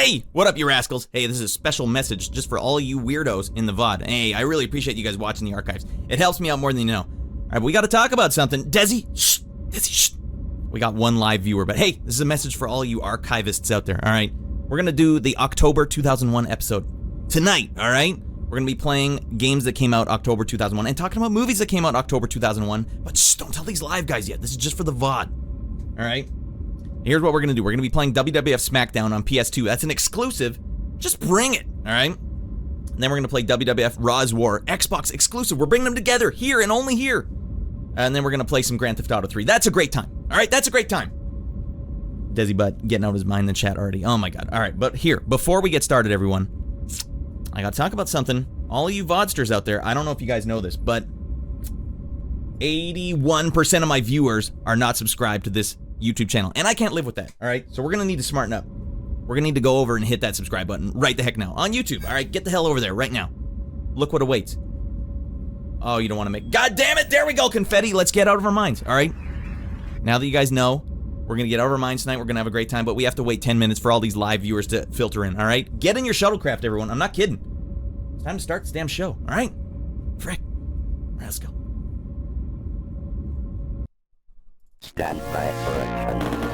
Hey, what up, you rascals? Hey, this is a special message just for all you weirdos in the VOD. Hey, I really appreciate you guys watching the archives. It helps me out more than you know. All right, but we got to talk about something. Desi, shh, Desi, shh. We got one live viewer, but hey, this is a message for all you archivists out there, all right? We're going to do the October 2001 episode tonight, all right? We're going to be playing games that came out October 2001 and talking about movies that came out October 2001, but shh, don't tell these live guys yet. This is just for the VOD, all right? Here's what we're going to do. We're going to be playing WWF Smackdown on PS2. That's an exclusive. Just bring it, all right? And then we're going to play WWF Raw Is War, Xbox exclusive. We're bringing them together here and only here. And then we're going to play some Grand Theft Auto 3. That's a great time, all right? That's a great time. Desi Butt getting out his mind in the chat already. Oh, my God. All right, but here, before we get started, everyone, I got to talk about something. All of you VODsters out there, I don't know if you guys know this, but 81% of my viewers are not subscribed to this YouTube channel, and I can't live with that, all right? So we're going to need to smarten up. We're going to need to go over and hit that subscribe button right the heck now on YouTube, all right? Get the hell over there right now. Look what awaits. Oh, you don't want to make... God damn it! There we go, confetti! Let's get out of our minds, all right? Now that you guys know, we're going to get out of our minds tonight. We're going to have a great time, but we have to wait 10 minutes for all these live viewers to filter in, all right? Get in your shuttlecraft, everyone. I'm not kidding. It's time to start this damn show, all right? Frick. All right, let's go. Stand by for action.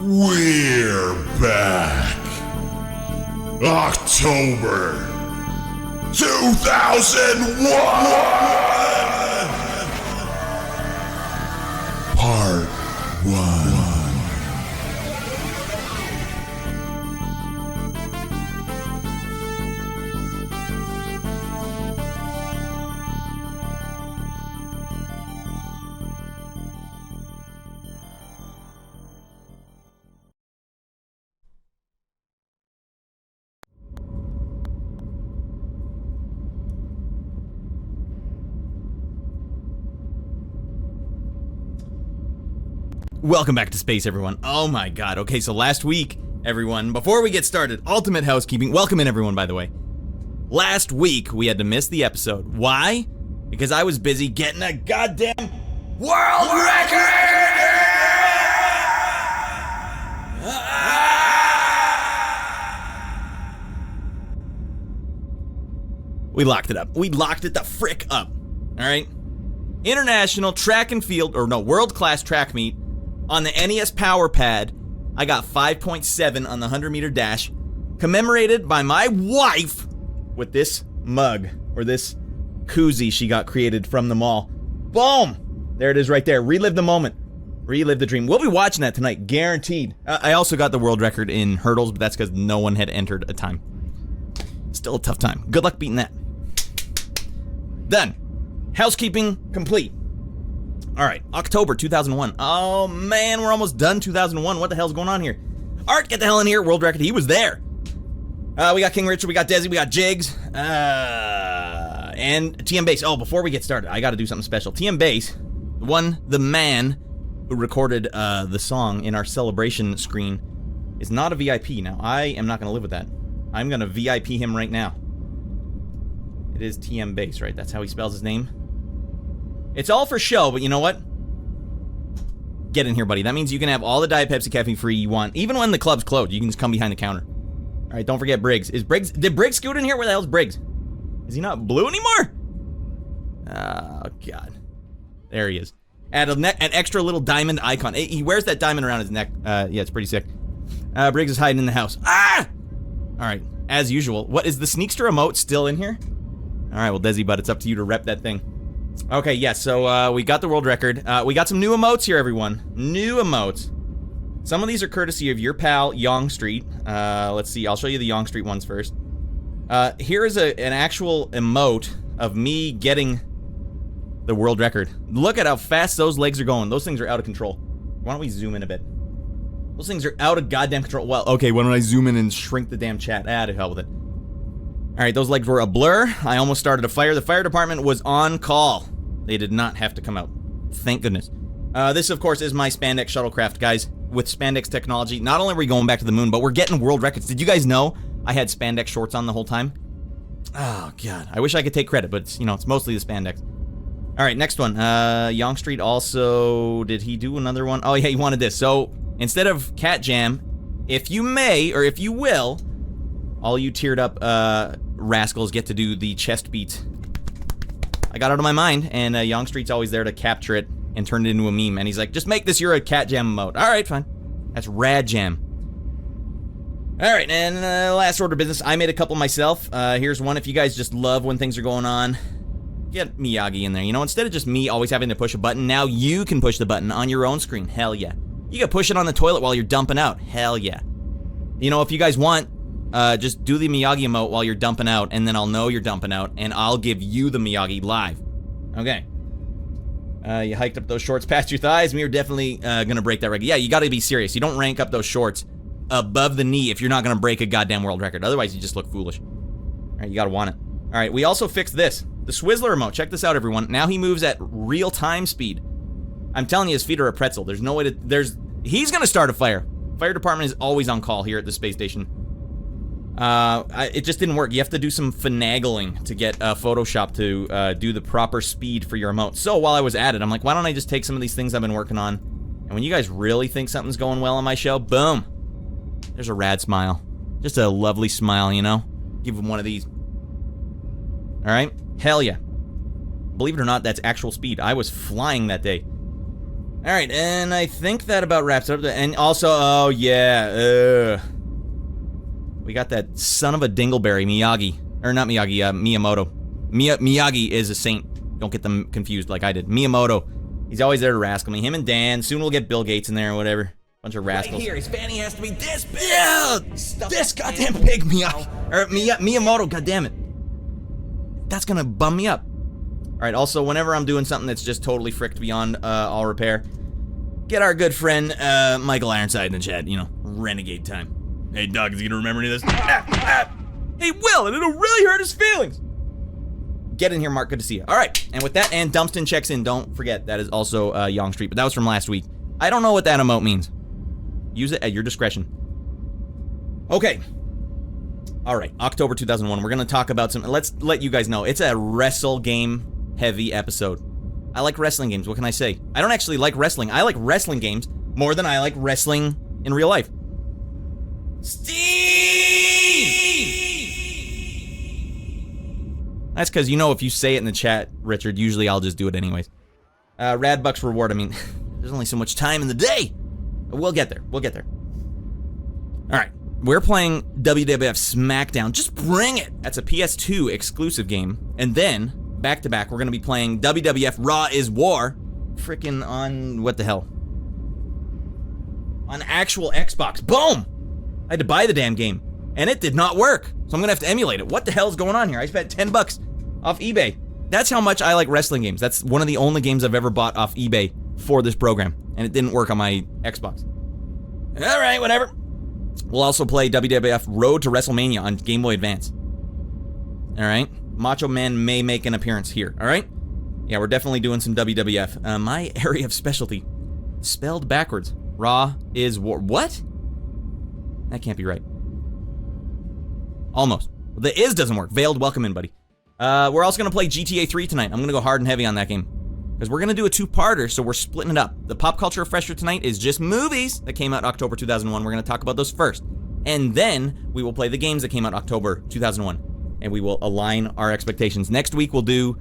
We're back. October 2001. Part 1. Welcome back to space, everyone. Oh my god. Okay, so last week, everyone, before we get started, ultimate housekeeping. Welcome in, everyone, by the way. Last week, we had to miss the episode. Why? Because I was busy getting a goddamn world record! We locked it up. We locked it the frick up. Alright? International track and field, or no, world-class track meet. On the NES Power Pad, I got 5.7 on the 100-meter dash, commemorated by my wife with this mug, or this koozie she got created from the mall. Boom! There it is right there. Relive the moment. Relive the dream. We'll be watching that tonight, guaranteed. I also got the world record in hurdles, but that's because no one had entered a time. Still a tough time. Good luck beating that. Done. Housekeeping complete. Alright, October 2001. Oh man, we're almost done 2001. What the hell's going on here? Art, get the hell in here. World record, he was there. We got King Richard, we got Desi, we got Jigs. And TM Bass. Oh, before we get started, I gotta do something special. TM Bass, the man who recorded the song in our celebration screen, is not a VIP now. I am not gonna live with that. I'm gonna VIP him right now. It is TM Bass, right? That's how he spells his name. It's all for show, but you know what? Get in here, buddy. That means you can have all the Diet Pepsi caffeine free you want. Even when the club's closed, you can just come behind the counter. Alright, don't forget Briggs. Did Briggs scoot in here? Where the hell's Briggs? Is he not blue anymore? Oh, God. There he is. Add an extra little diamond icon. He wears that diamond around his neck. Yeah, it's pretty sick. Briggs is hiding in the house. Ah! Alright, as usual. What, is the Sneakster emote still in here? Alright, well, Desi, bud, it's up to you to rep that thing. Okay, yes, so we got the world record. We got some new emotes here, everyone. New emotes. Some of these are courtesy of your pal, Yong Street. Let's see, I'll show you the Yong Street ones first. Here is an actual emote of me getting the world record. Look at how fast those legs are going. Those things are out of control. Why don't we zoom in a bit? Those things are out of goddamn control. Well, okay, why don't I zoom in and shrink the damn chat? Ah, to hell with it. Alright, those legs were a blur. I almost started a fire. The fire department was on call. They did not have to come out. Thank goodness. This, of course, is my spandex shuttlecraft, guys. With spandex technology, not only are we going back to the moon, but we're getting world records. Did you guys know I had spandex shorts on the whole time? Oh, God. I wish I could take credit, but it's, it's mostly the spandex. Alright, next one. Yong Street also... Did he do another one? Oh, yeah, he wanted this. So, instead of Cat Jam, if you may, or if you will, all you teared up, rascals get to do the chest beat. I got it out of my mind, and Yong Street's always there to capture it and turn it into a meme. And he's like, just make this your Cat Jam emote. Alright, fine. That's Rad Jam. Alright, and last order of business. I made a couple myself. Here's one. If you guys just love when things are going on, get Miyagi in there. Instead of just me always having to push a button, now you can push the button on your own screen. Hell yeah. You can push it on the toilet while you're dumping out. Hell yeah. If you guys want, just do the Miyagi emote while you're dumping out, and then I'll know you're dumping out, and I'll give you the Miyagi live. Okay. You hiked up those shorts past your thighs. We are definitely gonna break that record. Yeah, you gotta be serious. You don't rank up those shorts above the knee if you're not gonna break a goddamn world record. Otherwise, you just look foolish. Alright, you gotta want it. Alright, we also fixed this. The Swizzler emote. Check this out, everyone. Now he moves at real-time speed. I'm telling you, his feet are a pretzel. There's no way to... He's gonna start a fire. Fire department is always on call here at the space station. It just didn't work. You have to do some finagling to get Photoshop to do the proper speed for your emote. So while I was at it, I'm like, why don't I just take some of these things I've been working on, and when you guys really think something's going well on my show, boom, there's a rad smile. Just a lovely smile, Give him one of these. Alright? Hell yeah. Believe it or not, that's actual speed. I was flying that day. All right, and I think that about wraps it up. And also, oh yeah, we got that son of a dingleberry, Miyagi. Or not Miyagi, Miyamoto. Miyagi is a saint. Don't get them confused like I did. Miyamoto. He's always there to rascal me. Him and Dan. Soon we'll get Bill Gates in there or whatever. Bunch of rascals. Right here, his fanny has to be this big. Yeah! This goddamn big Miyagi. Or Miyamoto, goddammit. That's gonna bum me up. Alright, also, whenever I'm doing something that's just totally fricked beyond all repair, get our good friend Michael Ironside in the chat, you know, renegade time. Hey, Doug, is he gonna remember any of this? He will, and it'll really hurt his feelings. Get in here, Mark. Good to see you. All right, and with that, and Dumpston checks in. Don't forget, that is also Yonge Street, but that was from last week. I don't know what that emote means. Use it at your discretion. Okay. All right, October 2001. We're gonna talk about some. Let's let you guys know it's a wrestle game heavy episode. I like wrestling games. What can I say? I don't actually like wrestling. I like wrestling games more than I like wrestling in real life. That's because, you know, if you say it in the chat, Richard, usually I'll just do it anyways. Radbuck's reward, I mean, there's only so much time in the day. But we'll get there. We'll get there. All right. We're playing WWF Smackdown. Just bring it. That's a PS2 exclusive game. And then, back to back, we're going to be playing WWF Raw Is War. Frickin' on, what the hell? On actual Xbox. Boom! I had to buy the damn game. And it did not work. So I'm gonna have to emulate it. What the hell is going on here? I spent 10 bucks off eBay. That's how much I like wrestling games. That's one of the only games I've ever bought off eBay for this program. And it didn't work on my Xbox. All right, whatever. We'll also play WWF Road to WrestleMania on Game Boy Advance. All right. Macho Man may make an appearance here. All right. Yeah, we're definitely doing some WWF. My area of specialty. Spelled backwards. Raw is War. What? That can't be right. Almost. The is doesn't work. Veiled, welcome in, buddy. We're also going to play GTA 3 tonight. I'm going to go hard and heavy on that game. Because we're going to do a two-parter, so we're splitting it up. The pop culture refresher tonight is just movies that came out October 2001. We're going to talk about those first. And then we will play the games that came out October 2001. And we will align our expectations. Next week we'll do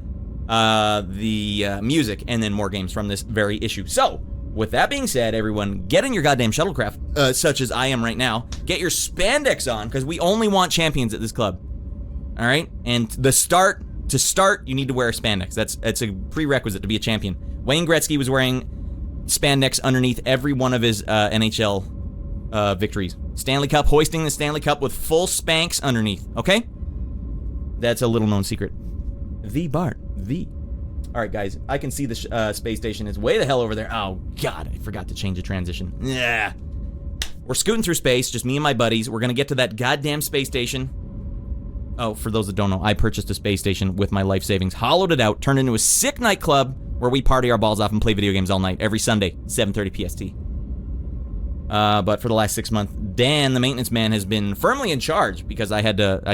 the music and then more games from this very issue. So, with that being said, everyone, get in your goddamn shuttlecraft, such as I am right now. Get your spandex on, because we only want champions at this club. All right? And to start, you need to wear spandex. That's a prerequisite to be a champion. Wayne Gretzky was wearing spandex underneath every one of his NHL victories. Stanley Cup, hoisting the Stanley Cup with full spanks underneath. Okay? That's a little-known secret. The Bart. The. All right, guys, I can see the space station is way the hell over there. Oh, God, I forgot to change the transition. Yeah. We're scooting through space, just me and my buddies. We're going to get to that goddamn space station. Oh, for those that don't know, I purchased a space station with my life savings, hollowed it out, turned it into a sick nightclub where we party our balls off and play video games all night, every Sunday, 7:30 PST. But for the last 6 months, Dan, the maintenance man, has been firmly in charge because I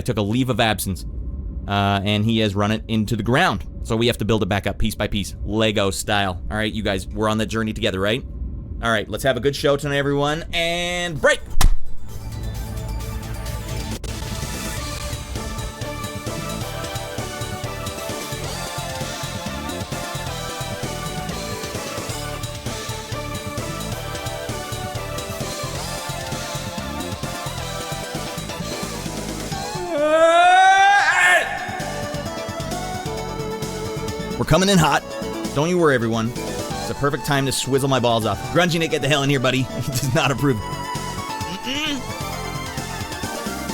took a leave of absence. And he has run it into the ground. So we have to build it back up piece by piece, Lego style. All right, you guys, we're on that journey together, right? All right, let's have a good show tonight, everyone, and break! We're coming in hot. Don't you worry, everyone. It's a perfect time to swizzle my balls off. Grungy Nick, get the hell in here, buddy. He does not approve.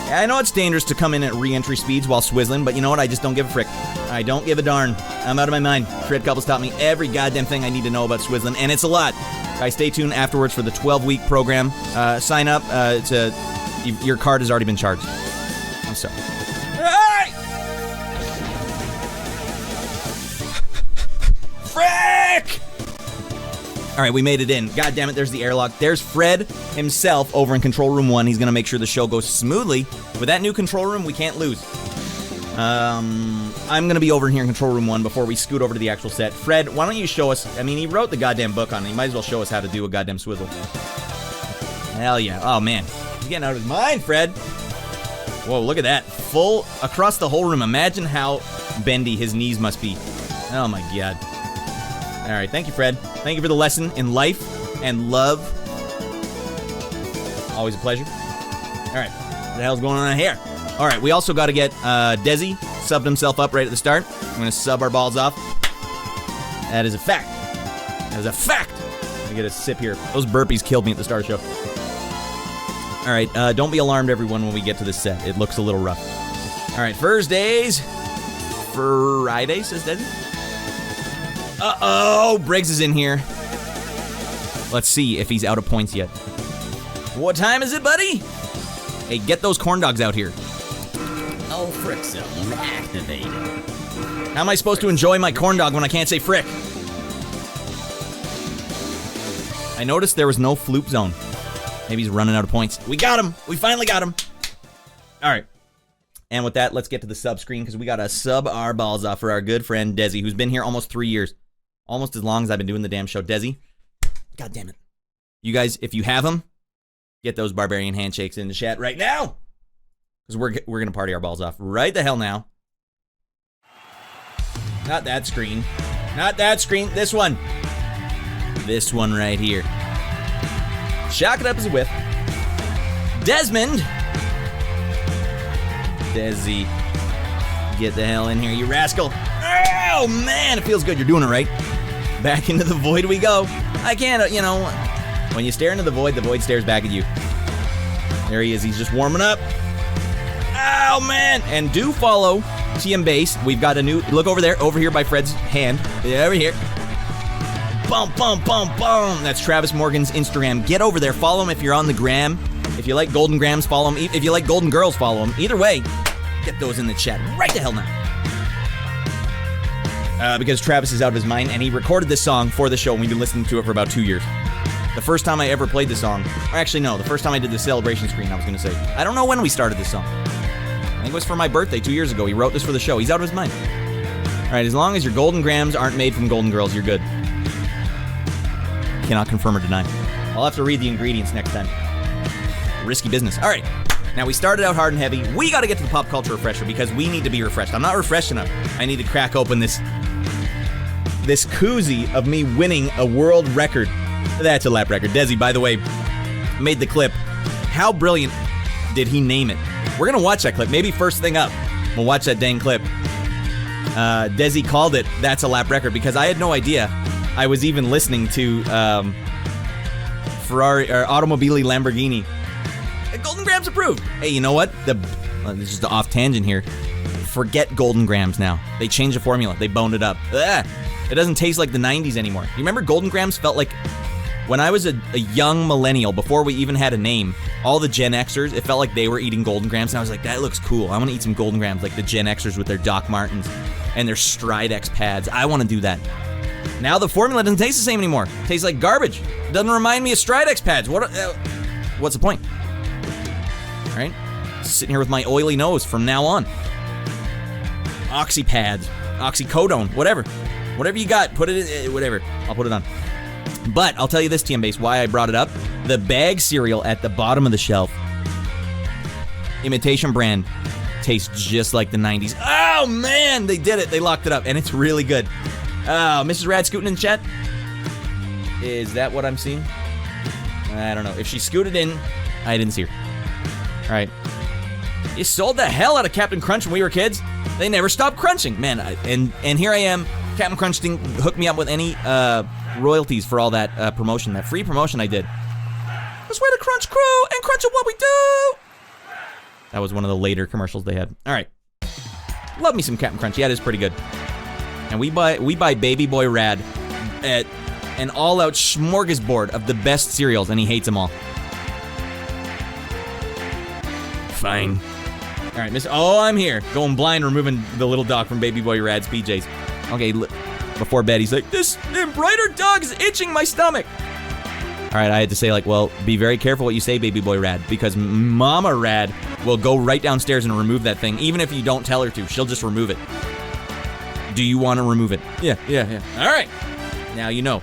Yeah, I know it's dangerous to come in at re-entry speeds while swizzling, but you know what? I just don't give a frick. I don't give a darn. I'm out of my mind. Fred Couples taught me every goddamn thing I need to know about swizzling, and it's a lot. Guys, stay tuned afterwards for the 12-week program. Sign up. Your card has already been charged. I'm sorry. Frick! All right, we made it in. God damn it, there's the airlock. There's Fred himself over in Control Room 1. He's going to make sure the show goes smoothly. With that new control room, we can't lose. I'm going to be over here in Control Room 1 before we scoot over to the actual set. Fred, why don't you show us... I mean, he wrote the goddamn book on it. He might as well show us how to do a goddamn swizzle. Hell yeah. Oh, man. He's getting out of his mind, Fred. Whoa, look at that. Full across the whole room. Imagine how bendy his knees must be. Oh, my God. All right, thank you, Fred. Thank you for the lesson in life and love. Always a pleasure. All right, what the hell's going on here? All right, we also got to get Desi subbed himself up right at the start. I'm going to sub our balls off. That is a fact. That is a fact. Let me get a sip here. Those burpees killed me at the start of the show. All right, don't be alarmed, everyone, when we get to this set. It looks a little rough. All right, Thursdays. Friday, says Desi. Uh-oh, Briggs is in here. Let's see if he's out of points yet. What time is it, buddy? Hey, get those corn dogs out here. Oh, frick zone activated. How am I supposed to enjoy my corn dog when I can't say frick? I noticed there was no floop zone. Maybe he's running out of points. We got him. We finally got him. All right. And with that, let's get to the sub screen because we got to sub our balls off for our good friend Desi, who's been here almost 3 years. Almost as long as I've been doing the damn show. Desi, God damn it. You guys, if you have him, get those barbarian handshakes in the chat right now. Because we're going to party our balls off right the hell now. Not that screen. Not that screen. This one. This one right here. Shock it up as a whiff. Desmond. Desi. Get the hell in here, you rascal. Oh, man. It feels good. You're doing it right. Back into the void we go. I can't, you know, when you stare into the void stares back at you. There he is. He's just warming up. Oh, man. And do follow TM Base. We've got a new... Look over there. Over here by Fred's hand. Over here. Bum, bum, bum, bum. That's Travis Morgan's Instagram. Get over there. Follow him if you're on the gram. If you like Golden Grams, follow him. If you like Golden Girls, follow him. Either way, get those in the chat right the hell now. Because Travis is out of his mind, and he recorded this song for the show, and we've been listening to it for about 2 years. The first time I ever played this song... Or actually, no. The first time I did the celebration screen, I was going to say. I don't know when we started this song. I think it was for my birthday 2 years ago. He wrote this for the show. He's out of his mind. All right, as long as your Golden Grams aren't made from Golden Girls, you're good. Cannot confirm or deny. I'll have to read the ingredients next time. Risky business. All right. Now, we started out hard and heavy. We got to get to the pop culture refresher because we need to be refreshed. I'm not refreshed enough. I need to crack open this koozie of me winning a world record. That's a lap record. Desi, by the way, made the clip. How brilliant did he name it? We're going to watch that clip. Maybe first thing up, we'll watch that dang clip. Desi called it That's a Lap Record because I had no idea I was even listening to Ferrari or Automobili Lamborghini. Golden Grams approved. Hey, you know what? This is just off tangent here. Forget Golden Grams now. They changed the formula. They boned it up. Ugh. It doesn't taste like the 90s anymore. You remember Golden Grams felt like when I was a young millennial, before we even had a name, all the Gen Xers, it felt like they were eating Golden Grams, and I was like, that looks cool. I want to eat some Golden Grams, like the Gen Xers with their Doc Martens and their Stridex pads. I want to do that. Now the formula doesn't taste the same anymore. It tastes like garbage. It doesn't remind me of Stridex pads. What's the point? All right? Sitting here with my oily nose from now on. Oxy pads, oxycodone, whatever. Whatever you got, put it in, whatever. I'll put it on. But I'll tell you this, TM Base, why I brought it up. The bag cereal at the bottom of the shelf, imitation brand, tastes just like the 90s. Oh, man, they did it. They locked it up, and it's really good. Oh, Mrs. Rad scooting in chat? Is that what I'm seeing? I don't know. If she scooted in, I didn't see her. All right. You sold the hell out of Captain Crunch when we were kids. They never stopped crunching. Man, and here I am. Captain Crunch didn't hook me up with any royalties for all that promotion, that free promotion I did. That's where the Crunch Crew and Crunch of what we do. That was one of the later commercials they had. All right. Love me some Captain Crunch. Yeah, it is pretty good. And we buy Baby Boy Rad at an all-out smorgasbord of the best cereals, and he hates them all. Fine. All right, Miss. Oh, I'm here. Going blind, removing the little dog from Baby Boy Rad's PJs. Okay, before bed, he's like, this embroidered dog is itching my stomach. All right, I had to say, like, well, be very careful what you say, Baby Boy Rad, because Mama Rad will go right downstairs and remove that thing, even if you don't tell her to. She'll just remove it. Do you want to remove it? Yeah. All right. Now you know.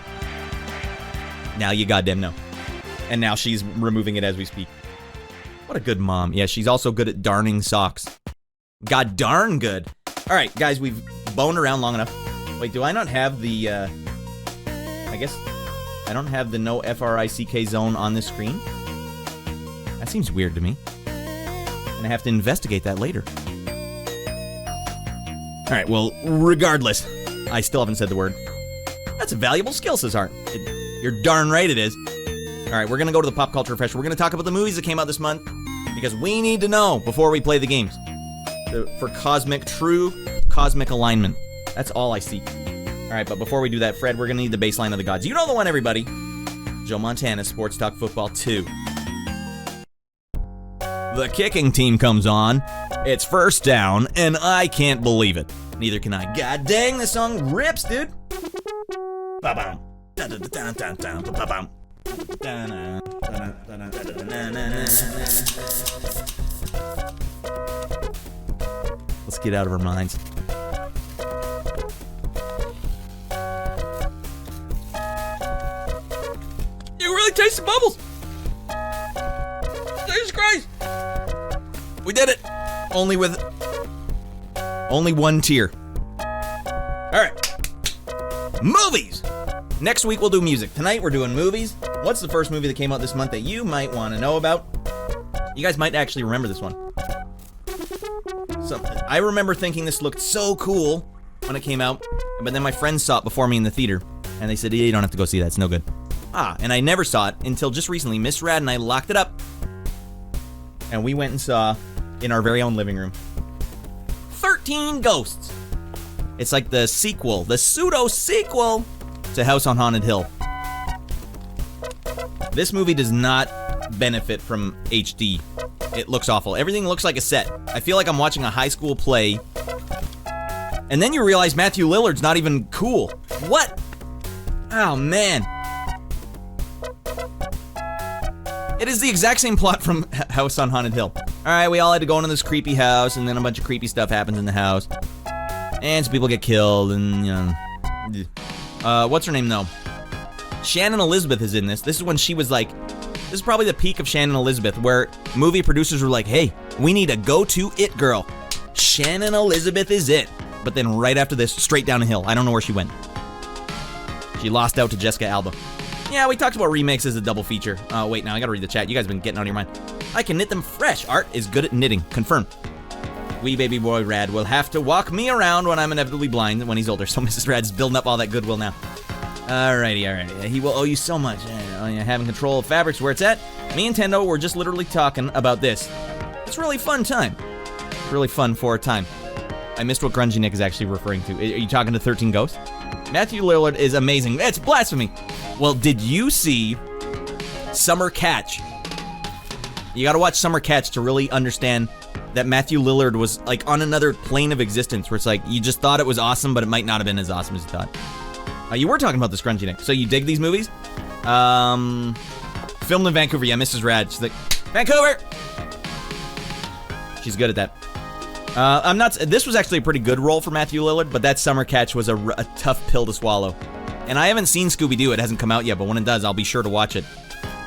Now you goddamn know. And now she's removing it as we speak. What a good mom. Yeah, she's also good at darning socks. God darn good. All right, guys, we've boned around long enough. Wait, do I not have the I guess I don't have the no FRICK zone on this screen. That seems weird to me. And I have to investigate that later. Alright, well, regardless, I still haven't said the word. That's a valuable skill, says Art. You're darn right it is. Alright, we're gonna go to the pop culture refresher. We're gonna talk about the movies that came out this month, because we need to know before we play the games. For true cosmic alignment. That's all I seek. Alright, but before we do that, Fred, we're gonna need the baseline of the gods. You know the one, everybody. Joe Montana, Sports Talk Football 2. The kicking team comes on. It's first down, and I can't believe it. Neither can I. God dang, this song rips, dude. Ba-bam. Ba-bam. Let's get out of our minds. You really taste the bubbles. Jesus Christ. We did it. Only with one tear. All right. Movies. Next week we'll do music. Tonight we're doing movies. What's the first movie that came out this month that you might want to know about? You guys might actually remember this one. I remember thinking this looked so cool when it came out, but then my friends saw it before me in the theater, and they said, yeah, you don't have to go see that, it's no good. And I never saw it until just recently. Miss Rad and I locked it up, and we went and saw, in our very own living room, 13 Ghosts. It's like the sequel, the pseudo-sequel to House on Haunted Hill. This movie does not benefit from HD. It looks awful. Everything looks like a set. I feel like I'm watching a high school play. And then you realize Matthew Lillard's not even cool. What? Oh, man. It is the exact same plot from House on Haunted Hill. Alright, we all had to go into this creepy house, and then a bunch of creepy stuff happens in the house. And some people get killed, and, you know. What's her name, though? Shannon Elizabeth is in this. This is when she was like... This is probably the peak of Shannon Elizabeth, where movie producers were like, hey, we need a go-to it girl. Shannon Elizabeth is it. But then right after this, straight down a hill. I don't know where she went. She lost out to Jessica Alba. Yeah, we talked about remakes as a double feature. Oh, wait, now I gotta read the chat. You guys have been getting out of your mind. I can knit them fresh. Art is good at knitting. Confirmed. Wee baby boy Rad will have to walk me around when I'm inevitably blind when he's older. So Mrs. Rad's building up all that goodwill now. Alrighty. He will owe you so much. Having control of fabrics where it's at. Me and Tendo were just literally talking about this. It's a really fun time. Really fun for a time. I missed what Grungy Nick is actually referring to. Are you talking to 13 Ghosts? Matthew Lillard is amazing. It's blasphemy. Well, did you see Summer Catch? You gotta watch Summer Catch to really understand that Matthew Lillard was like on another plane of existence where it's like you just thought it was awesome, but it might not have been as awesome as you thought. You were talking about this, Grungy Nick. So you dig these movies? Filmed in Vancouver. Yeah, Mrs. Rad. She's like, Vancouver! She's good at that. This was actually a pretty good role for Matthew Lillard, but that Summer Catch was a tough pill to swallow. And I haven't seen Scooby-Doo. It hasn't come out yet, but when it does, I'll be sure to watch it.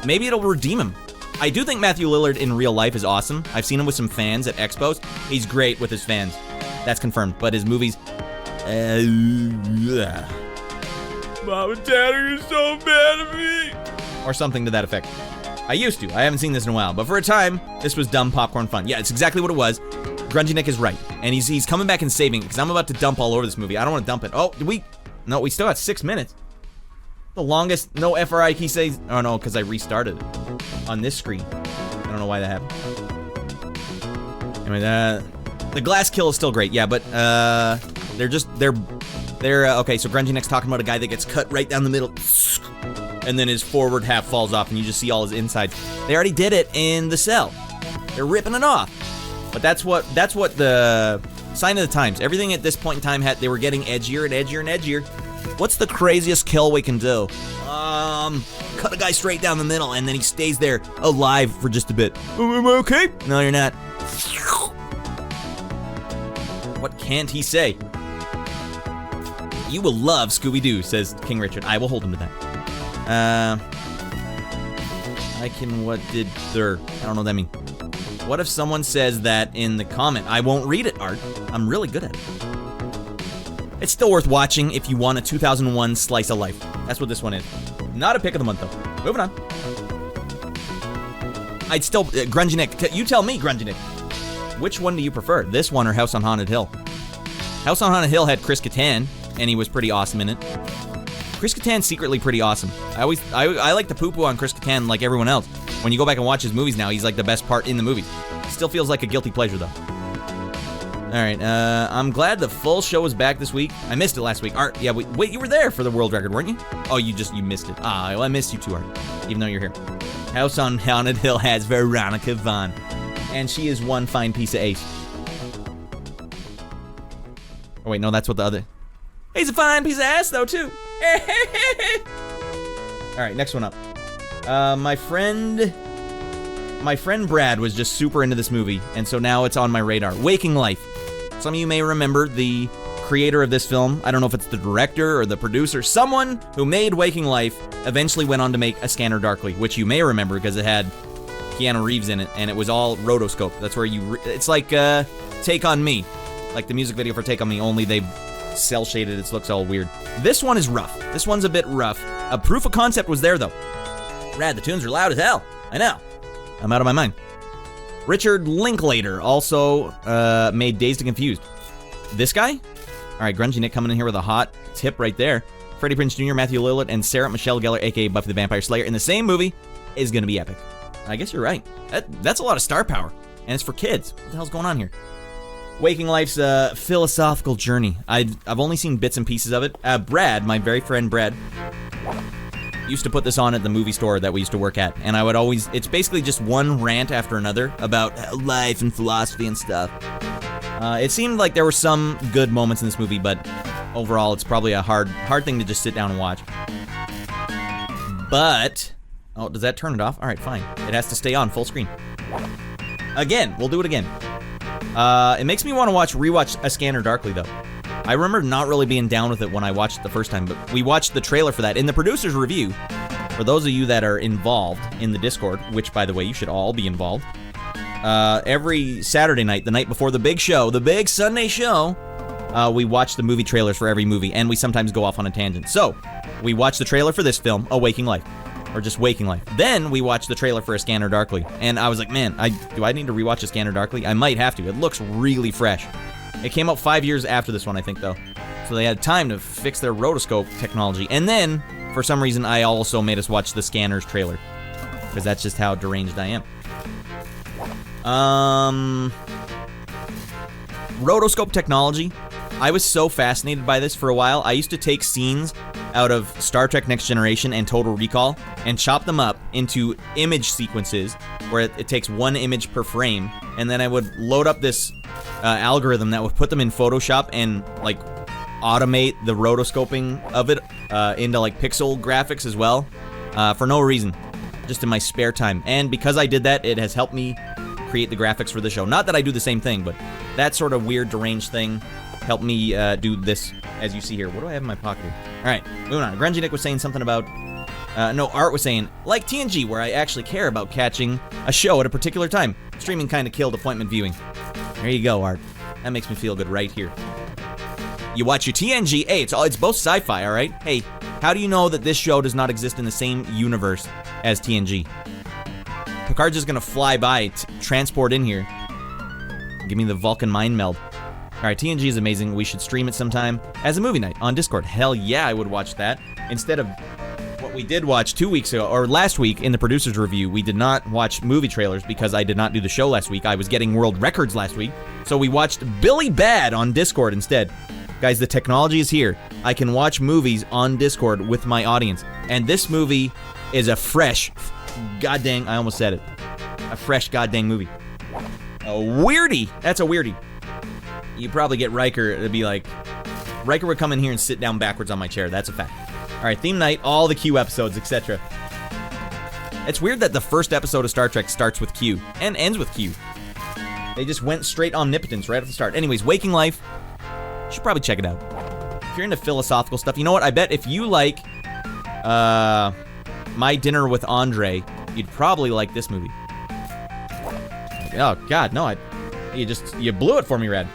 Maybe it'll redeem him. I do think Matthew Lillard in real life is awesome. I've seen him with some fans at expos. He's great with his fans. That's confirmed. But his movies... Mom and Dad are so bad at me. Or something to that effect. I used to. I haven't seen this in a while. But for a time, this was dumb popcorn fun. Yeah, it's exactly what it was. Grungy Nick is right. And he's coming back and saving it because I'm about to dump all over this movie. I don't want to dump it. Oh, did we... No, we still got 6 minutes. The longest no FRIK says... Oh, no, because I restarted it on this screen. I don't know why that happened. Anyway, the glass kill is still great. Yeah, but they're okay, so Grungy Nick's talking about a guy that gets cut right down the middle, and then his forward half falls off, and you just see all his insides. They already did it in The Cell. They're ripping it off. But that's what the sign of the times. Everything at this point in time they were getting edgier and edgier and edgier. What's the craziest kill we can do? Cut a guy straight down the middle, and then he stays there alive for just a bit. Am I okay? No, you're not. What can't he say? You will love Scooby-Doo, says King Richard. I will hold him to that. What did there? I don't know what that means. What if someone says that in the comment? I won't read it, Art. I'm really good at it. It's still worth watching if you want a 2001 slice of life. That's what this one is. Not a pick of the month, though. Moving on. I'd still... Grungy Nick. You tell me, Grungy Nick. Which one do you prefer? This one or House on Haunted Hill? House on Haunted Hill had Chris Kattan, and he was pretty awesome in it. Chris Kattan's secretly pretty awesome. I like to poo-poo on Chris Kattan like everyone else. When you go back and watch his movies now, he's like the best part in the movies. Still feels like a guilty pleasure, though. Alright, I'm glad the full show is back this week. I missed it last week. Art, yeah, wait, you were there for the world record, weren't you? Oh, you missed it. Ah, well, I missed you too, Art, even though you're here. House on Haunted Hill has Veronica Vaughn, and she is one fine piece of ace. Oh, wait, no, that's what the other... He's a fine piece of ass, though, too. Alright, next one up. My friend Brad was just super into this movie, and so now it's on my radar. Waking Life. Some of you may remember the creator of this film. I don't know if it's the director or the producer. Someone who made Waking Life eventually went on to make A Scanner Darkly, which you may remember because it had Keanu Reeves in it, and it was all rotoscope. That's where it's like Take On Me. Like the music video for Take On Me, only they cell shaded. It looks all weird. This one is rough. This one's a bit rough. A proof of concept was there, though. Rad, the tunes are loud as hell. I know. I'm out of my mind. Richard Linklater also made Dazed and Confused. This guy? All right, Grungy Nick coming in here with a hot tip right there. Freddie Prinze Jr., Matthew Lillard, and Sarah Michelle Gellar, a.k.a. Buffy the Vampire Slayer, in the same movie is going to be epic. I guess you're right. That's a lot of star power, and it's for kids. What the hell's going on here? Waking Life's philosophical journey. I've only seen bits and pieces of it. Brad, my very friend Brad, used to put this on at the movie store that we used to work at, and I would always... It's basically just one rant after another about life and philosophy and stuff. It seemed like there were some good moments in this movie, but overall it's probably a hard thing to just sit down and watch. But... Oh, does that turn it off? Alright, fine. It has to stay on full screen. Again, we'll do it again. It makes me want to rewatch A Scanner Darkly, though. I remember not really being down with it when I watched it the first time, but we watched the trailer for that. In the producer's review, for those of you that are involved in the Discord, which, by the way, you should all be involved, every Saturday night, the night before the big show, the big Sunday show, we watch the movie trailers for every movie, and we sometimes go off on a tangent. So, we watched the trailer for this film, A Waking Life. Or just Waking Life. Then we watched the trailer for A Scanner Darkly, and I was like, man, do I need to rewatch A Scanner Darkly? I might have to. It looks really fresh. It came out 5 years after this one, I think, though. So they had time to fix their rotoscope technology. And then, for some reason, I also made us watch the Scanners trailer. Because that's just how deranged I am. Rotoscope technology. I was so fascinated by this for a while. I used to take scenes out of Star Trek Next Generation and Total Recall and chop them up into image sequences where it takes one image per frame, and then I would load up this algorithm that would put them in Photoshop and like automate the rotoscoping of it into like pixel graphics as well, for no reason, just in my spare time. And because I did that, it has helped me create the graphics for the show. Not that I do the same thing, but that sort of weird deranged thing helped me do this, as you see here. What do I have in my pocket here? Alright, moving on. Grungy Nick was saying something about... no, Art was saying, like TNG, where I actually care about catching a show at a particular time. Streaming kind of killed appointment viewing. There you go, Art. That makes me feel good right here. You watch your TNG. Hey, it's both sci-fi, alright? Hey, how do you know that this show does not exist in the same universe as TNG? Picard's just gonna fly by, transport in here. Give me the Vulcan mind meld. Alright, TNG is amazing. We should stream it sometime as a movie night on Discord. Hell yeah, I would watch that. Instead of what we did watch 2 weeks ago, or last week in the producer's review, we did not watch movie trailers because I did not do the show last week. I was getting world records last week. So we watched Billy Bad on Discord instead. Guys, the technology is here. I can watch movies on Discord with my audience. And this movie is a fresh, goddamn, I almost said it. A fresh goddamn movie. A weirdie. That's a weirdie. You probably get Riker to be like... Riker would come in here and sit down backwards on my chair. That's a fact. Alright, theme night, all the Q episodes, etc. It's weird that the first episode of Star Trek starts with Q and ends with Q. They just went straight omnipotence right at the start. Anyways, Waking Life, you should probably check it out. If you're into philosophical stuff, you know what? I bet if you like My Dinner with Andre, you'd probably like this movie. Oh, God, no, you blew it for me, Rad.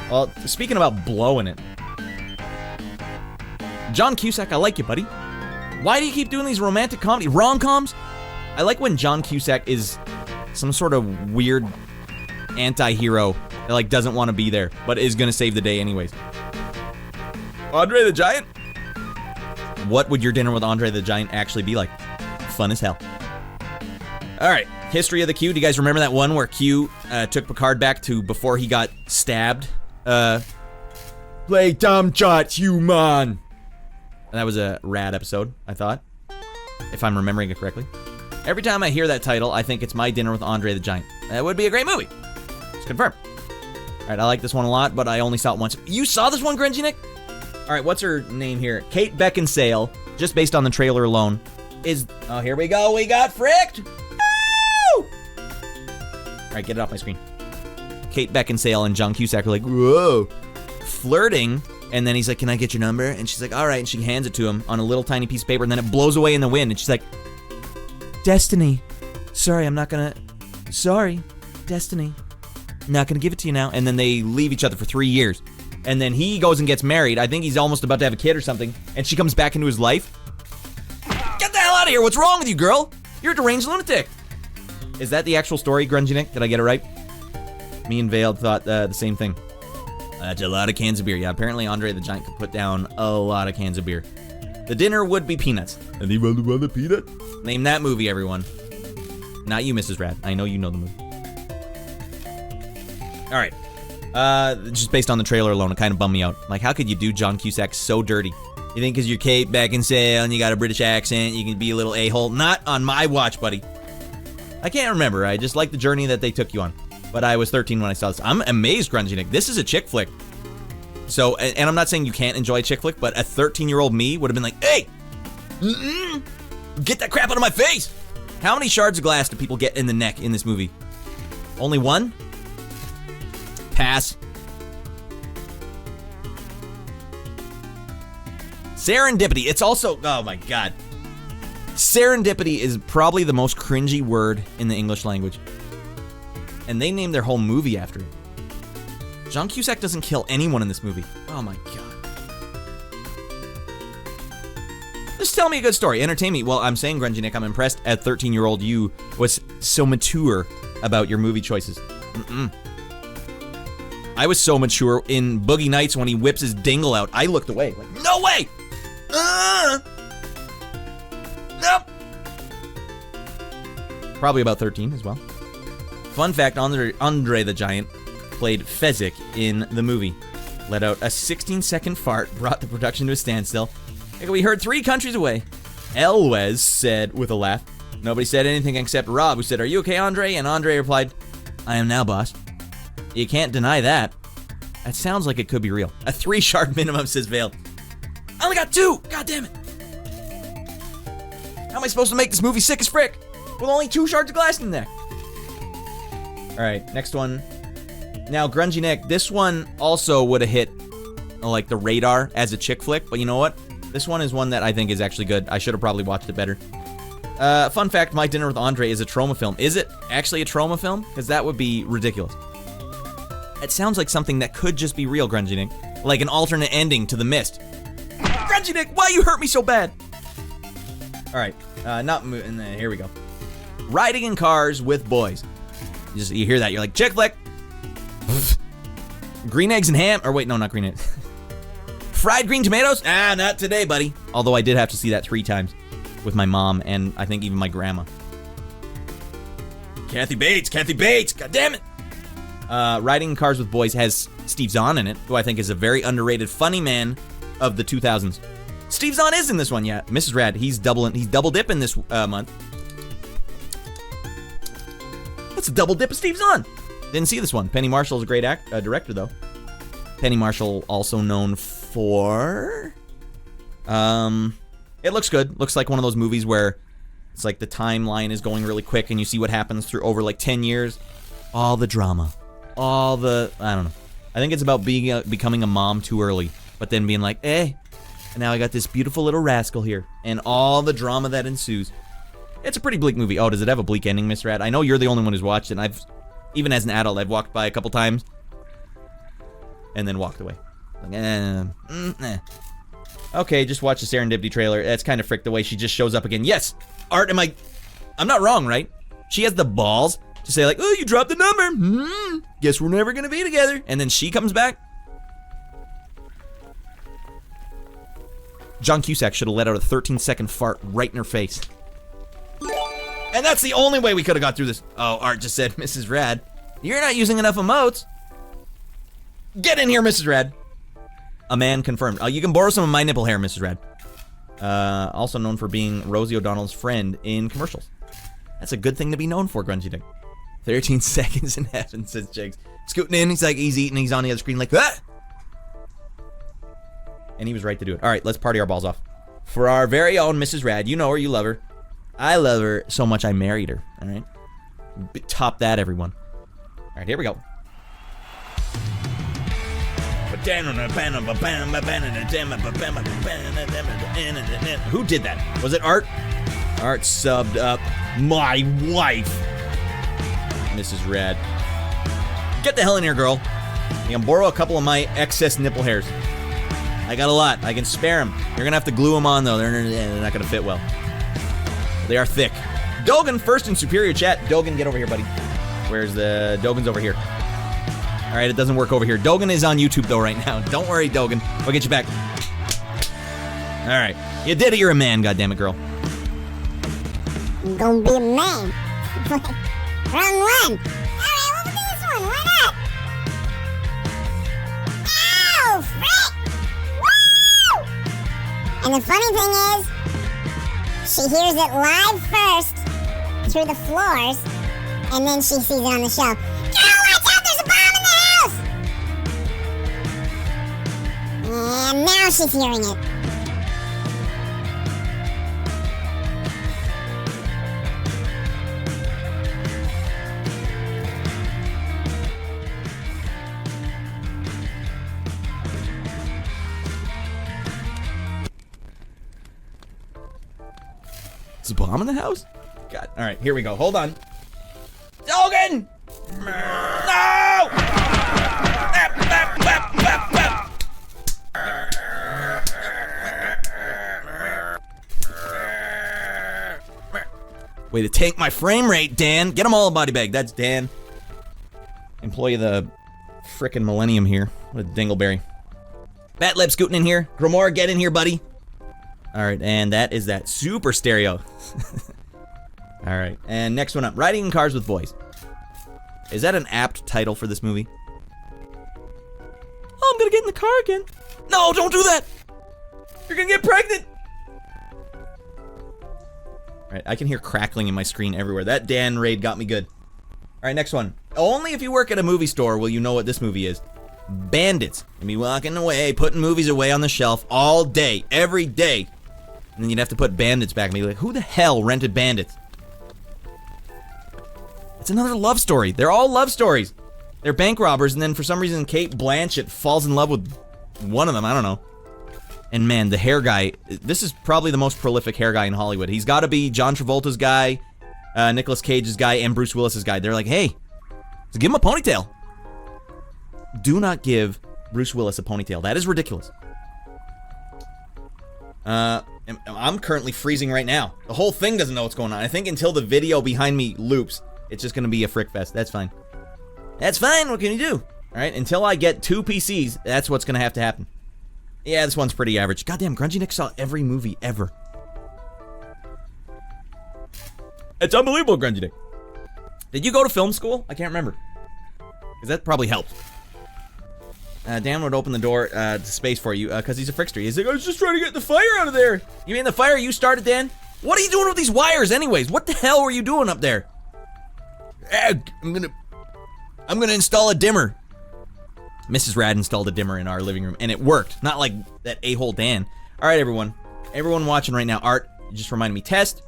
Well, speaking about blowing it, John Cusack, I like you, buddy. Why do you keep doing these romantic comedy rom-coms? I like when John Cusack is some sort of weird anti-hero that like doesn't want to be there, but is gonna save the day anyways. Andre the Giant? What would your dinner with Andre the Giant actually be like? Fun as hell. Alright, history of the Q. Do you guys remember that one where Q took Picard back to before he got stabbed? Play dumb shots, human. That was a rad episode, I thought, if I'm remembering it correctly. Every time I hear that title, I think it's My Dinner with Andre the Giant. That would be a great movie. It's confirmed. Alright, I like this one a lot, but I only saw it once. You saw this one, Grungy Nick? Alright, what's her name here? Kate Beckinsale, just based on the trailer alone, is... Oh, here we go. We got fricked! Woo! Alright, get it off my screen. Kate Beckinsale and John Cusack are like, whoa, flirting, and then he's like, can I get your number? And she's like, alright, and she hands it to him on a little tiny piece of paper, and then it blows away in the wind, and she's like, Destiny. Sorry, I'm not gonna... Sorry, Destiny. Not gonna give it to you now. And then they leave each other for 3 years. And then he goes and gets married. I think he's almost about to have a kid or something. And she comes back into his life. Get the hell out of here! What's wrong with you, girl? You're a deranged lunatic. Is that the actual story, Grungy Nick? Did I get it right? Me and Veiled thought the same thing. That's a lot of cans of beer. Yeah, apparently Andre the Giant could put down a lot of cans of beer. The dinner would be peanuts. Anyone want a peanut? Name that movie, everyone. Not you, Mrs. Rad. I know you know the movie. Alright. Just based on the trailer alone, it kind of bummed me out. Like, how could you do John Cusack so dirty? You think because you're Kate Beckinsale and you got a British accent, you can be a little a-hole? Not on my watch, buddy. I can't remember. I just like the journey that they took you on. But I was 13 when I saw this. I'm amazed, Grungy Nick. This is a chick flick. So, and I'm not saying you can't enjoy a chick flick, but a 13-year-old me would have been like, hey! Get that crap out of my face! How many shards of glass do people get in the neck in this movie? Only one? Pass. Serendipity. It's also... Oh my god. Serendipity is probably the most cringy word in the English language. And they named their whole movie after it. John Cusack doesn't kill anyone in this movie. Oh my god. Just tell me a good story. Entertain me. Well, I'm saying, Grungy Nick, I'm impressed at 13-year-old you was so mature about your movie choices. I was so mature in Boogie Nights when he whips his dingle out. I looked away. Like, no way! Nope. Probably about 13 as well. Fun fact, Andre the Giant played Fezzik in the movie. Let out a 16-second fart, brought the production to a standstill. We heard 3 countries away. Elwes said with a laugh. Nobody said anything except Rob, who said, are you okay, Andre? And Andre replied, I am now, boss. You can't deny that. That sounds like it could be real. A 3-shard minimum, says Vale. I only got 2! God damn it! How am I supposed to make this movie sick as frick? With only 2 shards of glass in the neck. Alright, next one. Now, Grungy Nick, this one also would have hit, like, the radar as a chick flick, but you know what? This one is one that I think is actually good. I should have probably watched it better. Fun fact, My Dinner with Andre is a trauma film. Is it actually a trauma film? Because that would be ridiculous. It sounds like something that could just be real, Grungy Nick. Like an alternate ending to The Mist. Grungy Nick, why you hurt me so bad? Alright, here we go. Riding in cars with boys. You hear that, you're like, chick flick. Green eggs and ham, or wait, no, not green eggs. Fried green tomatoes? Ah, not today, buddy. Although I did have to see that 3 times with my mom and I think even my grandma. Kathy Bates, god damn it. Riding in Cars with Boys has Steve Zahn in it, who I think is a very underrated funny man of the 2000s. Steve Zahn is in this one, yeah. Mrs. Rad, he's double dipping this month. What's a double dip of Steve Zahn? Didn't see this one. Penny Marshall's a great director, though. Penny Marshall, also known for... It looks good. Looks like one of those movies where it's like the timeline is going really quick and you see what happens through over like 10 years. All the drama. I don't know. I think it's about becoming a mom too early, but then being like, and now I got this beautiful little rascal here, and all the drama that ensues. It's a pretty bleak movie. Oh, does it have a bleak ending, Mr. Rad? I know you're the only one who's watched it, and even as an adult, I've walked by a couple times and then walked away. Like, Okay, just watch the Serendipity trailer. That's kind of frick the way she just shows up again. Yes! Art, I'm not wrong, right? She has the balls to say like, oh, you dropped the number. Guess we're never gonna be together. And then she comes back. John Cusack should have let out a 13-second fart right in her face. And that's the only way we could have got through this. Oh, Art just said, Mrs. Rad, you're not using enough emotes. Get in here, Mrs. Rad. A man confirmed. You can borrow some of my nipple hair, Mrs. Rad. Also known for being Rosie O'Donnell's friend in commercials. That's a good thing to be known for, Grungy Dick. 13 seconds in heaven, says Jigs. Scooting in, he's like, he's eating, he's on the other screen like, ah! And he was right to do it. All right, let's party our balls off. For our very own Mrs. Rad, you know her, you love her. I love her so much I married her, all right? Top that, everyone. All right, here we go. Who did that? Was it Art? Art subbed up my wife, Mrs. Rad. Get the hell in here, girl. You can borrow a couple of my excess nipple hairs. I got a lot. I can spare them. You're going to have to glue them on, though. They're not going to fit well. They are thick. Dogan first in superior chat. Dogan, get over here, buddy. Where's the... Dogan's over here. All right, it doesn't work over here. Dogan is on YouTube, though, right now. Don't worry, Dogan. We'll get you back. All right. You did it. You're a man, goddammit, girl. I'm gonna be a man. Wrong one. Alright, we'll do this one. Why not? Ow, frick! Woo! And the funny thing is, she hears it live first through the floors, and then she sees it on the shelf. Girl, watch out! There's a bomb in the house! And now she's hearing it. Is a bomb in the house? God. All right, here we go. Hold on. Dogan! No! Way to tank my frame rate, Dan. Get them all a body bag. That's Dan. Employee of the frickin' millennium here. What a dingleberry. Batleb scooting in here. Grimoire, get in here, buddy. All right, and that is that super stereo. All right, and next one up, Riding in Cars with Boys. Is that an apt title for this movie? Oh, I'm gonna get in the car again. No, don't do that. You're gonna get pregnant. All right, I can hear crackling in my screen everywhere. That Dan raid got me good. All right, next one. Only if you work at a movie store will you know what this movie is. Bandits. You'll be walking away, putting movies away on the shelf all day, every day. And then you'd have to put Bandits back and be like, who the hell rented Bandits? It's another love story. They're all love stories. They're bank robbers, and then for some reason Kate Blanchett falls in love with one of them. I don't know. And man, the hair guy, this is probably the most prolific hair guy in Hollywood. He's got to be John Travolta's guy, Nicolas Cage's guy, and Bruce Willis's guy. They're like, hey, so give him a ponytail. Do not give Bruce Willis a ponytail. That is ridiculous. I'm currently freezing right now. The whole thing doesn't know what's going on. I think until the video behind me loops, it's just going to be a frick fest. That's fine. That's fine. What can you do? All right. Until I get 2 PCs, that's what's going to have to happen. Yeah, this one's pretty average. Goddamn, Grungy Nick saw every movie ever. It's unbelievable, Grungy Nick. Did you go to film school? I can't remember. Because that probably helped. Dan would open the door to space for you because he's a frickster. He's like, I was just trying to get the fire out of there. You mean the fire you started, Dan? What are you doing with these wires anyways? What the hell were you doing up there? I'm gonna install a dimmer. Mrs. Rad installed a dimmer in our living room, and it worked. Not like that a-hole Dan. All right, everyone. Everyone watching right now. Art, you just reminded me. Test.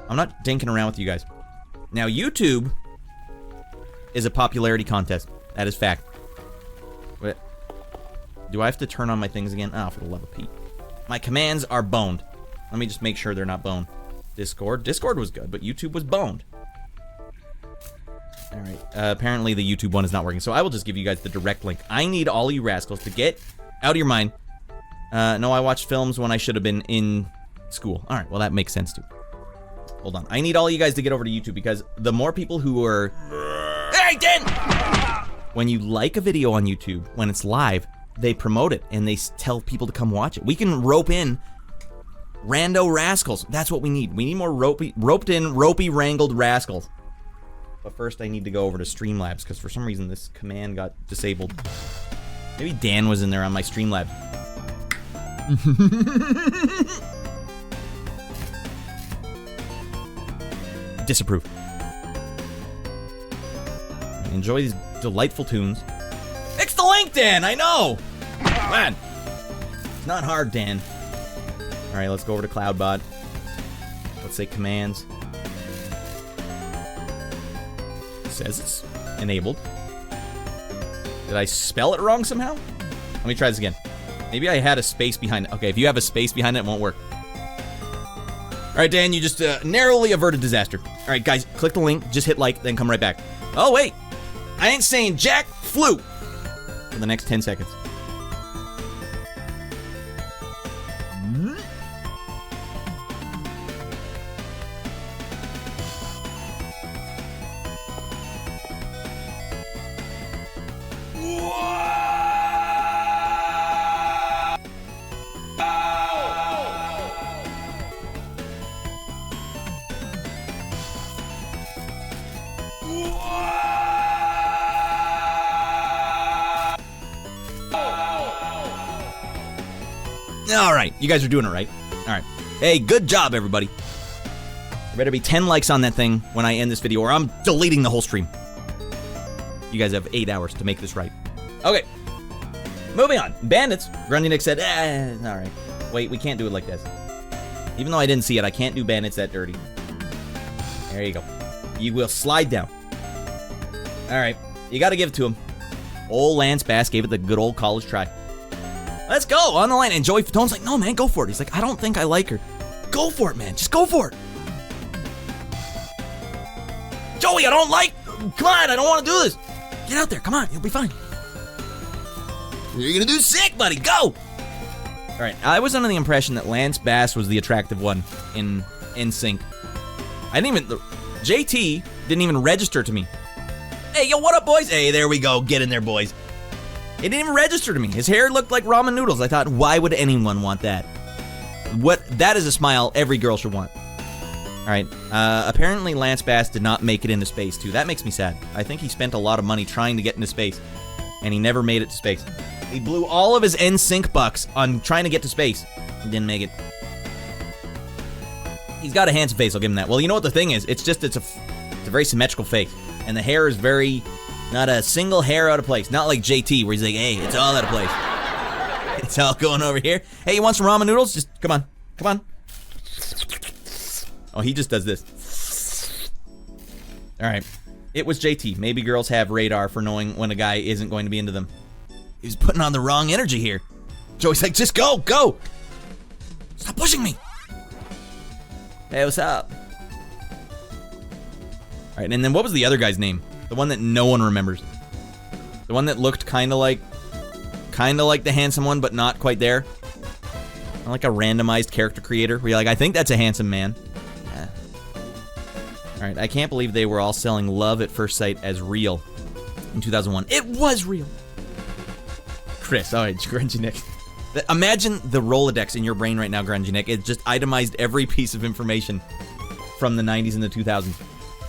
I'm not dinking around with you guys. Now, YouTube is a popularity contest. That is fact. What? Do I have to turn on my things again? Oh, for the love of Pete. My commands are boned. Let me just make sure they're not boned. Discord. Discord was good, but YouTube was boned. All right. Apparently, the YouTube one is not working, so I will just give you guys the direct link. I need all you rascals to get out of your mind No, I watched films when I should have been in school. All right, well, that makes sense, too. Hold on. I need all you guys to get over to YouTube because the more people who are... Hey, Dan! When you like a video on YouTube, when it's live, they promote it and they tell people to come watch it. We can rope in rando rascals. That's what we need. We need more ropey, wrangled rascals. But first, I need to go over to Streamlabs because for some reason this command got disabled. Maybe Dan was in there on my Streamlabs. Disapprove. Enjoy these delightful tunes. Fix the link, Dan! I know! Man. It's not hard, Dan. Alright, let's go over to CloudBot. Let's say commands. It says it's enabled. Did I spell it wrong somehow? Let me try this again. Maybe I had a space behind it. Okay, if you have a space behind it, it won't work. Alright, Dan, you just narrowly averted disaster. Alright, guys, click the link, just hit like, then come right back. Oh, wait! I ain't saying jack flu for the next 10 seconds. Alright, you guys are doing it right. Alright. Hey, good job, everybody. There better be 10 likes on that thing when I end this video, or I'm deleting the whole stream. You guys have 8 hours to make this right. Okay. Moving on. Bandits. Grundy Nick said, alright. Wait, we can't do it like this. Even though I didn't see it, I can't do Bandits that dirty. There you go. You will slide down. Alright. You gotta give it to him. Old Lance Bass gave it the good old college try. Let's go, on the line. And Joey Fatone's like, no, man, go for it. He's like, I don't think I like her. Go for it, man. Just go for it. Joey, I don't like... Come on, I don't want to do this. Get out there. Come on. You'll be fine. You're going to do sick, buddy. Go. All right. I was under the impression that Lance Bass was the attractive one in NSYNC. I didn't even... JT didn't even register to me. Hey, yo, what up, boys? Hey, there we go. Get in there, boys. It didn't even register to me. His hair looked like ramen noodles. I thought, why would anyone want that? That is a smile every girl should want. All right. Apparently, Lance Bass did not make it into space, too. That makes me sad. I think he spent a lot of money trying to get into space, and he never made it to space. He blew all of his NSYNC bucks on trying to get to space. He didn't make it. He's got a handsome face, I'll give him that. Well, you know what the thing is? It's a very symmetrical face, and the hair is very... Not a single hair out of place. Not like JT, where he's like, hey, it's all out of place. It's all going over here. Hey, you want some ramen noodles? Just, come on. Come on. Oh, he just does this. All right. It was JT. Maybe girls have radar for knowing when a guy isn't going to be into them. He's putting on the wrong energy here. Joey's like, just go, go. Stop pushing me. Hey, what's up? All right, and then what was the other guy's name? The one that no one remembers. The one that looked kind of like the handsome one, but not quite there. Like a randomized character creator, where you're like, I think that's a handsome man. Yeah. All right, I can't believe they were all selling Love at First Sight as real in 2001. It was real. Chris, all right, Grungy Nick. Imagine the Rolodex in your brain right now, Grungy Nick. It just itemized every piece of information from the 90s and the 2000s.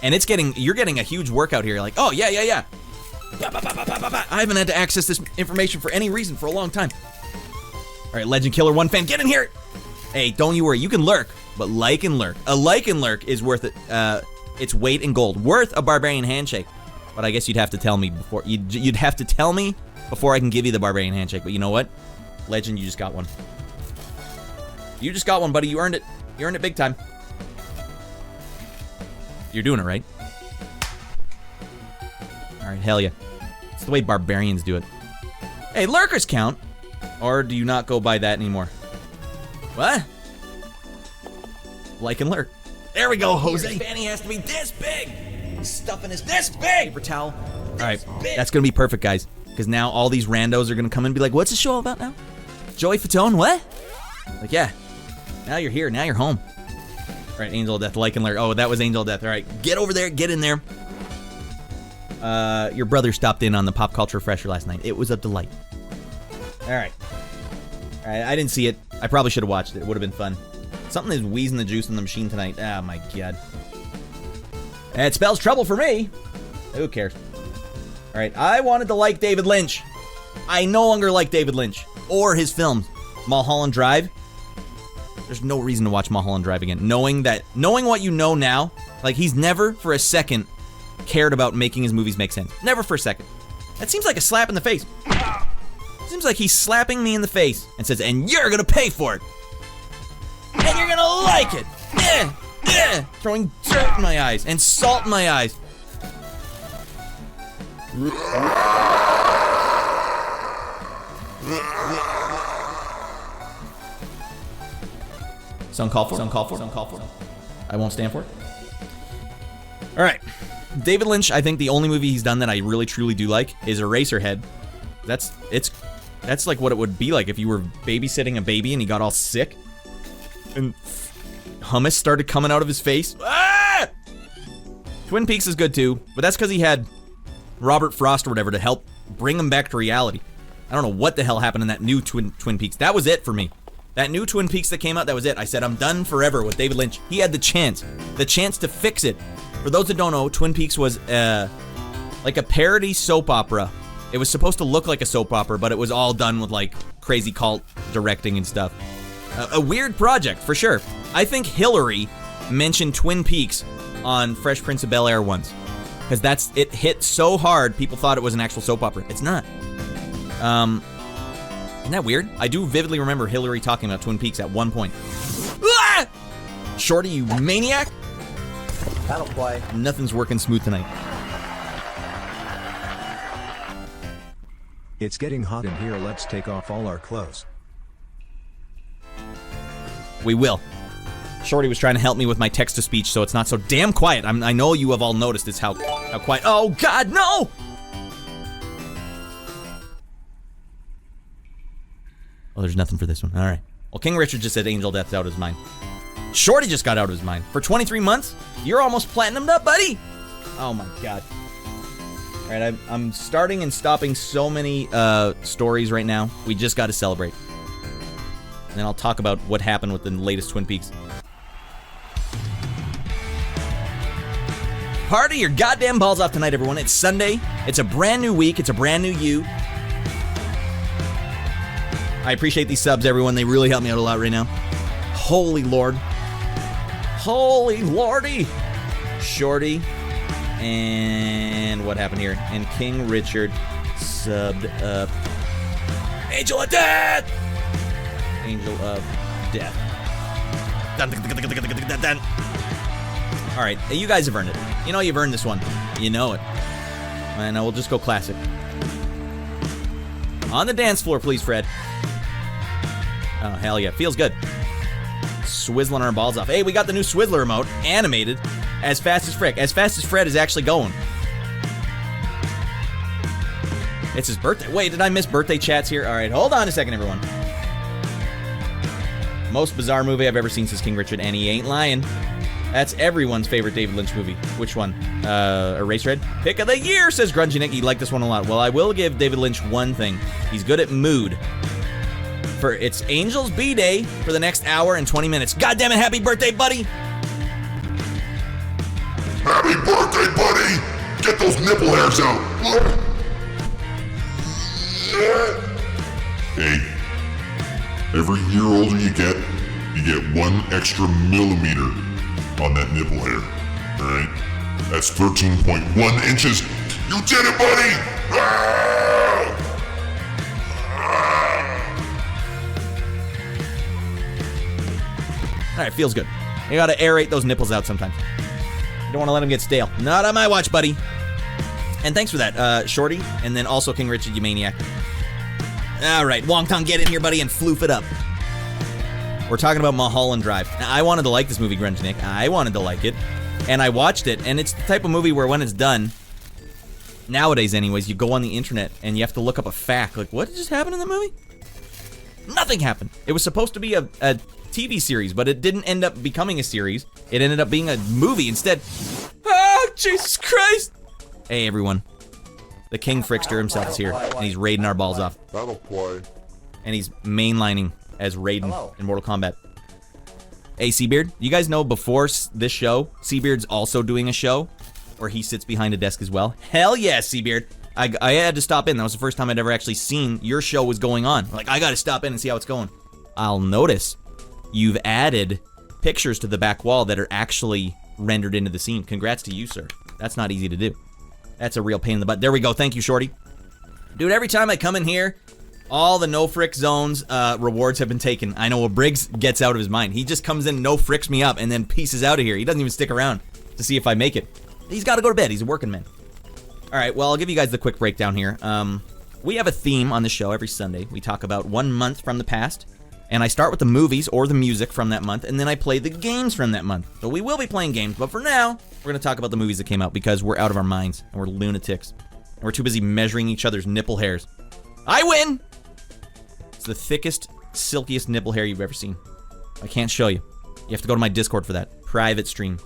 And you're getting a huge workout here. You're like, oh, yeah. I haven't had to access this information for any reason for a long time. All right, Legend Killer 1 fan, get in here. Hey, don't you worry. You can lurk, but like and lurk. A like and lurk is worth it. Its weight in gold. Worth a barbarian handshake. But I guess you'd have to tell me before. You'd have to tell me before I can give you the barbarian handshake. But you know what? Legend, you just got one. You just got one, buddy. You earned it. You earned it big time. You're doing it, right? All right, hell yeah. It's the way barbarians do it. Hey, lurkers count. Or do you not go by that anymore? What? Like and lurk. There we go, Jose. His fanny has to be this big. His stuffing is this big. Paper towel. All right, that's going to be perfect, guys. Because now all these randos are going to come in and be like, what's the show all about now? Joey Fatone, what? Like, yeah. Now you're here. Now you're home. All right, Angel of Death, like and Larry. Oh, that was Angel of Death. All right, get over there. Get in there. Your brother stopped in on the Pop Culture Refresher last night. It was a delight. All right. I didn't see it. I probably should have watched it. It would have been fun. Something is wheezing the juice in the machine tonight. Oh, my God. It spells trouble for me. Who cares? All right, I wanted to like David Lynch. I no longer like David Lynch or his films. Mulholland Drive. There's no reason to watch Mulholland Drive again. Knowing what you know now, like he's never for a second cared about making his movies make sense. Never for a second. That seems like a slap in the face. Seems like he's slapping me in the face and says, and you're gonna pay for it. And you're gonna like it. Yeah, yeah. Throwing dirt in my eyes and salt in my eyes. Some call for. I won't stand for it. All right. David Lynch, I think the only movie he's done that I really truly do like is Eraserhead. That's like what it would be like if you were babysitting a baby and he got all sick and hummus started coming out of his face. Ah! Twin Peaks is good too, but that's because he had Robert Frost or whatever to help bring him back to reality. I don't know what the hell happened in that new Twin Peaks. That was it for me. That new Twin Peaks that came out, that was it. I said, I'm done forever with David Lynch. He had the chance to fix it. For those that don't know, Twin Peaks was like a parody soap opera. It was supposed to look like a soap opera, but it was all done with like crazy cult directing and stuff. A weird project, for sure. I think Hillary mentioned Twin Peaks on Fresh Prince of Bel-Air once. Because it hit so hard, people thought it was an actual soap opera. It's not. Isn't that weird? I do vividly remember Hillary talking about Twin Peaks at one point. Ah! Shorty, you maniac! That'll play. Nothing's working smooth tonight. It's getting hot in here. Let's take off all our clothes. We will. Shorty was trying to help me with my text-to-speech, so it's not so damn quiet. I know you have all noticed it's how quiet. Oh, God, no! Oh, there's nothing for this one. All right. Well, King Richard just said Angel Death's out of his mind. Shorty just got out of his mind. For 23 months? You're almost platinumed up, buddy! Oh, my God. All right, I'm starting and stopping so many stories right now. We just got to celebrate. And then I'll talk about what happened with the latest Twin Peaks. Party your goddamn balls off tonight, everyone. It's Sunday. It's a brand new week. It's a brand new you. I appreciate these subs, everyone. They really help me out a lot right now. Holy Lord. Holy Lordy. Shorty. And what happened here? And King Richard subbed up. Angel of Death! Angel of Death. Dun, dun, dun, dun, dun, dun, dun, dun. All right, you guys have earned it. You know you've earned this one. You know it. And we'll just go classic. On the dance floor, please, Fred. Oh, hell yeah. Feels good. Swizzling our balls off. Hey, we got the new Swizzler remote. Animated. As fast as Frick. As fast as Fred is actually going. It's his birthday. Wait, did I miss birthday chats here? All right, hold on a second, everyone. Most bizarre movie I've ever seen since King Richard, and he ain't lying. That's everyone's favorite David Lynch movie. Which one? Eraserhead? Pick of the year, says Grungy Nick. He liked this one a lot. Well, I will give David Lynch one thing. He's good at mood. For it's Angel's B-Day for the next hour and 20 minutes. God damn it, happy birthday, buddy! Happy birthday, buddy! Get those nipple hairs out! Hey, every year older you get 1 extra millimeter on that nipple hair. Alright? That's 13.1 inches. You did it, buddy! Alright, feels good. You gotta aerate those nipples out sometimes. You don't want to let them get stale. Not on my watch, buddy. And thanks for that, Shorty. And then also King Richard, you maniac. Alright, Wongtong, get in here, buddy, and floof it up. We're talking about Mulholland Drive. Now, I wanted to like this movie, Grunge Nick. I wanted to like it. And I watched it, and it's the type of movie where when it's done, nowadays anyways, you go on the internet and you have to look up a fact. Like, what just happened in the movie? Nothing happened. It was supposed to be a TV series, but it didn't end up becoming a series. It ended up being a movie instead. Ah, Jesus Christ! Hey, everyone. The King Frickster himself is here, and he's raiding our balls off. That'll play. And he's mainlining as Raiden in Mortal Kombat. Hey, Seabeard, you guys know before this show, Seabeard's also doing a show where he sits behind a desk as well? Hell yeah, Seabeard. I had to stop in. That was the first time I'd ever actually seen your show was going on. Like, I gotta stop in and see how it's going. I'll notice you've added pictures to the back wall that are actually rendered into the scene. Congrats to you, sir. That's not easy to do. That's a real pain in the butt. There we go. Thank you, Shorty. Dude, every time I come in here, all the no frick zones rewards have been taken. I know Briggs gets out of his mind. He just comes in, no fricks me up, and then pieces out of here. He doesn't even stick around to see if I make it. He's got to go to bed. He's a working man. All right, well, I'll give you guys the quick breakdown here. We have a theme on the show every Sunday. We talk about 1 month from the past, and I start with the movies or the music from that month, and then I play the games from that month. So we will be playing games, but for now, we're going to talk about the movies that came out because we're out of our minds, and we're lunatics, and we're too busy measuring each other's nipple hairs. I win! It's the thickest, silkiest nipple hair you've ever seen. I can't show you. You have to go to my Discord for that. Private stream.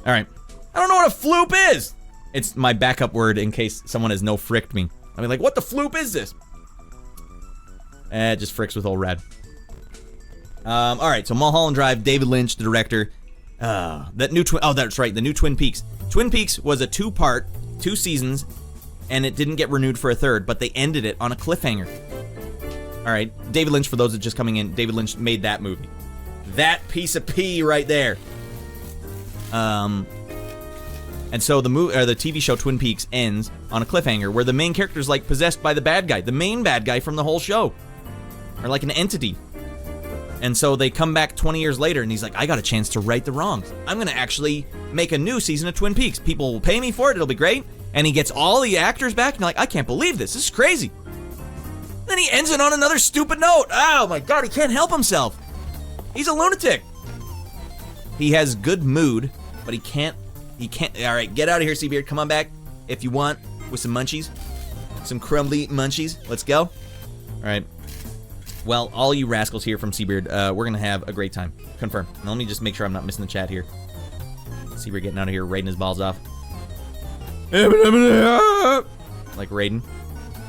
All right. I don't know what a floop is! It's my backup word in case someone has no fricked me. I mean, like, what the floop is this? It just fricks with old Rad. All right, so Mulholland Drive, David Lynch, the director. That new that's right, the new Twin Peaks. Twin Peaks was a 2-part, 2 seasons, and it didn't get renewed for a 3rd, but they ended it on a cliffhanger. All right, David Lynch, for those that are just coming in, David Lynch made that movie. That piece of pee right there. And so the TV show Twin Peaks ends on a cliffhanger where the main character's like possessed by the bad guy, the main bad guy from the whole show, or like an entity. And so they come back 20 years later, and he's like, I got a chance to right the wrongs. I'm gonna actually make a new season of Twin Peaks. People will pay me for it. It'll be great. And he gets all the actors back, and you're like, I can't believe this. This is crazy. Then he ends it on another stupid note. Oh my God, he can't help himself. He's a lunatic. He has good mood, but he can't. All right, get out of here, Seabeard. Come on back if you want with some munchies. Some crumbly munchies. Let's go. All right. Well, all you rascals here from Seabeard, we're going to have a great time. Confirm. Now, let me just make sure I'm not missing the chat here. Seabeard getting out of here, raiding his balls off. Like Raiden.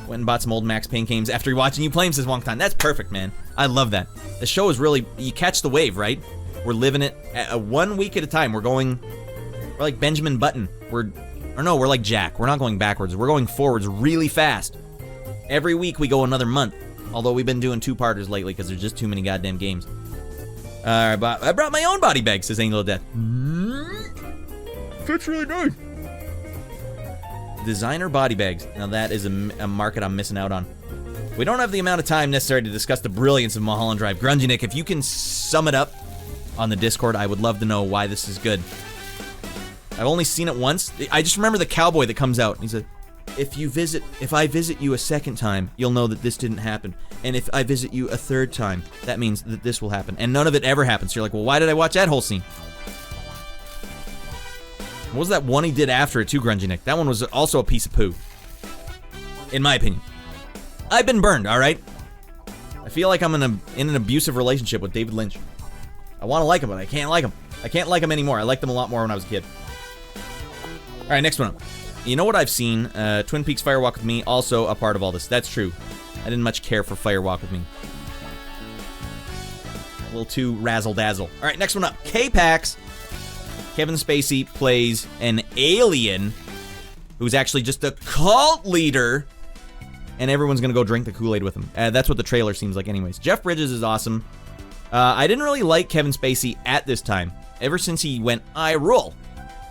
Went and bought some old Max Payne games after watching you play him says Wong Tan. That's perfect, man. I love that. The show is really, you catch the wave, right? We're living it 1 week at a time. We're like Benjamin Button. We're like Jack. We're not going backwards. We're going forwards really fast. Every week we go another month. Although we've been doing 2-parters lately because there's just too many goddamn games. I brought my own body bag, says Angel of Death. Fits really nice. Designer body bags. Now that is a market I'm missing out on. We don't have the amount of time necessary to discuss the brilliance of Mulholland Drive. Grungy Nick, if you can sum it up on the Discord, I would love to know why this is good. I've only seen it once. I just remember the cowboy that comes out and he said, if I visit you a second time, you'll know that this didn't happen. And if I visit you a third time, that means that this will happen. And none of it ever happens. So you're like, well, why did I watch that whole scene? What was that one he did after it too, Grungy Nick? That one was also a piece of poo. In my opinion. I've been burned, alright? I feel like I'm in an abusive relationship with David Lynch. I want to like him, but I can't like him. I can't like him anymore. I liked him a lot more when I was a kid. Alright, next one up. You know what I've seen? Twin Peaks Fire Walk with Me, also a part of all this. That's true. I didn't much care for Fire Walk with Me. A little too razzle-dazzle. Alright, next one up. K-PAX. Kevin Spacey plays an alien who's actually just a cult leader, and everyone's gonna go drink the Kool-Aid with him. That's what the trailer seems like anyways. Jeff Bridges is awesome. I didn't really like Kevin Spacey at this time. Ever since he went, I rule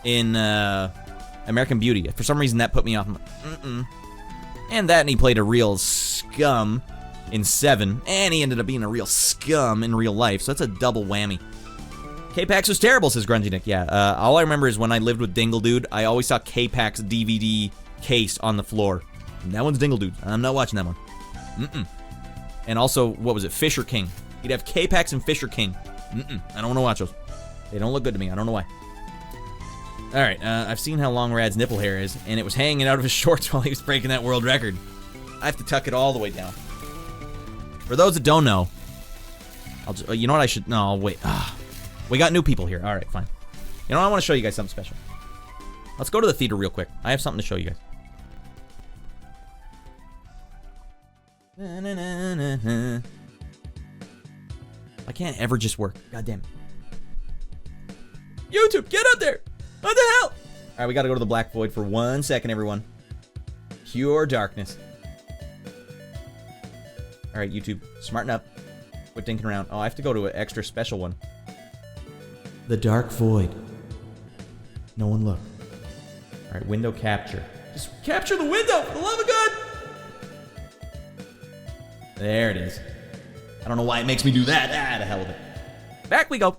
in American Beauty. For some reason, that put me off. And he played a real scum in 7, and he ended up being a real scum in real life, so that's a double whammy. K-PAX was terrible, says Grungy Nick. Yeah, all I remember is when I lived with Dingle Dude, I always saw K-PAX DVD case on the floor. And that one's Dingle Dude. I'm not watching that one. And also, what was it? Fisher King. He'd have K-PAX and Fisher King. I don't want to watch those. They don't look good to me. I don't know why. Alright, I've seen how long Rad's nipple hair is, and it was hanging out of his shorts while he was breaking that world record. I have to tuck it all the way down. For those that don't know, you know what I should... No, wait. We got new people here. All right, fine. You know what? I want to show you guys something special. Let's go to the theater real quick. I have something to show you guys. I can't ever just work. God damn it. YouTube, get up there! What the hell? All right, we got to go to the Black Void for 1 second, everyone. Pure darkness. All right, YouTube, smarten up. Quit dinking around. Oh, I have to go to an extra special one. The Dark Void. No one look. All right, window capture. Just capture the window, for the love of God! There it is. I don't know why it makes me do that. The hell with it. Back we go.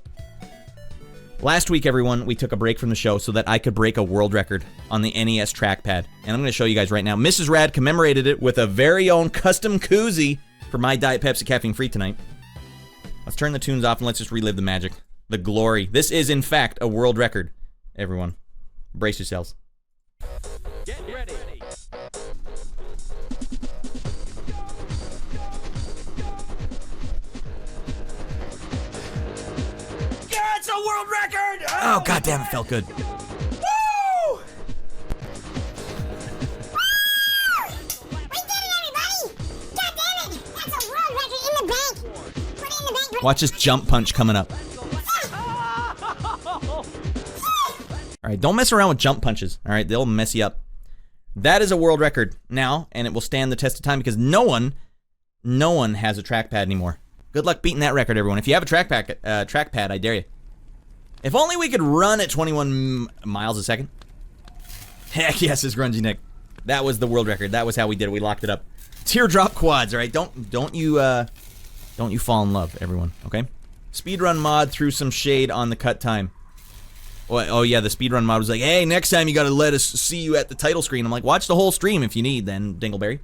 Last week, everyone, we took a break from the show so that I could break a world record on the NES trackpad. And I'm going to show you guys right now. Mrs. Rad commemorated it with a very own custom koozie for my Diet Pepsi caffeine free tonight. Let's turn the tunes off and let's just relive the magic. The glory. This is, in fact, a world record. Everyone, brace yourselves. Get ready. Yeah, it's a world record! Oh, goddamn, it felt good. Woo! We did it, everybody! God damn it! That's a world record in the bank! Put it in the bank. Watch this jump punch coming up. All right, don't mess around with jump punches. All right, they'll mess you up. That is a world record now, and it will stand the test of time because no one has a trackpad anymore. Good luck beating that record, everyone. If you have a trackpad, I dare you. If only we could run at 21 miles a second. Heck yes, is Grungy Nick. That was the world record. That was how we did it. We locked it up. Teardrop quads. All right, don't you fall in love, everyone. Okay. Speedrun mod threw some shade on the cut time. Oh yeah, the speedrun mod was like, hey, next time you gotta let us see you at the title screen. I'm like, watch the whole stream if you need, then, Dingleberry.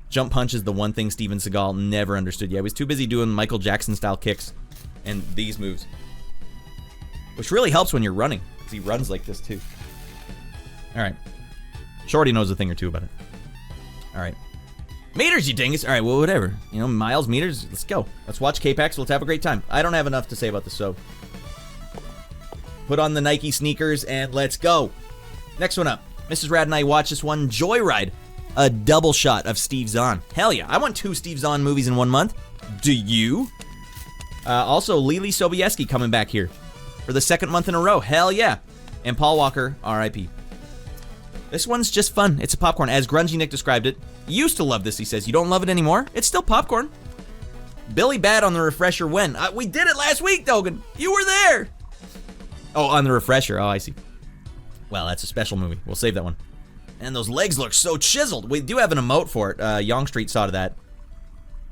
Jump punch is the one thing Steven Seagal never understood. Yeah, he was too busy doing Michael Jackson-style kicks and these moves. Which really helps when you're running, because he runs like this, too. Alright. Shorty knows a thing or two about it. Alright. Meters, you dingus! Alright, well, whatever. You know, miles, meters, let's go. Let's watch K-PAX, let's have a great time. I don't have enough to say about this, so... Put on the Nike sneakers and let's go. Next one up. Mrs. Rad and I watched this one, Joyride. A double shot of Steve Zahn. Hell yeah, I want 2 Steve Zahn movies in 1 month. Do you? Also, Lily Sobieski coming back here for the 2nd month in a row. Hell yeah. And Paul Walker, R.I.P. This one's just fun. It's a popcorn. As Grungy Nick described it, used to love this, he says. You don't love it anymore? It's still popcorn. Billy Bad on the refresher when? We did it last week, Dogan. You were there. Oh, on the refresher. Oh, I see. Well, that's a special movie. We'll save that one. And those legs look so chiseled. We do have an emote for it. Young Street saw to that.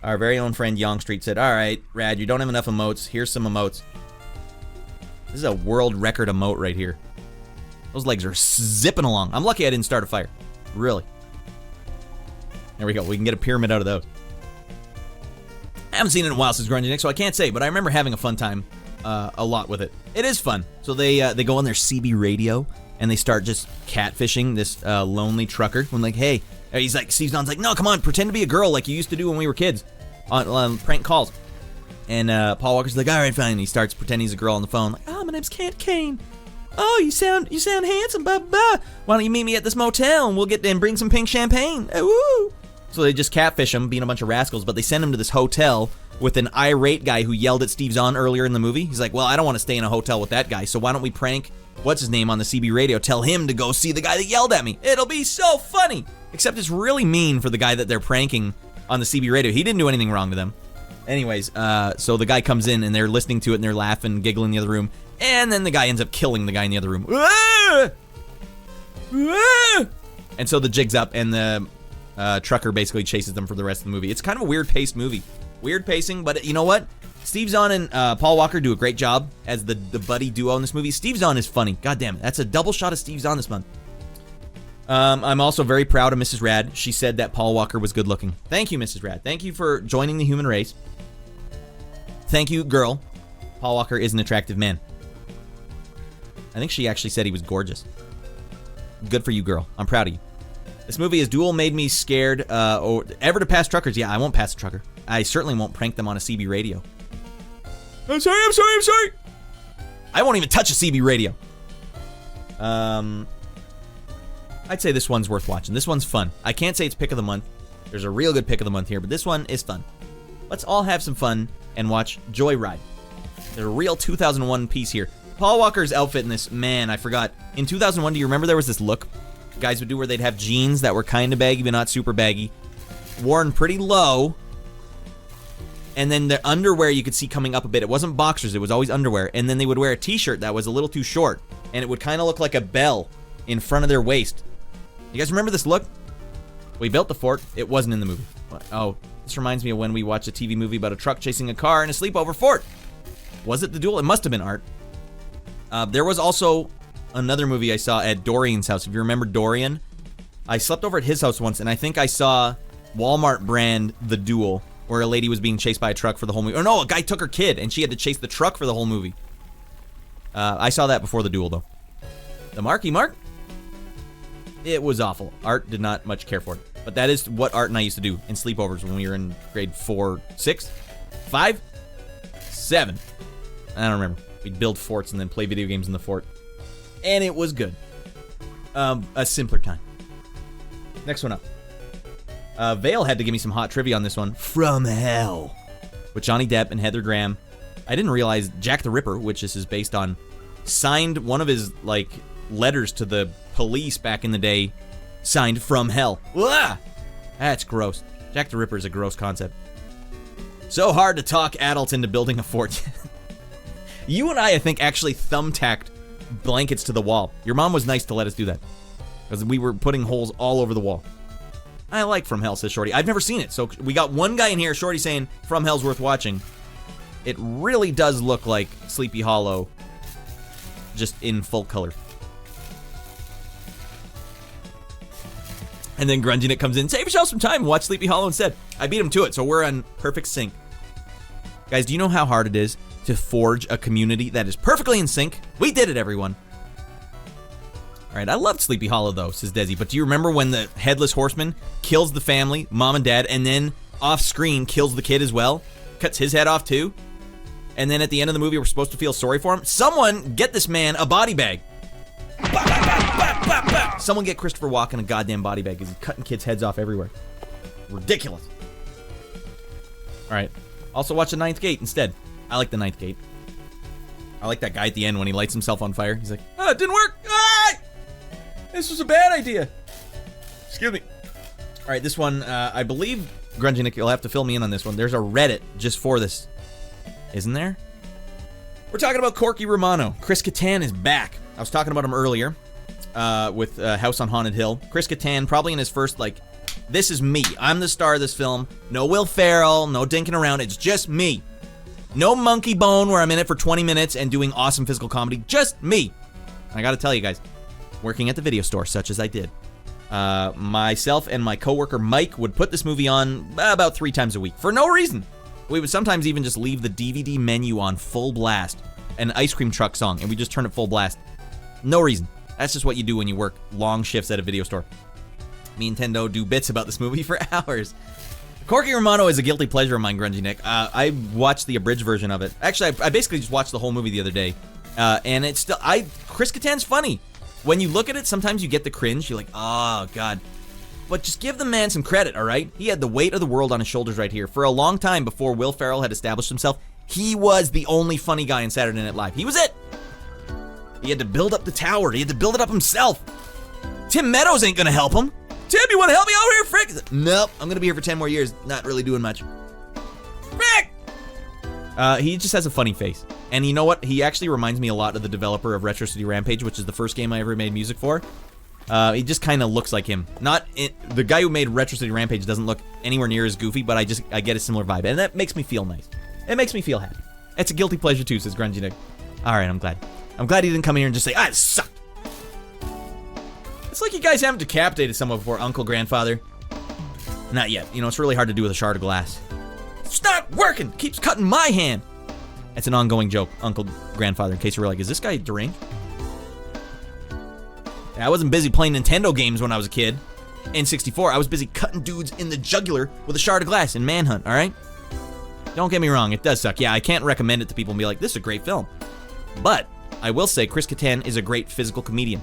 Our very own friend Young Street said, all right, Rad, you don't have enough emotes. Here's some emotes. This is a world record emote right here. Those legs are zipping along. I'm lucky I didn't start a fire. Really. There we go. We can get a pyramid out of those. I haven't seen it in a while since Grungy Nick, so I can't say, but I remember having a fun time a lot with it. It is fun. So they go on their CB radio and they start just catfishing this lonely trucker. When like, hey, he's like, Steve Zahn's like, no, come on, pretend to be a girl like you used to do when we were kids on prank calls. And Paul Walker's like, all right, fine. And he starts pretending he's a girl on the phone. Like, oh, my name's Kent Kane. Oh, you sound handsome, blah blah. Why don't you meet me at this motel and we'll get and bring some pink champagne? Woo! So they just catfish him, being a bunch of rascals, but they send him to this hotel with an irate guy who yelled at Steve Zahn earlier in the movie. He's like, well, I don't want to stay in a hotel with that guy, so why don't we prank what's his name on the CB radio, tell him to go see the guy that yelled at me. It'll be so funny. Except it's really mean for the guy that they're pranking on the CB radio. He didn't do anything wrong to them. Anyways, so the guy comes in and they're listening to it and they're laughing, giggling in the other room, and then the guy ends up killing the guy in the other room. And so the jig's up and the trucker basically chases them for the rest of the movie. It's kind of a weird paced movie. Weird pacing, but you know what? Steve Zahn and Paul Walker do a great job as the buddy duo in this movie. Steve Zahn is funny. God damn it. That's a double shot of Steve Zahn this month. I'm also very proud of Mrs. Rad. She said that Paul Walker was good looking. Thank you, Mrs. Rad. Thank you for joining the human race. Thank you, girl. Paul Walker is an attractive man. I think she actually said he was gorgeous. Good for you, girl. I'm proud of you. This movie is dual made me scared. Ever to pass truckers? Yeah, I won't pass a trucker. I certainly won't prank them on a CB radio. I'm sorry. I won't even touch a CB radio. I'd say this one's worth watching. This one's fun. I can't say it's pick of the month. There's a real good pick of the month here, but this one is fun. Let's all have some fun and watch Joyride. There's a real 2001 piece here. Paul Walker's outfit in this, man, I forgot. In 2001, do you remember there was this look guys would do where they'd have jeans that were kind of baggy but not super baggy, worn pretty low, and then the underwear you could see coming up a bit. It wasn't boxers, it was always underwear. And then they would wear a t-shirt that was a little too short, and it would kind of look like a bell in front of their waist. You guys remember this look? We built the fort. It wasn't in the movie. Oh, this reminds me of when we watched a TV movie about a truck chasing a car in a sleepover fort. Was it The Duel? It must have been Art. There was also another movie I saw at Dorian's house. If you remember Dorian, I slept over at his house once, and I think I saw Walmart brand The Duel, where a lady was being chased by a truck for the whole movie. Oh no, a guy took her kid, and she had to chase the truck for the whole movie. I saw that before The Duel, though. The Marky Mark? It was awful. Art did not much care for it. But that is what Art and I used to do in sleepovers when we were in grade 4, 6, 5, 7. I don't remember. We'd build forts and then play video games in the fort. And it was good. A simpler time. Next one up. Vale had to give me some hot trivia on this one. From Hell. With Johnny Depp and Heather Graham. I didn't realize Jack the Ripper, which this is based on, signed one of his, letters to the police back in the day, signed From Hell. Ugh! That's gross. Jack the Ripper is a gross concept. So hard to talk adults into building a fort. You and I think, actually thumbtacked blankets to the wall. Your mom was nice to let us do that, because we were putting holes all over the wall. I like From Hell, says Shorty. I've never seen it, so we got one guy in here, Shorty, saying From Hell's worth watching. It really does look like Sleepy Hollow, just in full color. And then Grungy Nick comes in, save yourself some time and watch Sleepy Hollow instead. I beat him to it, so we're on perfect sync. Guys, do you know how hard it is to forge a community that is perfectly in sync? We did it, everyone. Alright, I loved Sleepy Hollow, though, says Desi, but do you remember when the Headless Horseman kills the family, mom and dad, and then off-screen kills the kid as well? Cuts his head off, too? And then at the end of the movie, we're supposed to feel sorry for him? Someone get this man a body bag. Someone get Christopher Walken a goddamn body bag, because he's cutting kids' heads off everywhere. Ridiculous. Alright. Also watch The Ninth Gate instead. I like The Ninth Gate. I like that guy at the end when he lights himself on fire. He's like, oh, it didn't work! Ah! This was a bad idea. Excuse me. Alright, this one, I believe, Grungy Nick, you'll have to fill me in on this one. There's a Reddit just for this. Isn't there? We're talking about Corky Romano. Chris Kattan is back. I was talking about him earlier with House on Haunted Hill. Chris Kattan, probably in his first, this is me. I'm the star of this film. No Will Ferrell, no dinking around. It's just me. No monkey bone where I'm in it for 20 minutes and doing awesome physical comedy. Just me. I gotta tell you guys, working at the video store, such as I did, myself and my coworker Mike would put this movie on about 3 times a week for no reason. We would sometimes even just leave the DVD menu on full blast, an ice cream truck song, and we just turn it full blast. No reason. That's just what you do when you work long shifts at a video store. Me and Tendo do bits about this movie for hours. Corky Romano is a guilty pleasure of mine, Grungy Nick. I watched the abridged version of it. Actually, I basically just watched the whole movie the other day. And it's still, Chris Kattan's funny. When you look at it, sometimes you get the cringe. You're like, oh, God. But just give the man some credit, all right? He had the weight of the world on his shoulders right here. For a long time before Will Ferrell had established himself, he was the only funny guy in Saturday Night Live. He was it. He had to build up the tower. He had to build it up himself. Tim Meadows ain't gonna help him. Tim, you want to help me out here, Frick? Nope, I'm gonna be here for 10 more years, not really doing much. Frick! He just has a funny face. And you know what? He actually reminds me a lot of the developer of Retro City Rampage, which is the first game I ever made music for. He just kind of looks like him. The guy who made Retro City Rampage doesn't look anywhere near as goofy, but I get a similar vibe, and that makes me feel nice. It makes me feel happy. It's a guilty pleasure too, says Grungy Nick. All right, I'm glad. I'm glad he didn't come in here and just say, it sucked. It's like you guys haven't decapitated someone before, Uncle Grandfather. Not yet. You know, it's really hard to do with a shard of glass. It's not working. Keeps cutting my hand. That's an ongoing joke, Uncle Grandfather, in case you were like, is this guy drink? I wasn't busy playing Nintendo games when I was a kid. In 64, I was busy cutting dudes in the jugular with a shard of glass in Manhunt, all right? Don't get me wrong, it does suck. Yeah, I can't recommend it to people and be like, this is a great film. But I will say Chris Kattan is a great physical comedian.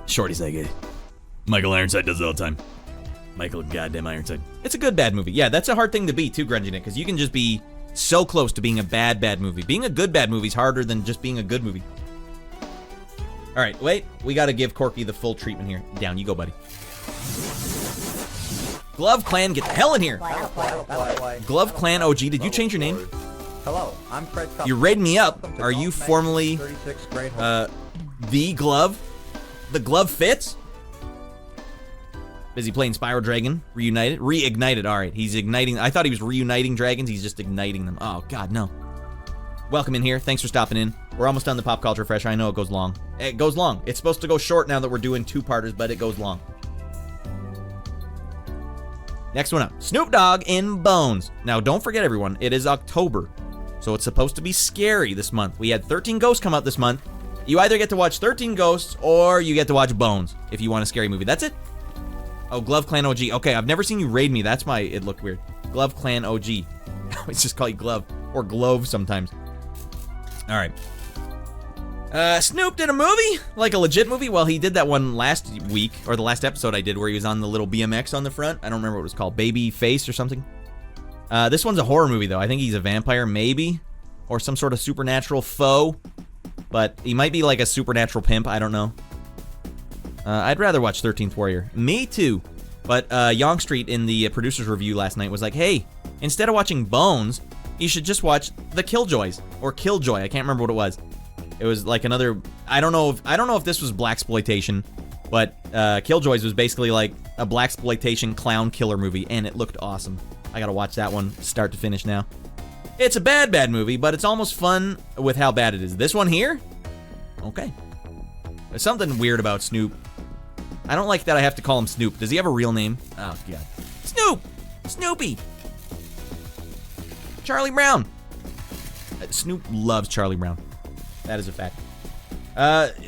Shorty's like it. Michael Ironside does it all the time. Michael goddamn Ironside. It's a good bad movie. Yeah, that's a hard thing to be too, Grungy Nick, because you can just be so close to being a bad movie. Being a good bad movie is harder than just being a good movie. All right, wait. We got to give Corky the full treatment here. Down you go, buddy. Glove Clan, get the hell in here. Glove Clan OG, did you change your name? Hello, I'm Fred Cup. You're raiding me up. Are you formally the Glove? The Glove Fits? Busy playing Spyro Dragon, reignited. All right, he's igniting. I thought he was reuniting dragons. He's just igniting them. Oh, God, no. Welcome in here. Thanks for stopping in. We're almost done the pop culture fresh. I know it goes long. It goes long. It's supposed to go short now that we're doing two-parters, but it goes long. Next one up. Snoop Dogg in Bones. Now, don't forget, everyone, it is October, so it's supposed to be scary this month. We had 13 Ghosts come out this month. You either get to watch 13 Ghosts or you get to watch Bones if you want a scary movie. That's it. Oh, Glove Clan OG. Okay, I've never seen you raid me. That's why it looked weird. Glove Clan OG. I always just call you Glove or Glove sometimes. All right. Snoop did a movie, like a legit movie. Well, he did that one last week, or the last episode I did, where he was on the little BMX on the front. I don't remember what it was called. Baby Face or something. This one's a horror movie, though. I think he's a vampire, maybe, or some sort of supernatural foe. But he might be like a supernatural pimp. I don't know. I'd rather watch 13th Warrior. Me too. But Young Street in the producer's review last night was like, hey, instead of watching Bones, you should just watch The Killjoys or Killjoy. I can't remember what it was. It was like another. I don't know if this was blaxploitation, but Killjoys was basically like a blaxploitation clown killer movie, and it looked awesome. I gotta watch that one start to finish now. It's a bad movie, but it's almost fun with how bad it is. This one here, okay. There's something weird about Snoop. I don't like that I have to call him Snoop. Does he have a real name? Oh, God. Snoop! Snoopy! Charlie Brown! Snoop loves Charlie Brown. That is a fact.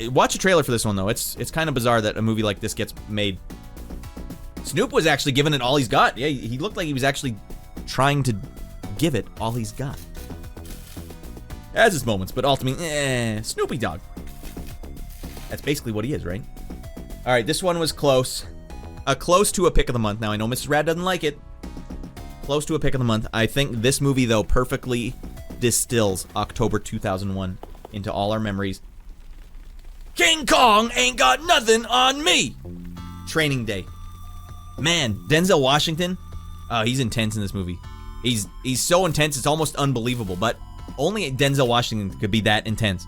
Watch a trailer for this one, though. It's kind of bizarre that a movie like this gets made. Snoop was actually giving it all he's got. Yeah, he looked like he was actually trying to give it all he's got. Has his moments, but ultimately, Snoopy Dogg. That's basically what he is, right? All right, this one was close. Close to a pick of the month. Now, I know Mrs. Rad doesn't like it. Close to a pick of the month. I think this movie, though, perfectly distills October 2001 into all our memories. King Kong ain't got nothing on me! Training Day. Man, Denzel Washington, he's intense in this movie. He's so intense, it's almost unbelievable, but only Denzel Washington could be that intense.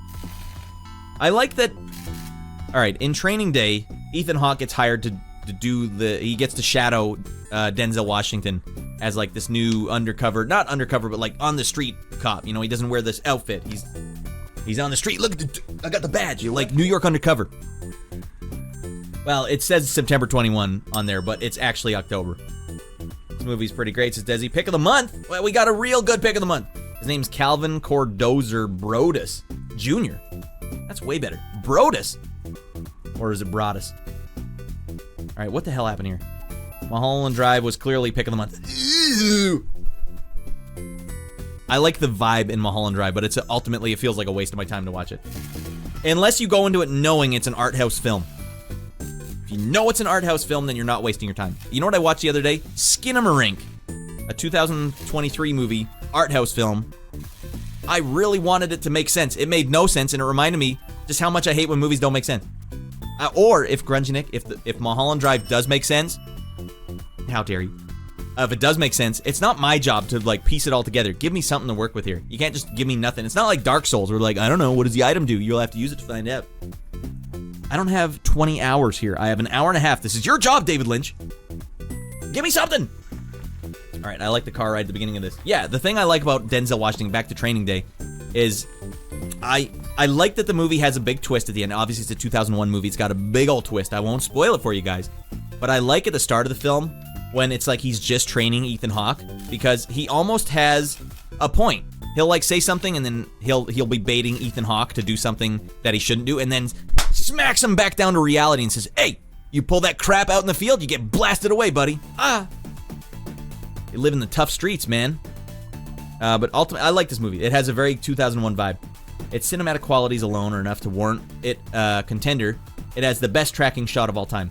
I like that. All right, in Training Day, Ethan Hawke gets hired to do he gets to shadow Denzel Washington as like this new undercover, not undercover, but like on the street cop. You know, he doesn't wear this outfit. He's on the street. Look, I got the badge. Like New York undercover. Well, it says September 21 on there, but it's actually October. This movie's pretty great, says Desi. Pick of the month. Well, we got a real good pick of the month. His name's Calvin Cordozer Brodus Jr. That's way better. Brodus. Or is it Broadus? All right, what the hell happened here? Mulholland Drive was clearly pick of the month. Ew. I like the vibe in Mulholland Drive, but ultimately it feels like a waste of my time to watch it. Unless you go into it knowing it's an art house film. If you know it's an art house film, then you're not wasting your time. You know what I watched the other day? Skinamarink, a 2023 movie, art house film. I really wanted it to make sense. It made no sense, and it reminded me just how much I hate when movies don't make sense. Or if Grungy Nick, if Mulholland Drive does make sense, how dare you? If it does make sense, it's not my job to like piece it all together. Give me something to work with here. You can't just give me nothing. It's not like Dark Souls where like, I don't know, what does the item do? You'll have to use it to find out. I don't have 20 hours here. I have an hour and a half. This is your job, David Lynch. Give me something. All right, I like the car ride at the beginning of this. Yeah, the thing I like about Denzel Washington, back to Training Day, is I like that the movie has a big twist at the end. Obviously, it's a 2001 movie. It's got a big old twist. I won't spoil it for you guys. But I like at the start of the film when it's like he's just training Ethan Hawke, because he almost has a point. He'll like say something and then he'll be baiting Ethan Hawke to do something that he shouldn't do, and then smacks him back down to reality and says, hey, you pull that crap out in the field, you get blasted away, buddy. They live in the tough streets, man. But ultimately, I like this movie. It has a very 2001 vibe. Its cinematic qualities alone are enough to warrant it contender. It has the best tracking shot of all time.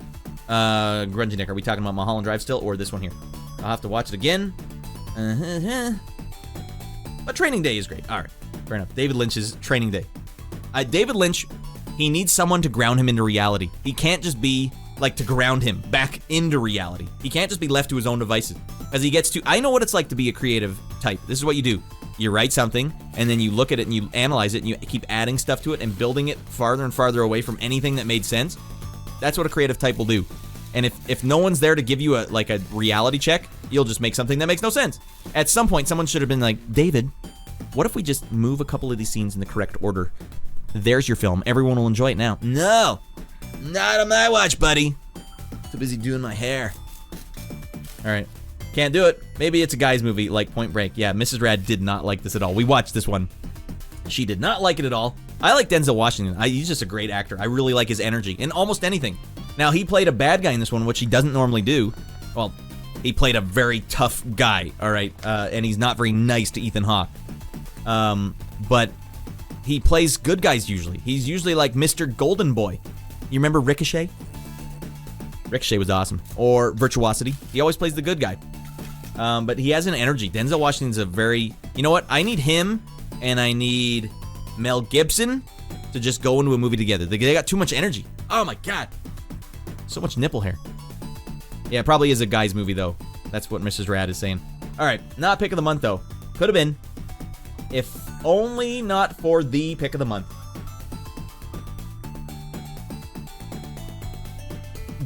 Grungy Nick, are we talking about Mulholland Drive still, or this one here? I'll have to watch it again. But Training Day is great. All right, fair enough. David Lynch's Training Day. David Lynch, he needs someone to ground him into reality. He can't just be, like, to ground him back into reality. He can't just be left to his own devices. As he gets to, I know what it's like to be a creative type. This is what you do. You write something, and then you look at it, and you analyze it, and you keep adding stuff to it, and building it farther and farther away from anything that made sense. That's what a creative type will do. And if no one's there to give you a reality check, you'll just make something that makes no sense. At some point, someone should have been like, David, what if we just move a couple of these scenes in the correct order? There's your film. Everyone will enjoy it now. No, not on my watch, buddy. Too busy doing my hair. All right. Can't do it. Maybe it's a guy's movie like Point Break. Yeah, Mrs. Rad did not like this at all. We watched this one. She did not like it at all. I like Denzel Washington. He's just a great actor. I really like his energy in almost anything. Now, he played a bad guy in this one, which he doesn't normally do. Well, he played a very tough guy, all right? And he's not very nice to Ethan Hawke. But he plays good guys usually. He's usually like Mr. Golden Boy. You remember Ricochet? Ricochet was awesome. Or Virtuosity. He always plays the good guy. But he has an energy. Denzel Washington's a very... You know what? I need him, and I need Mel Gibson to just go into a movie together. They got too much energy. Oh, my God. So much nipple hair. Yeah, it probably is a guy's movie, though. That's what Mrs. Rad is saying. All right, not pick of the month, though. Could have been. If only not for the pick of the month.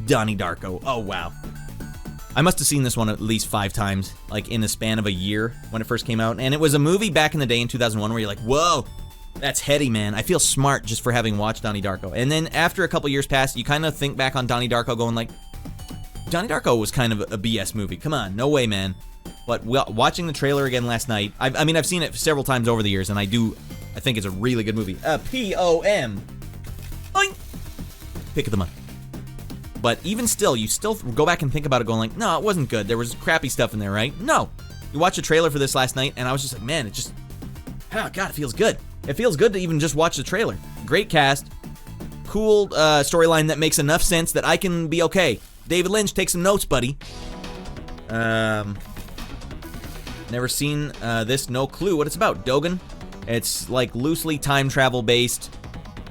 Donnie Darko. Oh, wow. I must have seen this one at least 5 times, like in the span of a year when it first came out. And it was a movie back in the day in 2001 where you're like, whoa, that's heady, man. I feel smart just for having watched Donnie Darko. And then after a couple years pass, you kind of think back on Donnie Darko going like, Donnie Darko was kind of a BS movie. Come on, no way, man. But watching the trailer again last night, I've seen it several times over the years, and I think it's a really good movie. P-O-M. Boing. Pick of the month. But even still, you still go back and think about it going like, no, it wasn't good. There was crappy stuff in there, right? No. You watch a trailer for this last night, and I was just like, man, oh, God, it feels good. It feels good to even just watch the trailer. Great cast. Cool storyline that makes enough sense that I can be okay. David Lynch, take some notes, buddy. Never seen this, no clue what it's about. Dogen. It's like loosely time travel based.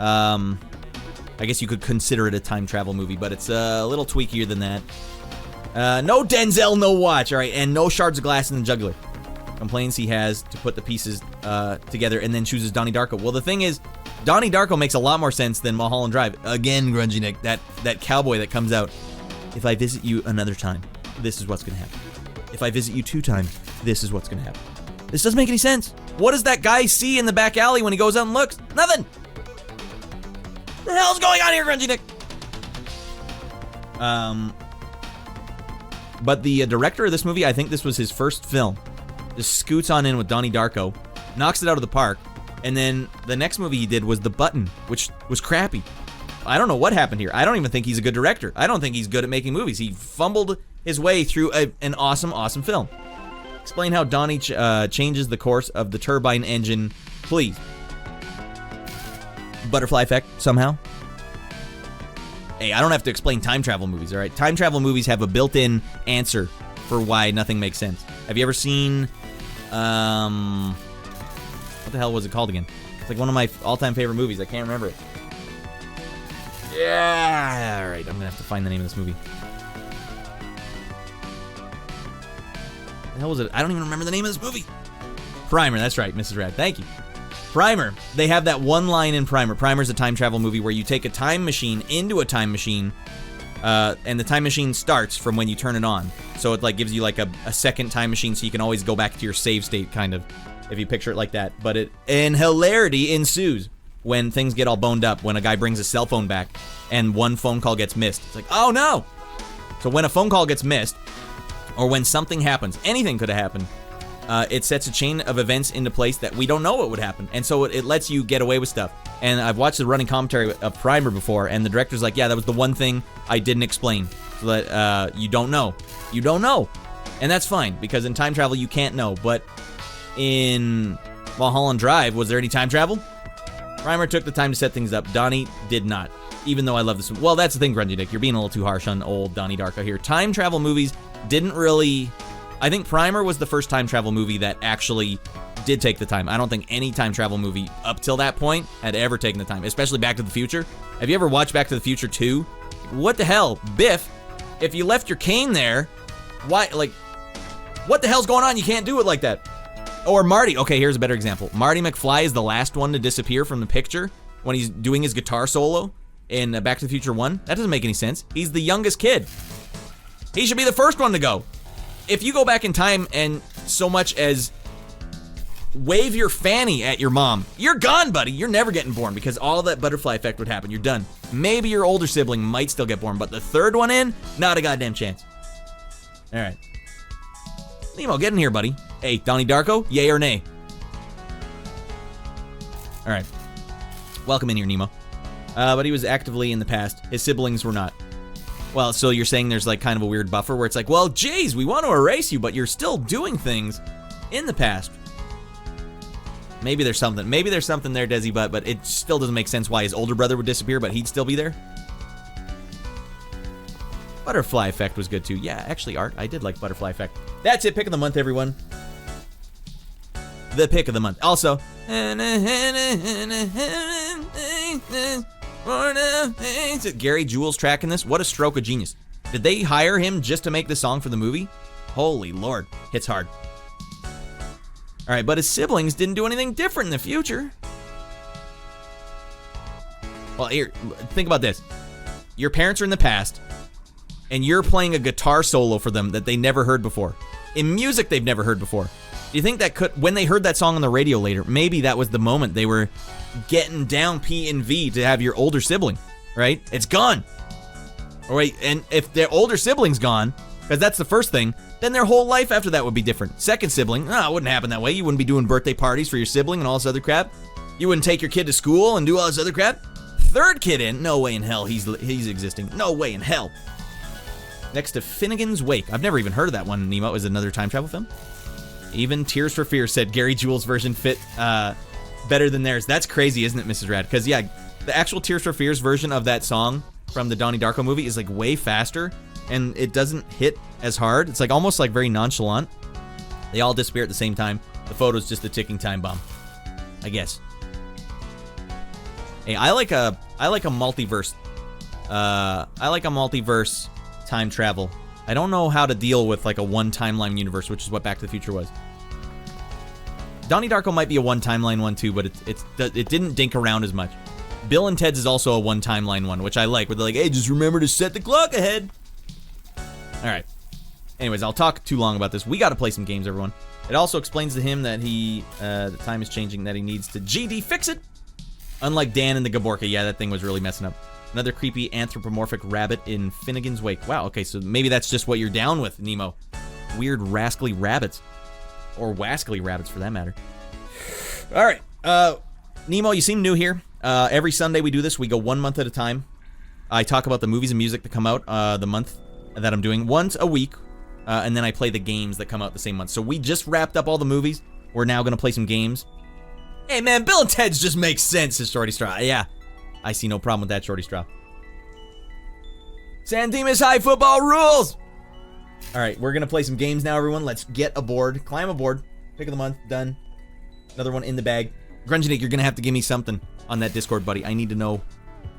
I guess you could consider it a time travel movie, but it's a little tweakier than that. No Denzel, no watch, all right, and no shards of glass in the jugular. Complains he has to put the pieces together and then chooses Donnie Darko. Well, the thing is, Donnie Darko makes a lot more sense than Mulholland Drive. Again, Grungy Nick, that cowboy that comes out. If I visit you another time, this is what's going to happen. If I visit you 2 times, this is what's going to happen. This doesn't make any sense. What does that guy see in the back alley when he goes out and looks? Nothing. What the hell's going on here, Grungy Nick? But the director of this movie, I think this was his first film, just scoots on in with Donnie Darko, knocks it out of the park, and then the next movie he did was The Button, which was crappy. I don't know what happened here. I don't even think he's a good director. I don't think he's good at making movies. He fumbled his way through an awesome, awesome film. Explain how Donnie changes the course of the turbine engine, please. Butterfly effect, somehow. Hey, I don't have to explain time travel movies, all right? Time travel movies have a built-in answer for why nothing makes sense. Have you ever seen, what the hell was it called again? It's like one of my all-time favorite movies. I can't remember it. Yeah, all right, I'm gonna have to find the name of this movie. What the hell was it? I don't even remember the name of this movie. Primer, that's right, Mrs. Rad. Thank you. Primer. They have that one line in Primer. Primer's a time travel movie where you take a time machine into a time machine, and the time machine starts from when you turn it on. So it like gives you like a second time machine, so you can always go back to your save state, kind of, if you picture it like that. But and hilarity ensues when things get all boned up, when a guy brings a cell phone back and one phone call gets missed. It's like, oh no! So when a phone call gets missed, or when something happens, anything could have happened, it sets a chain of events into place that we don't know what would happen. And so it lets you get away with stuff. And I've watched the running commentary of Primer before, and the director's like, yeah, that was the one thing I didn't explain. So that you don't know. You don't know. And that's fine, because in time travel, you can't know. But in Mulholland Drive, was there any time travel? Primer took the time to set things up. Donnie did not, even though I love this. Well, that's the thing, Grungy Nick. You're being a little too harsh on old Donnie Darko here. Time travel movies didn't really... I think Primer was the first time travel movie that actually did take the time. I don't think any time travel movie up till that point had ever taken the time, especially Back to the Future. Have you ever watched Back to the Future 2? What the hell? Biff, if you left your cane there, why, like, what the hell's going on? You can't do it like that. Or Marty. Okay, here's a better example. Marty McFly is the last one to disappear from the picture when he's doing his guitar solo in Back to the Future 1. That doesn't make any sense. He's the youngest kid. He should be the first one to go. If you go back in time and so much as wave your fanny at your mom, you're gone, buddy. You're never getting born, because all that butterfly effect would happen. You're done. Maybe your older sibling might still get born, but the third one in, not a goddamn chance. All right. Nemo, get in here, buddy. Hey, Donnie Darko, yay or nay? All right. Welcome in here, Nemo. But he was actively in the past. His siblings were not. Well, so you're saying there's like kind of a weird buffer where it's like, well, geez, we want to erase you, but you're still doing things in the past. Maybe there's something. Maybe there's something there, Desi, but it still doesn't make sense why his older brother would disappear, but he'd still be there. Butterfly Effect was good too. Yeah, actually, Art, I did like Butterfly Effect. That's it. Pick of the month, everyone. The pick of the month. Also, is it Gary Jules track in this? What a stroke of genius. Did they hire him just to make the song for the movie? Holy Lord. Hits hard. All right, but his siblings didn't do anything different in the future. Well, here, think about this. Your parents are in the past, and you're playing a guitar solo for them that they never heard before. In music they've never heard before. Do you think that could, when they heard that song on the radio later, maybe that was the moment they were getting down P and V to have your older sibling, right? It's gone. Or wait, and if their older sibling's gone, because that's the first thing, then their whole life after that would be different. Second sibling, it wouldn't happen that way. You wouldn't be doing birthday parties for your sibling and all this other crap. You wouldn't take your kid to school and do all this other crap. Third kid in, no way in hell he's existing. No way in hell. Next to Finnegan's Wake. I've never even heard of that one, Nemo. Is it another time travel film? Even Tears for Fears said Gary Jules' version fit better than theirs. That's crazy, isn't it, Mrs. Rad? Because, yeah, the actual Tears for Fears version of that song from the Donnie Darko movie is, like, way faster, and it doesn't hit as hard. It's, like, almost, like, very nonchalant. They all disappear at the same time. The photo's just a ticking time bomb, I guess. Hey, I like a multiverse. I like a multiverse time travel. I don't know how to deal with like a one timeline universe, which is what Back to the Future was. Donnie Darko might be a one timeline one too, but it didn't dink around as much. Bill and Ted's is also a one timeline one, which I like, where they're like, hey, just remember to set the clock ahead. All right. Anyways, I'll talk too long about this. We got to play some games, everyone. It also explains to him that the time is changing, that he needs to GD fix it. Unlike Dan and the Gaborka, yeah, that thing was really messing up. Another creepy anthropomorphic rabbit in Finnegan's Wake. Wow, okay, so maybe that's just what you're down with, Nemo. Weird rascally rabbits. Or wascally rabbits, for that matter. All right, Nemo, you seem new here. Every Sunday we do this. We go 1 month at a time. I talk about the movies and music that come out the month that I'm doing once a week, and then I play the games that come out the same month. So we just wrapped up all the movies. We're now going to play some games. Hey, man, Bill and Ted's just makes sense, says Shorty Straw. Yeah. I see no problem with that, Shorty Straw. San Dimas High football rules! Alright, we're going to play some games now, everyone. Let's get aboard. Climb aboard. Pick of the month. Done. Another one in the bag. Grungenik, you're going to have to give me something on that Discord, buddy. I need to know.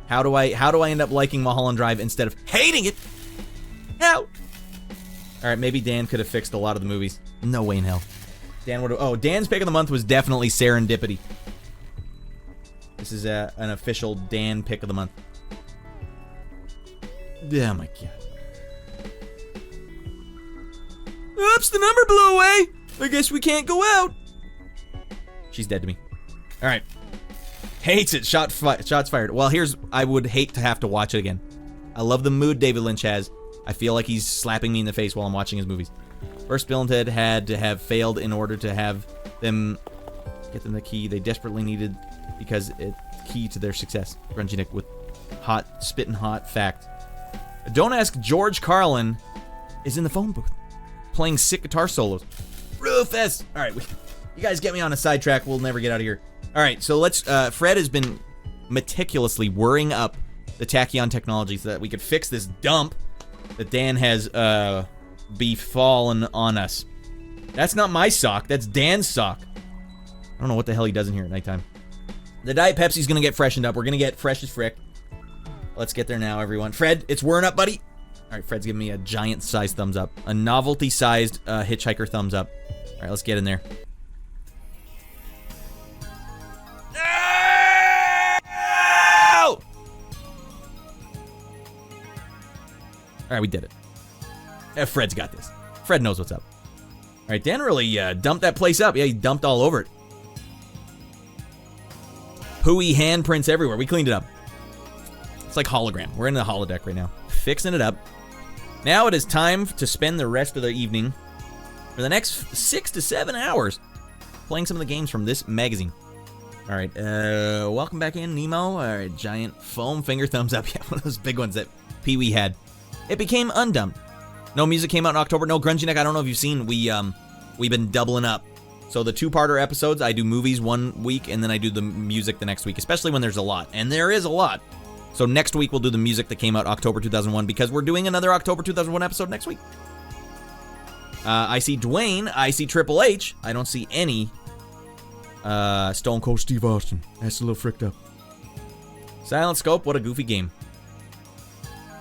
How do I end up liking Mulholland Drive instead of hating it? How? Alright, maybe Dan could have fixed a lot of the movies. No way in hell. Dan would have... Oh, Dan's pick of the month was definitely Serendipity. This is an official Dan pick of the month. Oh my god. Oops, the number blew away. I guess we can't go out. She's dead to me. All right. Hates it. Shots fired. Well, I would hate to have to watch it again. I love the mood David Lynch has. I feel like he's slapping me in the face while I'm watching his movies. First, Bill and Ted had to have failed in order to have them get them the key they desperately needed, because it's key to their success. Grungy Nick with spitting hot fact. Don't ask George Carlin is in the phone booth. playing sick guitar solos. Rufus! All right, you guys get me on a sidetrack. We'll never get out of here. All right, so let's, Fred has been meticulously whirring up the Tachyon technology so that we could fix this dump that Dan has, befallen on us. That's not my sock, that's Dan's sock. I don't know what the hell he does in here at nighttime. The Diet Pepsi's gonna get freshened up. We're gonna get fresh as frick. Let's get there now, everyone. Fred, it's whirring up, buddy. All right, Fred's giving me a giant-sized thumbs up. A novelty-sized hitchhiker thumbs up. All right, let's get in there. No! All right, we did it. Fred's got this. Fred knows what's up. All right, Dan really dumped that place up. Yeah, he dumped all over it. Pooey handprints everywhere. We cleaned it up. It's like hologram. We're in the holodeck right now. Fixing it up. Now it is time to spend the rest of the evening for the next 6 to 7 hours playing some of the games from this magazine. All right, welcome back in, Nemo. All right, giant foam finger thumbs up. Yeah, one of those big ones that Pee-wee had. It became undumped. No music came out in October. No Grungy Neck. I don't know if you've seen. We've been doubling up. So the 2-parter episodes, I do movies one week, and then I do the music the next week, especially when there's a lot. And there is a lot. So next week we'll do the music that came out October 2001, because we're doing another October 2001 episode next week. I see Dwayne. I see Triple H. I don't see any Stone Cold Steve Austin. That's a little fricked up. Silent Scope, what a goofy game.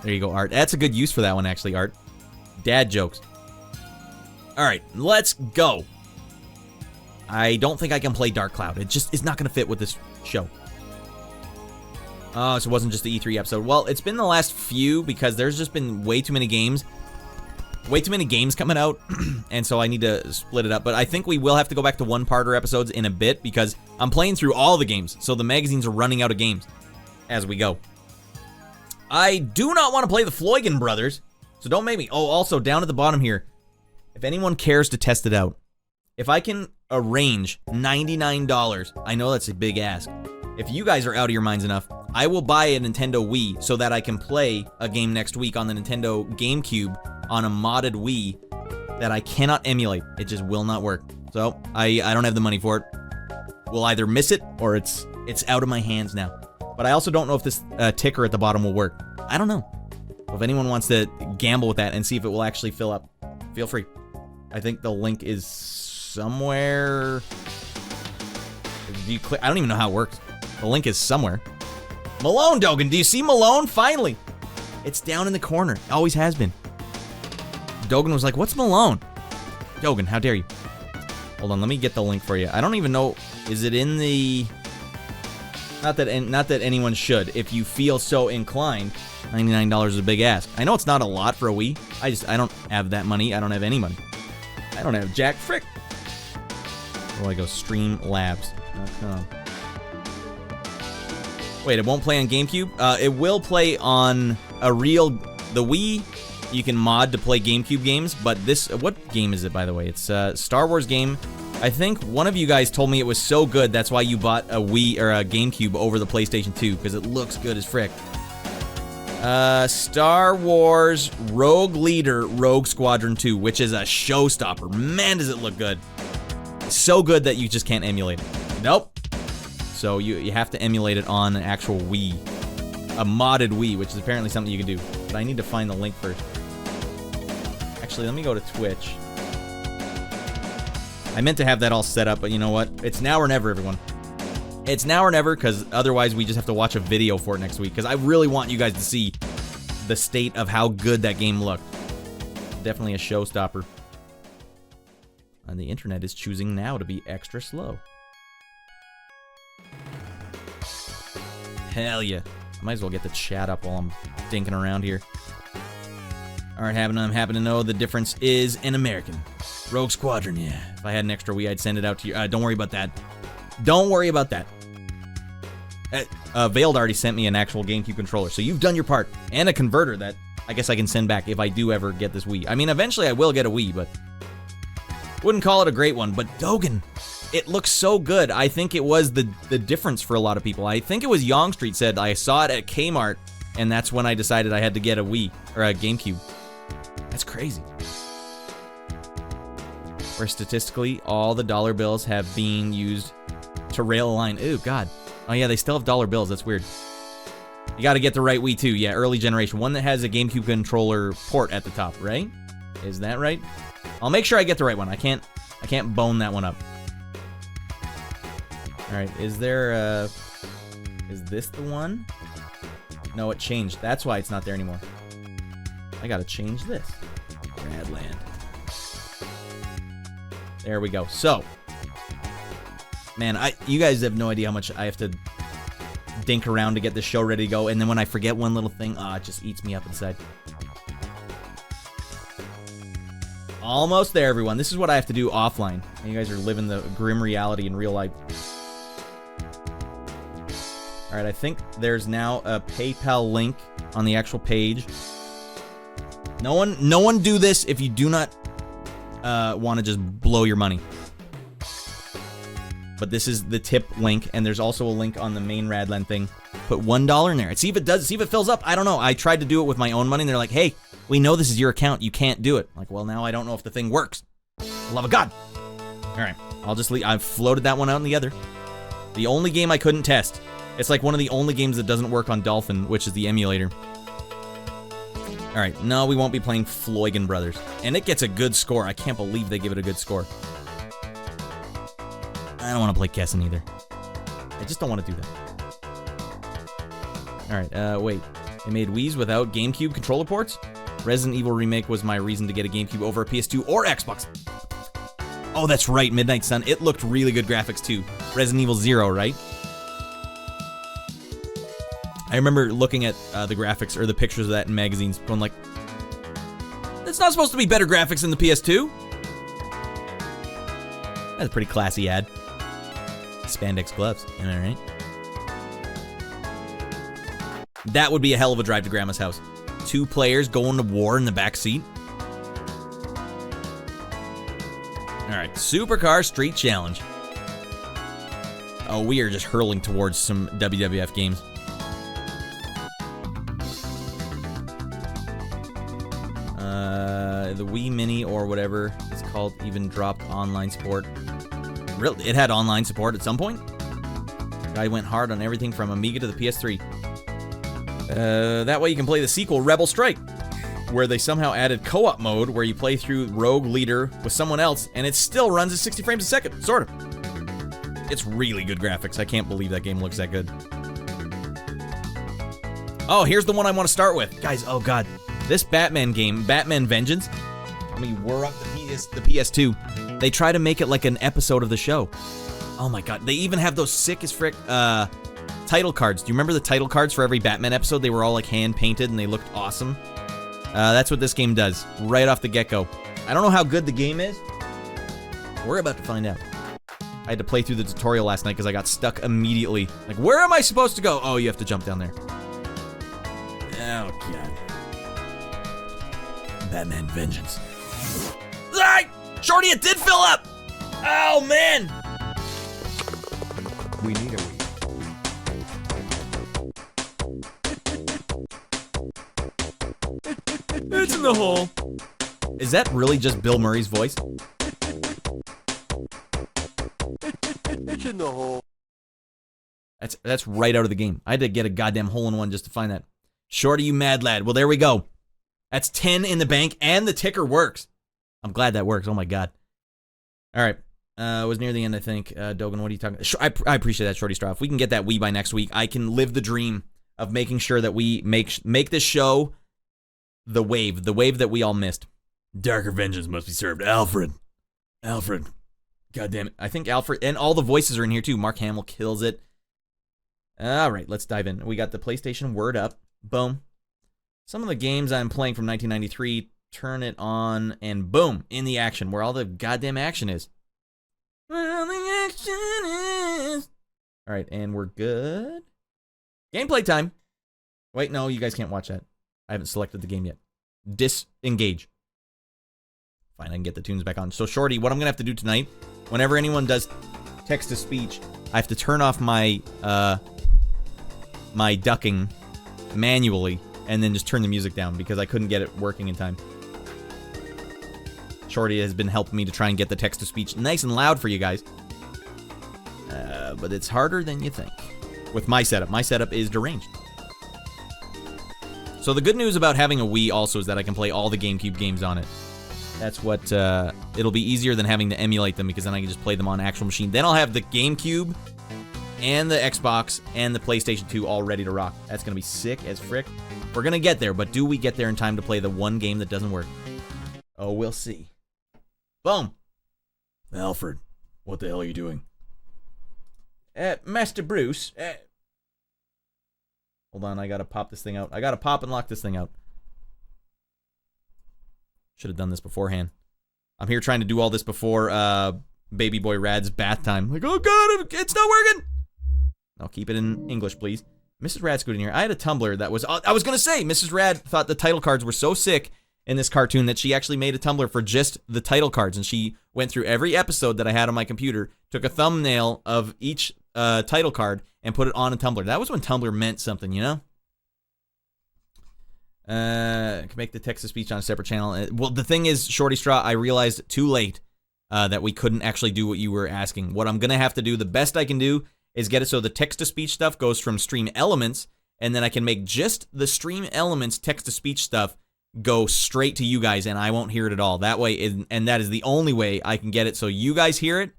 There you go, Art. That's a good use for that one, actually, Art. Dad jokes. All right, let's go. I don't think I can play Dark Cloud. It just is not going to fit with this show. Oh, so it wasn't just the E3 episode. Well, it's been the last few because there's just been way too many games. Way too many games coming out, and so I need to split it up. But I think we will have to go back to 1-parter episodes in a bit because I'm playing through all the games, so the magazines are running out of games as we go. I do not want to play the Floigan Brothers, so don't make me. Oh, also, down at the bottom here, if anyone cares to test it out, if I can arrange $99, I know that's a big ask. If you guys are out of your minds enough, I will buy a Nintendo Wii so that I can play a game next week on the Nintendo GameCube on a modded Wii that I cannot emulate. It just will not work. So I don't have the money for it. We'll either miss it or it's out of my hands now. But I also don't know if this ticker at the bottom will work. I don't know. If anyone wants to gamble with that and see if it will actually fill up, feel free. I think the link is somewhere. Do you click? I don't even know how it works. The link is somewhere. Malone, Dogan. Do you see Malone? Finally. It's down in the corner. It always has been. Dogan was like, what's Malone? Dogan, how dare you? Hold on, let me get the link for you. I don't even know. Is it in the... Not that anyone should. If you feel so inclined, $99 is a big ask. I know it's not a lot for a Wii. I don't have that money. I don't have any money. I don't have jack frick. Where do I go? Streamlabs.com. Wait, it won't play on GameCube? It will play on the Wii. You can mod to play GameCube games, but this, what game is it, by the way? It's a Star Wars game. I think one of you guys told me it was so good, that's why you bought a Wii or a GameCube over the PlayStation 2, because it looks good as frick. Star Wars Rogue Leader Rogue Squadron 2, which is a showstopper. Man, does it look good. So good that you just can't emulate it. Nope. So you have to emulate it on an actual Wii. A modded Wii, which is apparently something you can do. But I need to find the link first. Actually, let me go to Twitch. I meant to have that all set up, but you know what? It's now or never, everyone. It's now or never, because otherwise we just have to watch a video for it next week. Because I really want you guys to see the state of how good that game looked. Definitely a showstopper. And the internet is choosing now to be extra slow. Hell yeah. I might as well get the chat up while I'm dinking around here. Alright, I'm happy to know the difference is an American. Rogue Squadron, yeah. If I had an extra Wii, I'd send it out to you. Don't worry about that. Don't worry about that. Veiled already sent me an actual GameCube controller, so you've done your part. And a converter that I guess I can send back if I do ever get this Wii. I mean, eventually I will get a Wii, but wouldn't call it a great one. But Dogan, it looks so good. I think it was the difference for a lot of people. I think it was Yong Street said, I saw it at Kmart, and that's when I decided I had to get a Wii, or a GameCube. That's crazy. where statistically all the dollar bills have been used to rail a line. Ooh, God. Oh, yeah, they still have dollar bills. That's weird. You got to get the right Wii 2. Yeah, early generation. One that has a GameCube controller port at the top, right? Is that right? I'll make sure I get the right one. I can't bone that one up. All right, is this the one? No, it changed. That's why it's not there anymore. I got to change this. Radland. There we go. So, man, you guys have no idea how much I have to dink around to get this show ready to go, and then when I forget one little thing, it just eats me up inside. Almost there, everyone. This is what I have to do offline. You guys are living the grim reality in real life. All right, I think there's now a PayPal link on the actual page. No one do this if you do not want to just blow your money. But this is the tip link, and there's also a link on the main Radland thing. Put $1 in there. See if it does. See if it fills up. I don't know. I tried to do it with my own money, and they're like, "Hey, we know this is your account. You can't do it." I'm like, well, now I don't know if the thing works. For the love of God. All right, I'll just leave. I've floated that one out in the other. The only game I couldn't test. It's like one of the only games that doesn't work on Dolphin, which is the emulator. All right, no, we won't be playing Floigan Brothers. And it gets a good score. I can't believe they give it a good score. I don't want to play Kessen either. I just don't want to do that. All right, wait. They made Wii's without GameCube controller ports? Resident Evil Remake was my reason to get a GameCube over a PS2 or Xbox. Oh, that's right, Midnight Sun. It looked really good graphics, too. Resident Evil 0, right? I remember looking at the graphics or the pictures of that in magazines, going like, it's not supposed to be better graphics than the PS2. That's a pretty classy ad. Spandex gloves, am I right? That would be a hell of a drive to Grandma's house. 2 players going to war in the back seat. All right, Supercar Street Challenge. Oh, we are just hurling towards some WWF games. The Wii Mini or whatever it's called even dropped online support. Really, it had online support at some point. Guy went hard on everything from Amiga to the PS3. That way you can play the sequel, Rebel Strike, where they somehow added co-op mode where you play through Rogue Leader with someone else, and it still runs at 60 frames a second, sort of. It's really good graphics. I can't believe that game looks that good. Oh, here's the one I want to start with. Guys, oh god. This Batman game, Batman Vengeance, I mean, we're up the PS2. They try to make it like an episode of the show. Oh my god, they even have those sick as frick title cards. Do you remember the title cards for every Batman episode? They were all like hand-painted and they looked awesome. That's what this game does, right off the get-go. I don't know how good the game is. We're about to find out. I had to play through the tutorial last night because I got stuck immediately. Like, where am I supposed to go? Oh, you have to jump down there. Oh, God. Batman Vengeance. Ah! Shorty, it did fill up! Oh, man! We need a Wii. It's in the hole. Is that really just Bill Murray's voice? It's in the hole. That's right out of the game. I had to get a goddamn hole-in-one just to find that. Shorty, you mad lad. Well, there we go. That's 10 in the bank, and the ticker works. I'm glad that works. Oh, my God. All right. It was near the end, I think. Dogan, what are you talking about? I appreciate that, Shorty Straw. If we can get that Wii by next week, I can live the dream of making sure that we make this show the wave that we all missed. Darker vengeance must be served. Alfred. God damn it. I think Alfred, and all the voices are in here, too. Mark Hamill kills it. All right, let's dive in. We got the PlayStation Word up. Boom. Some of the games I'm playing from 1993, turn it on, and boom, in the action, where all the goddamn action is. Where all the action is. All right, and we're good. Gameplay time. Wait, no, you guys can't watch that. I haven't selected the game yet. Disengage. Fine, I can get the tunes back on. So, Shorty, what I'm going to have to do tonight, whenever anyone does text-to-speech, I have to turn off my, my ducking manually, and then just turn the music down because I couldn't get it working in time. Shorty has been helping me to try and get the text-to-speech nice and loud for you guys. But it's harder than you think. With my setup is deranged. So the good news about having a Wii also is that I can play all the GameCube games on it. That's what, it'll be easier than having to emulate them because then I can just play them on actual machine. Then I'll have the GameCube and the Xbox and the PlayStation 2 all ready to rock. That's gonna be sick as frick. We're gonna get there, but do we get there in time to play the one game that doesn't work? Oh, we'll see. Boom. Alfred, what the hell are you doing? Master Bruce, hold on, I gotta pop this thing out. I gotta pop and lock this thing out. Should have done this beforehand. I'm here trying to do all this before Baby Boy Rad's bath time. Like, oh god, it's not working! I'll keep it in English, please. Mrs. Rad scooted in here. I had a Tumblr that was... I was gonna say, Mrs. Rad thought the title cards were so sick in this cartoon that she actually made a Tumblr for just the title cards, and she went through every episode that I had on my computer, took a thumbnail of each title card, and put it on a Tumblr. That was when Tumblr meant something, you know? Can make the text-to-speech on a separate channel. Well, the thing is, Shorty Straw, I realized too late that we couldn't actually do what you were asking. What I'm gonna have to do, the best I can do, is get it so the text-to-speech stuff goes from Stream Elements, and then I can make just the Stream Elements text-to-speech stuff go straight to you guys, and I won't hear it at all. That way, and that is the only way I can get it so you guys hear it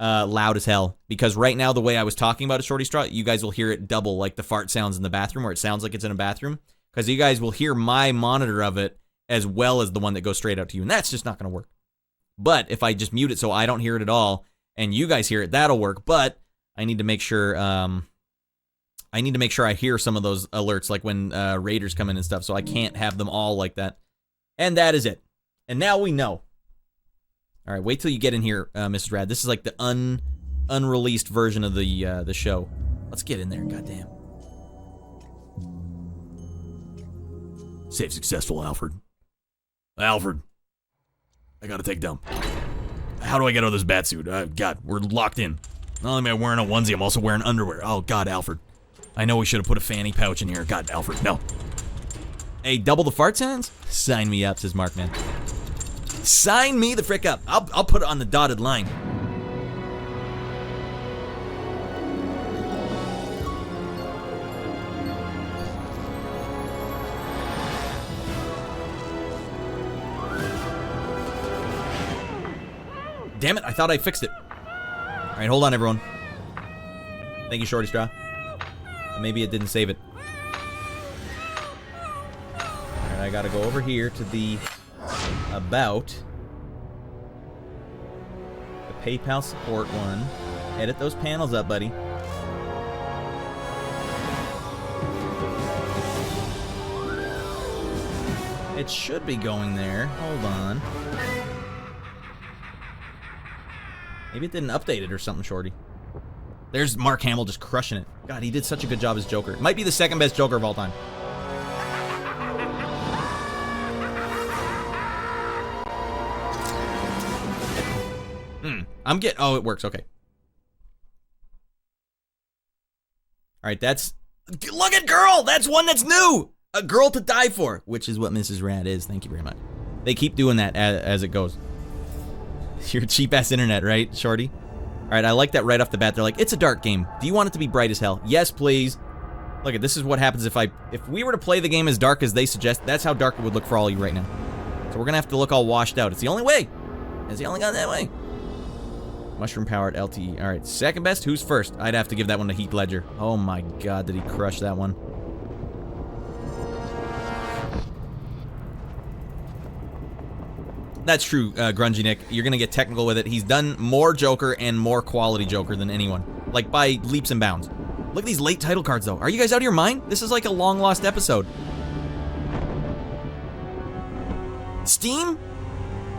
loud as hell. Because right now, the way I was talking about it, Shorty Straw, you guys will hear it double, like the fart sounds in the bathroom, where it sounds like it's in a bathroom. Because you guys will hear my monitor of it as well as the one that goes straight out to you, and that's just not going to work. But if I just mute it so I don't hear it at all, and you guys hear it, that'll work. But I need to make sure I hear some of those alerts, like when raiders come in and stuff, so I can't have them all like that. And that is it. And now we know. All right, wait till you get in here, Mrs. Rad. This is like the unreleased version of the show. Let's get in there, goddamn. Save successful, Alfred. Alfred, I gotta take dump. How do I get out of this batsuit? God, we're locked in. Not only am I wearing a onesie, I'm also wearing underwear. Oh, God, Alfred. I know we should have put a fanny pouch in here. God, Alfred, no. Hey, double the fart sounds? Sign me up, says Markman. Sign me the frick up. I'll put it on the dotted line. Damn it, I thought I fixed it. All right, hold on, everyone. Thank you, Shorty Straw. Maybe it didn't save it. All right, I gotta go over here to the About. The PayPal support one. Edit those panels up, buddy. It should be going there. Hold on. Maybe it didn't update it or something, Shorty. There's Mark Hamill just crushing it. God, he did such a good job as Joker. Might be the second best Joker of all time. Oh, it works, okay. Alright, that's... Look at Girl! That's one that's new! A Girl to Die For, which is what Mrs. Rad is. Thank you very much. They keep doing that as it goes. Your cheap-ass internet, right, Shorty? Alright, I like that right off the bat. They're like, it's a dark game. Do you want it to be bright as hell? Yes, please. Look, this is what happens if we were to play the game as dark as they suggest. That's how dark it would look for all you right now. So we're gonna have to look all washed out. It's the only way. It's the only goddamn way. Mushroom-powered LTE. Alright, second best? Who's first? I'd have to give that one to Heath Ledger. Oh my god, did he crush that one. That's true, Grungy Nick. You're gonna get technical with it. He's done more Joker and more quality Joker than anyone. Like, by leaps and bounds. Look at these late title cards, though. Are you guys out of your mind? This is like a long-lost episode. Steam?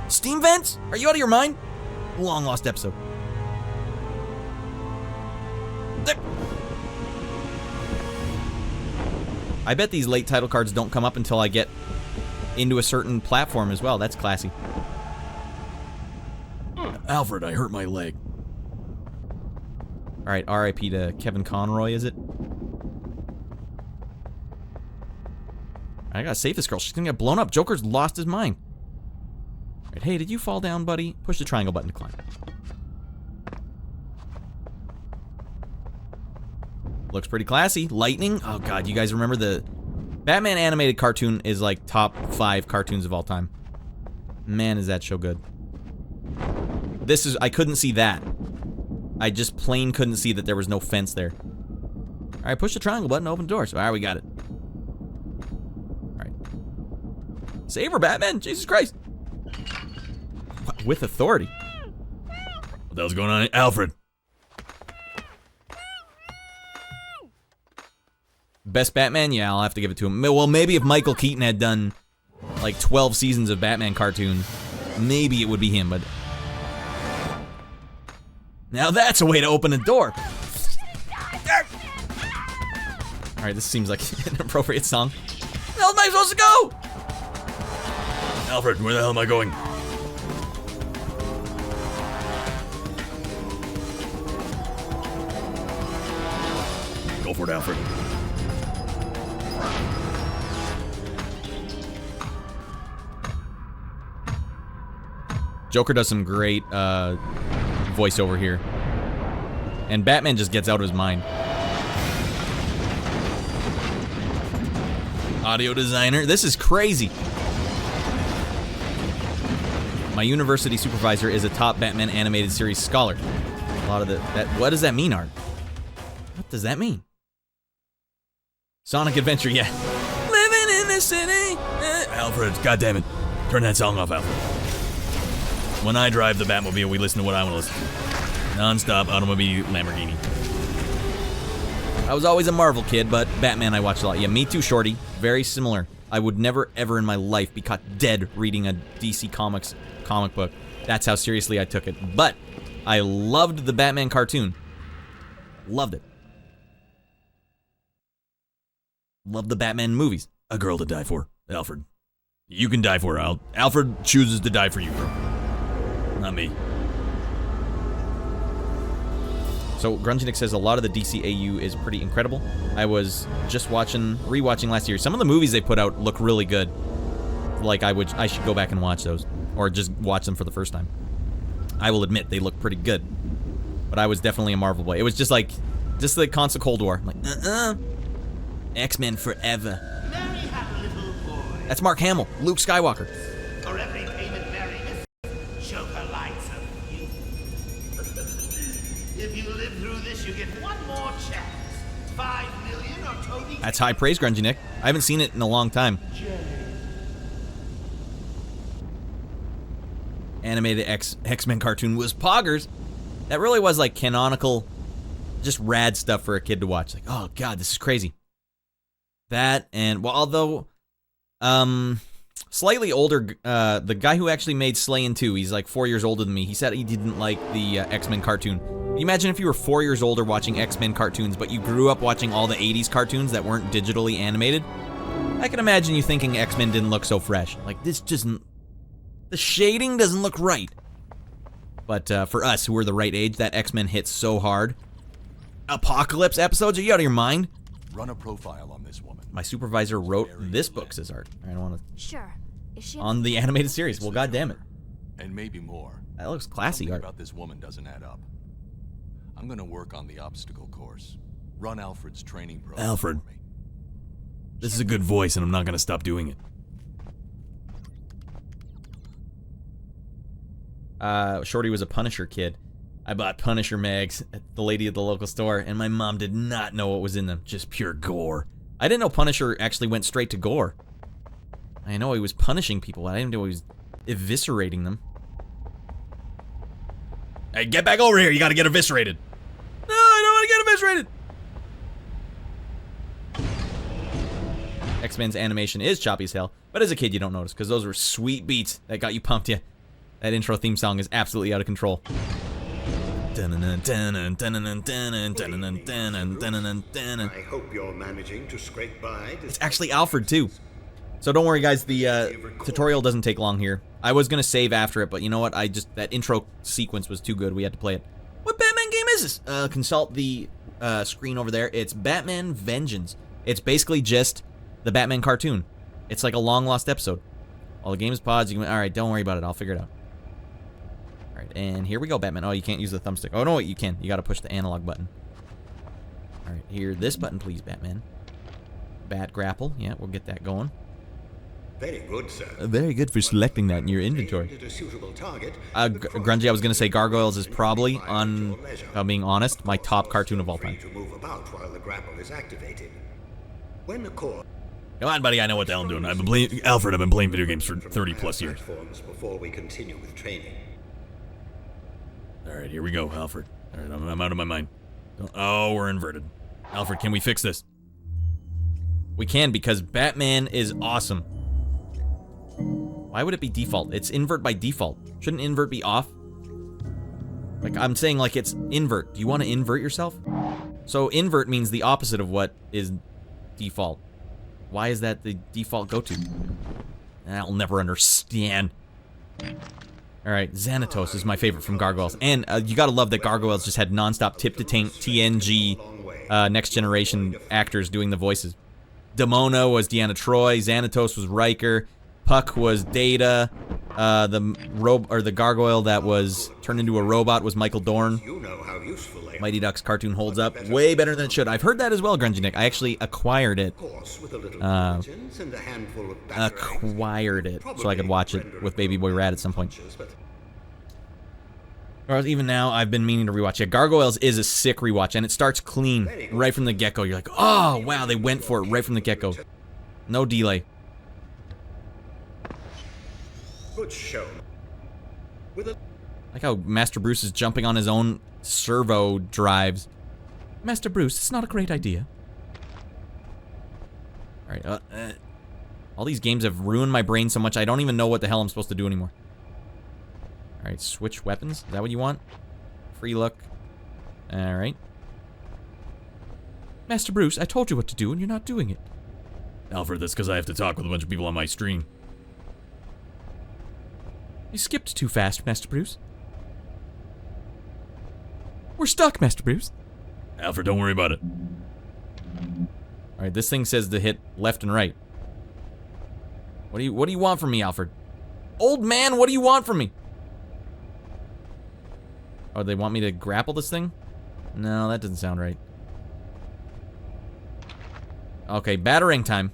Steam vents? Are you out of your mind? Long-lost episode. There. I bet these late title cards don't come up until I get into a certain platform as well. That's classy. Alfred, I hurt my leg. Alright, RIP to Kevin Conroy, is it? I gotta save this girl. She's gonna get blown up. Joker's lost his mind. Right, hey, did you fall down, buddy? Push the triangle button to climb. Looks pretty classy. Lightning. Oh, God, you guys remember the... Batman animated cartoon is like top 5 cartoons of all time. Man, is that show good. This is... I couldn't see that. I just plain couldn't see that there was no fence there. Alright, push the triangle button to open the door. So, alright, we got it. Alright. Save her, Batman! Jesus Christ! With authority. What the hell's going on? Alfred! Best Batman? Yeah, I'll have to give it to him. Well, maybe if Michael Keaton had done like 12 seasons of Batman cartoon, maybe it would be him, but... Now that's a way to open a door. Alright, this seems like an appropriate song. Where the hell am I supposed to go? Alfred, where the hell am I going? Go for it, Alfred. Joker does some great voiceover here. And Batman just gets out of his mind. Audio designer. This is crazy. My university supervisor is a top Batman animated series scholar. A lot of what does that mean, Art? What does that mean? Sonic Adventure, yeah. Living in the city. Alfred, goddammit. Turn that song off, Alfred. When I drive the Batmobile, we listen to what I want to listen to. Non-stop automobile Lamborghini. I was always a Marvel kid, but Batman I watched a lot. Yeah, me too, Shorty. Very similar. I would never, ever in my life be caught dead reading a DC Comics comic book. That's how seriously I took it. But I loved the Batman cartoon. Loved it. Loved the Batman movies. A girl to die for. Alfred. You can die for her. Alfred chooses to die for you, bro. Not me. So Grungenik says a lot of the DCAU is pretty incredible. I was just rewatching last year. Some of the movies they put out look really good. Like I should go back and watch those, or just watch them for the first time. I will admit they look pretty good, but I was definitely a Marvel boy. It was just the constant Cold War. I'm like, X-Men forever. That's Mark Hamill, Luke Skywalker. For every payment Mary misses, Joker lights up you. If you live through this, you get one more chance. 5 million or Tony. That's high praise, Grungy Nick. I haven't seen it in a long time. Animated X-Men cartoon was poggers. That really was like canonical, just rad stuff for a kid to watch. Like, oh god, this is crazy. That and well, although slightly older, the guy who actually made Slayin' 2, he's like 4 years older than me. He said he didn't like the X-Men cartoon. Can you imagine if you were 4 years older watching X-Men cartoons, but you grew up watching all the 80s cartoons that weren't digitally animated? I can imagine you thinking X-Men didn't look so fresh. Like, this just... The shading doesn't look right. But for us, who were the right age, that X-Men hit so hard. Apocalypse episodes? Are you out of your mind? Run a profile on this woman. My supervisor wrote this book, says Art. I don't want to... Sure. Is she on the animated series. Well, goddammit. And maybe more. That looks classy, Something Art. about this woman doesn't add up. I'm gonna work on the obstacle course. Run Alfred's training program. Alfred. For me. This is a good voice, and I'm not going to stop doing it. Shorty was a Punisher kid. I bought Punisher mags at the lady at the local store, and my mom did not know what was in them. Just pure gore. I didn't know Punisher actually went straight to gore. I know he was punishing people, but I didn't know he was eviscerating them. Hey, get back over here. You got to get eviscerated. No, I don't want to get eviscerated. X-Men's animation is choppy as hell, but as a kid you don't notice, because those were sweet beats that got you pumped. Yeah, that intro theme song is absolutely out of control. I hope you're managing to scrape by. It's actually Alfred too. So don't worry guys, the tutorial doesn't take long here. I was gonna save after it, but you know what? That intro sequence was too good. We had to play it. What Batman game is this? Consult the screen over there. It's Batman Vengeance. It's basically just the Batman cartoon. It's like a long lost episode. While the game is paused, you can... All right, don't worry about it. I'll figure it out. All right, and here we go, Batman. Oh, you can't use the thumbstick. Oh, no, wait, you can. You got to push the analog button. All right, here, this button, please, Batman. Bat grapple. Yeah, we'll get that going. Very good, sir. Very good for selecting that in your inventory. Grungy, I was going to say Gargoyles is probably, on being honest, my top cartoon of all time. To move about while the grapple is activated. When the core Come on, buddy, I know what the hell I'm doing. Alfred, I've been playing video games for 30 plus years. Before we continue with training. All right, here we go, Alfred. All right, I'm out of my mind. Oh, we're inverted. Alfred, can we fix this? We can, because Batman is awesome. Why would it be default? It's invert by default. Shouldn't invert be off? Like, I'm saying, like, it's invert. Do you want to invert yourself? So invert means the opposite of what is default. Why is that the default go-to? I'll never understand. Alright, Xanatos is my favorite from Gargoyles. And you gotta love that Gargoyles just had non-stop tip-to-tank TNG Next Generation actors doing the voices. Demona was Deanna Troi, Xanatos was Riker, Puck was Data, the gargoyle that was turned into a robot was Michael Dorn. You know how useful they Mighty Ducks cartoon holds up way better than it should. I've heard that as well, Grungy Nick. I actually acquired it. Acquired it so I could watch it with Baby Boy Rad at some point. Or even now, I've been meaning to rewatch it. Gargoyles is a sick rewatch, and it starts clean right from the get-go. You're like, oh, wow, they went for it right from the get-go. No delay. Good show. Like how Master Bruce is jumping on his own servo drives. Master Bruce, it's not a great idea. Alright, all these games have ruined my brain so much I don't even know what the hell I'm supposed to do anymore. Alright, switch weapons. Is that what you want? Free look. Alright. Master Bruce, I told you what to do and you're not doing it. Alfred, that's because I have to talk with a bunch of people on my stream. You skipped too fast, Master Bruce. We're stuck, Master Bruce. Alfred, don't worry about it. Alright, this thing says to hit left and right. What do you want from me, Alfred? Old man, what do you want from me? Oh, they want me to grapple this thing? No, that doesn't sound right. Okay, battering time.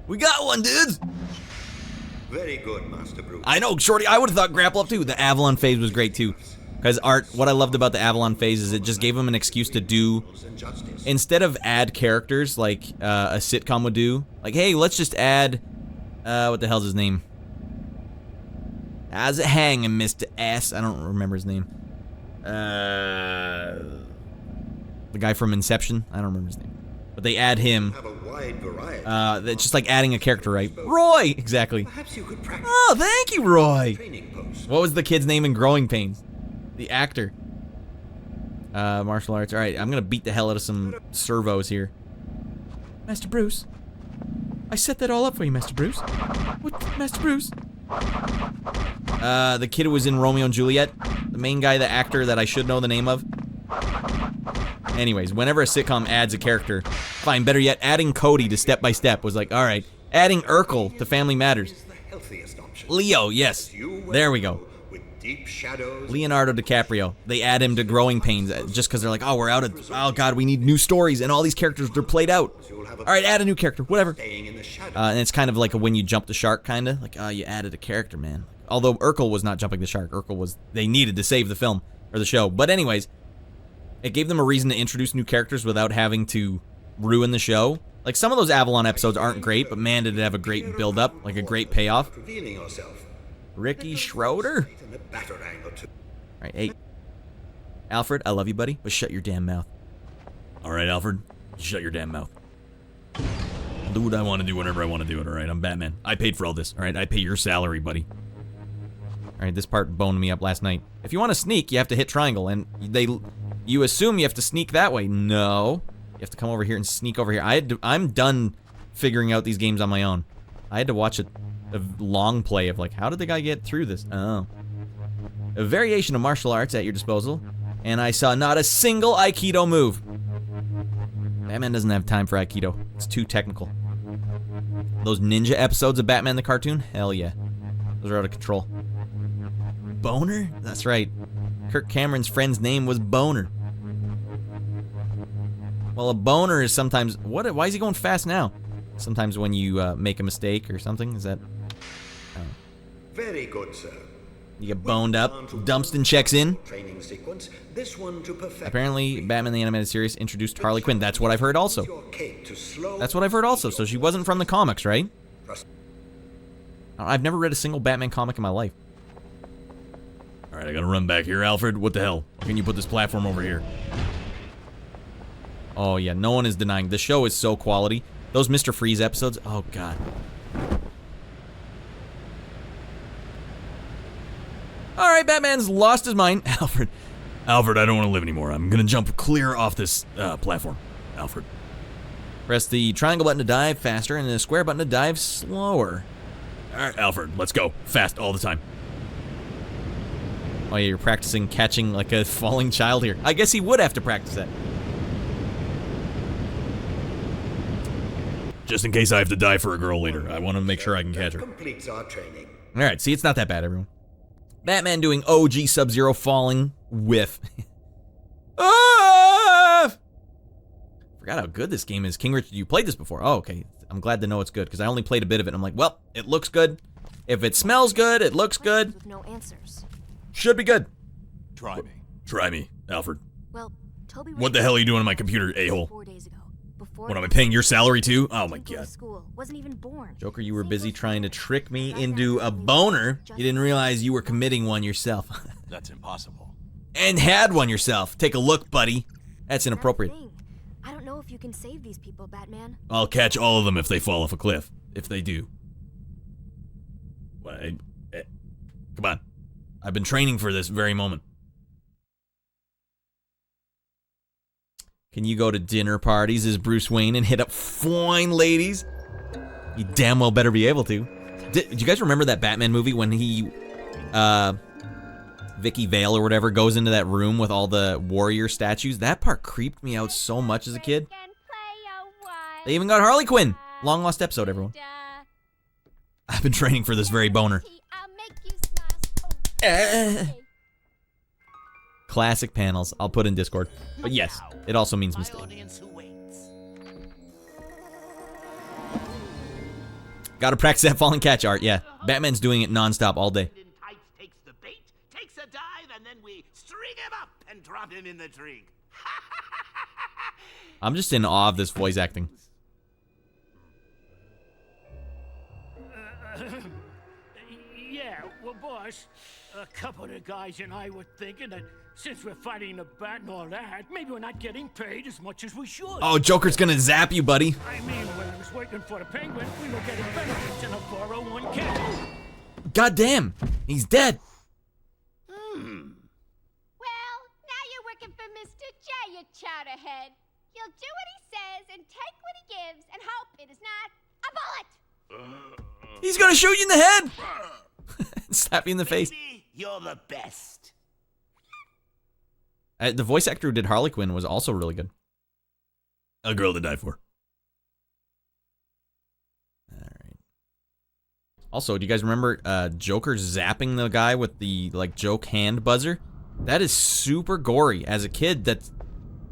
We got one, dudes! Very good, Master Bruce. I know, Shorty, I would have thought grapple up too. The Avalon phase was great too. Because what I loved about the Avalon phase is it just gave them an excuse to do, instead of add characters like a sitcom would do, like, hey, let's just add, what the hell's his name? How's it hanging, Mr. S? I don't remember his name. The guy from Inception? I don't remember his name. But they add him. Have a wide variety. It's just like adding a character, right? Roy! Exactly. Perhaps you could practice. Oh, thank you, Roy! Training post. What was the kid's name in Growing Pains? The actor. Martial arts. Alright, I'm gonna beat the hell out of some servos here. Master Bruce? I set that all up for you, Master Bruce. What, Master Bruce? The kid who was in Romeo and Juliet. The main guy, the actor that I should know the name of. Anyways, whenever a sitcom adds a character, fine, better yet, adding Cody to Step by Step was like, alright. Adding Urkel to Family Matters. Leo, yes. There we go. Deep shadows. Leonardo DiCaprio. They add him to Growing Pains just because they're like, oh, we're out of, oh god, we need new stories, and all these characters, they're played out. Alright, add a new character, whatever. And it's kind of like a when you jump the shark, kind of. Like, oh, you added a character, man. Although Urkel was not jumping the shark. Urkel was, they needed to save the film, or the show. But anyways, it gave them a reason to introduce new characters without having to ruin the show. Like, some of those Avalon episodes aren't great, but man, did it have a great build-up, like a great payoff. Ricky Schroeder? Alright, hey. Alfred, I love you, buddy, but shut your damn mouth. Alright, Alfred, shut your damn mouth. I'll do what I want to do whenever I want to do it, alright? I'm Batman. I paid for all this, alright? I pay your salary, buddy. Alright, this part boned me up last night. If you want to sneak, you have to hit triangle, and you assume you have to sneak that way. No. You have to come over here and sneak over here. I'm done figuring out these games on my own. I had to watch a long play of like, how did the guy get through this? Oh. A variation of martial arts at your disposal, and I saw not a single Aikido move. Batman doesn't have time for Aikido. It's too technical. Those ninja episodes of Batman the cartoon? Hell yeah. Those are out of control. Boner? That's right. Kirk Cameron's friend's name was Boner. Well, a boner is sometimes... What? Why is he going fast now? Sometimes when you make a mistake or something? Is that... Very good, sir. You get boned up. Dumpston checks in. Training sequence. This one to perfect. Apparently, Batman the Animated Series introduced Harley Quinn. That's what I've heard also. That's what I've heard also. So she wasn't from the comics, right? I've never read a single Batman comic in my life. Alright, I gotta run back here, Alfred. What the hell? Why can't you put this platform over here? Oh, yeah. No one is denying. The show is so quality. Those Mr. Freeze episodes. Oh, God. Alright, Batman's lost his mind. Alfred, I don't want to live anymore. I'm gonna jump clear off this platform. Alfred. Press the triangle button to dive faster and the square button to dive slower. Alright, Alfred, let's go. Fast all the time. Oh yeah, you're practicing catching like a falling child here. I guess he would have to practice that. Just in case I have to die for a girl later. I want to make sure I can catch her. Completes our training. Alright, see, it's not that bad, everyone. Batman doing OG Sub-Zero falling with... ah! Forgot how good this game is. King Richard, you played this before. Oh, okay. I'm glad to know it's good, because I only played a bit of it. I'm like, well, it looks good. If it smells good, it looks good. With no answers. Should be good. Try me. Try me, Alfred. Well, Toby... What the hell are you doing on my computer, a-hole? 4 days ago. What, am I paying your salary too? Oh my god. Wasn't even born. Joker, you were busy trying to trick me into a boner. You didn't realize you were committing one yourself. That's impossible. And had one yourself. Take a look, buddy. That's inappropriate. I don't know if you can save these people, Batman. I'll catch all of them if they fall off a cliff. If they do. What? Come on. I've been training for this very moment. Can you go to dinner parties as Bruce Wayne and hit up fine ladies? You damn well better be able to. Did you guys remember that Batman movie when he, Vicky Vale or whatever, goes into that room with all the warrior statues? That part creeped me out so much as a kid. They even got Harley Quinn. Long lost episode, everyone. I've been training for this very boner. Classic panels. I'll put in Discord. But yes, it also means mistake. Gotta practice that falling catch art, yeah. Batman's doing it non-stop all day. Takes the bait, takes a dive, and then we string him up and drop him in the drink. I'm just in awe of this voice acting. Yeah, well, boss, a couple of the guys and I were thinking that since we're fighting the bat and all that, maybe we're not getting paid as much as we should. Oh, Joker's gonna zap you, buddy. I mean, when I was working for the Penguin, we were getting benefits in a 401k. God damn, he's dead. Well, now you're working for Mr. J, you chowderhead. He'll do what he says and take what he gives and hope it is not a bullet. He's gonna shoot you in the head. Slap you in the face. You're the best. The voice actor who did Harley Quinn was also really good. A girl to die for. Alright. Also, do you guys remember Joker zapping the guy with the, like, joke hand buzzer? That is super gory. As a kid, that's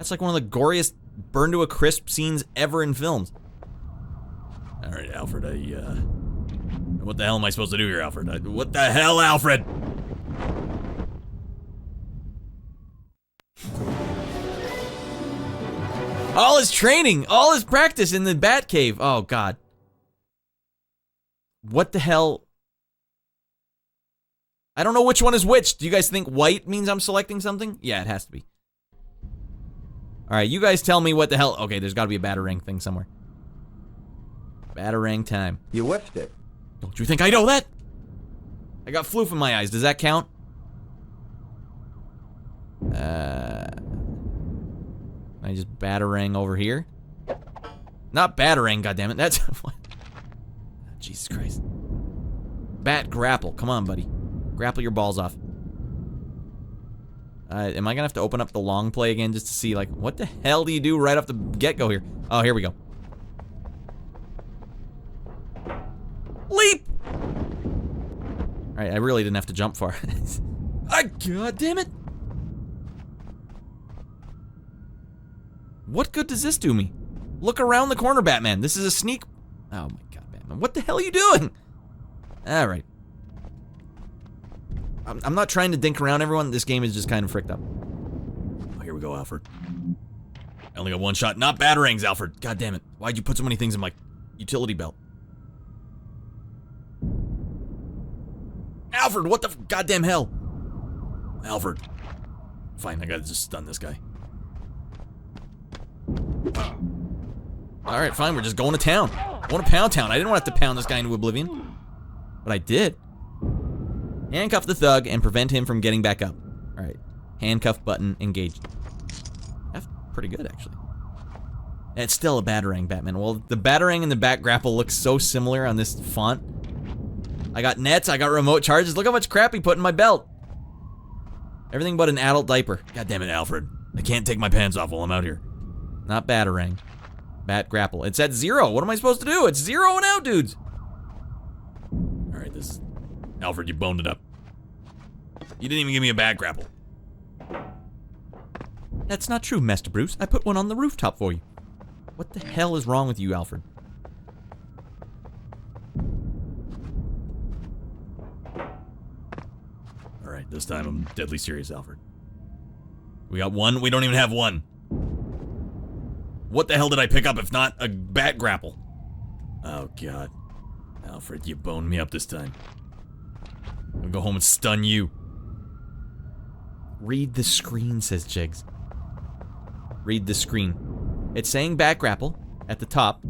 like one of the goriest burn to a crisp scenes ever in films. Alright, Alfred, what the hell am I supposed to do here, Alfred? What the hell, Alfred? All his training, all his practice in the Batcave. Oh, God. What the hell? I don't know which one is which. Do you guys think white means I'm selecting something? Yeah, it has to be. All right, you guys tell me what the hell. Okay, there's got to be a Batarang thing somewhere. Batarang time. You whipped it. Don't you think I know that? I got floof in my eyes. Does that count? I just Batarang over here? Not Batarang, goddammit. That's what? Jesus Christ. Bat grapple. Come on, buddy. Grapple your balls off. Am I gonna have to open up the long play again just to see, like, what the hell do you do right off the get-go here? Oh, here we go. Leap! Alright, I really didn't have to jump far. God damn it! What good does this do me? Look around the corner, Batman. This is a sneak. Oh my god, Batman. What the hell are you doing? Alright. I'm not trying to dink around everyone. This game is just kind of fricked up. Oh, here we go, Alfred. I only got one shot. Not batarangs, Alfred. God damn it. Why'd you put so many things in my utility belt? Alfred, what the goddamn hell? Alfred. Fine, I gotta just stun this guy. Alright, fine, we're just going to town. Going to Pound Town. I didn't want to have to pound this guy into oblivion. But I did. Handcuff the thug and prevent him from getting back up. Alright. Handcuff button engaged. That's pretty good, actually. It's still a batarang, Batman. Well, the batarang and the bat grapple look so similar on this font. I got nets, I got remote charges. Look how much crap he put in my belt. Everything but an adult diaper. God damn it, Alfred. I can't take my pants off while I'm out here. Not batarang. Bat grapple. It's at 0. What am I supposed to do? It's 0 and out, dudes. Alright, this is... Alfred, you boned it up. You didn't even give me a bat grapple. That's not true, Master Bruce. I put one on the rooftop for you. What the hell is wrong with you, Alfred? Alright, this time I'm deadly serious, Alfred. We got one? We don't even have one. What the hell did I pick up if not a bat grapple? Oh, God. Alfred, you boned me up this time. I'm gonna go home and stun you. Read the screen, says Jigs. Read the screen. It's saying bat grapple at the top.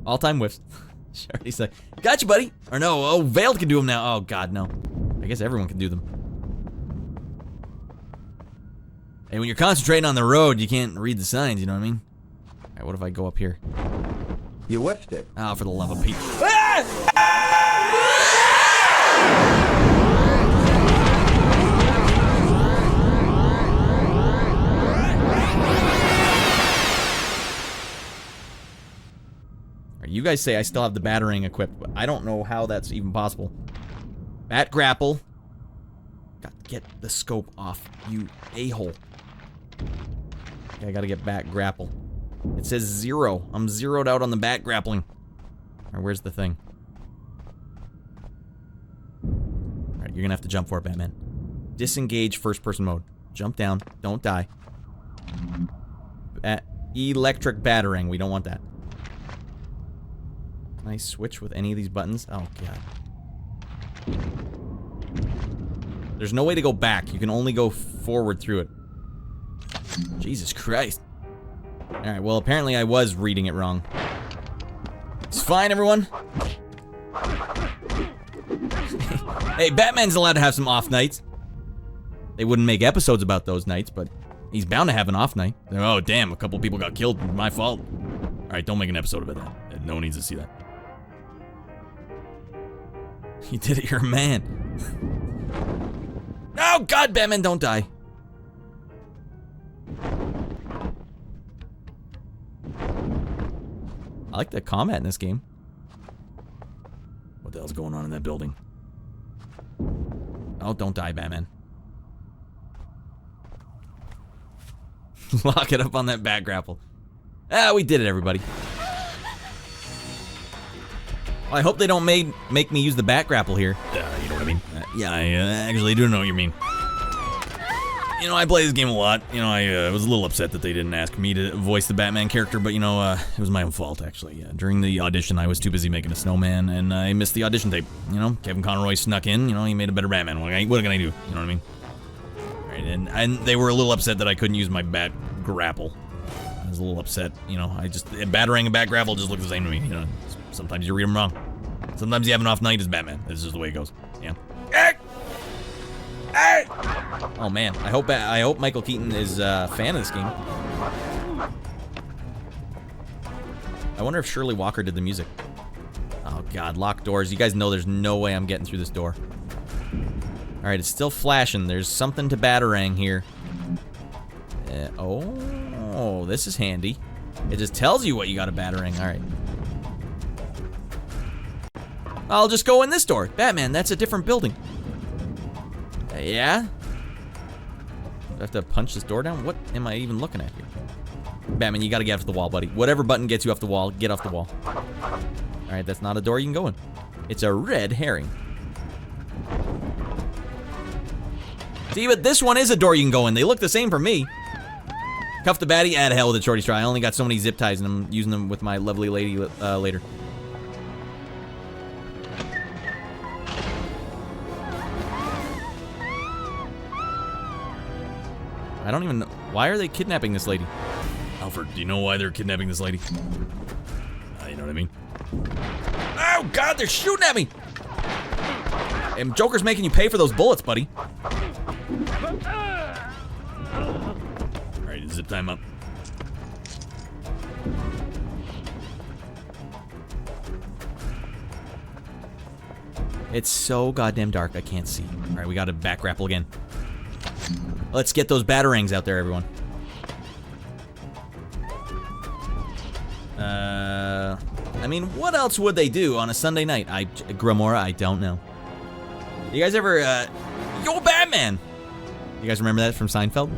All-time whiffs. He's like, gotcha, buddy. Or no, oh, Veiled can do them now. Oh, God, no. I guess everyone can do them. And when you're concentrating on the road, you can't read the signs, you know what I mean? Alright, what if I go up here? You whiffed it. Oh, for the love of Pete. You guys say I still have the batarang equipped, but I don't know how that's even possible. Bat grapple. God, get the scope off, you a-hole. Okay, I gotta get bat grapple. It says 0. I'm zeroed out on the bat grappling. Alright, where's the thing? Alright, you're gonna have to jump for it, Batman. Disengage first person mode. Jump down. Don't die. Electric batarang. We don't want that. Can I switch with any of these buttons? Oh, God. There's no way to go back. You can only go forward through it. Jesus Christ. Alright, well, apparently I was reading it wrong. It's fine, everyone. Hey, Batman's allowed to have some off nights. They wouldn't make episodes about those nights, but he's bound to have an off night. Oh, damn, a couple people got killed. My fault. Alright, don't make an episode about that. No one needs to see that. You did it, you're a man. Oh, God, Batman, don't die. I like the combat in this game. What the hell's going on in that building? Oh, don't die, Batman. Lock it up on that bat grapple. Ah, we did it, everybody. Well, I hope they don't make me use the bat grapple here. You know what I mean? Yeah, I actually do know what you mean. You know, I play this game a lot. You know, I was a little upset that they didn't ask me to voice the Batman character, but you know, it was my own fault, actually. During the audition, I was too busy making a snowman, and I missed the audition tape. You know, Kevin Conroy snuck in, you know, he made a better Batman. What can I do? You know what I mean? Right, and they were a little upset that I couldn't use my bat grapple. I was a little upset, you know, batarang and bat grapple just look the same to me, you know. Sometimes you read them wrong. Sometimes you have an off night as Batman. This is just the way it goes. Yeah. Oh man, I hope Michael Keaton is a fan of this game. I wonder if Shirley Walker did the music. Oh God, locked doors. You guys know there's no way I'm getting through this door. All right, it's still flashing. There's something to batarang here. Oh, this is handy. It just tells you what you got to batarang. All right. I'll just go in this door. Batman, that's a different building. Yeah? Do I have to punch this door down? What am I even looking at here? Batman, you gotta get off the wall, buddy. Whatever button gets you off the wall, get off the wall. Alright, that's not a door you can go in. It's a red herring. See, but this one is a door you can go in. They look the same for me. Cuff the baddie? Ah, to hell with it, shorty straw. I only got so many zip ties and I'm using them with my lovely lady later. I don't even know. Why are they kidnapping this lady? Alfred, do you know why they're kidnapping this lady? You know what I mean? Oh, God, they're shooting at me! And Joker's making you pay for those bullets, buddy. Alright, zip time up. It's so goddamn dark, I can't see. Alright, we gotta back grapple again. Let's get those batarangs out there, everyone. I mean, what else would they do on a Sunday night? Grimora, I don't know. You guys ever, Yo, Batman! You guys remember that from Seinfeld?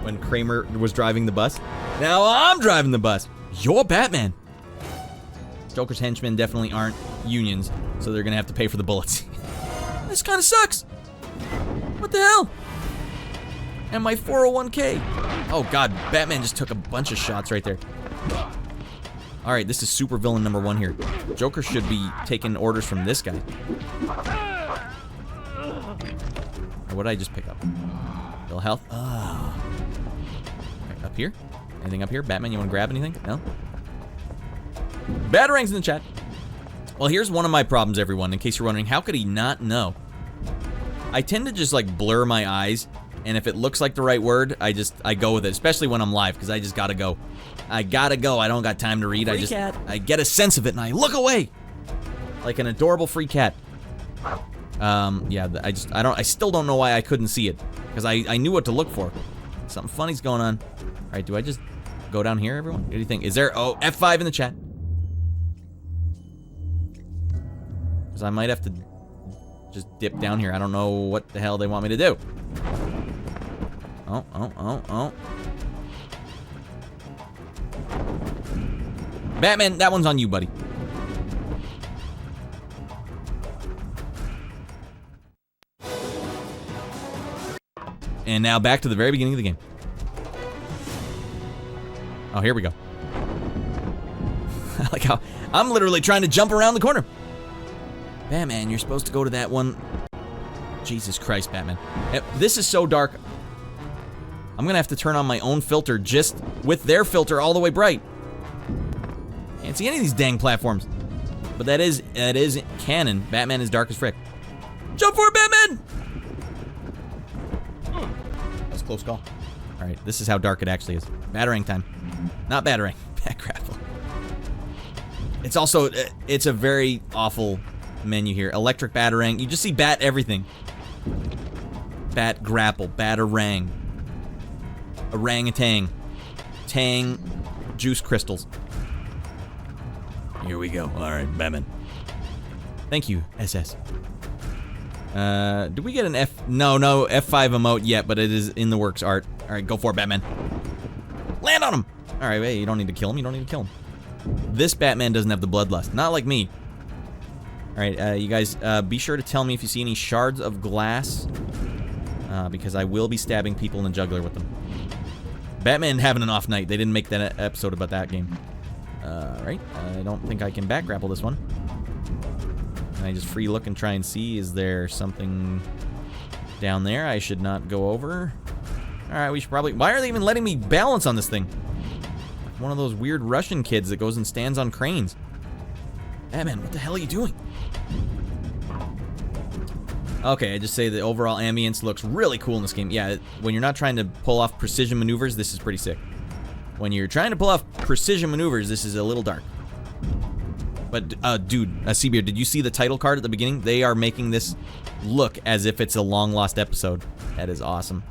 When Kramer was driving the bus? Now I'm driving the bus. You're Batman. Joker's henchmen definitely aren't unions, so they're gonna have to pay for the bullets. This kind of sucks. What the hell? And my 401k. Oh God, Batman just took a bunch of shots right there. Alright, this is super villain number 1 here. Joker should be taking orders from this guy. What did I just pick up? Bill health? Oh. Okay, up here? Anything up here? Batman, you want to grab anything? No? Batarangs in the chat. Well, here's one of my problems, everyone. In case you're wondering, how could he not know? I tend to just like blur my eyes, and if it looks like the right word, I go with it, especially when I'm live, because I just gotta go. I gotta go. I don't got time to read. I get a sense of it and I look away like an adorable free cat. Yeah, I still don't know why I couldn't see it, because I knew what to look for. Something funny's going on. All right, do I just go down here, everyone? What do you think? Is there F5 in the chat? Because I might have to just dip down here. I don't know what the hell they want me to do. Oh. Batman, that one's on you, buddy. And now back to the very beginning of the game. Oh, here we go. I like how I'm literally trying to jump around the corner. Batman, you're supposed to go to that one. Jesus Christ, Batman. This is so dark. I'm gonna have to turn on my own filter just with their filter all the way bright. Can't see any of these dang platforms. But that is canon. Batman is dark as frick. Jump for it, Batman! That was a close call. Alright, this is how dark it actually is. Batarang time. Not batarang. Bat grapple. It's also, it's a very awful menu here. Electric batarang. You just see bat everything. Bat grapple. Batarang. Orangutan. Tang. Juice crystals. Here we go. Alright, Batman. Thank you, SS. Did we get an F? No, F5 emote yet, but it is in the works, Art. Alright, go for it, Batman. Land on him! Alright, wait, you don't need to kill him. You don't need to kill him. This Batman doesn't have the bloodlust. Not like me. Alright, you guys, be sure to tell me if you see any shards of glass. Because I will be stabbing people in the jugular with them. Batman having an off night. They didn't make that episode about that game. Right, I don't think I can back grapple this one. Can I just free look and try and see? Is there something down there I should not go over? Alright, we should probably... Why are they even letting me balance on this thing? One of those weird Russian kids that goes and stands on cranes. Batman, what the hell are you doing? Okay, I just say the overall ambience looks really cool in this game. Yeah, when you're not trying to pull off precision maneuvers, this is pretty sick. When you're trying to pull off precision maneuvers, this is a little dark. But, dude, Seabeard, did you see the title card at the beginning? They are making this look as if it's a long-lost episode. That is awesome.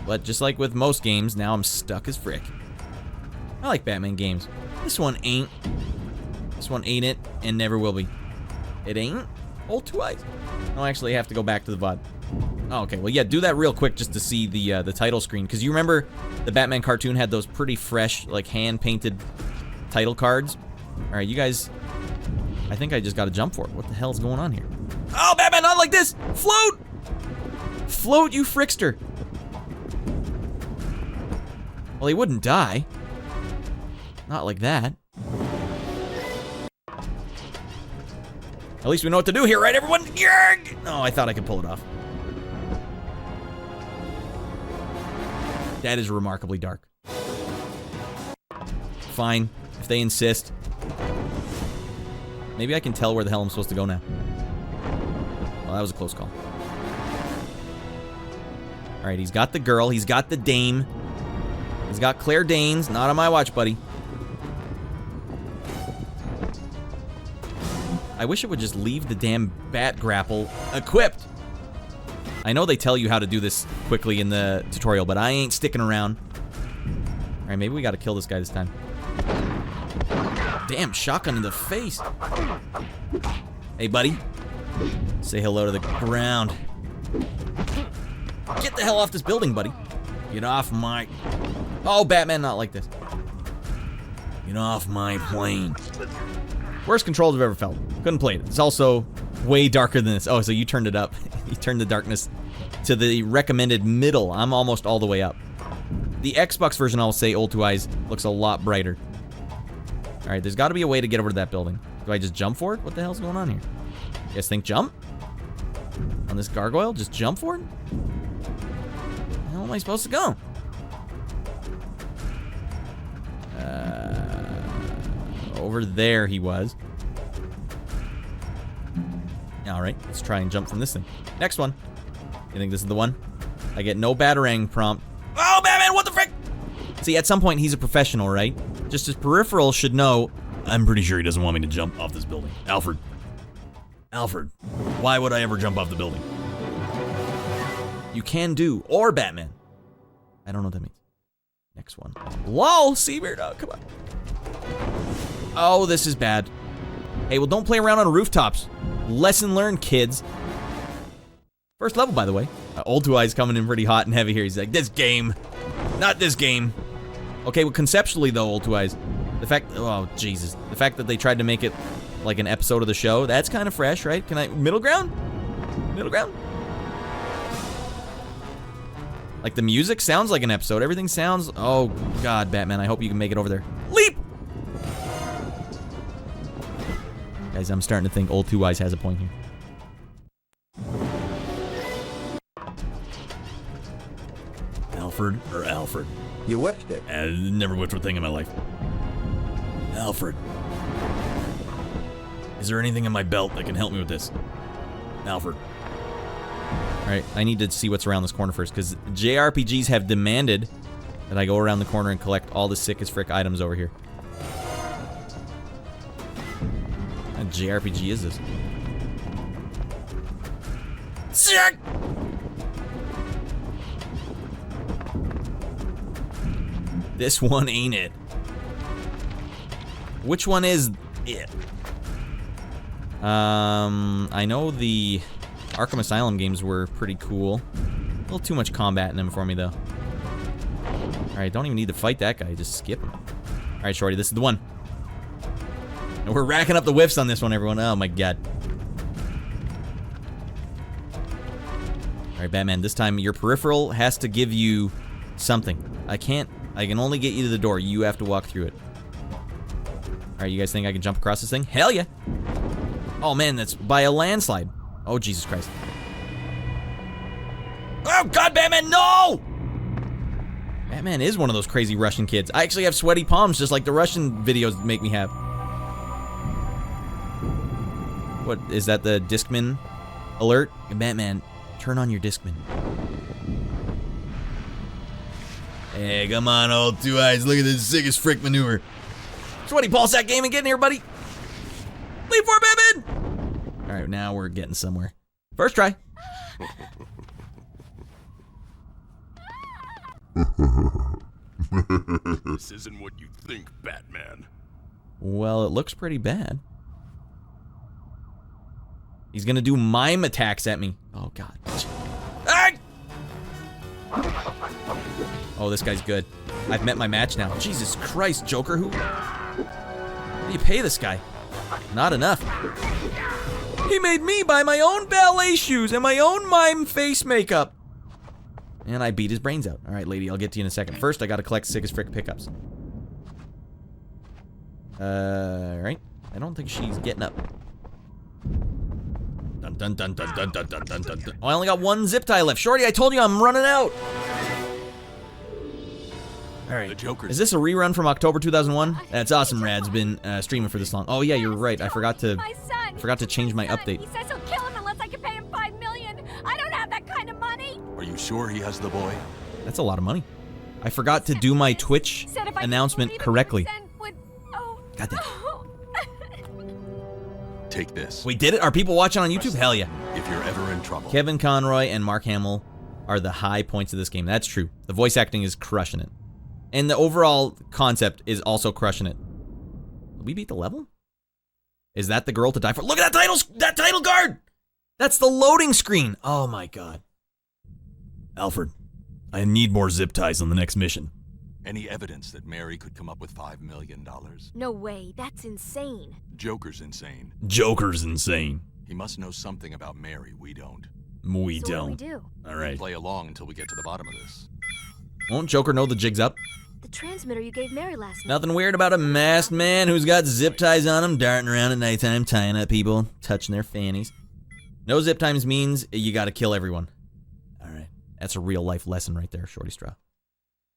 But just like with most games, now I'm stuck as frick. I like Batman games. This one ain't. This one ain't it, and never will be. It ain't? Old Two Eyes. No, actually, I have to go back to the VOD. Oh, okay, well, yeah, do that real quick just to see the title screen. Because you remember the Batman cartoon had those pretty fresh, like, hand-painted title cards? Alright, you guys... I think I just got to jump for it. What the hell's going on here? Oh, Batman, not like this! Float! Float, you frickster! Well, he wouldn't die. Not like that. At least we know what to do here, right, everyone? Yerg! Oh, I thought I could pull it off. That is remarkably dark. Fine, if they insist. Maybe I can tell where the hell I'm supposed to go now. Well, that was a close call. Alright, he's got the girl, he's got the dame. He's got Claire Danes, not on my watch, buddy. I wish it would just leave the damn bat grapple equipped. I know they tell you how to do this quickly in the tutorial, but I ain't sticking around. Alright, maybe we gotta kill this guy this time. Damn, shotgun in the face. Hey, buddy. Say hello to the ground. Get the hell off this building, buddy. Get off my... Oh, Batman, not like this. Get off my plane. Worst controls I've ever felt. Couldn't play it. It's also way darker than this. Oh, so you turned it up. You turned the darkness to the recommended middle. I'm almost all the way up. The Xbox version, I'll say, Old Two Eyes, looks a lot brighter. Alright, there's got to be a way to get over to that building. Do I just jump for it? What the hell's going on here? You guys think jump? On this gargoyle? Just jump for it? How am I supposed to go? Over there he was. Alright, let's try and jump from this thing. Next one. You think this is the one? I get no Batarang prompt. Oh, Batman, what the frick? See, at some point, he's a professional, right? Just his peripheral should know, I'm pretty sure he doesn't want me to jump off this building. Alfred. Alfred, why would I ever jump off the building? You can do, or Batman. I don't know what that means. Next one. LOL, Seabird, oh, come on. Oh, this is bad. Hey, well, don't play around on rooftops. Lesson learned, kids. First level, by the way. Old Two Eyes coming in pretty hot and heavy here. He's like, this game. Not this game. Okay, well, conceptually, though, Old Two Eyes, the fact... Oh, Jesus. The fact that they tried to make it like an episode of the show, that's kind of fresh, right? Can I... Middle ground? Middle ground? Like, the music sounds like an episode. Everything sounds... Oh, God, Batman, I hope you can make it over there. Leap! Guys, I'm starting to think Old Two Eyes has a point here. Alfred or Alfred? You whipped it. I never whipped a thing in my life. Alfred. Is there anything in my belt that can help me with this? Alfred. Alright, I need to see what's around this corner first, because JRPGs have demanded that I go around the corner and collect all the sickest frick items over here. What JRPG is this? Sick! This one ain't it. Which one is it? I know the Arkham Asylum games were pretty cool. A little too much combat in them for me, though. Alright, don't even need to fight that guy. Just skip him. Alright, Shorty, this is the one. And we're racking up the whiffs on this one, everyone. Oh, my God. Alright, Batman, this time your peripheral has to give you something. I can only get you to the door. You have to walk through it. Alright, you guys think I can jump across this thing? Hell yeah! Oh, man, that's by a landslide. Oh, Jesus Christ. Oh, God, Batman, no! Batman is one of those crazy Russian kids. I actually have sweaty palms just like the Russian videos make me have. What, is that the Discman alert? Batman, turn on your Discman. Hey, come on, Old Two Eyes. Look at this sickest frick maneuver. Sweaty ballsack gaming, get in here, buddy. Leap for it, Batman! Alright, now we're getting somewhere. First try. This isn't what you think, Batman. Well, it looks pretty bad. He's gonna do mime attacks at me. Oh, God. Ah! Oh, this guy's good. I've met my match now. Jesus Christ, Joker, who do you pay this guy? Not enough. He made me buy my own ballet shoes and my own mime face makeup. And I beat his brains out. All right, lady, I'll get to you in a second. First, I gotta collect sick as frick pickups. Right. I don't think she's getting up. Dun dun dun dun dun dun dun dun dun. Oh, I only got one zip tie left. Shorty, I told you I'm running out. All right. Is this a rerun from October 2001? That's awesome. Rad's been streaming for this long. Oh yeah, you're right. I forgot to change my update. He says he'll kill him unless I can pay him $5 million. I don't have that kind of money. Are you sure he has the boy? That's a lot of money. I forgot to do my Twitch announcement correctly. God damn. Take this. We did it? Are people watching on YouTube? Hell yeah. If you're ever in trouble. Kevin Conroy and Mark Hamill are the high points of this game. That's true. The voice acting is crushing it. And the overall concept is also crushing it. Did we beat the level? Is that the girl to die for? Look at that title guard! That's the loading screen. Oh my God. Alfred, I need more zip ties on the next mission. Any evidence that Mary could come up with $5 million? No way, that's insane. Joker's insane. Joker's insane. He must know something about Mary we don't. We So don't. what do we do? All right. Play along until we get to the bottom of this. Won't Joker know the jig's up? The transmitter you gave Mary last night. Nothing weird about a masked man who's got zip ties on him, darting around at nighttime, tying up people, touching their fannies. No zip ties means you gotta kill everyone. All right. That's a real life lesson right there, Shorty Straw.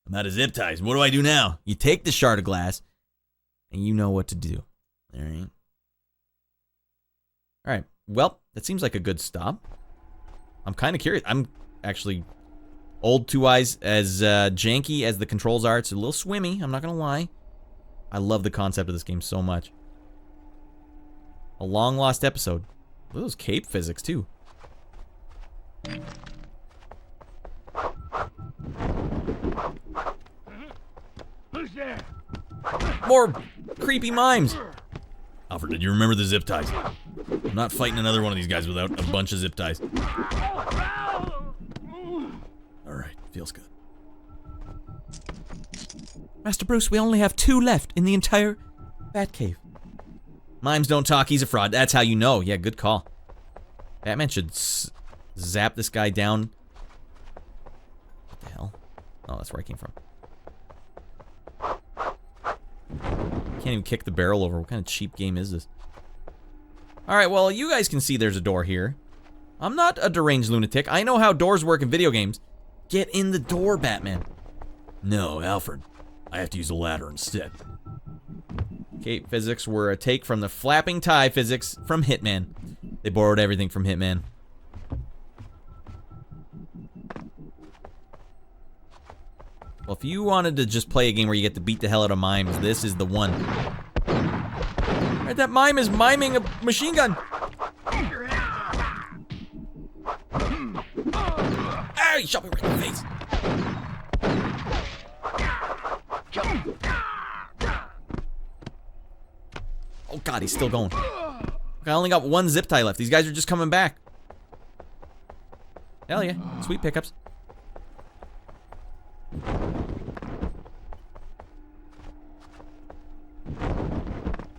I'm out of zip ties. What do I do now? You take the shard of glass, and you know what to do. All right. All right. Well, that seems like a good stop. I'm kind of curious. I'm actually old Two Eyes, as janky as the controls are. It's a little swimmy. I'm not gonna lie. I love the concept of this game so much. A long lost episode. Look at those cape physics too. Who's there? More creepy mimes. Alfred, did you remember the zip ties? I'm not fighting another one of these guys without a bunch of zip ties. Alright, feels good. Master Bruce, we only have 2 left in the entire Batcave. Mimes don't talk, he's a fraud. That's how you know. Yeah, good call. Batman should zap this guy down. What the hell? Oh, that's where I came from. Can't even kick the barrel over. What kind of cheap game is this? Alright, well, you guys can see there's a door here. I'm not a deranged lunatic. I know how doors work in video games. Get in the door, Batman. No, Alfred. I have to use a ladder instead. Cape physics were a take from the flapping tie physics from Hitman. They borrowed everything from Hitman. Well, if you wanted to just play a game where you get to beat the hell out of mimes, this is the one. Right, that mime is miming a machine gun. Ah, he shot me right in the face. Oh God, he's still going. I only got 1 zip tie left. These guys are just coming back. Hell yeah, sweet pickups.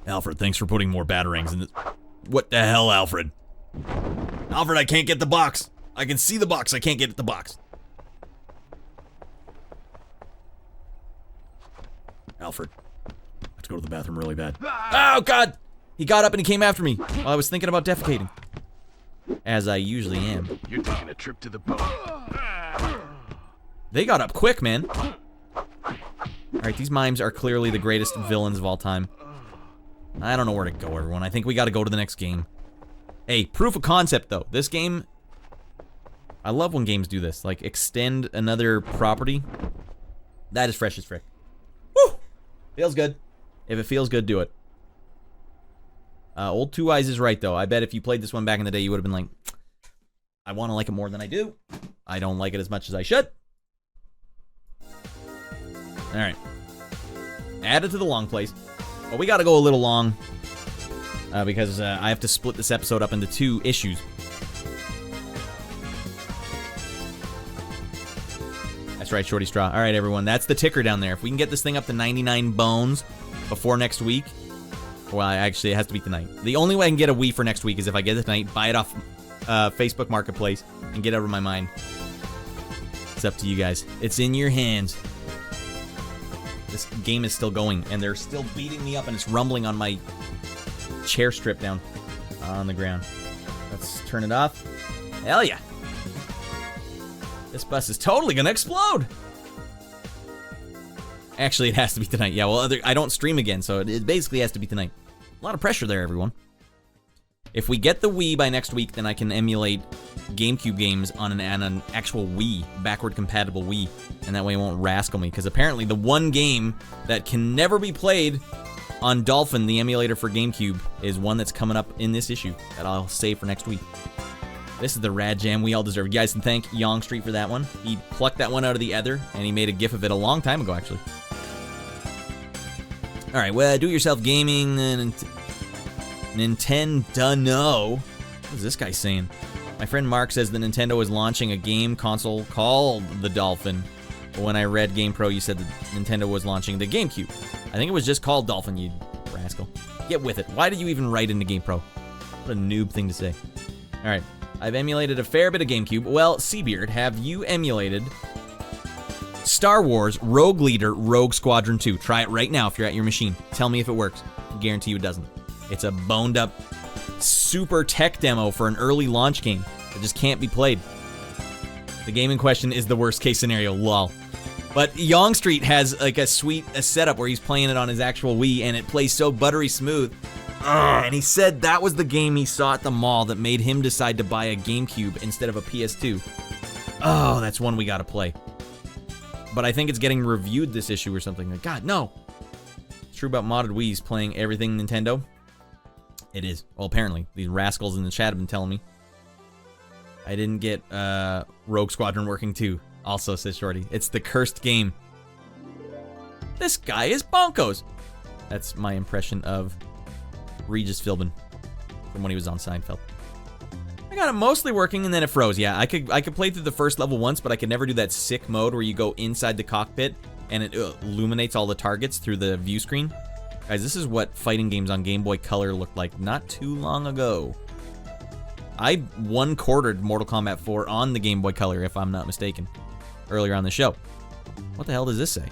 Alfred, thanks for putting more batarangs in this. What the hell, Alfred? Alfred, I can't get the box. I can see the box, I can't get at the box. Alfred, I have to go to the bathroom really bad. Oh, God! He got up and he came after me while I was thinking about defecating. As I usually am. You're taking a trip to the boat. They got up quick, man. Alright, these mimes are clearly the greatest villains of all time. I don't know where to go, everyone. I think we gotta go to the next game. Hey, proof of concept, though. This game... I love when games do this. Like, extend another property. That is fresh as frick. Woo! Feels good. If it feels good, do it. Old Two Eyes is right, though. I bet if you played this one back in the day, you would have been like, I want to like it more than I do. I don't like it as much as I should. Alright. Add it to the long plays. But we got to go a little long because I have to split this episode up into 2 issues. That's right, Shorty Straw. All right, everyone, that's the ticker down there. If we can get this thing up to 99 bones before next week, well, actually, it has to be tonight. The only way I can get a Wii for next week is if I get it tonight, buy it off Facebook Marketplace, and get it over my mind. It's up to you guys. It's in your hands. This game is still going, and they're still beating me up, and it's rumbling on my chair strip down on the ground. Let's turn it off. Hell yeah. This bus is totally gonna explode. Actually, it has to be tonight. Yeah, well, I don't stream again, so it basically has to be tonight. A lot of pressure there, everyone. If we get the Wii by next week, then I can emulate GameCube games on an actual Wii, backward-compatible Wii, and that way it won't rascal me, because apparently the one game that can never be played on Dolphin, the emulator for GameCube, is one that's coming up in this issue that I'll save for next week. This is the rad jam we all deserve. You guys can thank Yong Street for that one. He plucked that one out of the ether, and he made a gif of it a long time ago, actually. All right, well, do-it-yourself gaming, Nintendo. No. What is this guy saying? My friend Mark says that Nintendo is launching a game console called the Dolphin. But when I read GamePro, you said that Nintendo was launching the GameCube. I think it was just called Dolphin, you rascal. Get with it. Why did you even write into GamePro? What a noob thing to say. All right. I've emulated a fair bit of GameCube. Well, Seabeard, have you emulated Star Wars Rogue Leader Rogue Squadron 2? Try it right now if you're at your machine. Tell me if it works. I guarantee you it doesn't. It's a boned up super tech demo for an early launch game that just can't be played. The game in question is the worst case scenario, lol. But Yong Street has like a setup where he's playing it on his actual Wii and it plays so buttery smooth. And he said that was the game he saw at the mall that made him decide to buy a GameCube instead of a PS2. Oh, that's one we gotta play. But I think it's getting reviewed this issue or something. Like, God, no. It's true about modded Wii's playing everything Nintendo. It is. Well, apparently. These rascals in the chat have been telling me. I didn't get Rogue Squadron working too. Also, says Shorty. It's the cursed game. This guy is bonkos. That's my impression of Regis Philbin from when he was on Seinfeld. I got it mostly working and then it froze. Yeah, I could play through the first level once, but I could never do that sick mode where you go inside the cockpit and it illuminates all the targets through the view screen. Guys, this is what fighting games on Game Boy Color looked like not too long ago. I one-quartered Mortal Kombat 4 on the Game Boy Color, if I'm not mistaken, earlier on the show. What the hell does this say?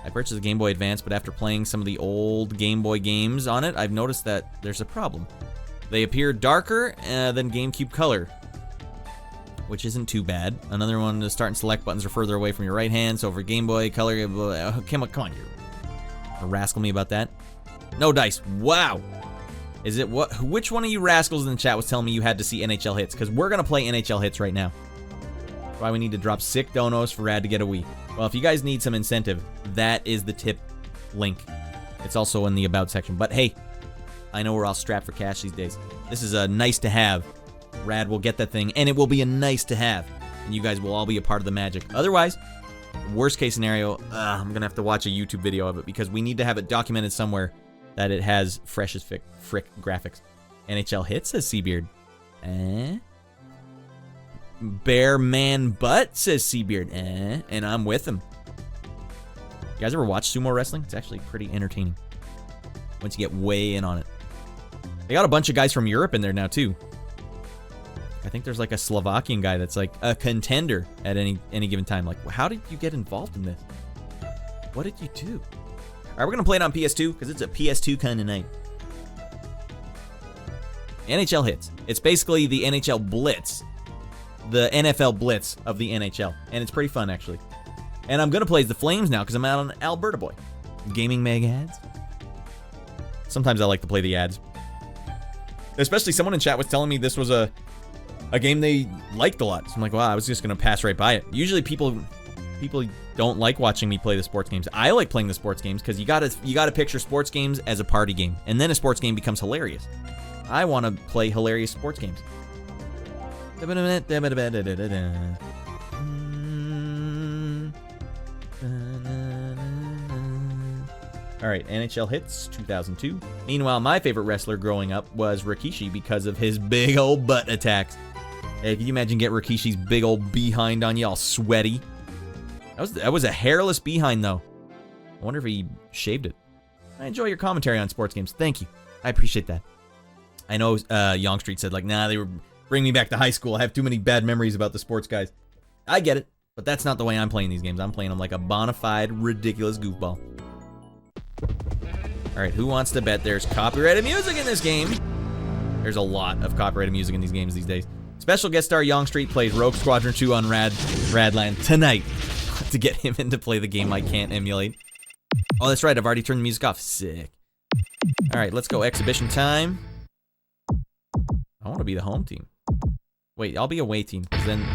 I purchased a Game Boy Advance, but after playing some of the old Game Boy games on it, I've noticed that there's a problem. They appear darker than GameCube Color, which isn't too bad. Another one, the start and select buttons are further away from your right hand, so for Game Boy Color, come on, you rascal me about that. No dice. Wow. Is it what? Which one of you rascals in the chat was telling me you had to see NHL Hitz? Because we're gonna play NHL Hitz right now. Why we need to drop sick donos for Rad to get a Wii. Well, if you guys need some incentive, that is the tip link. It's also in the About section. But hey, I know we're all strapped for cash these days. This is a nice to have. Rad will get that thing, and it will be a nice to have. And you guys will all be a part of the magic. Otherwise, worst case scenario, I'm going to have to watch a YouTube video of it because we need to have it documented somewhere that it has fresh as frick graphics. NHL Hitz, says Seabeard. Bear Man Butt, says Seabeard. And I'm with him. You guys ever watch sumo wrestling? It's actually pretty entertaining once you get way in on it. They got a bunch of guys from Europe in there now, too. I think there's like a Slovakian guy that's like a contender at any given time. Like, how did you get involved in this? What did you do? All right, we're going to play it on PS2 because it's a PS2 kind of night. NHL Hitz. It's basically the NHL Blitz. The NFL Blitz of the NHL. And it's pretty fun, actually. And I'm going to play as the Flames now because I'm out on Alberta Boy. Gaming Mag ads. Sometimes I like to play the ads. Especially someone in chat was telling me this was a game they liked a lot. So I'm like, wow, I was just going to pass right by it. Usually people don't like watching me play the sports games. I like playing the sports games because you gotta picture sports games as a party game. And then a sports game becomes hilarious. I want to play hilarious sports games. All right, NHL Hitz 2002. Meanwhile, my favorite wrestler growing up was Rikishi because of his big old butt attacks. Hey, can you imagine get Rikishi's big old behind on you all sweaty? That was a hairless behind, though. I wonder if he shaved it. I enjoy your commentary on sports games. Thank you. I appreciate that. I know Young Street said, like, nah, they were bringing me back to high school. I have too many bad memories about the sports guys. I get it, but that's not the way I'm playing these games. I'm playing them like a bona fide, ridiculous goofball. All right, who wants to bet there's copyrighted music in this game? There's a lot of copyrighted music in these games these days. Special guest star Young Street plays Rogue Squadron 2 on Radland tonight to get him in to play the game I can't emulate. Oh, that's right. I've already turned the music off. Sick. All right, let's go. Exhibition time. I want to be the home team. Wait, I'll be away team, because then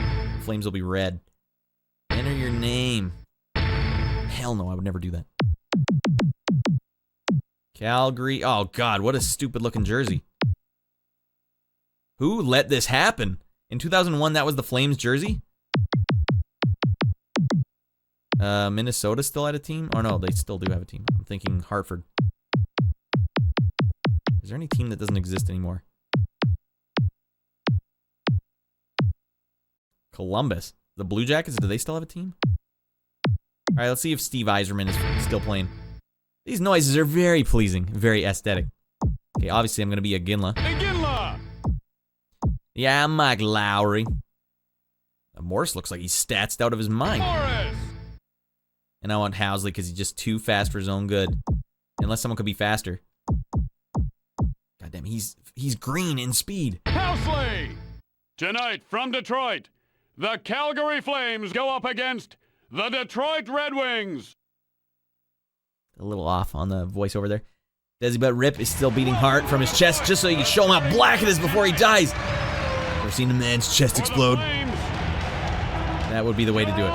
flames will be red. Enter your name. Hell no, I would never do that. Calgary. Oh, God, what a stupid-looking jersey. Who let this happen? In 2001, that was the Flames jersey? Minnesota still had a team? Or no, they still do have a team. I'm thinking Hartford. Is there any team that doesn't exist anymore? Columbus. The Blue Jackets, do they still have a team? Alright, let's see if Steve Yzerman is still playing. These noises are very pleasing, very aesthetic. Okay, obviously I'm going to be a Ginla. Ginla! Yeah, I'm Mike Lowry. Morris looks like he's statsed out of his mind. Morris! And I want Housley because he's just too fast for his own good. Unless someone could be faster. Goddamn, he's green in speed. Housley! Tonight from Detroit, the Calgary Flames go up against the Detroit Red Wings. A little off on the voiceover there. Desi But Rip is still beating heart from his chest just so you can show him how black it is before he dies. Ever seen a man's chest explode? That would be the way to do it.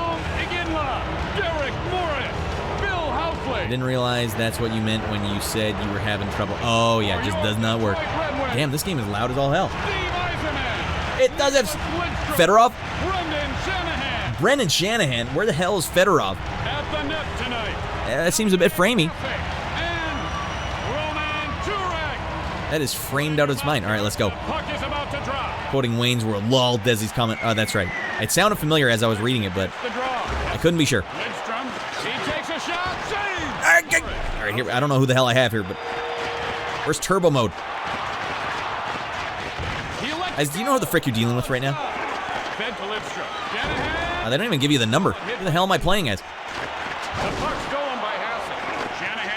I didn't realize that's what you meant when you said you were having trouble. Oh, yeah, it just does not work. Damn, this game is loud as all hell. It does have Fedorov? Brendan Shanahan? Where the hell is Fedorov? At the net tonight. That seems a bit framey. That is framed out of its mind. All right, let's go. Quoting Wayne's World. Lol, Desi's comment. Oh, that's right. It sounded familiar as I was reading it, but I couldn't be sure. All right, here. I don't know who the hell I have here, but where's turbo mode? Guys, do you know who the frick you're dealing with right now? They don't even give you the number. Who the hell am I playing as?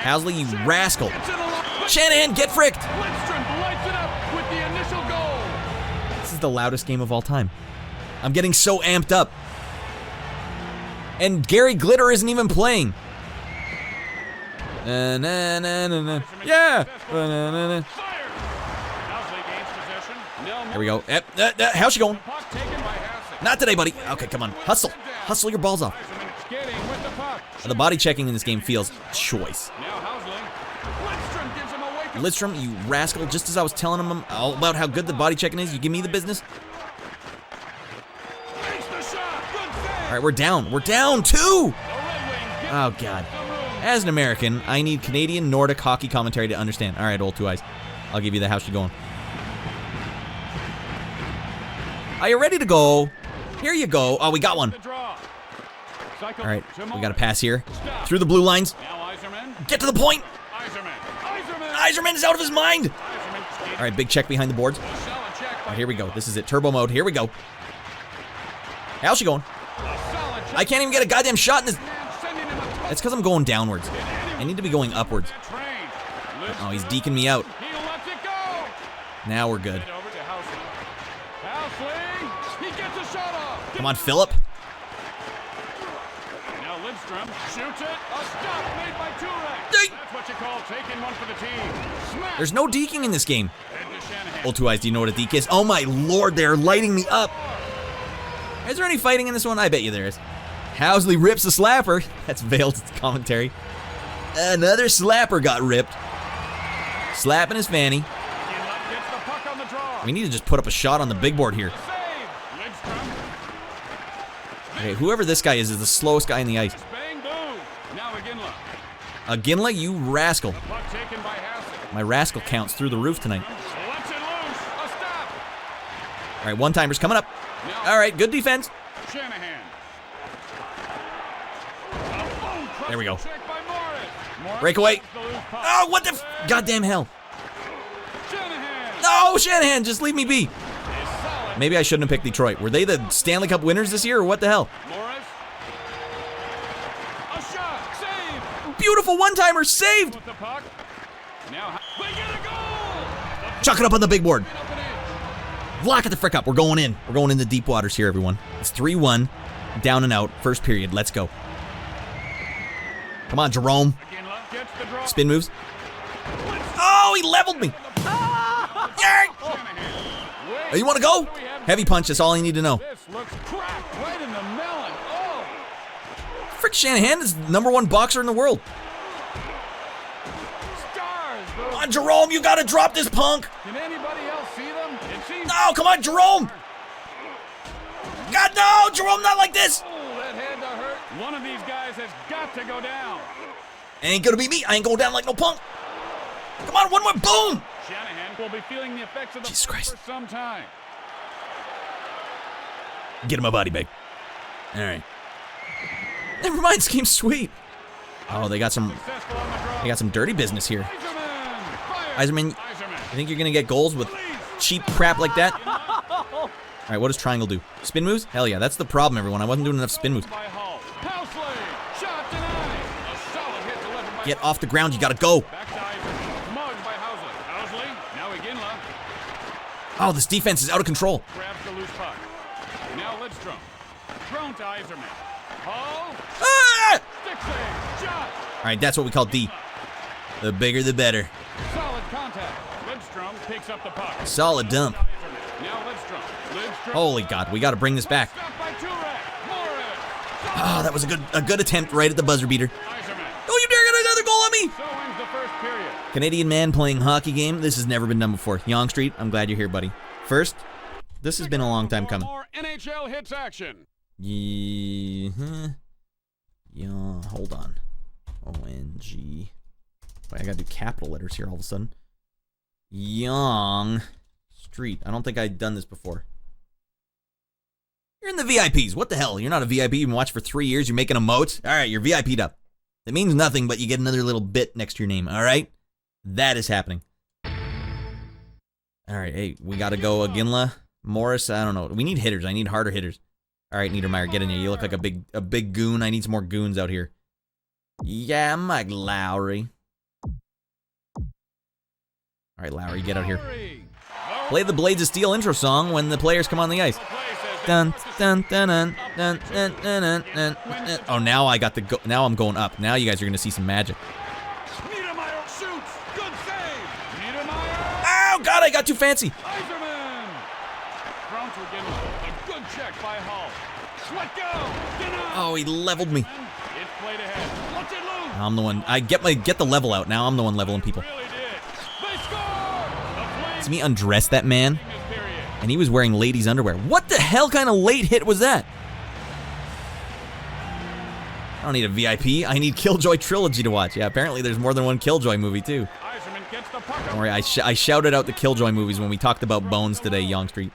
Housley, you rascal. Shanahan, get fricked! This is the loudest game of all time. I'm getting so amped up. And Gary Glitter isn't even playing. Yeah! There we go. How's she going? Not today, buddy. Okay, come on. Hustle. Hustle your balls off. The body checking in this game feels choice. Lidstrom, you rascal, just as I was telling him all about how good the body checking is, you give me the business? Alright, we're down. We're down, too! Oh, God. As an American, I need Canadian Nordic hockey commentary to understand. Alright, old Two Eyes. I'll give you the how's she going. Are you ready to go? Here you go. Oh, we got one. Alright, we got a pass here. Through the blue lines. Get to the point! Yzerman is out of his mind! Alright, big check behind the boards. Oh, here we go. This is it. Turbo mode. Here we go. How's she going? I can't even get a goddamn shot in this. That's because I'm going downwards. I need to be going upwards. Oh, he's deking me out. Now we're good. Come on, Phillip. Now Lidstrom shoots it. A stop made by Turek. That's what you call taking one for the team. There's no deking in this game. Old Two Eyes, do you know what a deke is? Oh my lord, they're lighting me up. Is there any fighting in this one? I bet you there is. Housley rips a slapper. That's veiled commentary. Another slapper got ripped. Slapping his fanny. We need to just put up a shot on the big board here. Okay, whoever this guy is the slowest guy in the ice. Aginla, you rascal. Puck taken by Hassett. My rascal counts through the roof tonight. Lets it loose. A stop. All right, one-timer's coming up. All right, good defense. Shanahan. There we go. Check by Morris. Breakaway. Oh, what the goddamn hell. Shanahan. No, Shanahan, just leave me be. Maybe I shouldn't have picked Detroit. Were they the Stanley Cup winners this year, or what the hell? Morris. A shot. Save. Beautiful one-timer, saved. With the puck. Now we get a goal. Chuck it up on the big board. Lock it the frick up. We're going in. We're going in the deep waters here, everyone. It's 3-1. Down and out. First period. Let's go. Come on, Jerome. Spin moves. Oh, he leveled me. Oh, you want to go? Heavy punch. That's all I need to know. This looks cracked right in the melon. Oh. Frick, Shanahan is the #1 boxer in the world. Stars. Come on, Jerome. You got to drop this punk. Can anybody else see them? It seems. No, come on, Jerome. God, no, Jerome, not like this. Oh, that had to hurt. One of these guys has got to go down. Ain't gonna be me. I ain't going down like no punk. Come on, one more. Boom. Shanahan will be feeling the effects of the Jesus Christ. for some time. Get him a body bag. All right. Never mind. This game's sweet. Oh, they got some dirty business here. Iserman, you think you're gonna get goals with cheap crap like that? All right, what does triangle do? Spin moves? Hell yeah, that's the problem, everyone. I wasn't doing enough spin moves. Get off the ground. You gotta go. Oh, this defense is out of control. Grabs the loose puck. Now Lidstrom. Thrown to Iserman. Hall. Ah! Stick save. Shot. All right, that's what we call D. The bigger, the better. Solid contact. Lidstrom picks up the puck. Solid dump. Now Lidstrom. Holy God, we got to bring this back. Stopped by Turek. Morris. Oh, that was a good attempt right at the buzzer beater. Iserman. Don't you dare get another goal on me! So ends the first period. Canadian man playing hockey game. This has never been done before. Yonge Street, I'm glad you're here, buddy. First, this has been a long time coming. More NHL Hitz action. Yeah, hold on. O-N-G. Wait, I gotta do capital letters here all of a sudden. Yonge Street. I don't think I'd done this before. You're in the VIPs. What the hell? You're not a VIP. You've been watching for 3 years. You're making emotes. All right, you're VIP'd up. It means nothing, but you get another little bit next to your name. All right? That is happening. All right, hey, we got to go Aginla. Morris, I don't know. We need hitters. I need harder hitters. All right, Niedermeyer, get in here. You look like a big goon. I need some more goons out here. Yeah, Mike Lowry. All right, Lowry, get out here. Play the Blades of Steel intro song when the players come on the ice. Dun, dun, dun, dun, dun, dun, dun, dun, dun, dun. Oh, now I got the go. Now I'm going up. Now you guys are going to see some magic. Niedermeyer shoots. Good save. Niedermeyer. Oh, God, I got too fancy. Iserman. Thrown to Aginla. A good check by Hall. Let go. Oh, he leveled me. It's played ahead. What's it loose? I'm the one. I get the level out. Now I'm the one leveling people. Really did. They score. It's me undress that man. And he was wearing ladies' underwear. What the hell kind of late hit was that? I don't need a VIP. I need Killjoy Trilogy to watch. Yeah, apparently there's more than one Killjoy movie, too. Don't worry, I shouted out the Killjoy movies when we talked about Bones today, Yonge Street.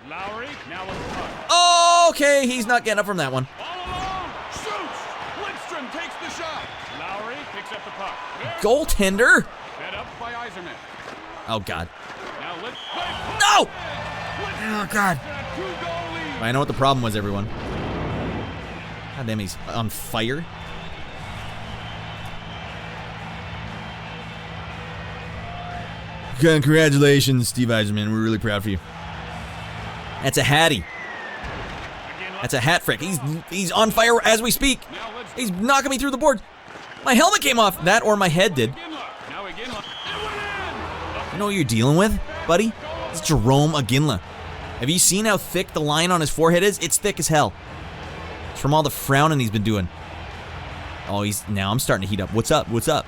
Lowry, now with the puck. Oh, okay, he's not getting up from that one. All alone. Shoots. Lidstrom takes the shot. Lowry picks up the puck. Goaltender? Fed up by Iserman. Oh, God. Now No! Oh, God. I know what the problem was, everyone. God damn, he's on fire. Congratulations, Steve Iserman. We're really proud for you. That's a hattie. That's a hat frick. He's on fire as we speak. He's knocking me through the board. My helmet came off. That or my head did. You know what you're dealing with, buddy? It's Jerome Aginla. Have you seen how thick the line on his forehead is? It's thick as hell. It's from all the frowning he's been doing. Oh, now I'm starting to heat up. What's up? What's up?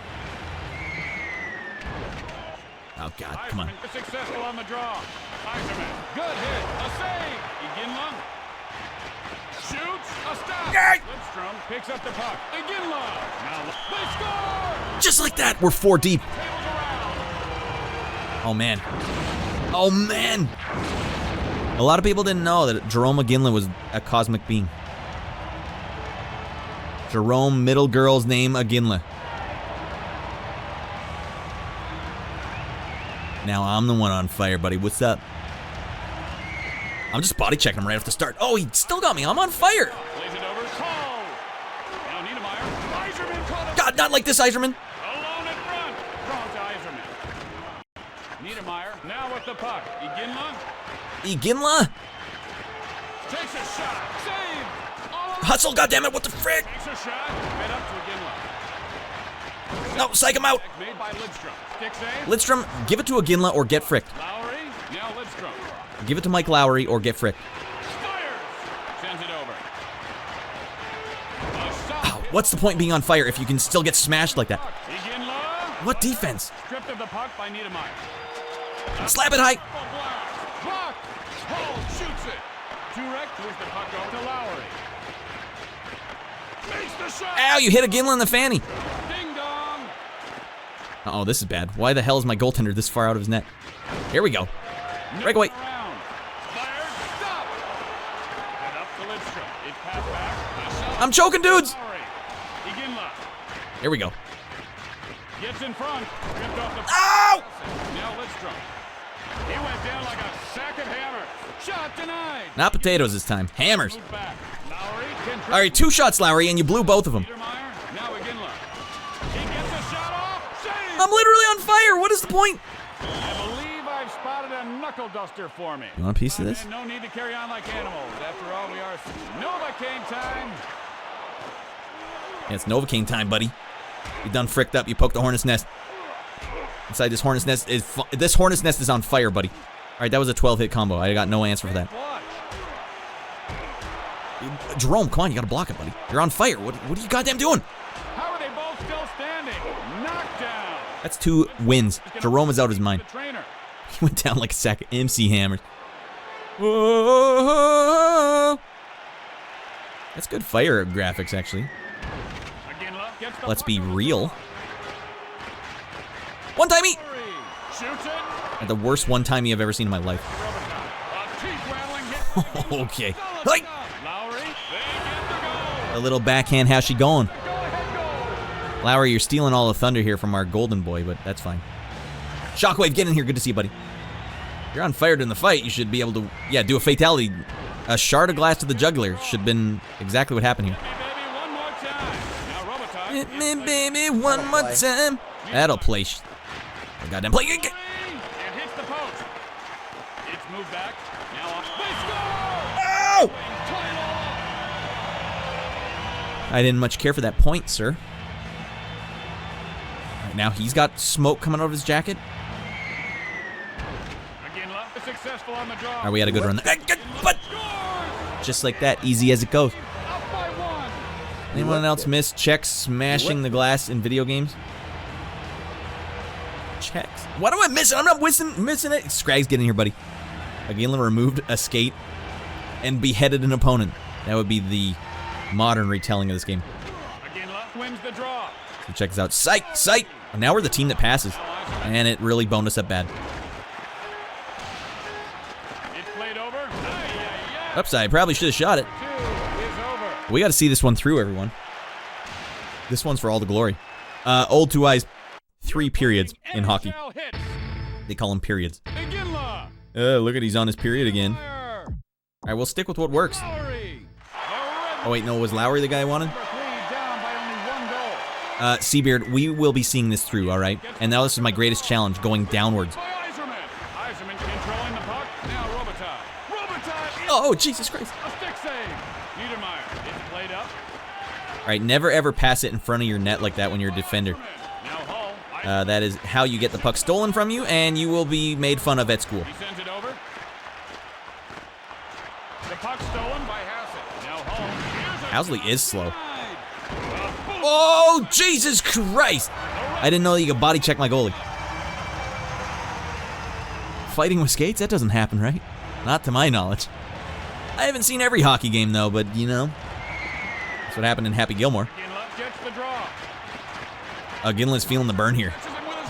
Oh, God, come on. Successful on the draw. Iserman, good hit, a save. Aginla. Shoots. A stop. Lidstrom picks up the puck. Iginla. Now they score. Just like that, we're 4 deep. Oh, man. Oh, man. A lot of people didn't know that Jerome Iginla was a cosmic being. Jerome, middle girl's name, Iginla. Now I'm the one on fire, buddy. What's up? I'm just body checking him right off the start. Oh, he still got me. I'm on fire. Plays it over. Call. Now Niedermeyer. Iserman caught him. God, not like this, Iserman. Alone in front. Drawn to Iserman. Niedermeyer now with the puck. Iginla. Iginla? Takes a shot. Save. Hustle, goddammit, what the frick? Takes a shot. Made up to Iginla. No, psych him out. Made by Lidstrom. Stick save. Lidstrom, give it to Iginla or get fricked. Lowry. Now Lidstrom. Give it to Mike Lowry or get fricked. Fires. Sends it over. Oh, what's the point being on fire if you can still get smashed like that? Iginla. What defense? Stripped of the puck by Niedermeyer. Slap it high. Block. Hole shoots it. Turek moves the puck over to Lowry. Makes the shot. Ow, you hit Iginla in the fanny. Ding dong. Uh-oh, this is bad. Why the hell is my goaltender this far out of his net? Here we go. Breakaway. Fired. Stop. And up to Lidstrom. It passed back. I'm choking, dudes. Iginla. Here we go. Gets in front. Ripped off the. Ow! Now Lidstrom. He went down like a sack of hammers. Shot denied. Not potatoes this time. Hammers. Moved back. Lowry can. All right, 2 shots, Lowry, and you blew both of them. Niedermeyer. Now Iginla. He gets a shot off. Save. I'm literally on fire. What is the point? I believe I've spotted a knuckle duster for me. You want a piece of this? And no need to carry on like animals. After all, we are Novocaine time. Yeah, it's Novocaine time, buddy. You done fricked up. You poked the hornet's nest. Inside this hornet's nest is on fire, buddy. All right, that was a 12-hit combo. I got no answer for that. Jerome, come on, you gotta block it, buddy. You're on fire. What are you goddamn doing? How are they both still standing? Knockdown. That's 2 wins. Jerome is out of his mind. He went down like a sack of MC hammers. Whoa. That's good fire graphics, actually. Let's be real. One-timey! At the worst one-timey I've ever seen in my life. Okay. Like, a little backhand, how's she going? Lowry, you're stealing all the thunder here from our golden boy, but that's fine. Shockwave, get in here. Good to see you, buddy. You're on fire in the fight. You should be able to, do a fatality. A shard of glass to the jugular should have been exactly what happened here. Hit me, baby, one more time. That'll play. Oh, goddamn play. It hits the post. It's moved back. Now off. They score! Ow! I didn't much care for that point, sir. Right, now he's got smoke coming out of his jacket. Successful on the draw. All right, we had a good run there. But just like that, easy as it goes. Anyone else miss checks smashing the glass in video games? Checks. What am I missing? I'm not missing it. Scraggs, get in here, buddy. Iginla removed a skate and beheaded an opponent. That would be the modern retelling of this game. Iginla wins the draw. So check this out. Sight. Now we're the team that passes. And it really boned us up bad. Oops, I probably should have shot it. We got to see this one through, everyone. This one's for all the glory. Old Two Eyes, 3 periods in hockey. They call them periods. Look at, he's on his period again. All right, we'll stick with what works. Oh, wait, no, was Lowry the guy I wanted? Seabeard, we will be seeing this through, all right? And now this is my greatest challenge, going downwards. Oh, Jesus Christ. A stick save. Niedermeyer. It's played up. All right, never ever pass it in front of your net like that when you're a defender. That is how you get the puck stolen from you, and you will be made fun of at school. He sends it over. The puck stolen by Hassett. Now home. Housley is slow. Oh, Jesus Christ. I didn't know that you could body check my goalie. Fighting with skates? That doesn't happen, right? Not to my knowledge. I haven't seen every hockey game, though, but, you know, that's what happened in Happy Gilmore. Ginla gets the draw. Ginla's feeling the burn here.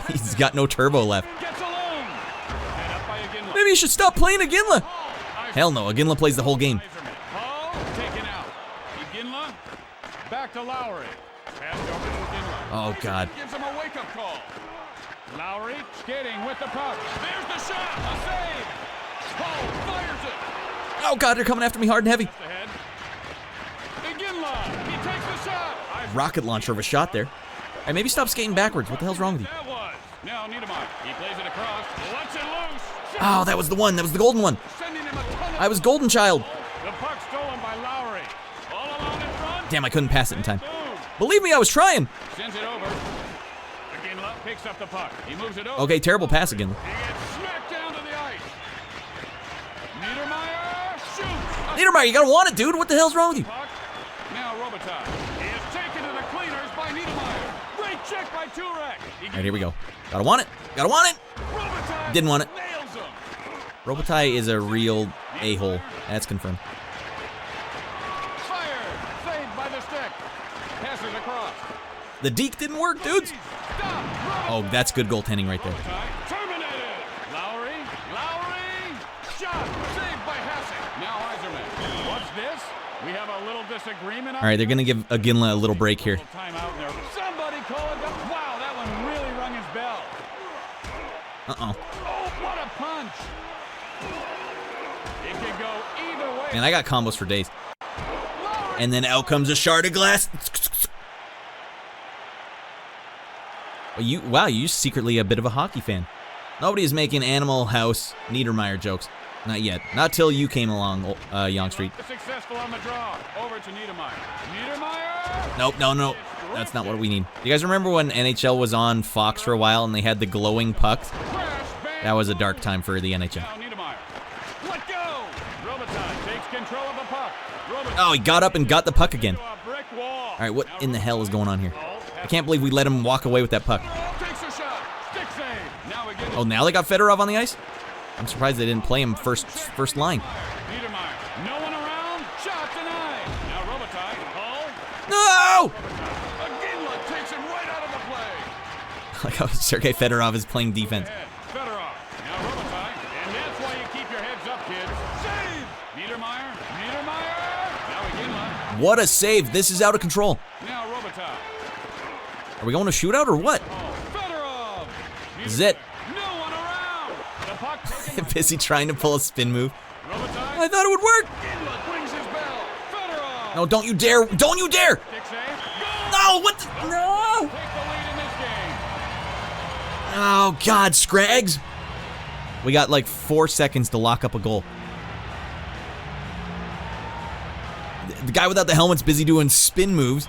He's got no turbo left. Gets alone. Head up by Ginla. Maybe you should stop playing Ginla. Hell no, Ginla plays the whole game. Taken out. Ginla back to Lowry. Passed over to Ginla. Oh, God. Gives him a wake-up call. Lowry skating with the puck. There's the shot. A save. Hull fires it. Oh, God, they're coming after me hard and heavy. Ahead. Ginla. He takes the shot. Rocket launcher of a shot there. Hey, maybe stop skating backwards. What the hell's wrong with you? That was. Now Niedermeyer. He plays it across. Lets it loose. Oh, that was the one. That was the golden one. Sending him a ton of I was golden child. The puck stolen by Lowry. All alone in front. Damn, I couldn't pass it in time. Believe me, I was trying. Sends it over. Ginla picks up the puck. He moves it over. Okay, terrible pass again. He gets smacked down to the ice. Niedermeyer shoots. Niedermeyer, you gotta want it, dude. What the hell's wrong with you? Puck. Now Robitaille. He is taken to the cleaners by Niedermeyer. Great check by Turek. All right, here we go. Gotta want it. Gotta want it. Robitaille Didn't want it. nails him. Robitaille is a real a-hole. That's confirmed. Fired. Saved by the stick. Passes across. The deke didn't work, dudes. Oh, that's good goaltending right there. Terminated. Lowry. Shot. Saved by Hassing. Now Eiserman. What's this? We have a little disagreement. All right, they're gonna give Ginla a little break here. Timeout there. Somebody call it. Wow, that one really rung his bell. Uh-oh. Oh, what a punch. It could go either way. Man, I got combos for days. And then out comes a shard of glass. Wow, you secretly a bit of a hockey fan. Nobody is making Animal House Niedermeyer jokes. Not yet. Not till you came along, Young Street. Successful on the draw. Over to Niedermeyer. Niedermeyer. Nope, no. That's not what we need. You guys remember when NHL was on Fox for a while and they had the glowing pucks? That was a dark time for the NHL. Let go. Robitaille takes control of the puck. Oh, he got up and got the puck again. All right, what in the hell is going on here? I can't believe we let him walk away with that puck. Takes a shot. Stick save. Now again. Oh, now they got Fedorov on the ice? I'm surprised they didn't play him first line. Niedermeyer. No one around. Shot denied. Now Robitaille. Hull. No! Ginla takes him right out of the play. Like how Sergei Fedorov is playing defense. Fedorov. Now Robitaille. And that's why you keep your heads up, kids. Save. Niedermeyer. Now Ginla. What a save. This is out of control. Now Robitaille. Are we going to shootout or what? Fedorov. This is it. No one around. The puck taken. Busy trying to pull a spin move. Robitaille. I thought it would work. Ginla rings his bell. Fedorov. No, don't you dare. Don't you dare. Stick save. Goal. No, what the? No. Take the lead in this game. Oh, God, Scrags. We got like 4 seconds to lock up a goal. The guy without the helmet's busy doing spin moves.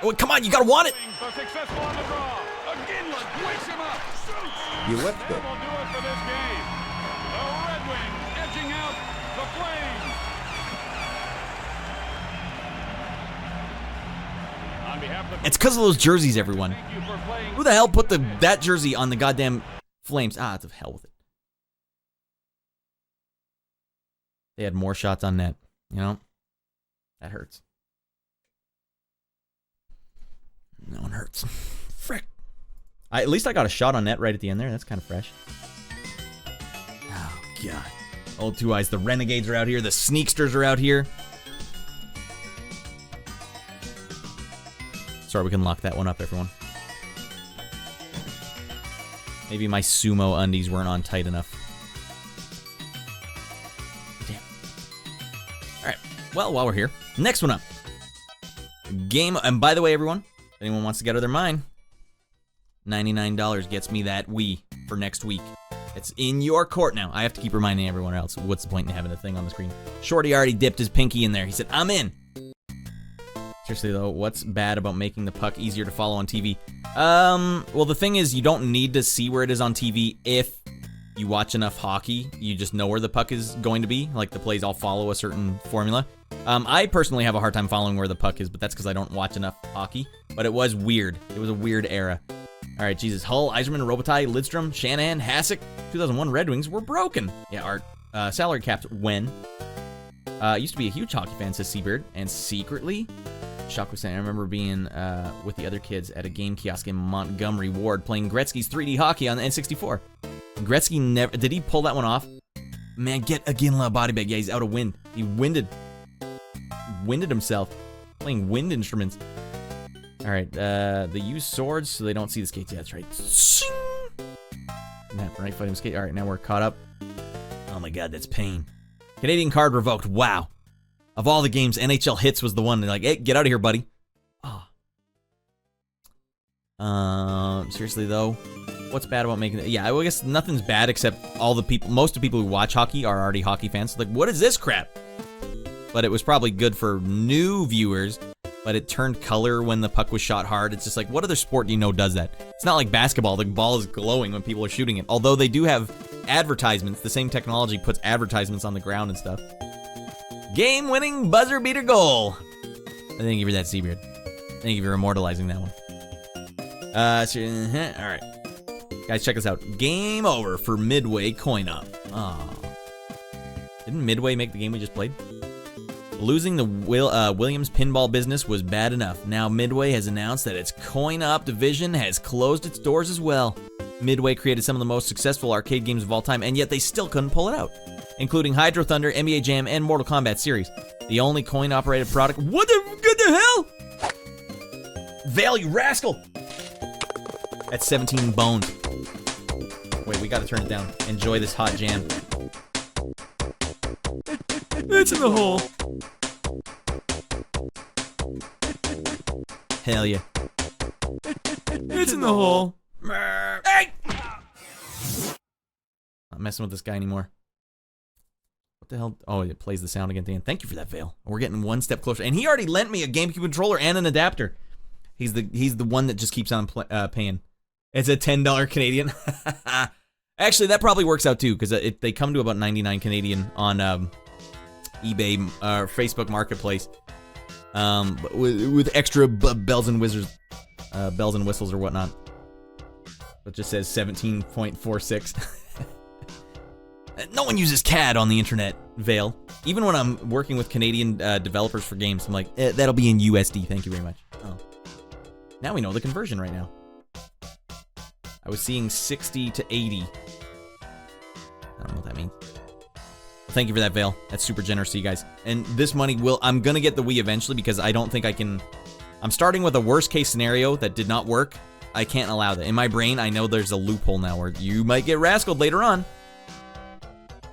Oh, come on, you gotta want it. Successful on the draw. Ginla wakes him up. Shoots. You whipped That it. will do it for this game. The Red Wings edging out the Flames. On behalf of the It's because of those jerseys, everyone. thank you for playing. Who the hell put that jersey on the goddamn Flames? Ah, to hell with it. They had more shots on net. You know? That hurts. That one hurts. Frick. At least I got a shot on net right at the end there. That's kind of fresh. Oh, God. Old Two Eyes. The Renegades are out here. The Sneaksters are out here. Sorry, we can lock that one up, everyone. Maybe my sumo undies weren't on tight enough. Damn. Alright. Well, while we're here, next one up. Game. And by the way, everyone, if anyone wants to get out of their mind, $99 gets me that Wii for next week. It's in your court now. I have to keep reminding everyone else. What's the point in having the thing on the screen? Shorty already dipped his pinky in there. He said, I'm in. Seriously, though, what's bad about making the puck easier to follow on TV? Well, the thing is, you don't need to see where it is on TV if you watch enough hockey. You just know where the puck is going to be. Like, the plays all follow a certain formula. I personally have a hard time following where the puck is, but that's because I don't watch enough hockey. But it was weird. It was a weird era. All right, Jesus. Hull, Eiserman, Robitaille, Lidstrom, Shanahan, Hasek, 2001 Red Wings were broken. Yeah, our salary caps when. Used to be a huge hockey fan, says Seabird, and secretly, Shock was saying, I remember being with the other kids at a game kiosk in Montgomery Ward playing Gretzky's 3D hockey on the N64. Gretzky never, did he pull that one off? Man, get a Ginla body bag. Yeah, he's out of wind. He winded himself playing wind instruments. All right, they use swords so they don't see the skates. Yeah, that's right. Snap, right, fighting skate. All right, now we're caught up. Oh my God, that's pain. Canadian card revoked. Wow. Of all the games, NHL Hitz was the one. They're like, hey, get out of here, buddy. Oh. Seriously though, what's bad about making it? Yeah, I guess nothing's bad except most of the people who watch hockey are already hockey fans. So like, what is this crap? But it was probably good for new viewers. But it turned color when the puck was shot hard. It's just like, what other sport do you know does that? It's not like basketball. The ball is glowing when people are shooting it. Although they do have advertisements. The same technology puts advertisements on the ground and stuff. Game-winning buzzer beater goal. Thank you for that, Seabeard. Thank you for immortalizing that one. All right. Guys, check this out. Game over for Midway coin-op. Aw. Didn't Midway make the game we just played? Losing the Williams pinball business was bad enough. Now Midway has announced that its coin-op division has closed its doors as well. Midway created some of the most successful arcade games of all time, and yet they still couldn't pull it out, including Hydro Thunder, NBA Jam, and Mortal Kombat series. The only coin-operated product... What the hell? Vale, you rascal! That's 17 bones. Wait, we gotta turn it down. Enjoy this hot jam. It's in the hole. Hell yeah. It's in the hole. Hey! Not messing with this guy anymore. What the hell? Oh, it plays the sound again, Dan. Thank you for that, Vale. We're getting one step closer. And he already lent me a GameCube controller and an adapter. He's the one that just keeps on paying. It's a $10 Canadian. Actually, that probably works out too, because they come to about 99 Canadian on eBay or Facebook Marketplace, with extra bells and whistles or whatnot. It just says 17.46. No one uses CAD on the internet, Vale. Even when I'm working with Canadian developers for games, I'm like, that'll be in USD. Thank you very much. Oh, now we know the conversion right now. I was seeing 60 to 80. I don't know what that means. Thank you for that, Vale. That's super generous to you guys. And this money I'm gonna get the Wii eventually because I don't think I can. I'm starting with a worst case scenario that did not work. I can't allow that. In my brain, I know there's a loophole now where you might get rascaled later on.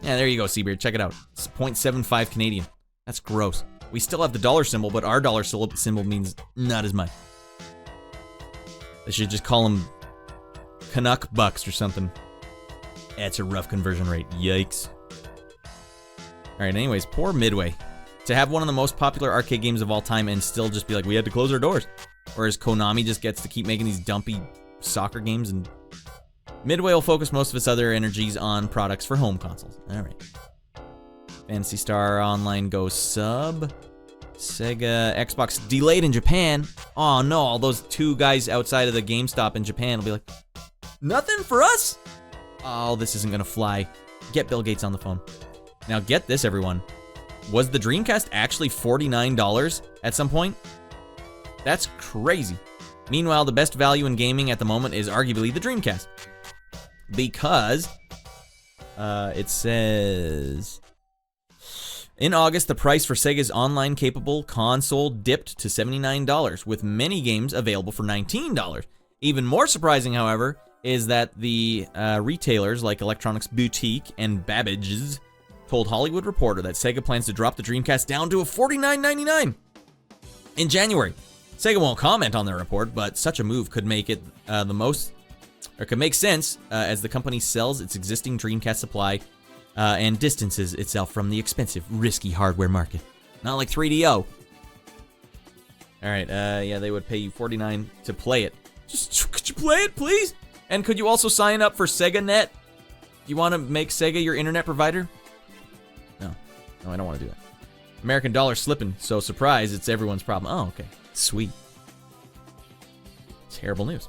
Yeah, there you go, Seabeard. Check it out. It's 0.75 Canadian. That's gross. We still have the dollar symbol, but our dollar symbol means not as much. They should just call them Canuck bucks or something. That's a rough conversion rate. Yikes. Alright, anyways, poor Midway. To have one of the most popular arcade games of all time and still just be like, we had to close our doors. Whereas Konami just gets to keep making these dumpy soccer games, and Midway will focus most of its other energies on products for home consoles. Alright. Fantasy Star Online goes sub. Sega Xbox delayed in Japan. Oh no, all those two guys outside of the GameStop in Japan will be like, nothing for us? Oh, this isn't gonna fly. Get Bill Gates on the phone. Now get this, everyone. Was the Dreamcast actually $49 at some point? That's crazy. Meanwhile, the best value in gaming at the moment is arguably the Dreamcast. Because it says in August, the price for Sega's online-capable console dipped to $79, with many games available for $19. Even more surprising, however, is that the retailers like Electronics Boutique and Babbage's told Hollywood Reporter that Sega plans to drop the Dreamcast down to a $49.99 in January. Sega won't comment on their report, but such a move could make it could make sense as the company sells its existing Dreamcast supply and distances itself from the expensive, risky hardware market. Not like 3DO. Alright, yeah, they would pay you $49 to play it. Just, could you play it, please? And could you also sign up for SegaNet? You want to make Sega your internet provider? No, I don't want to do that. American dollar slipping, so surprise, it's everyone's problem. Oh, okay, sweet. Terrible news.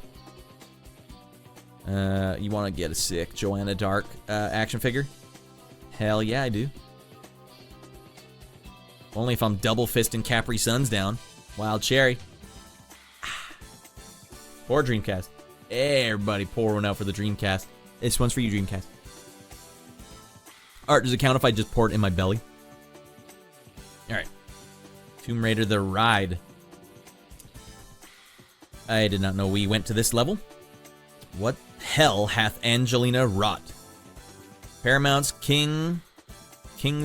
You want to get a sick Joanna Dark action figure? Hell yeah, I do. Only if I'm double fisting Capri Suns down. Wild cherry. Poor Dreamcast. Everybody pour one out for the Dreamcast. This one's for you, Dreamcast. Art, does it count if I just pour it in my belly? Alright. Tomb Raider The Ride. I did not know we went to this level. What hell hath Angelina wrought? Paramount's Kings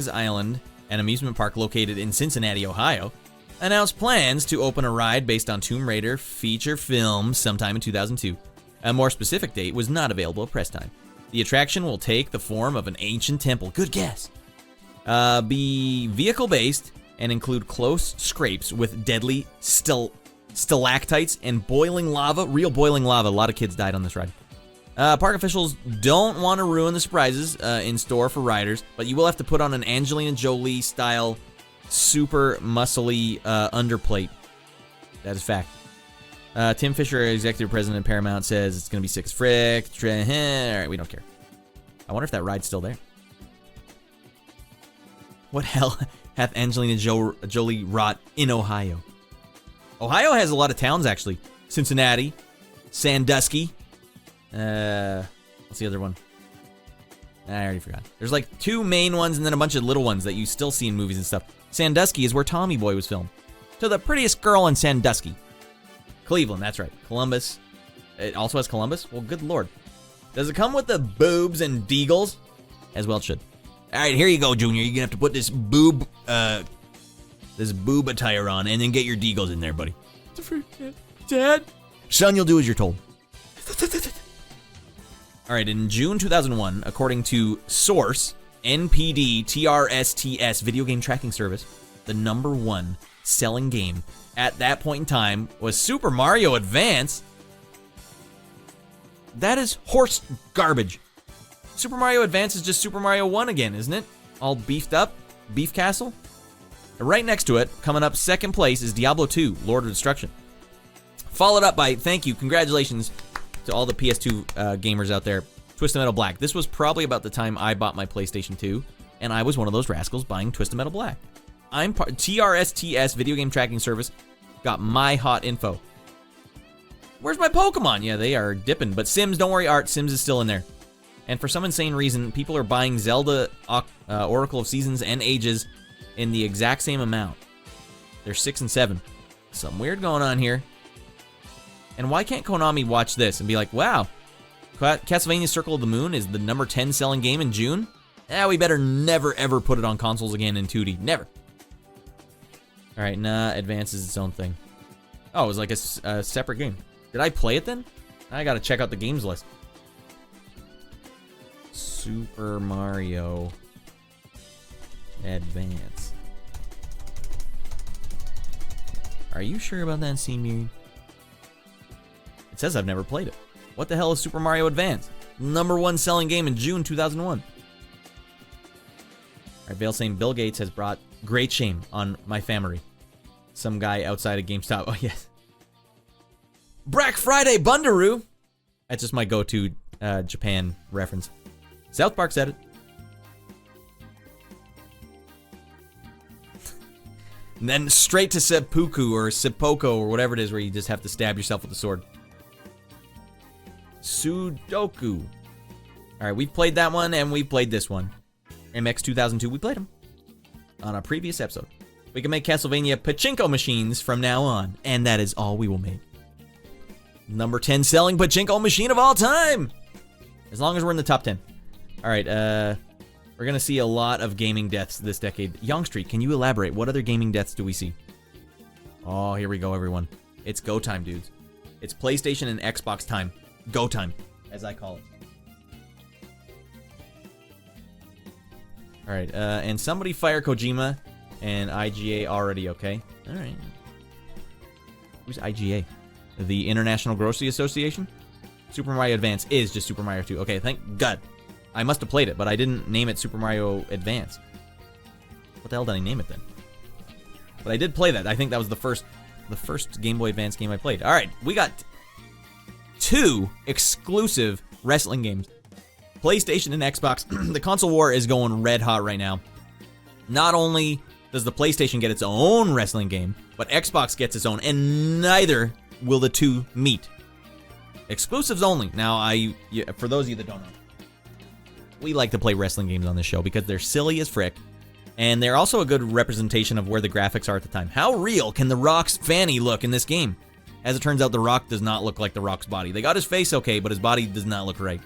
Island, an amusement park located in Cincinnati, Ohio, announced plans to open a ride based on Tomb Raider feature film sometime in 2002. A more specific date was not available at press time. The attraction will take the form of an ancient temple. Good guess. Be vehicle-based and include close scrapes with deadly stalactites and boiling lava. Real boiling lava. A lot of kids died on this ride. Park officials don't want to ruin the surprises in store for riders, but you will have to put on an Angelina Jolie-style super muscly underplate. That is fact. Tim Fisher, executive president of Paramount, says it's going to be sick as frick. All right, we don't care. I wonder if that ride's still there. What hell hath Angelina Jolie wrought in Ohio? Ohio has a lot of towns, actually. Cincinnati, Sandusky. What's the other one? I already forgot. There's like 2 main ones and then a bunch of little ones that you still see in movies and stuff. Sandusky is where Tommy Boy was filmed. To the prettiest girl in Sandusky. Cleveland, that's right. Columbus. It also has Columbus? Well, good lord. Does it come with the boobs and deagles? As well it should. Alright, here you go, Junior. You're gonna have to put this boob attire on and then get your deagles in there, buddy. Dad? Son, you'll do as you're told. Alright, in June 2001, according to Source, NPD TRSTS video game tracking service, the #1 selling game at that point in time was Super Mario Advance. That is horse garbage. Super Mario Advance is just Super Mario 1 again, isn't it? All beefed up? Beef Castle? Right next to it, coming up second place, is Diablo 2, Lord of Destruction. Followed up by, thank you, congratulations to all the PS2 gamers out there, Twisted Metal Black. This was probably about the time I bought my PlayStation 2, and I was one of those rascals buying Twisted Metal Black. TRSTS video game tracking service got my hot info. Where's my Pokemon? Yeah, they are dipping. But Sims, don't worry, Art. Sims is still in there. And for some insane reason, people are buying Zelda Oracle of Seasons and Ages in the exact same amount. They're 6 and 7. Something weird going on here. And why can't Konami watch this and be like, wow, Castlevania Circle of the Moon is the #10 selling game in June? We better never, ever put it on consoles again in 2D. Never. All right, Advance is its own thing. Oh, it was like a separate game. Did I play it then? I gotta check out the games list. Super Mario Advance. Are you sure about that, C-Miri? It says I've never played it. What the hell is Super Mario Advance? #1 selling game in June 2001. Alright, Vale saying Bill Gates has brought great shame on my family. Some guy outside of GameStop. Oh, yes. Black Friday Bundaroo. That's just my go-to Japan reference. South Park said it. And then straight to seppuku or seppuku or whatever it is where you just have to stab yourself with a sword. Sudoku. Alright, we've played that one and we've played this one. MX 2002, we played them on a previous episode. We can make Castlevania pachinko machines from now on, and that is all we will make. #10 selling pachinko machine of all time! As long as we're in the top 10. Alright, we're gonna see a lot of gaming deaths this decade. Young Street, can you elaborate? What other gaming deaths do we see? Oh, here we go, everyone. It's go time, dudes. It's PlayStation and Xbox time. Go time, as I call it. Alright, and somebody fire Kojima and IGA already, okay? Alright. Who's IGA? The International Grocery Association? Super Mario Advance is just Super Mario 2. Okay, thank God. I must have played it, but I didn't name it Super Mario Advance. What the hell did I name it then? But I did play that. I think that was the first Game Boy Advance game I played. Alright, we got 2 exclusive wrestling games. PlayStation and Xbox, the console war is going red hot right now. Not only does the PlayStation get its own wrestling game, but Xbox gets its own, and neither will the two meet. Exclusives only. Now, for those of you that don't know, we like to play wrestling games on this show because they're silly as frick, and they're also a good representation of where the graphics are at the time. How real can The Rock's fanny look in this game? As it turns out, The Rock does not look like The Rock's body. They got his face okay, but his body does not look right.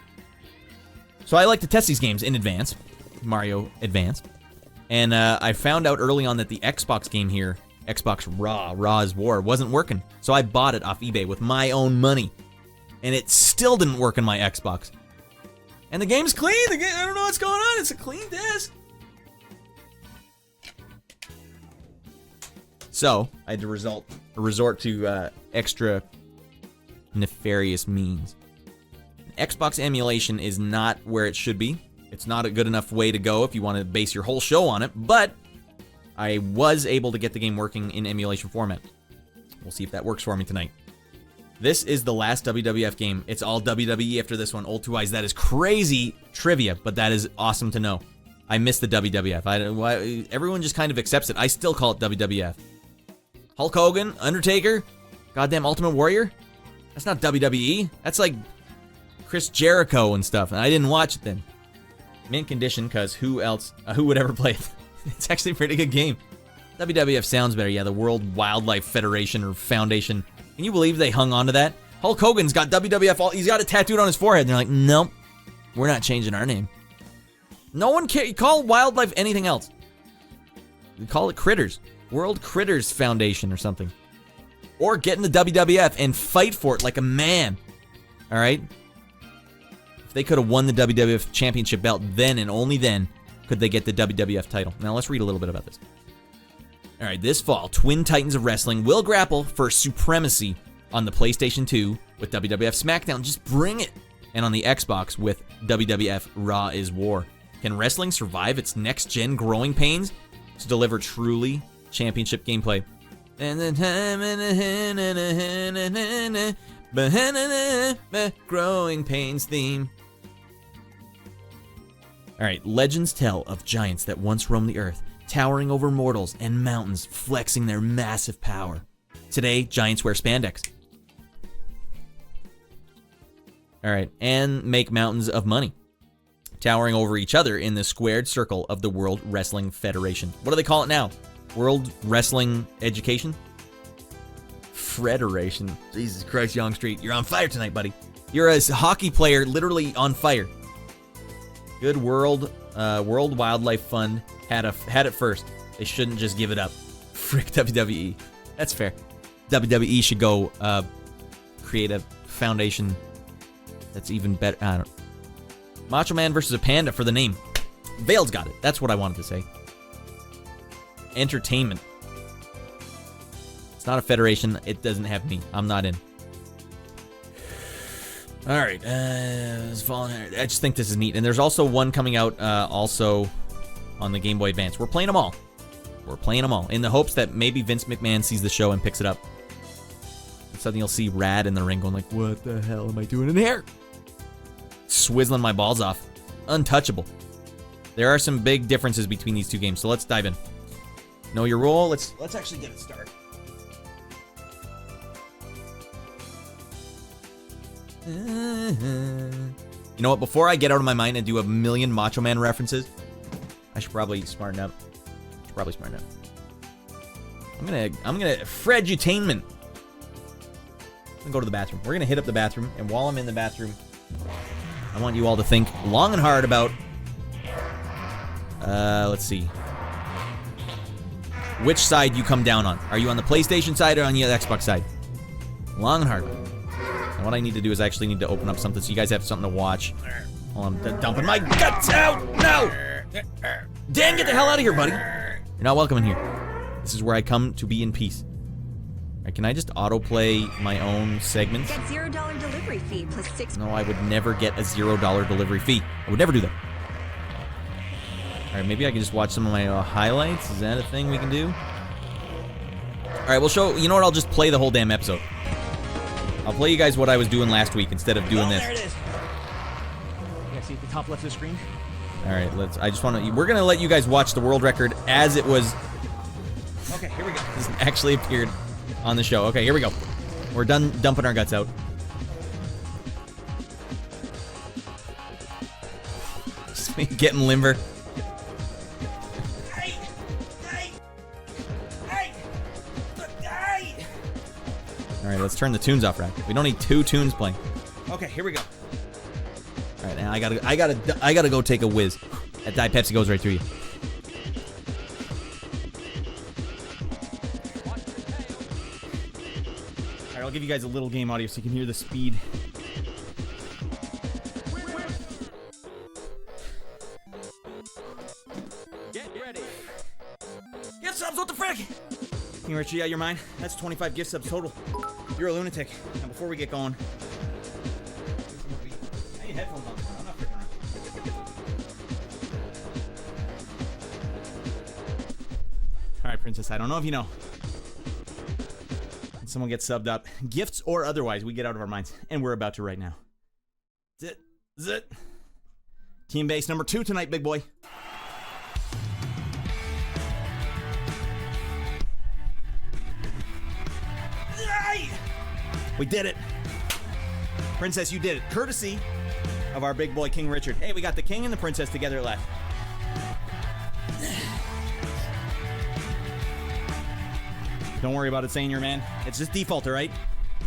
So I like to test these games in advance, Mario Advance, and I found out early on that the Xbox game here, Xbox Raw Is War, wasn't working. So I bought it off eBay with my own money, and it still didn't work on my Xbox. And the game's clean. I don't know what's going on. It's a clean disc. So I had to resort to extra nefarious means. Xbox emulation is not where it should be. It's not a good enough way to go if you want to base your whole show on it, but I was able to get the game working in emulation format. We'll see if that works for me tonight. This is the last WWF game. It's all WWE after this one. Old Two Eyes. That is crazy trivia, but that is awesome to know. I miss the WWF. Everyone just kind of accepts it. I still call it WWF. Hulk Hogan, Undertaker, goddamn Ultimate Warrior. That's not WWE. That's like Chris Jericho and stuff, and I didn't watch it then. Mint condition, because who would ever play it? It's actually a pretty good game. WWF sounds better. Yeah, the World Wildlife Federation or Foundation. Can you believe they hung on to that? Hulk Hogan's got WWF, he's got it tattooed on his forehead, and they're like, nope, we're not changing our name. No one cares. You call wildlife anything else. You call it Critters. World Critters Foundation or something. Or get in the WWF and fight for it like a man. All right? If they could have won the WWF Championship belt, then and only then could they get the WWF title. Now let's read a little bit about this. All right, this fall, Twin Titans of Wrestling will grapple for supremacy on the PlayStation 2 with WWF Smackdown. Just bring it. And on the Xbox with WWF Raw Is War. Can wrestling survive its next-gen growing pains to deliver truly championship gameplay? And then growing pains theme. All right, legends tell of giants that once roamed the earth, towering over mortals and mountains, flexing their massive power. Today, giants wear spandex. All right, and make mountains of money, towering over each other in the squared circle of the World Wrestling Federation. What do they call it now? World Wrestling Education? Federation. Jesus Christ, Young Street, you're on fire tonight, buddy. You're a hockey player, literally on fire. Good World Wildlife Fund had it first. They shouldn't just give it up. Frick WWE. That's fair. WWE should go create a foundation that's even better. I don't know. Macho Man versus a panda for the name. Vale's got it. That's what I wanted to say. Entertainment. It's not a federation. It doesn't have me. I'm not in. All right. I just think this is neat. And there's also one coming out also on the Game Boy Advance. We're playing them all. In the hopes that maybe Vince McMahon sees the show and picks it up. And suddenly you'll see Rad in the ring going like, what the hell am I doing in here? Swizzling my balls off. Untouchable. There are some big differences between these two games, so let's dive in. Know your role. Let's actually get it started. You know what? Before I get out of my mind and do a million Macho Man references, I should probably smarten up. I'm gonna Fredutainment. I'm gonna go to the bathroom. We're gonna hit up the bathroom, and while I'm in the bathroom, I want you all to think long and hard about. Let's see. Which side you come down on? Are you on the PlayStation side or on the Xbox side? Long and hard. And what I need to do is I actually need to open up something so you guys have something to watch. While I'm dumping my guts out. No! Dan, get the hell out of here, buddy. You're not welcome in here. This is where I come to be in peace. All right, can I just autoplay my own segments? Get $0 delivery fee plus 6. No, I would never get a $0 delivery fee. I would never do that. All right, maybe I can just watch some of my highlights. Is that a thing we can do? All right, we'll show. You know what? I'll just play the whole damn episode. I'll play you guys what I was doing last week instead of doing this. There it is. Okay, see at the top left of the screen? All right, we're going to let you guys watch the world record as it was. Okay, here we go. This actually appeared on the show. Okay, here we go. We're done dumping our guts out. Just getting limber. All right, let's turn the tunes off, Rad. We don't need 2 tunes playing. Okay, here we go. All right, now I gotta go take a whiz. That Diet Pepsi goes right through you. All right, I'll give you guys a little game audio so you can hear the speed. Get ready. Gift subs, what the frick? King Richie, out your mind? That's 25 gift subs total. You're a lunatic. Now, before we get going, I need headphones on. I'm not freaking around. All right, Princess. I don't know if you know. When someone gets subbed up, gifts or otherwise, we get out of our minds, and we're about to right now. Zit. Team base number 2 tonight, big boy. We did it. Princess, you did it. Courtesy of our big boy, King Richard. Hey, we got the king and the princess together at last. Don't worry about it saying your man. It's just default, all right?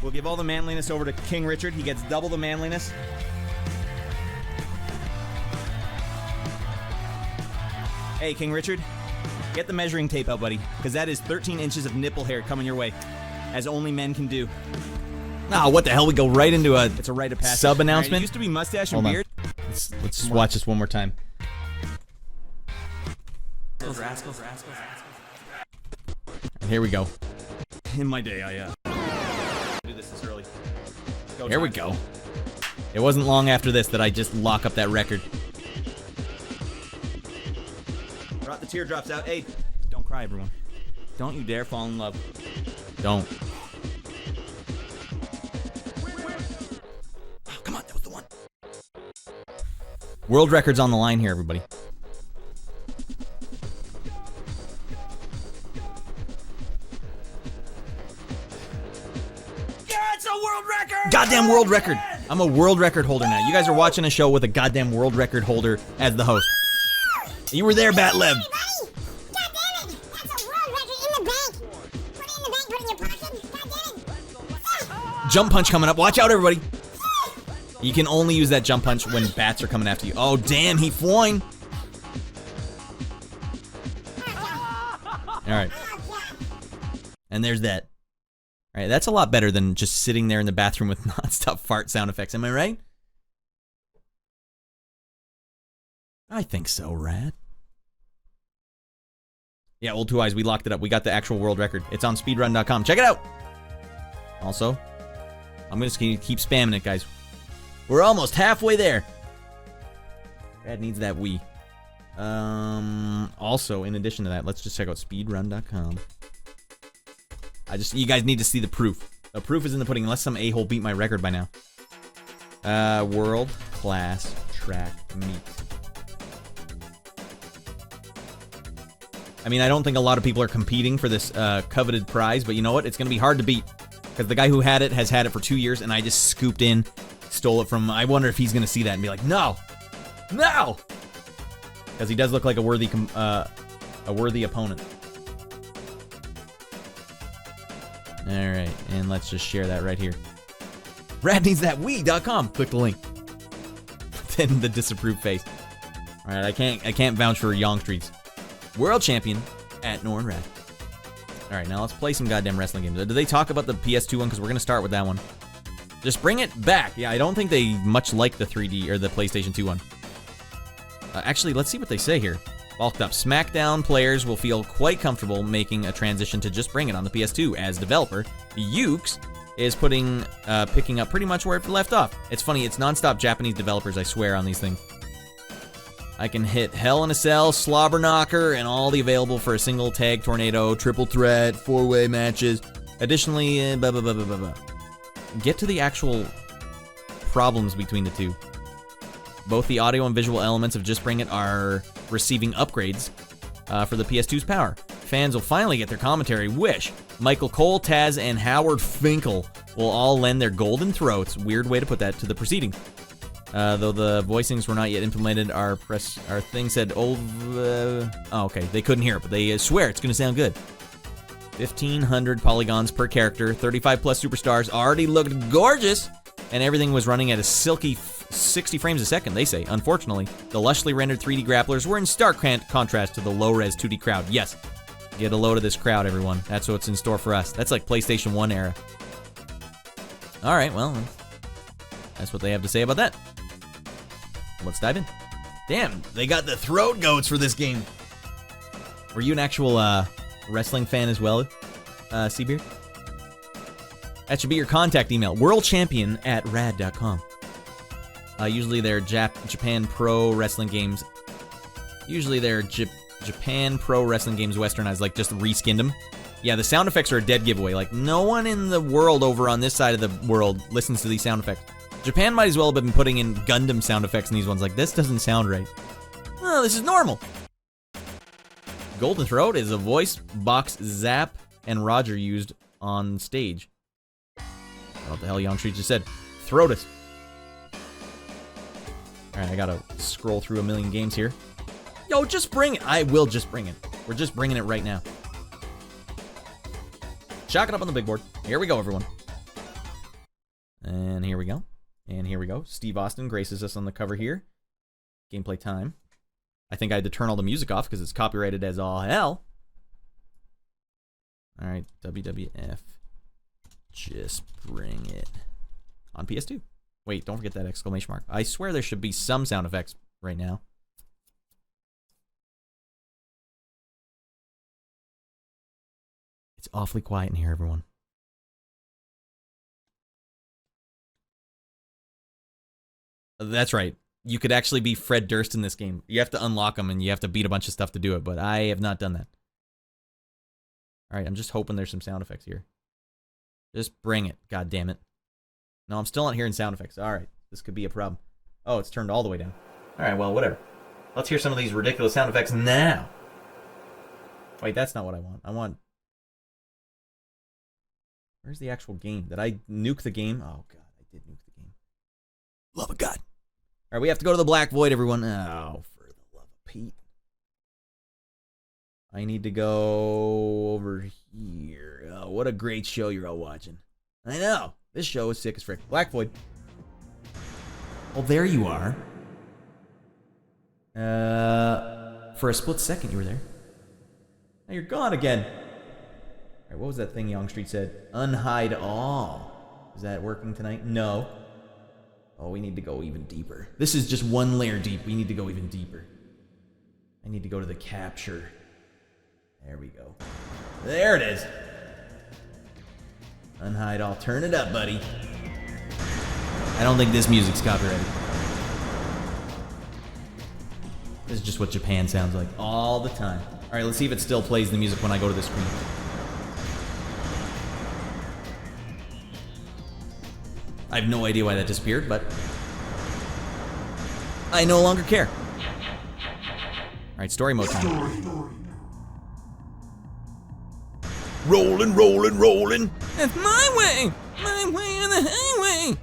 We'll give all the manliness over to King Richard. He gets double the manliness. Hey, King Richard, get the measuring tape out, buddy, because that is 13 inches of nipple hair coming your way, as only men can do. Oh, what the hell? We go right into it's a rite of passage. Sub announcement. Right, it used to be mustache and beard. Let's just watch this one more time. Rascals. Here we go. In my day, I do this early. Here we go. It wasn't long after this that I just lock up that record. Brought the teardrops out. Hey, don't cry, everyone. Don't you dare fall in love. Don't. Come on, that was the one. World record's on the line here, everybody. Yeah, it's a world record! Goddamn world record! I'm a world record holder now. You guys are watching a show with a goddamn world record holder as the host. You were there, Bat Lev. Jump punch coming up. Watch out, everybody. You can only use that jump punch when bats are coming after you. Oh, damn, he flying. All right. And there's that. All right, that's a lot better than just sitting there in the bathroom with nonstop fart sound effects. Am I right? I think so, Rad. Yeah, Old Two Eyes, we locked it up. We got the actual world record. It's on speedrun.com. Check it out. Also, I'm just going to keep spamming it, guys. We're almost halfway there. Rad needs that Wii. Also, in addition to that, let's just check out speedrun.com. You guys need to see the proof. The proof is in the pudding, unless some a-hole beat my record by now. World class track meet. I mean, I don't think a lot of people are competing for this coveted prize, but you know what? It's going to be hard to beat. Because the guy who had it has had it for 2 years, and I just scooped in, stole it from him. I wonder if he's going to see that and be like, no! No! Because he does look like a worthy opponent. Alright, and let's just share that right here. RadNeedsThatWii.com. Click the link. Then the disapproved face. Alright, I can't vouch for Youngstreets. World champion at NorrAd. Alright, now let's play some goddamn wrestling games. Do they talk about the PS2 one? Because we're going to start with that one. Just bring it back. Yeah, I don't think they much like the 3D or the PlayStation 2 one. Actually, let's see what they say here. Bulked up. Smackdown players will feel quite comfortable making a transition to just bring it on the PS2. As developer, Ukes is picking up pretty much where it left off. It's funny, it's non-stop Japanese developers, I swear, on these things. I can hit Hell in a Cell, Slobber Knocker, and all the available for a single tag tornado, triple threat, 4-way matches. Additionally, blah, blah, blah, blah, blah, blah. Get to the actual problems between the two. Both the audio and visual elements of Just Bring It are receiving upgrades for the PS2's power. Fans will finally get their commentary. Wish Michael Cole, Taz, and Howard Finkel will all lend their golden throats, weird way to put that, to the proceeding. Though the voicings were not yet implemented, our thing said, okay, they couldn't hear it, but they swear it's going to sound good. 1,500 polygons per character, 35 plus superstars, already looked gorgeous, and everything was running at a silky 60 frames a second, they say. Unfortunately, the lushly rendered 3D grapplers were in stark contrast to the low-res 2D crowd. Yes, get a load of this crowd, everyone. That's what's in store for us. That's like PlayStation 1 era. All right, well, that's what they have to say about that. Let's dive in. Damn, they got the throat goats for this game. Were you an actual wrestling fan as well, Seabeard? That should be your contact email. worldchampion@rad.com. Usually they're Japan Pro Wrestling games. Usually they're Japan Pro Wrestling games westernized, like just reskinned them. Yeah, the sound effects are a dead giveaway. Like, no one in the world over on this side of the world listens to these sound effects. Japan might as well have been putting in Gundam sound effects in these ones. Like, this doesn't sound right. Oh, this is normal. Golden Throat is a voice box Zap and Roger used on stage. What the hell Young Street just said? Throatus. Alright, I gotta scroll through a million games here. Yo, just bring it. I will just bring it. We're just bringing it right now. Chalk it up on the big board. Here we go, everyone. And here we go. And here we go. Steve Austin graces us on the cover here. Gameplay time. I think I had to turn all the music off because it's copyrighted as all hell. Alright, WWF. Just bring it. On PS2. Wait, don't forget that exclamation mark. I swear there should be some sound effects right now. It's awfully quiet in here, everyone. That's right. You could actually be Fred Durst in this game. You have to unlock them and you have to beat a bunch of stuff to do it, but I have not done that. Alright, I'm just hoping there's some sound effects here. Just bring it. God damn it. No, I'm still not hearing sound effects. Alright, this could be a problem. Oh, it's turned all the way down. Alright, well, whatever. Let's hear some of these ridiculous sound effects now. Wait, that's not what I want. I want... Where's the actual game? Did I nuke the game? Oh, God, I did nuke the game. Love of God. Alright, we have to go to the Black Void, everyone. Oh, for the love of Pete. I need to go over here. Oh, what a great show you're all watching. I know. This show is sick as frick. Black Void. Oh, there you are. For a split second, you were there. Now you're gone again. Alright, what was that thing Young Street said? Unhide all. Is that working tonight? No. Oh, we need to go even deeper. This is just one layer deep. We need to go even deeper. I need to go to the capture. There we go. There it is. Unhide all. Turn it up, buddy. I don't think this music's copyrighted. This is just what Japan sounds like all the time. Alright, let's see if it still plays the music when I go to the screen. I have no idea why that disappeared, but I no longer care. Alright, story mode time. Rolling, rolling, rolling. It's my way! My way on the highway!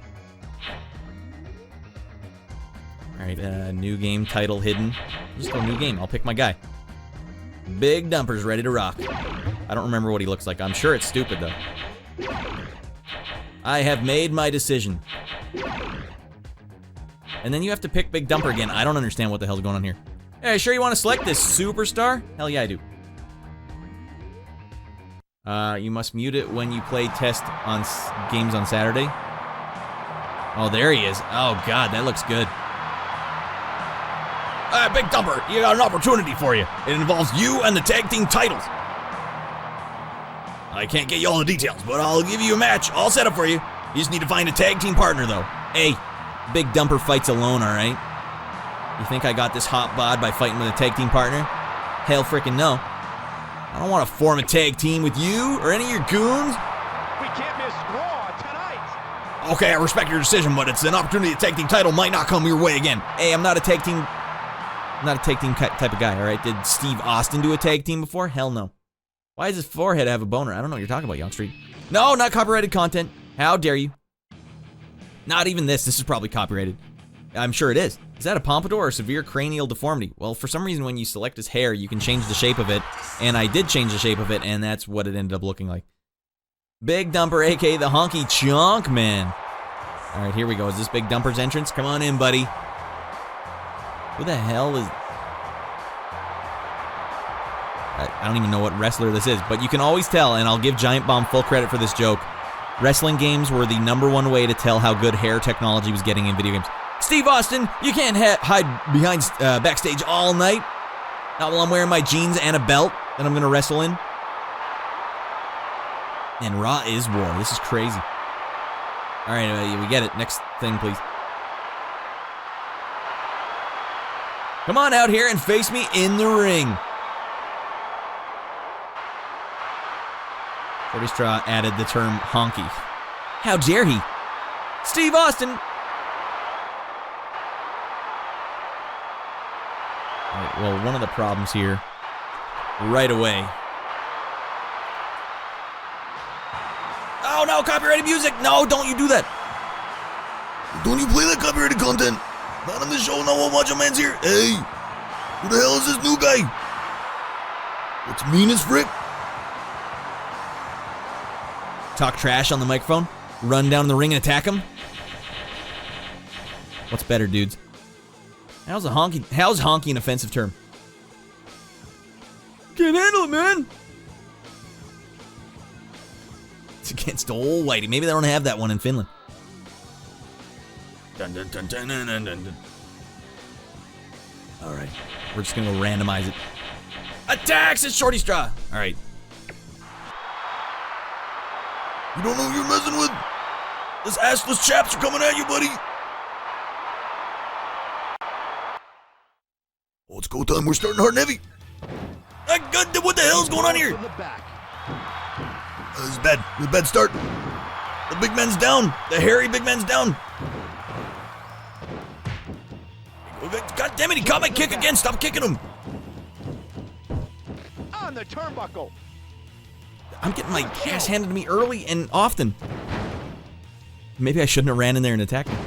Alright, new game title hidden. Just go new game. I'll pick my guy. Big Dumper's ready to rock. I don't remember what he looks like. I'm sure it's stupid, though. I have made my decision. And then you have to pick Big Dumper again. I don't understand what the hell's going on here. Hey, sure you want to select this superstar? Hell yeah, I do. You must mute it when you play test on games on Saturday. Oh, there he is. Oh, God, that looks good. Big Dumper, you got an opportunity for you. It involves you and the tag team titles. I can't get you all the details, but I'll give you a match all set up for you. You just need to find a tag team partner, though. Hey, Big Dumper fights alone, all right? You think I got this hot bod by fighting with a tag team partner? Hell frickin' no. I don't want to form a tag team with you or any of your goons. We can't miss Raw tonight. Okay, I respect your decision, but it's an opportunity to tag team title might not come your way again. Hey, I'm not a tag team type of guy, all right? Did Steve Austin do a tag team before? Hell no. Why does his forehead have a boner? I don't know what you're talking about, Young Street. No, not copyrighted content. How dare you? Not even this. This is probably copyrighted. I'm sure it is. Is that a pompadour or severe cranial deformity? Well, for some reason, when you select his hair, you can change the shape of it, and I did change the shape of it, and that's what it ended up looking like. Big Dumper, aka the Honky Chunk Man. All right, here we go. Is this Big Dumper's entrance? Come on in, buddy. Who the hell is... I don't even know what wrestler this is, but you can always tell, and I'll give Giant Bomb full credit for this joke. Wrestling games were the #1 way to tell how good hair technology was getting in video games. Steve Austin, you can't hide behind backstage all night. Not while I'm wearing my jeans and a belt that I'm going to wrestle in. And Raw is War. This is crazy. All right, we get it. Next thing, please. Come on out here and face me in the ring. Shorty Straw added the term honky. How dare he? Steve Austin. All right, well, one of the problems here, right away. Oh no, copyrighted music! No, don't you do that! Don't you play that copyrighted content? Not on the show, no one watch a man's here. Hey, who the hell is this new guy? What's mean as frick? Talk trash on the microphone? Run down the ring and attack him? What's better, dudes? How's honky an offensive term? Can't handle it, man! It's against old Whitey. Maybe they don't have that one in Finland. Dun, dun, dun, dun, dun, dun, dun. All right, we're just gonna go randomize it. Attacks! It's Shorty Straw. All right. You don't know who you're messing with? Those assless chaps are coming at you, buddy. Oh, it's go time. We're starting hard and heavy. God, what the hell's going on here? This is bad. This is a bad start. The big man's down. The hairy big man's down. God damn it, he caught my kick again. Stop kicking him. On the turnbuckle. I'm getting my ass handed to me early and often. Maybe I shouldn't have ran in there and attacked him.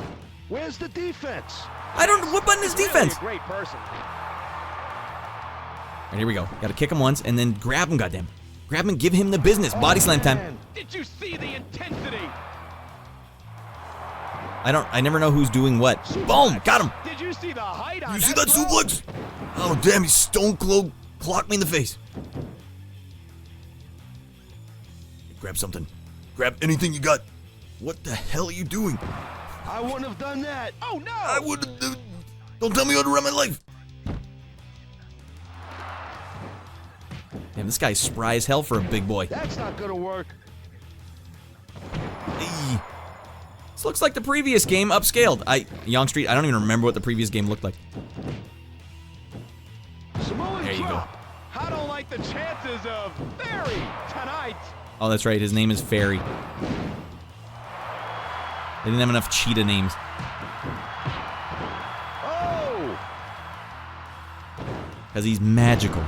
Where's the defense? I don't know. What button is defense? Really a great person. All right, here we go. Gotta kick him once and then grab him, goddamn. Grab him and give him the business. Body slam time. Did you see the intensity? I never know who's doing what. Boom! Got him! Did you see the height on You see that suplex? Oh, damn, he stone cold clocked me in the face. Grab something. Grab anything you got. What the hell are you doing? I wouldn't have done that. Oh, no! I would have... Don't tell me how to run my life. Damn, this guy's spry as hell for a big boy. That's not gonna work. Hey. This looks like the previous game upscaled. Young Street, I don't even remember what the previous game looked like. There you go. I don't like the chances of Barry tonight. Oh, that's right. His name is Fairy. They didn't have enough cheetah names. Oh! Because he's magical.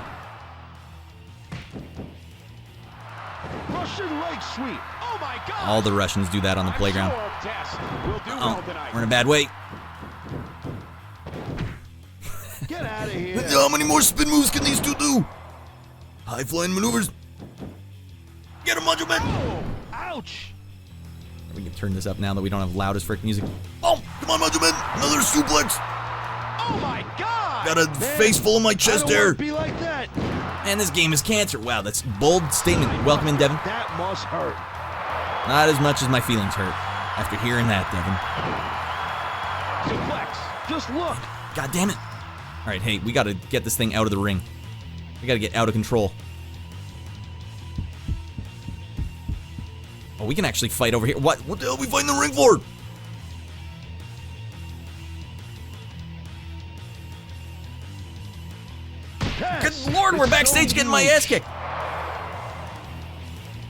Russian leg sweep. Oh my God! All the Russians do that on the playground. We're in a bad way. Get out of here. How many more spin moves can these two do? High flying maneuvers. Get him, Macho Man. Oh, ouch. We can turn this up now that we don't have loud as frick music. Oh, come on, Macho Man. Another suplex. Oh my God. Got a face full of my chest hair. Be like that. And this game is cancer. Wow, that's a bold statement. Welcome in, Devin. That must hurt. Not as much as my feelings hurt after hearing that, Devin. Suplex. Just look. God damn it. All right, hey, we got to get this thing out of the ring. We got to get out of control. Oh, we can actually fight over here. What the hell are we fighting the ring for? Good Lord, we're backstage getting my ass kicked.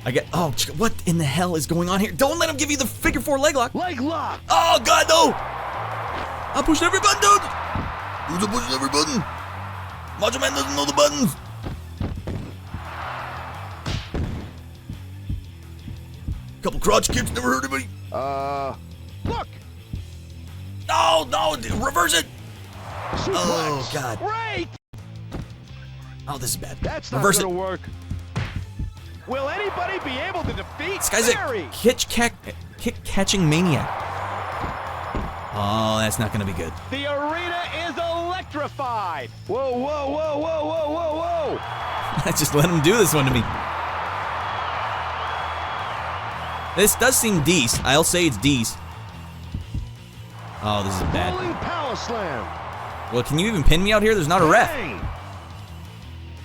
I get. Oh, what in the hell is going on here? Don't let him give you the figure 4 leg lock. Leg lock. Oh God, no! I pushed every button, dude. Dudes are pushing every button. Macho Man doesn't know the buttons. Couple crotch kicks never hurt anybody. Look. No, reverse it. Suplex. Oh God. Right. Oh, this is bad. That's reverse not gonna work. Will anybody be able to defeat This guy's Barry? a kick-catching maniac. Oh, that's not gonna be good. The arena is electrified. Whoa, whoa, whoa, whoa, whoa, whoa, whoa. I just let him do this one to me. This does seem decent. I'll say it's decent. Oh, this is bad. Rolling power slam. Well, can you even pin me out here? There's not a ref. Bang.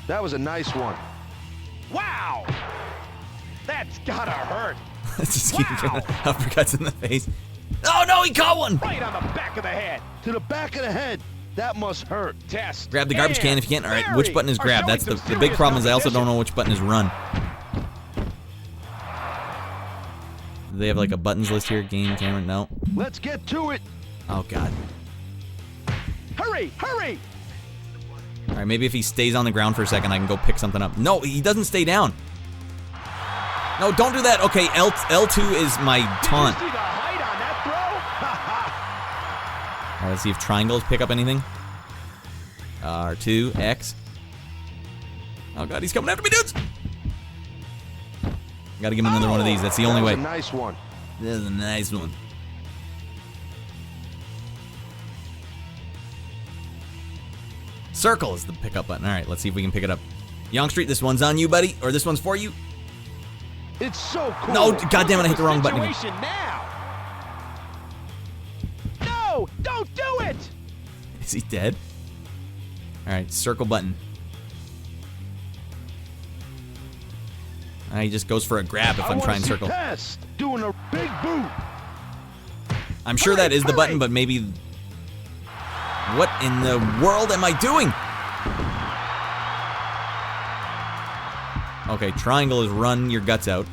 That was a nice one. Wow. That's gotta hurt. Just keep getting uppercuts in the face. Oh no, he caught one. Right on the back of the head. To the back of the head. That must hurt. Test. Grab the garbage can if you can. All right, which button is grab? That's the big problem is I also don't know which button is run. Do they have like a buttons list here? Game, camera? No. Let's get to it. Oh God. Hurry, hurry. All right, maybe if he stays on the ground for a second, I can go pick something up. No, he doesn't stay down. No, don't do that. Okay, L2 is my taunt. Did you see the height on that throw? All right, let's see if triangles pick up anything. R2, X. Oh God, he's coming after me, dudes. Gotta give him another one of these. That's the only way. That was a nice one. This is a nice one. Circle is the pickup button. All right, let's see if we can pick it up. Young Street, this one's on you, buddy, or this one's for you. It's so cool. No, goddamn it, I hit the wrong button again. Now. No, don't do it. Is he dead? All right, circle button. He just goes for a grab if I'm trying circle. Test. Doing a big boot. I'm sure that is the button, but maybe... What in the world am I doing? Okay, triangle is run your guts out.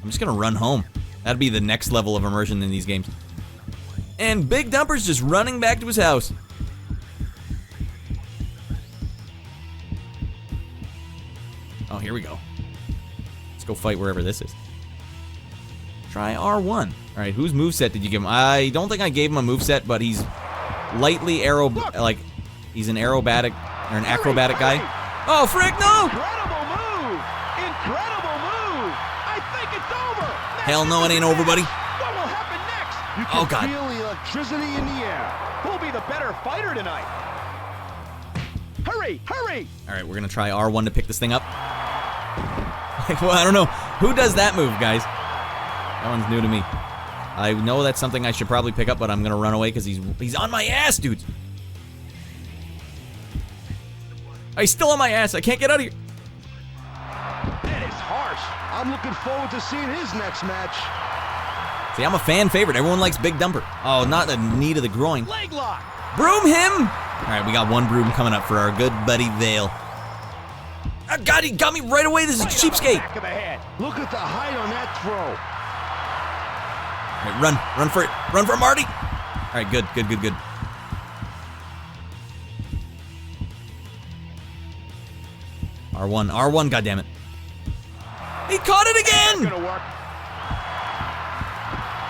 I'm just gonna run home. That'd be the next level of immersion in these games. And Big Dumper's just running back to his house. Oh, here we go. Let's go fight wherever this is. Try R1. All right, whose moveset did you give him? I don't think I gave him a moveset, but he's lightly he's an aerobatic or an acrobatic guy. Oh, frick, no! Incredible move! Incredible move! I think it's over! Hell no, it ain't over, buddy. What will happen next? You can Oh, God. feel the electricity in the air. Who'll be the better fighter tonight? Hurry, hurry! All right, we're gonna try R1 to pick this thing up. Well, I don't know. Who does that move, guys? That one's new to me. I know that's something I should probably pick up, but I'm gonna run away because he's on my ass, dudes. He's still on my ass. I can't get out of here. That is harsh. I'm looking forward to seeing his next match. See, I'm a fan favorite. Everyone likes Big Dumper. Oh, not the knee to the groin. Leg lock. Broom him! All right, we got one broom coming up for our good buddy Vale. Oh, God, he got me right away. This is cheapskate. Back of the head. Look at the height on that throw. All right, run for it. Run for it, Marty. All right, good. R1, goddammit. He caught it again! That's gonna work.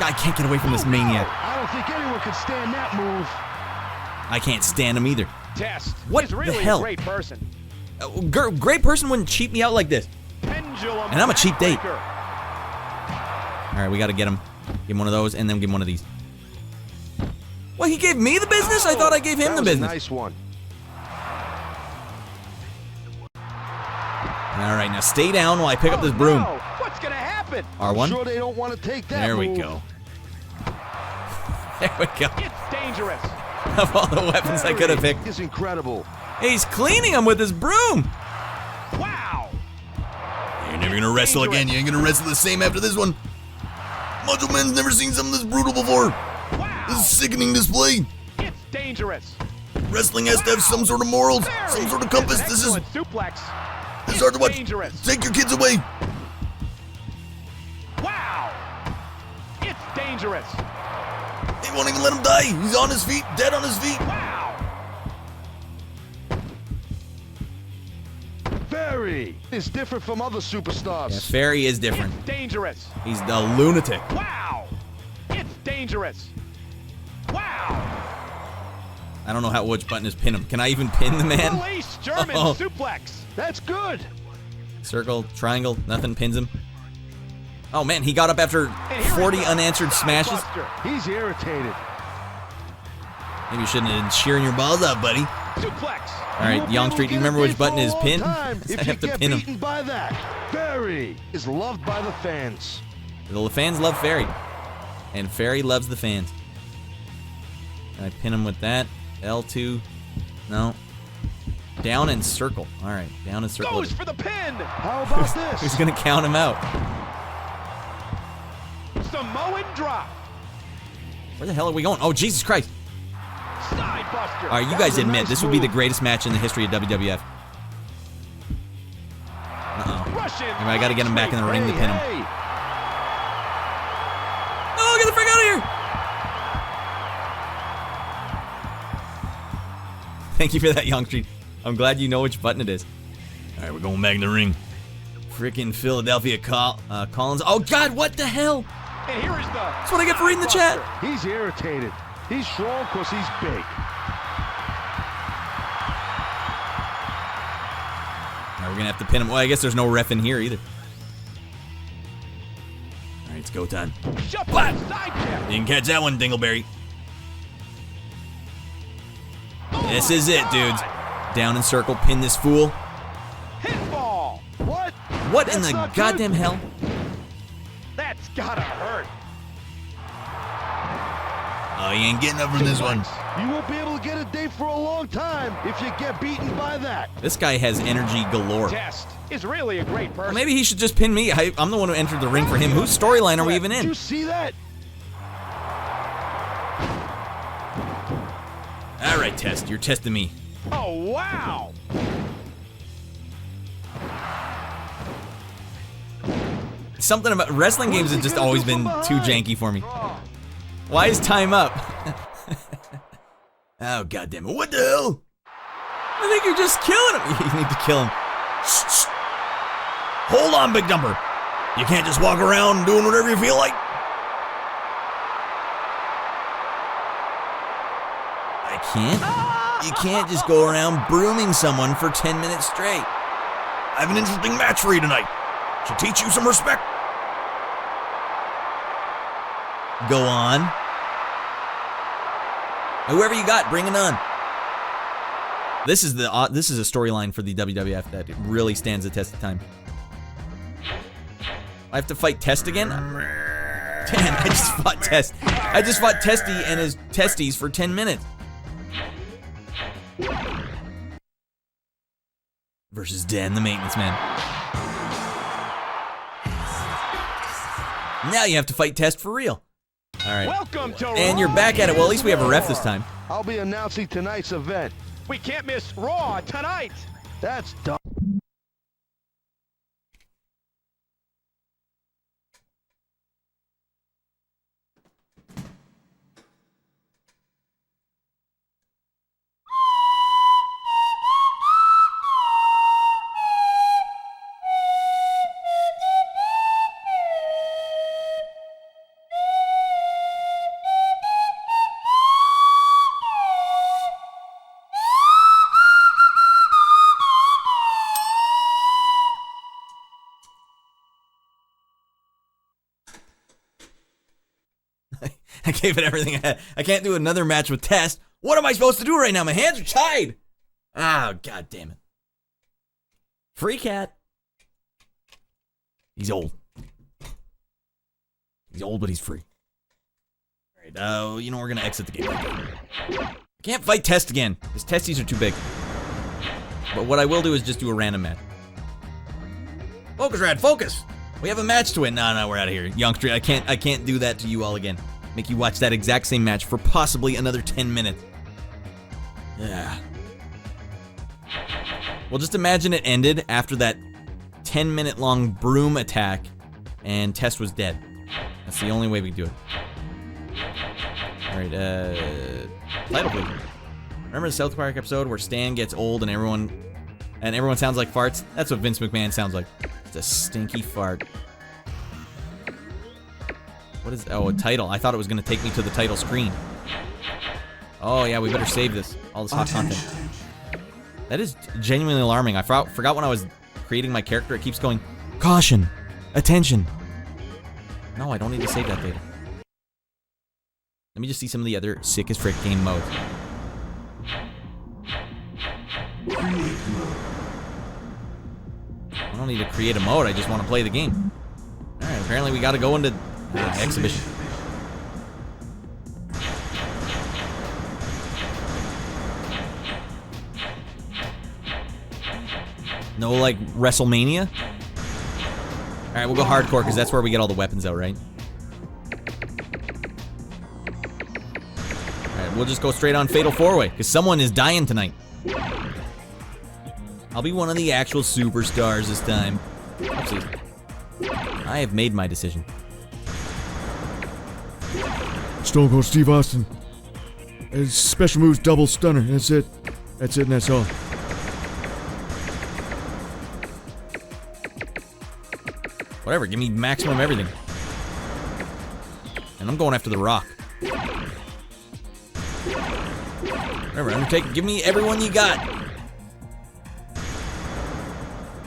I can't get away from this maniac. I don't think anyone can stand that move. I can't stand him either. Test. What He's really the hell? a great person. Great person wouldn't cheat me out like this. Pendulum. And I'm a cheap date. backbreaker. All right, we got to get him. Give him one of those, and then give him one of these. Well, he gave me the business? I thought I gave him That the was a business. nice one. All right, now stay down while I pick up this broom. No. What's gonna happen? R1? I'm sure they don't want to take that There we move. go. There we go. It's dangerous. Of all the weapons I could have picked. It's incredible. He's cleaning him with his broom. Wow. You're never gonna wrestle again. You ain't gonna wrestle the same after this one. Macho Man's never seen something this brutal before. Wow. This is a sickening display. It's dangerous. Wrestling has to have some sort of morals, some sort of compass. This is... Excellent suplex. It's hard to watch. Dangerous. Take your kids away. Wow. It's dangerous. They won't even let him die. He's on his feet, dead on his feet. Wow. Ferry is different from other superstars. Yeah, Ferry is different. It's dangerous. He's a lunatic. Wow. It's dangerous. Wow. I don't know which button is pin him. Can I even pin the man? Release German suplex. That's good. Circle, triangle, nothing pins him. Oh man, he got up after 40 unanswered smashes. He's irritated. Maybe you shouldn't have been shearing your balls out, buddy. Suplex. All right, Young Street, do you remember which button is pin? I If have you to get pin beaten him. by that, Ferry is loved by the fans. The fans love Ferry, and Ferry loves the fans. I pin him with that. L2, no. Down and circle. All right, down and circle. Goes for the pin. How about this? Who's gonna count him out? Samoan drop. Where the hell are we going? Oh, Jesus Christ. Side buster. All right, you guys admit this would be the greatest match in the history of WWF. Russian. Anyway, I got to get him back in the ring to pin him. Hey. Oh, get the frick out of here! Thank you for that, Young Street. I'm glad you know which button it is. All right, we're going back in the ring. Freaking Philadelphia Collins. Oh, God, what the hell? And here is the. That's what I get for reading the chat. He's irritated. He's strong because he's big. Now we're going to have to pin him. Well, I guess there's no ref in here either. All right, it's go time. Flat side kick. You can catch that one, Dingleberry. This is it, dudes. Down and circle, pin this fool. Pinball. What? What in the goddamn hell? That's gotta hurt. Oh, you ain't getting up from this one. You won't be able to get a date for a long time if you get beaten by that. This guy has energy galore. Test is really a great person. Well, maybe he should just pin me. I'm the one who entered the ring for him. Whose storyline are we even in? Did you see that? All right, Test. You're testing me. Oh, wow. Something about wrestling games has just always been too janky for me. Why is time up? Oh, goddamn it. What the hell? I think you're just killing him. You need to kill him. Shh, shh. Hold on, Big Dumper. You can't just walk around doing whatever you feel like. I can't? You can't just go around brooming someone for 10 minutes straight. I have an interesting match for you tonight. Should teach you some respect. Go on. Whoever you got, bring it on. This is a storyline for the WWF that really stands the test of time. I have to fight Test again? Damn, I just fought Test. I just fought Testy and his testes for 10 minutes. Versus Dan, the maintenance man. Now you have to fight Test for real. All right. Welcome to And you're back at it. Well, at least we have a ref this time. I'll be announcing tonight's event. We can't miss Raw tonight. That's dumb. I gave it everything I had. I can't do another match with Test. What am I supposed to do right now? My hands are tied. Oh, God damn it. Free cat. He's old. He's old, but he's free. All right, you know, we're going to exit the game. I can't fight Test again. His testes are too big. But what I will do is just do a random match. Focus, Rad, focus. We have a match to win. No, we're out of here. Youngster, I can't do that to you all again. Make you watch that exact same match for possibly another 10 minutes. Yeah. Well, just imagine it ended after that 10-minute long broom attack and Test was dead. That's the only way we do it. Alright, title please. Remember the South Park episode where Stan gets old and everyone sounds like farts? That's what Vince McMahon sounds like. It's a stinky fart. What is, oh, a title. I thought it was going to take me to the title screen. Oh yeah, we better save this. All this hot content. That is genuinely alarming. I forgot when I was creating my character, it keeps going, caution, attention. No, I don't need to save that data. Let me just see some of the other sick as frick game modes. I don't need to create a mode, I just want to play the game. Alright, apparently we gotta go into exhibition. No, like, Wrestlemania? Alright, we'll go hardcore, because that's where we get all the weapons out, right? Alright, we'll just go straight on Fatal 4-Way, because someone is dying tonight. I'll be one of the actual superstars this time. Oopsies. I have made my decision. Stone Cold Steve Austin. His special move's double stunner. That's it. That's it and that's all. Whatever, give me maximum everything. And I'm going after The Rock. Whatever, Undertaker, give me everyone you got.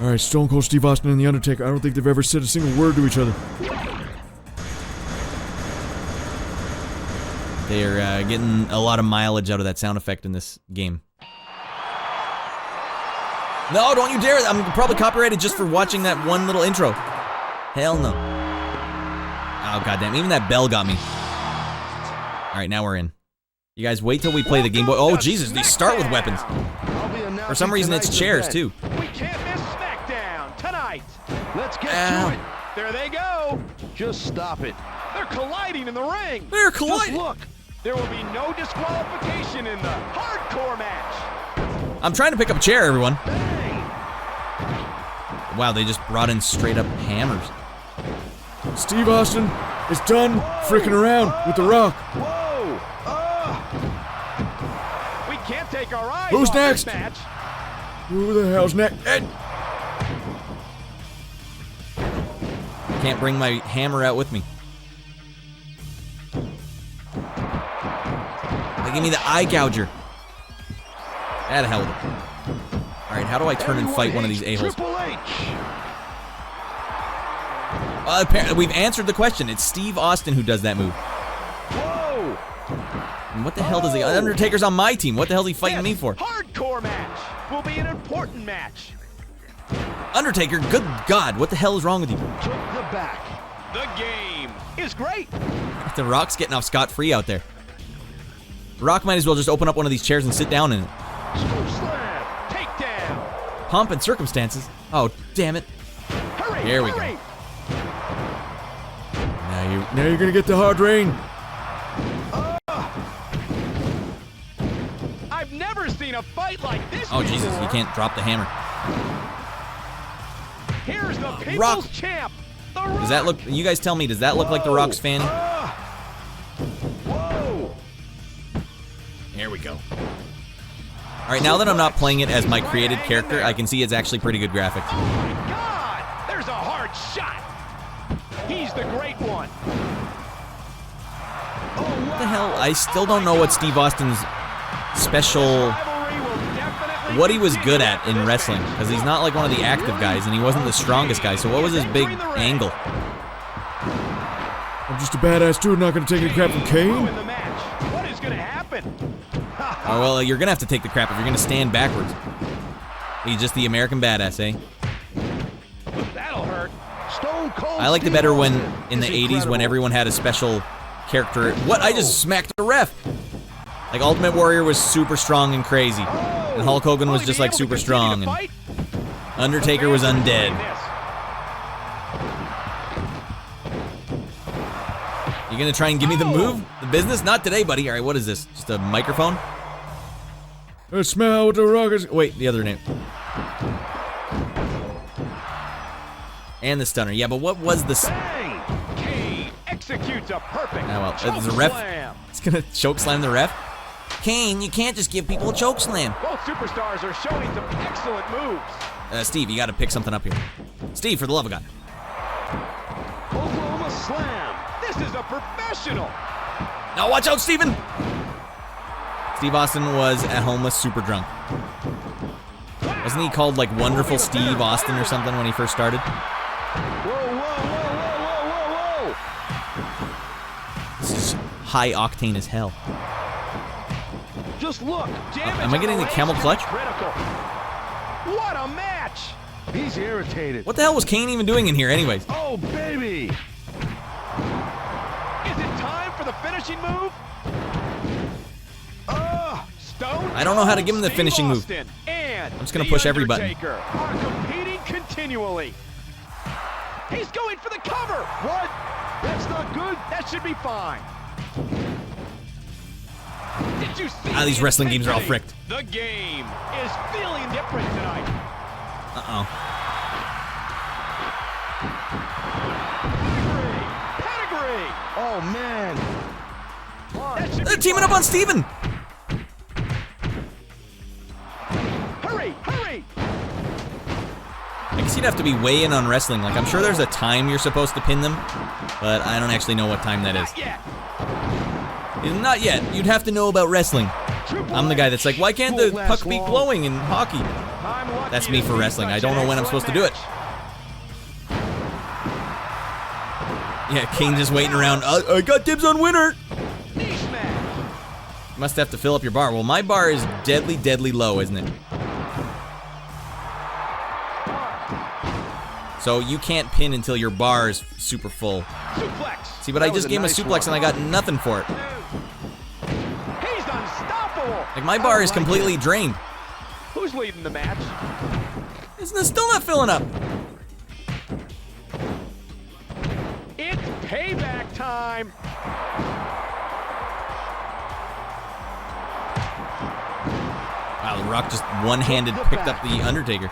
Alright, Stone Cold Steve Austin and The Undertaker. I don't think they've ever said a single word to each other. They're getting a lot of mileage out of that sound effect in this game. No, don't you dare! I'm probably copyrighted just for watching that one little intro. Hell no. Oh, goddamn. Even that bell got me. Alright, now we're in. You guys wait till we play the Game Boy. Oh, Jesus, they start with weapons. For some reason, it's chairs, too. We can't miss Smackdown tonight. Let's get to it. There they go. Just stop it. They're colliding in the ring. They're colliding. Just look. There will be no disqualification in the hardcore match. I'm trying to pick up a chair, everyone. Wow, they just brought in straight up hammers. Steve Austin is done freaking around with The Rock. Whoa! We can't take our eyes Who's off next? this match. Who the hell's next? Can't bring my hammer out with me. They give me the eye gouger. That held it. Alright, how do I turn and fight one of these a-holes? Apparently, we've answered the question. It's Steve Austin who does that move. Whoa! And what the hell does the Undertaker's on my team? What the hell is he fighting me for? Hardcore match will be an important match. Undertaker, good God, what the hell is wrong with you? Took the back. The game is great. The Rock's getting off scot-free out there. The Rock might as well just open up one of these chairs and sit down in it. Slam, takedown. Pomp and circumstances. Oh, damn it. Hurry, Here we hurry. go. Now you're gonna get the hard rain. I've never seen a fight like this Oh, before. Jesus, you can't drop the hammer. Here's the People's Rock. Champ. The Rock. Does that look, you guys tell me, does that look like the Rock's fanny? Whoa. Here we go. Alright, now that I'm not playing it as my created character, I can see it's actually pretty good graphics. Oh my God! There's a hard shot. He's the great one. What the hell? I still don't know what Steve Austin's special, what he was good at in wrestling, because he's not like one of the active guys, and he wasn't the strongest guy, so what was his big angle? I'm just a badass dude, not gonna take any crap from Kane. What is gonna happen? Oh, well, you're gonna have to take the crap if you're gonna stand backwards. He's just the American badass, eh? That'll hurt. Stone Cold. I liked it better when, in the 80s, when everyone had a special character. What? I just smacked the ref! Like, Ultimate Warrior was super strong and crazy. And Hulk Hogan was just, like, super strong. And Undertaker was undead. You gonna try and give me the move? The business? Not today, buddy. Alright, what is this? Just a microphone? Smell what The Rock is. Wait, the other name. And the stunner. Yeah, but what was the... Bang! Kane executes a perfect well, choke there's a ref. slam. It's gonna choke slam the ref. Kane, you can't just give people a choke slam. Both superstars are showing some excellent moves. Steve, you got to pick something up here. Steve, for the love of God. Oklahoma slam. This is a professional. Now watch out, Steven. Steve Austin was at home super drunk. Wasn't he called like Wonderful Steve Austin or something when he first started? Whoa, whoa, whoa, whoa, whoa, whoa, whoa. This is high octane as hell. Just look. Am I getting the camel clutch? Critical. What a match. He's irritated. What the hell was Kane even doing in here anyways? Oh, baby. Is it time for the finishing move? Stone. I don't know how to give him the finishing move. And I'm just going to push every button. Are competing continually. He's going for the cover. What? That's not good. That should be fine. Did you see these wrestling games are all fricked. The game is feeling different tonight. Uh-oh. Pedigree. Oh, man. They're teaming up on Steven. Hurry, hurry. I guess you'd have to be way in on wrestling. Like, I'm sure there's a time you're supposed to pin them, but I don't actually know what time that is. Not yet. You'd have to know about wrestling. I'm the guy that's like, why can't the puck be glowing in hockey? That's me for wrestling. I don't know when I'm supposed to do it. Yeah, Kane just waiting around. I got dibs on winner. Must have to fill up your bar. Well, my bar is deadly, deadly low, isn't it? So you can't pin until your bar is super full. Suplex. See, but I just gave him a suplex and I got nothing for it. He's unstoppable. Like, my bar is completely drained. Who's leading the match? Isn't it still not filling up? It's payback time. Wow, The Rock just one-handed picked up the Undertaker.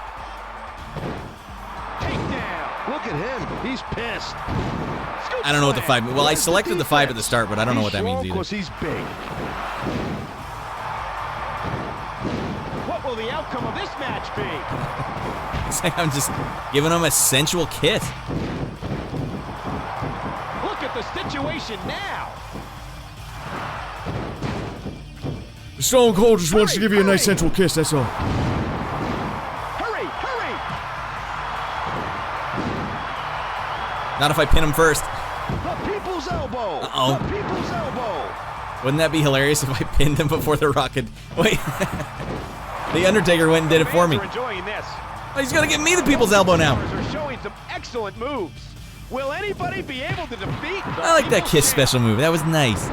Takedown. Look at him. He's pissed. I don't know what the 5... Well, I selected the 5 at the start, but I don't know what that means either. Because he's big. What will the outcome of this match be? It's like I'm just giving him a sensual kiss. Look at the situation now. Stone Cold just wants to give you a nice sensual kiss, that's all. Hurry, hurry. Not if I pin him first. The people's elbow. Uh-oh. The people's elbow. Wouldn't that be hilarious if I pinned him before the Rock could... Wait. The Undertaker went and did it for me. Enjoying this. Oh, he's gonna give me the people's elbow now. Are showing some excellent moves. Will anybody be able to defeat? I like that kiss special move. That was nice.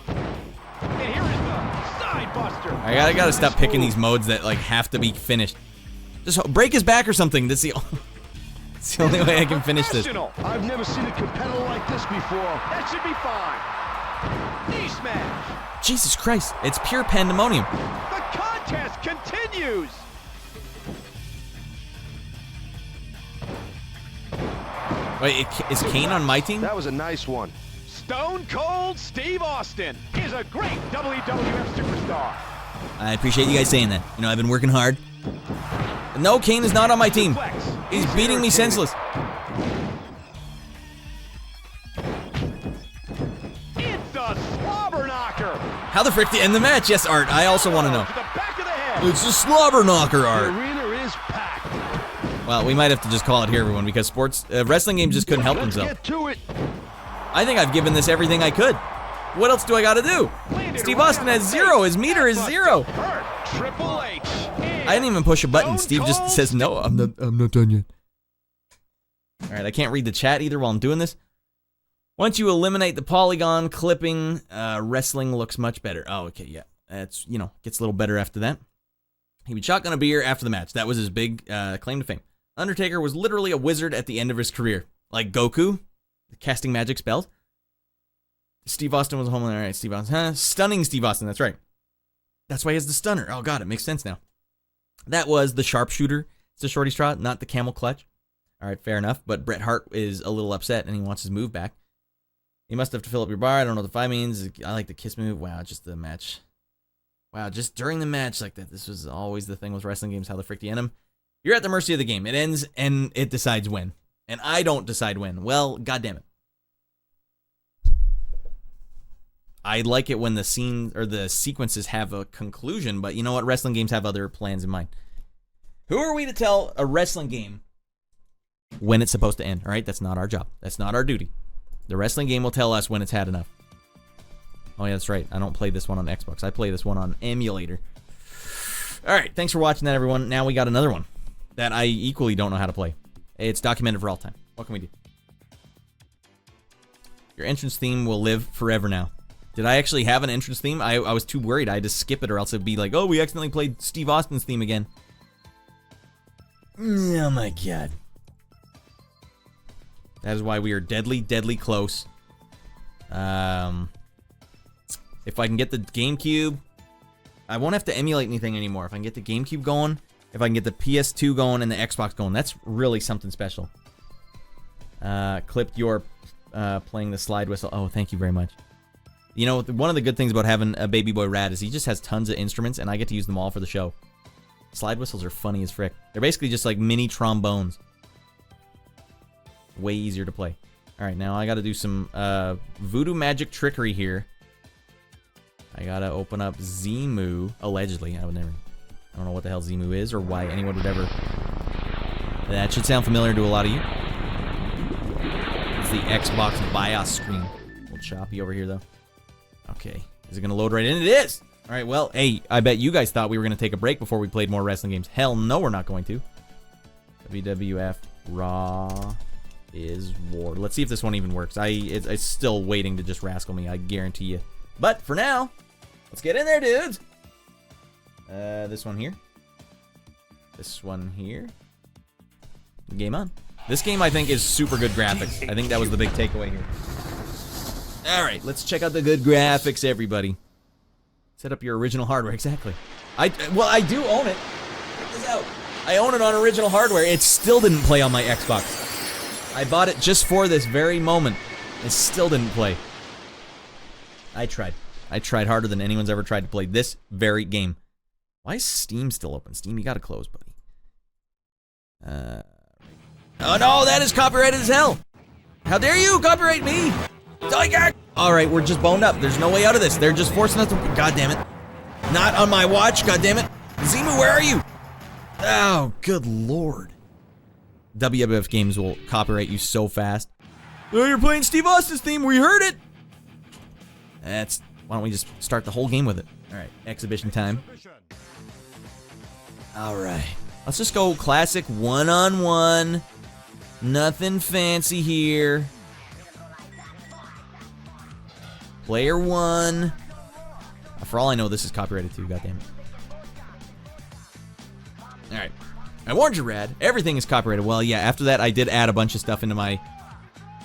And here is the side buster. I gotta stop picking these modes that like have to be finished. Just break his back or something. That's the only way I can finish this. I've never seen a competitor like this before. That should be fine. Knee smash. Jesus Christ! It's pure pandemonium. The contest continues. Wait, is Kane on my team? That was a nice one. Stone Cold Steve Austin is a great WWF superstar. I appreciate you guys saying that. You know, I've been working hard. No, Kane is not on my team. He's beating me senseless. It's a slobber knocker. How the frick do you end the match? Yes, Art. I also want to know. To the back of the head. It's a slobber knocker, The Art. arena is packed. Well, we might have to just call it here, everyone, because wrestling games just couldn't help themselves. Get to it. I think I've given this everything I could. What else do I got to do? Steve Austin has 0. His meter is 0. Triple H. I didn't even push a button. Steve just says no. I'm not done yet. All right, I can't read the chat either while I'm doing this. Once you eliminate the polygon clipping, wrestling looks much better. Oh, okay, yeah. That's, gets a little better after that. He would shotgun a beer after the match. That was his big claim to fame. Undertaker was literally a wizard at the end of his career. Like Goku, casting magic spells. Steve Austin was a home run. All right, Steve Austin. Stunning Steve Austin, that's right. That's why he has the stunner. Oh, God, it makes sense now. That was the sharpshooter. It's a shorty straw, not the camel clutch. All right, fair enough. But Bret Hart is a little upset, and he wants his move back. You must have to fill up your bar. I don't know what the 5 means. I like the kiss move. Wow, just the match. Wow, just during the match like that. This was always the thing with wrestling games, how the frick do you end them? You're at the mercy of the game. It ends, and it decides when. And I don't decide when. Well, goddamn it. I like it when the scene or the sequences have a conclusion, but you know what? Wrestling games have other plans in mind. Who are we to tell a wrestling game when it's supposed to end? All right, that's not our job. That's not our duty. The wrestling game will tell us when it's had enough. Oh, yeah, that's right. I don't play this one on Xbox. I play this one on emulator. All right, thanks for watching that, everyone. Now we got another one that I equally don't know how to play. It's documented for all time. What can we do? Your entrance theme will live forever now. Did I actually have an entrance theme? I was too worried. I had to skip it or else it'd be like, oh, we accidentally played Steve Austin's theme again. Oh, my God. That is why we are deadly, deadly close. If I can get the GameCube, I won't have to emulate anything anymore. If I can get the GameCube going, if I can get the PS2 going and the Xbox going, that's really something special. Clipped your playing the slide whistle. Oh, thank you very much. You know, one of the good things about having a baby boy Rad is he just has tons of instruments, and I get to use them all for the show. Slide whistles are funny as frick. They're basically just like mini trombones. Way easier to play. All right, now I got to do some voodoo magic trickery here. I got to open up Zemu, allegedly. I don't know what the hell Zemu is or why anyone would ever... That should sound familiar to a lot of you. It's the Xbox BIOS screen. A little choppy over here, though. Okay. Is it going to load right in? It is! All right, well, hey, I bet you guys thought we were going to take a break before we played more wrestling games. Hell no, we're not going to. WWF Raw Is War. Let's see if this one even works. It's still waiting to just rascal me, I guarantee you. But for now, let's get in there, dudes. This one here. This one here. Game on. This game, I think, is super good graphics. I think that was the big takeaway here. All right, let's check out the good graphics, everybody. Set up your original hardware. Exactly. I do own it. Check this out. I own it on original hardware. It still didn't play on my Xbox. I bought it just for this very moment. It still didn't play. I tried. I tried harder than anyone's ever tried to play this very game. Why is Steam still open? Steam, you gotta close, buddy. Oh no, that is copyrighted as hell. How dare you copyright me? Alright, we're just boned up. There's no way out of this. They're just forcing us to... God damn it. Not on my watch, god damn it. Zemu, where are you? Oh, good lord. WWF games will copyright you so fast. Oh, you're playing Steve Austin's theme. We heard it. Why don't we just start the whole game with it? Alright, exhibition time. Alright. Let's just go classic one-on-one. Nothing fancy here. Player 1. For all I know, this is copyrighted too, goddammit. Alright. I warned you, Rad. Everything is copyrighted. Well, yeah, after that, I did add a bunch of stuff into my...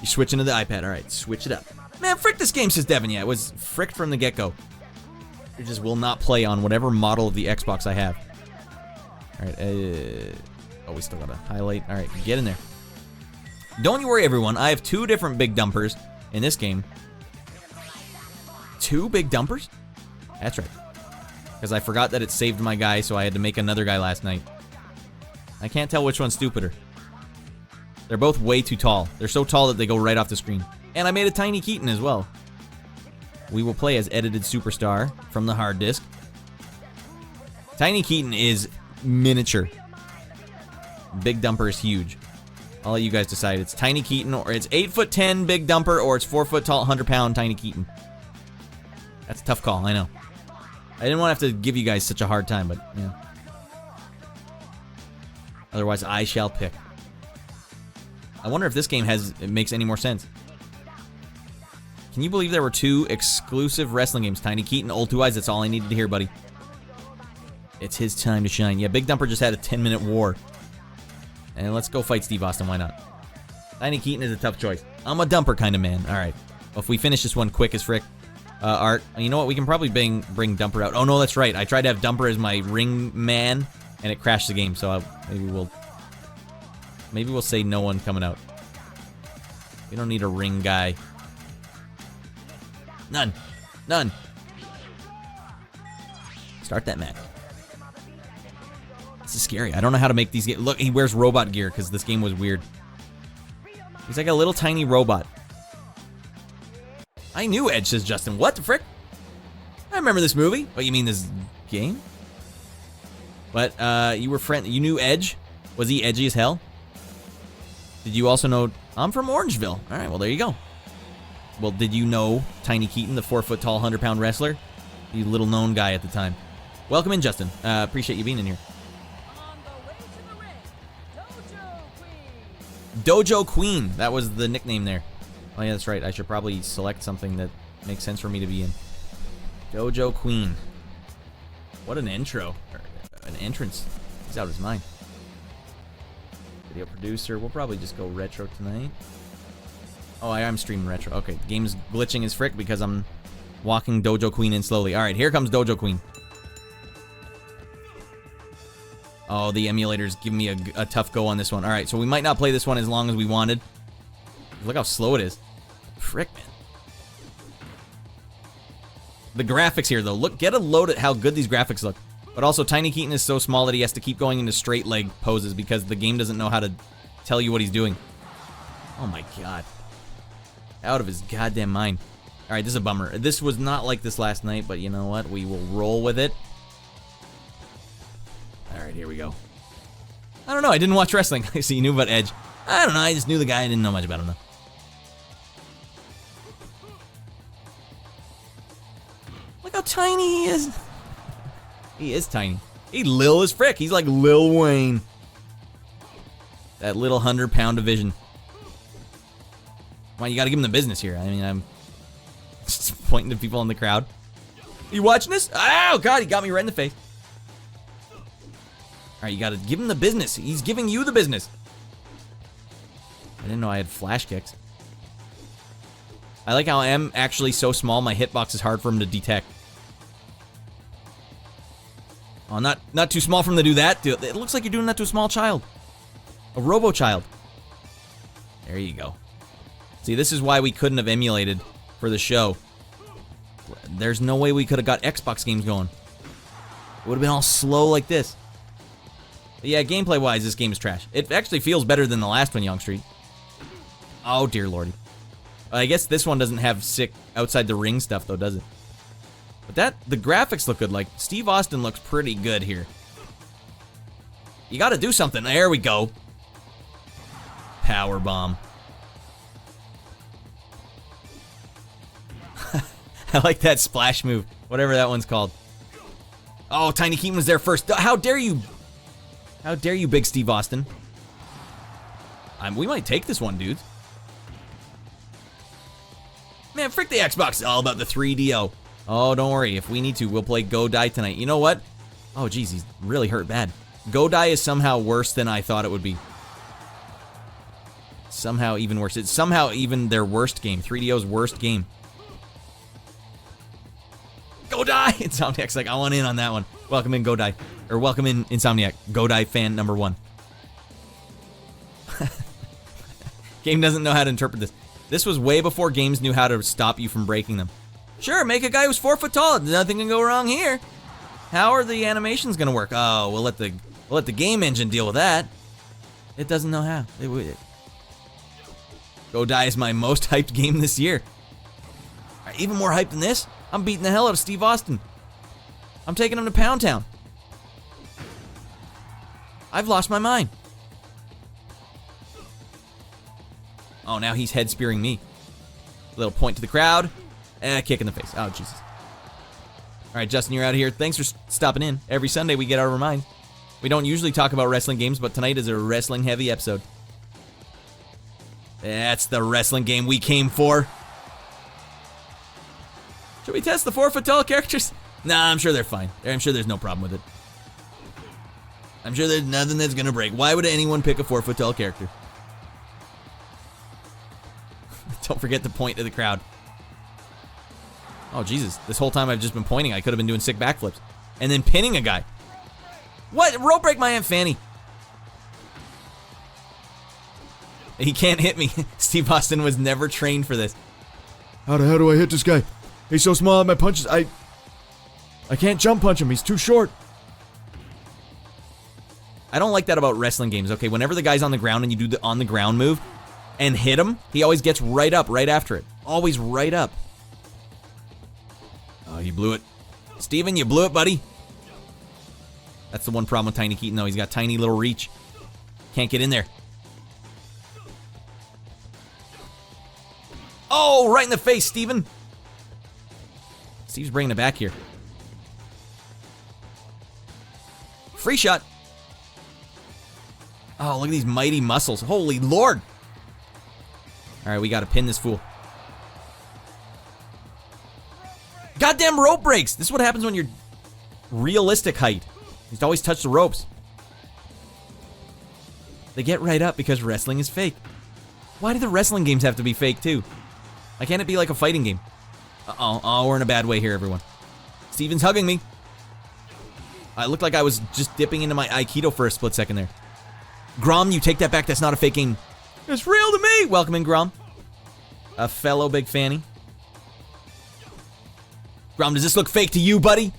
You switch into the iPad. Alright, switch it up. Man, frick this game, says Devin. Yeah, it was fricked from the get-go. It just will not play on whatever model of the Xbox I have. Alright, oh, we still gotta highlight. Alright, get in there. Don't you worry, everyone. I have 2 different big dumpers in this game. 2 big dumpers? That's right. Because I forgot that it saved my guy, so I had to make another guy last night. I can't tell which one's stupider. They're both way too tall. They're so tall that they go right off the screen. And I made a Tiny Keaton as well. We will play as edited superstar from the hard disk. Tiny Keaton is miniature. Big dumper is huge. I'll let you guys decide. It's Tiny Keaton, or it's 8'10" big dumper, or it's 4 foot tall, 100-pound Tiny Keaton. That's a tough call, I know. I didn't want to have to give you guys such a hard time, but yeah. Otherwise, I shall pick. I wonder if this game makes any more sense. Can you believe there were 2 exclusive wrestling games? Tiny Keaton, Old 2 Eyes, that's all I needed to hear, buddy. It's his time to shine. Yeah, Big Dumper just had a 10-minute war. And let's go fight Steve Austin, why not? Tiny Keaton is a tough choice. I'm a dumper kind of man. Alright. Well, if we finish this one quick as frick. Art, you know what? We can probably bring Dumper out. Oh, no, that's right. I tried to have Dumper as my ring man, and it crashed the game. So maybe we'll say no one coming out. We don't need a ring guy. None. Start that match. This is scary. I don't know how to make these games. Look, he wears robot gear because this game was weird. He's like a little tiny robot. I knew Edge, says Justin. What the frick? I remember this movie. What, you mean this game? But you knew Edge? Was he edgy as hell? Did you also know I'm from Orangeville? All right, well there you go. Well, did you know Tiny Keaton, the 4-foot tall, 100-pound wrestler? The little known guy at the time. Welcome in, Justin. Appreciate you being in here. Dojo Queen. That was the nickname there. Oh yeah, that's right. I should probably select something that makes sense for me to be in. Dojo Queen. What an intro. Or an entrance. He's out of his mind. Video producer. We'll probably just go retro tonight. Oh, I am streaming retro. Okay, the game's glitching as frick because I'm walking Dojo Queen in slowly. Alright, here comes Dojo Queen. Oh, the emulator's giving me a tough go on this one. Alright, so we might not play this one as long as we wanted. Look how slow it is. Frick, man. The graphics here, though. Look, get a load at how good these graphics look. But also, Tiny Keaton is so small that he has to keep going into straight leg poses because the game doesn't know how to tell you what he's doing. Oh my god. Out of his goddamn mind. Alright, this is a bummer. This was not like this last night, but you know what? We will roll with it. Alright, here we go. I don't know, I didn't watch wrestling. So you knew about Edge. I don't know, I just knew the guy. I didn't know much about him, though. Look how tiny he is. He is tiny. He lil as frick. He's like Lil Wayne. That little 100-pound division. Well, you gotta give him the business here. I mean, I'm just pointing to people in the crowd. Are you watching this? Oh, God, he got me right in the face. Alright, you gotta give him the business. He's giving you the business. I didn't know I had flash kicks. I like how I am actually so small, my hitbox is hard for him to detect. Oh, not too small for him to do that. It looks like you're doing that to a small child. A robo-child. There you go. See, this is why we couldn't have emulated for the show. There's no way we could have got Xbox games going. It would have been all slow like this. But yeah, gameplay-wise, this game is trash. It actually feels better than the last one, Young Street. Oh, dear lordy. I guess this one doesn't have sick outside-the-ring stuff, though, does it? But the graphics look good. Like, Steve Austin looks pretty good here. You gotta do something. There we go. Power bomb. I like that splash move. Whatever that one's called. Oh, Tiny Keaton was there first. How dare you? How dare you, Big Steve Austin? We might take this one, dudes. Man, frick the Xbox. It's all about the 3DO. Oh, don't worry. If we need to, we'll play Go Die tonight. You know what? Oh, geez, he's really hurt bad. Go Die is somehow worse than I thought it would be. Somehow even worse. It's somehow even their worst game. 3DO's worst game. Go Die! Insomniac's like, I want in on that one. Welcome in, Go Die. Or welcome in, Insomniac. Go Die fan number 1. Game doesn't know how to interpret this. This was way before games knew how to stop you from breaking them. Sure, make a guy who's 4 foot tall. Nothing can go wrong here. How are the animations gonna work? Oh, we'll let the game engine deal with that. It doesn't know how. Go Die is my most hyped game this year. Even more hyped than this? I'm beating the hell out of Steve Austin. I'm taking him to Pound Town. I've lost my mind. Oh, now he's head spearing me. Little point to the crowd. Kick in the face. Oh, Jesus. Alright, Justin, you're out of here. Thanks for stopping in. Every Sunday we get out of our mind. We don't usually talk about wrestling games, but tonight is a wrestling-heavy episode. That's the wrestling game we came for. Should we test the 4 foot tall characters? Nah, I'm sure they're fine. I'm sure there's no problem with it. I'm sure there's nothing that's gonna break. Why would anyone pick a 4 foot tall character? Don't forget to point to the crowd. Oh, Jesus. This whole time I've just been pointing. I could have been doing sick backflips. And then pinning a guy. What? Rope break my Aunt Fanny. He can't hit me. Steve Austin was never trained for this. How do I hit this guy? He's so small, my punches, I can't jump punch him. He's too short. I don't like that about wrestling games. Okay, whenever the guy's on the ground and you do the on the ground move and hit him, he always gets right up right after it. Always right up. Oh, you blew it. Steven, you blew it, buddy. That's the one problem with Tiny Keaton, though. He's got tiny little reach. Can't get in there. Oh, right in the face, Steven. Steve's bringing it back here. Free shot. Oh, look at these mighty muscles. Holy Lord. All right, we got to pin this fool. Goddamn rope breaks. This is what happens when you're realistic height. You have to always touch the ropes. They get right up because wrestling is fake. Why do the wrestling games have to be fake, too? Why can't it be like a fighting game? Uh-oh. Oh, we're in a bad way here, everyone. Steven's hugging me. I looked like I was just dipping into my Aikido for a split second there. Grom, you take that back. That's not a fake game. It's real to me. Welcome in, Grom. A fellow big fanny. Grom, does this look fake to you, buddy?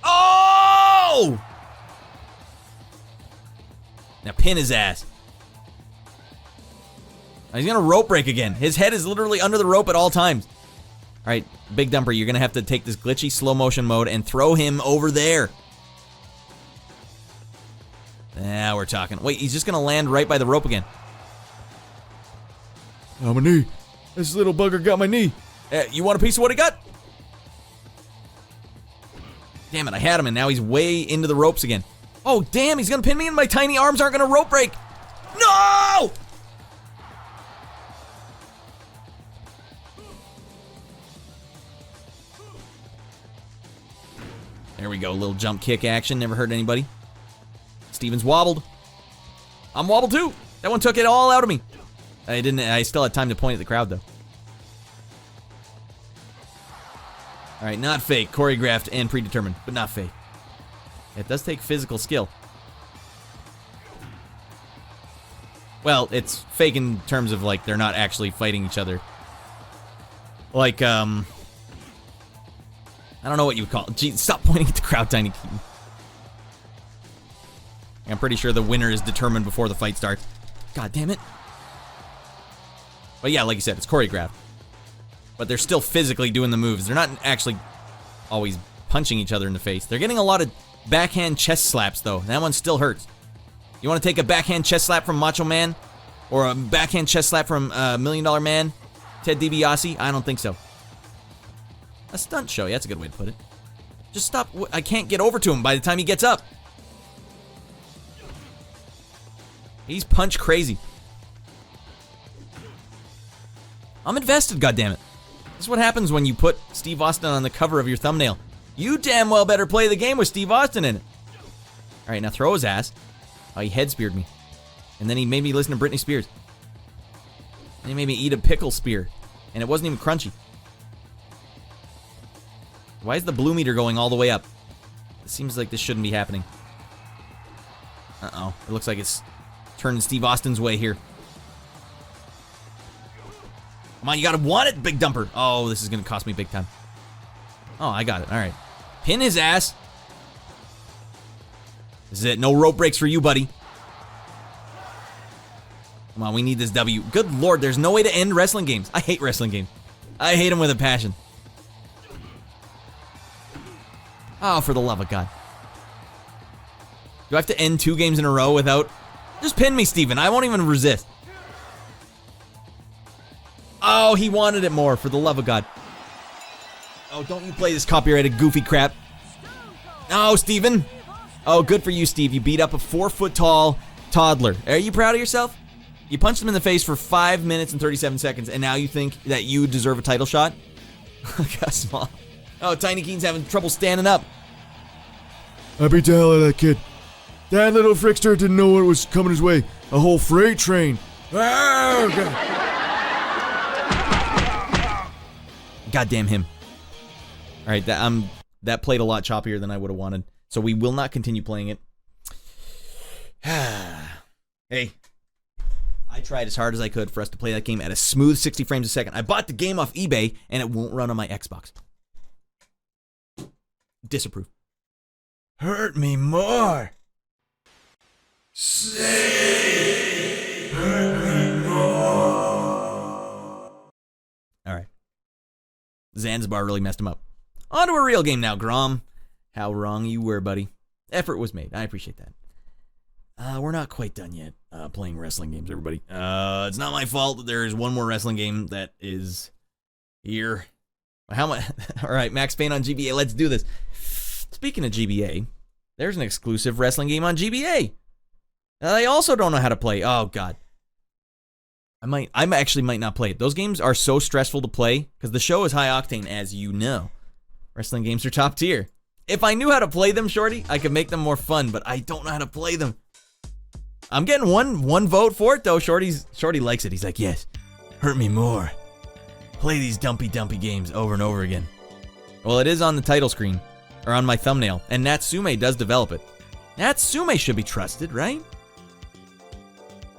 Oh! Now pin his ass. Now he's gonna rope break again. His head is literally under the rope at all times. All right, Big Dumper, you're gonna have to take this glitchy slow motion mode and throw him over there. Now we're talking. Wait, he's just gonna land right by the rope again. Oh, my knee. This little bugger got my knee. You want a piece of what he got? Damn it, I had him, and now he's way into the ropes again. Oh, damn, he's gonna pin me, and my tiny arms aren't gonna rope break. No! There we go, little jump kick action. Never hurt anybody. Steven's wobbled. I'm wobbled too. That one took it all out of me. I still had time to point at the crowd though. All right, not fake, choreographed and predetermined, but not fake. It does take physical skill. Well, it's fake in terms of like they're not actually fighting each other. Like, I don't know what you would call it. Gee, stop pointing at the crowd, Tiny Keaton. I'm pretty sure the winner is determined before the fight starts. God damn it. But yeah, like you said, it's choreographed. But they're still physically doing the moves. They're not actually always punching each other in the face. They're getting a lot of backhand chest slaps, though. That one still hurts. You want to take a backhand chest slap from Macho Man? Or a backhand chest slap from $1 Million Man? Ted DiBiase? I don't think so. A stunt show. Yeah, that's a good way to put it. Just stop. I can't get over to him by the time he gets up. He's punch crazy. I'm invested, goddammit. This is what happens when you put Steve Austin on the cover of your thumbnail. You damn well better play the game with Steve Austin in it. Alright, now throw his ass. Oh, he head speared me. And then he made me listen to Britney Spears. And he made me eat a pickle spear. And it wasn't even crunchy. Why is the blue meter going all the way up? It seems like this shouldn't be happening. Uh-oh. It looks like it's turning Steve Austin's way here. Come on, you gotta want it, Big Dumper. Oh, this is gonna cost me big time. Oh, I got it. All right. Pin his ass. This is it. No rope breaks for you, buddy. Come on, we need this W. Good Lord, there's no way to end wrestling games. I hate wrestling games. I hate them with a passion. Oh, for the love of God. Do I have to end 2 games in a row without... Just pin me, Steven. I won't even resist. Oh, he wanted it more, for the love of God. Oh, don't you play this copyrighted goofy crap. No, Steven. Oh, good for you, Steve. You beat up a 4-foot-tall toddler. Are you proud of yourself? You punched him in the face for 5 minutes and 37 seconds, and now you think that you deserve a title shot? Look how small. Oh, Tiny Keaton's having trouble standing up. I beat the hell out of that kid. That little frickster didn't know what was coming his way. A whole freight train. Oh, God. Goddamn him. Alright, that played a lot choppier than I would have wanted. So we will not continue playing it. Hey, I tried as hard as I could for us to play that game at a smooth 60 frames a second. I bought the game off eBay, and it won't run on my Xbox. Disapprove. Hurt me more. Say, hurt me more. All right. Zanzibar really messed him up. On to a real game now, Grom. How wrong you were, buddy. Effort was made. I appreciate that. We're not quite done yet playing wrestling games, everybody. It's not my fault that there is one more wrestling game that is here. How much? All right, Max Payne on GBA. Let's do this. Speaking of GBA, there's an exclusive wrestling game on GBA. I also don't know how to play. Oh, God. I actually might not play it. Those games are so stressful to play because the show is high octane, as you know. Wrestling games are top tier. If I knew how to play them, Shorty, I could make them more fun, but I don't know how to play them. I'm getting one vote for it, though. Shorty likes it. He's like, yes, hurt me more. Play these dumpy games over and over again. Well, it is on the title screen, or on my thumbnail, and Natsume does develop it. Natsume should be trusted, right?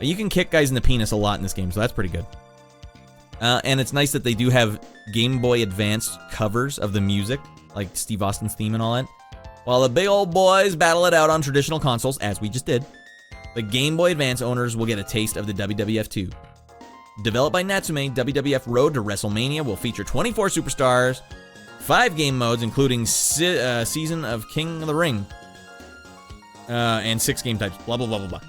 You can kick guys in the penis a lot in this game, so that's pretty good. And it's nice that they do have Game Boy Advance covers of the music, like Steve Austin's theme and all that. While the big old boys battle it out on traditional consoles, as we just did, the Game Boy Advance owners will get a taste of the WWF 2. Developed by Natsume, WWF Road to Wrestlemania will feature 24 superstars, 5 game modes, including Season of King of the Ring, and 6 game types, blah, blah, blah, blah, blah.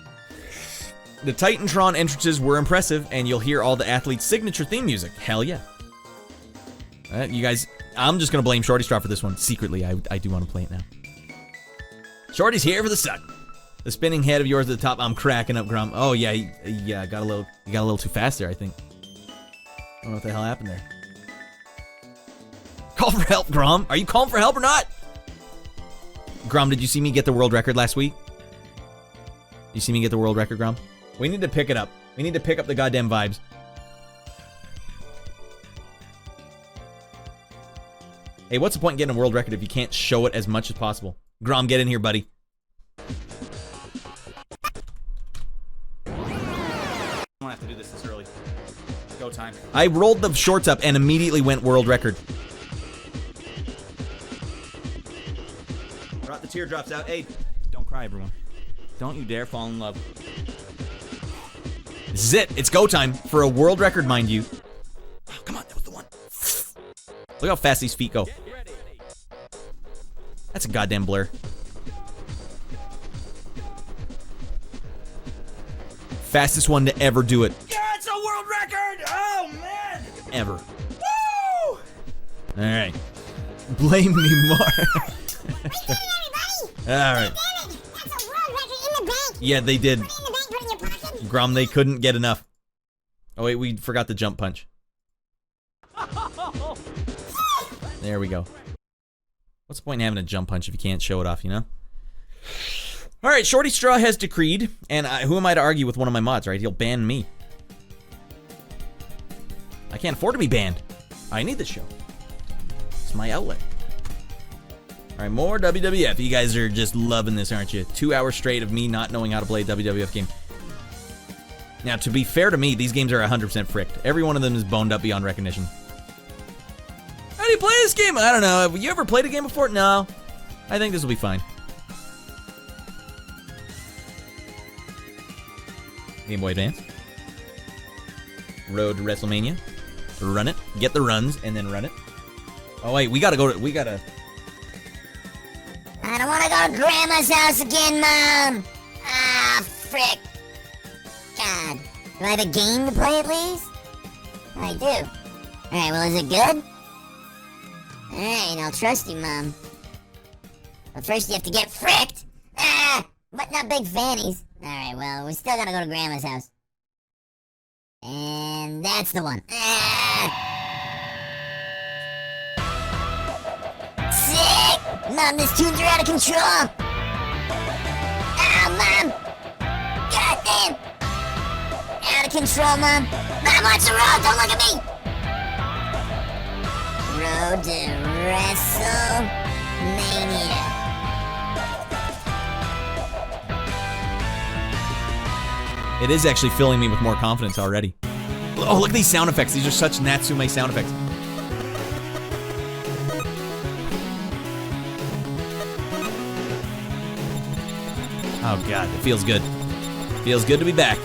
The Titantron entrances were impressive, and you'll hear all the athletes' signature theme music. Hell yeah. You guys, I'm just going to blame Shorty Straw for this one. Secretly, I do want to play it now. Shorty's here for the suck. The spinning head of yours at the top, I'm cracking up, Grum. Oh, yeah, you got a little too fast there, I think. I don't know what the hell happened there. Call for help, Grom. Are you calling for help or not? Grom, did you see me get the world record last week? You see me get the world record, Grom? We need to pick it up. We need to pick up the goddamn vibes. Hey, what's the point in getting a world record if you can't show it as much as possible? Grom, get in here, buddy. I don't have to do this early. Go time. I rolled the shorts up and immediately went world record. Brought the teardrops out. Hey, don't cry, everyone. Don't you dare fall in love. This is it. It's go time for a world record, mind you. Oh, come on, that was the one. Look how fast these feet go. That's a goddamn blur. Fastest one to ever do it. Yeah, it's a world record! Oh, man! Ever. Woo! Alright. Blame me more. Alright. Yeah, they did. Grom, they couldn't get enough. Oh, wait, we forgot the jump punch. There we go. What's the point in having a jump punch if you can't show it off, you know? Alright, Shorty Straw has decreed, and who am I to argue with one of my mods, right? He'll ban me. I can't afford to be banned. I need this show. It's my outlet. Alright, more WWF. You guys are just loving this, aren't you? 2 hours straight of me not knowing how to play a WWF game. Now, to be fair to me, these games are 100% fricked. Every one of them is boned up beyond recognition. How do you play this game? I don't know. Have you ever played a game before? No. I think this will be fine. Game Boy Advance. Road to WrestleMania. Run it. Get the runs, and then run it. Oh, wait. We gotta go to... I don't want to go to Grandma's house again, Mom. Ah, frick. God. Do I have a game to play at least? I do. Alright, well, is it good? Alright, I'll trust you, Mom. But first you have to get fricked. Ah, but not big fannies. Alright, well, we still gotta go to Grandma's house. And that's the one. Ah! Sick! Mom, these tunes are out of control! Ow, Mom! Goddamn! Out of control, Mom! Mom, watch the road! Don't look at me! Road to WrestleMania. It is actually filling me with more confidence already. Oh, look at these sound effects. These are such Natsume sound effects. Oh god, it feels good. Feels good to be back.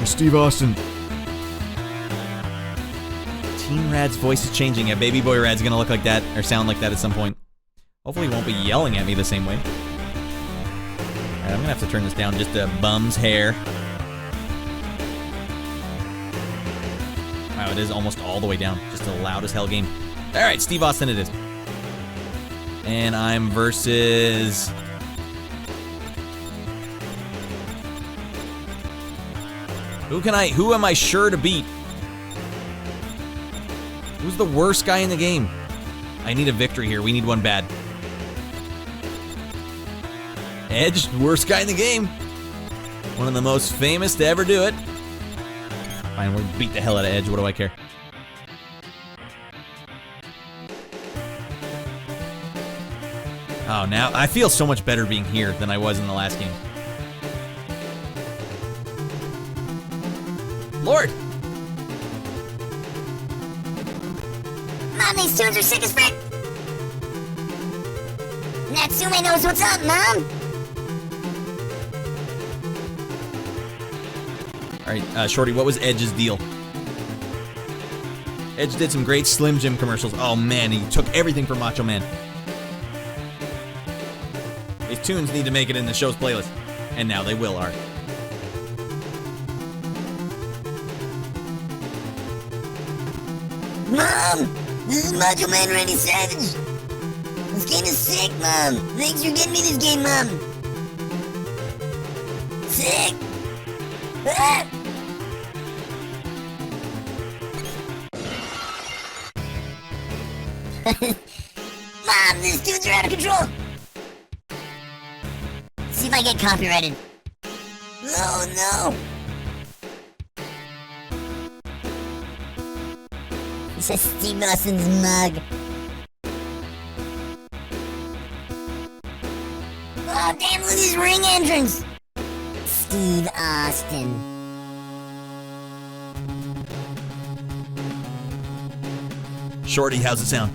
Steve Austin. Team Rad's voice is changing. Yeah, Baby Boy Rad's gonna look like that, or sound like that at some point. Hopefully he won't be yelling at me the same way. Alright, I'm gonna have to turn this down just a bum's hair. Wow, it is almost all the way down. Just a loud as hell game. Alright, Steve Austin it is. And I'm versus... Who am I sure to beat? Who's the worst guy in the game? I need a victory here. We need one bad. Edge, worst guy in the game. One of the most famous to ever do it. Fine, we'll beat the hell out of Edge. What do I care? Oh, now I feel so much better being here than I was in the last game. Lord! Mom, these tunes are sick as frick! Natsume knows what's up, Mom! Alright, Shorty, what was Edge's deal? Edge did some great Slim Jim commercials. Oh man, he took everything from Macho Man. These tunes need to make it in the show's playlist. And now they will, Art. Mom! This is Macho Man Randy Savage! This game is sick, Mom! Thanks for getting me this game, Mom! Sick! Ah! Mom, these dudes are out of control! See if I get copyrighted. Oh no! It's a Steve Austin's mug. Oh damn, look at his ring entrance! Steve Austin. Shorty, how's it sound?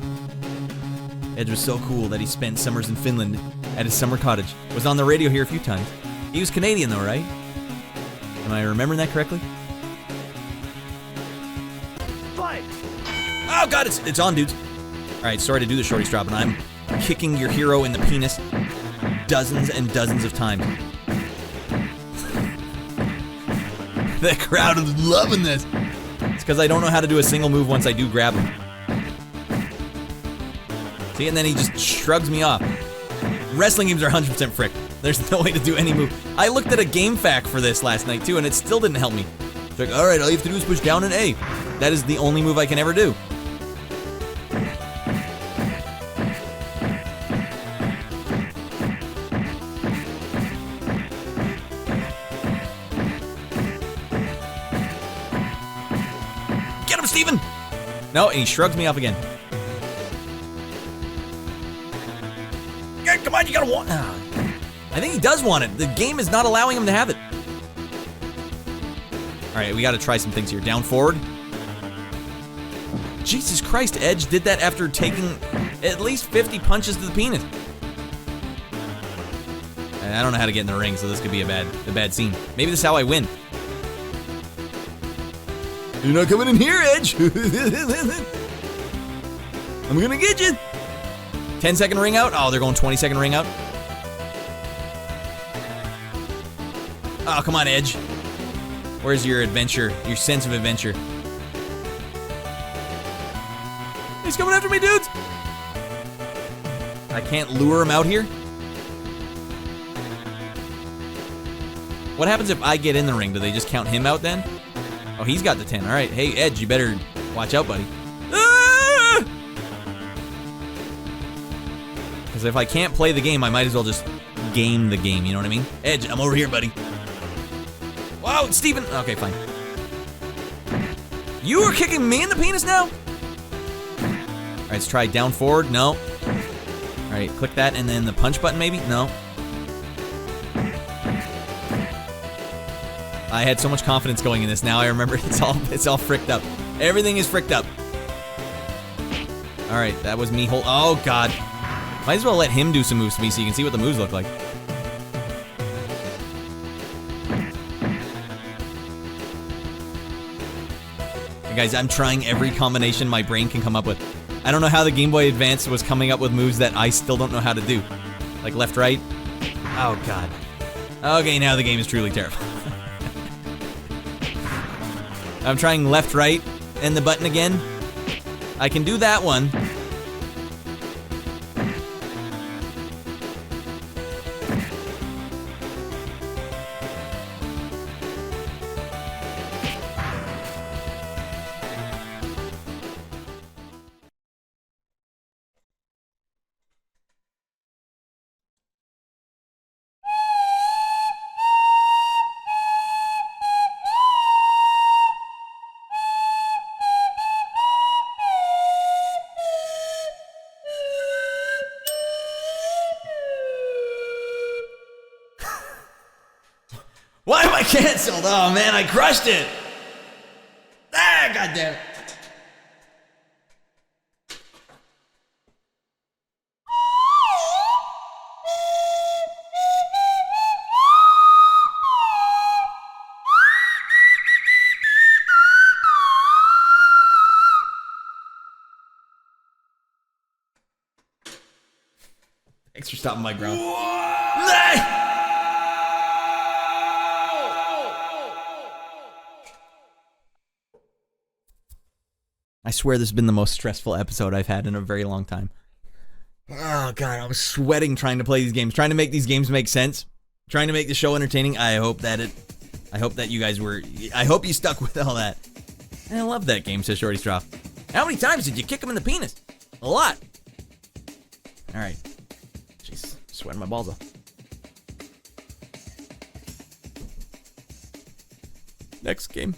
Edge was so cool that he spent summers in Finland at his summer cottage. Was on the radio here a few times. He was Canadian though, right? Am I remembering that correctly? Fight! Oh god, it's on, dudes. Alright, sorry to do the Shorty strap, and I'm kicking your hero in the penis dozens and dozens of times. The crowd is loving this. It's because I don't know how to do a single move once I do grab him. See, and then he just shrugs me off. Wrestling games are 100% frick. There's no way to do any move. I looked at a game fact for this last night too, and it still didn't help me. It's like, alright, all you have to do is push down and A. That is the only move I can ever do. Get him, Steven! No, and he shrugs me off again. Come on, you gotta want. I think he does want it. The game is not allowing him to have it. Alright, we gotta try some things here. Down forward. Jesus Christ, Edge did that after taking at least 50 punches to the penis. I don't know how to get in the ring, so this could be a bad scene. Maybe this is how I win. You're not coming in here, Edge. I'm gonna get you. 10-second ring out? Oh, they're going 20-second ring out? Oh, come on, Edge. Where's your adventure? Your sense of adventure? He's coming after me, dudes! I can't lure him out here? What happens if I get in the ring? Do they just count him out then? Oh, he's got the 10. Alright, hey, Edge, you better watch out, buddy. Because if I can't play the game, I might as well just game the game, you know what I mean? Edge, I'm over here, buddy. Wow, Steven! Okay, fine. You are kicking me in the penis now? Alright, let's try down forward. No. Alright, click that and then the punch button maybe? No. I had so much confidence going in this. Now I remember it's all fricked up. Everything is fricked up. Alright, that was me oh god. Might as well let him do some moves to me so you can see what the moves look like. Hey guys, I'm trying every combination my brain can come up with. I don't know how the Game Boy Advance was coming up with moves that I still don't know how to do. Like left, right. Oh god. Okay, now the game is truly terrible. I'm trying left, right, and the button again. I can do that one. Why am I canceled? Oh man, I crushed it. Ah, goddamn it. Thanks for stopping my ground. I swear this has been the most stressful episode I've had in a very long time. Oh god, I'm sweating trying to play these games, trying to make these games make sense, trying to make the show entertaining. I hope that you guys were, I hope you stuck with all that. I love that game, says Shorty Straw. How many times did you kick him in the penis? A lot. Alright. Jeez, sweating my balls off. Next game.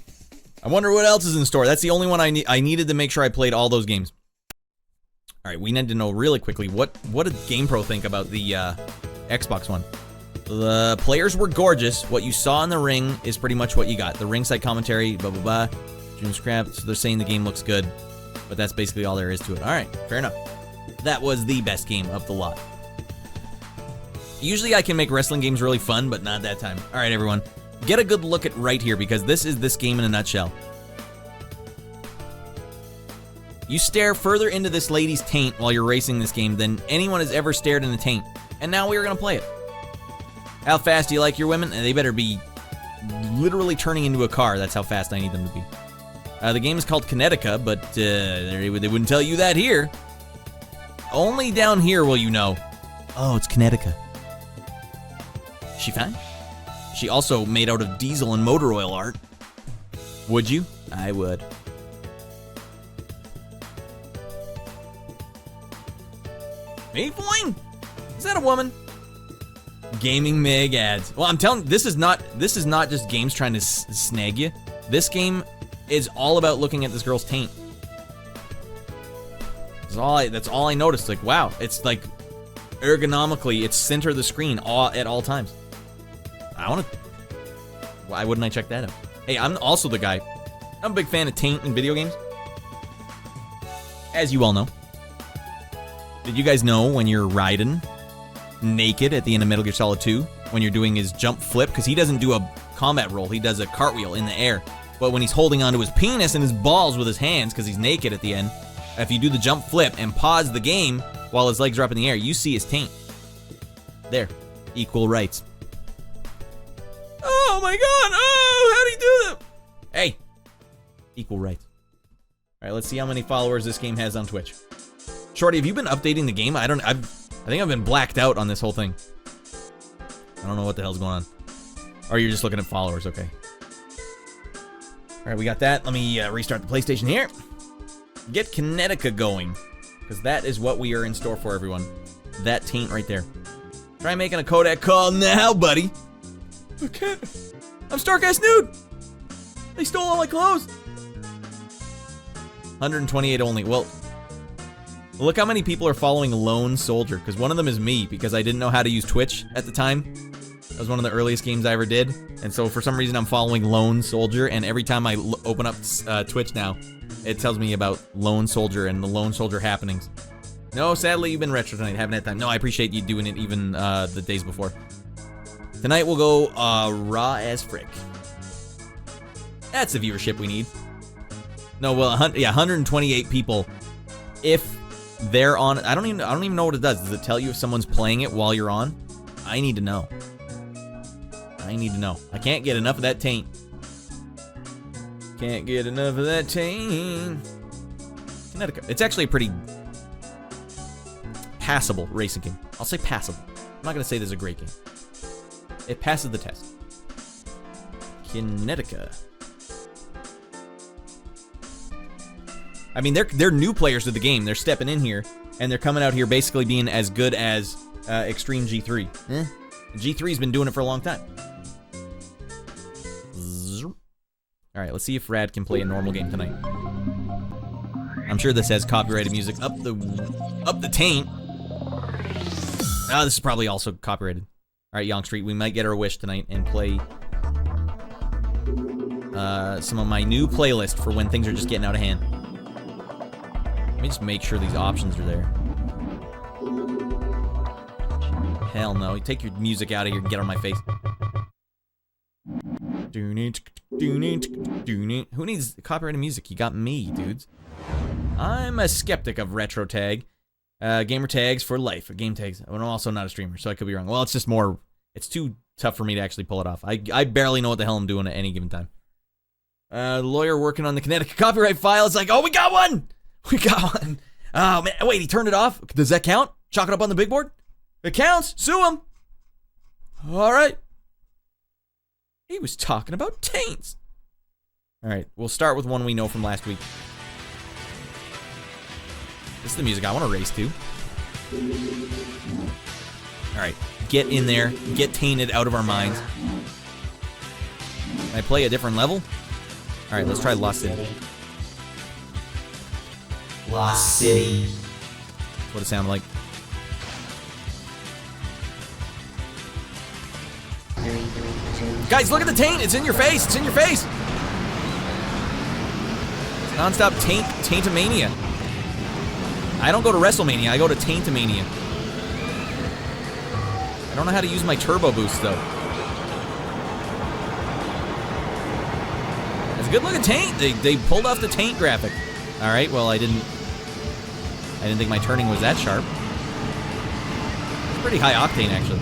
I wonder what else is in store. That's the only one I needed to make sure I played all those games. All right, we need to know really quickly what did GamePro think about the Xbox One. The players were gorgeous. What you saw in the ring is pretty much what you got. The ringside commentary, blah blah blah. June Scrap. So they're saying the game looks good, but that's basically all there is to it. All right, fair enough. That was the best game of the lot. Usually I can make wrestling games really fun, but not that time. All right, everyone. Get a good look at right here, because this is this game in a nutshell. You stare further into this lady's taint while you're racing this game than anyone has ever stared in a taint. And now we're going to play it. How fast do you like your women? And they better be literally turning into a car. That's how fast I need them to be. The game is called Kinetica, but they wouldn't tell you that here. Only down here will you know. Oh, it's Kinetica. She fine? She also made out of diesel and motor oil art. Would you? I would. Mayfling? Is that a woman? Gaming Meg ads. Well, I'm telling you, this is not just games trying to snag you. This game is all about looking at this girl's taint. That's all I noticed. Like, wow, it's like ergonomically, it's center of the screen at all times. Why wouldn't I check that out? Hey, I'm also the guy. I'm a big fan of taint in video games. As you all know. Did you guys know when you're riding naked at the end of Metal Gear Solid 2, when you're doing his jump flip, because he doesn't do a combat roll, he does a cartwheel in the air. But when he's holding onto his penis and his balls with his hands, because he's naked at the end, if you do the jump flip and pause the game while his legs are up in the air, you see his taint. There. Equal rights. Oh my god! Oh, how'd he do that? Hey! Equal rights. Alright, let's see how many followers this game has on Twitch. Shorty, have you been updating the game? I think I've been blacked out on this whole thing. I don't know what the hell's going on. Or you're just looking at followers, okay. Alright, we got that. Let me restart the PlayStation here. Get Kinetica going. Because that is what we are in store for, everyone. That taint right there. Try making a Kodak call now, buddy. I can't. I'm stark-ass nude. They stole all my clothes. 128 only. Well, Look how many people are following Lone Soldier, because one of them is me, because I didn't know how to use Twitch at the time. That was one of the earliest games I ever did, and so for some reason I'm following Lone Soldier, and every time I open up Twitch now, it tells me about Lone Soldier and the Lone Soldier happenings. No, sadly you've been retro tonight, haven't had time. No, I appreciate you doing it even the days before. Tonight we'll go raw as frick. That's the viewership we need. No, well, 128 people. If they're on, I don't even know what it does. Does it tell you if someone's playing it while you're on? I need to know. I need to know. I can't get enough of that taint. Can't get enough of that taint. Kinetica. It's actually a pretty passable racing game. I'll say passable. I'm not gonna say this is a great game. It passes the test. Kinetica. I mean, they're new players to the game. They're stepping in here, and they're coming out here basically being as good as Extreme G3. G3's been doing it for a long time. All right, let's see if Rad can play a normal game tonight. I'm sure this has copyrighted music. Up the taint. Oh, this is probably also copyrighted. All right, Young Street, we might get our wish tonight and play some of my new playlist for when things are just getting out of hand. Let me just make sure these options are there. Hell no. You take your music out of here and get on my face. Who needs copyrighted music? You got me, dudes. I'm a skeptic of retro tag. Gamer tags for life. Game tags. I'm also not a streamer, so I could be wrong. Well, it's just more... It's too tough for me to actually pull it off. I barely know what the hell I'm doing at any given time. Lawyer working on the Kinetica copyright file. It's like, oh, we got one! We got one. Oh, man. Wait, he turned it off? Does that count? Chalk it up on the big board? It counts. Sue him. All right. He was talking about taints. All right. We'll start with one we know from last week. This is the music I want to race to. All right. Get in there. Get tainted out of our minds. Can I play a different level? All right. Let's try Lost City. Lost City. That's what it sounded like. Guys, look at the taint. It's in your face. It's in your face. It's non-stop taintomania. I don't go to Wrestlemania. I go to taintomania. I don't know how to use my turbo boost, though. It's a good looking taint. They pulled off the taint graphic. All right, well, I didn't think my turning was that sharp. It's pretty high octane, actually.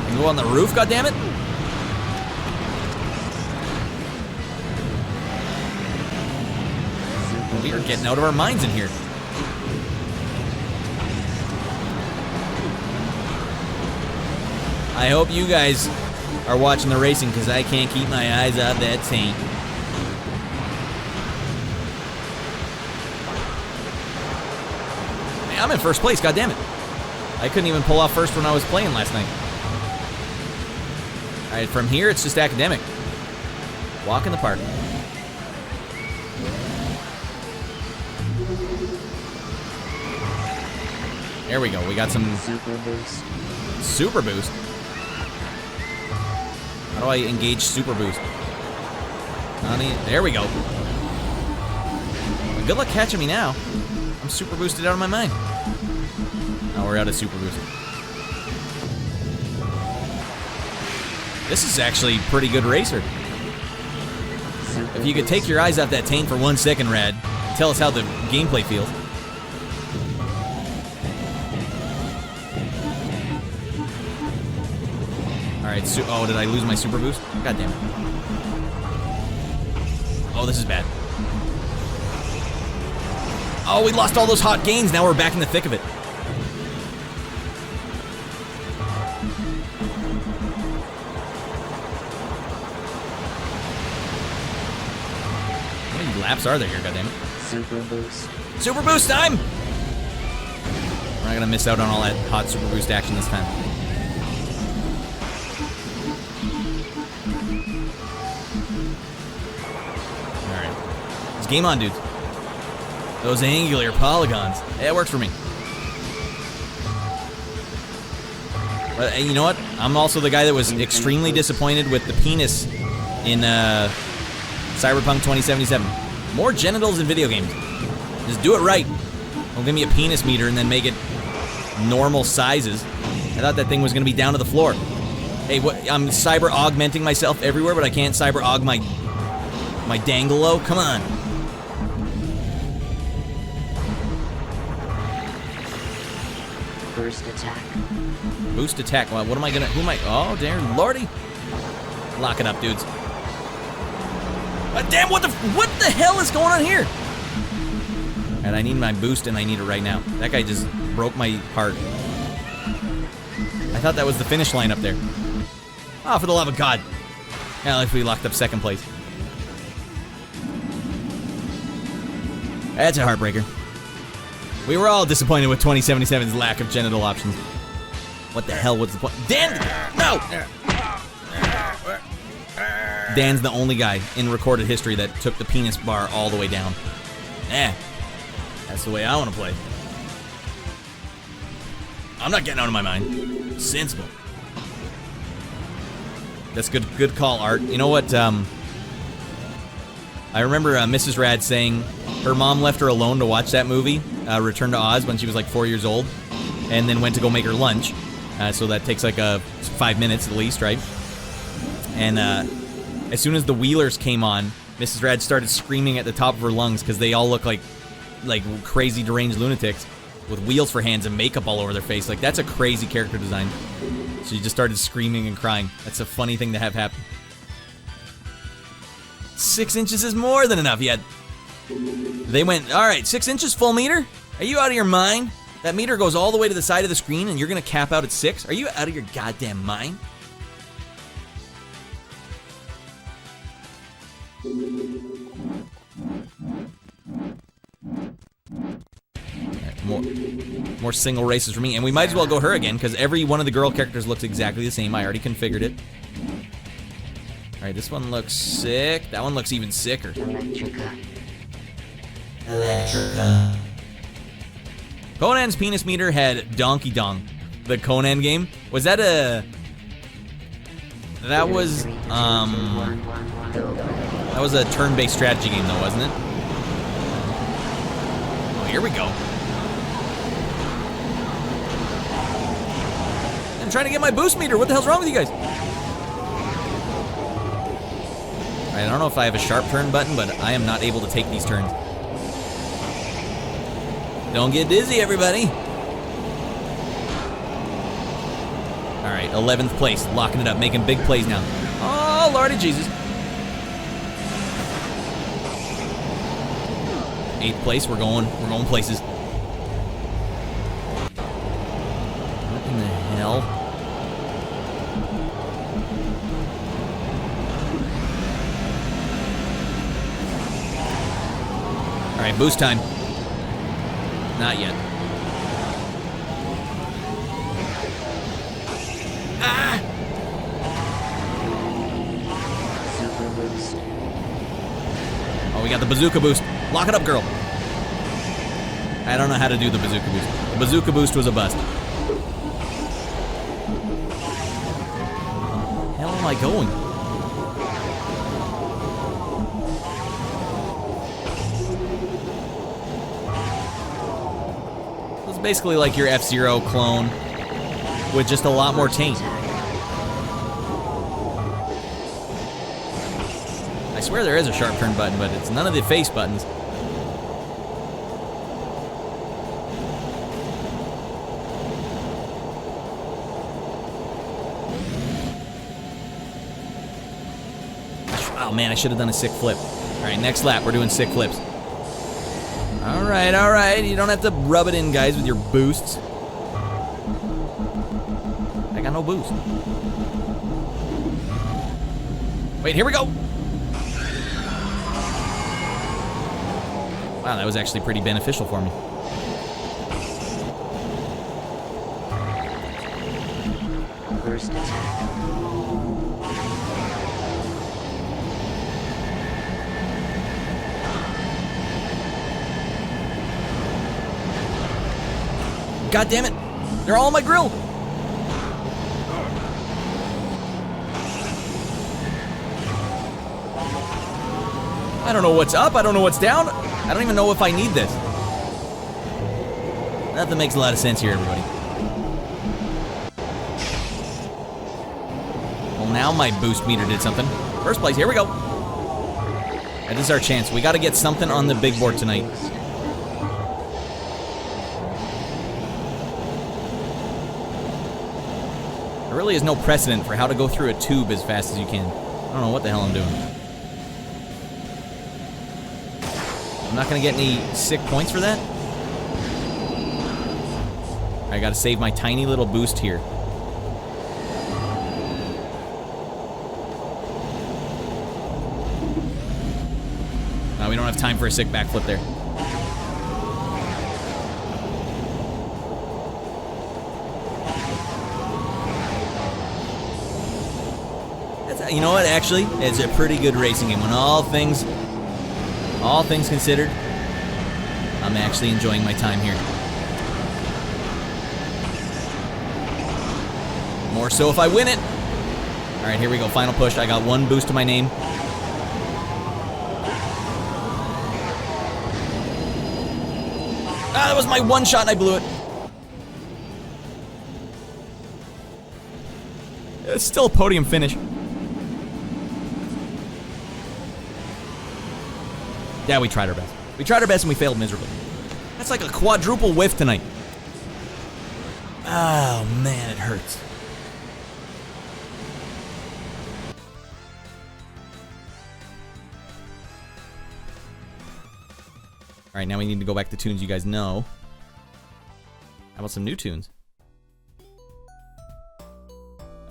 I can go on the roof, goddammit. We are getting out of our minds in here. I hope you guys are watching the racing, because I can't keep my eyes off that taint. Man, I'm in first place, goddammit. I couldn't even pull off first when I was playing last night. Alright, from here it's just academic. Walk in the park. There we go, we got some Super Boost. Super Boost? How do I engage Super Boost? There we go. Good luck catching me now. I'm super boosted out of my mind. Oh, we're out of Super Boost. This is actually pretty good racer. If you could take your eyes off that taint for 1 second, Rad, tell us how the gameplay feels. Alright, oh, did I lose my Super Boost? God damn it. Oh, this is bad. Oh, we lost all those hot gains. Now we're back in the thick of it. How many laps are there here, goddammit? Super Boost. Super Boost time! We're not gonna miss out on all that hot Super Boost action this time. dudes. Game on, dudes. Those angular polygons. Yeah, it works for me. But you know what? I'm also the guy that was extremely disappointed with the penis in Cyberpunk 2077. More genitals in video games. Just do it right. Don't give me a penis meter and then make it normal sizes. I thought that thing was going to be down to the floor. Hey, what? I'm cyber augmenting myself everywhere, but I can't cyber aug my dangalo? Come on. Boost attack. Boost attack. Well, what am I gonna? Who am I? Oh, dear lordy! Lock it up, dudes. Damn! What the hell is going on here? And I need my boost, and I need it right now. That guy just broke my heart. I thought that was the finish line up there. Oh, for the love of God! Yeah, if we locked up second place. That's a heartbreaker. We were all disappointed with 2077's lack of genital options. What the hell was the point? Dan! No! Dan's the only guy in recorded history that took the penis bar all the way down. That's the way I want to play. I'm not getting out of my mind. Sensible. That's good call, Art. You know what? I remember Mrs. Rad saying her mom left her alone to watch that movie, Return to Oz, when she was like 4 years old, and then went to go make her lunch. So that takes like 5 minutes at least, right? And as soon as the Wheelers came on, Mrs. Rad started screaming at the top of her lungs because they all look like crazy deranged lunatics with wheels for hands and makeup all over their face. Like, that's a crazy character design. She just started screaming and crying. That's a funny thing to have happen. 6 inches is more than enough. Yeah. They went, all right, 6 inches full meter? Are you out of your mind? That meter goes all the way to the side of the screen and you're going to cap out at 6? Are you out of your goddamn mind? More single races for me. And we might as well go her again because every one of the girl characters looks exactly the same. I already configured it. Alright, this one looks sick. That one looks even sicker. Electrica. Conan's penis meter had Donkey Dong. The Conan game. Was that a... That was a turn-based strategy game though, wasn't it? Oh, here we go. I'm trying to get my boost meter. What the hell's wrong with you guys? I don't know if I have a sharp turn button, but I am not able to take these turns. Don't get dizzy, everybody. All right, 11th place, locking it up, making big plays now. Oh, Lordy Jesus. 8th place, we're going places. What in the hell? All right, boost time. Not yet. Ah! Oh, we got the bazooka boost. Lock it up, girl. I don't know how to do the bazooka boost. The bazooka boost was a bust. How am I going? Basically like your F-Zero clone with just a lot more taint. I swear there is a sharp turn button, but it's none of the face buttons. Oh man, I should have done a sick flip. All right, next lap, we're doing sick flips. All right. You don't have to rub it in, guys, with your boosts. I got no boost. Wait, here we go. Wow, that was actually pretty beneficial for me. Burst attack. God damn it. They're all on my grill. I don't know what's up. I don't know what's down. I don't even know if I need this. Nothing makes a lot of sense here, everybody. Well, now my boost meter did something. First place, here we go. And this is our chance. We got to get something on the big board tonight. There really is no precedent for how to go through a tube as fast as you can. I don't know what the hell I'm doing. I'm not going to get any sick points for that. I got to save my tiny little boost here. We don't have time for a sick backflip there. You know what? Actually, it's a pretty good racing game. When all things considered, I'm actually enjoying my time here. More so if I win it. All right, here we go. Final push. I got one boost to my name. That was my one shot and I blew it. It's still a podium finish. Yeah, we tried our best. We tried our best and we failed miserably. That's like a quadruple whiff tonight. Oh, man, it hurts. All right, now we need to go back to tunes you guys know. How about some new tunes?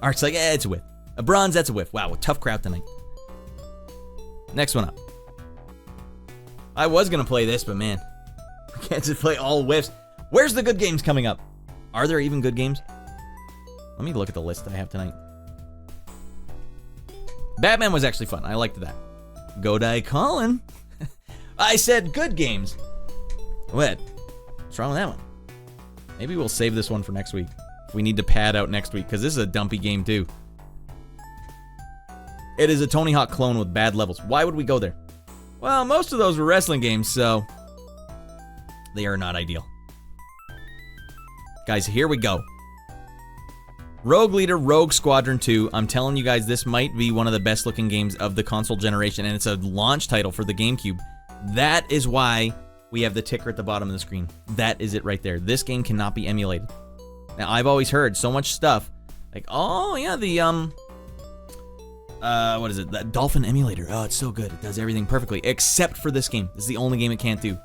Art's like, it's a whiff. A bronze, that's a whiff. Wow, a tough crowd tonight. Next one up. I was going to play this, but man, I can't just play all whiffs. Where's the good games coming up? Are there even good games? Let me look at the list I have tonight. Batman was actually fun. I liked that. Godai Colin. I said good games. What? What's wrong with that one? Maybe we'll save this one for next week. If we need to pad out next week, because this is a dumpy game too. It is a Tony Hawk clone with bad levels. Why would we go there? Well, most of those were wrestling games, so they are not ideal. Guys, here we go. Rogue Leader, Rogue Squadron 2. I'm telling you guys, this might be one of the best looking games of the console generation, and it's a launch title for the GameCube. That is why we have the ticker at the bottom of the screen. That is it right there. This game cannot be emulated. Now, I've always heard so much stuff, like, oh, yeah, the, what is it? That Dolphin emulator. Oh, it's so good. It does everything perfectly, except for this game. This is the only game it can't do.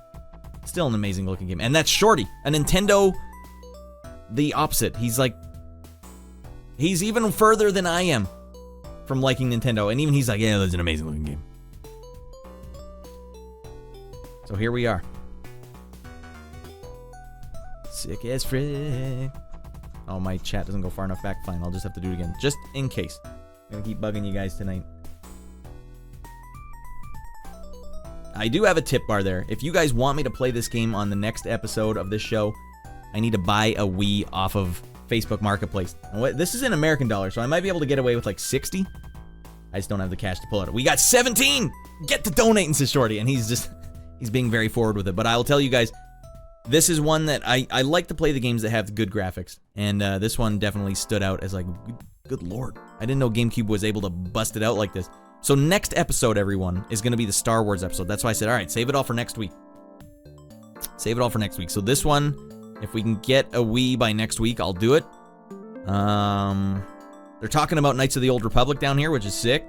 Still an amazing looking game. And that's Shorty, a Nintendo, the opposite. He's like, he's even further than I am from liking Nintendo. And even he's like, yeah, that's an amazing looking game. So here we are. Sick as frick. Oh, my chat doesn't go far enough back. Fine, I'll just have to do it again. Just in case. I'm gonna keep bugging you guys tonight. I do have a tip bar there. If you guys want me to play this game on the next episode of this show, I need to buy a Wii off of Facebook Marketplace. This is in American dollars, so I might be able to get away with like 60. I just don't have the cash to pull it. We got 17! Get to donating, says Shorty. And he's being very forward with it. But I will tell you guys, this is one that I like to play the games that have good graphics. And this one definitely stood out as like, good lord. I didn't know GameCube was able to bust it out like this. So next episode, everyone, is going to be the Star Wars episode. That's why I said, all right, save it all for next week. Save it all for next week. So this one, if we can get a Wii by next week, I'll do it. They're talking about Knights of the Old Republic down here, which is sick.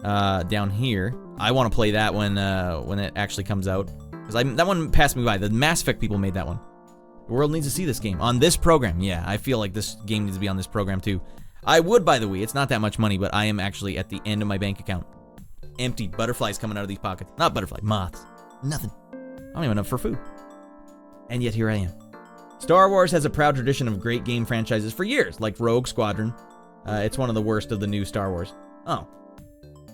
Down here. I want to play that when it actually comes out. Because that one passed me by. The Mass Effect people made that one. The world needs to see this game. On this program, yeah. I feel like this game needs to be on this program too. I would buy the Wii. It's not that much money, but I am actually at the end of my bank account. Empty. Butterflies coming out of these pockets. Not butterfly. Moths. Nothing. I don't even have for food. And yet here I am. Star Wars has a proud tradition of great game franchises for years, like Rogue Squadron. It's one of the worst of the new Star Wars. Oh.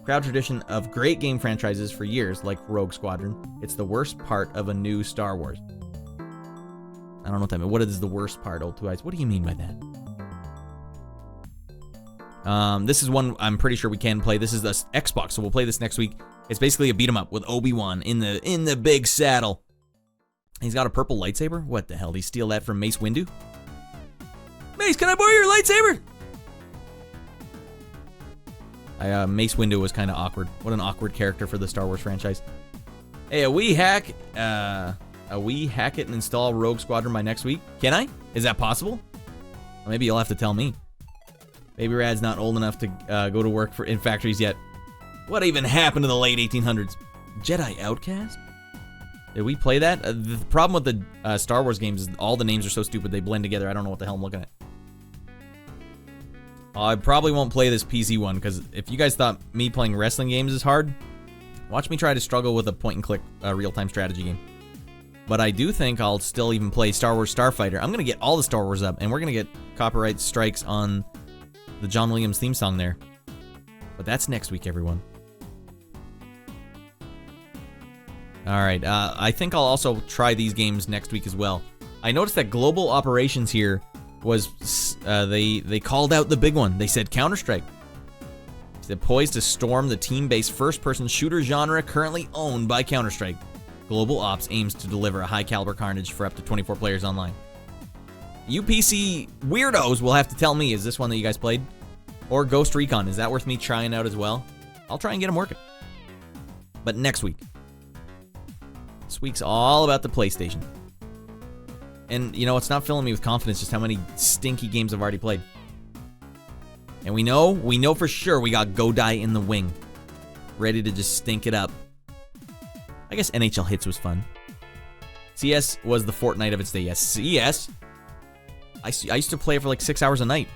Proud tradition of great game franchises for years, like Rogue Squadron. It's the worst part of a new Star Wars. I don't know what that means. What is the worst part, Old Two Eyes? What do you mean by that? This is one I'm pretty sure we can play. This is the Xbox, so we'll play this next week. It's basically a beat 'em up with Obi-Wan in the big saddle. He's got a purple lightsaber. What the hell? Did he steal that from Mace Windu? Mace, can I borrow your lightsaber? Mace Windu was kind of awkward. What an awkward character for the Star Wars franchise. Hey, a wee hack it and install Rogue Squadron by next week? Can I? Is that possible? Or maybe you'll have to tell me. Baby Rad's not old enough to go to work in factories yet. What even happened to the late 1800s? Jedi Outcast? Did we play that? The problem with the Star Wars games is all the names are so stupid they blend together. I don't know what the hell I'm looking at. I probably won't play this PC one, because if you guys thought me playing wrestling games is hard, watch me try to struggle with a point-and-click real-time strategy game. But I do think I'll still even play Star Wars Starfighter. I'm going to get all the Star Wars up, and we're going to get copyright strikes on the John Williams theme song there. But that's next week, everyone. Alright, I think I'll also try these games next week as well. I noticed that Global Operations here was, they called out the big one. They said Counter-Strike. They're poised to storm the team-based first-person shooter genre currently owned by Counter-Strike. Global Ops aims to deliver a high-caliber carnage for up to 24 players online. You PC weirdos will have to tell me, is this one that you guys played? Or Ghost Recon, is that worth me trying out as well? I'll try and get them working. But next week. This week's all about the PlayStation. And, you know, it's not filling me with confidence just how many stinky games I've already played. And we know for sure we got Godai in the wing. Ready to just stink it up. I guess NHL Hitz was fun. CS was the Fortnite of its day. Yes, CS. I used to play it for like 6 hours a night.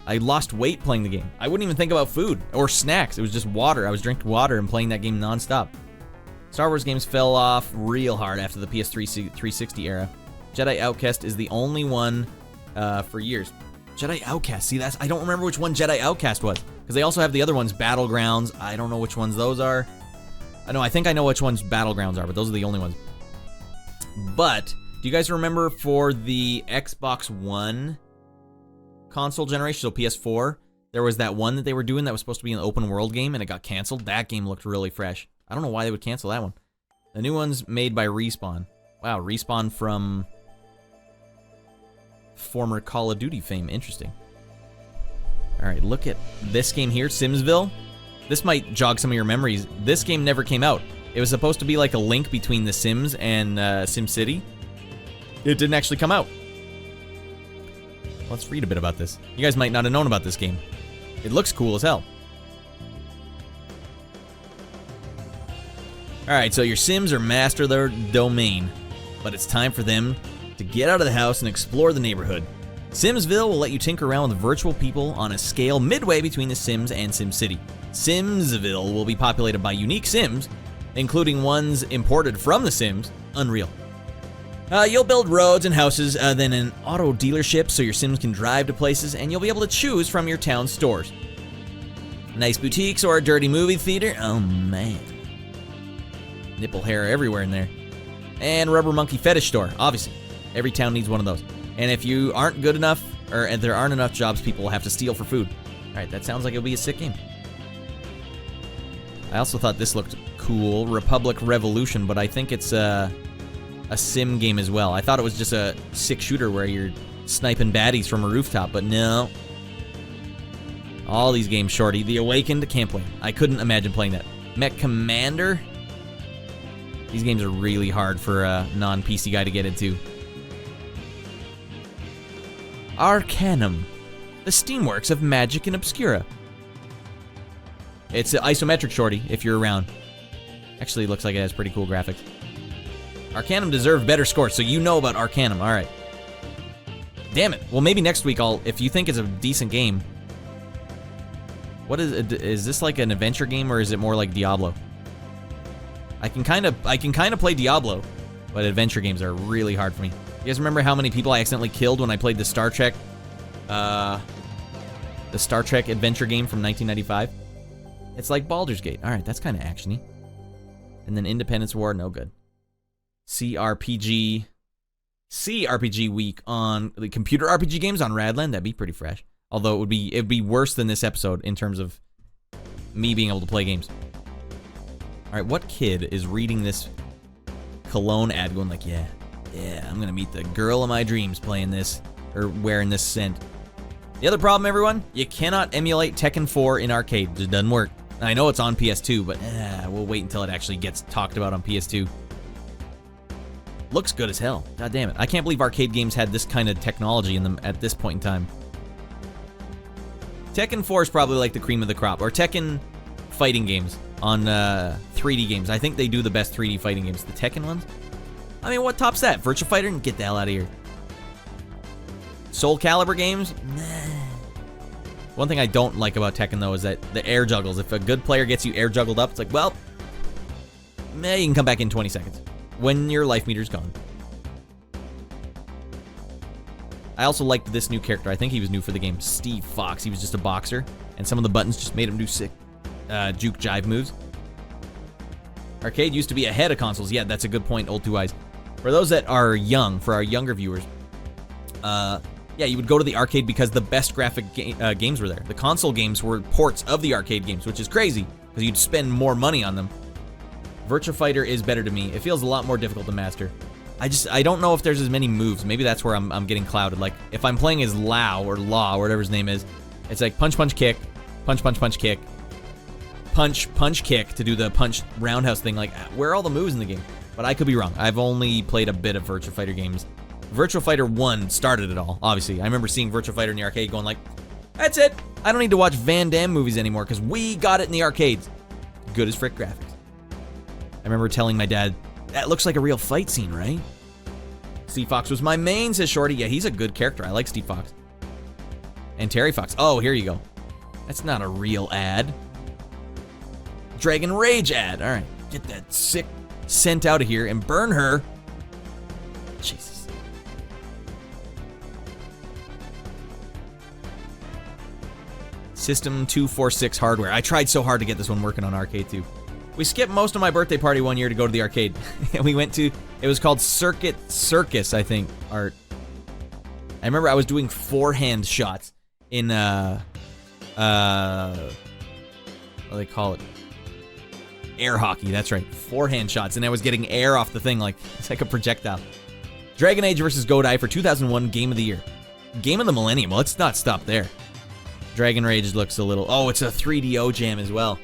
I lost weight playing the game. I wouldn't even think about food or snacks. It was just water. I was drinking water and playing that game nonstop. Star Wars games fell off real hard after the PS3 360 era. Jedi Outcast is the only one for years. Jedi Outcast. See, I don't remember which one Jedi Outcast was. Because they also have the other ones, Battlegrounds. I don't know which ones those are. I think I know which ones Battlegrounds are, but those are the only ones. But, do you guys remember for the Xbox One console generation, so PS4, there was that one that they were doing that was supposed to be an open world game, and it got canceled? That game looked really fresh. I don't know why they would cancel that one. The new one's made by Respawn. Wow, Respawn from former Call of Duty fame. Interesting. Alright, look at this game here, Simsville. This might jog some of your memories. This game never came out. It was supposed to be like a link between The Sims and SimCity. It didn't actually come out. Let's read a bit about this. You guys might not have known about this game. It looks cool as hell. Alright, so your Sims are master their domain, but it's time for them to get out of the house and explore the neighborhood. Simsville will let you tinker around with virtual people on a scale midway between The Sims and SimCity. Simsville will be populated by unique Sims, including ones imported from The Sims. Unreal. You'll build roads and houses, then an auto dealership so your Sims can drive to places, and you'll be able to choose from your town stores. Nice boutiques or a dirty movie theater. Oh man. Nipple hair everywhere in there. And rubber monkey fetish store, obviously. Every town needs one of those. And if you aren't good enough, or there aren't enough jobs, people will have to steal for food. Alright, that sounds like it'll be a sick game. I also thought this looked cool. Republic Revolution, but I think it's a sim game as well. I thought it was just a sick shooter where you're sniping baddies from a rooftop, but no. All these games, shorty. The Awakened, can't play. I couldn't imagine playing that. Mech Commander. These games are really hard for a non-PC guy to get into. Arcanum. The Steamworks of Magic and Obscura. It's isometric, shorty, if you're around. Actually, looks like it has pretty cool graphics. Arcanum deserved better scores, so you know about Arcanum. Alright. Damn it. Well, maybe next week if you think it's a decent game. What is this like an adventure game, or is it more like Diablo? I can kind of play Diablo, but adventure games are really hard for me. You guys remember how many people I accidentally killed when I played the Star Trek adventure game from 1995? It's like Baldur's Gate. Alright, that's kind of actiony. And then Independence War, no good. CRPG. see RPG Week on the computer RPG games on Radland. That'd be pretty fresh. Although it'd be worse than this episode in terms of me being able to play games. All right, what kid is reading this cologne ad going like, yeah, I'm going to meet the girl of my dreams playing this or wearing this scent. The other problem, everyone, you cannot emulate Tekken 4 in arcade. It just doesn't work. I know it's on PS2, but we'll wait until it actually gets talked about on PS2. Looks good as hell. God damn it. I can't believe arcade games had this kind of technology in them at this point in time. Tekken 4 is probably like the cream of the crop. Or Tekken fighting games on 3D games. I think they do the best 3D fighting games. The Tekken ones? I mean, what tops that? Virtua Fighter? Get the hell out of here. Soul Calibur games? Nah. One thing I don't like about Tekken, though, is that the air juggles. If a good player gets you air juggled up, it's like, well, you can come back in 20 seconds when your life meter's gone. I also liked this new character. I think he was new for the game. Steve Fox. He was just a boxer, and some of the buttons just made him do sick juke jive moves. Arcade used to be ahead of consoles. Yeah, that's a good point, Old Two Eyes. For those that are young, for our younger viewers, yeah, you would go to the arcade because the best graphic games were there. The console games were ports of the arcade games, which is crazy because you'd spend more money on them. Virtua Fighter is better to me. It feels a lot more difficult to master. I don't know if there's as many moves. Maybe that's where I'm getting clouded. Like, if I'm playing as Lao or Law, or whatever his name is, it's like punch, punch, kick, punch, punch, punch, kick, punch, punch, kick to do the punch roundhouse thing. Like, where are all the moves in the game? But I could be wrong. I've only played a bit of Virtua Fighter games. Virtua Fighter 1 started it all, obviously. I remember seeing Virtua Fighter in the arcade going like, that's it. I don't need to watch Van Damme movies anymore because we got it in the arcades. Good as frick graphics. I remember telling my dad, that looks like a real fight scene, right? Steve Fox was my main, says Shorty. Yeah, he's a good character. I like Steve Fox. And Terry Fox. Oh, here you go. That's not a real ad. Dragon Rage ad. All right. Get that sick scent out of here and burn her. Jesus. System 246 hardware. I tried so hard to get this one working on arcade too. We skipped most of my birthday party one year to go to the arcade. And we went to, it was called Circuit Circus, I think, Art. I remember I was doing forehand shots in, what do they call it? Air hockey, that's right. Forehand shots, and I was getting air off the thing like, it's like a projectile. Dragon Age vs. Godai for 2001 Game of the Year. Game of the Millennium, well, let's not stop there. Dragon Rage looks a little, oh, it's a 3DO jam as well.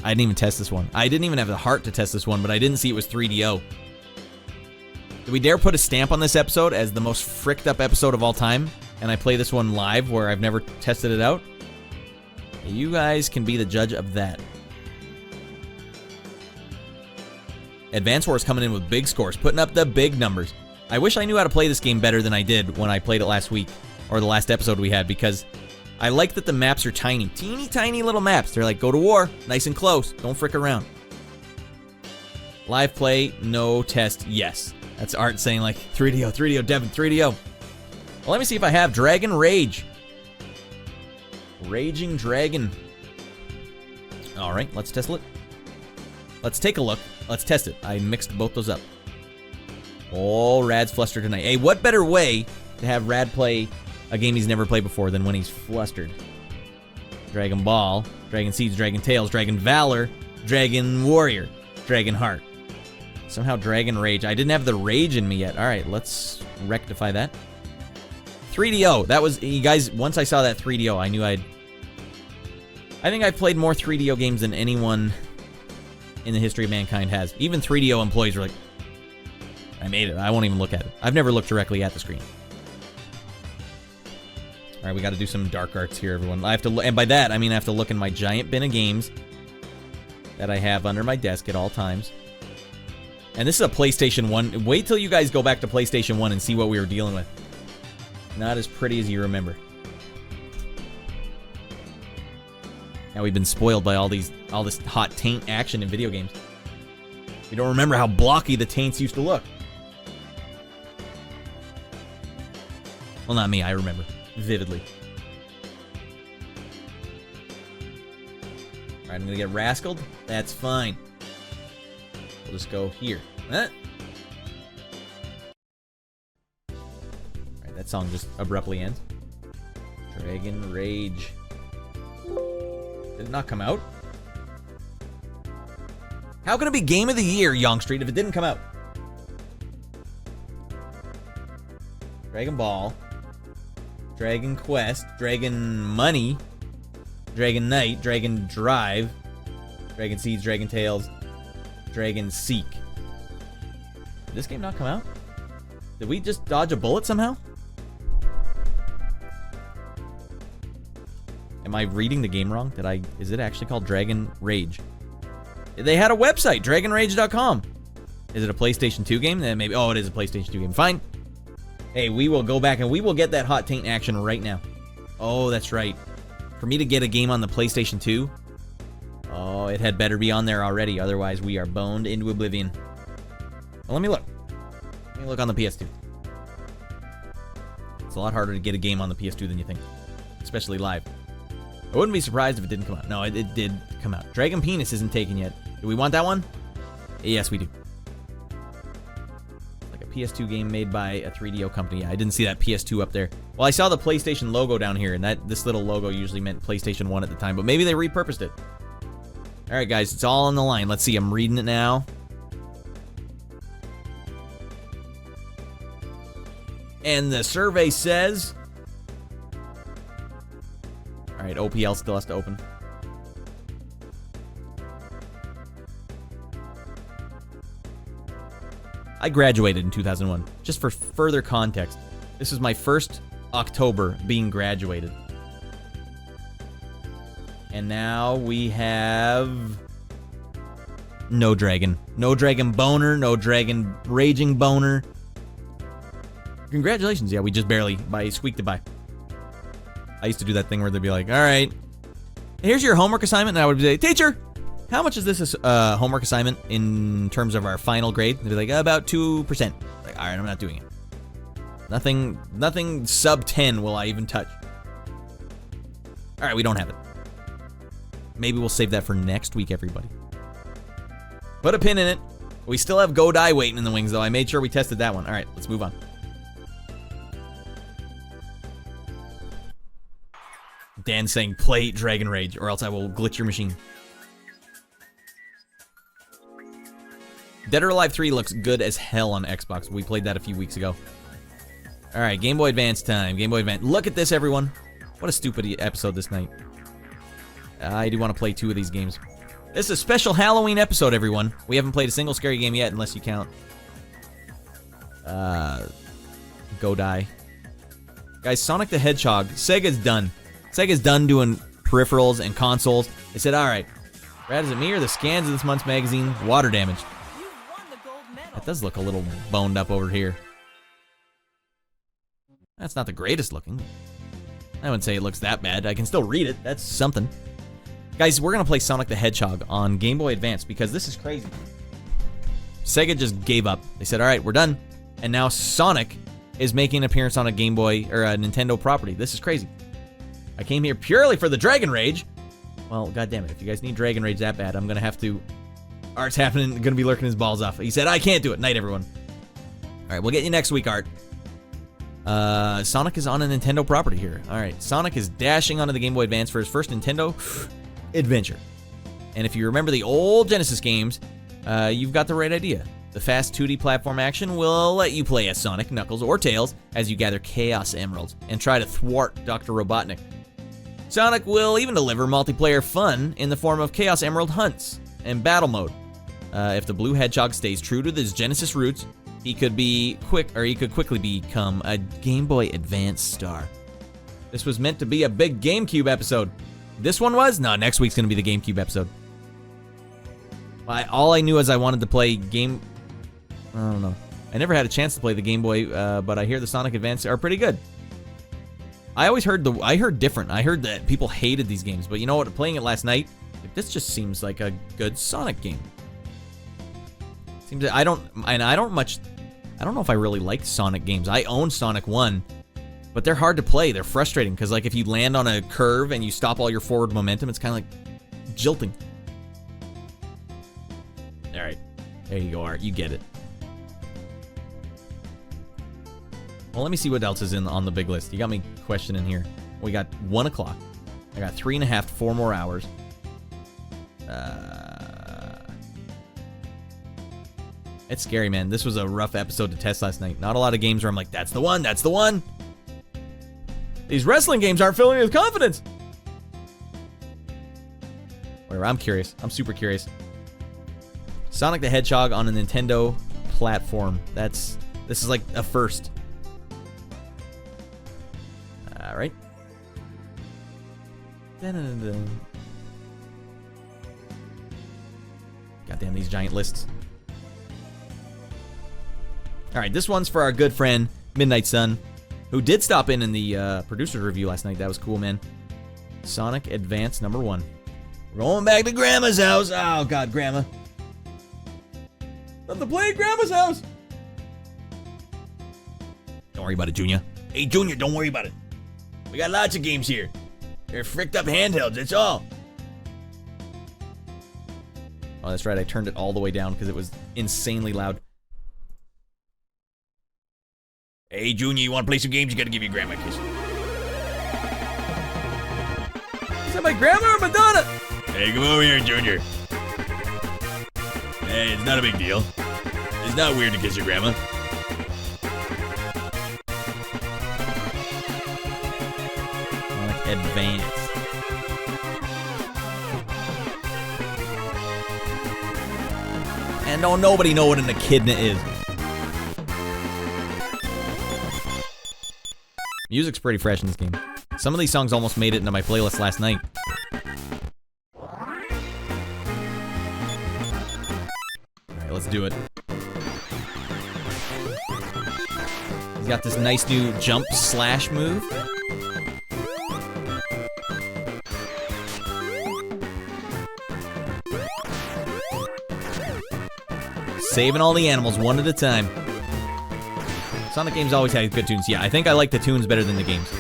I didn't even test this one. I didn't even have the heart to test this one, but I didn't see it was 3DO. Did we dare put a stamp on this episode as the most fricked up episode of all time? And I play this one live where I've never tested it out? You guys can be the judge of that. Advance Wars coming in with big scores, putting up the big numbers. I wish I knew how to play this game better than I did when I played it last week, or the last episode we had, because I like that the maps are tiny. Teeny tiny little maps. They're like, go to war, nice and close, don't frick around. Live play, no test, yes. That's Art saying like, 3DO, Devin, 3DO. Well, let me see if I have Dragon Rage. Raging Dragon. All right, let's test it. Let's take a look. Let's test it. I mixed both those up. Oh, Rad's flustered tonight. Hey, what better way to have Rad play a game he's never played before than when he's flustered? Dragon Ball, Dragon Seeds, Dragon Tails, Dragon Valor, Dragon Warrior, Dragon Heart. Somehow Dragon Rage. I didn't have the rage in me yet. All right, let's rectify that. 3DO. That was, you guys, once I saw that 3DO, I knew I think I've played more 3DO games than anyone in the history of mankind has. Even 3DO employees were like, I made it. I won't even look at it. I've never looked directly at the screen. All right, we got to do some dark arts here, everyone. I have to, and by that, I mean I have to look in my giant bin of games that I have under my desk at all times. And this is a PlayStation 1. Wait till you guys go back to PlayStation 1 and see what we were dealing with. Not as pretty as you remember. Now we've been spoiled by all this hot taint action in video games. You don't remember how blocky the taints used to look. Well, not me. I remember vividly. All right, I'm gonna get rascaled. That's fine. We'll just go here. song just abruptly ends. Dragon Rage. Did it not come out? How can it be Game of the Year, Young Street, if it didn't come out? Dragon Ball. Dragon Quest. Dragon Money. Dragon Knight. Dragon Drive. Dragon Seeds. Dragon Tales. Dragon Seek. Did this game not come out? Did we just dodge a bullet somehow? Am I reading the game wrong? Is it actually called Dragon Rage? They had a website, dragonrage.com. Is it a PlayStation 2 game? Then maybe. Oh, it is a PlayStation 2 game. Fine. Hey, we will go back and we will get that hot taint action right now. Oh, that's right. For me to get a game on the PlayStation 2, oh, it had better be on there already. Otherwise, we are boned into oblivion. Well, let me look. Let me look on the PS2. It's a lot harder to get a game on the PS2 than you think, especially live. I wouldn't be surprised if it didn't come out. No, it did come out. Dragon Penis isn't taken yet. Do we want that one? Yes, we do. Like a PS2 game made by a 3DO company. I didn't see that PS2 up there. Well, I saw the PlayStation logo down here, and this little logo usually meant PlayStation 1 at the time, but maybe they repurposed it. All right, guys, it's all on the line. Let's see. I'm reading it now. And the survey says... All right, OPL still has to open. I graduated in 2001. Just for further context, this is my first October being graduated. And now we have... No dragon. No dragon boner. No dragon raging boner. Congratulations. Yeah, we just barely squeaked it by. I used to do that thing where they'd be like, all right, here's your homework assignment. And I would say, teacher, how much is this homework assignment in terms of our final grade? They'd be like, about 2%. Like, all right, I'm not doing it. Nothing sub 10 will I even touch. All right, we don't have it. Maybe we'll save that for next week, everybody. Put a pin in it. We still have Go Die waiting in the wings, though. I made sure we tested that one. All right, let's move on. Dan saying, play Dragon Rage, or else I will glitch your machine. Dead or Alive 3 looks good as hell on Xbox. We played that a few weeks ago. All right, Game Boy Advance time. Game Boy Advance. Look at this, everyone. What a stupid episode this night. I do want to play 2 of these games. This is a special Halloween episode, everyone. We haven't played a single scary game yet, unless you count Go Die. Guys, Sonic the Hedgehog. Sega's done. Sega's done doing peripherals and consoles. They said, all right, Brad, is it me or the scans of this month's magazine? Water damaged. That does look a little boned up over here. That's not the greatest looking. I wouldn't say it looks that bad. I can still read it. That's something. Guys, we're going to play Sonic the Hedgehog on Game Boy Advance because this is crazy. Sega just gave up. They said, all right, we're done. And now Sonic is making an appearance on a Game Boy or a Nintendo property. This is crazy. I came here purely for the Dragon Rage. Well, goddammit, if you guys need Dragon Rage that bad, I'm going to have to... Art's happening, going to be lurking his balls off. He said, I can't do it. Night, everyone. All right, we'll get you next week, Art. Sonic is on a Nintendo property here. All right, Sonic is dashing onto the Game Boy Advance for his first Nintendo adventure. And if you remember the old Genesis games, you've got the right idea. The fast 2D platform action will let you play as Sonic, Knuckles, or Tails as you gather Chaos Emeralds and try to thwart Dr. Robotnik. Sonic will even deliver multiplayer fun in the form of Chaos Emerald hunts and battle mode. If the Blue Hedgehog stays true to his Genesis roots, he could quickly become a Game Boy Advance star. This was meant to be a big GameCube episode. This one was? No, next week's going to be the GameCube episode. All I knew is I wanted to play game... I don't know. I never had a chance to play the Game Boy, but I hear the Sonic Advance are pretty good. I always heard different. I heard that people hated these games, but you know what? Playing it last night, this just seems like a good Sonic game. I don't know if I really like Sonic games. I own Sonic 1, but they're hard to play. They're frustrating because, like, if you land on a curve and you stop all your forward momentum, it's kind of like jilting. All right, there you go, Art. You get it. Well, let me see what else is on the big list. You got me questioning here. We got 1 o'clock. I got 3.5 to 4 more hours. It's scary, man. This was a rough episode to test last night. Not a lot of games where I'm like, that's the one, that's the one. These wrestling games aren't filling me with confidence. Whatever, I'm curious. I'm super curious. Sonic the Hedgehog on a Nintendo platform. This is like a first. All right. Dun-dun-dun-dun. Goddamn these giant lists. All right, this one's for our good friend Midnight Sun, who did stop in the producer's review last night. That was cool, man. Sonic Advance number 1. We're going back to Grandma's house. Oh, God, Grandma. Not to play at Grandma's house. Don't worry about it, Junior. Hey, Junior, don't worry about it. We got lots of games here. They're fricked up handhelds, that's all. Oh, that's right. I turned it all the way down because it was insanely loud. Hey, Junior, you want to play some games? You got to give your grandma a kiss. Is that my grandma or Madonna? Hey, come over here, Junior. Hey, it's not a big deal. It's not weird to kiss your grandma. Sonic Advance. And don't nobody know what an echidna is. Music's pretty fresh in this game. Some of these songs almost made it into my playlist last night. Alright, let's do it. He's got this nice new jump slash move. Saving all the animals one at a time. Sonic games always have good tunes. Yeah, I think I like the tunes better than the games.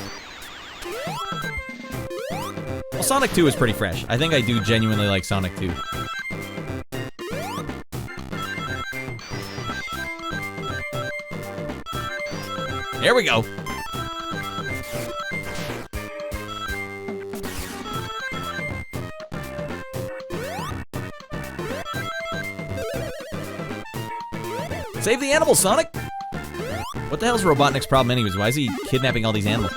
Well, Sonic 2 is pretty fresh. I think I do genuinely like Sonic 2. There we go. Save the animals, Sonic! What the hell's Robotnik's problem anyways? Why is he kidnapping all these animals?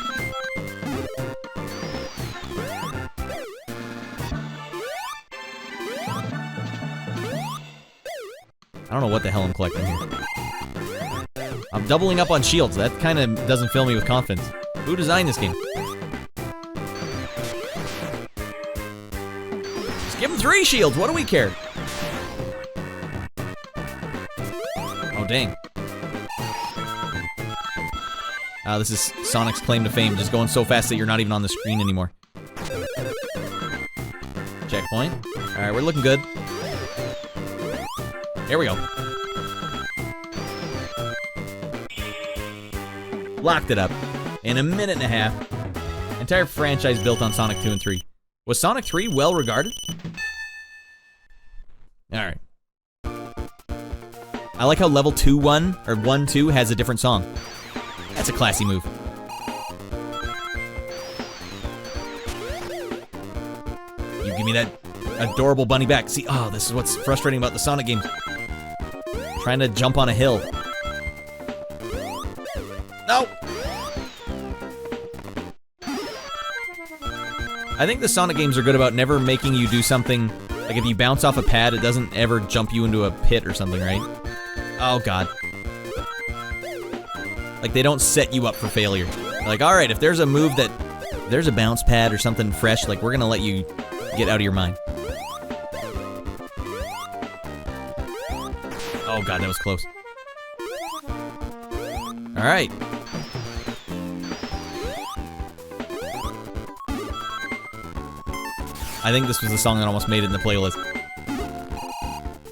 I don't know what the hell I'm collecting here. I'm doubling up on shields. That kind of doesn't fill me with confidence. Who designed this game? Just give him 3 shields. What do we care? Oh, dang. This is Sonic's claim to fame, just going so fast that you're not even on the screen anymore. Checkpoint. Alright, we're looking good. Here we go. Locked it up. In a minute and a half. Entire franchise built on Sonic 2 and 3. Was Sonic 3 well regarded? Alright. I like how level 2-1, or 1-2 has a different song. That's a classy move. You give me that adorable bunny back. See, oh, this is what's frustrating about the Sonic games. Trying to jump on a hill. No! I think the Sonic games are good about never making you do something, like if you bounce off a pad, it doesn't ever jump you into a pit or something, right? Oh, God. Like, they don't set you up for failure. Like, alright, if there's a move that... there's a bounce pad or something fresh, like, we're gonna let you get out of your mind. Oh, God, that was close. Alright. I think this was the song that almost made it in the playlist.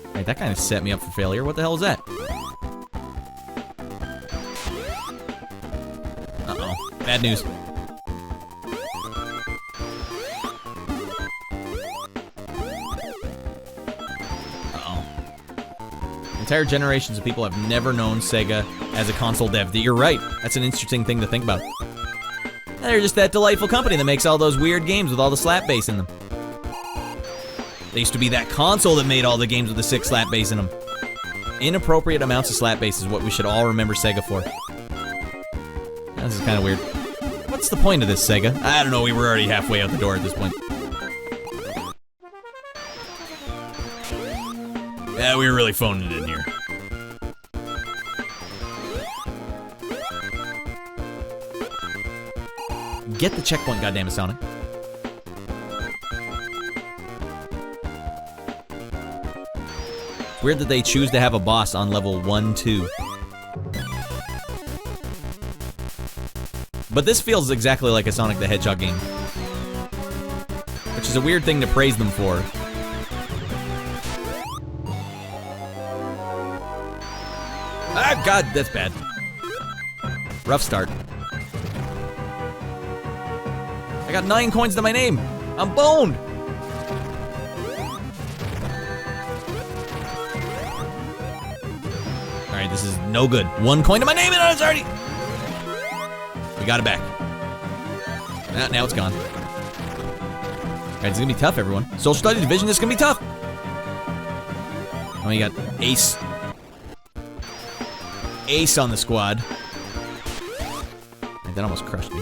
Alright, that kind of set me up for failure. What the hell is that? Bad news. Entire generations of people have never known Sega as a console dev. You're right. That's an interesting thing to think about. They're just that delightful company that makes all those weird games with all the slap bass in them. They used to be that console that made all the games with the 6 slap bass in them. Inappropriate amounts of slap bass is what we should all remember Sega for. This is kind of weird. What's the point of this, Sega? I don't know, we were already halfway out the door at this point. Yeah, we were really phoning it in here. Get the checkpoint, goddammit, Sonic. Weird that they choose to have a boss on level 1, 2. But this feels exactly like a Sonic the Hedgehog game. Which is a weird thing to praise them for. Ah, God, that's bad. Rough start. I got 9 coins to my name. I'm boned. Alright, this is no good. 1 coin to my name and it's already... We got it back. Now it's gone. Alright, it's gonna be tough, everyone. Social Study Division, this is gonna be tough. Oh, you got Ace. Ace on the squad. Right, that almost crushed me.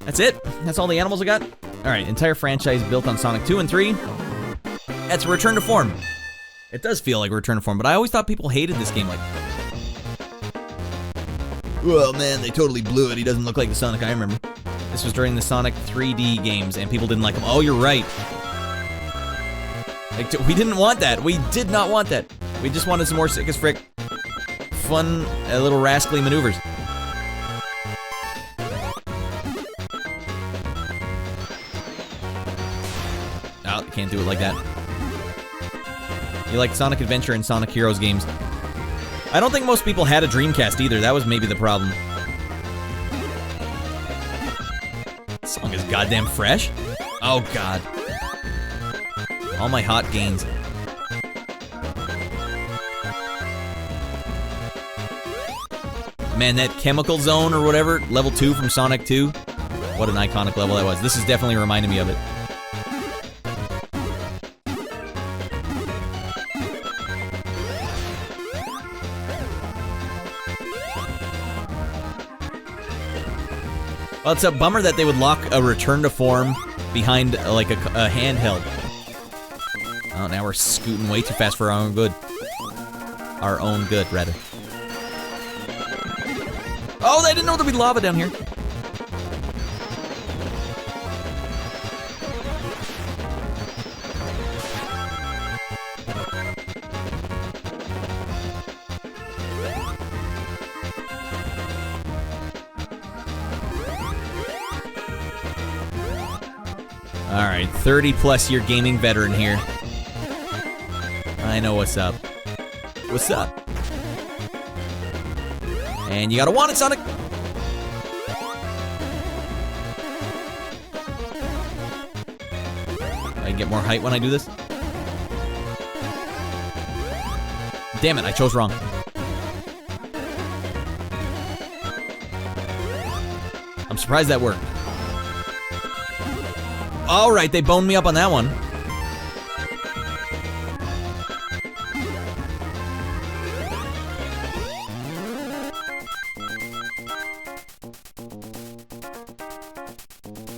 That's it? That's all the animals I got? Alright, entire franchise built on Sonic 2 and 3. That's a return to form. It does feel like a return to form, but I always thought people hated this game like... Well, man, they totally blew it. He doesn't look like the Sonic I remember. This was during the Sonic 3D games, and people didn't like him. Oh, you're right. Like, we didn't want that. We did not want that. We just wanted some more sick as frick, fun, little rascally maneuvers. Oh, can't do it like that. You like Sonic Adventure and Sonic Heroes games. I don't think most people had a Dreamcast either. That was maybe the problem. This song is goddamn fresh. Oh, God. All my hot gains. Man, that Chemical Zone or whatever, level 2 from Sonic 2. What an iconic level that was. This is definitely reminding me of it. Well, it's a bummer that they would lock a return to form behind like a handheld. Oh, now we're scooting way too fast for our own good. Our own good, rather. Oh, I didn't know there'd be lava down here. Alright, 30-plus year gaming veteran here. I know what's up. What's up? And you gotta want it, Sonic! I get more height when I do this? Damn it, I chose wrong. I'm surprised that worked. Alright, they boned me up on that one.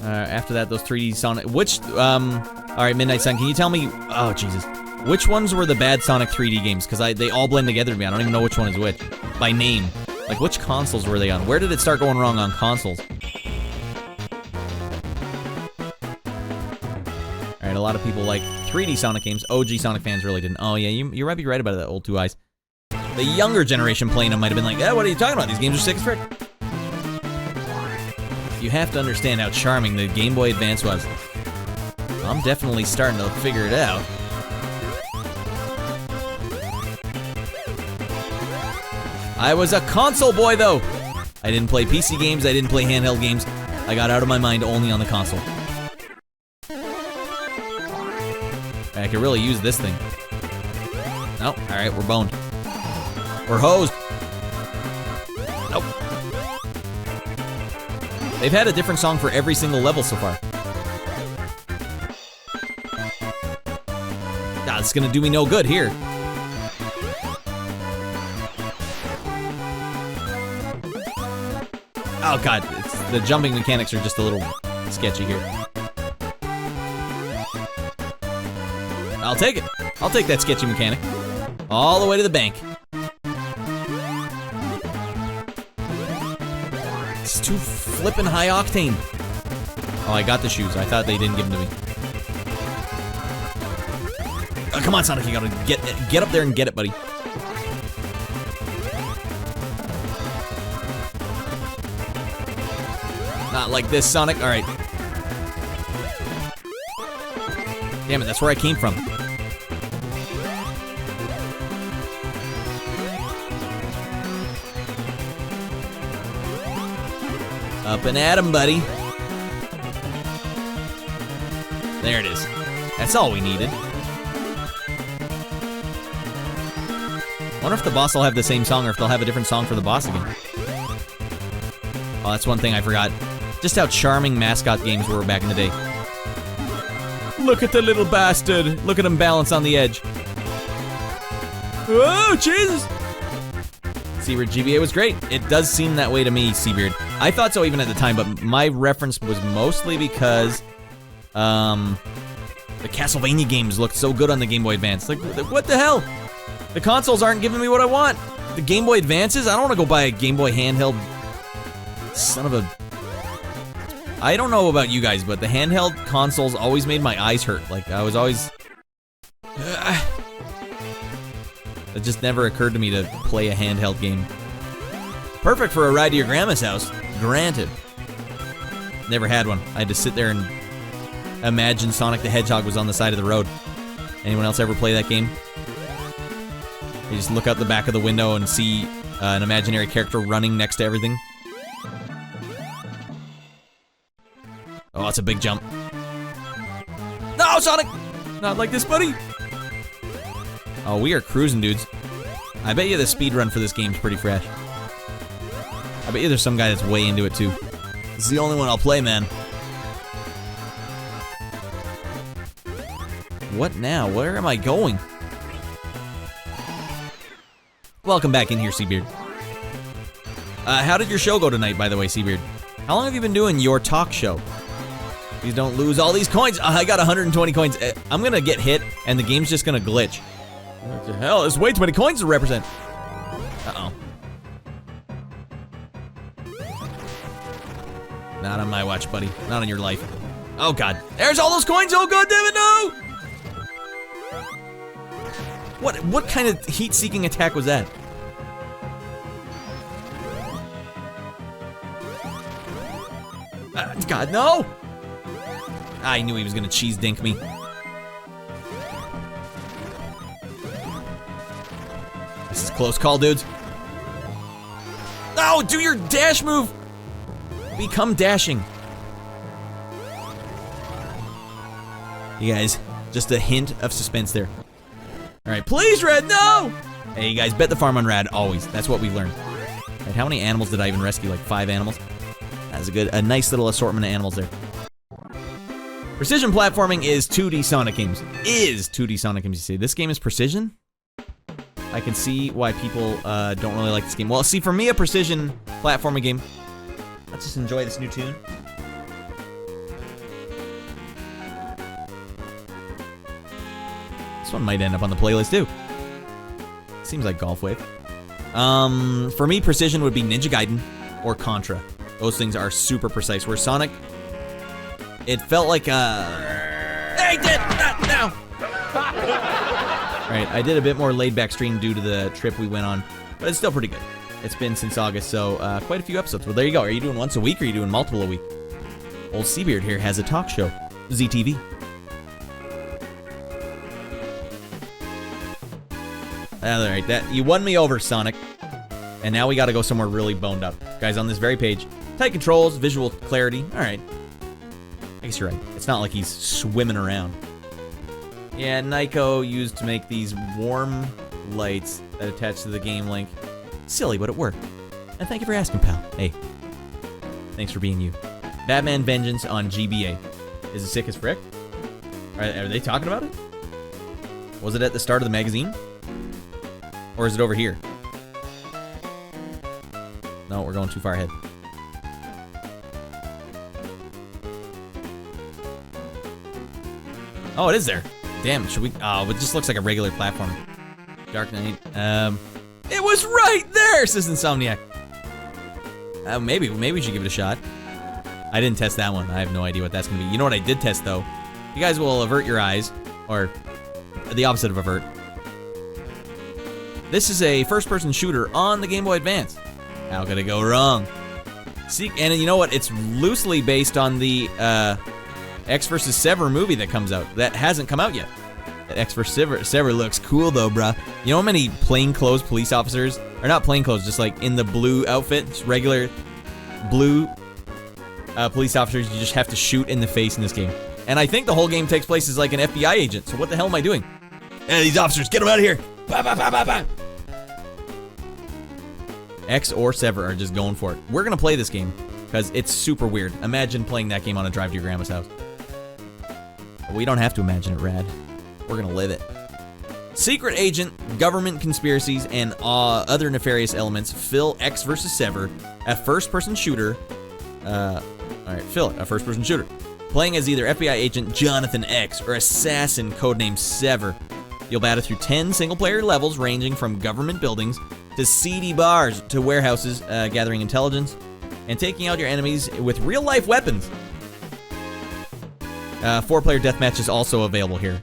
After that, those 3D Sonic... Which, alright, Midnight Sun, can you tell me... Oh, Jesus. Which ones were the bad Sonic 3D games? Because they all blend together to me. I don't even know which one is which. By name. Like, which consoles were they on? Where did it start going wrong on consoles? Alright, a lot of people like 3D Sonic games. OG Sonic fans really didn't. Oh, yeah, you might be right about that, old Two Eyes. The younger generation playing them might have been like, what are you talking about? These games are sick as frick. You have to understand how charming the Game Boy Advance was. I'm definitely starting to figure it out. I was a console boy, though. I didn't play PC games. I didn't play handheld games. I got out of my mind only on the console. I could really use this thing. Oh, alright, we're boned. We're hosed. Nope. They've had a different song for every single level so far. God, it's gonna do me no good here. Oh god, the jumping mechanics are just a little sketchy here. I'll take it. I'll take that sketchy mechanic. All the way to the bank. It's too flippin' high octane. Oh, I got the shoes. I thought they didn't give them to me. Oh, come on, Sonic, you gotta get up there and get it, buddy. Not like this, Sonic. All right. Damn it, that's where I came from. Up and at him, buddy. There it is. That's all we needed. Wonder if the boss will have the same song or if they'll have a different song for the boss again. Oh, that's one thing I forgot. Just how charming mascot games were back in the day. Look at the little bastard. Look at him balance on the edge. Oh, Jesus! Seabeard GBA was great. It does seem that way to me, Seabeard. I thought so even at the time, but my reference was mostly because the Castlevania games looked so good on the Game Boy Advance. Like, what the hell? The consoles aren't giving me what I want. The Game Boy Advances? I don't want to go buy a Game Boy handheld. Son of a... I don't know about you guys, but the handheld consoles always made my eyes hurt. Like, I was always... It just never occurred to me to play a handheld game. Perfect for a ride to your grandma's house. Granted. Never had one. I had to sit there and imagine Sonic the Hedgehog was on the side of the road. Anyone else ever play that game? You just look out the back of the window and see an imaginary character running next to everything. Oh, that's a big jump. No, Sonic! Not like this, buddy! Oh, we are cruising, dudes. I bet you the speed run for this game's pretty fresh. I bet you there's some guy that's way into it, too. This is the only one I'll play, man. What now? Where am I going? Welcome back in here, Seabeard. How did your show go tonight, by the way, Seabeard? How long have you been doing your talk show? Please don't lose all these coins. I got 120 coins. I'm gonna get hit, and the game's just gonna glitch. What the hell? There's way too many coins to represent. Uh-oh. Not on my watch, buddy. Not on your life. Oh, God. There's all those coins! Oh, God damn it, no! What kind of heat-seeking attack was that? God, no! I knew he was gonna cheese dink me. This is close call, dudes. Oh, do your dash move! Become dashing. You guys, just a hint of suspense there. Alright, please, Red, no! Hey, you guys, bet the farm on Rad, always. That's what we learned. Right, how many animals did I even rescue? Like 5 animals? That's a nice little assortment of animals there. Precision platforming is 2D Sonic games. Is 2D Sonic games, you see. This game is precision? I can see why people don't really like this game. Well, see, for me, a precision platforming game... Let's just enjoy this new tune. This one might end up on the playlist, too. Seems like Golf Wave. For me, precision would be Ninja Gaiden or Contra. Those things are super precise. Where Sonic, it felt like Hey, now! Right, I did a bit more laid-back stream due to the trip we went on, but it's still pretty good. It's been since August, so quite a few episodes. Well, there you go. Are you doing once a week, or are you doing multiple a week? Old Seabeard here has a talk show. ZTV. Alright, you won me over, Sonic. And now we gotta go somewhere really boned up. Guys, on this very page, tight controls, visual clarity. Alright. I guess you're right. It's not like he's swimming around. Yeah, Nyko used to make these warm lights that attach to the game link. Silly, but it worked. And thank you for asking, pal. Hey, thanks for being you. Batman Vengeance on GBA. Is it sick as frick? Are they talking about it? Was it at the start of the magazine? Or is it over here? No, we're going too far ahead. Oh, it is there. Damn, should we... Oh, it just looks like a regular platform. Dark Knight. It was right there, says Insomniac. Maybe we should give it a shot. I didn't test that one. I have no idea what that's going to be. You know what I did test, though? You guys will avert your eyes. Or the opposite of avert. This is a first-person shooter on the Game Boy Advance. How could it go wrong? See, and you know what? It's loosely based on the X vs. Sever movie that comes out. That hasn't come out yet. That X vs. Sever looks cool, though, bruh. You know how many plainclothes police officers, or not plainclothes, just like in the blue outfit, just regular blue police officers you just have to shoot in the face in this game. And I think the whole game takes place as like an FBI agent, so what the hell am I doing? Hey, these officers, get them out of here! Bah, bah, bah, bah, bah. X or Sever are just going for it. We're gonna play this game, because it's super weird. Imagine playing that game on a drive to your grandma's house. We don't have to imagine it, Rad. We're gonna live it. Secret agent, government conspiracies, and other nefarious elements fill X vs. Sever, a first-person shooter. Alright, fill it, a first-person shooter. Playing as either FBI agent Jonathan X or assassin codenamed Sever. You'll battle through 10 single-player levels ranging from government buildings to seedy bars to warehouses, gathering intelligence and taking out your enemies with real-life weapons. 4-player deathmatch is also available here.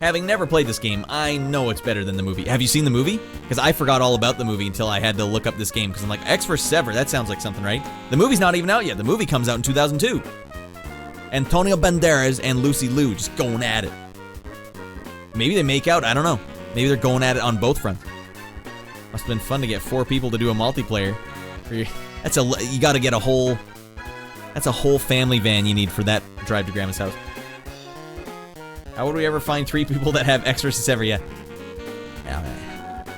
Having never played this game, I know it's better than the movie. Have you seen the movie? Because I forgot all about the movie until I had to look up this game, because I'm like, X vs. Sever, that sounds like something, right? The movie's not even out yet. The movie comes out in 2002. Antonio Banderas and Lucy Liu just going at it. Maybe they make out, I don't know. Maybe they're going at it on both fronts. Must have been fun to get 4 people to do a multiplayer. You gotta get a whole... That's a whole family van you need for that drive to grandma's house. How would we ever find 3 people that have X vs. Sever yet?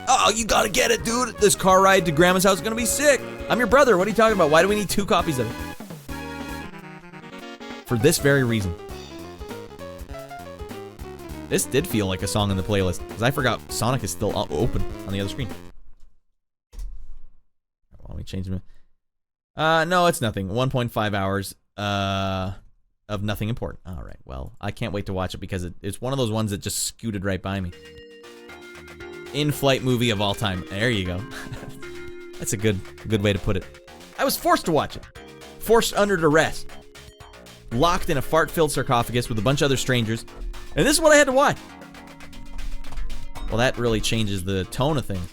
Oh, you gotta get it, dude. This car ride to grandma's house is gonna be sick. I'm your brother. What are you talking about? Why do we need 2 copies of it? For this very reason. This did feel like a song in the playlist, because I forgot Sonic is still open on the other screen. Let me change them. No, it's nothing. 1.5 hours of nothing important. All right, well, I can't wait to watch it because it's one of those ones that just scooted right by me. In-flight movie of all time. There you go. That's a good way to put it. I was forced to watch it. Forced under duress. Locked in a fart-filled sarcophagus with a bunch of other strangers. And this is what I had to watch. Well, that really changes the tone of things.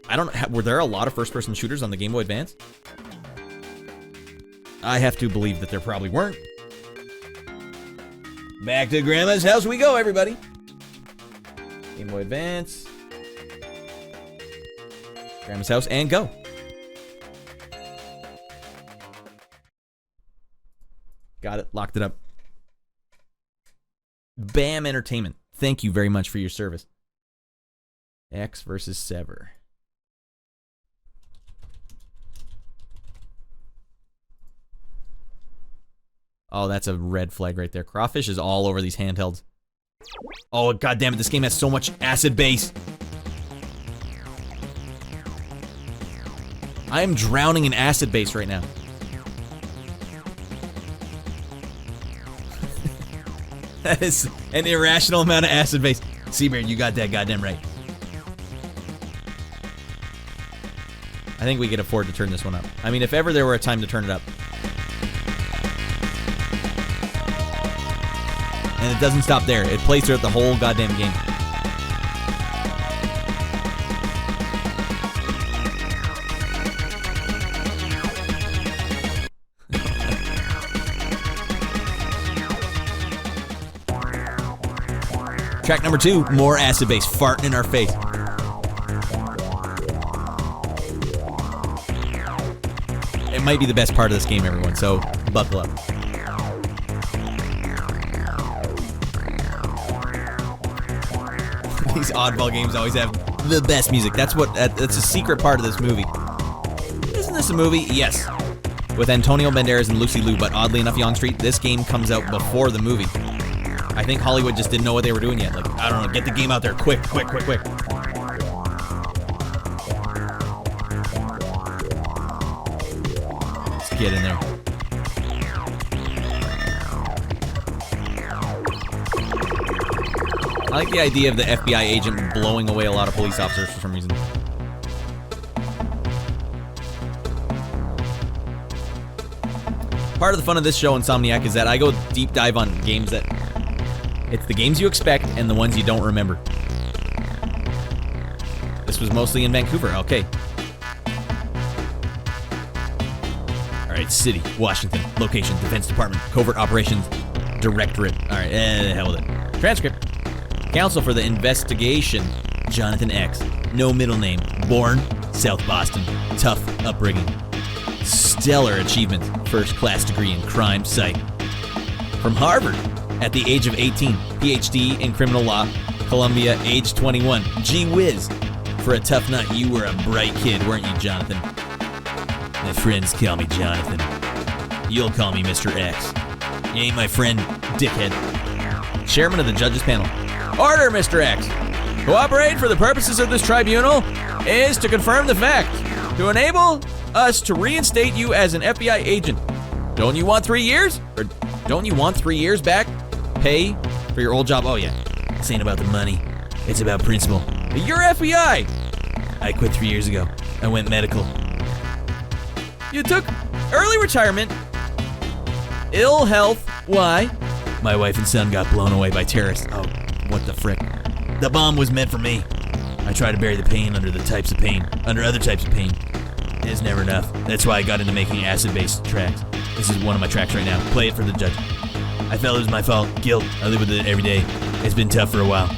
I don't know, were there a lot of first-person shooters on the Game Boy Advance? I have to believe that there probably weren't. Back to Grandma's house we go, everybody. Game Boy Advance. Grandma's house and go. Got it. Locked it up. BAM Entertainment. Thank you very much for your service. X versus Sever. Oh, that's a red flag right there. Crawfish is all over these handhelds. Oh, goddammit, this game has so much acid base. I am drowning in acid base right now. That is an irrational amount of acid base. Seabeard, you got that goddamn right. I think we could afford to turn this one up. I mean, if ever there were a time to turn it up. And it doesn't stop there. It plays throughout the whole goddamn game. Track number 2, more acid base farting in our face. It might be the best part of this game, everyone, so buckle up. These oddball games always have the best music. That's a secret part of this movie. Isn't this a movie? Yes. With Antonio Banderas and Lucy Liu, but oddly enough, Young Street, this game comes out before the movie. I think Hollywood just didn't know what they were doing yet. Like, I don't know, get the game out there quick. Let's get in there. I like the idea of the FBI agent blowing away a lot of police officers for some reason. Part of the fun of this show, Insomniac, is that I go deep dive on games that... It's the games you expect and the ones you don't remember. This was mostly in Vancouver. Okay. Alright, City, Washington. Location, Defense Department. Covert Operations Directorate. Alright, hell with it. Transcript. Counsel for the investigation, Jonathan X. No middle name. Born, South Boston. Tough upbringing. Stellar achievements. First class degree in crime psych. From Harvard. At the age of 18. PhD in criminal law. Columbia, age 21. Gee whiz. For a tough nut, you were a bright kid, weren't you, Jonathan? My friends call me Jonathan. You'll call me Mr. X. You ain't my friend, dickhead. Chairman of the judges panel. Order, Mr. X. Cooperate for the purposes of this tribunal is to confirm the fact, to enable us to reinstate you as an FBI agent. Don't you want 3 years? Or don't you want 3 years back? Pay for your old job? Oh yeah, this ain't about the money. It's about principle. You're FBI. I quit 3 years ago. I went medical. You took early retirement. Ill health. Why? My wife and son got blown away by terrorists. Oh, what the frick? The bomb was meant for me. I try to bury the pain under other types of pain. It's never enough. That's why I got into making acid-based tracks. This is one of my tracks right now. Play it for the judge. I felt it was my fault. Guilt. I live with it every day. It's been tough for a while.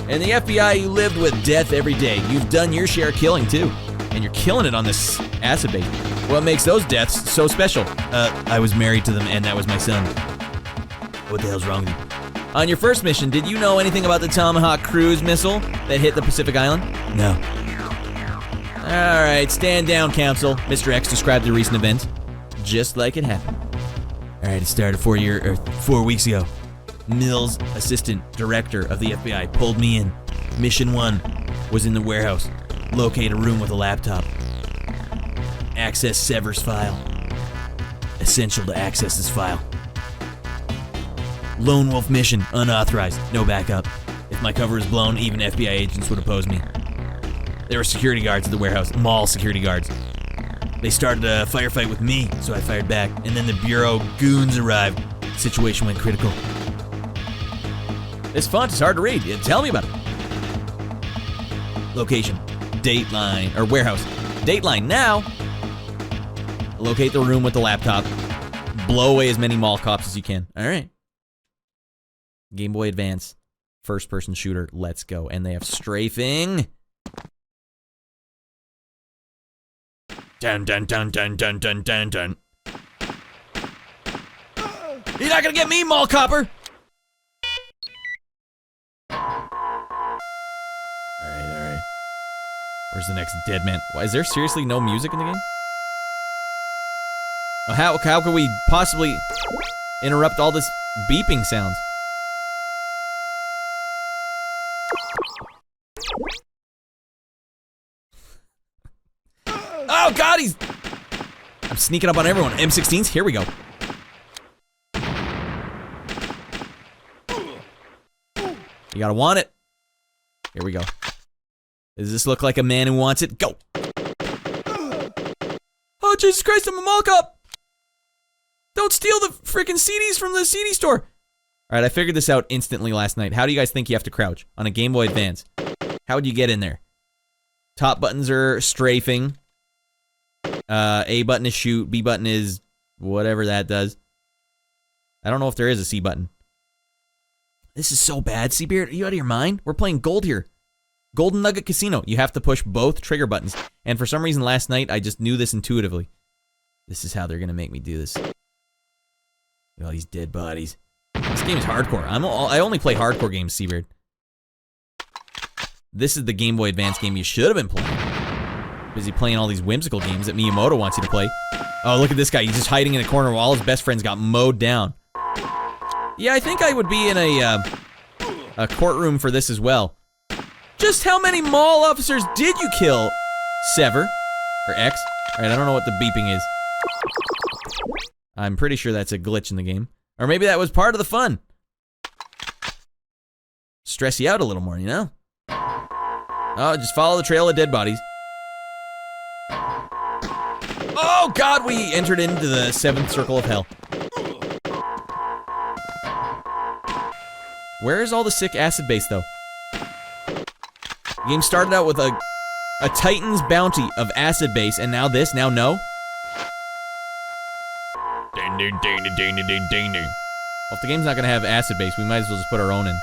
And the FBI, you lived with death every day. You've done your share of killing, too. And you're killing it on this acid base. What makes those deaths so special? I was married to them, and that was my son. What the hell's wrong with you? On your first mission, did you know anything about the Tomahawk cruise missile that hit the Pacific Island? No. Alright, stand down, counsel. Mr. X described the recent events just like it happened. Alright, it started 4 weeks ago. Mills, assistant director of the FBI, pulled me in. Mission 1 was in the warehouse. Locate a room with a laptop. Access Sever's file. Essential to access this file. Lone Wolf mission, unauthorized, no backup. If my cover is blown, even FBI agents would oppose me. There were security guards at the warehouse, mall security guards. They started a firefight with me, so I fired back, and then the Bureau goons arrived. Situation went critical. This font is hard to read. Tell me about it. Location, Dateline, or warehouse. Dateline now. Locate the room with the laptop. Blow away as many mall cops as you can. All right. Game Boy Advance, first-person shooter. Let's go. And they have strafing. Dun dun dun dun dun dun dun dun. You're not gonna get me, mall copper. Alright. Where's the next dead man? Why, is there seriously no music in the game? How could we possibly interrupt all this beeping sounds? Oh god, I'm sneaking up on everyone. M16s, here we go. You gotta want it. Here we go. Does this look like a man who wants it? Go! Oh, Jesus Christ, I'm a mall cop! Don't steal the freaking CDs from the CD store! Alright, I figured this out instantly last night. How do you guys think you have to crouch on a Game Boy Advance? How would you get in there? Top buttons are strafing. A button is shoot. B button is whatever that does. I don't know if there is a C button. This is so bad. Seabeard, are you out of your mind? We're playing gold here. Golden Nugget Casino. You have to push both trigger buttons. And for some reason last night, I just knew this intuitively. This is how they're going to make me do this. Look at all these dead bodies. This game is hardcore. I only play hardcore games, Seabeard. This is the Game Boy Advance game you should have been playing. Busy playing all these whimsical games that Miyamoto wants you to play. Oh, look at this guy. He's just hiding in a corner while all his best friends got mowed down. Yeah, I think I would be in a courtroom for this as well. Just how many mall officers did you kill, Sever? Or X? Alright, I don't know what the beeping is. I'm pretty sure that's a glitch in the game. Or maybe that was part of the fun. Stress you out a little more, you know? Oh, just follow the trail of dead bodies. Oh god, we entered into the 7th circle of hell. Where is all the sick acid base, though? The game started out with a Titan's bounty of acid base, and now this, now no? Well, if the game's not gonna have acid base, we might as well just put our own in.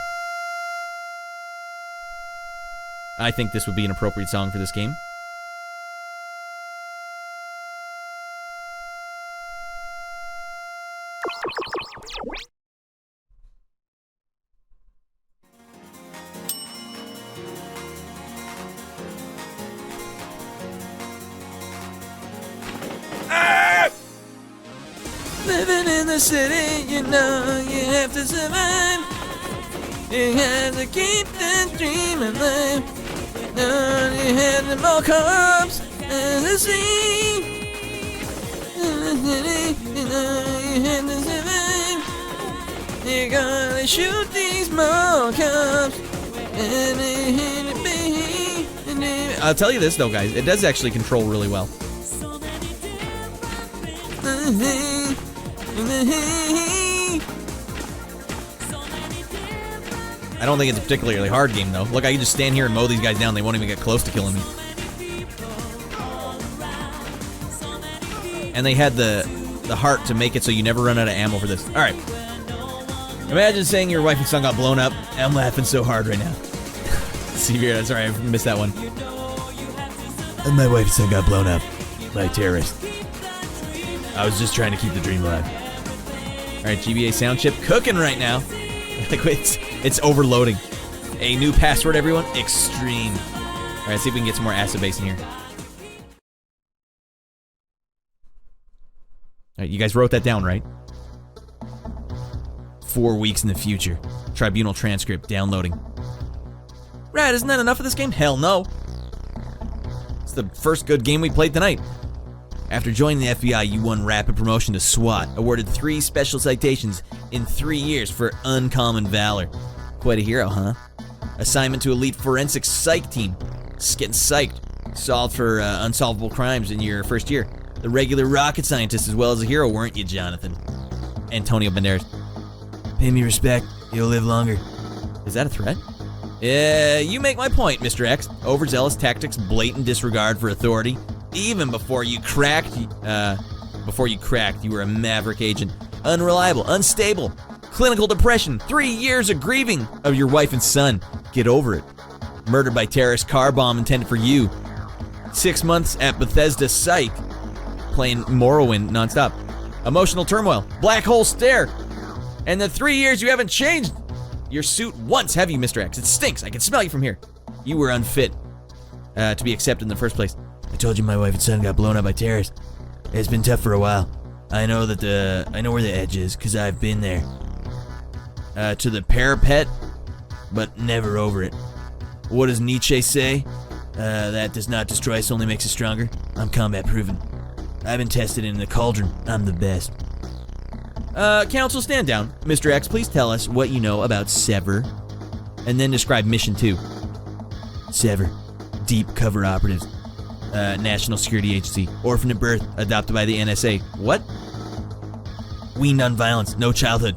I think this would be an appropriate song for this game. Living in the city, you know you have to survive. You have to keep the dream alive. You know you have the more cops and the sea. In the city, you know you have to survive. You're gonna shoot these more cops. I'll tell you this though, guys, it does actually control really well. I don't think it's a particularly hard game, though. Look, I can just stand here and mow these guys down. They won't even get close to killing me. And they had the heart to make it so you never run out of ammo for this. All right. Imagine saying your wife and son got blown up. I'm laughing so hard right now. Severe, sorry, I missed that one. And my wife and son got blown up by terrorists. I was just trying to keep the dream alive. Alright, GBA sound chip cooking right now. It's overloading. A new password, everyone. Extreme. Alright, see if we can get some more acid base in here. Alright, you guys wrote that down, right? 4 weeks in the future. Tribunal transcript downloading. Right, isn't that enough of this game? Hell no. It's the first good game we played tonight. After joining the FBI, you won rapid promotion to SWAT, awarded 3 special citations in 3 years for uncommon valor. Quite a hero, huh? Assignment to elite forensic psych team. Just getting psyched. Solved for unsolvable crimes in your first year. The regular rocket scientist as well as a hero, weren't you, Jonathan? Antonio Banderas. Pay me respect, you'll live longer. Is that a threat? You make my point, Mr. X. Overzealous tactics, blatant disregard for authority. Even before you cracked, you were a maverick agent. Unreliable, unstable, clinical depression, 3 years of grieving of your wife and son. Get over it. Murdered by terrorist car bomb intended for you. 6 months at Bethesda Psych. Playing Morrowind nonstop. Emotional turmoil, black hole stare. And the 3 years you haven't changed your suit once, have you, Mr. X? It stinks. I can smell you from here. You were unfit to be accepted in the first place. I told you my wife and son got blown up by terrorists. It's been tough for a while. I know where the edge is, because I've been there. To the parapet, but never over it. What does Nietzsche say? That does not destroy us, only makes us stronger. I'm combat proven. I've been tested in the cauldron. I'm the best. Counsel, stand down. Mr. X, please tell us what you know about Sever. And then describe Mission 2. Sever. Deep cover operatives. National Security Agency. Orphan at birth. Adopted by the NSA. What? Weaned on violence. No childhood.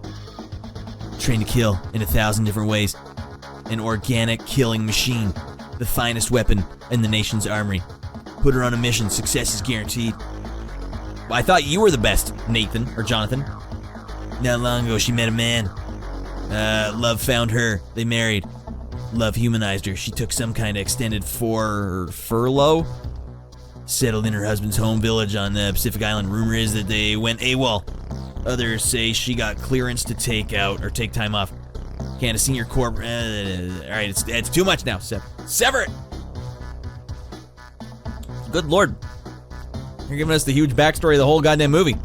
Trained to kill in 1,000 different ways. An organic killing machine. The finest weapon in the nation's armory. Put her on a mission. Success is guaranteed. Well, I thought you were the best, Nathan, or Jonathan. Not long ago, she met a man. Love found her. They married. Love humanized her. She took some kind of extended furlough. Settled in her husband's home village on the Pacific Island. Rumor is that they went AWOL. Others say she got clearance to take time off. Can't a senior corp. All right, it's too much now. Sever it. Good lord. You're giving us the huge backstory of the whole goddamn movie.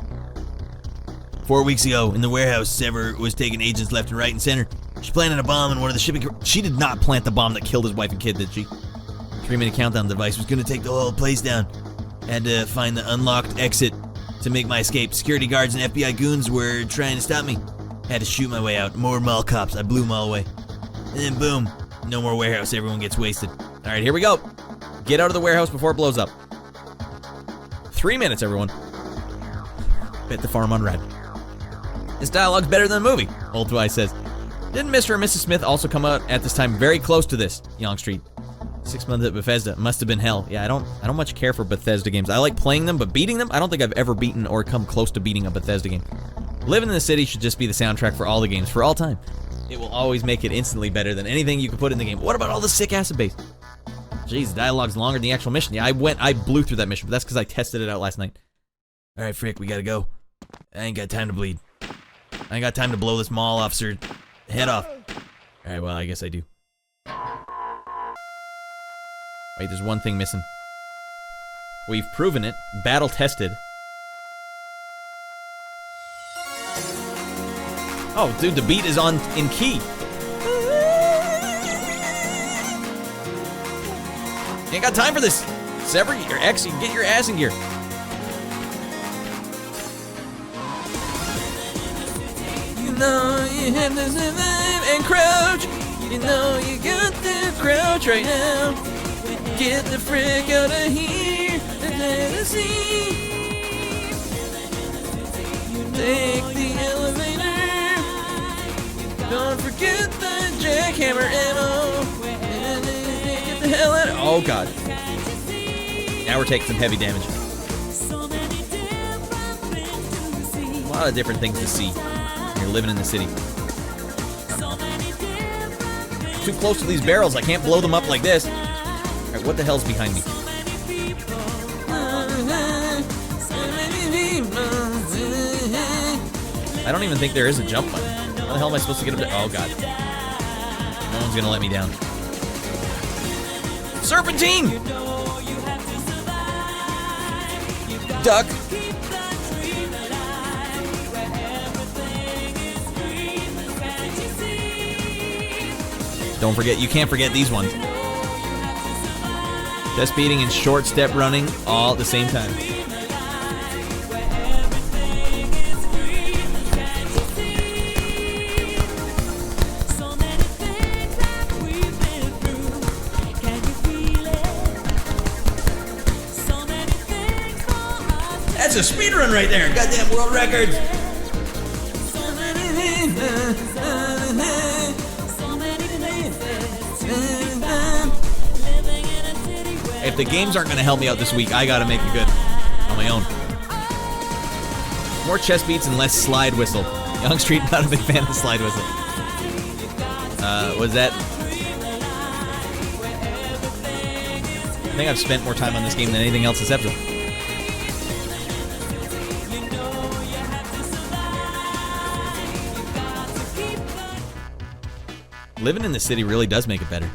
4 weeks ago, in the warehouse, Sever was taking agents left and right and center. She planted a bomb in one of the shipping... She did not plant the bomb that killed his wife and kid, did she? 3-minute countdown device was going to take the whole place down. Had to find the unlocked exit to make my escape. Security guards and FBI goons were trying to stop me. Had to shoot my way out. More mall cops. I blew them all away. And then boom. No more warehouse. Everyone gets wasted. All right, here we go. Get out of the warehouse before it blows up. 3 minutes, everyone. Bet the farm on red. This dialogue's better than the movie, Old Twice says. Didn't Mr. and Mrs. Smith also come out at this time very close to this, Young Street? 6 months at Bethesda. Must have been hell. Yeah, I don't much care for Bethesda games. I like playing them, but beating them, I don't think I've ever beaten or come close to beating a Bethesda game. Living in the City should just be the soundtrack for all the games, for all time. It will always make it instantly better than anything you can put in the game. What about all the sick acid base? Jeez, the dialogue's longer than the actual mission. Yeah, I blew through that mission, but that's because I tested it out last night. All right, Frick, we gotta go. I ain't got time to bleed. I ain't got time to blow this mall officer head off. All right, well, I guess I do. Wait, there's one thing missing. We've proven it. Battle tested. Oh, dude, the beat is in key. You ain't got time for this. Sever your ex, you can get your ass in gear. You know you have to survive and crouch. You know you got to crouch right now. Get the frick out of here. Tennessee. Take the elevator. Don't forget the jackhammer ammo. Get the hell out of... Oh, God. Now we're taking some heavy damage. A lot of different things to see when you're living in the city. Too close to these barrels. I can't blow them up like this. All right, what the hell's behind me? I don't even think there is a jump button. How the hell am I supposed to get up there? Oh, God. No one's gonna let me down. Serpentine! Duck! Don't forget, you can't forget these ones. Chest beating and short step running all at the same time. That's a speedrun right there. Goddamn world record. If the games aren't going to help me out this week, I got to make it good on my own. More chest beats and less slide whistle. Young Street, not a big fan of the slide whistle. Was that... I think I've spent more time on this game than anything else this episode. Living in the city really does make it better.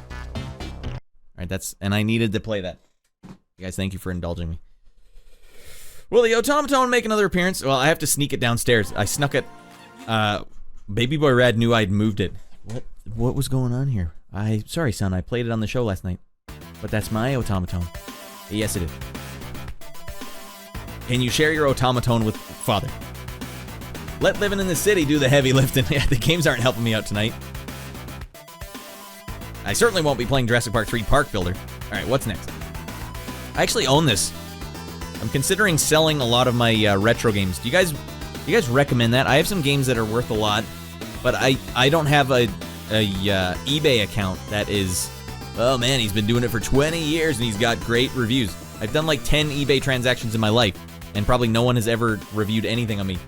All right, and I needed to play that. You guys, thank you for indulging me. Will the automaton make another appearance? Well, I have to sneak it downstairs. I snuck it. Baby Boy Rad knew I'd moved it. What was going on here? Sorry, son, I played it on the show last night. But that's my automaton. Yes, it is. Can you share your automaton with father? Let living in the city do the heavy lifting. Yeah, the games aren't helping me out tonight. I certainly won't be playing Jurassic Park 3 Park Builder. All right, what's next? I actually own this. I'm considering selling a lot of my retro games. Do you guys recommend that? I have some games that are worth a lot, but I don't have a eBay account that is... Oh man, he's been doing it for 20 years and he's got great reviews. I've done like 10 eBay transactions in my life, and probably no one has ever reviewed anything on me.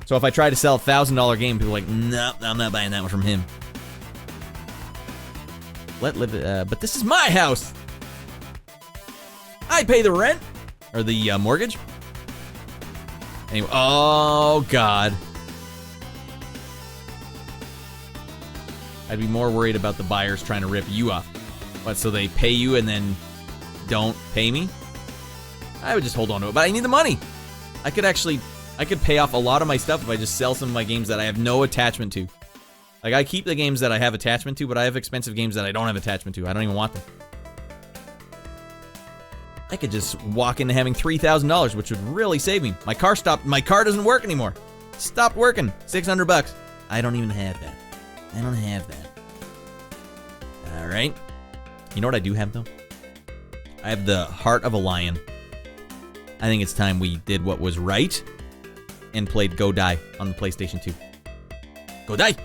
So if I try to sell a $1,000 game, people are like, no, I'm not buying that one from him. But this is my house. I pay the rent or the mortgage. Anyway, oh God. I'd be more worried about the buyers trying to rip you off. What, so they pay you and then don't pay me? I would just hold on to it, but I need the money. I could pay off a lot of my stuff if I just sell some of my games that I have no attachment to. Like, I keep the games that I have attachment to, but I have expensive games that I don't have attachment to. I don't even want them. I could just walk into having $3,000, which would really save me. My car doesn't work anymore. Stopped working. $600. I don't even have that. I don't have that. All right. You know what I do have, though? I have the heart of a lion. I think it's time we did what was right and played Go Die on the PlayStation 2. Go Die!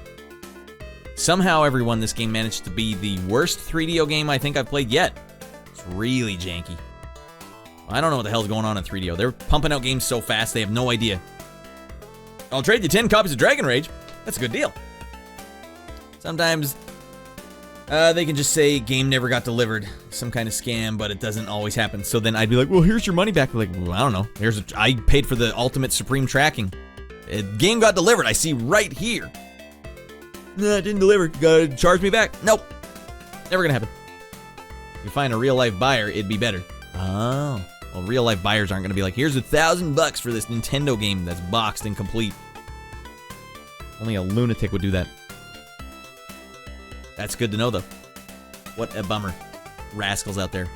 Somehow, everyone, this game managed to be the worst 3DO game I think I've played yet. It's really janky. I don't know what the hell's going on in 3DO. They're pumping out games so fast, they have no idea. I'll trade you 10 copies of Dragon Rage. That's a good deal. Sometimes they can just say game never got delivered. Some kind of scam, but it doesn't always happen. So then I'd be like, well, here's your money back. They're like, well, I don't know. I paid for the ultimate supreme tracking. Game got delivered. I see right here. No, it didn't deliver. You gotta charge me back. Nope. Never gonna happen. If you find a real life buyer, it'd be better. Oh. Well, real life buyers aren't gonna be like, here's $1,000 for this Nintendo game that's boxed and complete. Only a lunatic would do that. That's good to know, though. What a bummer. Rascals out there.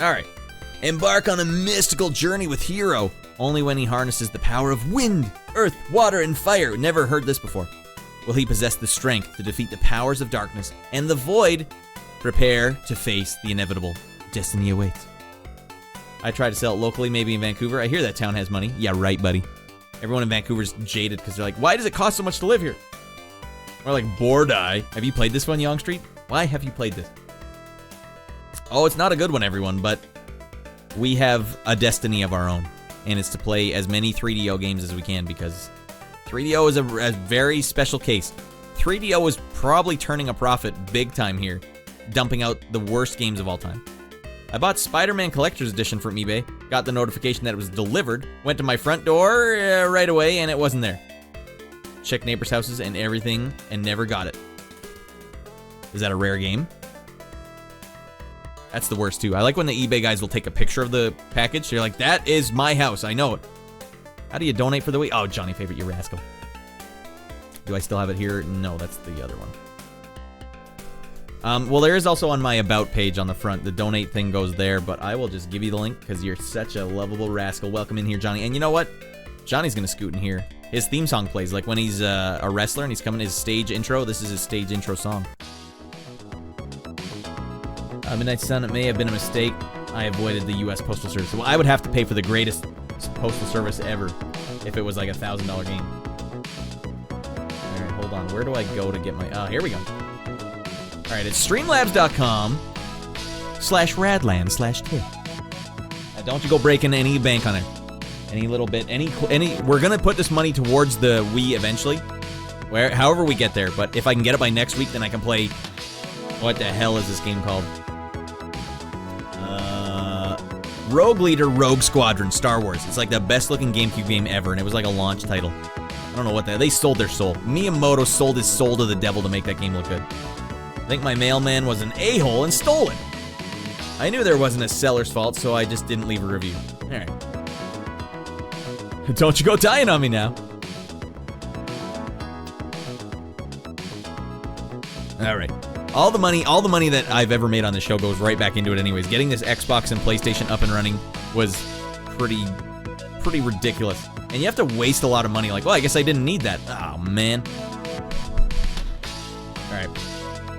Alright. Embark on a mystical journey with Hero. Only when he harnesses the power of wind, earth, water, and fire. Never heard this before. Will he possess the strength to defeat the powers of darkness and the void? Prepare to face the inevitable. Destiny awaits. I try to sell it locally, maybe in Vancouver. I hear that town has money. Yeah, right, buddy. Everyone in Vancouver's jaded because they're like, why does it cost so much to live here? Or like, Bordai. Have you played this one, Yonge Street? Why have you played this? Oh, it's not a good one, everyone, but we have a destiny of our own. And it's to play as many 3DO games as we can because 3DO is a very special case. 3DO is probably turning a profit big time here, dumping out the worst games of all time. I bought Spider-Man Collector's Edition from eBay, got the notification that it was delivered, went to my front door right away, and it wasn't there. Checked neighbors' houses and everything, and never got it. Is that a rare game? That's the worst, too. I like when the eBay guys will take a picture of the package. They're like, that is my house. I know it. How do you donate for the week? Oh, Johnny Favorite, you rascal. Do I still have it here? No, that's the other one. Well, there is also on my About page on the front. The donate thing goes there, but I will just give you the link because you're such a lovable rascal. Welcome in here, Johnny. And you know what? Johnny's going to scoot in here. His theme song plays. Like when he's a wrestler and he's coming his stage intro, this is his stage intro song. Midnight Sun, it may have been a mistake. I avoided the U.S. Postal Service. Well, I would have to pay for the greatest postal service ever if it was like $1,000 game. All right, hold on. Where do I go to get my... here we go. All right, it's streamlabs.com/radland/tip. Don't you go breaking any bank on it. Any little bit, any. We're gonna put this money towards the Wii eventually, however we get there. But if I can get it by next week, then I can play. What the hell is this game called? Rogue Leader, Rogue Squadron, Star Wars. It's like the best looking GameCube game ever, and it was like a launch title. I don't know what they sold their soul. Miyamoto sold his soul to the devil to make that game look good. I think my mailman was an a-hole and stole it. I knew there wasn't a seller's fault, so I just didn't leave a review. Alright. Don't you go dying on me now. Alright. All the money that I've ever made on this show goes right back into it anyways. Getting this Xbox and PlayStation up and running was pretty ridiculous. And you have to waste a lot of money. Like, well, I guess I didn't need that. Oh, man. Alright.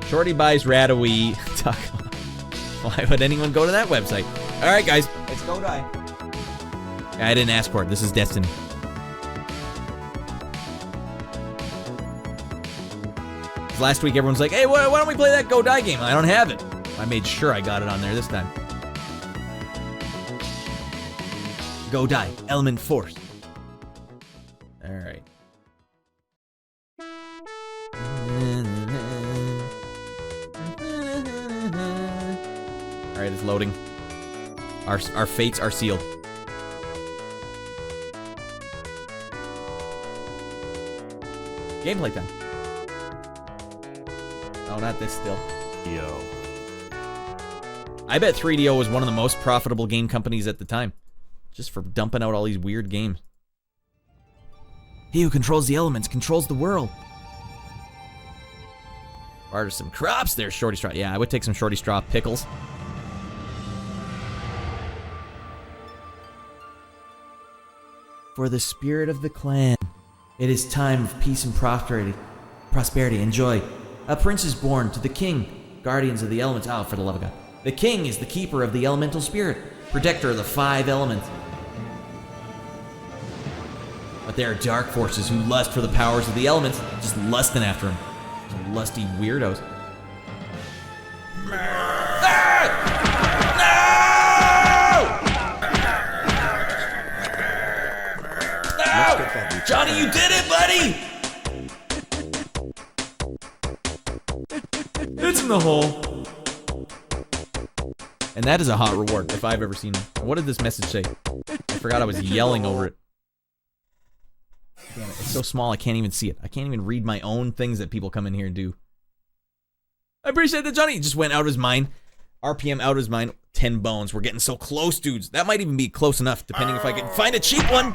Shorty buys Radawee.com. Why would anyone go to that website? Alright, guys. Let's go die. I didn't ask for it. This is Destiny. Last week, everyone's like, hey, why don't we play that Go Die game? I don't have it. I made sure I got it on there this time. Go Die. Element Force. All right. All right, it's loading. Our fates are sealed. Gameplay time. Oh, not this still. Yo. I bet 3DO was one of the most profitable game companies at the time. Just for dumping out all these weird games. He who controls the elements controls the world. Barter some crops. There's Shorty Straw. Yeah, I would take some Shorty Straw pickles. For the spirit of the clan, it is time of peace and prosperity. And joy. A prince is born to the king, guardians of the elements. Oh, for the love of God. The king is the keeper of the elemental spirit, protector of the 5 elements. But there are dark forces who lust for the powers of the elements, just lusting after them. Some lusty weirdos. No! Johnny, you did it, buddy! It's in the hole. And that is a hot reward, if I've ever seen it. What did this message say? I forgot I was yelling over it. Damn it, it's so small I can't even see it. I can't even read my own things that people come in here and do. I appreciate that, Johnny. He just went out of his mind. RPM out of his mind. 10 bones. We're getting so close, dudes. That might even be close enough, depending if I can find a cheap one.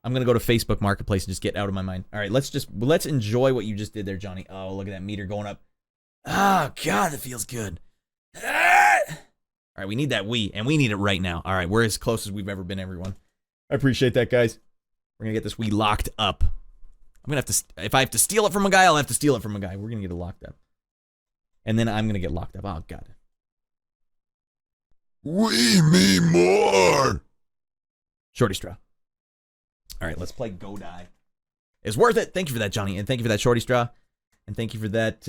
I'm gonna go to Facebook Marketplace and just get out of my mind. All right, let's enjoy what you just did there, Johnny. Oh, look at that meter going up. Oh, God, that feels good. All right, we need that Wii, and we need it right now. All right, we're as close as we've ever been, everyone. I appreciate that, guys. We're gonna get this Wii locked up. I'm gonna have to, if I have to steal it from a guy, I'll have to steal it from a guy. We're gonna get it locked up. And then I'm gonna get locked up. Oh, God. We me more. Shorty Straw. All right, let's play Go Die. It's worth it. Thank you for that, Johnny. And thank you for that, Shorty Straw. And thank you for that,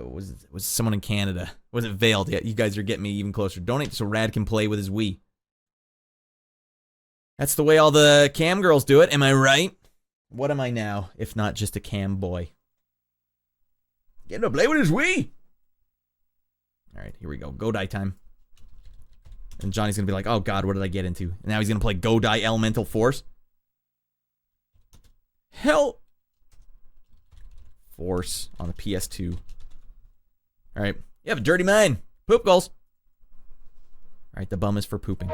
was someone in Canada. Was it Veiled? Yeah, you guys are getting me even closer. Donate so Rad can play with his Wii. That's the way all the cam girls do it. Am I right? What am I now, if not just a cam boy? Getting to play with his Wii. All right, here we go. Go Die time. And Johnny's going to be like, oh, God, what did I get into? And now he's going to play Go Die Elemental Force. Hell. Force on the PS2. All right. You have a dirty mind. Poop goals. All right, the bum is for pooping.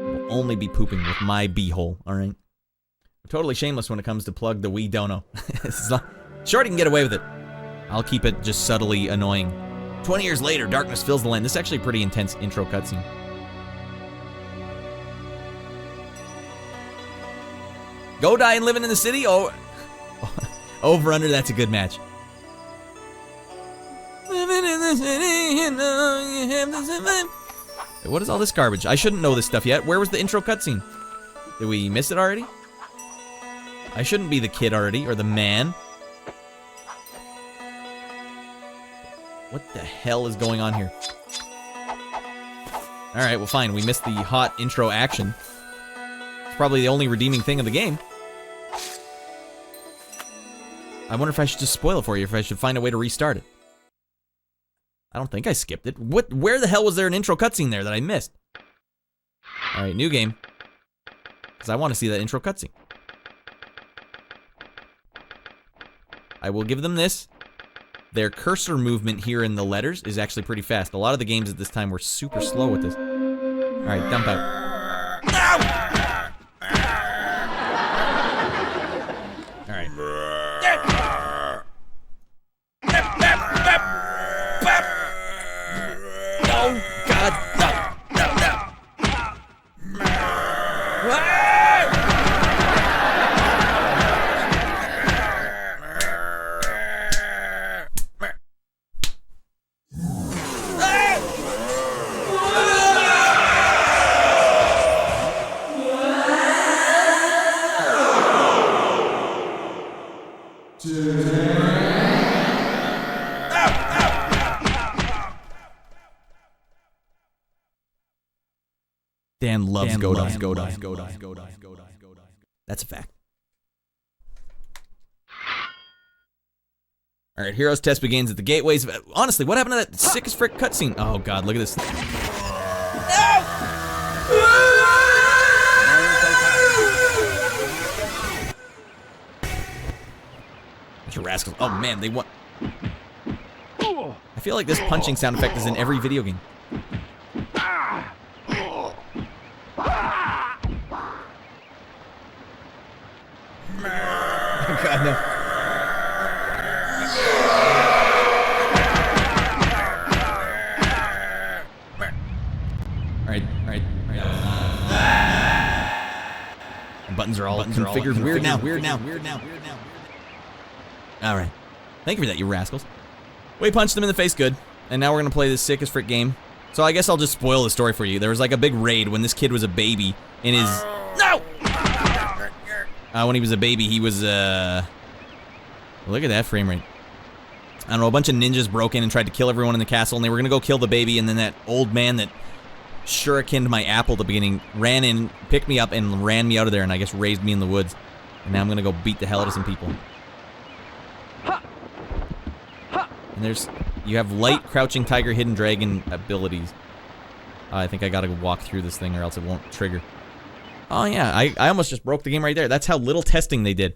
Will only be pooping with my beehole, all right? I'm totally shameless when it comes to plug the Wii dono. Shorty can get away with it. I'll keep it just subtly annoying. 20 years later, darkness fills the land. This is actually a pretty intense intro cutscene. Go Die and Living in the City? Oh, over under, that's a good match. Living in the city, you know you have to survive. What is all this garbage? I shouldn't know this stuff yet. Where was the intro cutscene? Did we miss it already? I shouldn't be the kid already, or the man. What the hell is going on here? Alright, well fine, we missed the hot intro action. It's probably the only redeeming thing of the game. I wonder if I should just spoil it for you, if I should find a way to restart it. I don't think I skipped it. Where the hell was there an intro cutscene there that I missed? Alright, new game. Because I want to see that intro cutscene. I will give them this. Their cursor movement here in the letters is actually pretty fast. A lot of the games at this time were super slow with this. Alright, dump out. Alright. Oh, God, no. Dan loves Godai. That's a fact. All right, Heroes Test begins at the gateways. Honestly, what happened to that sick as frick cutscene? Oh God, look at this. rascals. Oh man, they want. I feel like this punching sound effect is in every video game. God, no. Alright. The buttons are all configured weird now. Alright. Thank you for that, you rascals. We punched them in the face good, and now we're gonna play this sick as frick game. So I guess I'll just spoil the story for you. There was like a big raid when this kid was a baby in his... No! When he was a baby, he was, look at that frame rate. I don't know, a bunch of ninjas broke in and tried to kill everyone in the castle, and they were gonna go kill the baby, and then that old man that shurikened my apple at the beginning ran in, picked me up, and ran me out of there, and I guess raised me in the woods. And now I'm gonna go beat the hell out of some people. And you have light, crouching tiger, hidden dragon abilities. I think I gotta walk through this thing or else it won't trigger. Oh yeah, I almost just broke the game right there. That's how little testing they did.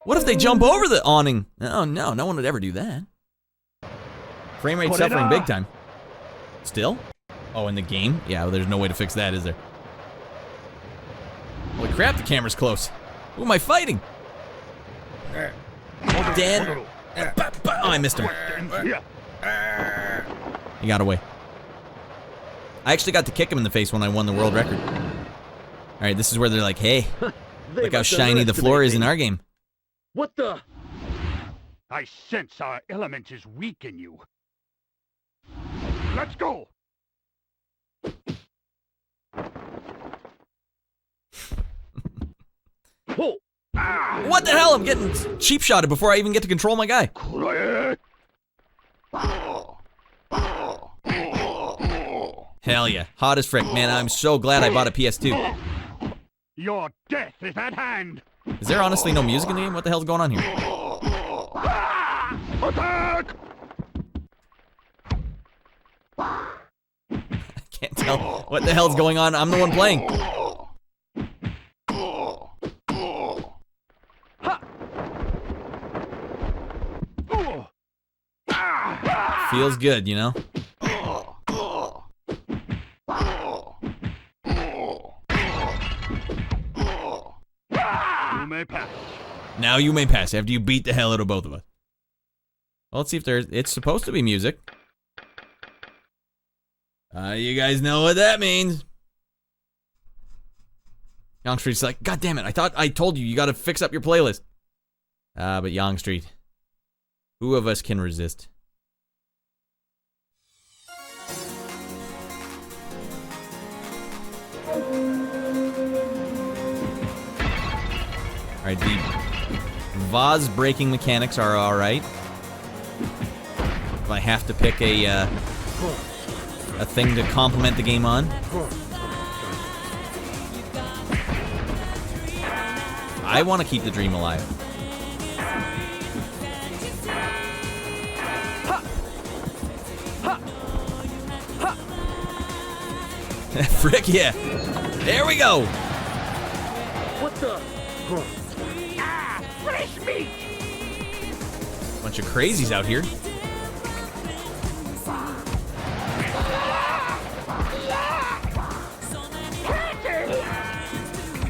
What if they jump over the awning? Oh no, no one would ever do that. Frame rate suffering big time. Still? Oh, in the game? Yeah, well, there's no way to fix that, is there? Holy crap, the camera's close. Who am I fighting? Dan. Oh, I missed him. He got away. I actually got to kick him in the face when I won the world record. Alright, this is where they're like, hey, look how shiny the floor is in our game. What the? I sense our element is weak in you. Let's go! What the hell? I'm getting cheap shotted before I even get to control my guy. Hell yeah. Hot as frick. Man, I'm so glad I bought a PS2. Your death is at hand. Is there honestly no music in the game? What the hell's going on here? Attack! I can't tell what the hell's going on. I'm the one playing. Feels good, you know? You may pass. Now you may pass after you beat the hell out of both of us. Well, let's see if it's supposed to be music. You guys know what that means. Young Street's like, God damn it, I thought I told you, you gotta fix up your playlist. But Young Street, who of us can resist? Alright, the vase breaking mechanics are alright. If I have to pick a thing to complement the game on. I want to keep the dream alive. Frick yeah. There we go. What the? Fresh meat. Bunch of crazies out here.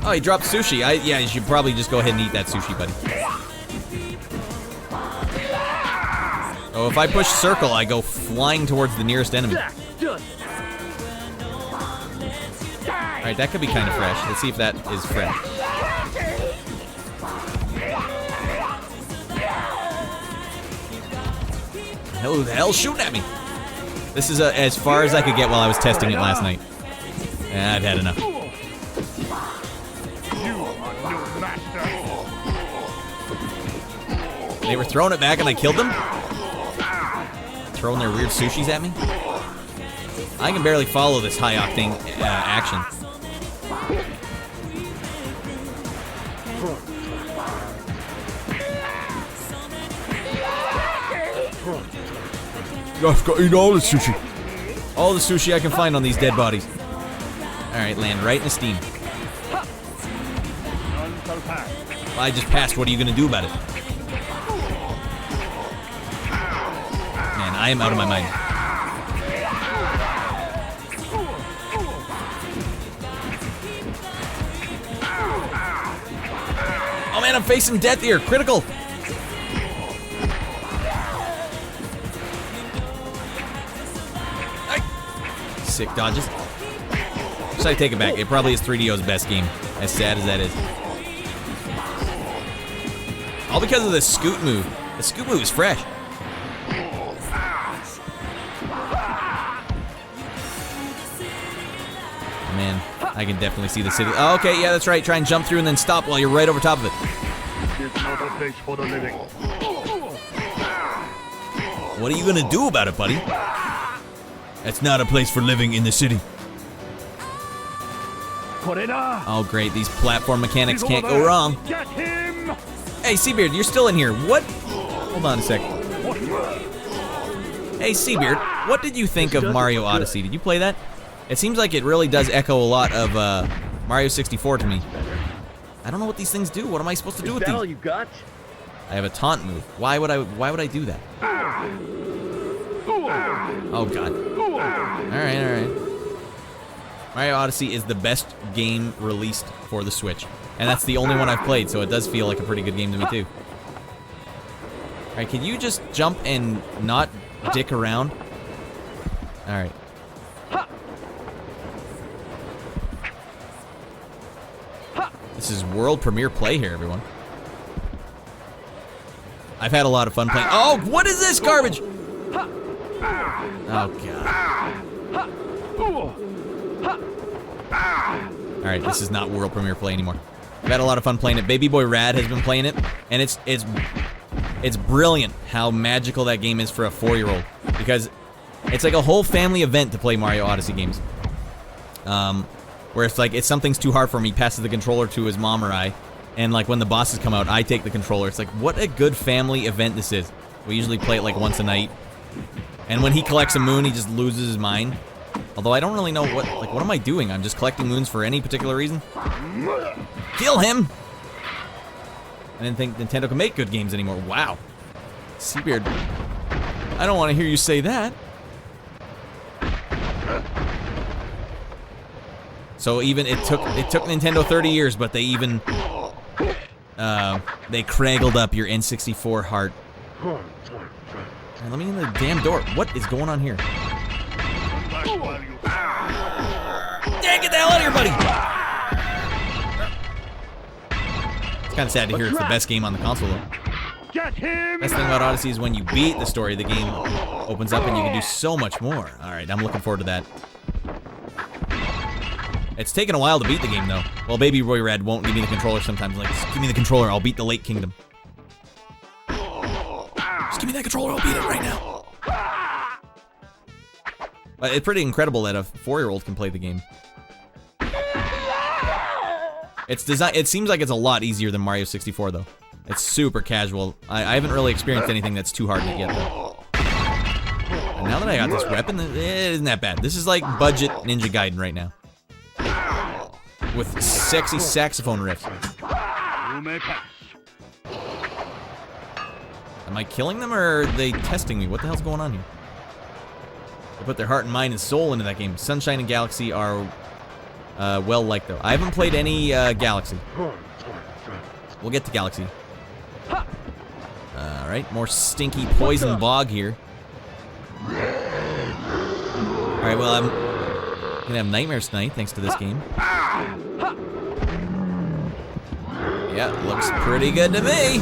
Oh, he dropped sushi. Yeah, you should probably just go ahead and eat that sushi, buddy. Oh, if I push circle, I go flying towards the nearest enemy. Alright, that could be kind of fresh. Let's see if that is fresh. Who the hell's shooting at me? This is as far as I could get while I was testing it last night. I've had enough. They were throwing it back and I killed them? Throwing their weird sushis at me? I can barely follow this high-octane action. I've got to eat all the sushi. All the sushi I can find on these dead bodies. Alright, land right in the steam. I just passed. What are you going to do about it? I am out of my mind. Oh man, I'm facing death here. Critical. Sick dodges. Should I take it back? It probably is 3DO's best game, as sad as that is. All because of the scoot move. The scoot move is fresh. Man, I can definitely see the city. Oh, okay, yeah, that's right. Try and jump through and then stop while you're right over top of it. What are you gonna do about it, buddy? That's not a place for living in the city. Oh, great. These platform mechanics can't go wrong. Get him! Hey, Seabeard, you're still in here. What? Hold on a sec. Hey, Seabeard, what did you think of Mario Odyssey? Did you play that? It seems like it really does echo a lot of Mario 64 to me. I don't know what these things do. What am I supposed to do with these? All you got? I have a taunt move. Why would I do that? Oh god. Alright. Mario Odyssey is the best game released for the Switch. And that's the only one I've played, so it does feel like a pretty good game to me too. Alright, can you just jump and not dick around? Alright. This is world premiere play here, everyone. I've had a lot of fun playing. Oh, what is this garbage? Oh, God. Alright, this is not world premiere play anymore. I've had a lot of fun playing it. Baby Boy Rad has been playing it, and it's brilliant how magical that game is for a 4-year-old. Because it's like a whole family event to play Mario Odyssey games. Where it's like, if something's too hard for him, he passes the controller to his mom or I. And like when the bosses come out, I take the controller. It's like, what a good family event this is. We usually play it like once a night. And when he collects a moon, he just loses his mind. Although I don't really know what am I doing? I'm just collecting moons for any particular reason? Kill him! I didn't think Nintendo could make good games anymore. Wow. Seabeard, I don't want to hear you say that. So even it took Nintendo 30 years, but they even they craggled up your N64 heart. Let me in the damn door. What is going on here? Yeah, get the hell out of here, buddy! It's kind of sad to hear it's the best game on the console, though. Get him! Best thing about Odyssey is when you beat the story, the game opens up and you can do so much more. Alright, I'm looking forward to that. It's taken a while to beat the game, though. Well, Baby Boy Red won't give me the controller sometimes. Like, just give me the controller, I'll beat the Lake Kingdom. Just give me that controller, I'll beat it right now. But it's pretty incredible that a 4-year-old can play the game. It's designed. It seems like it's a lot easier than Mario 64, though. It's super casual. I haven't really experienced anything that's too hard to get, though. And now that I got this weapon, it isn't that bad. This is like budget Ninja Gaiden right now. With sexy saxophone riffs. Am I killing them, or are they testing me? What the hell's going on here? They put their heart and mind and soul into that game. Sunshine and Galaxy are well liked, though. I haven't played any Galaxy. We'll get to Galaxy. Alright, more stinky poison bog here. Alright, well, I'm gonna have nightmares tonight thanks to this game. Yeah, looks pretty good to me.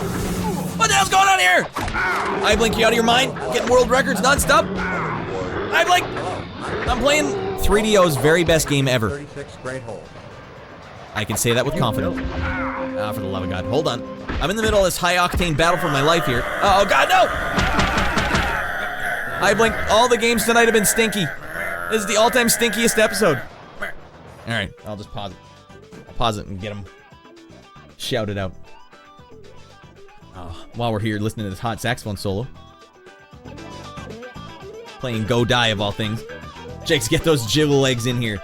What the hell's going on here? I blink, you out of your mind? Getting world records nonstop? I blink. I'm playing 3DO's very best game ever. 36 great hole. I can say that with confidence. Ah, for the love of God. Hold on. I'm in the middle of this high-octane battle for my life here. Oh, God, no! I blink. All the games tonight have been stinky. This is the all-time stinkiest episode. Alright, I'll just pause it. I'll pause it and get them shouted out. Oh, while we're here listening to this hot saxophone solo. Playing Go Die of all things. Jakes, get those jiggle legs in here.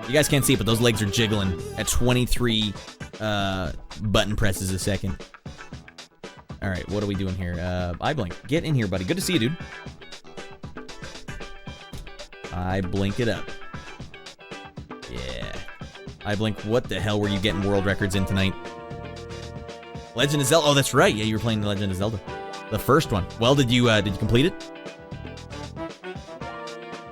You guys can't see it, but those legs are jiggling at 23 button presses a second. Alright, what are we doing here? Eyeblink, get in here, buddy. Good to see you, dude. I blink it up. Yeah. I blink. What the hell were you getting world records in tonight? Legend of Zelda. Oh, that's right. Yeah, you were playing the Legend of Zelda. The first one. Well, did you complete it?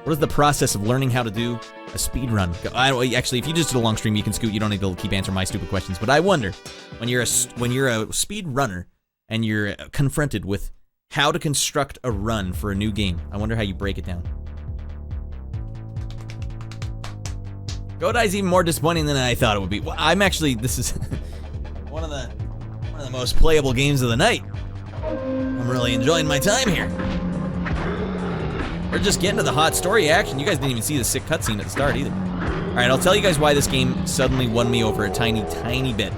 What is the process of learning how to do a speed run? Actually, if you just did a long stream, you can scoot. You don't need to keep answering my stupid questions. But I wonder, when you're a speed runner and you're confronted with how to construct a run for a new game, I wonder how you break it down. Godai's even more disappointing than I thought it would be. Well, this is one of the most playable games of the night. I'm really enjoying my time here. We're just getting to the hot story action. You guys didn't even see the sick cutscene at the start either. All right, I'll tell you guys why this game suddenly won me over a tiny, tiny bit.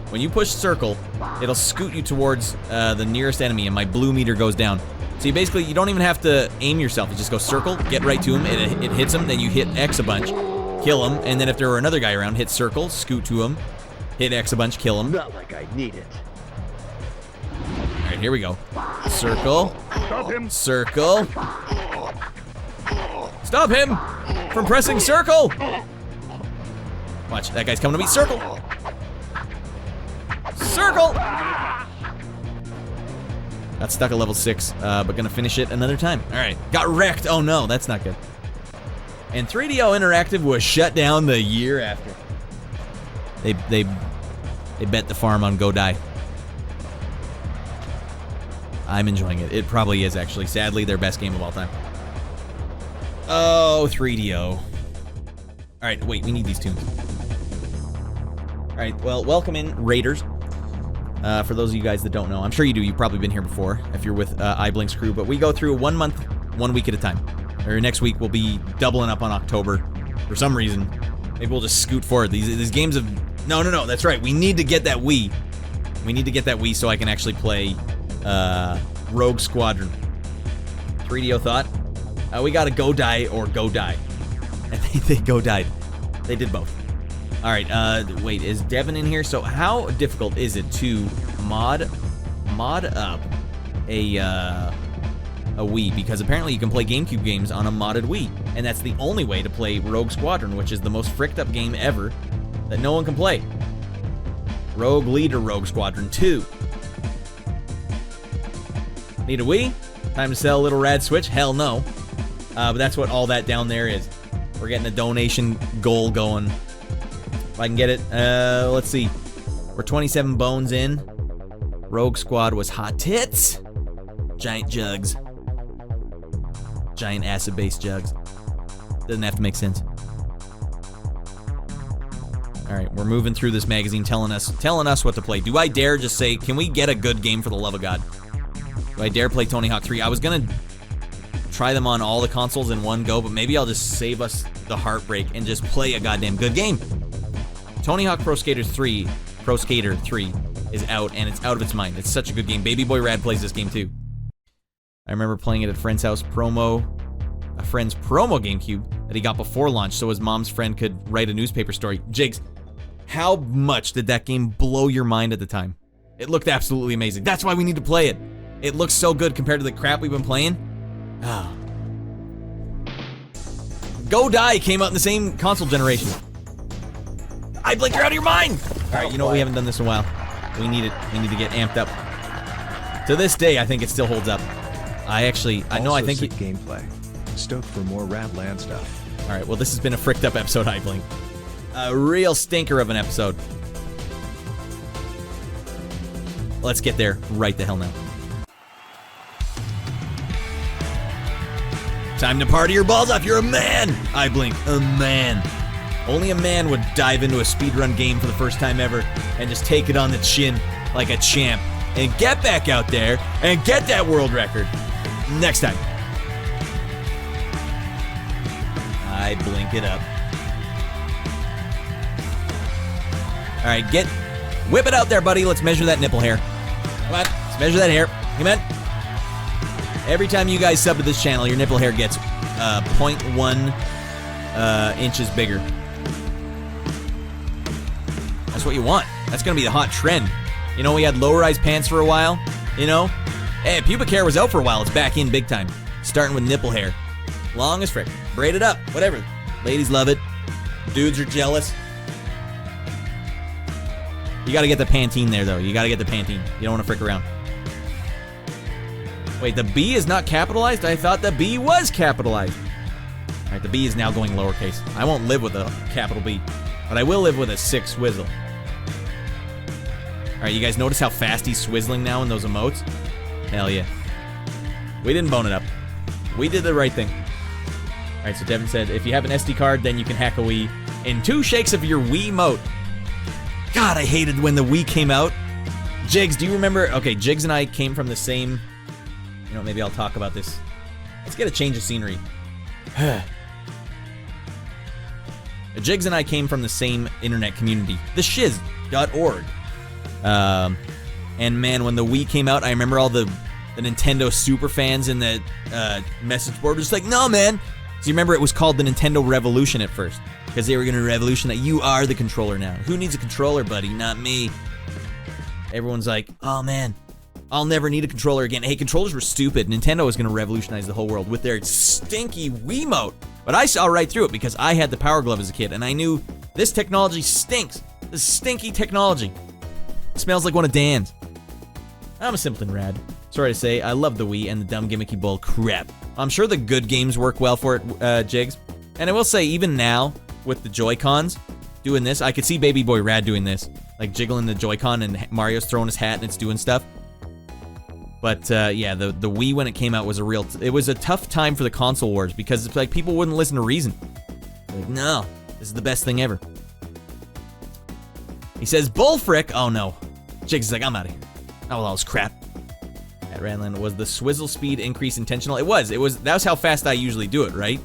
When you push circle, it'll scoot you towards the nearest enemy, and my blue meter goes down. So you don't even have to aim yourself. You just go circle, get right to him, it hits him, then you hit X a bunch, kill him, and then if there were another guy around, hit circle, scoot to him, hit X a bunch, kill him. Not like I need it. All right, here we go. Circle. Stop him. Circle. Stop him from pressing circle. Watch, that guy's coming to me. Circle. Circle. Got stuck at level 6, but gonna finish it another time. All right, got wrecked. Oh no, that's not good. And 3DO Interactive was shut down the year after. They bet the farm on Go Die. I'm enjoying it. It probably is, actually. Sadly, their best game of all time. Oh, 3DO. All right, wait, we need these tunes. All right, well, welcome in, Raiders. For those of you guys that don't know, I'm sure you do. You've probably been here before if you're with iBlink's crew, but we go through 1 month, 1 week at a time. Or next week, we'll be doubling up on October. For some reason, maybe we'll just scoot forward. These games have... No, that's right. We need to get that Wii. We need to get that Wii so I can actually play Rogue Squadron. 3DO thought, we gotta Go Die or Go Die. And they Go Died. They did both. All right, wait, is Devin in here? So how difficult is it to mod up a Wii? Because apparently you can play GameCube games on a modded Wii, and that's the only way to play Rogue Squadron, which is the most fricked up game ever that no one can play. Rogue Leader Rogue Squadron 2. Need a Wii? Time to sell a little rad Switch? Hell no. But that's what all that down there is. We're getting a donation goal going. If I can get it, let's see. We're 27 bones in. Rogue Squad was hot tits. Giant jugs. Giant acid-based jugs. Doesn't have to make sense. All right, we're moving through this magazine telling us what to play. Do I dare just say, can we get a good game for the love of God? Do I dare play Tony Hawk 3? I was going to try them on all the consoles in one go, but maybe I'll just save us the heartbreak and just play a goddamn good game. Tony Hawk Pro Skater 3 is out, and it's out of its mind. It's such a good game. Baby Boy Rad plays this game too. I remember playing it at a friend's house, a friend's promo GameCube that he got before launch so his mom's friend could write a newspaper story. Jigs, how much did that game blow your mind at the time? It looked absolutely amazing. That's why we need to play it. It looks so good compared to the crap we've been playing. Oh. Go Die came out in the same console generation. I blink, you're out of your mind! Alright, you know what? We haven't done this in a while. We need it. We need to get amped up. To this day, I think it still holds up. I think gameplay. Stoked for more Radland stuff. Alright, well, this has been a fricked up episode, I blink. A real stinker of an episode. Let's get there right the hell now. Time to party your balls off. You're a man. I blink. A man. Only a man would dive into a speedrun game for the first time ever and just take it on the chin like a champ and get back out there and get that world record. Next time. I blink it up. All right, whip it out there, buddy. Let's measure that nipple hair. Come on, let's measure that hair. Come on. Every time you guys sub to this channel, your nipple hair gets 0.1 inches bigger. That's what you want. That's gonna be the hot trend. You know, we had low-rise pants for a while. You know, hey, pubic hair was out for a while. It's back in big time. Starting with nipple hair. Long as frick. Braid it up. Whatever. Ladies love it. Dudes are jealous. You gotta get the Pantene there, though. You gotta get the Pantene. You don't want to frick around. Wait, the B is not capitalized? I thought the B was capitalized. All right, the B is now going lowercase. I won't live with a capital B, but I will live with a 6 swizzle. All right, you guys notice how fast he's swizzling now in those emotes? Hell yeah. We didn't bone it up. We did the right thing. All right, so Devin said, if you have an SD card, then you can hack a Wii in 2 shakes of your Wiimote. God, I hated when the Wii came out. Jigs, do you remember? Okay, Jigs and I came from the same... You know, maybe I'll talk about this. Let's get a change of scenery. Jigs and I came from the same internet community, theshiz.org. And man, when the Wii came out, I remember all the Nintendo super fans in the message board were just like, no, man. So you remember it was called the Nintendo Revolution at first, because they were going to revolutionize. You are the controller now. Who needs a controller, buddy? Not me. Everyone's like, oh, man, I'll never need a controller again. Hey, controllers were stupid. Nintendo was going to revolutionize the whole world with their stinky Wiimote. But I saw right through it because I had the Power Glove as a kid, and I knew this technology stinks. This stinky technology. It smells like one of Dan's. I'm a simpleton rad. Sorry to say, I love the Wii and the dumb gimmicky bull crap. I'm sure the good games work well for it, Jigs. And I will say, even now, with the Joy-Cons doing this, I could see Baby Boy Rad doing this. Like jiggling the Joy-Con and Mario's throwing his hat and it's doing stuff. But yeah, the Wii when it came out was it was a tough time for the console wars because it's like people wouldn't listen to reason. They're like, no, this is the best thing ever. He says, bullfrick. Oh no. Jigs is like, I'm out of here. Oh, well, that was crap. At Ranland, was the swizzle speed increase intentional? It was. That was how fast I usually do it, right?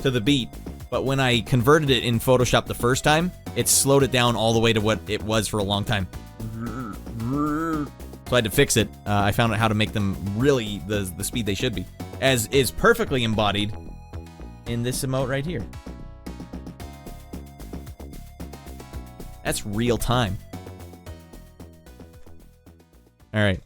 To the beat. But when I converted it in Photoshop the first time, it slowed it down all the way to what it was for a long time. So I had to fix it. I found out how to make them really the speed they should be. As is perfectly embodied in this emote right here. That's real time. Alright.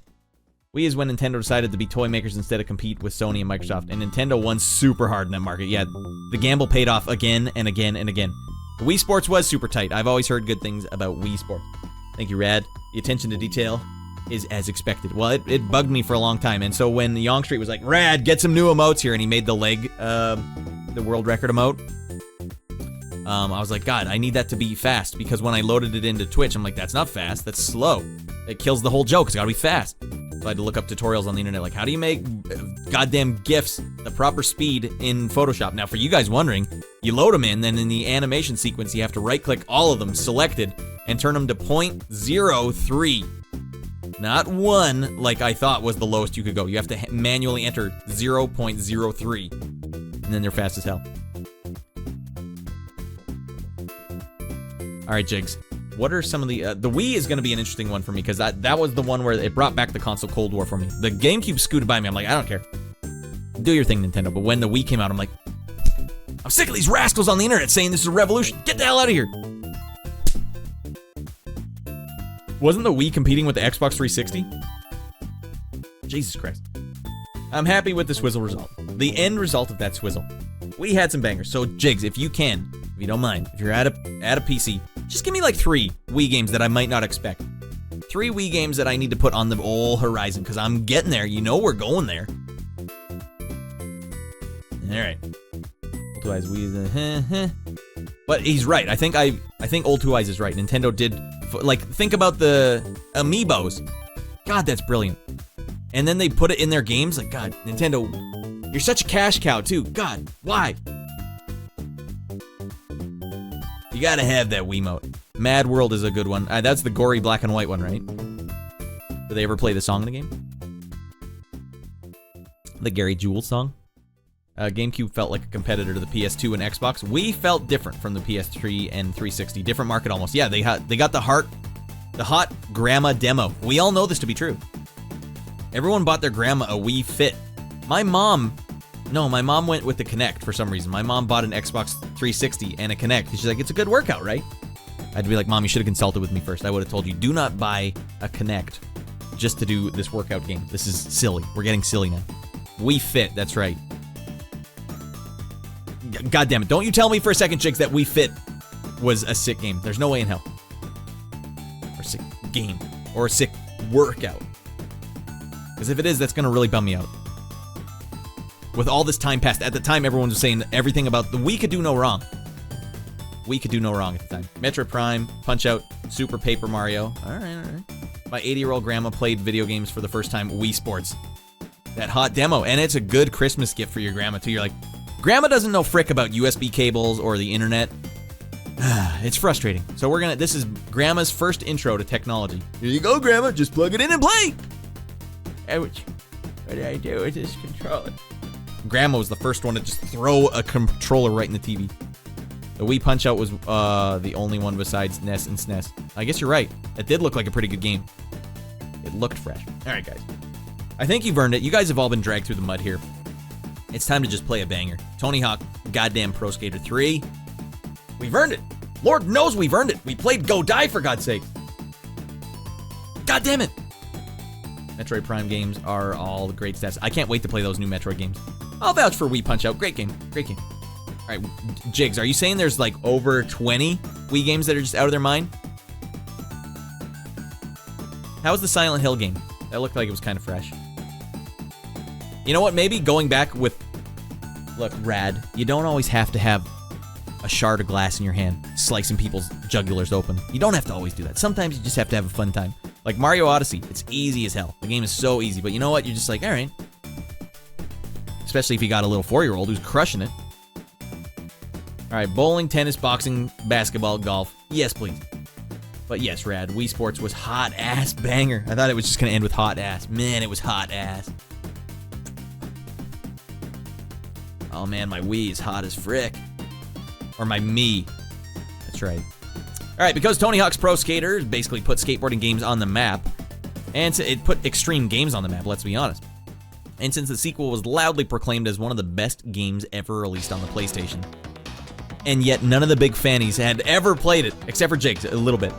Wii is when Nintendo decided to be toy makers instead of compete with Sony and Microsoft. And Nintendo won super hard in that market. Yeah, the gamble paid off again and again and again. The Wii Sports was super tight. I've always heard good things about Wii Sports. Thank you, Rad. The attention to detail is as expected. Well, it bugged me for a long time. And so when Young Street was like, Rad, get some new emotes here, and he made the leg, the world record emote, I was like, God, I need that to be fast, because when I loaded it into Twitch, I'm like, that's not fast, that's slow. It kills the whole joke, it's gotta be fast. So I had to look up tutorials on the internet, like, how do you make goddamn GIFs the proper speed in Photoshop? Now, for you guys wondering, you load them in, then in the animation sequence, you have to right-click all of them, selected, and turn them to 0.03. Not 1, like I thought was the lowest you could go. You have to manually enter 0.03, and then they're fast as hell. All right, Jigs. What are some of the Wii is going to be an interesting one for me, because that was the one where it brought back the console Cold War for me. The GameCube scooted by me. I'm like, I don't care. Do your thing, Nintendo. But when the Wii came out, I'm like, I'm sick of these rascals on the internet saying this is a revolution. Get the hell out of here. Wasn't the Wii competing with the Xbox 360? Jesus Christ. I'm happy with the swizzle result. The end result of that swizzle. We had some bangers. So, Jigs, if you can, if you don't mind, if you're at a PC, just give me like 3 Wii games that I might not expect. 3 Wii games that I need to put on the old horizon, because I'm getting there. You know we're going there. Alright. Old Two Eyes Wii. But he's right. I think Old Two Eyes is right. Nintendo did, like, think about the amiibos. God, that's brilliant. And then they put it in their games. Like, God, Nintendo, you're such a cash cow, too. God, why? You gotta have that Wiimote. Mad World is a good one. That's the gory black and white one, right? Did they ever play the song in the game? The Gary Jules song? GameCube felt like a competitor to the PS2 and Xbox. Wii felt different from the PS3 and 360. Different market almost. Yeah, they got the hot grandma demo. We all know this to be true. Everyone bought their grandma a Wii Fit. My mom went with the Kinect for some reason. My mom bought an Xbox 360 and a Kinect. She's like, it's a good workout, right? I'd be like, Mom, you should have consulted with me first. I would have told you, do not buy a Kinect just to do this workout game. This is silly. We're getting silly now. Wii Fit, that's right. God damn it. Don't you tell me for a second, Jigs, that Wii Fit was a sick game. There's no way in hell. Or a sick game. Or a sick workout. Because if it is, that's going to really bum me out. With all this time passed, at the time everyone was saying everything about the Wii could do no wrong. Wii could do no wrong at the time. Metroid Prime, Punch-Out, Super Paper Mario. Alright. My 80-year-old grandma played video games for the first time, Wii Sports. That hot demo, and it's a good Christmas gift for your grandma too. You're like, grandma doesn't know frick about USB cables or the internet. It's frustrating. So this is grandma's first intro to technology. Here you go, grandma, just plug it in and play. Ouch. What do I do with this controller? Grandma was the first one to just throw a controller right in the TV. The Wii Punch-Out was the only one besides NES and SNES. I guess you're right. It did look like a pretty good game. It looked fresh. All right, guys. I think you've earned it. You guys have all been dragged through the mud here. It's time to just play a banger. Tony Hawk goddamn Pro Skater 3. We've earned it. Lord knows we've earned it. We played Go Die, for God's sake. God damn it. Metroid Prime games are all the great stats. I can't wait to play those new Metroid games. I'll vouch for Wii Punch-Out. Great game. Great game. All right, Jigs, are you saying there's like over 20 Wii games that are just out of their mind? How was the Silent Hill game? That looked like it was kind of fresh. You know what? Maybe going back with... Look, Rad, you don't always have to have a shard of glass in your hand, slicing people's jugulars open. You don't have to always do that. Sometimes you just have to have a fun time. Like Mario Odyssey, it's easy as hell. The game is so easy, but you know what? You're just like, all right. Especially if you got a little 4-year-old who's crushing it. All right, bowling, tennis, boxing, basketball, golf. Yes, please. But yes, Rad, Wii Sports was hot ass banger. I thought it was just going to end with hot ass. Man, it was hot ass. Oh man, my Wii is hot as frick. Or my me. That's right. All right, because Tony Hawk's Pro Skater basically put skateboarding games on the map, and it put extreme games on the map, let's be honest. And since the sequel was loudly proclaimed as one of the best games ever released on the PlayStation, and yet none of the big fannies had ever played it, except for Jigs, a little bit.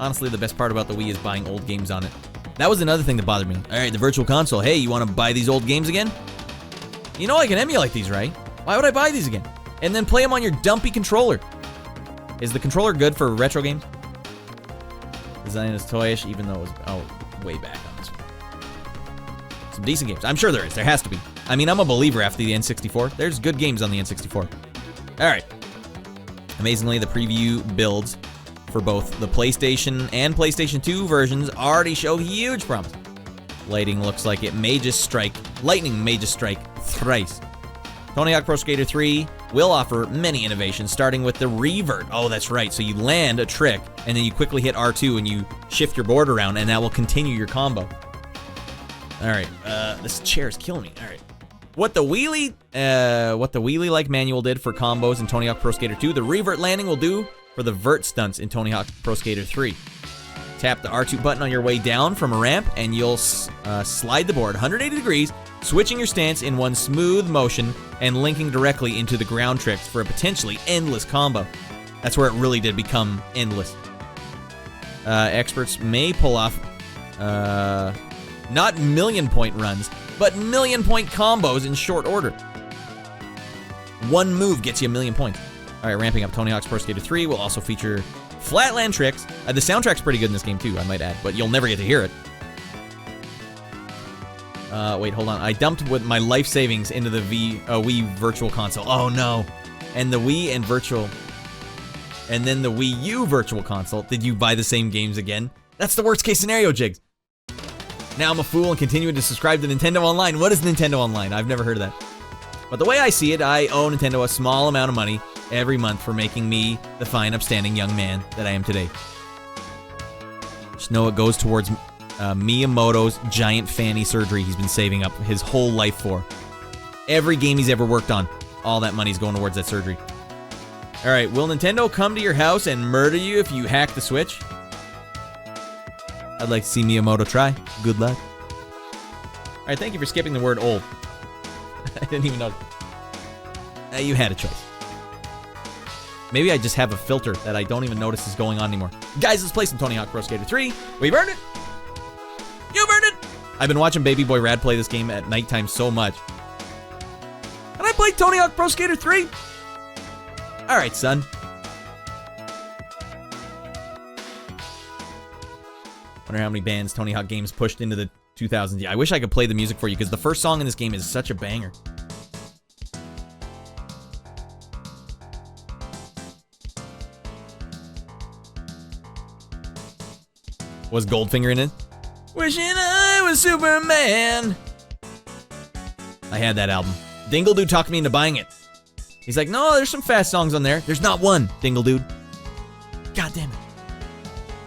Honestly, the best part about the Wii is buying old games on it. That was another thing that bothered me. All right, the Virtual Console. Hey, you want to buy these old games again? You know I can emulate these, right? Why would I buy these again? And then play them on your dumpy controller. Is the controller good for retro games? Design is toyish, even though it was way back on this one. Some decent games. I'm sure there is. There has to be. I mean, I'm a believer after the N64. There's good games on the N64. All right. Amazingly, the preview builds for both the PlayStation and PlayStation 2 versions already show huge promise. Lightning looks like it may just strike. Lightning may just strike thrice. Tony Hawk Pro Skater 3 will offer many innovations, starting with the revert. Oh, that's right. So you land a trick, and then you quickly hit R2 and you shift your board around, and that will continue your combo. All right. This chair is killing me. All right. What the wheelie-like manual did for combos in Tony Hawk Pro Skater 2, the revert landing will do for the vert stunts in Tony Hawk Pro Skater 3. Tap the R2 button on your way down from a ramp, and you'll slide the board 180 degrees, switching your stance in one smooth motion and linking directly into the ground tricks for a potentially endless combo. That's where it really did become endless. Experts may pull off not million-point runs, but million-point combos in short order. One move gets you 1,000,000 points. All right, ramping up Tony Hawk's Pro Skater 3 will also feature flatland tricks. The soundtrack's pretty good in this game too, I might add, but you'll never get to hear it. Wait, hold on. I dumped with my life savings into the Wii Virtual Console. Oh no. And the Wii and Virtual... And then the Wii U Virtual Console. Did you buy the same games again? That's the worst case scenario, Jigs. Now I'm a fool and continuing to subscribe to Nintendo Online. What is Nintendo Online? I've never heard of that. But the way I see it, I owe Nintendo a small amount of money every month for making me the fine, upstanding young man that I am today. Just know it goes towards Miyamoto's giant fanny surgery he's been saving up his whole life for. Every game he's ever worked on, all that money's going towards that surgery. All right, will Nintendo come to your house and murder you if you hack the Switch? I'd like to see Miyamoto try. Good luck. All right, thank you for skipping the word old. I didn't even know. You had a choice. Maybe I just have a filter that I don't even notice is going on anymore. Guys, let's play some Tony Hawk Pro Skater 3. We've earned it. You've earned it. I've been watching Baby Boy Rad play this game at nighttime so much. And I played Tony Hawk Pro Skater 3? Alright, son. Wonder how many bands Tony Hawk games pushed into the 2000s. Yeah, I wish I could play the music for you, because the first song in this game is such a banger. Was Goldfinger in it? Wishing I was Superman. I had that album. Dingle Dude talked me into buying it. He's like, no, there's some fast songs on there. There's not one, Dingle Dude. God damn it.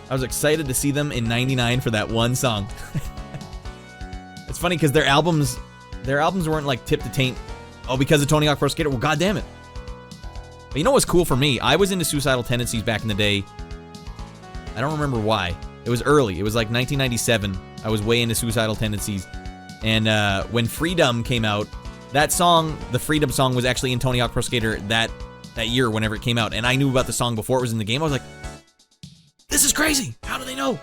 I was excited to see them in '99 for that one song. It's funny because their albums weren't like tip to taint. Oh, because of Tony Hawk Pro Skater? Well, god damn it. But you know what's cool for me? I was into Suicidal Tendencies back in the day. I don't remember why. It was early. It was like 1997. I was way into Suicidal Tendencies. And when Freedom came out, that song, the Freedom song, was actually in Tony Hawk Pro Skater that year whenever it came out. And I knew about the song before it was in the game. I was like, this is crazy. How do they know?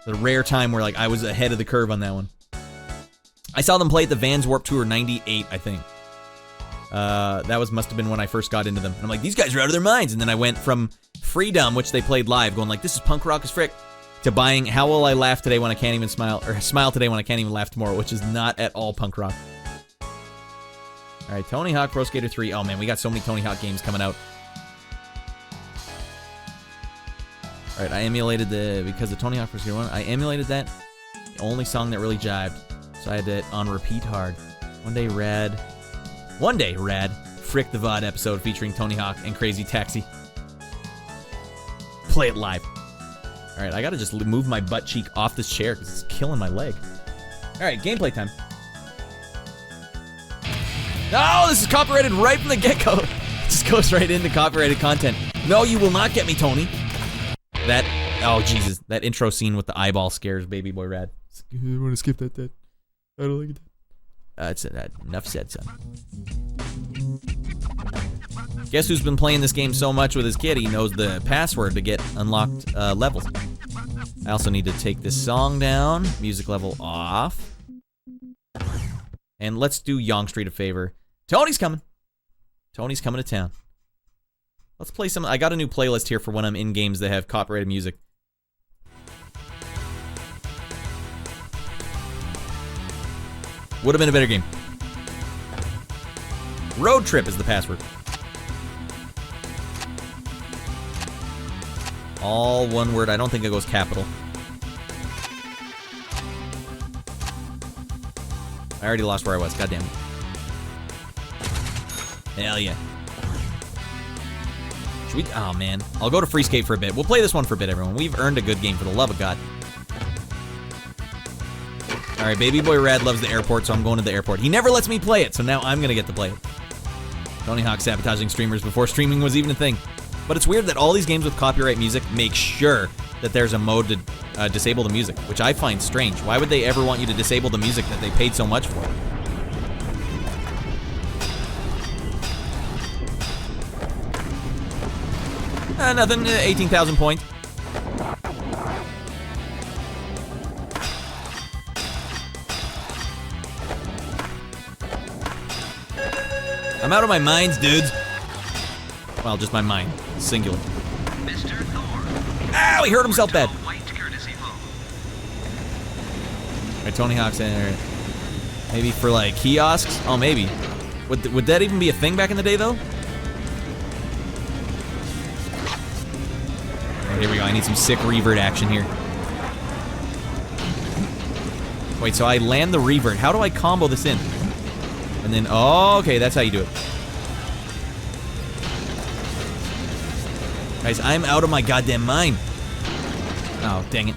The rare time where like I was ahead of the curve on that one. I saw them play at the Vans Warped Tour 98, I think. That must have been when I first got into them. And I'm like, these guys are out of their minds. And then I went from Freedom, which they played live, going like, this is punk rock as frick, to buying How Will I Laugh Today When I Can't Even Smile, or Smile Today When I Can't Even Laugh Tomorrow, which is not at all punk rock. Alright, Tony Hawk Pro Skater 3. Oh man, we got so many Tony Hawk games coming out. Alright, I emulated because of Tony Hawk Pro Skater 1, I emulated that. The only song that really jived. So I had it on repeat hard. One Day Rad, Frick the VOD episode featuring Tony Hawk and Crazy Taxi. Play it live. Alright, I gotta just move my butt cheek off this chair because it's killing my leg. Alright, gameplay time. No, this is copyrighted right from the get-go. It just goes right into copyrighted content. No, you will not get me, Tony. Oh Jesus, that intro scene with the eyeball scares Baby Boy Rad. I want to skip that. I don't like it. Enough said, son. Guess who's been playing this game so much with his kid, he knows the password to get unlocked levels. I also need to take this song down, music level off. And let's do Yonge Street a favor. Tony's coming. Tony's coming to town. Let's play some. I got a new playlist here for when I'm in games that have copyrighted music. Would have been a better game. Road Trip is the password. All one word. I don't think it goes capital. I already lost where I was. God damn it. Hell yeah. Should we? Oh man. I'll go to Free Skate for a bit. We'll play this one for a bit, everyone. We've earned a good game, for the love of God. Alright, Baby Boy Rad loves the airport, so I'm going to the airport. He never lets me play it, so now I'm going to get to play it. Tony Hawk sabotaging streamers before streaming was even a thing. But it's weird that all these games with copyright music make sure that there's a mode to disable the music, which I find strange. Why would they ever want you to disable the music that they paid so much for? Nothing, 18,000 points. I'm out of my minds, dudes. Well, just my mind. Singular. Mr. Thor. Ow, he hurt himself bad. Alright, Tony Hawk's in there. Maybe for, like, kiosks? Oh, maybe. Would that even be a thing back in the day, though? Oh, here we go. I need some sick revert action here. Wait, so I land the revert. How do I combo this in? And then, oh, okay, that's how you do it. Guys, I'm out of my goddamn mind. Oh, dang it.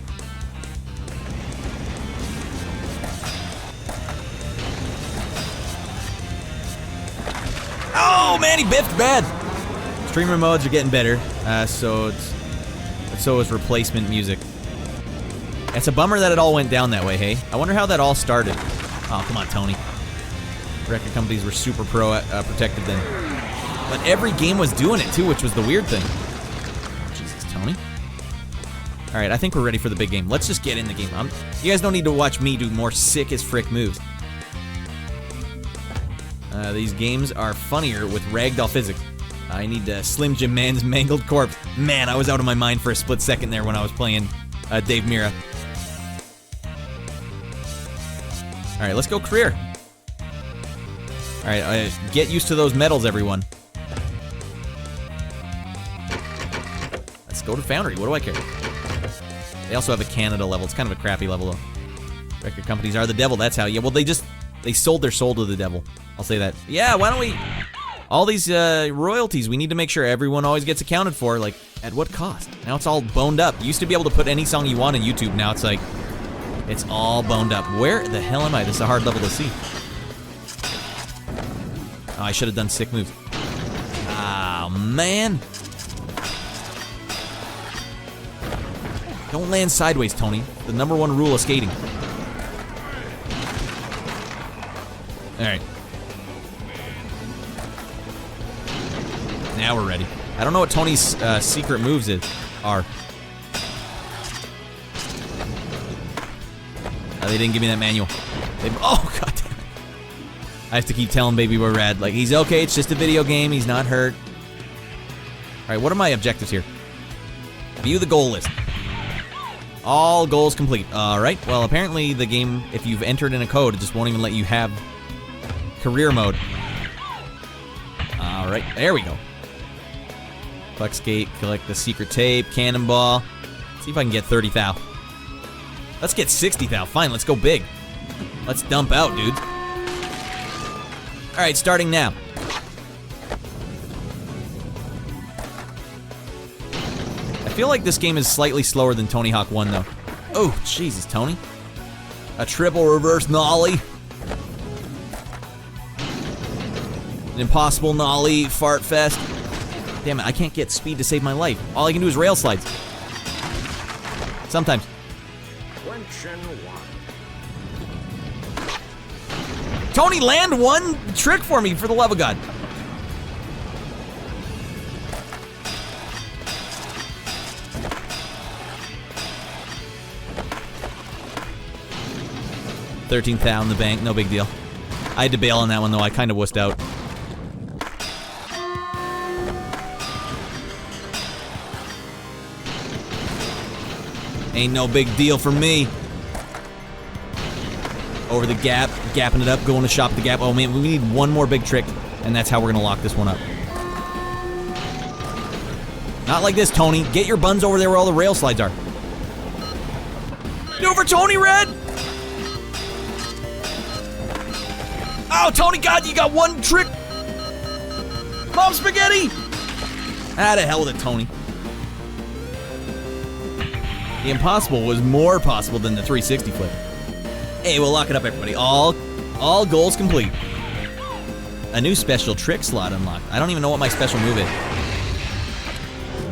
Oh, man, he biffed bad. Streamer modes are getting better, so is replacement music. It's a bummer that it all went down that way, hey? I wonder how that all started. Oh, come on, Tony. Record companies were super protected then. But every game was doing it too, which was the weird thing. Jesus, Tony. Alright, I think we're ready for the big game. Let's just get in the game. You guys don't need to watch me do more sick as frick moves. These games are funnier with ragdoll physics. I need Slim Jim Man's mangled corpse. Man, I was out of my mind for a split second there when I was playing Dave Mira. Alright, let's go career. Alright, get used to those medals, everyone. Let's go to Foundry. What do I care? They also have a Canada level. It's kind of a crappy level, though. Record companies are the devil. That's how. Yeah, well, they sold their soul to the devil. I'll say that. Yeah, why don't we... All these royalties, we need to make sure everyone always gets accounted for. Like, at what cost? Now it's all boned up. You used to be able to put any song you want on YouTube. Now it's like... It's all boned up. Where the hell am I? This is a hard level to see. Oh, I should have done sick moves. Ah, man. Don't land sideways, Tony. The #1 rule of skating. Alright. Now we're ready. I don't know what Tony's secret moves are. They didn't give me that manual. Oh, god damn it. I have to keep telling Baby Boy Rad, like, he's okay, it's just a video game, he's not hurt. Alright, what are my objectives here? View the goal list. All goals complete. Alright, well, apparently the game, if you've entered in a code, it just won't even let you have career mode. Alright, there we go. Flex skate, collect the secret tape, cannonball. See if I can get 30 thou. Let's get 60 thou. Fine, let's go big. Let's dump out, dudes. Alright, starting now. I feel like this game is slightly slower than Tony Hawk 1, though. Oh, Jesus, Tony. A triple reverse nollie. An impossible nollie fart fest. Damn it, I can't get speed to save my life. All I can do is rail slides. Sometimes. Tony, land one trick for me, for the love of God. $13,000 in the bank, no big deal. I had to bail on that one, though. I kind of wussed out. Ain't no big deal for me. Over the gap, gapping it up, going to shop the gap. Oh man, we need one more big trick, and that's how we're gonna lock this one up. Not like this, Tony. Get your buns over there where all the rail slides are. Do it for Tony, Red! Oh, Tony, God, you got one trick! Mom spaghetti! Ah, to hell with it, Tony. The impossible was more possible than the 360 flip. Hey, we'll lock it up, everybody. All goals complete. A new special trick slot unlocked. I don't even know what my special move is.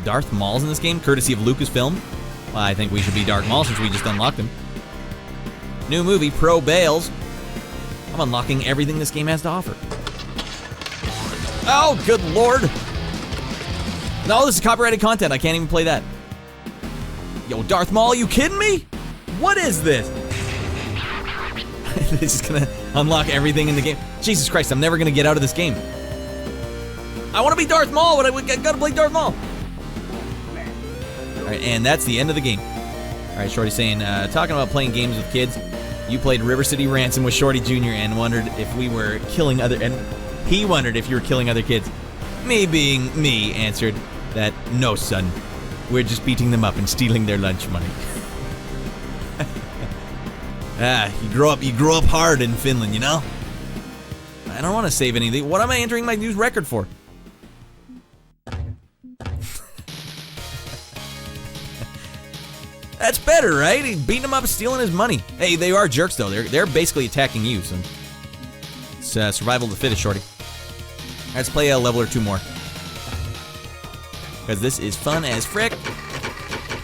Darth Maul's in this game, courtesy of Lucasfilm. Well, I think we should be Darth Maul since we just unlocked him. New movie, Pro Bales. I'm unlocking everything this game has to offer. Oh, good lord. No, this is copyrighted content. I can't even play that. Yo, Darth Maul, you kidding me? What is this? This is gonna unlock everything in the game. Jesus Christ, I'm never gonna get out of this game. I wanna be Darth Maul, but I gotta play Darth Maul. Alright, and that's the end of the game. Alright, Shorty saying, talking about playing games with kids, you played River City Ransom with Shorty Jr. and wondered if we were killing other, and he wondered if you were killing other kids. Me being me answered that, no son, we're just beating them up and stealing their lunch money. You grow up hard in Finland, you know? I don't want to save anything. What am I entering my news record for? That's better, right? He's beating him up, stealing his money. Hey, they are jerks, though. They're basically attacking you, so it's survival of the fittest, Shorty. Let's play a level or two more. Because this is fun as frick.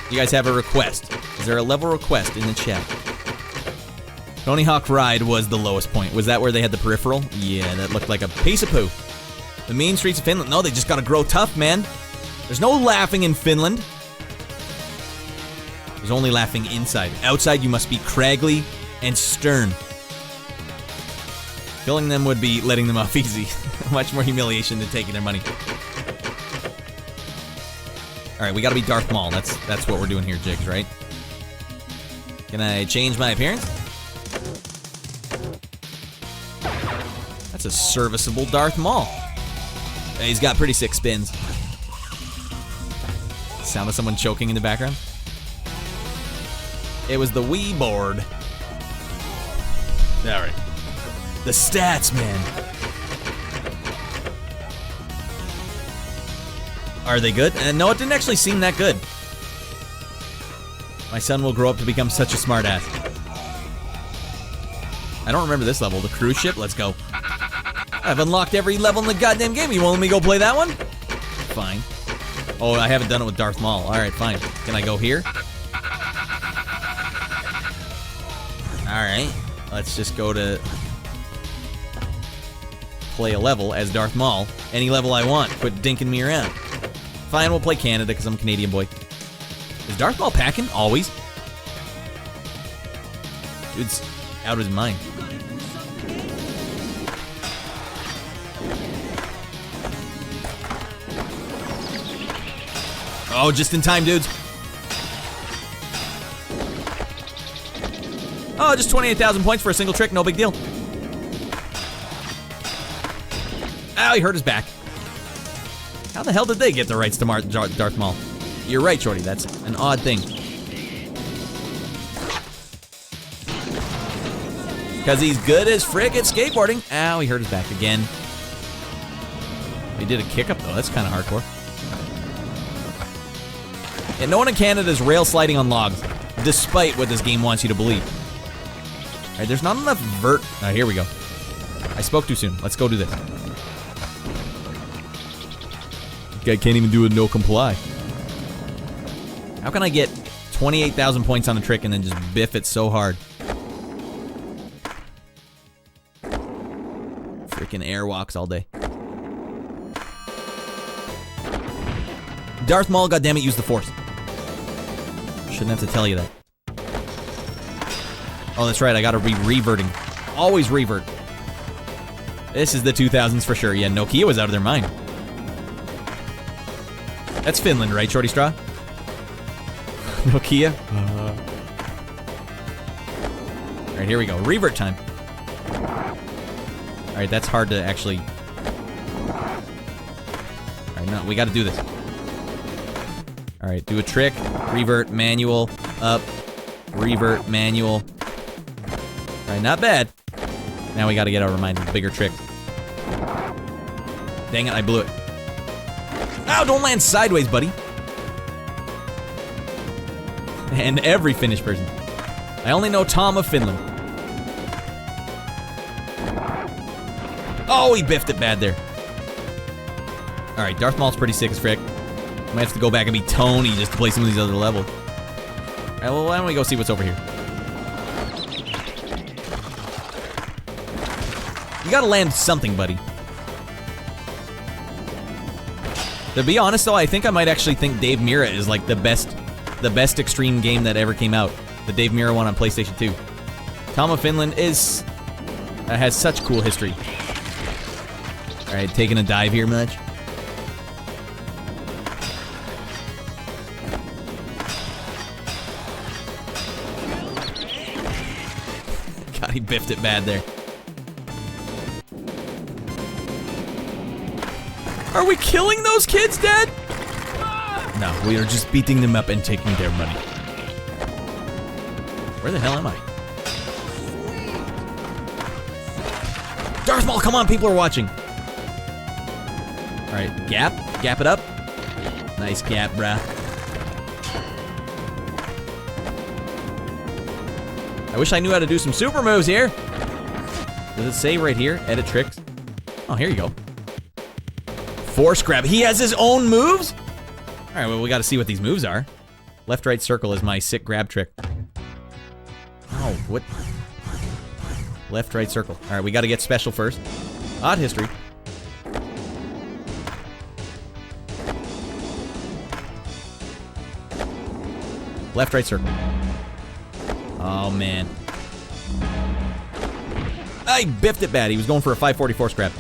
You guys have a request. Is there a level request in the chat? Tony Hawk Ride was the lowest point. Was that where they had the peripheral? Yeah, that looked like a piece of poo. The mean streets of Finland. No, they just gotta grow tough, man. There's no laughing in Finland. There's only laughing inside. Outside, you must be craggly and stern. Killing them would be letting them off easy. Much more humiliation than taking their money. Alright, we gotta be Darth Maul. That's what we're doing here, Jigs, right? Can I change my appearance? That's a serviceable Darth Maul. He's got pretty sick spins. Sound of someone choking in the background. It was the Wii board. Alright. The stats, man. Are they good? No, it didn't actually seem that good. My son will grow up to become such a smartass. I don't remember this level. The cruise ship? Let's go. I've unlocked every level in the goddamn game. You want me to go play that one? Fine. Oh, I haven't done it with Darth Maul. Alright, fine. Can I go here? Alright. Let's just go to play a level as Darth Maul. Any level I want. Quit dinking me around. Fine, we'll play Canada because I'm a Canadian boy. Is Darth Maul packing? Always. Dude's out of his mind. Oh, just in time, dudes. Oh, just 28,000 points for a single trick. No big deal. Ow, he hurt his back. How the hell did they get the rights to Darth Maul? You're right, Shorty. That's an odd thing. Because he's good as frick at skateboarding. Ow, he hurt his back again. He did a kick up, though. That's kind of hardcore. And no one in Canada is rail sliding on logs, despite what this game wants you to believe. Alright, there's not enough vert. Here we go. I spoke too soon. Let's go do this. Guy can't even do a no comply. How can I get 28,000 points on a trick and then just biff it so hard? Freaking airwalks all day. Darth Maul, goddammit, use the Force. Shouldn't have to tell you that. Oh, that's right, I gotta be reverting. Always revert. This is the 2000s for sure. Yeah, Nokia was out of their mind. That's Finland, right, Shorty Straw? Nokia? Alright, here we go. Revert time. Alright, that's hard to actually... Alright, no, we gotta do this. Alright, do a trick. Revert, manual, up. Revert, manual. Alright, not bad. Now we gotta get our mind with bigger tricks. Dang it, I blew it. Ow, don't land sideways, buddy. And every Finnish person. I only know Tom of Finland. Oh, he biffed it bad there. Alright, Darth Maul's pretty sick as frick. Might have to go back and be Tony just to play some of these other levels. Alright, well, why don't we go see what's over here? You gotta land something, buddy. To be honest, though, I think I might actually think Dave Mirra is like the best extreme game that ever came out. The Dave Mirra one on PlayStation 2. Tom of Finland has such cool history. Alright, taking a dive here much? God, he biffed it bad there. Are we killing those kids, Dad? No, we are just beating them up and taking their money. Where the hell am I? Darth Maul, come on, people are watching. Alright, gap it up. Nice gap, bruh. I wish I knew how to do some super moves here. Does it say right here, edit tricks? Oh, here you go. Force grab. He has his own moves? Alright, well, we gotta see what these moves are. Left, right, circle is my sick grab trick. Oh, what? Left, right, circle. Alright, we gotta get special first. Odd history. Left, right, circle. Oh, man. I biffed it bad. He was going for a 544 scrap.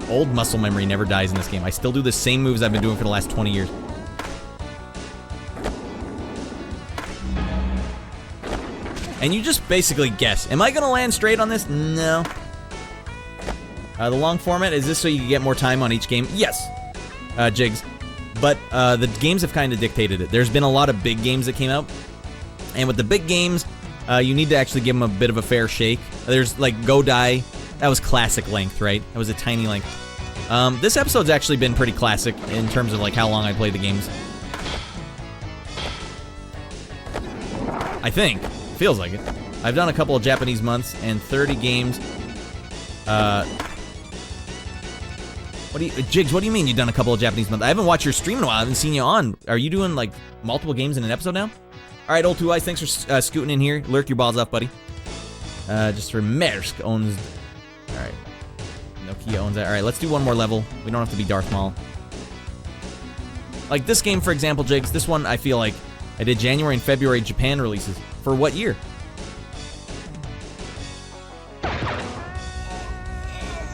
Old muscle memory never dies in this game. I still do the same moves I've been doing for the last 20 years. And you just basically guess. Am I going to land straight on this? No. The long format, is this so you can get more time on each game? Yes, Jigs. But the games have kind of dictated it. There's been a lot of big games that came out. And with the big games, you need to actually give them a bit of a fair shake. There's like Go Die. That was classic length, right? That was a tiny length. This episode's actually been pretty classic in terms of like how long I played the games. I think. Feels like it. I've done a couple of Japanese months and 30 games. Jigs, what do you mean you've done a couple of Japanese months? I haven't watched your stream in a while. I haven't seen you on. Are you doing like multiple games in an episode now? All right, Old Two Eyes, thanks for scooting in here. Lurk your balls off, buddy. Just for Maersk owns. All right. Nokia owns that. All right, let's do one more level. We don't have to be Darth Maul. Like this game, for example, Jigs, this one I feel like I did January and February Japan releases. For what year?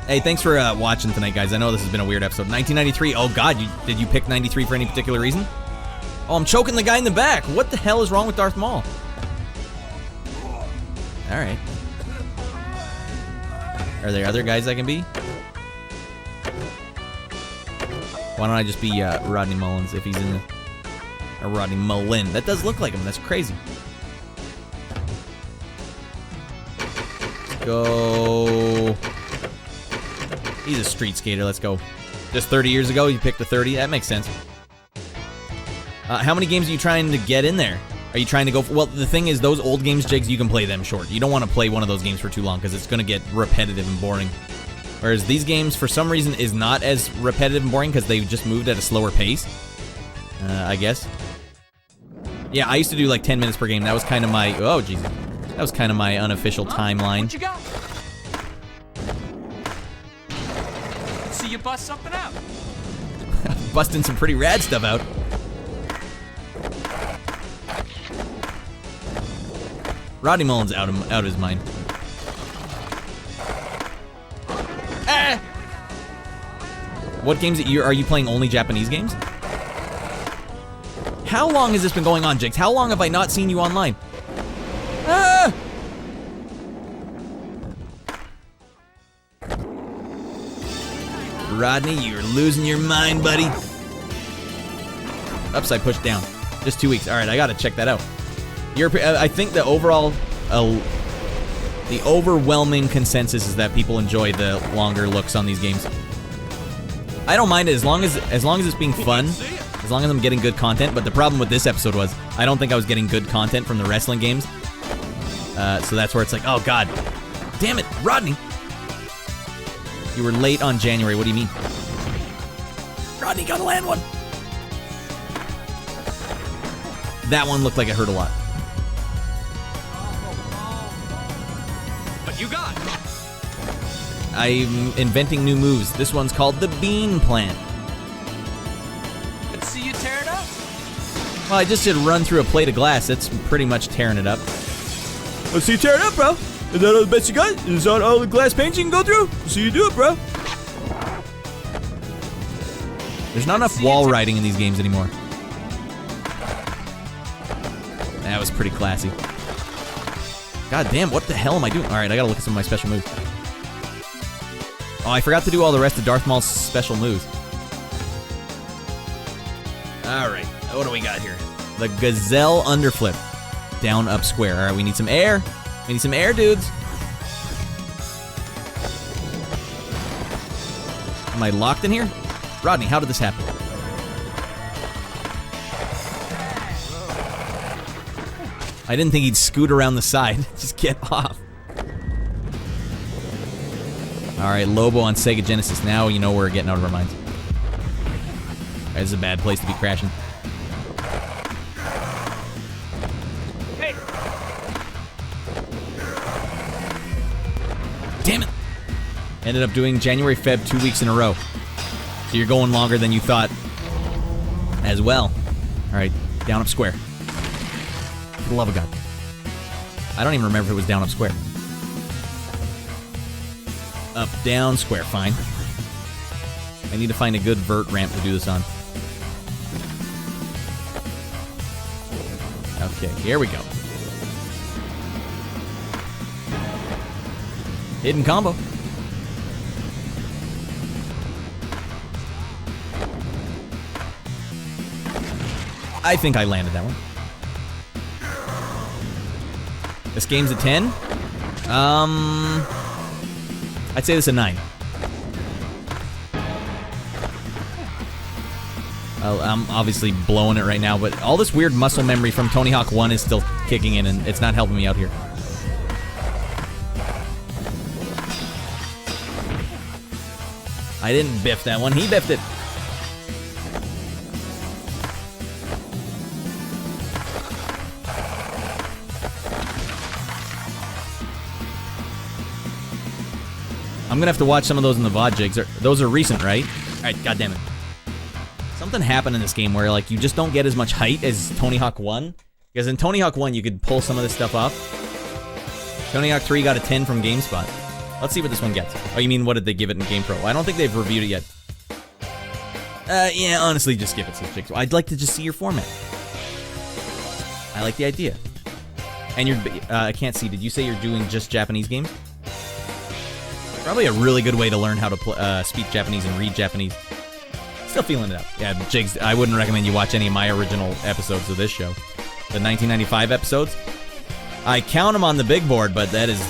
Hey, thanks for watching tonight, guys. I know this has been a weird episode. 1993. Oh, God. Did you pick 93 for any particular reason? Oh, I'm choking the guy in the back. What the hell is wrong with Darth Maul? All right. Are there other guys I can be? Why don't I just be Rodney Mullins if he's in the... Or Rodney Mullen. That does look like him. That's crazy. Let's go... He's a street skater. Let's go. Just 30 years ago, you picked the 30. That makes sense. How many games are you trying to get in there? Are you trying to go... Well, the thing is, those old games, Jigs, you can play them short. You don't want to play one of those games for too long because it's going to get repetitive and boring. Whereas these games, for some reason, is not as repetitive and boring because they just moved at a slower pace. I guess. Yeah, I used to do like 10 minutes per game. That was kind of my... Oh, jeez. That was kind of my unofficial timeline. What you got? Let's see you bust something out. Busting some pretty rad stuff out. Rodney Mullen's out of his mind. Ah! What games are you playing? Only Japanese games? How long has this been going on, Jigs? How long have I not seen you online? Ah! Rodney, you're losing your mind, buddy. Upside push down. Just 2 weeks. All right, I gotta check that out. I think the overall, the overwhelming consensus is that people enjoy the longer looks on these games. I don't mind it as long as it's being fun, as long as I'm getting good content. But the problem with this episode was I don't think I was getting good content from the wrestling games. So that's where it's like, oh God, damn it, Rodney. You were late on January. What do you mean? Rodney, gotta land one. That one looked like it hurt a lot. What you got? I'm inventing new moves. This one's called the Bean Plant. Let's see you tear it up. Well, I just did run through a plate of glass. That's pretty much tearing it up. Let's see you tear it up, bro. Is that all the best you got? Is that all the glass paints you can go through? Let's see you do it, bro. There's not enough wall riding in these games anymore. That was pretty classy. God damn, what the hell am I doing? All right, I gotta look at some of my special moves. Oh, I forgot to do all the rest of Darth Maul's special moves. All right, what do we got here? The Gazelle Underflip. Down, up, square. All right, we need some air. We need some air, dudes. Am I locked in here? Rodney, how did this happen? I didn't think he'd scoot around the side. Just get off. All right, Lobo on Sega Genesis. Now you know we're getting out of our minds. This is a bad place to be crashing. Hey. Damn it. Ended up doing January, Feb 2 weeks in a row. So you're going longer than you thought as well. All right, down, up, square. For the love of God. I don't even remember if it was down, up, square. Up, down, square. Fine. I need to find a good vert ramp to do this on. Okay, here we go. Hidden combo. I think I landed that one. This game's a 10. I'd say this is a 9. I'm obviously blowing it right now, but all this weird muscle memory from Tony Hawk 1 is still kicking in, and it's not helping me out here. I didn't biff that one. He biffed it. I'm gonna have to watch some of those in the VOD jigs. Those are recent, right? Alright, goddammit. Something happened in this game where like you just don't get as much height as Tony Hawk 1. Because in Tony Hawk 1 you could pull some of this stuff off. Tony Hawk 3 got a 10 from GameSpot. Let's see what this one gets. Oh, you mean what did they give it in GamePro? I don't think they've reviewed it yet. Yeah, honestly, just skip it, says Jigsaw. I'd like to just see your format. I like the idea. And you're, I can't see, did you say you're doing just Japanese games? Probably a really good way to learn how to speak Japanese and read Japanese. Still feeling it out. Yeah, Jigs, I wouldn't recommend you watch any of my original episodes of this show. The 1995 episodes. I count them on the big board, but that is...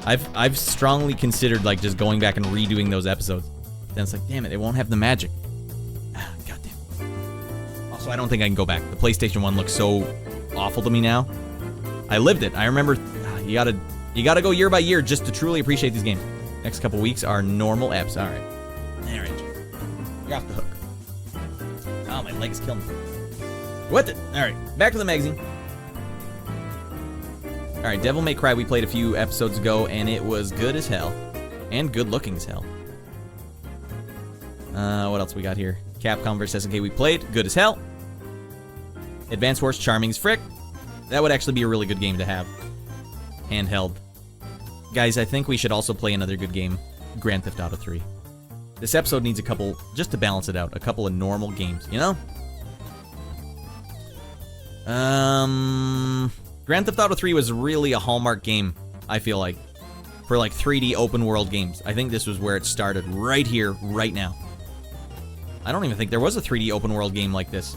I've strongly considered like just going back and redoing those episodes. Then it's like, damn it, it won't have the magic. God damn. Also, I don't think I can go back. The PlayStation 1 looks so awful to me now. I lived it. I remember you gotta go year by year just to truly appreciate these games. Next couple weeks are normal eps. Alright. Alright. You're off the hook. Oh, my leg is killing me. What the? Alright, back to the magazine. Alright, Devil May Cry we played a few episodes ago, and it was good as hell. And good looking as hell. What else we got here? Capcom vs. SNK we played. Good as hell. Advance Wars, charming as frick. That would actually be a really good game to have. Handheld. Guys, I think we should also play another good game. Grand Theft Auto 3. This episode needs a couple, just to balance it out, a couple of normal games, you know? Grand Theft Auto 3 was really a hallmark game, I feel like, for like 3D open world games. I think this was where it started, right here, right now. I don't even think there was a 3D open world game like this.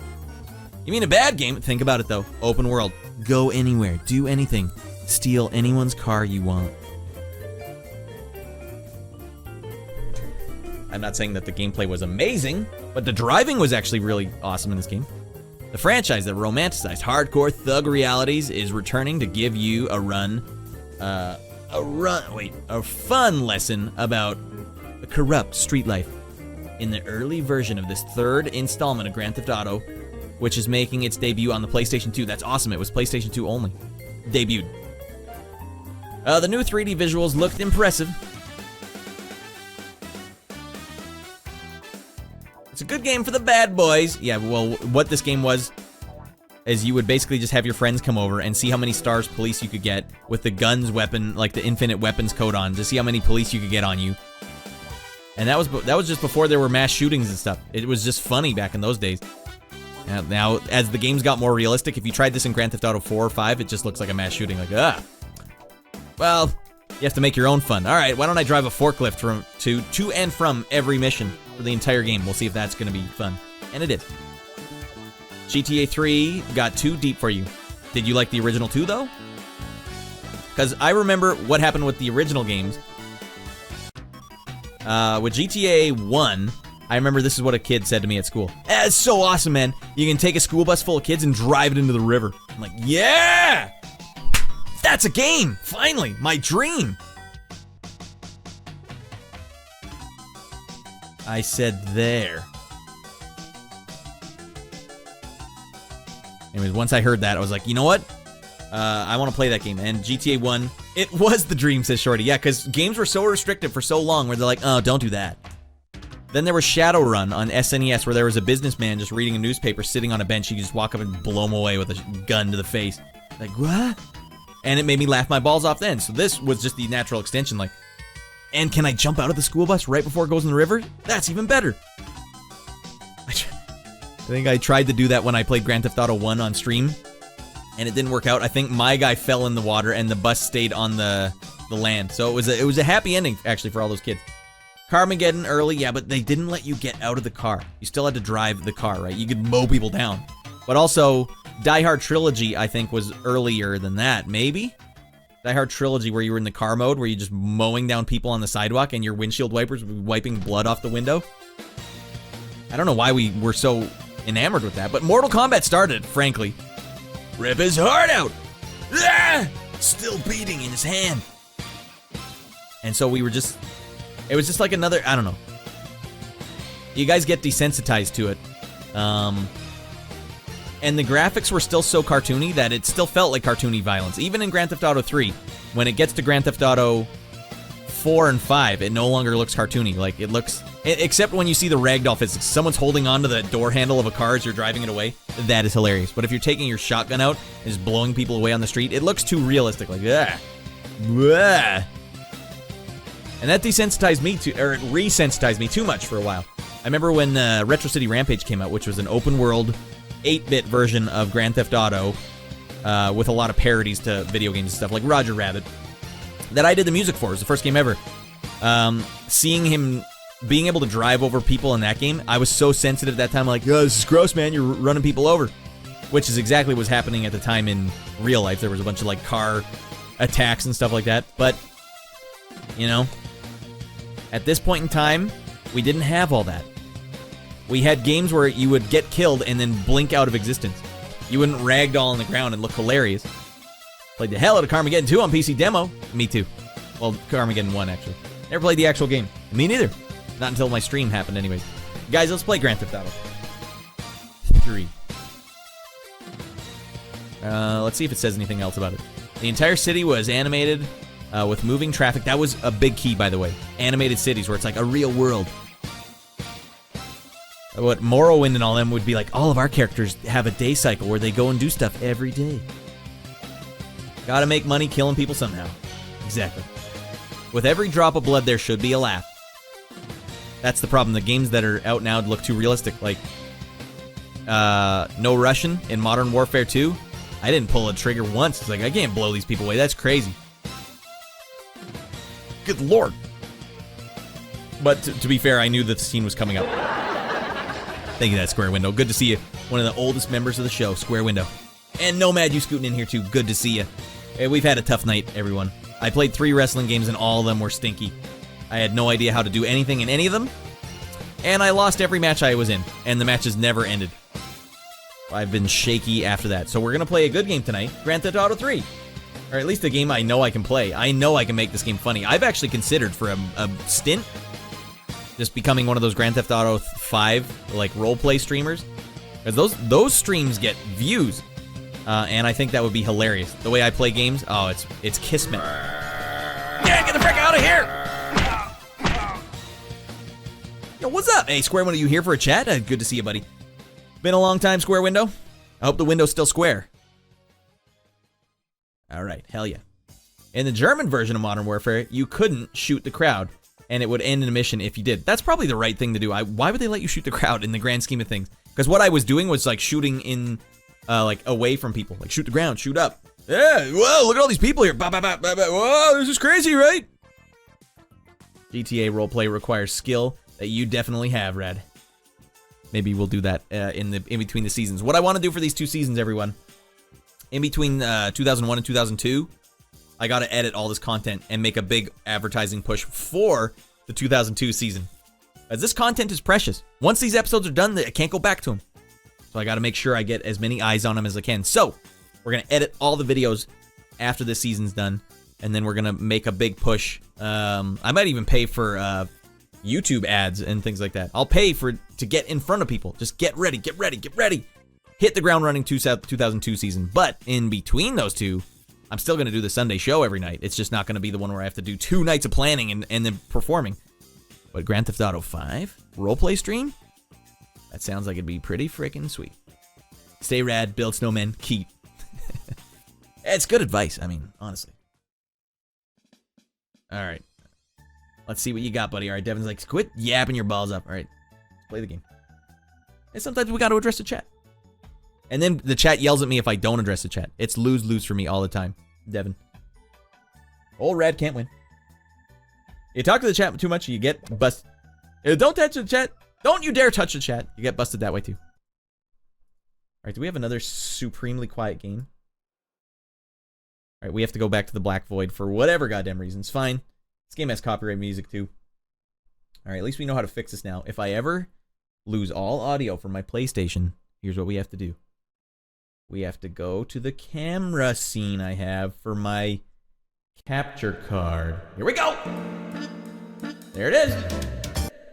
You mean a bad game? Think about it though. Open world. Go anywhere, do anything, steal anyone's car you want. I'm not saying that the gameplay was amazing, but the driving was actually really awesome in this game. The franchise that romanticized hardcore thug realities is returning to give you a fun lesson about a corrupt street life. In the early version of this third installment of Grand Theft Auto, which is making its debut on the PlayStation 2. That's awesome, it was PlayStation 2 only. Debuted. The new 3D visuals looked impressive. It's a good game for the bad boys. Yeah, well, what this game was is you would basically just have your friends come over and see how many stars police you could get with the guns weapon, like the infinite weapons code on, to see how many police you could get on you. And that was just before there were mass shootings and stuff. It was just funny back in those days. Now, as the games got more realistic, if you tried this in Grand Theft Auto 4 or 5, it just looks like a mass shooting. Like, well, you have to make your own fun. All right, why don't I drive a forklift to and from every mission for the entire game? We'll see if that's going to be fun. And it is. GTA 3 got too deep for you. Did you like the original 2, though? Because I remember what happened with the original games. With GTA 1, I remember this is what a kid said to me at school. It's so awesome, man. You can take a school bus full of kids and drive it into the river. I'm like, yeah! That's a game! Finally, my dream! I said there. Anyways, once I heard that, I was like, you know what? I want to play that game. And GTA 1, it was the dream, says Shorty. Yeah, because games were so restrictive for so long where they're like, oh, don't do that. Then there was Shadowrun on SNES where there was a businessman just reading a newspaper sitting on a bench. You could just walk up and blow him away with a gun to the face. Like, what? And it made me laugh my balls off then. So this was just the natural extension. Like, and can I jump out of the school bus right before it goes in the river? That's even better. I think I tried to do that when I played Grand Theft Auto 1 on stream, and it didn't work out. I think my guy fell in the water, and the bus stayed on the land. So it was a happy ending, actually, for all those kids. Carmageddon early, yeah, but they didn't let you get out of the car. You still had to drive the car, right? You could mow people down. But also, Die Hard Trilogy, I think, was earlier than that. Maybe? Die Hard Trilogy, where you were in the car mode, where you're just mowing down people on the sidewalk, and your windshield wipers would be wiping blood off the window. I don't know why we were so enamored with that, but Mortal Kombat started, frankly. Rip his heart out! Ah! Still beating in his hand. And so we were just... It was just like another... I don't know. You guys get desensitized to it. And the graphics were still so cartoony that it still felt like cartoony violence. Even in Grand Theft Auto 3, when it gets to Grand Theft Auto 4 and 5, it no longer looks cartoony. Like, it looks... Except when you see the ragdoll physics. Someone's holding onto the door handle of a car as you're driving it away. That is hilarious. But if you're taking your shotgun out and just blowing people away on the street, it looks too realistic. Like, ah. Blah. And that desensitized me or resensitized me too much for a while. I remember when Retro City Rampage came out, which was an open world 8-bit version of Grand Theft Auto with a lot of parodies to video games and stuff, like Roger Rabbit, that I did the music for. It was the first game ever. Seeing him being able to drive over people in that game, I was so sensitive at that time, like, oh, this is gross, man, you're running people over. Which is exactly what was happening at the time in real life. There was a bunch of, like, car attacks and stuff like that. But, you know, at this point in time, we didn't have all that. We had games where you would get killed and then blink out of existence. You wouldn't ragdoll on the ground and look hilarious. Played the hell out of Carmageddon 2 on PC demo. Me too. Well, Carmageddon 1, actually. Never played the actual game. Me neither. Not until my stream happened anyways. Guys, let's play Grand Theft Auto 3. Let's see if it says anything else about it. The entire city was animated with moving traffic. That was a big key, by the way. Animated cities, where it's like a real world. What Morrowind and all them would be like, all of our characters have a day cycle where they go and do stuff every day. Gotta make money killing people somehow. Exactly. With every drop of blood, there should be a laugh. That's the problem. The games that are out now look too realistic. Like, No Russian in Modern Warfare 2. I didn't pull a trigger once. It's like, I can't blow these people away. That's crazy. Good lord. But to be fair, I knew that the scene was coming up. Thank you, that Square Window. Good to see you. One of the oldest members of the show, Square Window. And Nomad, you scooting in here too. Good to see you. Hey, we've had a tough night, everyone. I played 3 wrestling games and all of them were stinky. I had no idea how to do anything in any of them. And I lost every match I was in. And the matches never ended. I've been shaky after that. So we're going to play a good game tonight. Grand Theft Auto 3. Or at least a game I know I can play. I know I can make this game funny. I've actually considered for a stint just becoming one of those Grand Theft Auto 5 like roleplay streamers. Because those streams get views. And I think that would be hilarious. The way I play games, oh, it's Kismet. Yeah, get the frick out of here! Yo, what's up? Hey, Square Window, you here for a chat? Good to see you, buddy. Been a long time, Square Window. I hope the window's still square. Alright, hell yeah. In the German version of Modern Warfare, you couldn't shoot the crowd, and it would end in a mission if you did. That's probably the right thing to do. Why would they let you shoot the crowd in the grand scheme of things? Because what I was doing was like shooting in, like away from people. Like shoot the ground, shoot up. Yeah, whoa, look at all these people here. Bah, bah, bah, bah, bah. Whoa, this is crazy, right? GTA roleplay requires skill that you definitely have, Rad. Maybe we'll do that in between the seasons. What I want to do for these 2 seasons, everyone, in between 2001 and 2002, I got to edit all this content and make a big advertising push for the 2002 season. As this content is precious. Once these episodes are done, I can't go back to them. So I got to make sure I get as many eyes on them as I can. So we're going to edit all the videos after this season's done, and then we're going to make a big push. I might even pay for YouTube ads and things like that. I'll pay to get in front of people. Just get ready, get ready, get ready. Hit the ground running 2002 season. But in between those two, I'm still going to do the Sunday show every night. It's just not going to be the one where I have to do 2 nights of planning and then performing. But Grand Theft Auto 5 roleplay stream? That sounds like it'd be pretty freaking sweet. Stay rad, build snowmen, keep. It's good advice. I mean, honestly. All right. Let's see what you got, buddy. All right, Devin's like, quit yapping your balls up. All right, let's play the game. And sometimes we got to address the chat. And then the chat yells at me if I don't address the chat. It's lose-lose for me all the time, Devin. Old Rad can't win. You talk to the chat too much, you get busted. Don't touch the chat. Don't you dare touch the chat. You get busted that way too. All right, do we have another supremely quiet game? All right, we have to go back to the Black Void for whatever goddamn reasons. Fine. This game has copyright music too. All right, at least we know how to fix this now. If I ever lose all audio from my PlayStation, here's what we have to do. We have to go to the camera scene I have for my capture card. Here we go! There it is.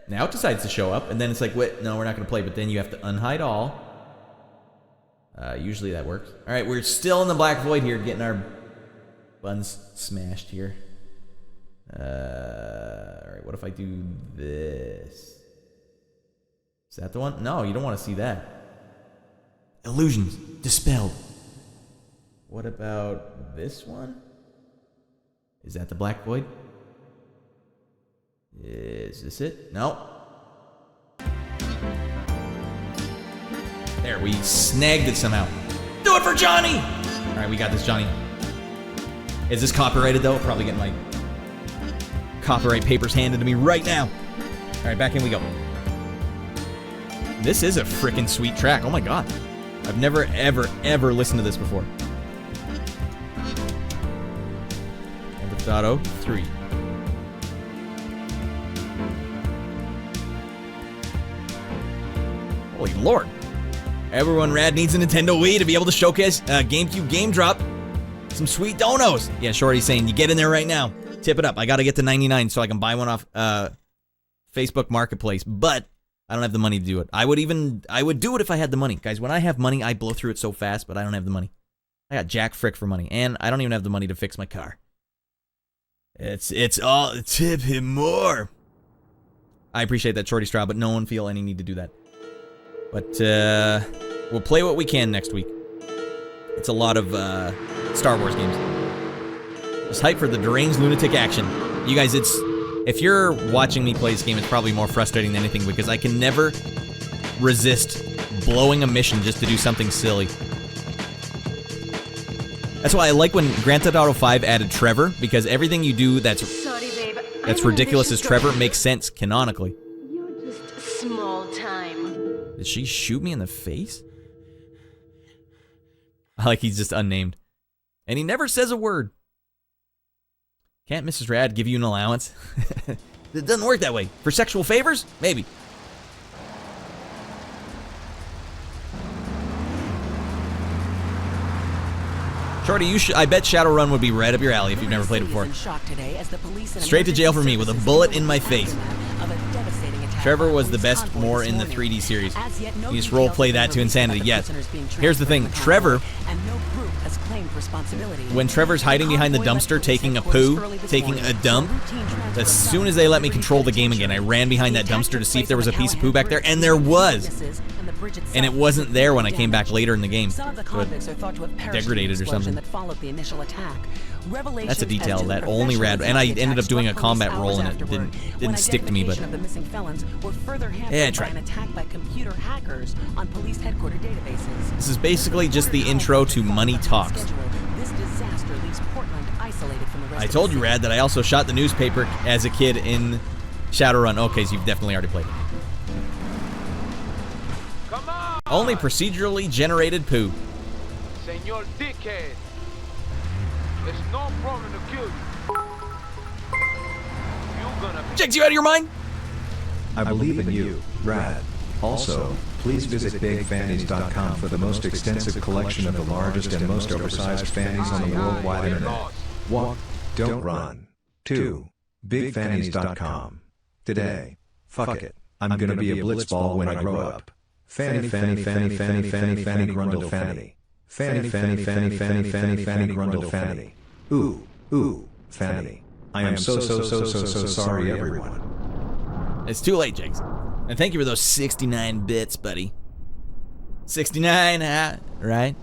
Now it decides to show up, and then it's like, wait, no, we're not going to play, but then you have to unhide all. Usually that works. All right, we're still in the Black Void here, getting our buns smashed here. All right, what if I do this? Is that the one? No, you don't want to see that. Illusions dispelled. What about this one? Is that the Black Void? Is this it? No. There, we snagged it somehow. Do it for Johnny! All right, we got this, Johnny. Is this copyrighted, though? Probably getting my copyright papers handed to me right now. All right, back in we go. This is a freaking sweet track. Oh, my God. I've never, ever, ever listened to this before. End of Dotto 3. Holy Lord. Everyone rad needs a Nintendo Wii to be able to showcase GameCube Game Drop. Some sweet donos. Yeah, Shorty's saying, you get in there right now. Tip it up. I got to get to 99 so I can buy one off Facebook Marketplace. But I don't have the money to do it. I would do it if I had the money. Guys, when I have money, I blow through it so fast, but I don't have the money. I got Jack Frick for money, and I don't even have the money to fix my car. It's all, tip him more. I appreciate that, Shorty Straw, but no one feel any need to do that. But, we'll play what we can next week. It's a lot of, Star Wars games. Just hype for the deranged lunatic action. You guys, if you're watching me play this game, it's probably more frustrating than anything because I can never resist blowing a mission just to do something silly. That's why I like when Grand Theft Auto 5 added Trevor, because everything you do that's ridiculous as Trevor makes sense canonically. You're just small time. Did she shoot me in the face? I like he's just unnamed. And he never says a word. Can't Mrs. Rad give you an allowance? It doesn't work that way. For sexual favors? Maybe. Shorty, I bet Shadowrun would be right up your alley if you've never played it before. Straight to jail for me with a bullet in my face. Trevor was the best more in the 3D series. You just roleplay that to insanity. Yes. Here's the thing. Trevor, when Trevor's hiding behind the dumpster taking a poo, taking a dump, as soon as they let me control the game again, I ran behind that dumpster to see if there was a piece of poo back there, and there was. And it wasn't there when I came back later in the game. So it degraded or something. That's a detail that only Rad, and I ended up doing a combat role and it didn't stick to me, but yeah, I tried. This is basically just the intro to Money Talks. I told you, Rad, that I also shot the newspaper as a kid in Shadowrun. Okay, so you've definitely already played it. Only procedurally generated poo. Senor Dickhead. It's no problem to kill you. Checks you out of your mind? I believe in you, Rad. Also, please visit bigfannies.com for the most extensive collection of the largest and most oversized fannies on the worldwide internet. 1. Don't run. 2. Bigfannies.com. Today. Fuck it. I'm gonna be a blitzball when I grow up. Fanny, fanny, fanny, fanny, fanny, fanny, grundle, fanny. Fanny, fanny, fanny, fanny, fanny, fanny, grundle, fanny. Ooh, fanny. I am so sorry, everyone. It's too late, Jakes. And thank you for those 69 bits, buddy. 69, right?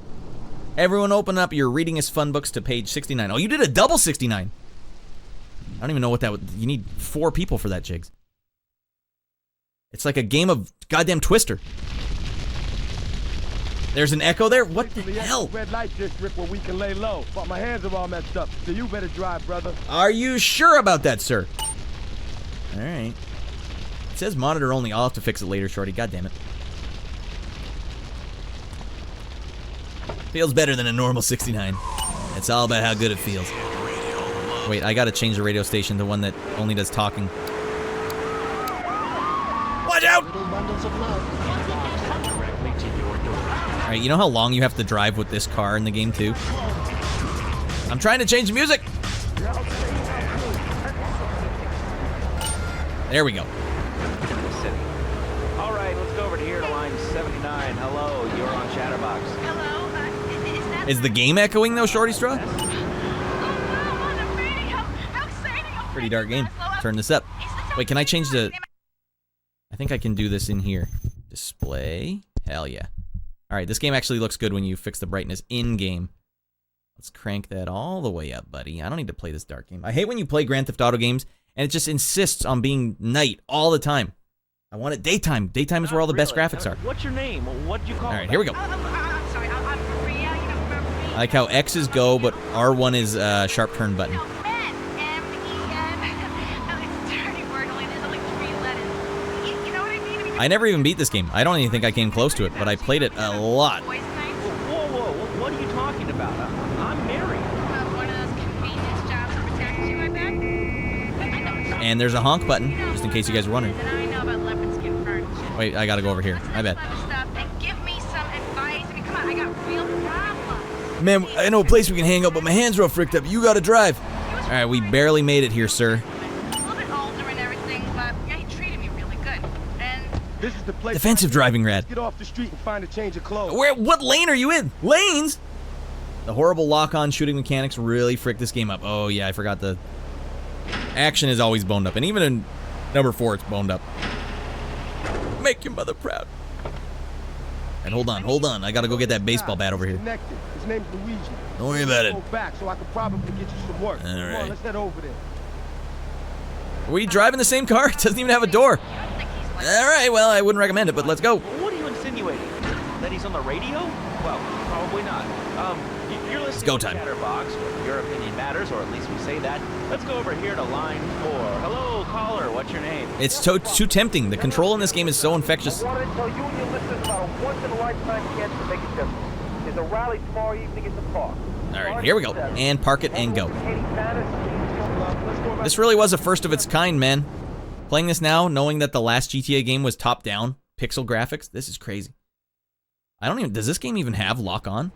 Everyone open up your Reading is Fun books to page 69. Oh, you did a double 69. I don't even know what that would... You need 4 people for that, Jigs. It's like a game of goddamn Twister. There's an echo there? What the hell? Red light district where we can lay low, but my hands are all messed up, so you better drive, brother. Are you sure about that, sir? All right. It says monitor only. I'll have to fix it later, Shorty. God damn it. Feels better than a normal 69. It's all about how good it feels. Wait, I gotta change the radio station to one that only does talking. Watch out! Alright, you know how long you have to drive with this car in the game too? I'm trying to change the music! There we go. Alright, let's go over to here to line 79. Hello, you're on Chatterbox. Hello, is that... Is the game echoing though, Shorty Straw? Pretty dark game. Turn this up. Wait, can I change the... I think I can do this in here. Display. Hell yeah. Alright, this game actually looks good when you fix the brightness in-game. Let's crank that all the way up, buddy. I don't need to play this dark game. I hate when you play Grand Theft Auto games, and it just insists on being night all the time. I want it daytime. Daytime is where all the best graphics are. What's your name? What'd you call it? Alright, here we go. I'm sorry, I'm Maria, you don't remember me? I like how X is go, but R1 is sharp turn button. I never even beat this game. I don't even think I came close to it, but I played it a lot. Whoa, what are you talking about? I'm married. One of those convenience jobs that protects you, I bet? And there's a honk button, just in case you guys were wondering. I know about leopard skin furniture. Wait, I gotta go over here. I bet. And give me some advice. I mean, come on, I got real problems. Man, I know a place we can hang out, but my hands are all fricked up. You gotta drive. Alright, we barely made it here, sir. This is the place. Defensive driving, rad. Get off the street and find a change of clothes. What lane are you in? Lanes? The horrible lock-on shooting mechanics really frick this game up. Oh yeah, I forgot the action is always boned up, and even in number 4, it's boned up. Make your mother proud. And hold on. I gotta go get that baseball bat over here. His name's Luigi. Don't worry about it. Go back so I could probably get you some work. All right. Come on, let's head over there. Are we driving the same car? It doesn't even have a door. Alright, well, I wouldn't recommend it, but let's go. What are you insinuating? That he's on the radio? Well, probably not. You're listening it's go time. To Chatterbox, where your opinion matters, or at least we say that. Let's go over here to line 4. Hello, caller, what's your name? It's too tempting. The control in this game is so infectious. I wanted to tell you and your listeners about a once-in-a-lifetime chance to make a difference. There's a rally tomorrow evening at the park. Alright, here we go. And park it and go. This really was a first of its kind, man. Playing this now, knowing that the last GTA game was top-down, pixel graphics, this is crazy. Does this game even have lock-on?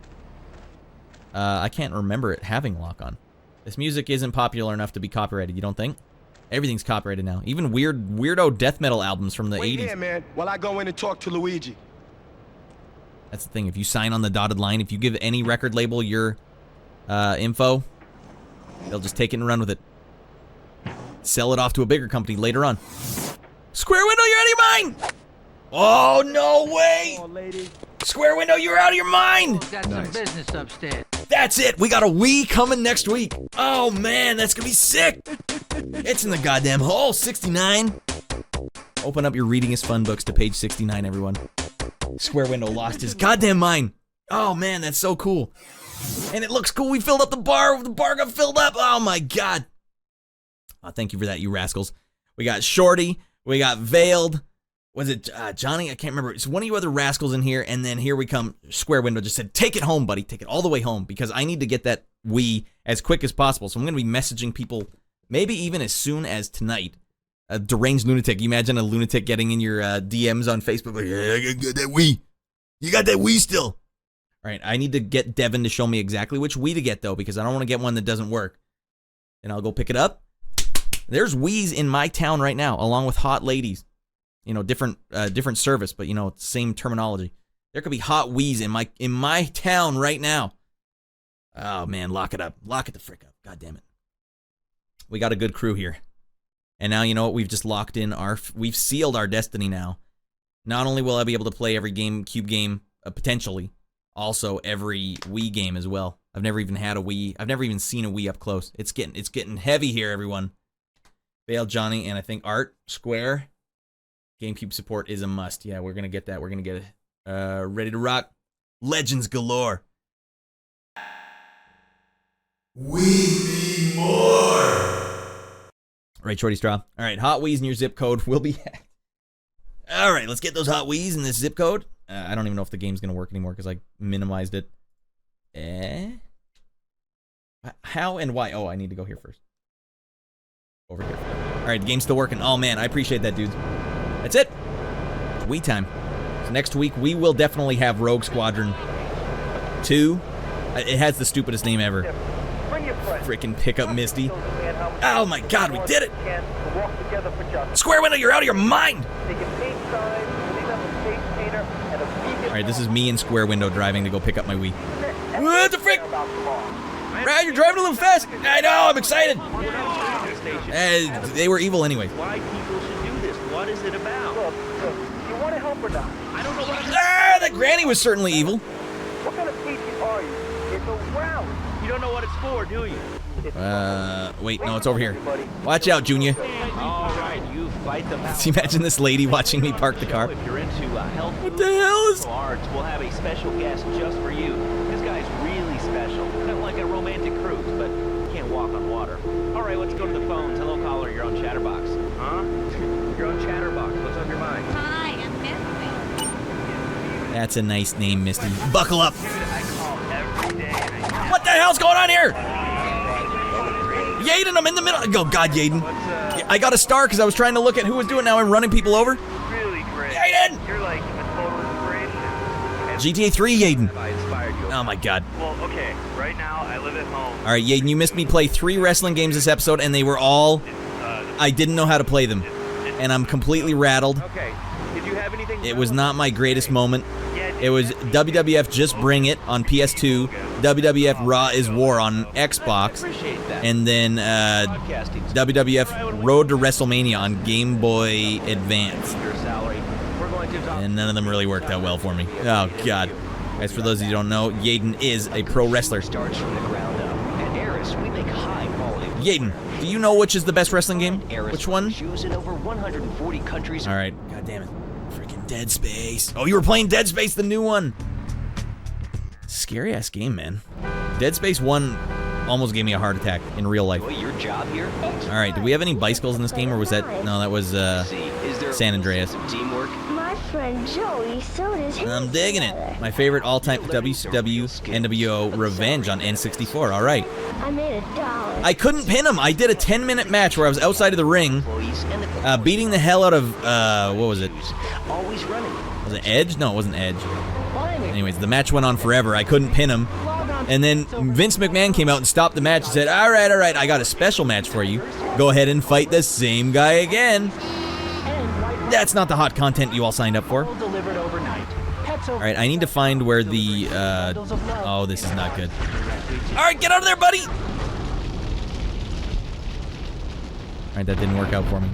I can't remember it having lock-on. This music isn't popular enough to be copyrighted, you don't think? Everything's copyrighted now. Even weirdo death metal albums from the 80s. Wait here, man, while I go in and talk to Luigi. That's the thing, if you sign on the dotted line, if you give any record label your info, they'll just take it and run with it. Sell it off to a bigger company later on. Square Window, you're out of your mind! Oh, no way! Square Window, you're out of your mind! Got some business upstairs. That's it! We got a Wii coming next week. Oh, man, that's gonna be sick! It's in the goddamn hole, 69. Open up your Reading is Fun books to page 69, everyone. Square Window lost his goddamn mind. Oh, man, that's so cool. And it looks cool. We filled up the bar. The bar got filled up. Oh, my God. Thank you for that, you rascals. We got Shorty. We got Veiled. Was it Johnny? I can't remember. It's one of you other rascals in here. And then here we come. Square Window just said, take it home, buddy. Take it all the way home. Because I need to get that Wii as quick as possible. So I'm going to be messaging people maybe even as soon as tonight. A deranged lunatic. You imagine a lunatic getting in your DMs on Facebook. Like, yeah, I got that Wii. You got that Wii still. All right. I need to get Devin to show me exactly which Wii to get, though. Because I don't want to get one that doesn't work. And I'll go pick it up. There's Wiis in my town right now, along with hot ladies. You know, different service, but you know, same terminology. There could be hot Wiis in my town right now. Oh man, lock it up. Lock it the frick up. God damn it. We got a good crew here. And now you know what? We've just locked in we've sealed our destiny now. Not only will I be able to play every GameCube game potentially also every Wii game as well. I've never even had a Wii. I've never even seen a Wii up close. It's getting heavy here, everyone. Bale, Johnny, and I think Art, Square. GameCube support is a must. Yeah, we're gonna get that. We're gonna get it. Ready to rock. Legends galore. We need more. Right, Shorty Straw. All right, Hot Wii's in your zip code will be hacked. All right, let's get those Hot Wii's in this zip code. I don't even know if the game's gonna work anymore because I minimized it. How and why? Oh, I need to go here first. Over here. All right, the game's still working. Oh man, I appreciate that, dudes. That's it. It's Wii time. So next week we will definitely have Rogue Squadron 2. It has the stupidest name ever. Freaking pick up Misty. Oh my God, we did it! Square Window, you're out of your mind! All right, this is me and Square Window driving to go pick up my Wii. What the frick? Brad, you're driving a little fast. I know, I'm excited. They were evil anyway. Why people should do this? What is it about? Look, you want to help or not? I don't know what I'm... That granny was certainly evil. What kind of species are you? It's a round. You don't know what it's for, do you? Wait, no, it's over here. Watch out, Junior. All right, you fight them out. Can you imagine this lady watching me park the car? If you're into health what the hell is... arts, we'll have a special guest just for you. This guy's really special. Kind of like a romantic cruise, but you can't walk on water. All right, let's go to the phones. Hello, caller, you're on Chatterbox. Huh? You're on Chatterbox. What's on your mind? Hi, I'm Misty. That's a nice name, Misty. Buckle up. I call every day. What the hell's going on here? Yaden, I'm in the middle. Oh, God, Yaden. I got a star because I was trying to look at who was doing it. Now I'm running people over. Really great. Yaden! You're like a total inspiration. GTA 3, Yaden. I inspired you. Oh, my God. Well, okay. Right now, I live at home. All right, Yaden, you missed me play 3 wrestling games this episode, and they were all... I didn't know how to play them. And I'm completely rattled. Okay. Did you have anything... It was not my greatest moment. It was WWF Just Bring It on PS2, WWF Raw Is War on Xbox, and then WWF Road to Wrestlemania on Game Boy Advance. And none of them really worked out well for me. Oh, God. Guys, for those of you who don't know, Yaden is a pro wrestler. Yaden, do you know which is the best wrestling game? Which one? All right. God damn it. Dead Space. Oh, you were playing Dead Space, the new one. Scary ass game, man. Dead Space 1 almost gave me a heart attack in real life. Your job here? All right, did we have any bicycles in this game, or was that... No, that was San Andreas. Teamwork? My friend Joey sold his I'm digging it. My favorite all-time WCW NWO Revenge on N64. All right. I made $1. I couldn't pin him. I did a 10-minute match where I was outside of the ring, beating the hell out of, what was it? Always running. Was it Edge? No, it wasn't Edge. Anyways, the match went on forever. I couldn't pin him. And then Vince McMahon came out and stopped the match and said, all right, I got a special match for you. Go ahead and fight the same guy again. That's not the hot content you all signed up for. All right, I need to find where the, oh, this is not good. All right, get out of there, buddy. All right, that didn't work out for me.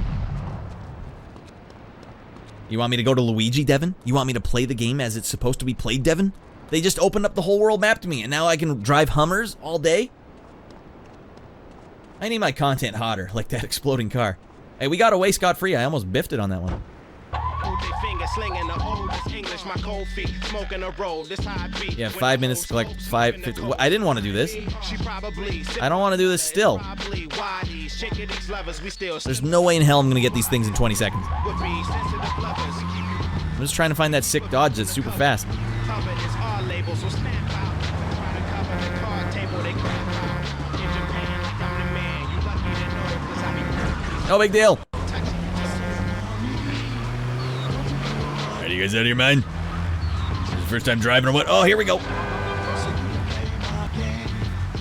You want me to go to Luigi, Devin? You want me to play the game as it's supposed to be played, Devin? They just opened up the whole world map to me, and now I can drive Hummers all day? I need my content hotter, like that exploding car. Hey, we got away scot-free. I almost biffed it on that one. Yeah, 5 minutes to collect 550. I didn't want to do this. I don't want to do this still. There's no way in hell I'm going to get these things in 20 seconds. I'm just trying to find that sick Dodge that's super fast. No big deal. Are you guys out of your mind? This is the first time driving or what? Oh, here we go.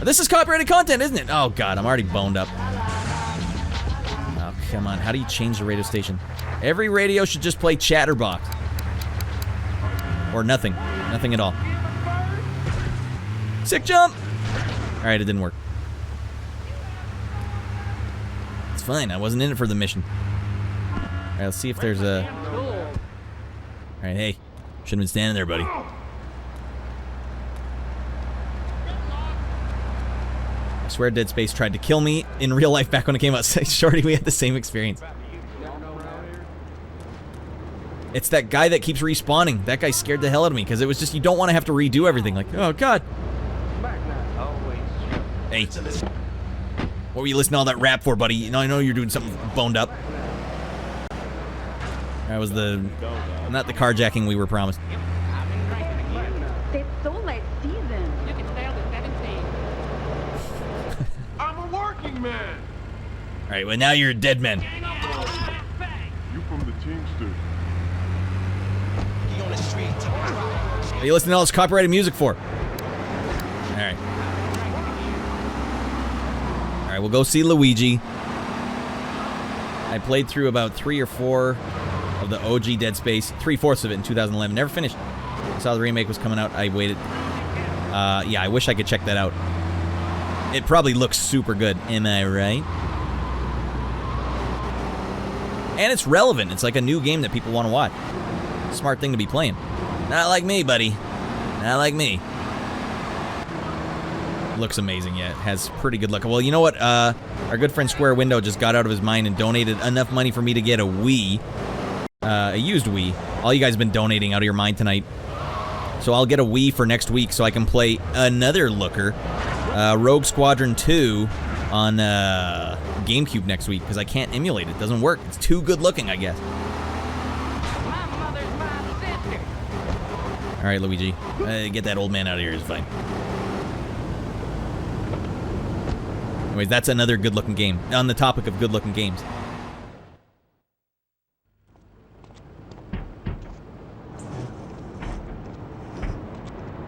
This is copyrighted content, isn't it? Oh, God, I'm already boned up. Oh, come on. How do you change the radio station? Every radio should just play Chatterbox. Or nothing. Nothing at all. Sick jump! Alright, it didn't work. It's fine. I wasn't in it for the mission. Alright, let's see if there's a... Alright, hey. Shouldn't have been standing there, buddy. swear Dead Space tried to kill me in real life back when it came out. Shorty, we had the same experience. It's that guy that keeps respawning. That guy scared the hell out of me because it was just, you don't want to have to redo everything. Like, oh, God. Hey. What were you listening to all that rap for, buddy? You know, I know you're doing something boned up. That was not the carjacking we were promised. They stole my season. You can stay on the 17. I'm a working man. All right, well, now you're a dead man. You from the Teamsters. What are you listening to all this copyrighted music for? All right. All right, we'll go see Luigi. I played through about 3 or 4 of the OG Dead Space, 3/4 of it in 2011. Never finished. I saw the remake was coming out. I waited. Yeah, I wish I could check that out. It probably looks super good. Am I right? And it's relevant. It's like a new game that people want to watch. Smart thing to be playing. Not like me, buddy. Not like me. Looks amazing, yeah. It has pretty good look. Well, you know what? Our good friend Square Window just got out of his mind and donated enough money for me to get a Wii. A used Wii. All you guys have been donating out of your mind tonight. So I'll get a Wii for next week so I can play another looker. Rogue Squadron 2 on GameCube next week because I can't emulate it. It doesn't work. It's too good looking, I guess. All right, Luigi. Get that old man out of here. It's fine. Anyways, that's another good-looking game. On the topic of good-looking games.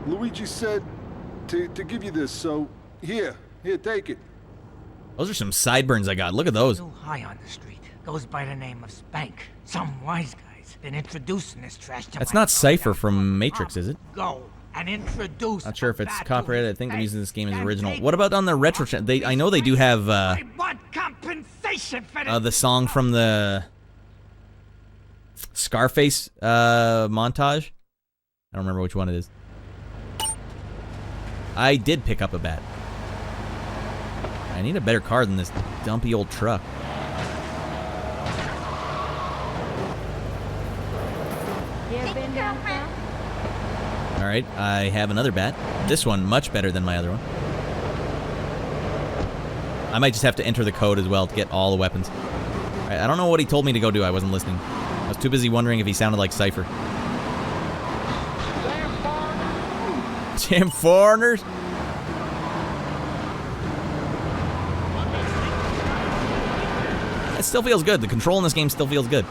Luigi said to give you this, so here, take it. Those are some sideburns I got. Look at those. High on the street. Goes by the name of Spank. Some wise guy's been introducing this trash to That's not Cypher from Matrix, is it? Go and introduce. Not sure if it's copyrighted. I think I'm using this game as original. What about on the retro channel? I know they do have the song from the Scarface montage. I don't remember which one it is. I did pick up a bat. I need a better car than this dumpy old truck. Alright, I have another bat. This one, much better than my other one. I might just have to enter the code as well to get all the weapons. Alright, I don't know what he told me to go do. I wasn't listening. I was too busy wondering if he sounded like Cypher. Damn foreigners! It still feels good. The control in this game still feels good.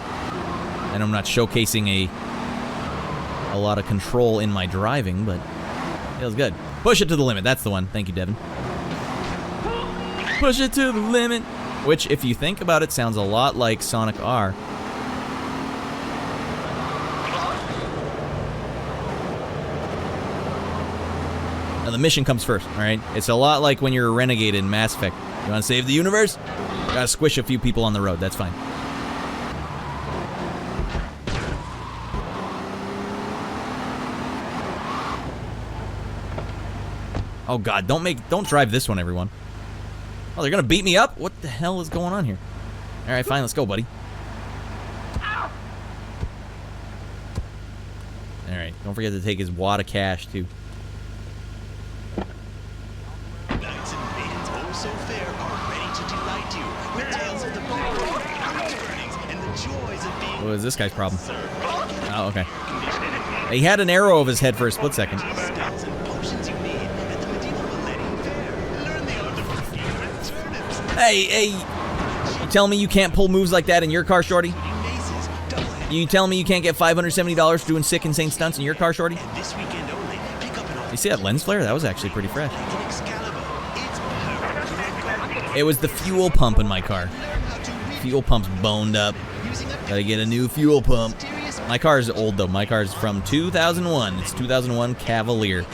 And I'm not showcasing a lot of control in my driving, but it feels good. Push it to the limit. That's the one. Thank you, Devin. Push it to the limit. Which, if you think about it, sounds a lot like Sonic R. Now, the mission comes first, alright? It's a lot like when you're a renegade in Mass Effect. You want to save the universe? Gotta squish a few people on the road. That's fine. Oh God, don't drive this one, everyone. Oh, they're gonna beat me up? What the hell is going on here? Alright, fine, let's go, buddy. Alright, don't forget to take his wad of cash, too. Knights and maidens oh so fair are ready to delight you with tales of the burnings and the joys of being... What was this guy's problem? Oh, okay. He had an arrow over his head for a split second. Hey, you telling me you can't pull moves like that in your car, Shorty? You telling me you can't get $570 for doing sick, insane stunts in your car, Shorty? You see that lens flare? That was actually pretty fresh. It was the fuel pump in my car. Fuel pump's boned up. Gotta get a new fuel pump. My car is old, though. My car is from 2001. It's 2001 Cavalier.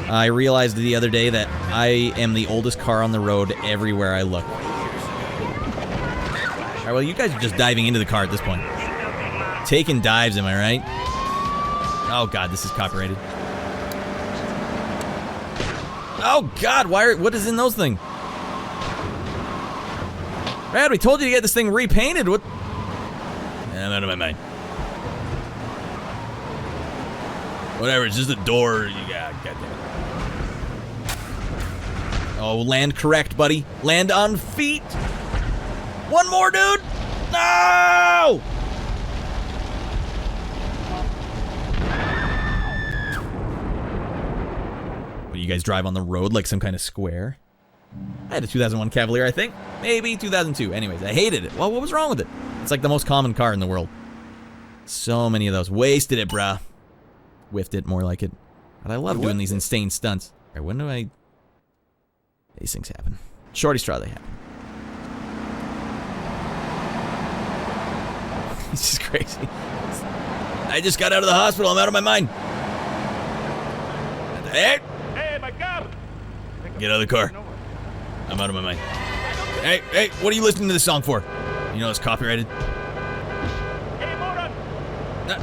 I realized the other day that I am the oldest car on the road everywhere I look. Alright, well, you guys are just diving into the car at this point. Taking dives, am I right? Oh, God, this is copyrighted. Oh, God, what is in those things? Brad, we told you to get this thing repainted. What? I'm out of my mind. Whatever, it's just a door. Yeah, goddamn. Oh, land correct, buddy. Land on feet. One more, dude. No! What, you guys drive on the road like some kind of square? I had a 2001 Cavalier, I think. Maybe 2002. Anyways, I hated it. Well, what was wrong with it? It's like the most common car in the world. So many of those. Wasted it, bruh. Whiffed it, more like it. But I love doing these insane stunts. All right, when do I... These things happen. Shorty straw, they happen. This is crazy. I just got out of the hospital. I'm out of my mind. Hey! Hey, my God! Get out of the car. I'm out of my mind. Hey, what are you listening to this song for? You know it's copyrighted? Hey, moron! No.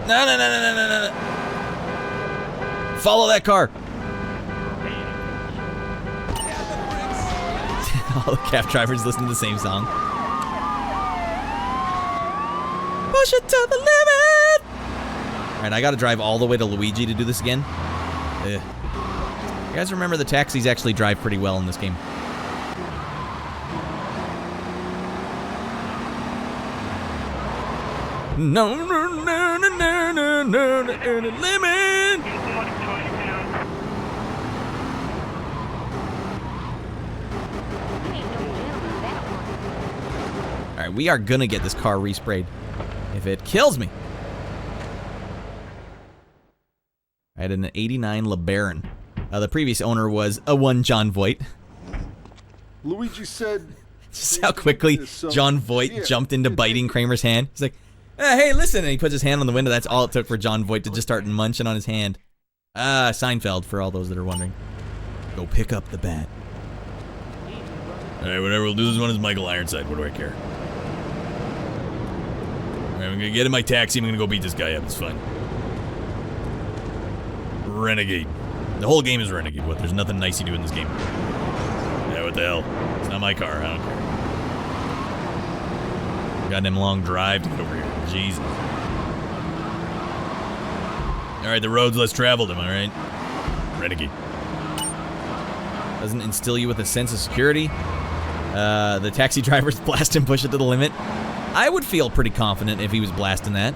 Follow that car. All the cab drivers listen to the same song. Push it to the limit! Alright, I gotta drive all the way to Luigi to do this again. Ugh. You guys remember the taxis actually drive pretty well in this game. No, limit! Alright, we are gonna get this car resprayed. If it kills me. I had an 89 LeBaron. The previous owner was a one John Voight. Luigi said... Just how quickly John Voight jumped into biting Kramer's hand. He's like, hey, listen. And he puts his hand on the window. That's all it took for John Voight to just start munching on his hand. Seinfeld, for all those that are wondering. Go pick up the bat. Alright, whatever. We'll do this one as Michael Ironside. What do I care? Alright, I'm gonna get in my taxi. I'm gonna go beat this guy up. It's fine. Renegade. The whole game is Renegade. What? There's nothing nice you do in this game. Yeah, what the hell? It's not my car. I don't care. Goddamn long drive to get over here. Jesus. Alright, the road's less traveled, am I right? Renegade. Doesn't instill you with a sense of security. The taxi drivers blast and push it to the limit. I would feel pretty confident if he was blasting that.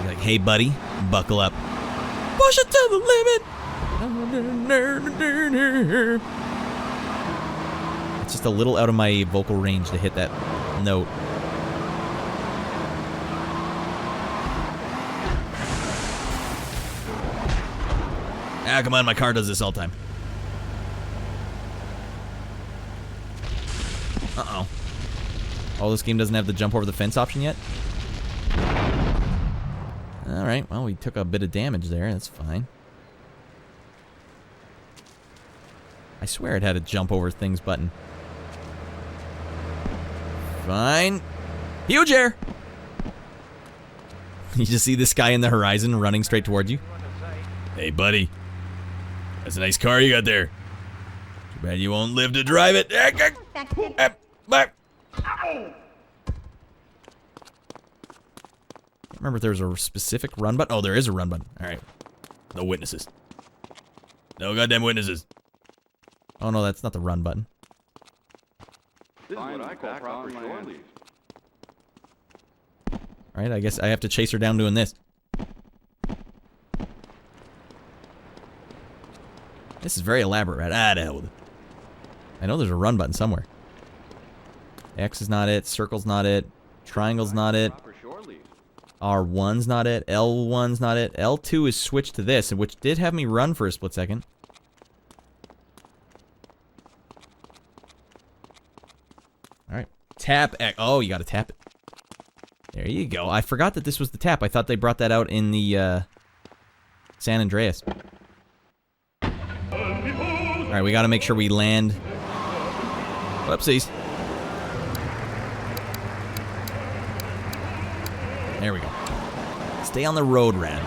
Like, hey buddy, buckle up. Push it to the limit. It's just a little out of my vocal range to hit that note. Come on, my car does this all the time. Uh-oh. Oh, this game doesn't have the jump over the fence option yet? Alright, well, we took a bit of damage there. That's fine. I swear it had a jump over things button. Fine. Huge air! You just see this guy in the horizon running straight towards you. Hey, buddy. That's a nice car you got there. Too bad you won't live to drive it. Can't remember if there was a specific run button. Oh, there is a run button. All right. No witnesses. No goddamn witnesses. Oh, no, that's not the run button. This is what I call proper shore leave. All right, I guess I have to chase her down doing this. This is very elaborate, right? Ah, to hell with it. I know there's a run button somewhere. X is not it. Circle's not it. Triangle's not it. R1's not it. L1's not it. L2 is switched to this, which did have me run for a split second. Alright. Tap X. Oh, you gotta tap it. There you go. I forgot that this was the tap. I thought they brought that out in the San Andreas. Alright, we gotta make sure we land. Whoopsies. There we go. Stay on the road, Rad.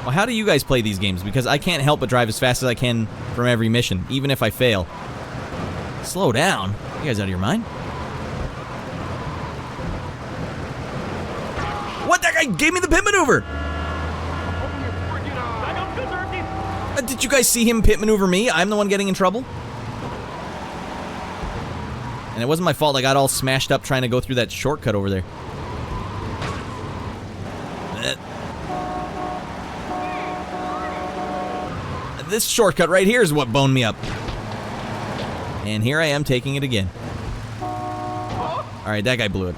Well, how do you guys play these games? Because I can't help but drive as fast as I can from every mission, even if I fail. Slow down. You guys out of your mind? What? That guy gave me the pit maneuver! Did you guys see him pit maneuver me? I'm the one getting in trouble? And it wasn't my fault. I got all smashed up trying to go through that shortcut over there. This shortcut right here is what boned me up. And here I am taking it again. Alright, that guy blew it.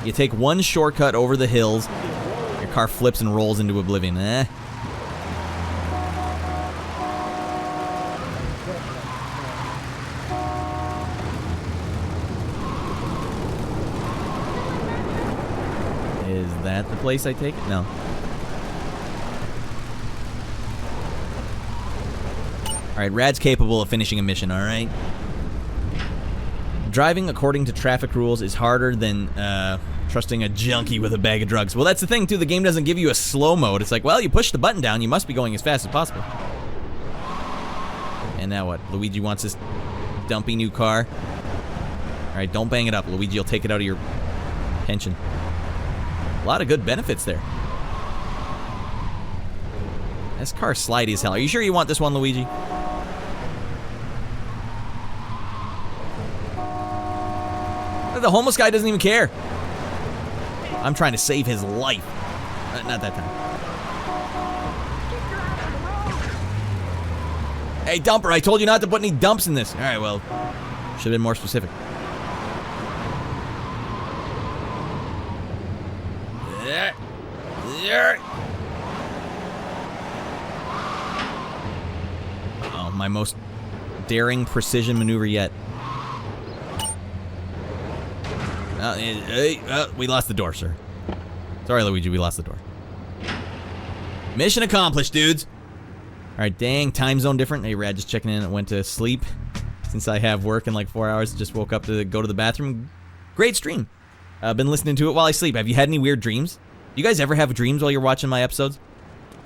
You take one shortcut over the hills, your car flips and rolls into oblivion. Is that the place I take it? No. Alright, Rad's capable of finishing a mission, alright? Driving according to traffic rules is harder than trusting a junkie with a bag of drugs. Well, that's the thing, too. The game doesn't give you a slow mode. It's like, well, you push the button down, you must be going as fast as possible. And now what? Luigi wants this dumpy new car. Alright, don't bang it up. Luigi will take it out of your pension. A lot of good benefits there. This car's slidey as hell. Are you sure you want this one, Luigi? The homeless guy doesn't even care. I'm trying to save his life. Not that time. Hey, dumper, I told you not to put any dumps in this. Alright, well, should have been more specific. Oh, my most daring precision maneuver yet. We lost the door, sir. Sorry, Luigi, we lost the door. Mission accomplished, dudes. Alright, dang, time zone different. Hey, Rad, just checking in. I went to sleep since I have work in like 4 hours. Just woke up to go to the bathroom. Great stream. I've been listening to it while I sleep. Have you had any weird dreams? Do you guys ever have dreams while you're watching my episodes?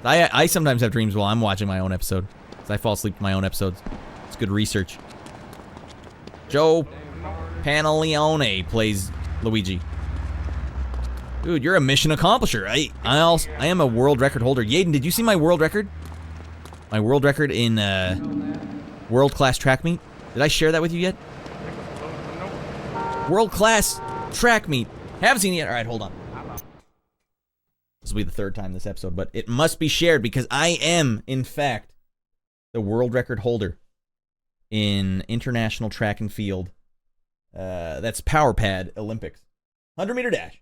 I sometimes have dreams while I'm watching my own episode. Because I fall asleep to my own episodes. It's good research. Joe Pantaleone plays Luigi. Dude, you're a mission accomplisher. I am a world record holder. Yaden, did you see my world record? My world record in world-class track meet? Did I share that with you yet? World-class track meet. Haven't seen it yet. Alright, hold on. This will be the third time this episode, but it must be shared because I am, in fact, the world record holder in international track and field. That's Power Pad Olympics. 100-meter dash.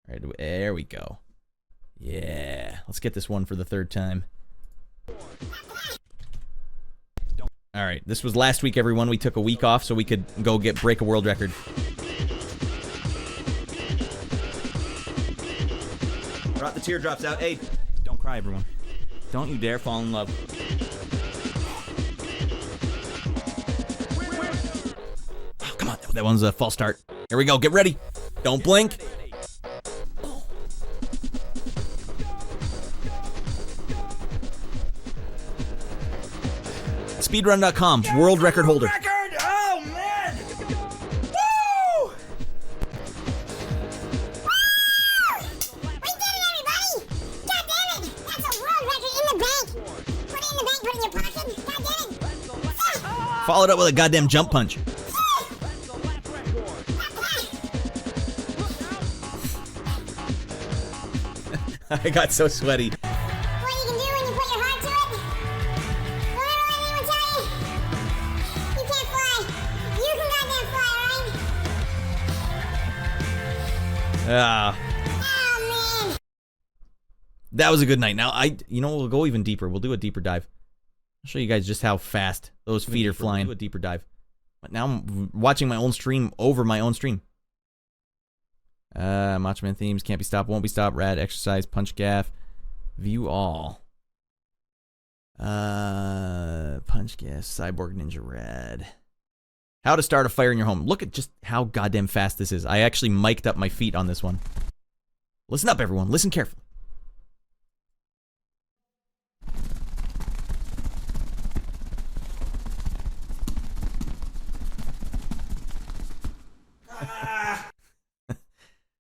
All right, there we go. Yeah, let's get this one for the third time. All right, this was last week, everyone. We took a week off so we could go break a world record. Brought the teardrops out. Hey, don't cry, everyone. Don't you dare fall in love. Oh, come on, that one's a false start. Here we go, get ready. Don't blink. Speedrun.com, world record holder. Oh, man! Woo! We did it, everybody! God damn it! That's a world record in the bank! Put it in the bank, put it in your pocket. God damn it! Followed up with a goddamn jump punch. I got so sweaty. What you can do when you put your heart to it? Remember what anyone tell you? You can't fly. You can goddamn fly, alright? Oh, man. That was a good night. Now, we'll go even deeper. We'll do a deeper dive. I'll show you guys just how fast those feet are flying. We'll do a deeper dive. But now I'm watching my own stream over my own stream. Macho Man themes, can't be stopped, won't be stopped, rad, exercise, punch gaff, view all. Punch gaff, cyborg ninja rad. How to start a fire in your home. Look at just how goddamn fast this is. I actually mic'd up my feet on this one. Listen up, everyone. Listen carefully.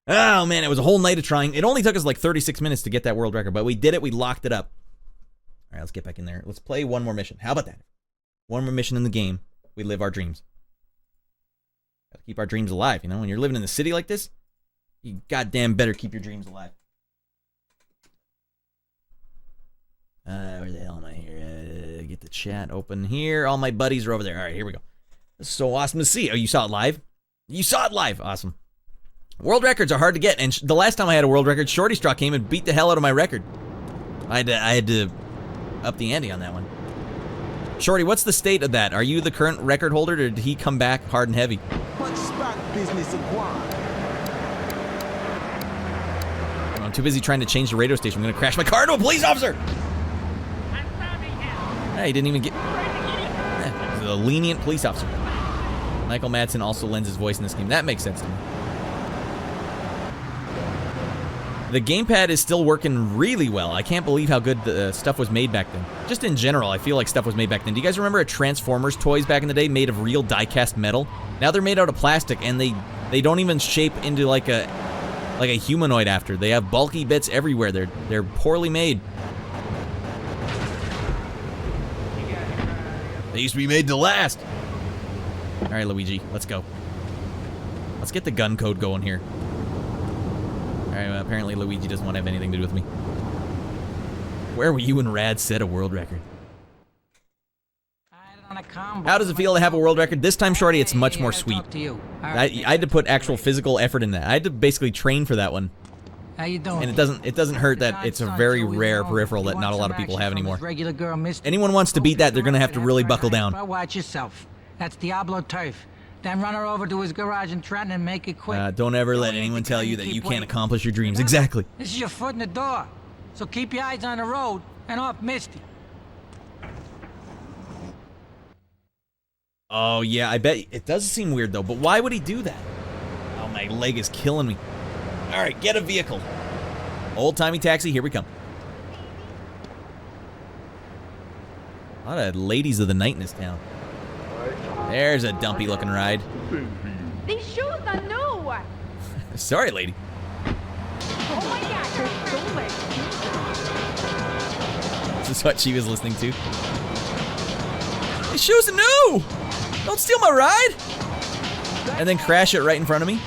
Oh, man, it was a whole night of trying. It only took us like 36 minutes to get that world record, but we did it. We locked it up. All right, let's get back in there. Let's play one more mission. How about that? One more mission in the game. We live our dreams. Gotta keep our dreams alive, you know? When you're living in the city like this, you goddamn better keep your dreams alive. Where the hell am I here? Get the chat open here. All my buddies are over there. All right, here we go. This is so awesome to see. Oh, you saw it live? You saw it live. Awesome. World records are hard to get, and the last time I had a world record, Shorty Straw came and beat the hell out of my record. I had to up the ante on that one. Shorty, what's the state of that? Are you the current record holder, or did he come back hard and heavy? I'm too busy trying to change the radio station. I'm going to crash my car into a police officer! Hey, he didn't even get... He's a lenient police officer. Michael Madsen also lends his voice in this game. That makes sense to me. The gamepad is still working really well. I can't believe how good the stuff was made back then. Just in general, I feel like stuff was made back then. Do you guys remember Transformers toys back in the day made of real die-cast metal? Now they're made out of plastic, and they don't even shape into like a humanoid after. They have bulky bits everywhere. They're poorly made. They used to be made to last. All right, Luigi, let's go. Let's get the gun code going here. All right, well, apparently Luigi doesn't want to have anything to do with me. Where were you when Rad set a world record? How does it feel to have a world record? This time, Shorty, it's much more sweet. I had to put actual physical effort in that. I had to basically train for that one. How you doing? And it doesn't hurt that it's a very rare peripheral that not a lot of people have anymore. Anyone wants to beat that, they're going to have to really buckle down. Watch yourself. That's Diablo turf. Then run her over to his garage in Trenton and make it quick. Don't ever let anyone tell you that you can't accomplish your dreams. Exactly. This is your foot in the door. So keep your eyes on the road and off Misty. Oh, yeah, I bet it does seem weird, though. But why would he do that? Oh, my leg is killing me. All right, get a vehicle. Old-timey taxi, here we come. A lot of ladies of the night in this town. There's a dumpy-looking ride. These shoes are new. Sorry, lady. Oh my God, This is what she was listening to. These shoes are new! Don't steal my ride! And then crash it right in front of me.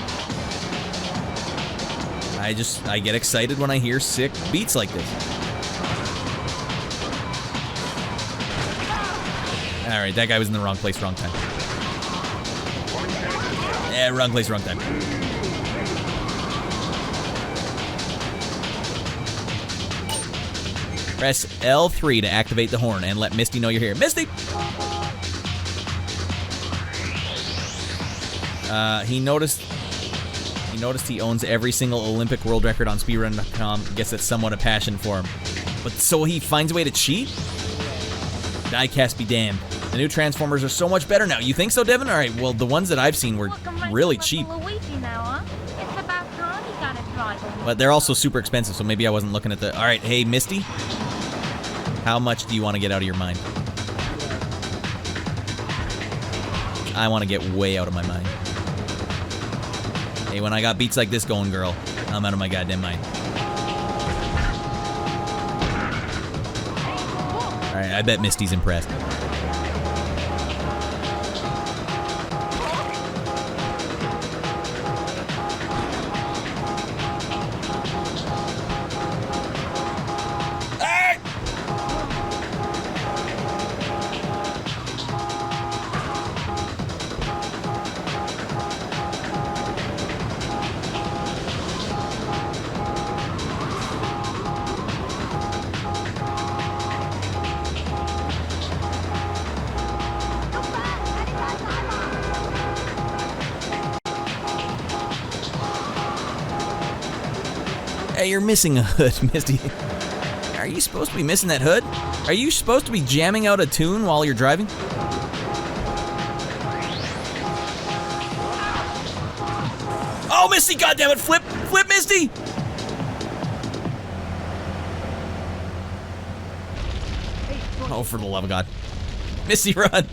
I get excited when I hear sick beats like this. Alright, that guy was in the wrong place, wrong time. Yeah, wrong place, wrong time. Press L3 to activate the horn and let Misty know you're here. Misty! He noticed he owns every single Olympic world record on speedrun.com. Guess that's somewhat a passion for him. But so he finds a way to cheat? Diecast be damned. The new Transformers are so much better now. You think so, Devin? Alright, well, the ones that I've seen were really cheap. But they're also super expensive, so maybe I wasn't looking at the... Alright, hey, Misty? How much do you want to get out of your mind? I want to get way out of my mind. Hey, when I got beats like this going, girl, I'm out of my goddamn mind. Alright, I bet Misty's impressed. Hey, you're missing a hood, Misty. Are you supposed to be missing that hood? Are you supposed to be jamming out a tune while you're driving? Oh, Misty, goddammit, flip, Misty! Oh, for the love of God. Misty, run.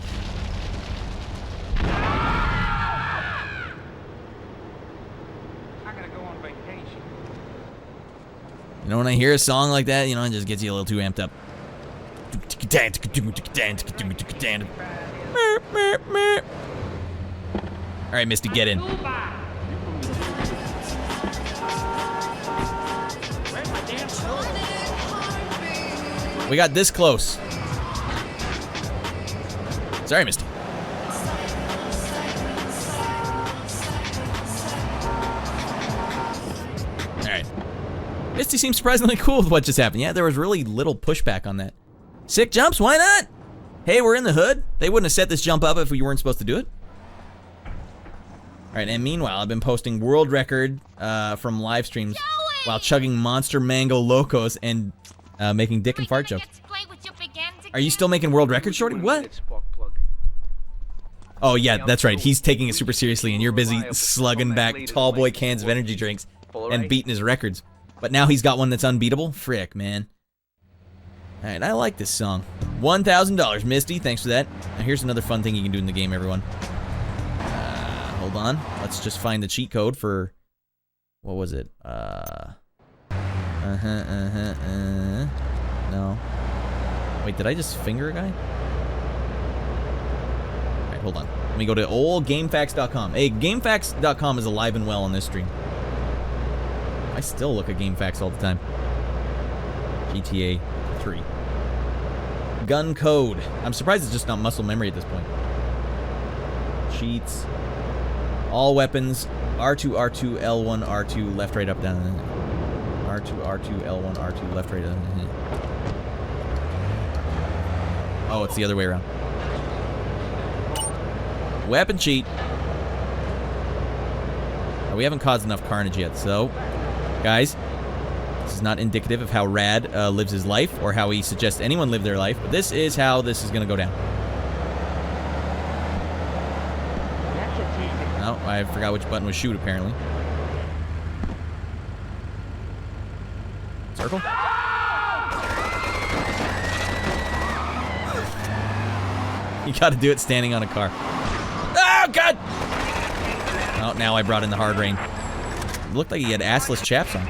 You know, when I hear a song like that, you know, it just gets you a little too amped up. All right, Misty, get in. We got this close. Sorry, Misty. All right. Misty seems surprisingly cool with what just happened. Yeah, there was really little pushback on that. Sick jumps, why not? Hey, we're in the hood. They wouldn't have set this jump up if we weren't supposed to do it. All right, and meanwhile, I've been posting world record from live streams while chugging Monster Mango Locos and making dick and fart jokes. Are you still making world record, Shorty? What? Oh, yeah, that's right. He's taking it super seriously, and you're busy slugging back tall boy cans of energy drinks and beating his records. But now he's got one that's unbeatable? Frick, man. Alright, I like this song. $1,000, Misty. Thanks for that. Now here's another fun thing you can do in the game, everyone. Hold on. Let's just find the cheat code for... What was it? No. Wait, did I just finger a guy? Alright, hold on. Let me go to oldgamefax.com. Hey, gamefax.com is alive and well on this stream. I still look at GameFAQs all the time. GTA 3. Gun code. I'm surprised it's just not muscle memory at this point. Cheats. All weapons. R2, R2, L1, R2, left, right, up, down. R2, R2, L1, R2, left, right, down. Oh, it's the other way around. Weapon cheat. We haven't caused enough carnage yet, so... Guys, this is not indicative of how Rad lives his life or how he suggests anyone live their life, but this is how this is going to go down. Oh, I forgot which button was shoot, apparently. Circle? You got to do it standing on a car. Oh, God! Oh, now I brought in the hard rain. It looked like he had assless chaps on.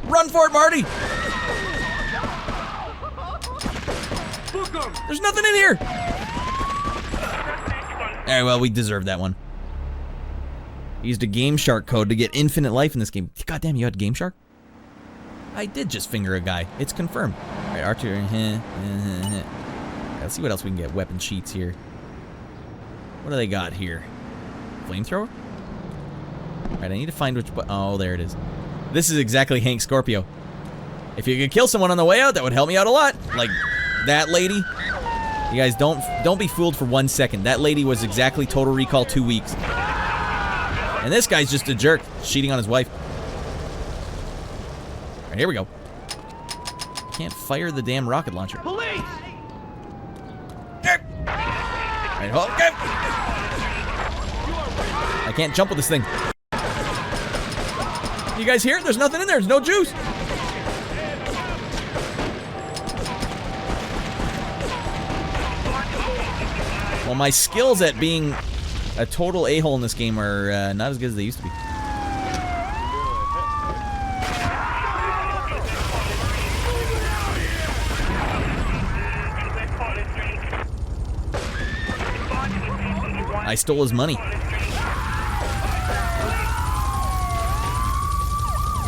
Run for it, Marty! There's nothing in here! Alright, well, we deserved that one. Used a Game Shark code to get infinite life in this game. God damn, you had Game Shark? I did just finger a guy. It's confirmed. Alright, Archer. Let's see what else we can get. Weapon sheets here. What do they got here? Flamethrower? Alright, I need to find which oh, there it is. This is exactly Hank Scorpio. If you could kill someone on the way out, that would help me out a lot. Like that lady. You guys, don't be fooled for 1 second. That lady was exactly Total Recall 2 weeks. And this guy's just a jerk, cheating on his wife. Alright, here we go. Can't fire the damn rocket launcher. Police! Alright, okay. I can't jump with this thing. You guys hear it? There's nothing in there. There's no juice. Well, my skills at being a total a-hole in this game are not as good as they used to be. I stole his money.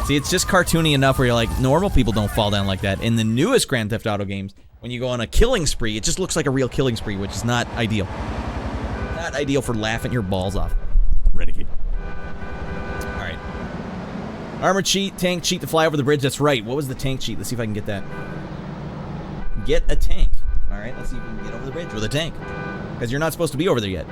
See, it's just cartoony enough where you're like, normal people don't fall down like that. In the newest Grand Theft Auto games, when you go on a killing spree, it just looks like a real killing spree, which is not ideal. Not ideal for laughing your balls off. Renegade. Alright. Armor cheat, tank cheat to fly over the bridge. That's right. What was the tank cheat? Let's see if I can get that. Get a tank. Alright, let's see if we can get over the bridge with a tank. Because you're not supposed to be over there yet.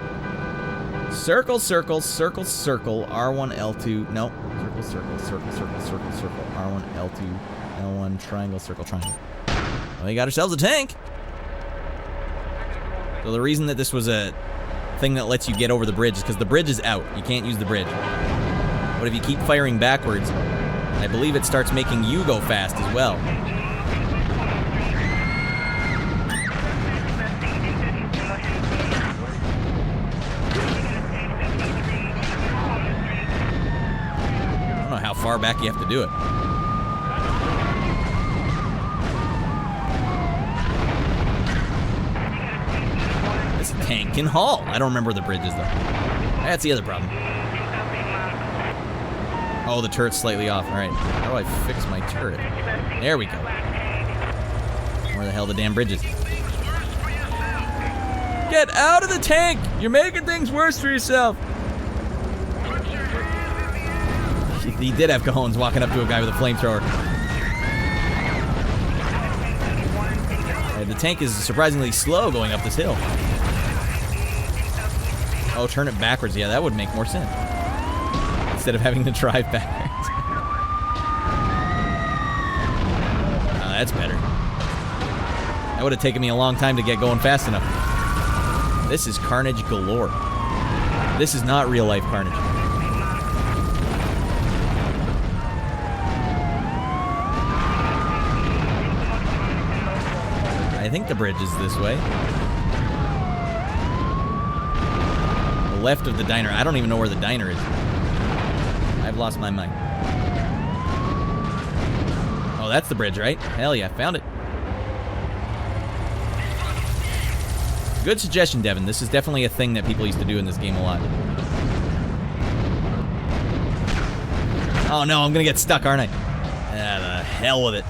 Circle, circle, circle, circle, R1, L2, no. Circle, circle, circle, circle, circle, circle, R1, L2, L1, triangle, circle, triangle. Well, we got ourselves a tank. So the reason that this was a thing that lets you get over the bridge is because the bridge is out. You can't use the bridge. But if you keep firing backwards, I believe it starts making you go fast as well. I don't know how far back you have to do it. This tank can haul. I don't remember the bridges though. That's the other problem. Oh, the turret's slightly off. All right, how do I fix my turret? There we go. Where the hell are the damn bridges? Get out of the tank! You're making things worse for yourself. He did have cojones walking up to a guy with a flamethrower. The tank is surprisingly slow going up this hill. Oh, turn it backwards. Yeah, that would make more sense. Instead of having to drive backwards. Oh, that's better. That would have taken me a long time to get going fast enough. This is carnage galore. This is not real life carnage. I think the bridge is this way. The left of the diner. I don't even know where the diner is. I've lost my mind. Oh, that's the bridge, right? Hell yeah, found it. Good suggestion, Devin. This is definitely a thing that people used to do in this game a lot. Oh no, I'm gonna get stuck, aren't I? Ah, the hell with it.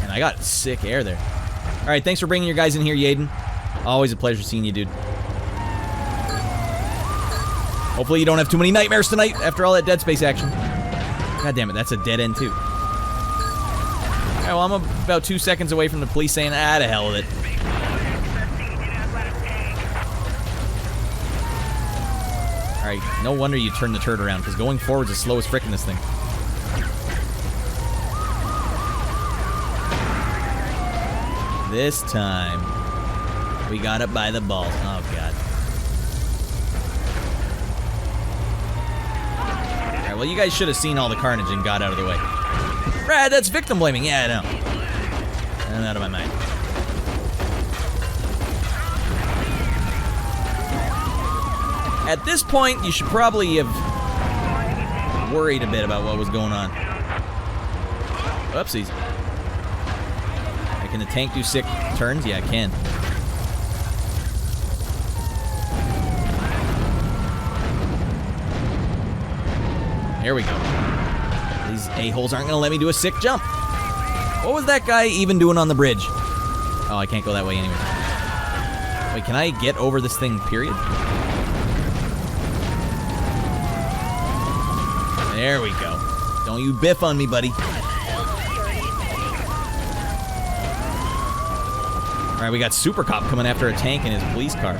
And I got sick air there. All right, thanks for bringing your guys in here, Yaden. Always a pleasure seeing you, dude. Hopefully you don't have too many nightmares tonight after all that Dead Space action. God damn it, that's a dead end too. Alright, well, I'm about 2 seconds away from the police saying, ah, to hell with it. Alright, no wonder you turn the turret around, because going forward's as slow as frickin' this thing. This time, we got it by the balls. Oh, God. Alright, well, you guys should have seen all the carnage and got out of the way. Brad, that's victim blaming. Yeah, I know. I'm out of my mind. At this point, you should probably have worried a bit about what was going on. Oopsies. Can the tank do sick turns? Yeah, it can. There we go. These a-holes aren't going to let me do a sick jump. What was that guy even doing on the bridge? Oh, I can't go that way anyway. Wait, can I get over this thing, period? There we go. Don't you biff on me, buddy. All right, we got Super Cop coming after a tank in his police car.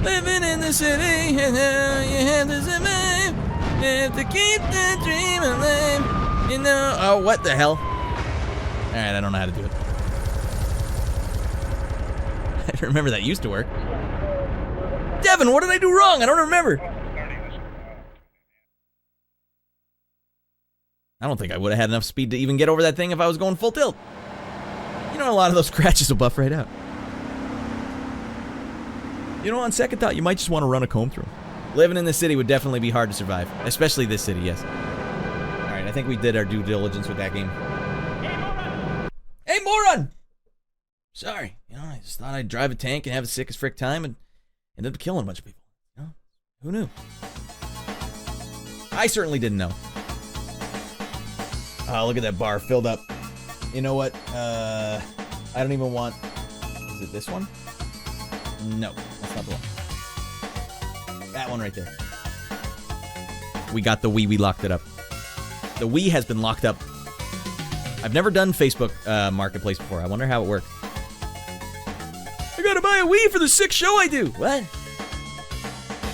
Living in the city, and now you have to survive. You have to keep the dream alive. You know. Oh, what the hell? All right, I don't know how to do it. I remember that used to work. Devin, what did I do wrong? I don't remember. I don't think I would have had enough speed to even get over that thing if I was going full tilt. You know, a lot of those scratches will buff right out. You know, on second thought, you might just want to run a comb through them. Living in the city would definitely be hard to survive. Especially this city, yes. Alright, I think we did our due diligence with that game. Hey, moron! Sorry. You know, I just thought I'd drive a tank and have the sickest frick time and end up killing a bunch of people. You know? Who knew? I certainly didn't know. Oh, look at that bar filled up. You know what? I don't even want... Is it this one? No, that's not the one. That one right there. We got the Wii. We locked it up. The Wii has been locked up. I've never done Facebook Marketplace before. I wonder how it works. I gotta buy a Wii for the sick show I do. What?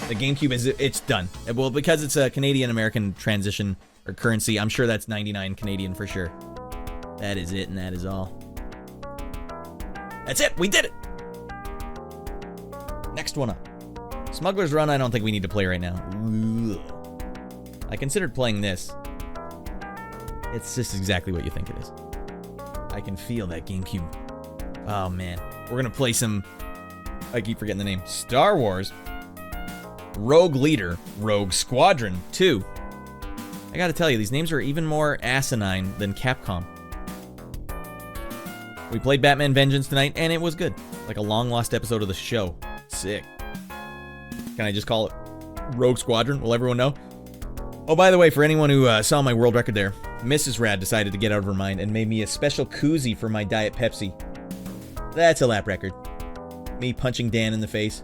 The GameCube it's done. Well, because it's a Canadian-American transition or currency, I'm sure that's 99 Canadian for sure. That is it, and that is all. That's it. We did it. Next one up. Smuggler's Run, I don't think we need to play right now. Ugh. I considered playing this. It's just exactly what you think it is. I can feel that GameCube. Oh, man. We're going to play some... I keep forgetting the name. Star Wars. Rogue Leader. Rogue Squadron 2. I gotta tell you, these names are even more asinine than Capcom. We played Batman Vengeance tonight, and it was good. Like a long-lost episode of the show. Sick. Can I just call it Rogue Squadron? Will everyone know? Oh, by the way, for anyone who saw my world record there, Mrs. Rad decided to get out of her mind and made me a special koozie for my Diet Pepsi. That's a lap record. Me punching Dan in the face.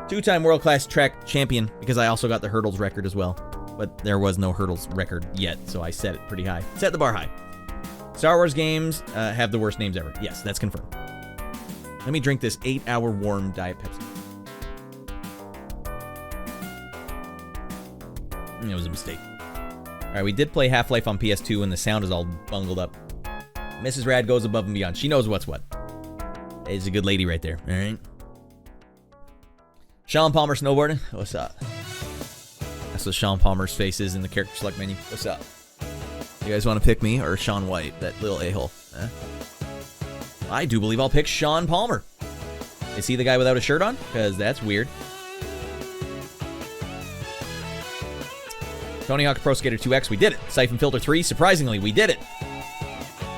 2-time world-class track champion, because I also got the hurdles record as well. But there was no hurdles record yet, so I set it pretty high. Set the bar high. Star Wars games have the worst names ever. Yes, that's confirmed. Let me drink this 8-hour warm Diet Pepsi. It was a mistake. Alright, we did play Half-Life on PS2 and the sound is all bungled up. Mrs. Rad goes above and beyond. She knows what's what. She's a good lady right there, alright? Sean Palmer snowboarding. What's up? That's what Sean Palmer's face is in the character select menu. What's up? You guys want to pick me or Sean White, that little a-hole? Huh? I do believe I'll pick Sean Palmer. Is he the guy without a shirt on? Because that's weird. Tony Hawk Pro Skater 2X, we did it. Siphon Filter 3, surprisingly, we did it.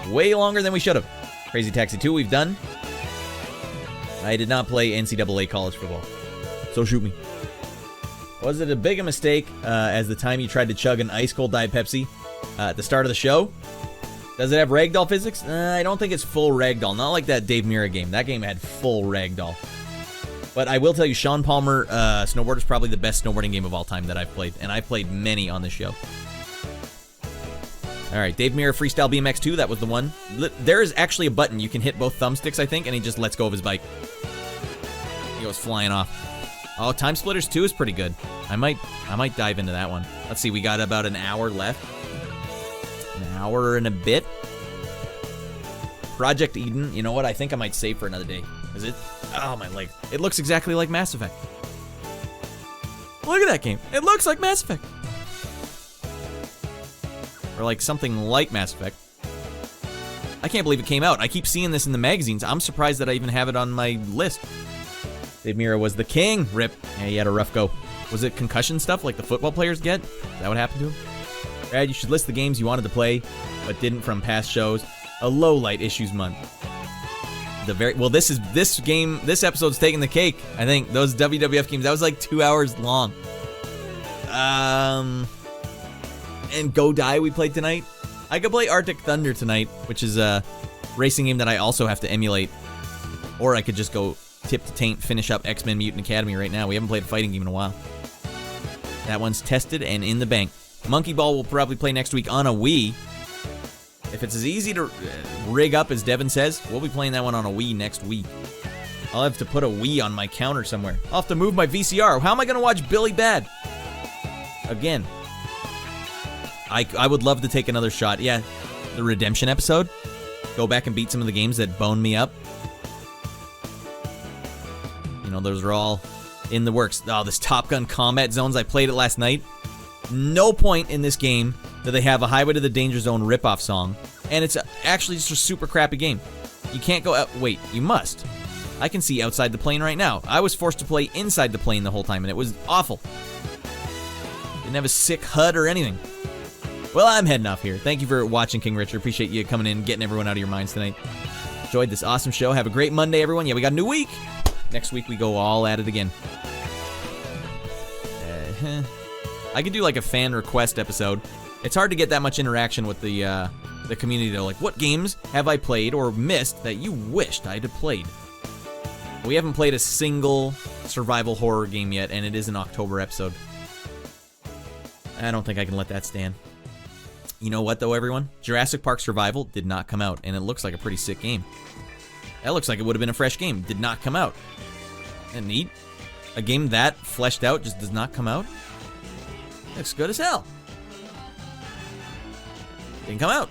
Way longer than we should have. Crazy Taxi 2, we've done. I did not play NCAA college football. So shoot me. Was it a big a mistake as the time you tried to chug an ice-cold Diet Pepsi at the start of the show? Does it have ragdoll physics? I don't think it's full ragdoll. Not like that Dave Mirra game. That game had full ragdoll. But I will tell you, Sean Palmer Snowboard is probably the best snowboarding game of all time that I've played. And I've played many on this show. Alright, Dave Mirra Freestyle BMX 2, that was the one. There is actually a button. You can hit both thumbsticks, I think, and he just lets go of his bike. He goes flying off. Oh, Time Splitters 2 is pretty good. I might dive into that one. Let's see, we got about an hour left. An hour and a bit. Project Eden, you know what? I think I might save for another day. Is it? Oh, my leg. It looks exactly like Mass Effect. Look at that game. It looks like Mass Effect. Or like something like Mass Effect. I can't believe it came out. I keep seeing this in the magazines. I'm surprised that I even have it on my list. Dave Mirra was the king. Rip. Yeah, he had a rough go. Was it concussion stuff like the football players get? Is that what happened to him? Brad, you should list the games you wanted to play, but didn't from past shows. A low light issues month. This episode's taking the cake. I think those WWF games, that was like 2 hours long. And Go Die we played tonight. I could play Arctic Thunder tonight, which is a racing game that I also have to emulate. Or I could just go tip to taint, finish up X-Men Mutant Academy right now. We haven't played a fighting game in a while. That one's tested and in the bank. Monkey Ball we'll probably play next week on a Wii. If it's as easy to rig up as Devin says, we'll be playing that one on a Wii next week. I'll have to put a Wii on my counter somewhere. I'll have to move my VCR. How am I going to watch Billy Bad? Again. I would love to take another shot. Yeah, the Redemption episode. Go back and beat some of the games that boned me up. You know, those are all in the works. Oh, this Top Gun Combat Zones, I played it last night. No point in this game do they have a Highway to the Danger Zone ripoff song. And it's actually just a super crappy game. You can't go out. Wait, you must. I can see outside the plane right now. I was forced to play inside the plane the whole time, and it was awful. Didn't have a sick HUD or anything. Well, I'm heading off here. Thank you for watching, King Richard. Appreciate you coming in, getting everyone out of your minds tonight. Enjoyed this awesome show. Have a great Monday, everyone. Yeah, we got a new week. Next week, we go all at it again. I could do like a fan request episode. It's hard to get that much interaction with the community. They're like, what games have I played or missed that you wished I'd have played? We haven't played a single survival horror game yet, and it is an October episode. I don't think I can let that stand. You know what, though, everyone? Jurassic Park Survival did not come out, and it looks like a pretty sick game. That looks like it would have been a fresh game. Did not come out. Isn't that neat? A game that fleshed out just does not come out? Looks good as hell. Didn't come out.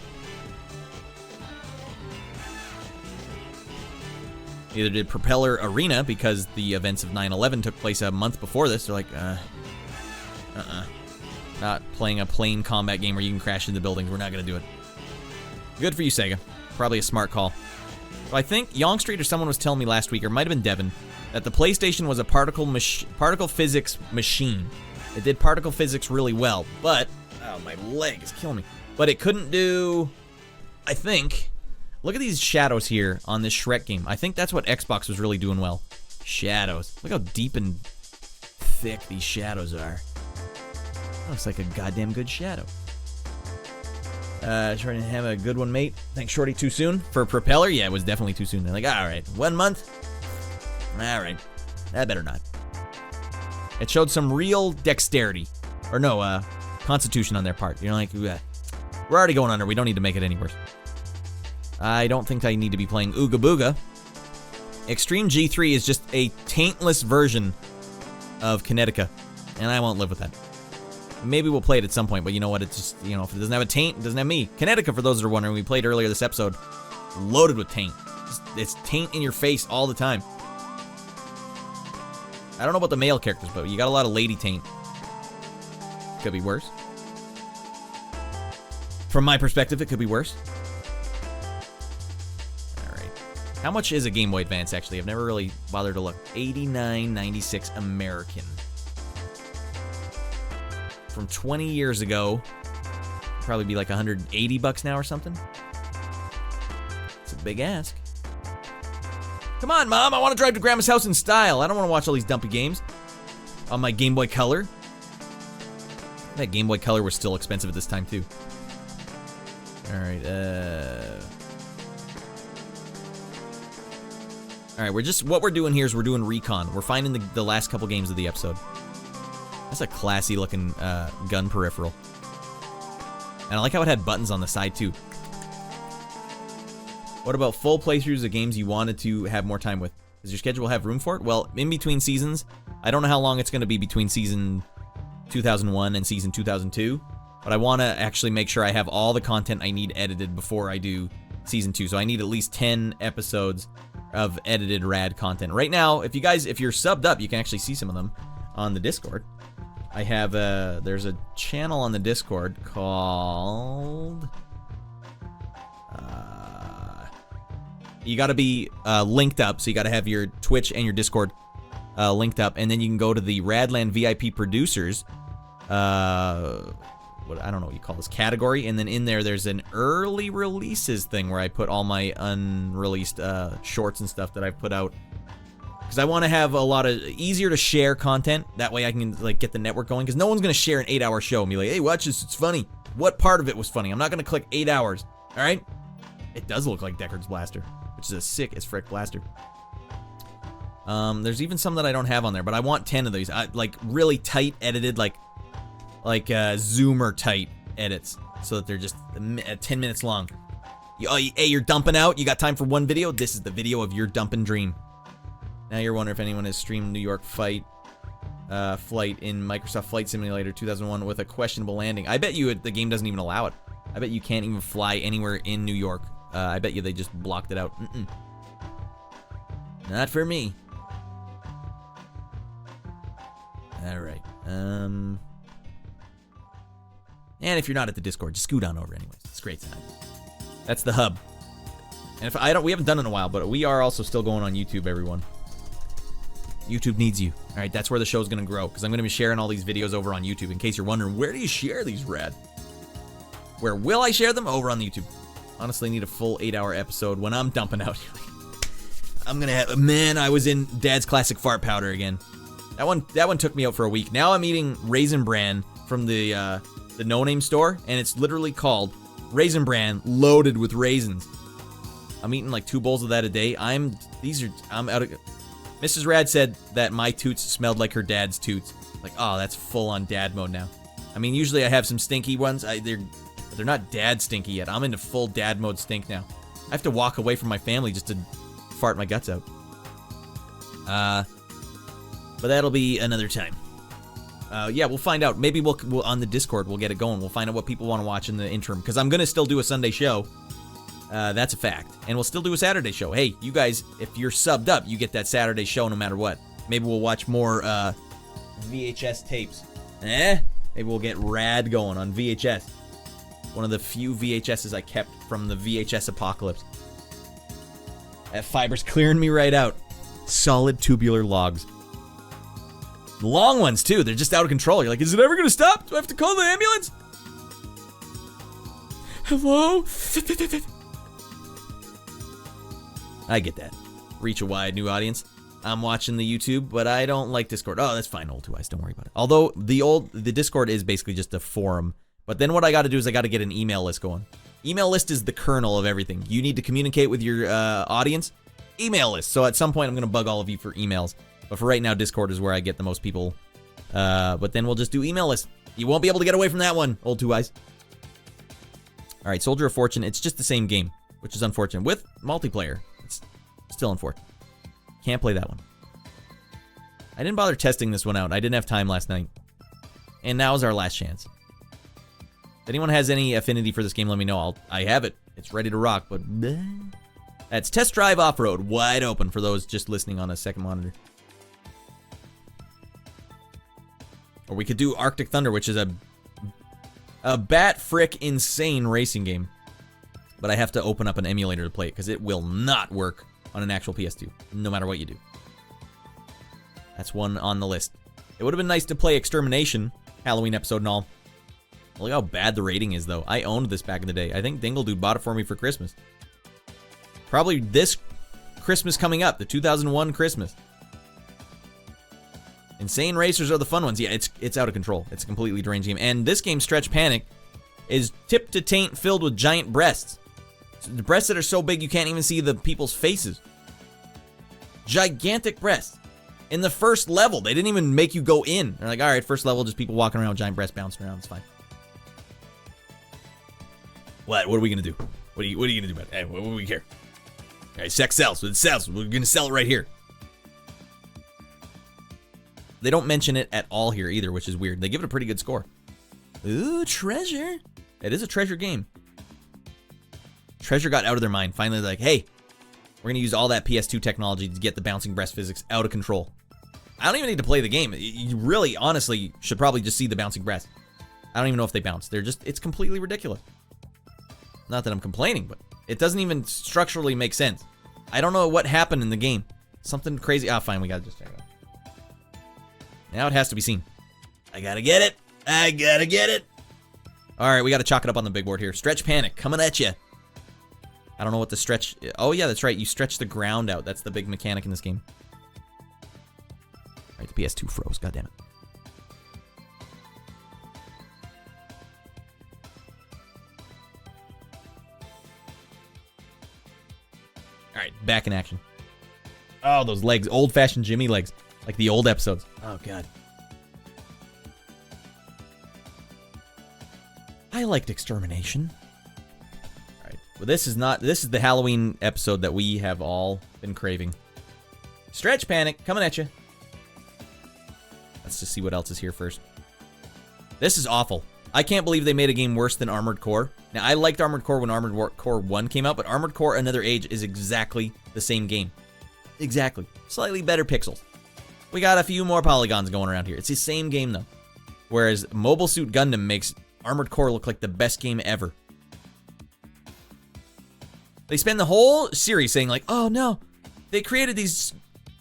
Either did Propeller Arena, because the events of 9/11 took place a month before this. They're like, not playing a plane combat game where you can crash into buildings. We're not going to do it. Good for you, Sega. Probably a smart call. So I think Yonk Street or someone was telling me last week, or it might have been Devin, that the PlayStation was a particle physics machine. It did particle physics really well, but... Oh, my leg is killing me. But it couldn't do... I think... Look at these shadows here on this Shrek game. I think that's what Xbox was really doing well. Shadows. Look how deep and thick these shadows are. Looks like a goddamn good shadow. Trying to have a good one, mate. Thanks, Shorty. Too soon? For Propeller? Yeah, it was definitely too soon. They're like, alright, 1 month? Alright. That better not. It showed some real dexterity. Or no, constitution on their part. You're like, we're already going under. We don't need to make it any worse. I don't think I need to be playing Ooga Booga. Extreme G3 is just a taintless version of Kinetica, and I won't live with that. Maybe we'll play it at some point, but you know what? It's just, you know, if it doesn't have a taint, it doesn't have me. Kinetica, for those that are wondering, we played earlier this episode, loaded with taint. It's taint in your face all the time. I don't know about the male characters, but you got a lot of lady taint. Could be worse. From my perspective, it could be worse. How much is a Game Boy Advance, actually? I've never really bothered to look. $89.96 American. From 20 years ago, probably be like $180 now or something. It's a big ask. Come on, Mom, I want to drive to Grandma's house in style. I don't want to watch all these dumpy games on my Game Boy Color. That Game Boy Color was still expensive at this time, too. Alright, Alright, what we're doing here is we're doing Recon. We're finding the last couple games of the episode. That's a classy looking gun peripheral. And I like how it had buttons on the side too. What about full playthroughs of games you wanted to have more time with? Does your schedule have room for it? Well, in between seasons, I don't know how long it's going to be between season 2001 and season 2002, but I want to actually make sure I have all the content I need edited before I do season 2. So I need at least 10 episodes of edited rad content. Right now, if you're subbed up, you can actually see some of them on the Discord. I have there's a channel on the Discord called you got to be linked up, so you got to have your Twitch and your Discord linked up, and then you can go to the Radland VIP producers I don't know what you call this category, and then in there's an early releases thing where I put all my unreleased shorts and stuff that I've put out, because I want to have a lot of easier to share content. That way I can like get the network going, because no one's gonna share an 8-hour show and be like, hey, watch this, it's funny. What part of it was funny? I'm not gonna click 8 hours. All right, it does look like Deckard's blaster, which is a sick as frick blaster. There's even some that I don't have on there, but I want 10 of these. Like really tight edited, like Zoomer tight edits, so that they're just 10 minutes long. Hey, you're dumping out? You got time for one video? This is the video of your dumping dream. Now you're wondering if anyone has streamed New York flight in Microsoft Flight Simulator 2001 with a questionable landing. I bet you the game doesn't even allow it. I bet you can't even fly anywhere in New York. I bet you they just blocked it out. Not for me. Alright. And if you're not at the Discord, just scoot on over anyways. It's a great time. That's the hub. And we haven't done it in a while, but we are also still going on YouTube, everyone. YouTube needs you. Alright, that's where the show's gonna grow, because I'm gonna be sharing all these videos over on YouTube. In case you're wondering, where do you share these, Rad? Where will I share them? Over on YouTube. Honestly, need a full 8-hour episode when I'm dumping out. I'm gonna have, man, I was in Dad's Classic Fart Powder again. That one took me out for a week. Now I'm eating Raisin Bran from the No Name store, and it's literally called Raisin Bran loaded with raisins. I'm eating like 2 bowls of that a day. I'm out of. Mrs. Rad said that my toots smelled like her dad's toots. Like, oh, that's full on dad mode now. I mean, usually I have some stinky ones. They're not dad stinky yet. I'm into full dad mode stink now. I have to walk away from my family just to fart my guts out. But that'll be another time. Yeah, we'll find out. Maybe we'll on the Discord, we'll get it going. We'll find out what people want to watch in the interim, because I'm going to still do a Sunday show. That's a fact. And we'll still do a Saturday show. Hey, you guys, if you're subbed up, you get that Saturday show no matter what. Maybe we'll watch more VHS tapes. Maybe we'll get Rad going on VHS. One of the few VHSs I kept from the VHS apocalypse. That fiber's clearing me right out. Solid tubular logs. Long ones, too. They're just out of control. You're like, is it ever going to stop? Do I have to call the ambulance? Hello? I get that. Reach a wide new audience. I'm watching the YouTube, but I don't like Discord. Oh, that's fine, old Two Eyes. Don't worry about it. Although the Discord is basically just a forum. But then what I got to do is I got to get an email list going. Email list is the kernel of everything. You need to communicate with your audience. Email list. So at some point I'm going to bug all of you for emails. But for right now, Discord is where I get the most people. But then we'll just do email list. You won't be able to get away from that one, old Two Eyes. All right, Soldier of Fortune. It's just the same game, which is unfortunate. With multiplayer, it's still unfortunate. Can't play that one. I didn't bother testing this one out. I didn't have time last night. And now is our last chance. If anyone has any affinity for this game, let me know. I have it. It's ready to rock, but bleh. That's Test Drive Off-Road, wide open for those just listening on a second monitor. Or we could do Arctic Thunder, which is a bat-frick insane racing game. But I have to open up an emulator to play it, because it will not work on an actual PS2, no matter what you do. That's one on the list. It would have been nice to play Extermination, Halloween episode and all. Look how bad the rating is, though. I owned this back in the day. I think Dingle Dude bought it for me for Christmas. Probably this Christmas coming up, the 2001 Christmas. Insane Racers are the fun ones. Yeah, it's out of control. It's a completely deranged game. And this game, Stretch Panic, is tip to taint filled with giant breasts. The breasts that are so big you can't even see the people's faces. Gigantic breasts. In the first level, they didn't even make you go in. They're like, all right, first level, just people walking around with giant breasts bouncing around. It's fine. What are we going to do? What are you going to do about it? Hey, what do we care? All right, sex sells. It sells. We're going to sell it right here. They don't mention it at all here either, which is weird. They give it a pretty good score. Ooh, treasure. It is a treasure game. Treasure got out of their mind. Finally, they're like, hey, we're going to use all that PS2 technology to get the bouncing breast physics out of control. I don't even need to play the game. You really, honestly, should probably just see the bouncing breast. I don't even know if they bounce. It's completely ridiculous. Not that I'm complaining, but it doesn't even structurally make sense. I don't know what happened in the game. Something crazy. Ah, fine, we gotta just check it out. Now it has to be seen. I gotta get it. All right, we gotta chalk it up on the big board here. Stretch Panic, coming at you. I don't know what the stretch... Oh, yeah, that's right. You stretch the ground out. That's the big mechanic in this game. All right, the PS2 froze. God damn it. All right, back in action. Oh, those legs. Old-fashioned Jimmy legs. Like the old episodes. Oh, God. I liked Extermination. All right. Well, this is the Halloween episode that we have all been craving. Stretch Panic, coming at you. Let's just see what else is here first. This is awful. I can't believe they made a game worse than Armored Core. Now, I liked Armored Core when Armored Core 1 came out, but Armored Core Another Age is exactly the same game. Exactly. Slightly better pixels. We got a few more polygons going around here. It's the same game, though. Whereas Mobile Suit Gundam makes Armored Core look like the best game ever. They spend the whole series saying, like, oh, no, they created these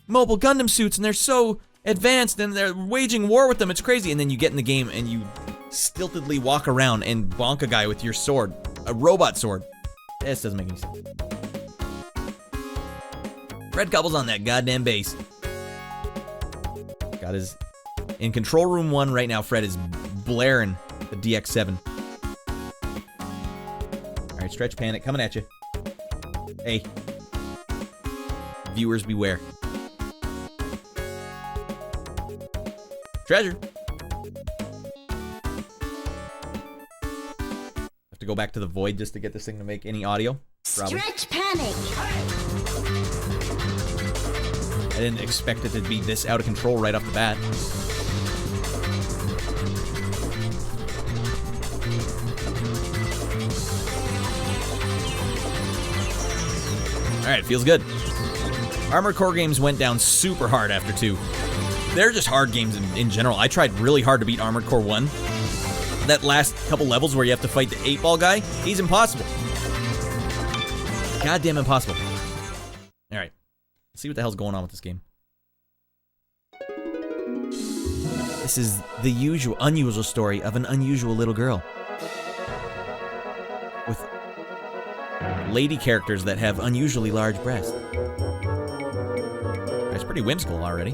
Mobile Gundam suits, and they're so advanced, and they're waging war with them. It's crazy. And then you get in the game, and you stiltedly walk around and bonk a guy with your sword. A robot sword. This doesn't make any sense. Fred Couple's on that goddamn bass. Got his... In Control Room 1 right now, Fred is blaring the DX7. Alright, Stretch Panic coming at you. Hey. Viewers beware. Treasure. Have to go back to the void just to get this thing to make any audio. Probably. Stretch Panic. I didn't expect it to be this out of control right off the bat. Alright, feels good. Armored Core games went down super hard after 2. They're just hard games in general. I tried really hard to beat Armored Core 1. That last couple levels where you have to fight the 8-ball guy, he's impossible. Goddamn impossible. Alright, let's see what the hell's going on with this game. This is the unusual story of an unusual little girl. With lady characters that have unusually large breasts. It's pretty whimsical already.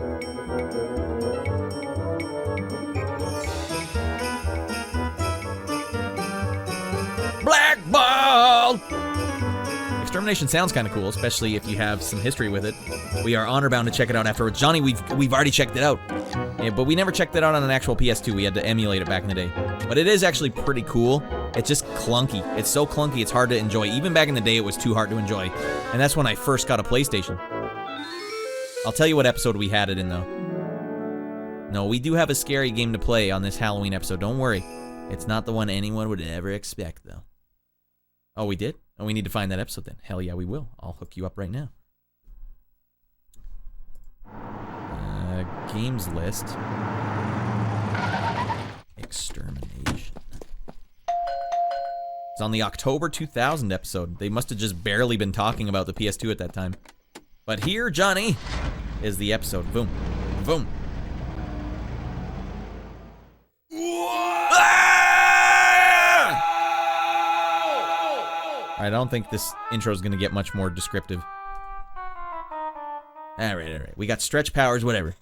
Blackball! Extermination sounds kind of cool, especially if you have some history with it. We are honor bound to check it out afterwards. Johnny, we've already checked it out. Yeah, but we never checked it out on an actual PS2. We had to emulate it back in the day. But it is actually pretty cool. It's just clunky. It's so clunky, it's hard to enjoy. Even back in the day, it was too hard to enjoy. And that's when I first got a PlayStation. I'll tell you what episode we had it in, though. No, we do have a scary game to play on this Halloween episode. Don't worry. It's not the one anyone would ever expect, though. Oh, we did? Oh, we need to find that episode then. Hell yeah, we will. I'll hook you up right now. Games list. Extermination. It's on the October 2000 episode. They must have just barely been talking about the PS2 at that time. But here, Johnny, is the episode. Boom. Boom. Alright, I don't think this intro is going to get much more descriptive. Alright. We got stretch powers, whatever.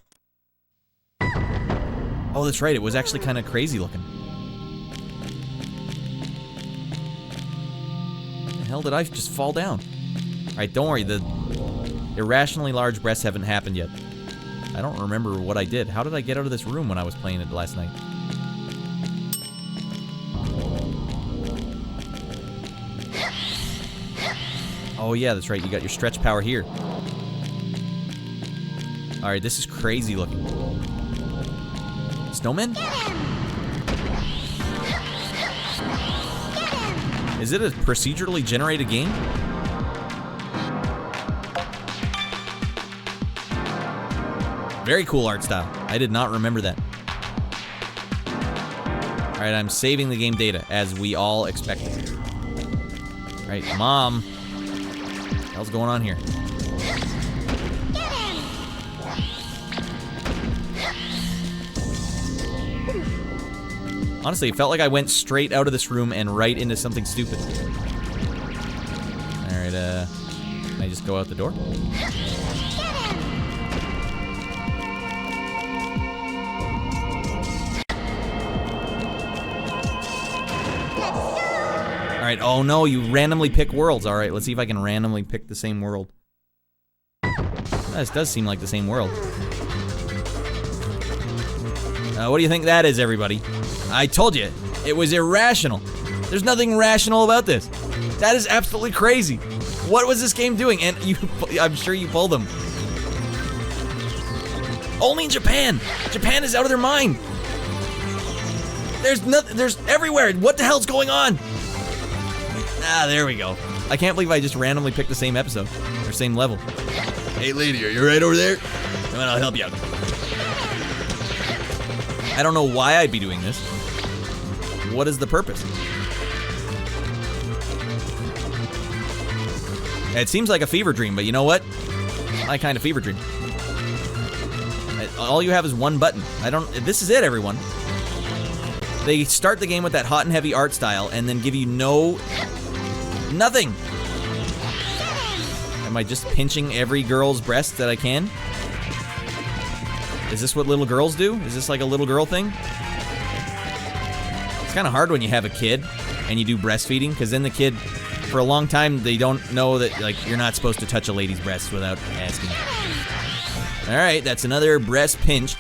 Oh, that's right. It was actually kind of crazy looking. How the hell did I just fall down? Alright, don't worry. The irrationally large breasts haven't happened yet. I don't remember what I did. How did I get out of this room when I was playing it last night? Oh yeah, that's right. You got your stretch power here. Alright, this is crazy looking. Snowman? Is it a procedurally generated game? Very cool art style. I did not remember that. Alright, I'm saving the game data, as we all expected. Alright, Mom. What the hell's going on here? Honestly, it felt like I went straight out of this room and right into something stupid. Alright, can I just go out the door? Alright, oh no, you randomly pick worlds. Alright, let's see if I can randomly pick the same world. This does seem like the same world. What do you think that is, everybody? I told you, it was irrational. There's nothing rational about this. That is absolutely crazy. What was this game doing? And I'm sure you pulled them. Only in Japan. Japan is out of their mind. There's everywhere. What the hell's going on? Ah, there we go. I can't believe I just randomly picked the same episode, or same level. Hey lady, are you right over there? Come on, I'll help you out. I don't know why I'd be doing this. What is the purpose? It seems like a fever dream, but you know what? My kind of fever dream. All you have is one button. This is it, everyone. They start the game with that hot and heavy art style and then give you nothing. Am I just pinching every girl's breast that I can? Is this what little girls do? Is this like a little girl thing? It's kind of hard when you have a kid and you do breastfeeding, because then the kid, for a long time, they don't know that like you're not supposed to touch a lady's breast without asking. All right, that's another breast pinched.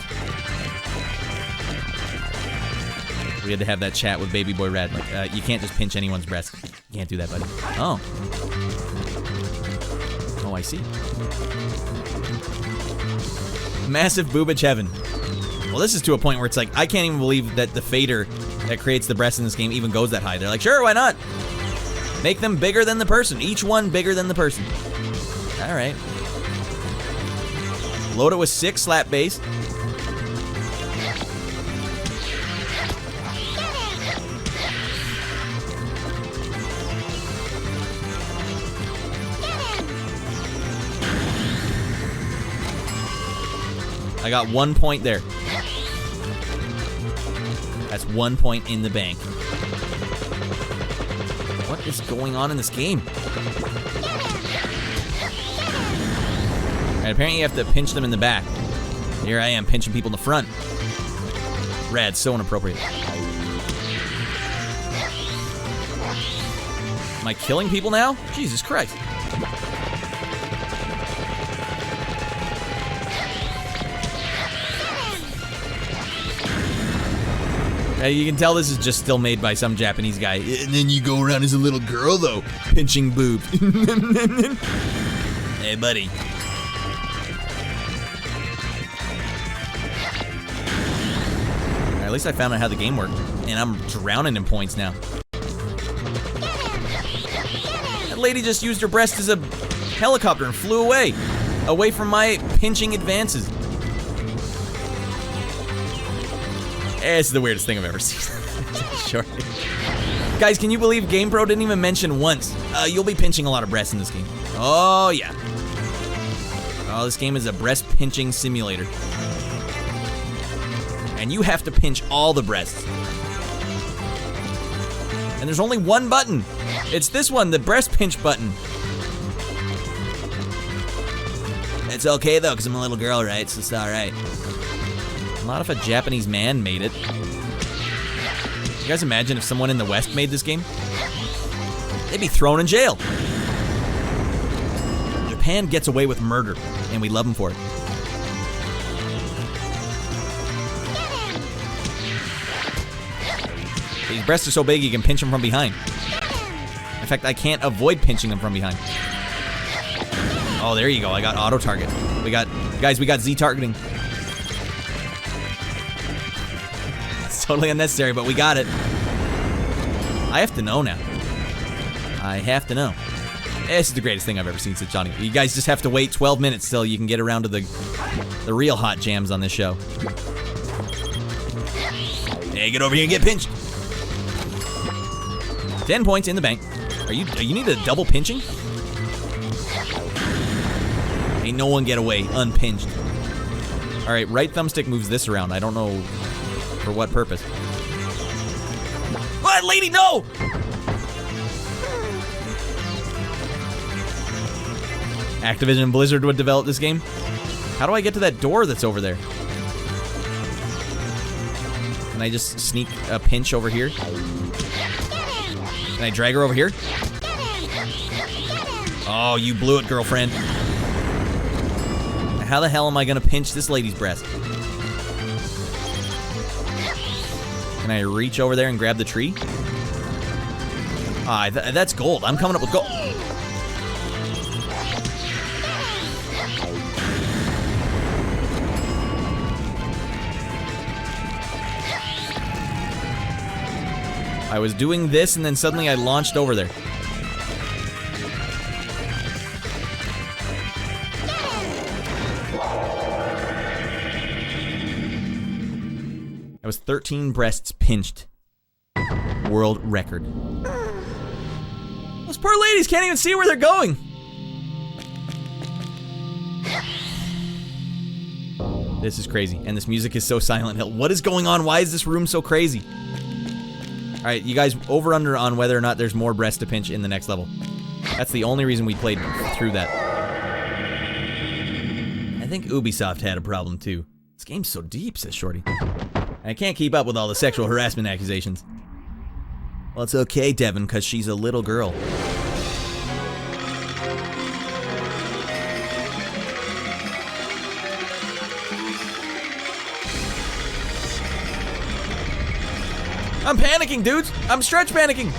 We had to have that chat with Baby Boy Rad. Like, you can't just pinch anyone's breast. You can't do that, buddy. Oh. Oh, I see. Massive boobage heaven. Well, this is to a point where it's like, I can't even believe that the fader that creates the breast in this game even goes that high. They're like, sure, why not? Make them bigger than the person. Each one bigger than the person. All right. Load it with 6 slap base. I got 1 point there. That's 1 point in the bank. What is going on in this game? Alright, apparently you have to pinch them in the back. Here I am, pinching people in the front. Rad, so inappropriate. Am I killing people now? Jesus Christ. You can tell this is just still made by some Japanese guy. And then you go around as a little girl, though, pinching boobs. Hey, buddy. At least I found out how the game worked, and I'm drowning in points now. That lady just used her breast as a helicopter and flew away from my pinching advances. It's the weirdest thing I've ever seen. Sure. Guys, can you believe GamePro didn't even mention once? You'll be pinching a lot of breasts in this game. Oh, yeah. Oh, this game is a breast pinching simulator. And you have to pinch all the breasts. And there's only one button. It's this one, the breast pinch button. It's okay, though, because I'm a little girl, right? So it's alright. Not if a Japanese man made it. You guys imagine if someone in the West made this game? They'd be thrown in jail. Japan gets away with murder, and we love them for it. These breasts are so big you can pinch them from behind. In fact, I can't avoid pinching them from behind. Oh, there you go. I got auto target. We got Z targeting. Totally unnecessary, but we got it. I have to know now. I have to know. This is the greatest thing I've ever seen since Johnny. You guys just have to wait 12 minutes till you can get around to the real hot jams on this show. Hey, get over here and get pinched. 10 points in the bank. You need a double pinching? Ain't no one get away unpinched. All right, right thumbstick moves this around. I don't know for what purpose. What, lady, no! Activision and Blizzard would develop this game. How do I get to that door that's over there? Can I just sneak a pinch over here? Can I drag her over here? Oh, you blew it, girlfriend. How the hell am I gonna pinch this lady's breast? Can I reach over there and grab the tree? Ah, that's gold. I'm coming up with gold. I was doing this and then suddenly I launched over there. That was 13 breasts pinched. World record. Those poor ladies can't even see where they're going. This is crazy. And this music is so Silent Hill. What is going on? Why is this room so crazy? Alright, you guys, over under on whether or not there's more breasts to pinch in the next level. That's the only reason we played through that. I think Ubisoft had a problem too. This game's so deep, says Shorty. I can't keep up with all the sexual harassment accusations. Well, it's okay, Devin, because she's a little girl. I'm panicking, dudes! I'm stretch panicking!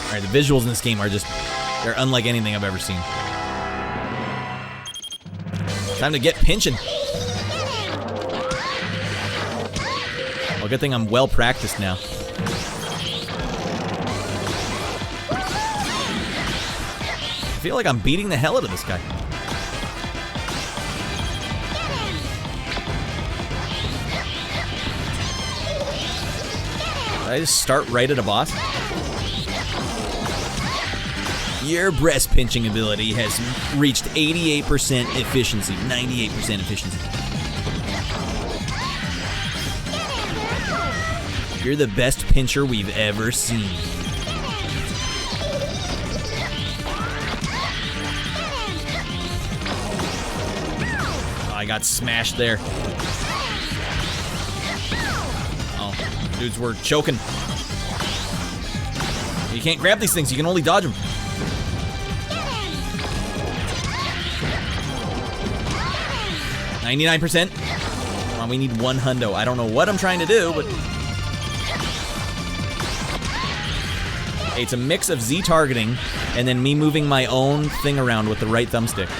Alright, the visuals in this game are just... they're unlike anything I've ever seen. Time to get pinching. Well, good thing I'm well practiced now. feel like I'm beating the hell out of this guy. Did I just start right at a boss? Your breast pinching ability has reached 88% efficiency, 98% efficiency. You're the best pincher we've ever seen. Oh, I got smashed there. Oh, dudes were choking. You can't grab these things, you can only dodge them. $99%. Come on, we need one hundo. I don't know what I'm trying to do, but... Hey, it's a mix of Z targeting and then me moving my own thing around with the right thumbstick.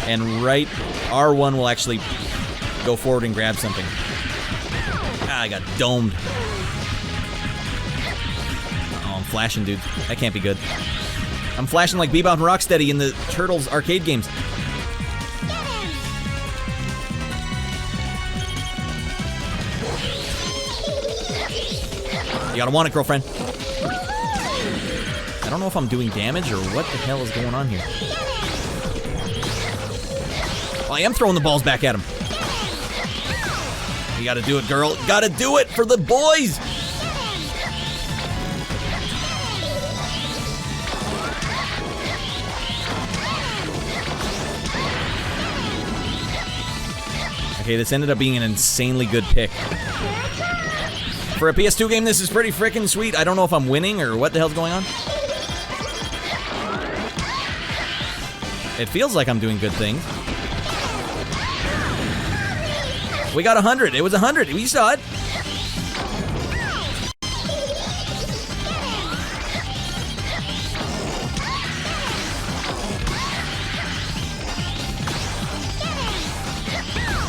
And right R1 will actually go forward and grab something. Ah, I got domed. Oh, I'm flashing, dude. That can't be good. I'm flashing like Bebop and Rocksteady in the Turtles arcade games. You gotta want it, girlfriend. I don't know if I'm doing damage or what the hell is going on here. Well, I am throwing the balls back at him. You gotta do it, girl. You gotta do it for the boys! Okay, this ended up being an insanely good pick. For a PS2 game, this is pretty freaking sweet. I don't know if I'm winning or what the hell's going on. It feels like I'm doing good things. We got 100. It was 100. We saw it.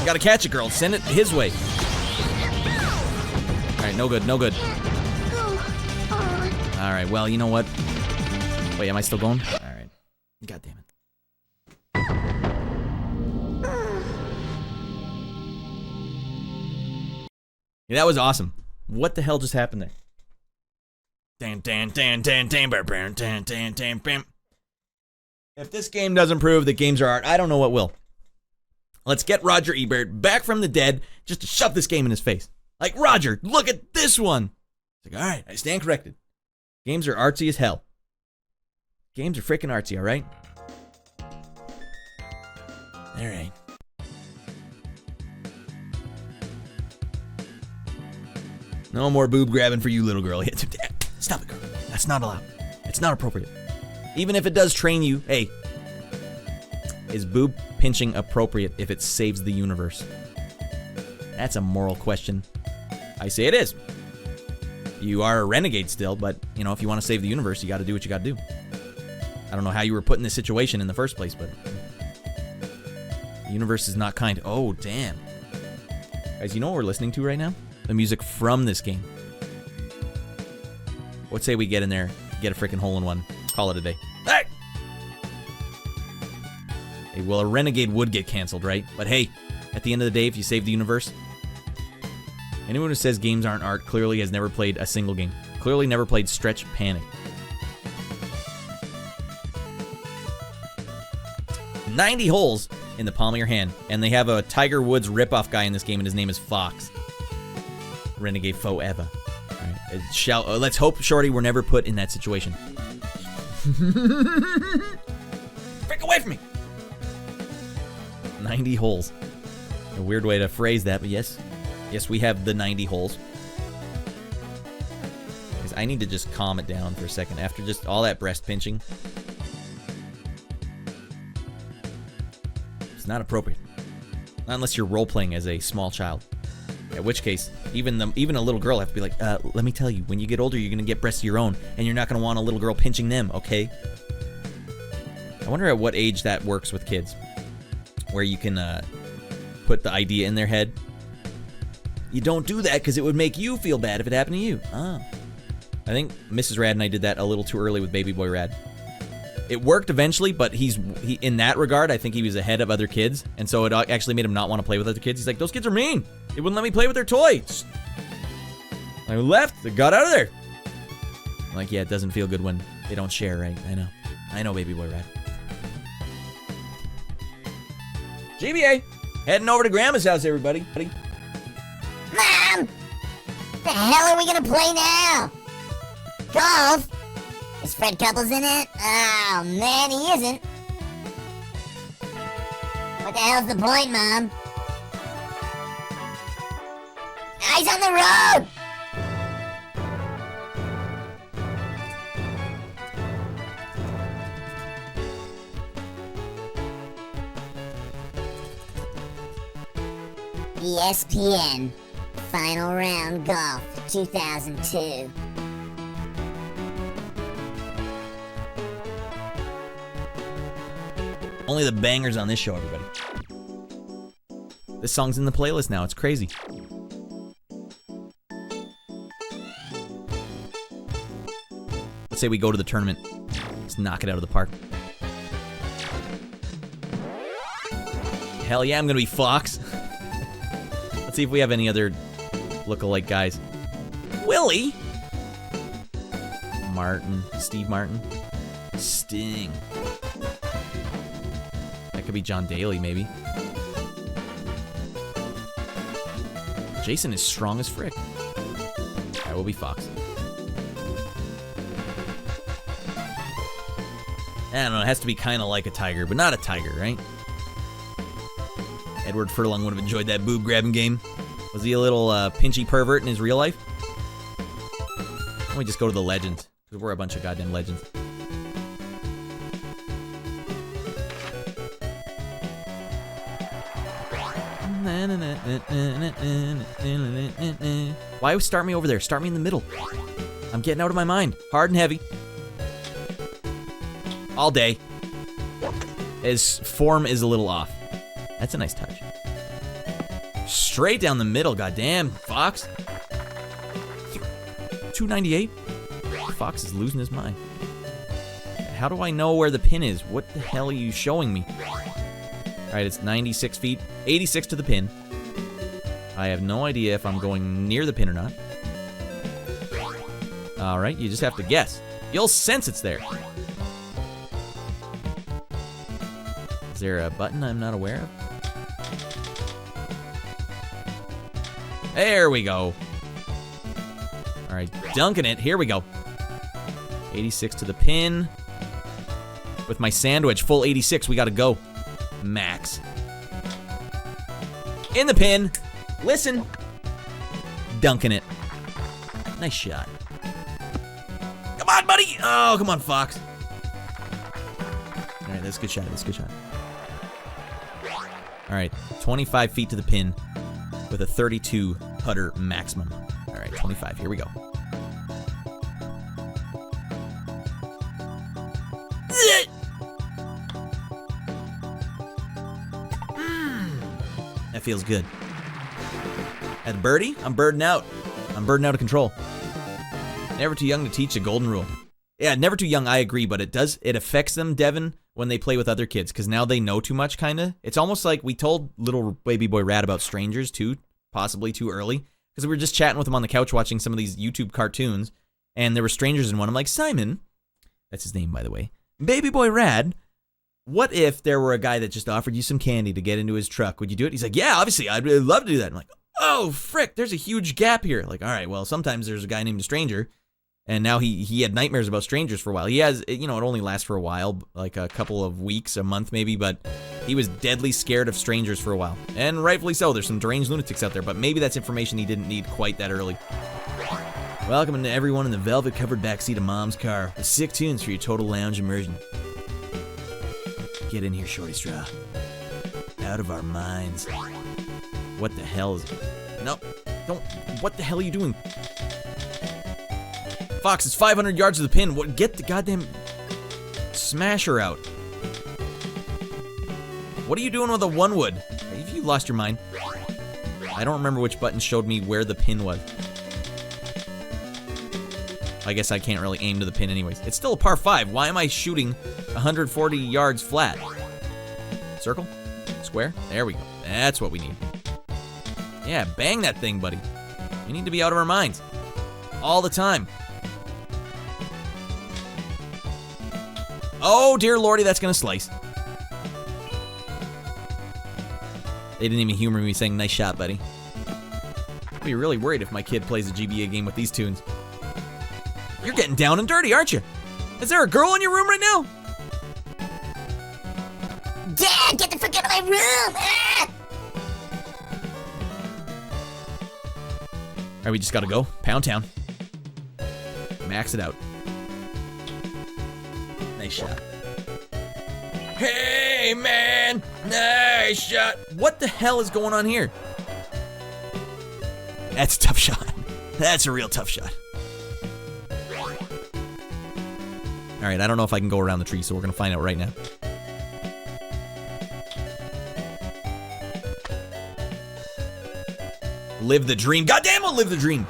You gotta catch it, girl. Send it his way. Alright, no good, no good. Alright, well, you know what? Wait, am I still going? Alright. God damn it. Yeah, that was awesome. What the hell just happened there? If this game doesn't prove that games are art, I don't know what will. Let's get Roger Ebert back from the dead just to shove this game in his face. Like, Roger, look at this one. It's like, all right, I stand corrected. Games are artsy as hell. Games are freaking artsy, all right? All right. No more boob grabbing for you, little girl. Stop it, girl. That's not allowed. It's not appropriate. Even if it does train you, hey, is boob pinching appropriate if it saves the universe? That's a moral question. I say it is. You are a renegade still, but, you know, if you want to save the universe, you got to do what you got to do. I don't know how you were put in this situation in the first place, but the universe is not kind. Oh, damn. Guys, you know what we're listening to right now? The music from this game. Let's say we get in there, get a freaking hole-in-one, call it a day. Hey! Hey, well, a renegade would get canceled, right? But hey, at the end of the day, if you save the universe, anyone who says games aren't art clearly has never played a single game. Clearly never played Stretch Panic. 90 holes in the palm of your hand, and they have a Tiger Woods ripoff guy in this game, and his name is Fox. Renegade forever. Right. Let's hope, Shorty, we're never put in that situation. Break away from me! 90 holes. A weird way to phrase that, but yes. Yes, we have the 90 holes. Because I need to just calm it down for a second. After just all that breast pinching. It's not appropriate. Not unless you're role-playing as a small child. In which case, even a little girl have to be like, let me tell you, when you get older, you're going to get breasts of your own, and you're not going to want a little girl pinching them, okay? I wonder at what age that works with kids. Where you can put the idea in their head. You don't do that because it would make you feel bad if it happened to you. Ah. I think Mrs. Rad and I did that a little too early with Baby Boy Rad. It worked eventually, but he in that regard, I think he was ahead of other kids, and so it actually made him not want to play with other kids. He's like, those kids are mean. They wouldn't let me play with their toys. I left. They got out of there. I'm like, yeah, it doesn't feel good when they don't share, right? I know, baby boy rat. GBA, heading over to Grandma's house, everybody. Mom! The hell are we gonna play now? Golf? Is Fred Couples in it? Oh man, he isn't. What the hell's the point, Mom? He's on the road! ESPN Final Round Golf 2002. Only the bangers on this show, everybody. This song's in the playlist now. It's crazy. Let's say we go to the tournament. Let's knock it out of the park. Hell yeah, I'm gonna be Fox. Let's see if we have any other look-alike guys. Willie. Martin. Steve Martin. Sting. That could be John Daly, maybe. Jason is strong as frick. I will be Fox. I don't know, it has to be kind of like a tiger, but not a tiger, right? Edward Furlong would have enjoyed that boob-grabbing game. Was he a little pinchy pervert in his real life? Why don't we just go to the legends? Because we're a bunch of goddamn legends. Why start me over there? Start me in the middle. I'm getting out of my mind. Hard and heavy. All day. His form is a little off. That's a nice touch. Straight down the middle, goddamn, Fox. 298? Fox is losing his mind. How do I know where the pin is? What the hell are you showing me? Alright, it's 96 feet. 86 to the pin. I have no idea if I'm going near the pin or not. Alright, you just have to guess. You'll sense it's there. Is there a button I'm not aware of? There we go. Alright, dunking it. Here we go. 86 to the pin. With my sandwich, full 86, we gotta go. Max. In the pin. Listen. Dunking it. Nice shot. Come on, buddy. Oh, come on, Fox. Alright, that's a good shot. That's a good shot. Alright, 25 feet to the pin with a 32 putter maximum. Alright, 25. Here we go. That feels good. At birdie, I'm birding out. I'm birding out of control. Never too young to teach the golden rule. Yeah, never too young, I agree, but it affects them, Devin, when they play with other kids, because now they know too much, kind of. It's almost like we told little baby boy Rad about strangers, too, possibly too early, because we were just chatting with him on the couch watching some of these YouTube cartoons, and there were strangers in one. I'm like, Simon, that's his name, by the way, baby boy Rad, what if there were a guy that just offered you some candy to get into his truck? Would you do it? He's like, yeah, obviously, I'd really love to do that. I'm like, oh, frick, there's a huge gap here. Like, all right, well, sometimes there's a guy named a stranger, and now he had nightmares about strangers for a while. He has, it only lasts for a while, like a couple of weeks, a month maybe, but he was deadly scared of strangers for a while. And rightfully so, there's some deranged lunatics out there, but maybe that's information he didn't need quite that early. Welcome to everyone in the velvet-covered backseat of Mom's car with sick tunes for your total lounge immersion. Get in here, Shorty Straw. Out of our minds. What the hell is it? No, don't. What the hell are you doing? Fox, it's 500 yards to the pin. What? Get the goddamn smasher out. What are you doing with a one wood? Have you lost your mind? I don't remember which button showed me where the pin was. I guess I can't really aim to the pin anyways. It's still a par 5. Why am I shooting 140 yards flat? Circle? Square? There we go. That's what we need. Yeah, bang that thing, buddy. We need to be out of our minds. All the time. Oh, dear lordy, that's going to slice. They didn't even humor me saying, nice shot, buddy. I'd be really worried if my kid plays a GBA game with these tunes. You're getting down and dirty, aren't you? Is there a girl in your room right now? Dad, get the fuck out of my room! Ah! Alright, we just gotta go. Pound town. Max it out. Nice shot. Hey, man! Nice shot! What the hell is going on here? That's a tough shot. That's a real tough shot. Alright, I don't know if I can go around the tree, so we're gonna find out right now. Live the dream. Goddamn, I'll live the dream.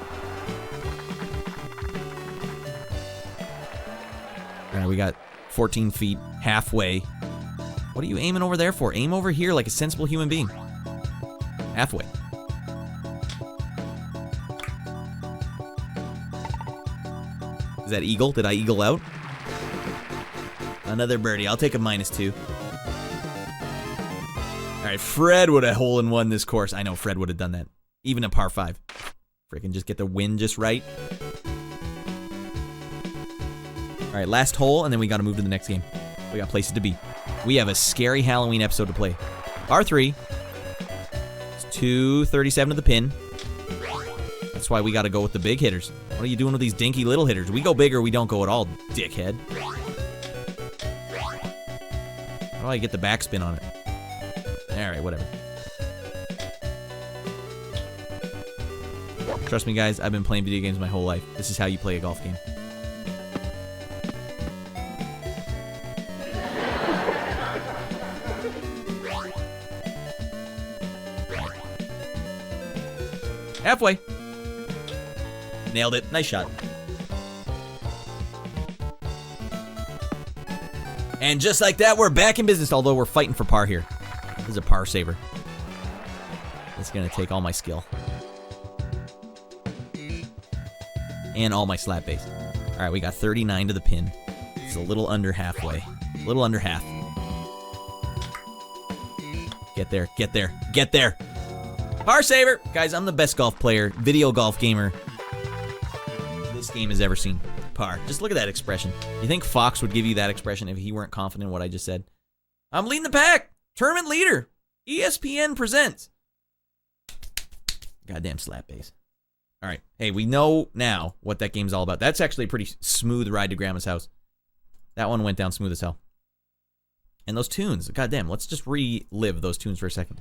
Alright, we got 14 feet, halfway. What are you aiming over there for? Aim over here like a sensible human being. Halfway. Is that eagle? Did I eagle out? Another birdie. I'll take a -2. Alright, Fred would have hole-in-one this course. I know Fred would have done that. Even a par 5. Freaking just get the wind just right. Alright, last hole, and then we gotta move to the next game. We got places to be. We have a scary Halloween episode to play. Par 3. It's 237 to the pin. That's why we gotta go with the big hitters. What are you doing with these dinky little hitters? We go big or we don't go at all, dickhead. How do I get the backspin on it? Alright, whatever. Trust me, guys, I've been playing video games my whole life. This is how you play a golf game. Halfway. Nailed it. Nice shot. And just like that, we're back in business, although we're fighting for par here. This is a par saver. It's going to take all my skill. And all my slap base. All right, we got 39 to the pin. It's a little under halfway. A little under half. Get there, get there, get there. Par saver. Guys, I'm the best golf player, video golf gamer this game has ever seen. Par. Just look at that expression. You think Fox would give you that expression if he weren't confident in what I just said? I'm leading the pack. Tournament leader. ESPN presents. Goddamn slap base. All right. Hey, we know now what that game's all about. That's actually a pretty smooth ride to Grandma's house. That one went down smooth as hell. And those tunes. Goddamn. Let's just relive those tunes for a second.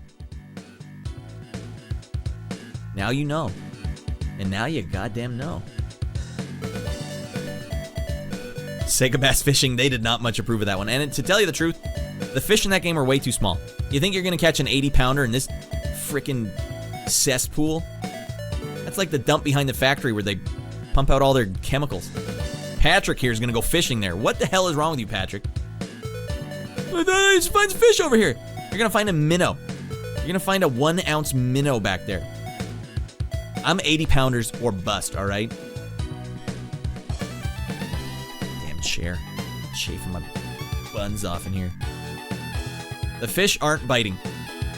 Now you know. And now you goddamn know. Sega Bass Fishing, they did not much approve of that one. And to tell you the truth, the fish in that game are way too small. You think you're going to catch an 80-pounder in this frickin' cesspool? That's like the dump behind the factory where they pump out all their chemicals. Patrick here is going to go fishing there. What the hell is wrong with you, Patrick? I just find some fish over here. You're going to find a minnow. You're going to find a 1-ounce minnow back there. I'm 80-pounders or bust, all right? Damn chair. Chafing my buns off in here. The fish aren't biting.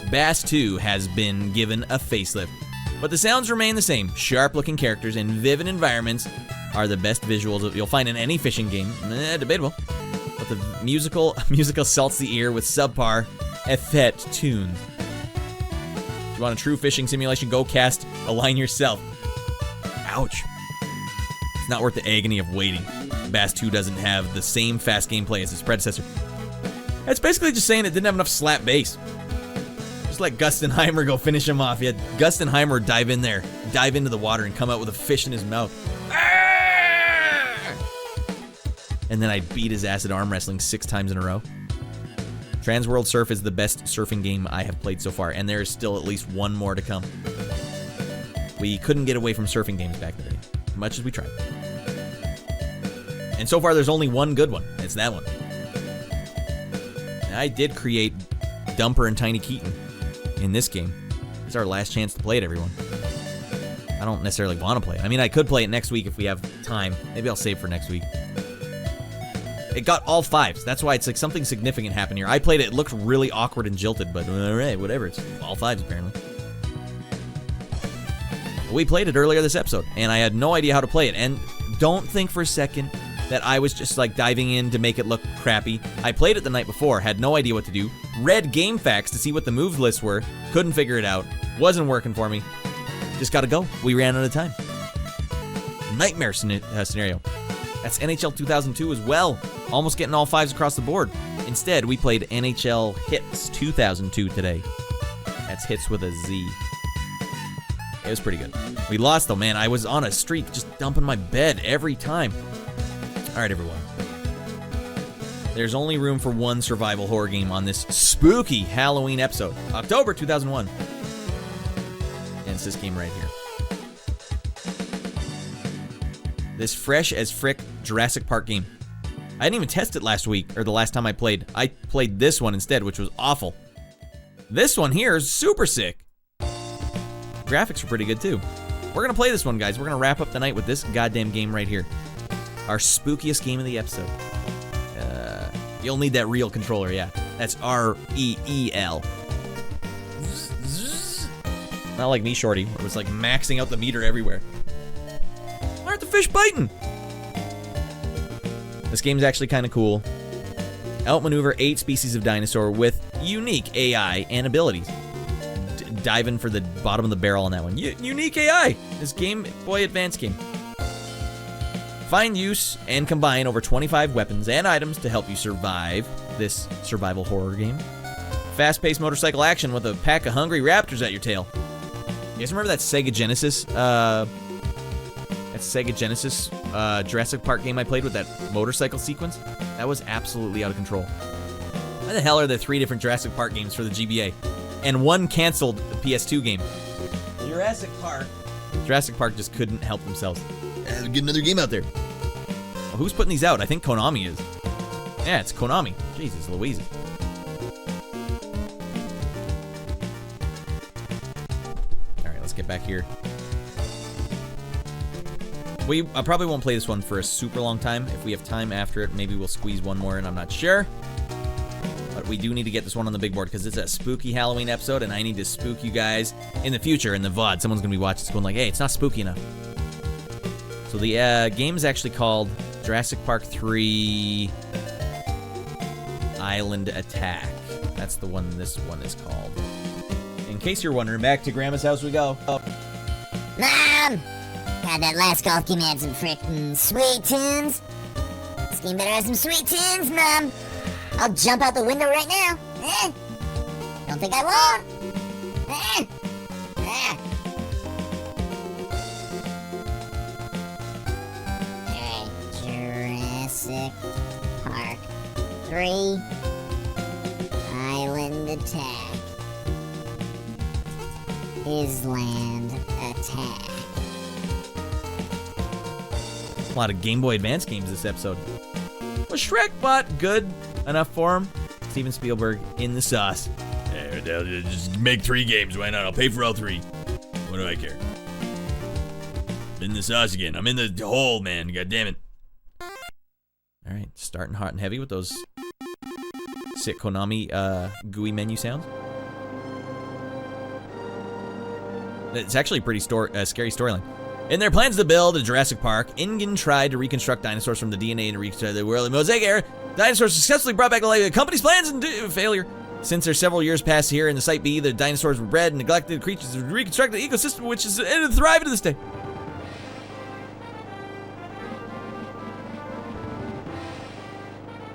Bass 2 has been given a facelift. But the sounds remain the same. Sharp-looking characters and vivid environments are the best visuals that you'll find in any fishing game. Debatable. But the musical salts the ear with subpar effete tunes. If you want a true fishing simulation, go cast a line yourself. Ouch. It's not worth the agony of waiting. Bass 2 doesn't have the same fast gameplay as its predecessor. That's basically just saying it didn't have enough slap base. Just let Gustenheimer go finish him off. Yeah, Gustenheimer dive in there, dive into the water and come out with a fish in his mouth. And then I beat his ass at arm wrestling 6 times in a row. Transworld Surf is the best surfing game I have played so far, and there is still at least one more to come. We couldn't get away from surfing games back in the day, much as we tried. And so far, there's only one good one. It's that one. And I did create Dumper and Tiny Keaton in this game. It's our last chance to play it, everyone. I don't necessarily want to play it. I mean, I could play it next week if we have time. Maybe I'll save for next week. It got all 5s. That's why it's like something significant happened here. I played it. It looked really awkward and jilted, but all right, whatever. It's all 5s, apparently. We played it earlier this episode, and I had no idea how to play it. And don't think for a second that I was just like diving in to make it look crappy. I played it the night before, had no idea what to do, read game facts to see what the move lists were, couldn't figure it out, wasn't working for me. Just gotta go. We ran out of time. Nightmare scenario. That's NHL 2002 as well. Almost getting all 5s across the board. Instead, we played NHL Hitz 2002 today. That's Hitz with a Z. It was pretty good. We lost though, man. I was on a streak just dumping my bed every time. All right, everyone. There's only room for one survival horror game on this spooky Halloween episode. October 2001. And it's this game right here. This fresh as frick Jurassic Park game. I didn't even test it last week, or the last time I played. I played this one instead, which was awful. This one here is super sick. Graphics are pretty good too. We're gonna play this one, guys. We're gonna wrap up the night with this goddamn game right here. Our spookiest game of the episode. You'll need that real controller, yeah. That's R-E-E-L. Not like me, Shorty, where it was like maxing out the meter everywhere. Why aren't the fish biting? This game's actually kind of cool. Outmaneuver 8 species of dinosaur with unique AI and abilities. Diving for the bottom of the barrel on that one. Unique AI! This Game Boy Advance game. Find, use, and combine over 25 weapons and items to help you survive this survival horror game. Fast-paced motorcycle action with a pack of hungry raptors at your tail. You guys remember that Sega Genesis? Jurassic Park game I played with that motorcycle sequence? That was absolutely out of control. Why the hell are there 3 different Jurassic Park games for the GBA? And one canceled the PS2 game. Jurassic Park just couldn't help themselves. Get another game out there. Well, who's putting these out? I think Konami is. Yeah, it's Konami. Jesus Louise. Alright, let's get back here. I probably won't play this one for a super long time. If we have time after it, maybe we'll squeeze one more in. I'm not sure. But we do need to get this one on the big board because it's a spooky Halloween episode, and I need to spook you guys in the future in the VOD. Someone's going to be watching this going like, hey, it's not spooky enough. So the game is actually called Jurassic Park 3 Island Attack. That's the one this one is called. In case you're wondering, back to Grandma's house we go. Mom! God, that last golf game had some frickin' sweet tunes. This game better have some sweet tunes, Mom. I'll jump out the window right now. Don't think I won't. Alright, Jurassic Park 3 Island Attack. Island Attack. A lot of Game Boy Advance games this episode. Well, Shrek, but good enough for him. Steven Spielberg in the sauce. Hey, just make 3 games. Why not? I'll pay for all 3. What do I care? In the sauce again. I'm in the hole, man. God damn it. All right, starting hot and heavy with those sick Konami GUI menu sounds. It's actually a pretty scary storyline. In their plans to build a Jurassic Park, Ingen tried to reconstruct dinosaurs from the DNA and reconstruct the world in Mosaic era. Dinosaurs successfully brought back to life the company's plans and failure. Since there's several years past here in the Site B, the dinosaurs were bred and neglected creatures have reconstructed the ecosystem, which is thriving to this day.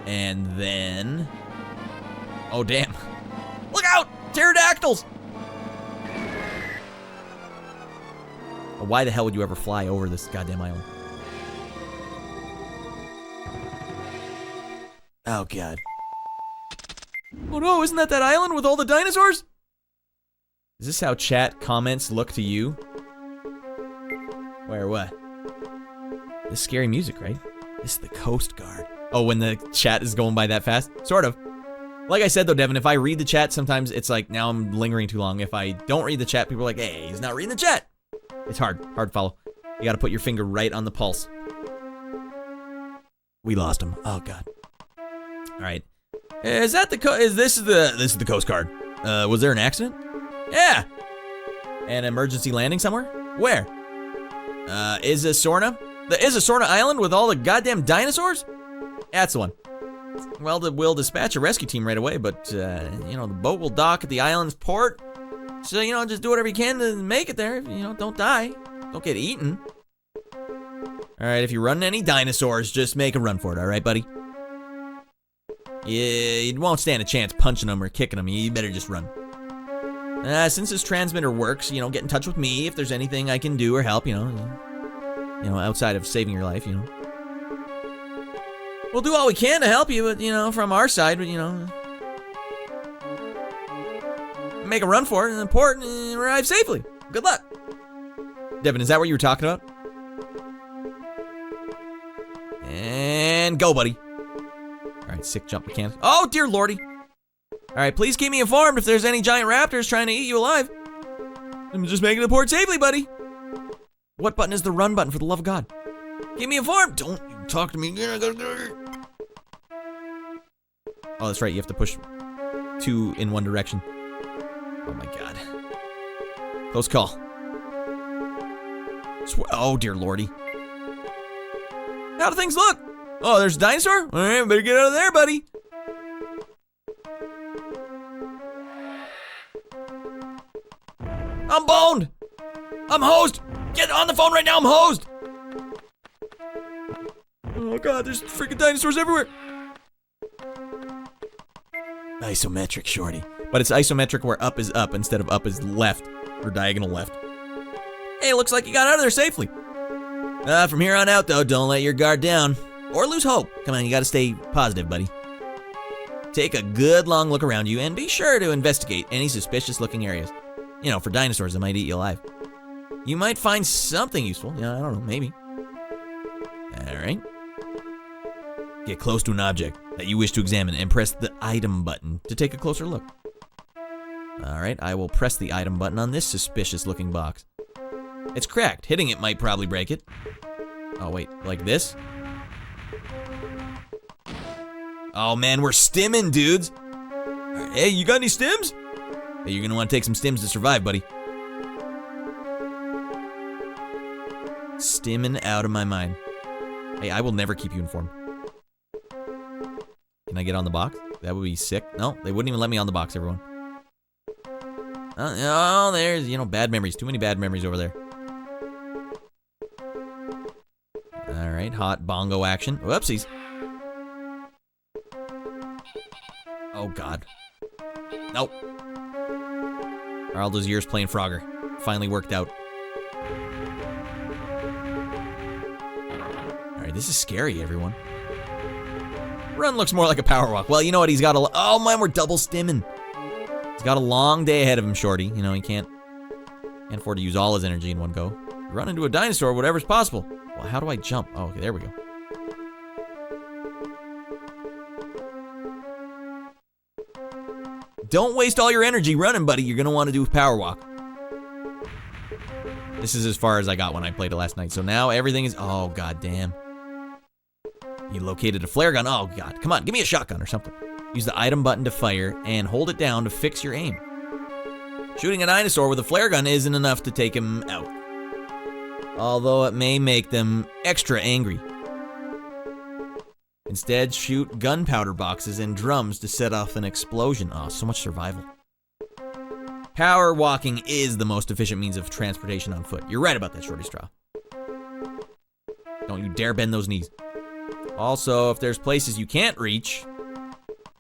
And then... oh, damn. Look out! Pterodactyls! Why the hell would you ever fly over this goddamn island? Oh, God. Oh, no, isn't that island with all the dinosaurs? Is this how chat comments look to you? Where, what? This is scary music, right? This is the Coast Guard. Oh, when the chat is going by that fast? Sort of. Like I said though, Devin, if I read the chat, sometimes it's like, now I'm lingering too long. If I don't read the chat, people are like, hey, he's not reading the chat. It's hard to follow. You gotta put your finger right on the pulse. We lost him. Oh God. All right. Is that the this is the Coast Guard? Was there an accident? Yeah. An emergency landing somewhere? Where? Is Sorna? The Sorna Island with all the goddamn dinosaurs? That's the one. Well, we'll dispatch a rescue team right away, but you know, the boat will dock at the island's port. So, you know, just do whatever you can to make it there. You know, don't die. Don't get eaten. All right, if you run any dinosaurs, just make a run for it, all right, buddy? You won't stand a chance punching them or kicking them. You better just run. Since this transmitter works, you know, get in touch with me if there's anything I can do or help, you know, outside of saving your life, you know. We'll do all we can to help you, but, you know, from our side, you know, make a run for it in the port and arrive safely. Good luck. Devin, is that what you were talking about? And go, buddy. All right, sick jump mechanics. Oh, dear lordy. All right, please keep me informed if there's any giant raptors trying to eat you alive. I'm just making the port safely, buddy. What button is the run button, for the love of God? Keep me informed. Don't you talk to me. Oh, that's right. You have to push 2 in one direction. Oh, my God. Close call. Oh, dear lordy. How do things look? Oh, there's a dinosaur? All right, better get out of there, buddy. I'm boned. I'm hosed. Get on the phone right now. I'm hosed. Oh, God, there's freaking dinosaurs everywhere. Isometric, shorty. But it's isometric where up is up instead of up is left or diagonal left. Hey, looks like you got out of there safely. From here on out, though, don't let your guard down. Or lose hope. Come on, you gotta stay positive, buddy. Take a good long look around you and be sure to investigate any suspicious looking areas. You know, for dinosaurs that might eat you alive. You might find something useful. Yeah, I don't know, maybe. Alright. Get close to an object that you wish to examine and press the item button to take a closer look. Alright, I will press the item button on this suspicious looking box. It's cracked. Hitting it might probably break it. Oh, wait, like this? Oh, man, we're stimming, dudes. Right, hey, you got any stims? Hey, you're gonna want to take some stims to survive, buddy. Stimming out of my mind. Hey, I will never keep you informed. Can I get on the box? That would be sick. No, they wouldn't even let me on the box, everyone. Oh, there's, you know, bad memories. Too many bad memories over there. Alright, hot bongo action. Whoopsies. Oh, God. Nope. All those years playing Frogger. Finally worked out. Alright, this is scary, everyone. Run looks more like a power walk. Well, you know what? He's got a... Oh, man, we're double stimming. He's got a long day ahead of him, shorty. You know, he can't afford to use all his energy in one go. Run into a dinosaur, whatever's possible. Well, how do I jump? Oh, okay, there we go. Don't waste all your energy running, buddy. You're going to want to do a power walk. This is as far as I got when I played it last night. So now everything is... Oh, goddamn. You located a flare gun. Oh, God. Come on, give me a shotgun or something. Use the item button to fire and hold it down to fix your aim. Shooting a dinosaur with a flare gun isn't enough to take him out. Although it may make them extra angry. Instead, shoot gunpowder boxes and drums to set off an explosion. Oh, so much survival. Power walking is the most efficient means of transportation on foot. You're right about that, Shorty Straw. Don't you dare bend those knees. Also, if there's places you can't reach,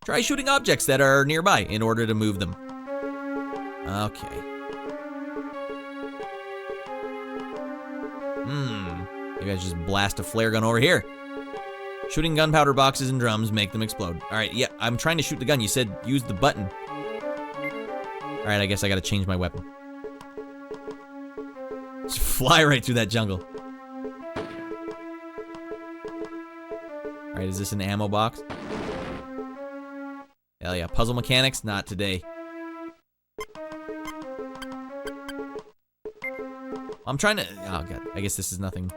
try shooting objects that are nearby in order to move them. Okay. Maybe I just blast a flare gun over here. Shooting gunpowder boxes and drums make them explode. Alright, yeah, I'm trying to shoot the gun. You said use the button. Alright, I guess I gotta change my weapon. Just fly right through that jungle. Alright, is this an ammo box? Hell yeah. Puzzle mechanics? Not today. I'm trying to... Oh, God. I guess this is nothing.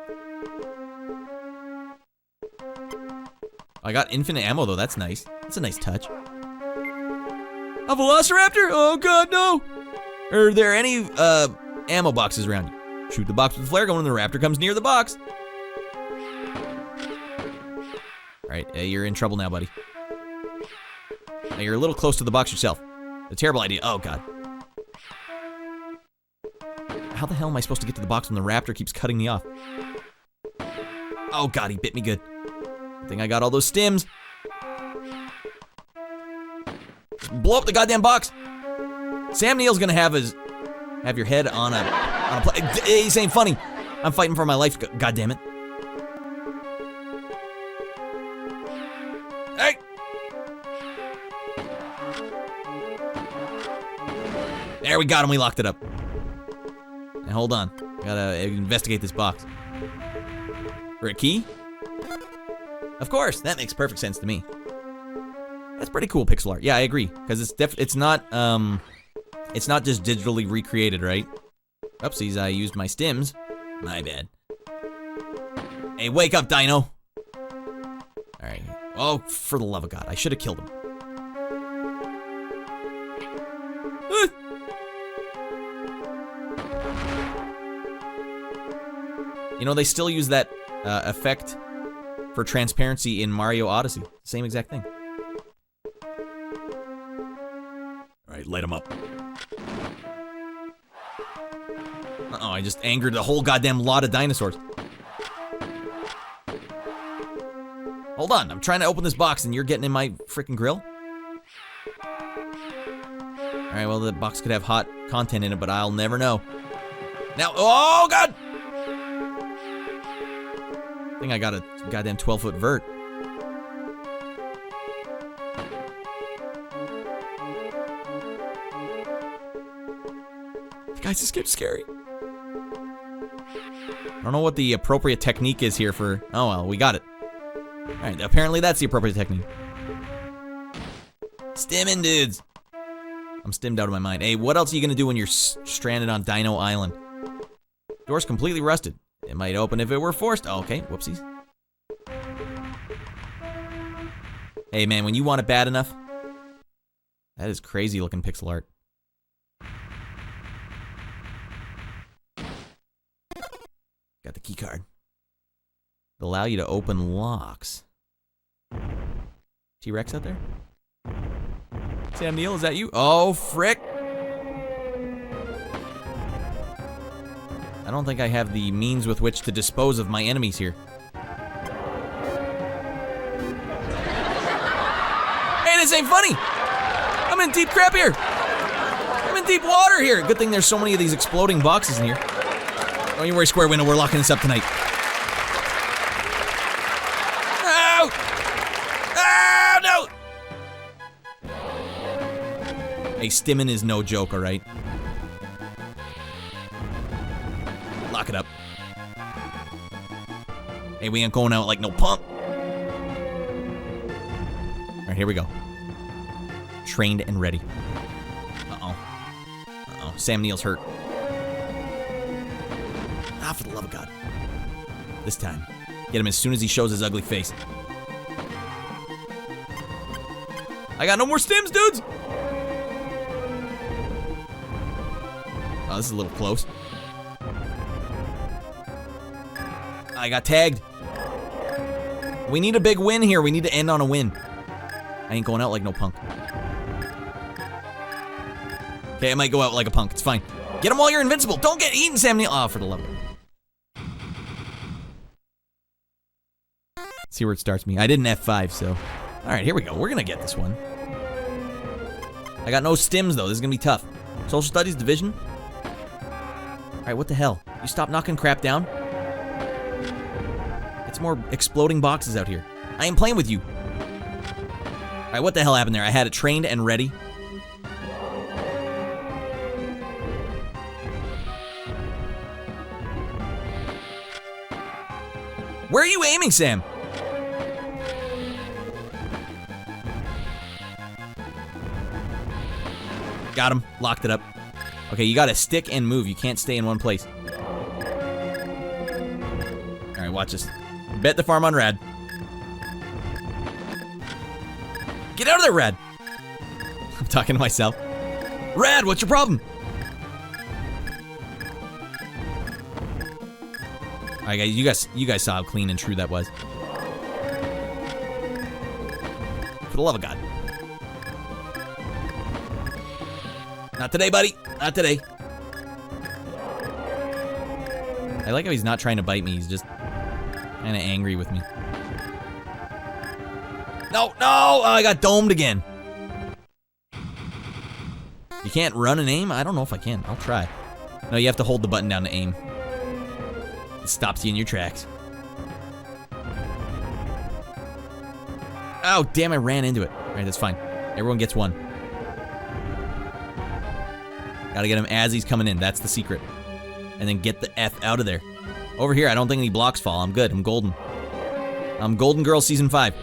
I got infinite ammo, though. That's nice. That's a nice touch. A Velociraptor? Oh, God, no! Are there any ammo boxes around you? Shoot the box with a flare gun when the raptor comes near the box. Alright, you're in trouble now, buddy. Now, you're a little close to the box yourself. A terrible idea. Oh, God. How the hell am I supposed to get to the box when the raptor keeps cutting me off? Oh, God, he bit me good. I think I got all those stims. Just blow up the goddamn box. Sam Neill's gonna have your head on a plate. He's ain't funny. I'm fighting for my life, God damn it. Hey! There, we got him. We locked it up. Now, hold on. I gotta investigate this box. For a key? Of course, that makes perfect sense to me. That's pretty cool pixel art. Yeah, I agree, because it's not just digitally recreated, right? Oopsies, I used my stims. My bad. Hey, wake up, Dino. All right. Oh, for the love of God, I should have killed him. You know, they still use that effect for transparency in Mario Odyssey. Same exact thing. Alright, light him up. Uh-oh, I just angered a whole goddamn lot of dinosaurs. Hold on, I'm trying to open this box and you're getting in my freaking grill? Alright, well, the box could have hot content in it, but I'll never know. Now, oh, God! I think I got a goddamn 12-foot vert. Guys, this game's scary. I don't know what the appropriate technique is here for... Oh, well, we got it. Alright, apparently that's the appropriate technique. Stimming, dudes. I'm stimmed out of my mind. Hey, what else are you gonna do when you're stranded on Dino Island? Door's completely rusted. It might open if it were forced. Oh, okay, whoopsies. Hey, man, when you want it bad enough... That is crazy looking pixel art. Got the key card. It'll allow you to open locks. T-Rex out there? Sam Neill, is that you? Oh, frick! I don't think I have the means with which to dispose of my enemies here. Hey, this ain't funny! I'm in deep crap here! I'm in deep water here! Good thing there's so many of these exploding boxes in here. Don't you worry, Square Window, we're locking this up tonight. Ow! Oh, no! Hey, stimming is no joke, alright? Lock it up. Hey, we ain't going out like no punk. Alright, here we go. Trained and ready. Uh-oh. Uh-oh, Sam Neill's hurt. Ah, for the love of God. This time. Get him as soon as he shows his ugly face. I got no more stims, dudes! Oh, this is a little close. I got tagged. We need a big win here. We need to end on a win. I ain't going out like no punk. Okay, I might go out like a punk. It's fine. Get him while you're invincible. Don't get eaten, Sam Neill. Oh, for the love of it. See where it starts me. I didn't F5, so. Alright, here we go. We're gonna get this one. I got no stims, though. This is gonna be tough. Social Studies Division? Alright, what the hell? You stop knocking crap down? It's more exploding boxes out here. I ain't playing with you. Alright, what the hell happened there? I had it trained and ready. Where are you aiming, Sam? Got him. Locked it up. Okay, you gotta stick and move. You can't stay in one place. Alright, watch this. Bet the farm on Rad. Get out of there, Rad. I'm talking to myself. Rad, what's your problem? Alright, guys, you guys saw how clean and true that was. For the love of God. Not today, buddy. Not today. I like how he's not trying to bite me. He's just kind of angry with me. No, no! Oh, I got domed again. You can't run and aim? I don't know if I can. I'll try. No, you have to hold the button down to aim. It stops you in your tracks. Oh, damn, I ran into it. Alright, that's fine. Everyone gets one. Gotta get him as he's coming in. That's the secret. And then get the F out of there. Over here, I don't think any blocks fall. I'm good. I'm golden. I'm Golden Girl Season 5.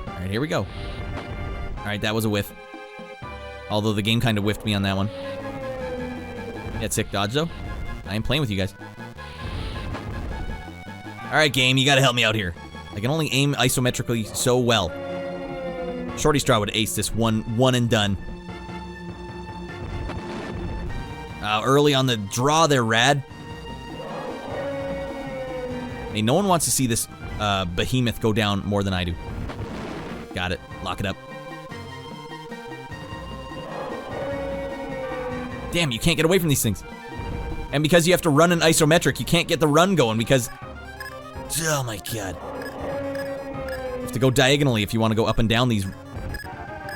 Alright, here we go. Alright, that was a whiff. Although the game kind of whiffed me on that one. Yeah, sick dodge, though. I ain't playing with you guys. Alright, game, you gotta help me out here. I can only aim isometrically so well. Shorty Straw would ace this one and done. Early on the draw there, Rad. Hey, no one wants to see this behemoth go down more than I do. Got it. Lock it up. Damn, you can't get away from these things. And because you have to run in isometric, you can't get the run going because... Oh my god. You have to go diagonally if you want to go up and down these...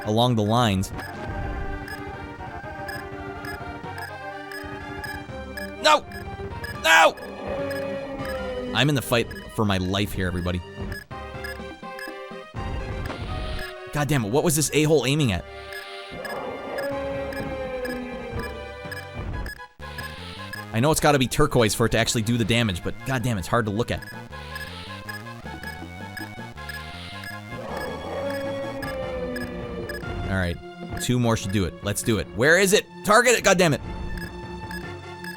along the lines. No! No! I'm in the fight for my life here, everybody. God damn it, what was this a-hole aiming at? I know it's gotta be turquoise for it to actually do the damage, but god damn, it's hard to look at. Alright, 2 more should do it. Let's do it. Where is it? Target it, god damn it.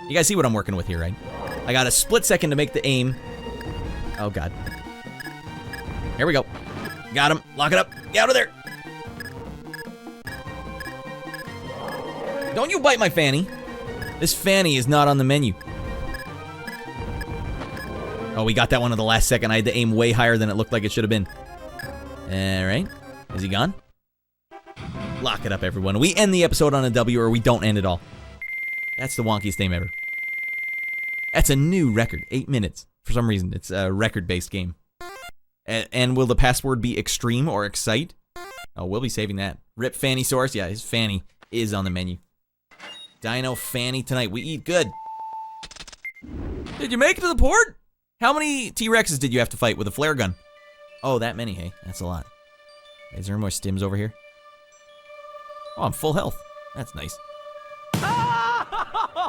You guys see what I'm working with here, right? I got a split second to make the aim. Oh god. Here we go. Got him. Lock it up. Get out of there. Don't you bite my fanny. This fanny is not on the menu. Oh, we got that one at the last second. I had to aim way higher than it looked like it should have been. Alright. Is he gone? Lock it up, everyone. We end the episode on a W or we don't end at all. That's the wonkiest name ever. That's a new record. 8 minutes. For some reason, it's a record-based game. And will the password be extreme or excite? Oh, we'll be saving that. Rip Fanny Source. Yeah, his fanny is on the menu. Dino Fanny tonight. We eat good. Did you make it to the port? How many T-Rexes did you have to fight with a flare gun? Oh, that many, hey? That's a lot. Is there more stims over here? Oh, I'm full health. That's nice.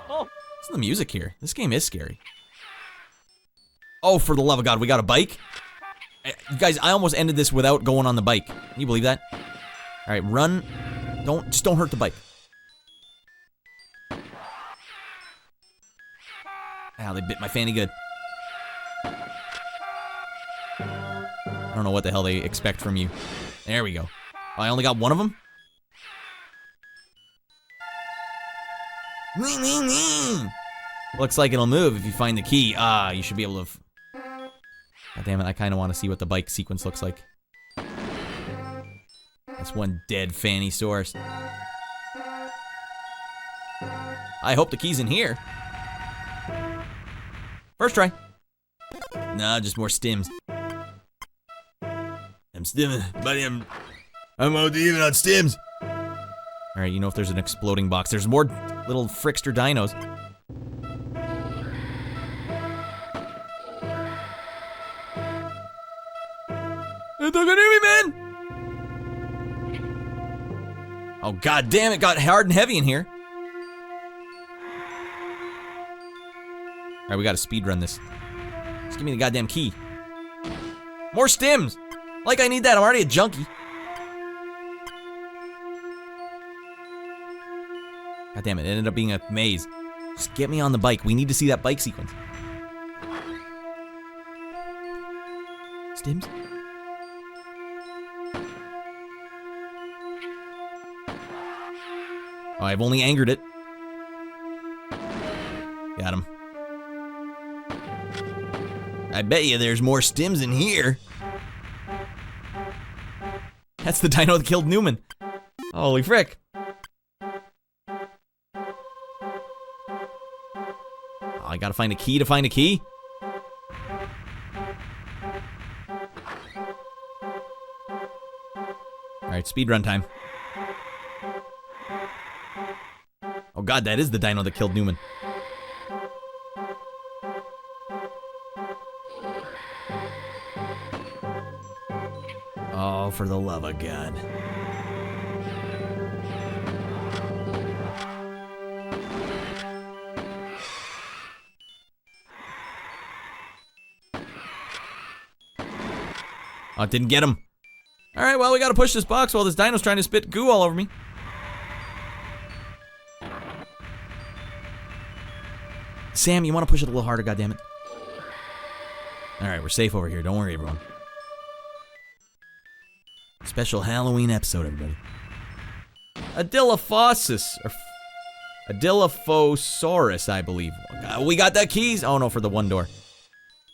What's the music here? This game is scary. Oh, for the love of God, we got a bike? You guys, I almost ended this without going on the bike. Can you believe that? Alright, run. Just don't hurt the bike. Ow, they bit my fanny good. I don't know what the hell they expect from you. There we go. Oh, I only got one of them? Looks like it'll move if you find the key. Ah, you should be able to... God damn it, I kind of want to see what the bike sequence looks like. That's one dead fanny source. I hope the key's in here. First try. Nah, just more stims. I'm stimming, buddy. I'm out even on stims. Alright, you know if there's an exploding box. There's more little frickster dinos. They're gonna hear me, man! Oh, god damn, it got hard and heavy in here. Alright, we gotta speedrun this. Just give me the goddamn key. More stims! Like I need that, I'm already a junkie. God damn it, it ended up being a maze. Just get me on the bike. We need to see that bike sequence. Stims? Oh, I've only angered it. Got him. I bet you there's more stims in here. That's the dino that killed Newman. Holy frick. Oh, I gotta find a key to find a key. Alright, speedrun time. Oh god, that is the dino that killed Newman. Oh, for the love of God. Oh, it didn't get him. Alright, well, we gotta push this box while this dino's trying to spit goo all over me. Sam, you want to push it a little harder, goddammit? Alright, we're safe over here. Don't worry, everyone. Special Halloween episode, everybody. A Dilophosaurus, or a Dilophosaurus, I believe. We got the keys. Oh no, for the one door.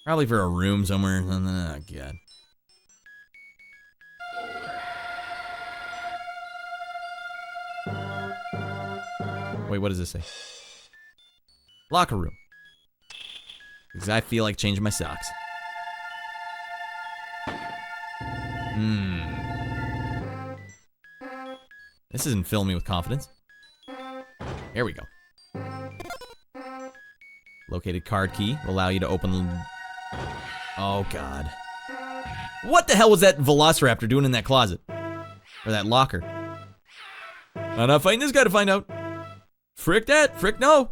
Probably for a room somewhere. Oh god. Wait, what does this say? Locker room. Because I feel like changing my socks. This isn't filling me with confidence. Here we go. Located card key will allow you to open the... Oh, God. What the hell was that velociraptor doing in that closet? Or that locker? I'm not fighting this guy to find out. Frick that. Frick no.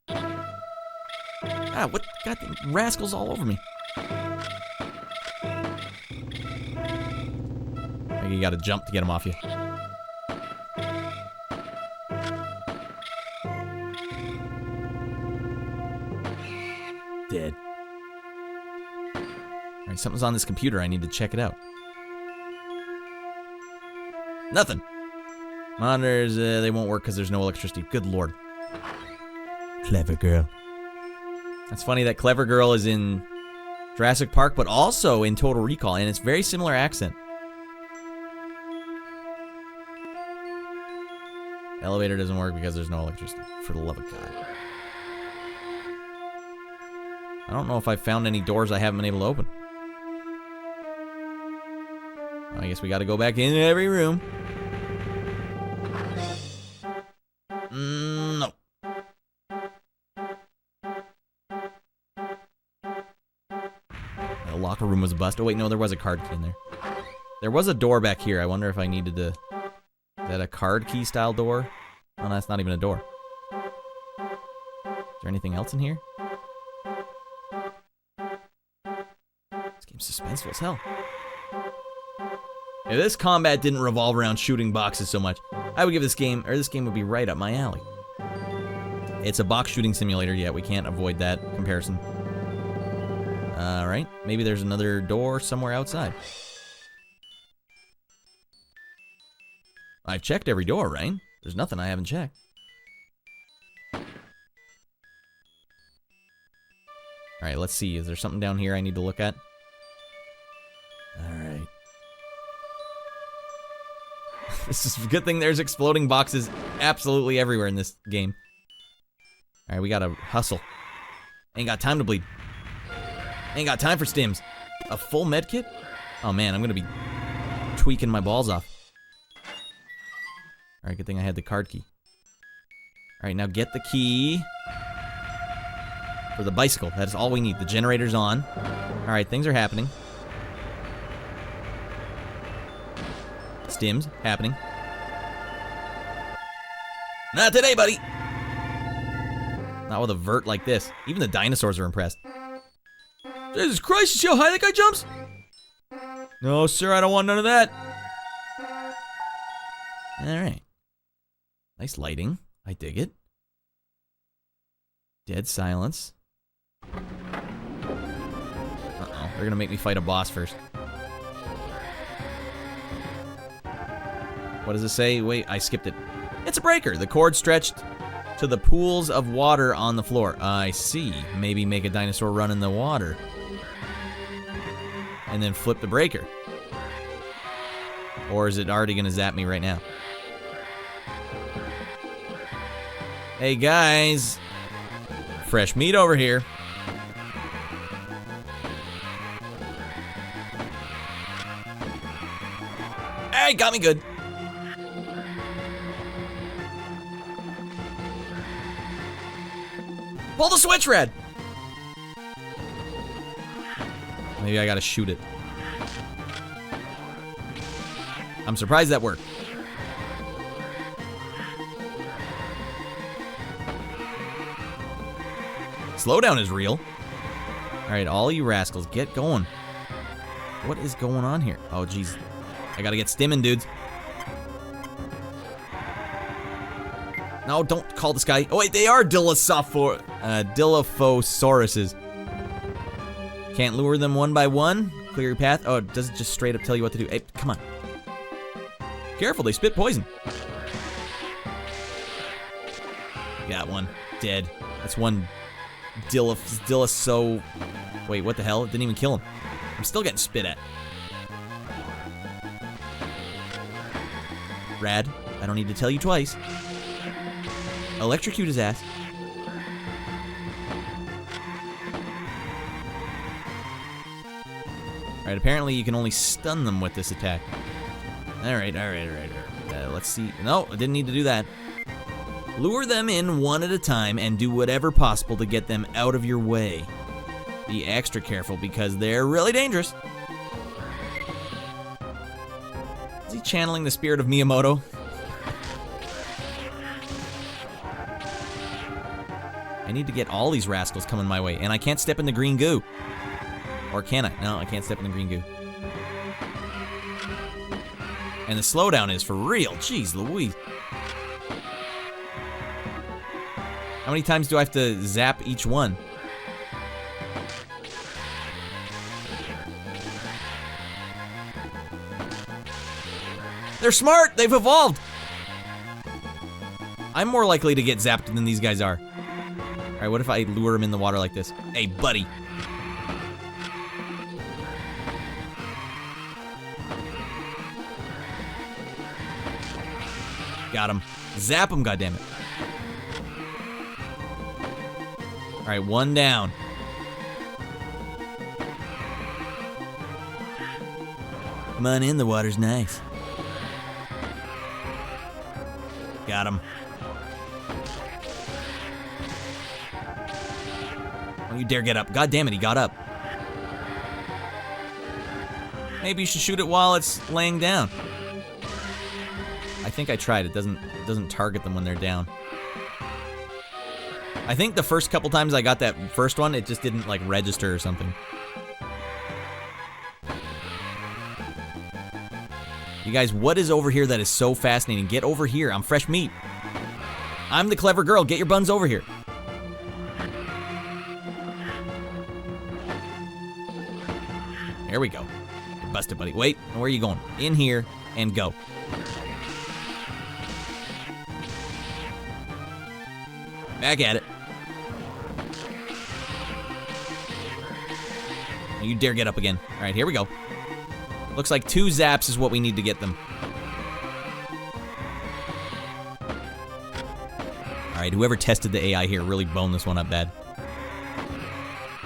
Ah, what goddamn rascals all over me. Maybe you gotta jump to get him off you. Dead. Alright, something's on this computer. I need to check it out. Nothing. Monitors, they won't work because there's no electricity. Good lord. Clever girl. That's funny that Clever Girl is in Jurassic Park, but also in Total Recall, and it's very similar accent. Elevator doesn't work because there's no electricity. For the love of God. I don't know if I've found any doors I haven't been able to open. I guess we gotta go back in every room. No. The locker room was a bust. Oh wait, no, there was a card key in there. There was a door back here. I wonder if I needed to... Is that a card key style door? Oh, no, that's not even a door. Is there anything else in here? This game's suspenseful as hell. If this combat didn't revolve around shooting boxes so much, I would give this game, or this game would be right up my alley. It's a box shooting simulator, yeah, we can't avoid that comparison. Alright, maybe there's another door somewhere outside. I've checked every door, right? There's nothing I haven't checked. Alright, let's see. Is there something down here I need to look at? Alright. This is a good thing there's exploding boxes absolutely everywhere in this game. Alright, we gotta hustle. Ain't got time to bleed. Ain't got time for stims. A full med kit? Oh man, I'm gonna be tweaking my balls off. Alright, good thing I had the card key. Alright, now get the key for the bicycle. That is all we need. The generator's on. Alright, things are happening. Stims happening. Not today, buddy! Not with a vert like this. Even the dinosaurs are impressed. Jesus Christ, you see how high that guy jumps? No, sir, I don't want none of that. Alright. Nice lighting. I dig it. Dead silence. Uh-oh. They're gonna make me fight a boss first. What does it say? Wait, I skipped it. It's a breaker. The cord stretched to the pools of water on the floor. I see. Maybe make a dinosaur run in the water. And then flip the breaker. Or is it already gonna zap me right now? Hey guys. Fresh meat over here. Hey, got me good. Pull the switch, Red. Maybe I gotta shoot it. I'm surprised that worked. Slowdown is real. Alright, all you rascals, get going. What is going on here? Oh, jeez. I gotta get stimming, dudes. No, don't call this guy. Oh, wait, they are Dilophosauruses. Can't lure them one by one. Clear your path. Oh, does it just straight up tell you what to do? Hey, come on. Careful, they spit poison. Got one. Dead. That's one Diloso. Wait, what the hell? It didn't even kill him. I'm still getting spit at. Rad, I don't need to tell you twice. Electrocute his ass. Alright, apparently you can only stun them with this attack. Alright. Let's see. No, I didn't need to do that. Lure them in one at a time and do whatever possible to get them out of your way. Be extra careful because they're really dangerous. Is he channeling the spirit of Miyamoto? I need to get all these rascals coming my way, and I can't step in the green goo. Or can I? No, I can't step in the green goo. And the slowdown is for real. Jeez Louise. How many times do I have to zap each one? They're smart! They've evolved! I'm more likely to get zapped than these guys are. Alright, what if I lure him in the water like this? Hey, buddy. Got him. Zap him, goddammit. Alright, one down. Come on in, the water's nice. Got him. Don't you dare get up. God damn it, he got up. Maybe you should shoot it while it's laying down. I think I tried. It doesn't target them when they're down. I think the first couple times I got that first one, it just didn't like register or something. You guys, what is over here that is so fascinating? Get over here. I'm fresh meat. I'm the clever girl. Get your buns over here. There we go. You're busted, buddy. Wait, where are you going? In here and go. Back at it. You dare get up again. All right, here we go. Looks like 2 zaps is what we need to get them. Alright, whoever tested the AI here really boned this one up bad.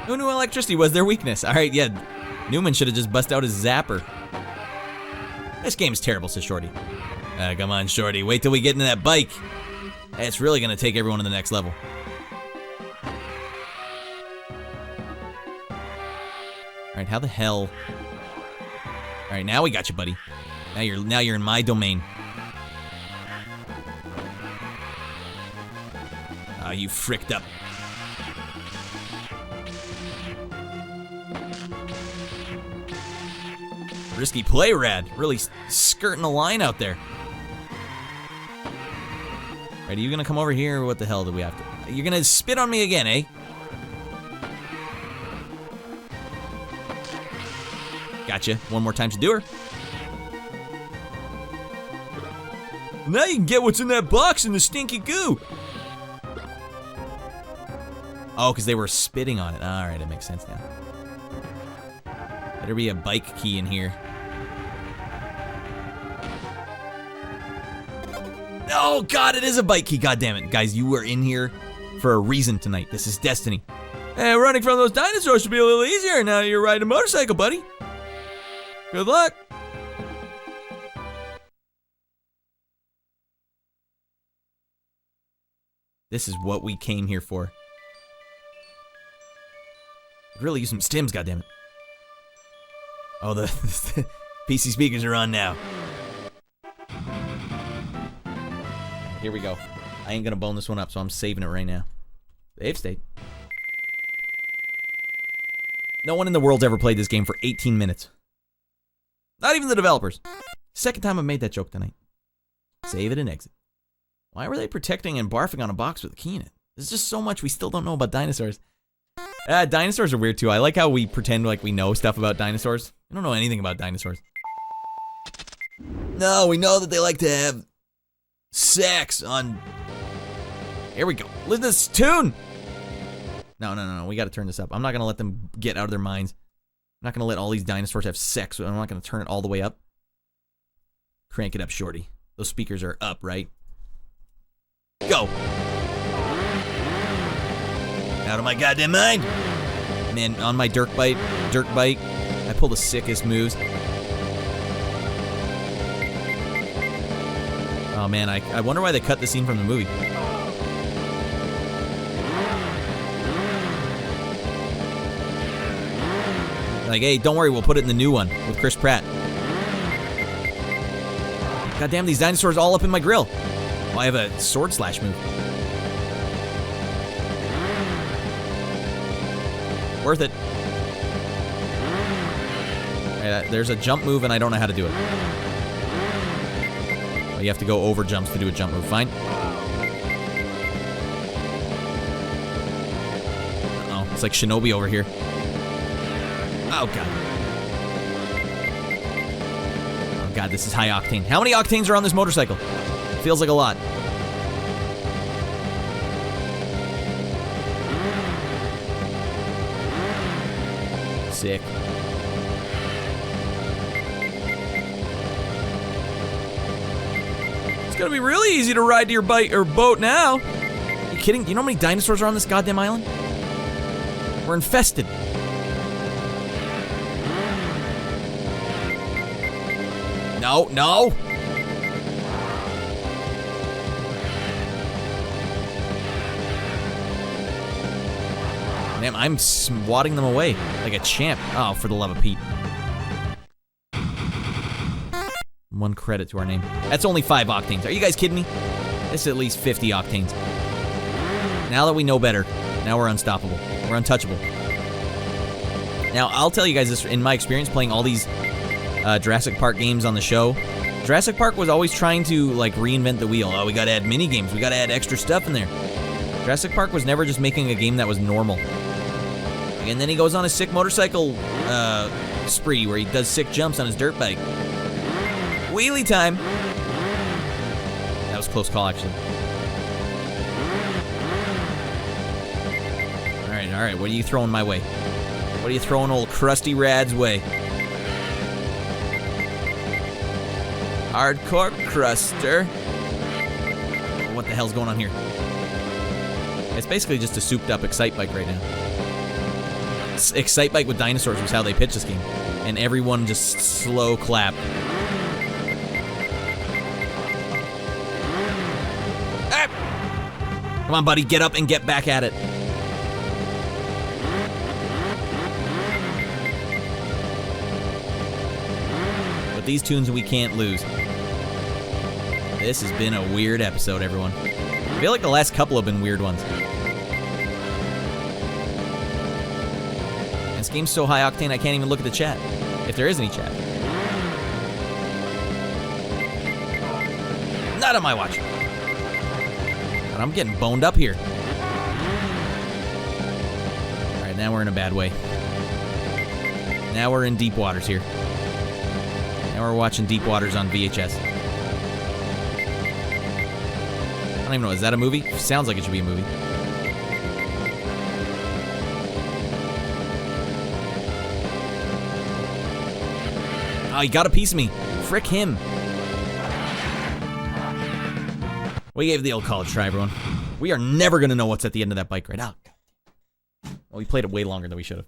Who knew electricity was their weakness? Alright, yeah. Newman should have just bust out his zapper. This game's terrible, says Shorty. Come on, Shorty. Wait till we get into that bike. It's really going to take everyone to the next level. Alright, how the hell... Alright, now we got you, buddy. Now you're in my domain. Oh, you fricked up. Risky play, Rad. Really skirting the line out there. Right, are you gonna come over here, or what the hell do we have to... You're gonna spit on me again, eh? Gotcha. One more time to do her. Now you can get what's in that box in the stinky goo. Oh, because they were spitting on it. All right, it makes sense now. Better be a bike key in here. Oh, God, it is a bike key. God damn it. Guys, you were in here for a reason tonight. This is destiny. Hey, running from those dinosaurs should be a little easier now you're riding a motorcycle, buddy. Good luck. This is what we came here for. Really use some stims, goddammit. Oh, the PC speakers are on now. Here we go. I ain't gonna bone this one up, so I'm saving it right now. Save state. No one in the world's ever played this game for 18 minutes. Not even the developers. Second time I've made that joke tonight. Save it and exit. Why were they protecting and barfing on a box with a key in it? There's just so much we still don't know about dinosaurs. Dinosaurs are weird too. I like how we pretend like we know stuff about dinosaurs. I don't know anything about dinosaurs. No, we know that they like to have sex on... Here we go. Listen to this tune! No. We gotta turn this up. I'm not gonna let them get out of their minds. I'm not gonna let all these dinosaurs have sex. I'm not gonna turn it all the way up. Crank it up, shorty. Those speakers are up, right? Go! Out of my goddamn mind! Man, on my dirt bike, I pull the sickest moves. Oh man, I wonder why they cut the scene from the movie. Like, hey, don't worry, we'll put it in the new one with Chris Pratt. Goddamn, these dinosaurs all up in my grill. Oh, I have a sword slash move. Worth it. Right, there's a jump move and I don't know how to do it. Oh, you have to go over jumps to do a jump move. Fine. Uh-oh, it's like Shinobi over here. Oh, God. Oh, God, this is high octane. How many octanes are on this motorcycle? Feels like a lot. Sick. It's gonna be really easy to ride to your bike or boat now. Are you kidding? Do you know how many dinosaurs are on this goddamn island? We're infested. No. Damn, I'm swatting them away like a champ. Oh, for the love of Pete. One credit to our name. That's only 5 octanes. Are you guys kidding me? This is at least 50 octanes. Now that we know better, now we're unstoppable. We're untouchable. Now, I'll tell you guys this, in my experience playing all these Jurassic Park games on the show, Jurassic Park was always trying to, like, reinvent the wheel. Oh, we gotta add mini games. We gotta add extra stuff in there. Jurassic Park was never just making a game that was normal. And then he goes on a sick motorcycle spree where he does sick jumps on his dirt bike. Wheelie time. That was a close call, actually. All right. What are you throwing my way? What are you throwing old Krusty Rad's way? Hardcore Cruster. What the hell's going on here? It's basically just a souped up Excite Bike right now. Excite Bike with dinosaurs was how they pitched this game. And everyone just slow clapped. Ah! Come on, buddy, get up and get back at it. But these tunes we can't lose. This has been a weird episode, everyone. I feel like the last couple have been weird ones. This game's so high octane I can't even look at the chat. If there is any chat. Not on my watch. God, I'm getting boned up here. All right, now we're in a bad way. Now we're in deep waters here. Now we're watching Deep Waters on VHS. I don't even know, is that a movie? Sounds like it should be a movie. Oh, he got a piece of me. Frick him. We gave the old college try, everyone. We are never going to know what's at the end of that bike ride. Oh, God. Well, we played it way longer than we should have.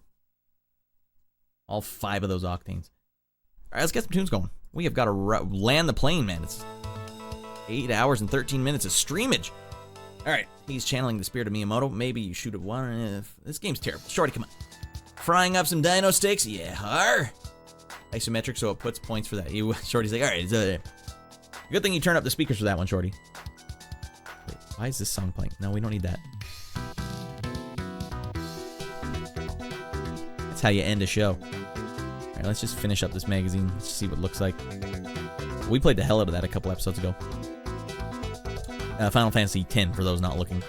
All 5 of those octanes. All right, let's get some tunes going. We have got to land the plane, man. It's 8 hours and 13 minutes of streamage. All right, he's channeling the spirit of Miyamoto. Maybe you shoot at one. This game's terrible. Shorty, come on. Frying up some dino steaks? Yeah, har. Isometric, so it puts points for that. Shorty's like, all right, good thing you turn up the speakers for that one, Shorty. Wait, why is this song playing? No, we don't need that. That's how you end a show. All right, let's just finish up this magazine. Let's see what it looks like. We played the hell out of that a couple episodes ago. Final Fantasy X, for those not looking.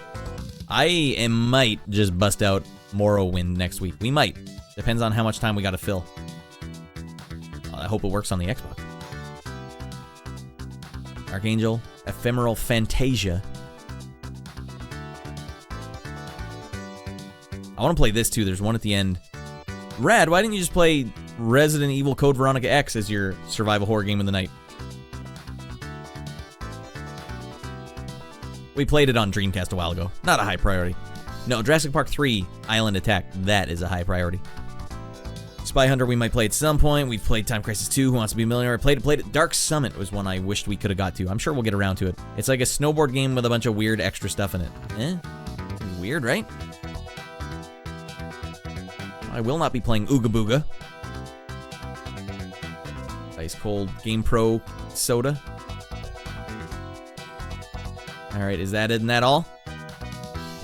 I might just bust out Morrowind next week. We might. Depends on how much time we got to fill. I hope it works on the Xbox. Archangel, Ephemeral Fantasia. I want to play this too. There's one at the end. Rad, why didn't you just play Resident Evil Code Veronica X as your survival horror game of the night? We played it on Dreamcast a while ago. Not a high priority. No, Jurassic Park 3 Island Attack. That is a high priority. Spy Hunter we might play at some point. We've played Time Crisis 2, Who Wants to Be a Millionaire. Played it. Dark Summit was one I wished we could have got to. I'm sure we'll get around to it. It's like a snowboard game with a bunch of weird extra stuff in it. Seems weird, right? I will not be playing Ooga Booga. Ice Cold Game Pro Soda. Alright, is that it and that all?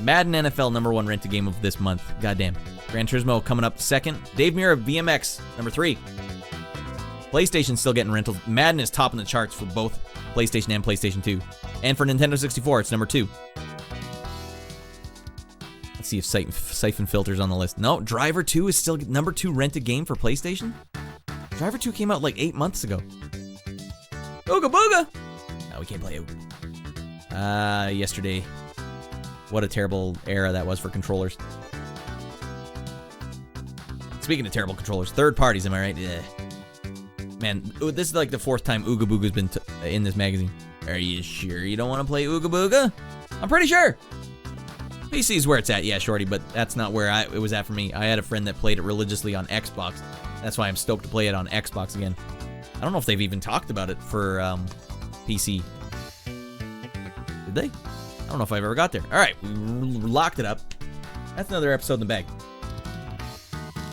Madden NFL #1 rented game of this month. Goddamn. Gran Turismo coming up second. Dave Mirra BMX #3. PlayStation's still getting rentals. Madden is topping the charts for both PlayStation and PlayStation 2. And for Nintendo 64, it's #2. Let's see if Siphon Filter's on the list. No, Driver 2 is still #2 rented game for PlayStation? Driver 2 came out like 8 months ago. Ooga Booga! No, we can't play it. Yesterday. What a terrible era that was for controllers. Speaking of terrible controllers, third parties, am I right? Yeah. Man, this is like the 4th time Ooga Booga's been in this magazine. Are you sure you don't want to play Ooga Booga? I'm pretty sure. PC is where it's at, yeah, Shorty, but that's not where it was at for me. I had a friend that played it religiously on Xbox. That's why I'm stoked to play it on Xbox again. I don't know if they've even talked about it for PC. Did they? I don't know if I've ever got there. All right, we locked it up. That's another episode in the bag.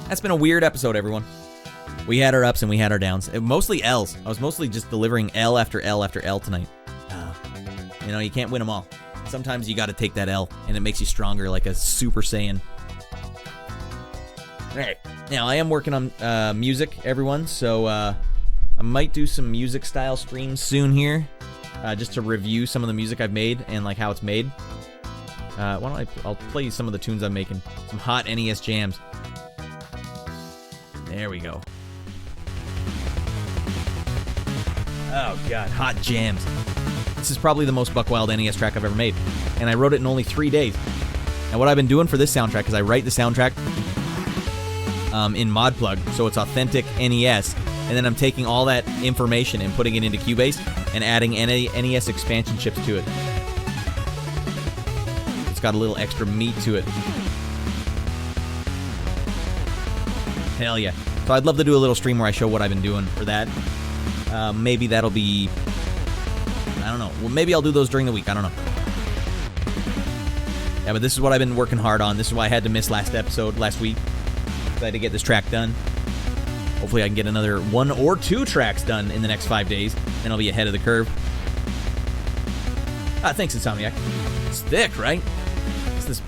That's been a weird episode, everyone. We had our ups and we had our downs. Mostly L's. I was mostly just delivering L after L after L tonight. You know, you can't win them all. Sometimes you got to take that L, and it makes you stronger like a Super Saiyan. All right. Now, I am working on music, everyone, so I might do some music-style streams soon here, just to review some of the music I've made and like how it's made. Why don't I'll play you some of the tunes I'm making. Some hot NES jams. There we go. Oh, God. Hot jams. This is probably the most buck-wild NES track I've ever made. And I wrote it in only 3 days. And what I've been doing for this soundtrack is I write the soundtrack in ModPlug, so it's authentic NES. And then I'm taking all that information and putting it into Cubase and adding NES expansion chips to it. It's got a little extra meat to it. Hell yeah. So I'd love to do a little stream where I show what I've been doing for that. Maybe that'll be... I don't know. Well, maybe I'll do those during the week. I don't know. Yeah, but this is what I've been working hard on. This is why I had to miss last week. I had to get this track done. Hopefully I can get another 1 or 2 tracks done in the next 5 days. Then I'll be ahead of the curve. Thanks, Insomniac. It's thick, right? What's this?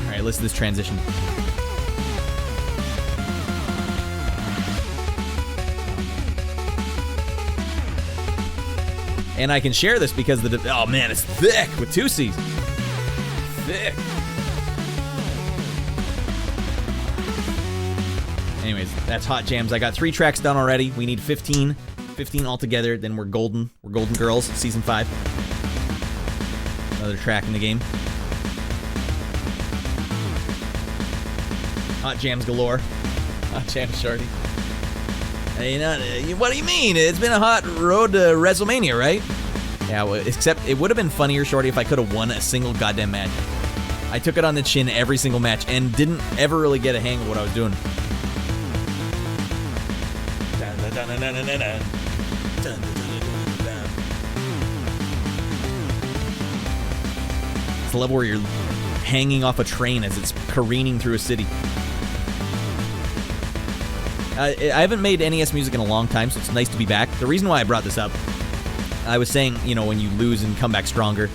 Alright, listen to this transition. And I can share this because oh man, it's thick with 2 C's. Thick. Anyways, that's Hot Jams. I got 3 tracks done already. We need 15 altogether. Then we're golden. We're Golden Girls, season 5. Another track in the game. Hot Jams galore. Hot Jams shorty. What do you mean? It's been a hot road to WrestleMania, right? Yeah, well, except it would have been funnier, shorty, if I could have won a single goddamn match. I took it on the chin every single match and didn't ever really get a hang of what I was doing. It's the level where you're hanging off a train as it's careening through a city. I haven't made NES music in a long time, so it's nice to be back. The reason why I brought this up, I was saying, when you lose and come back stronger,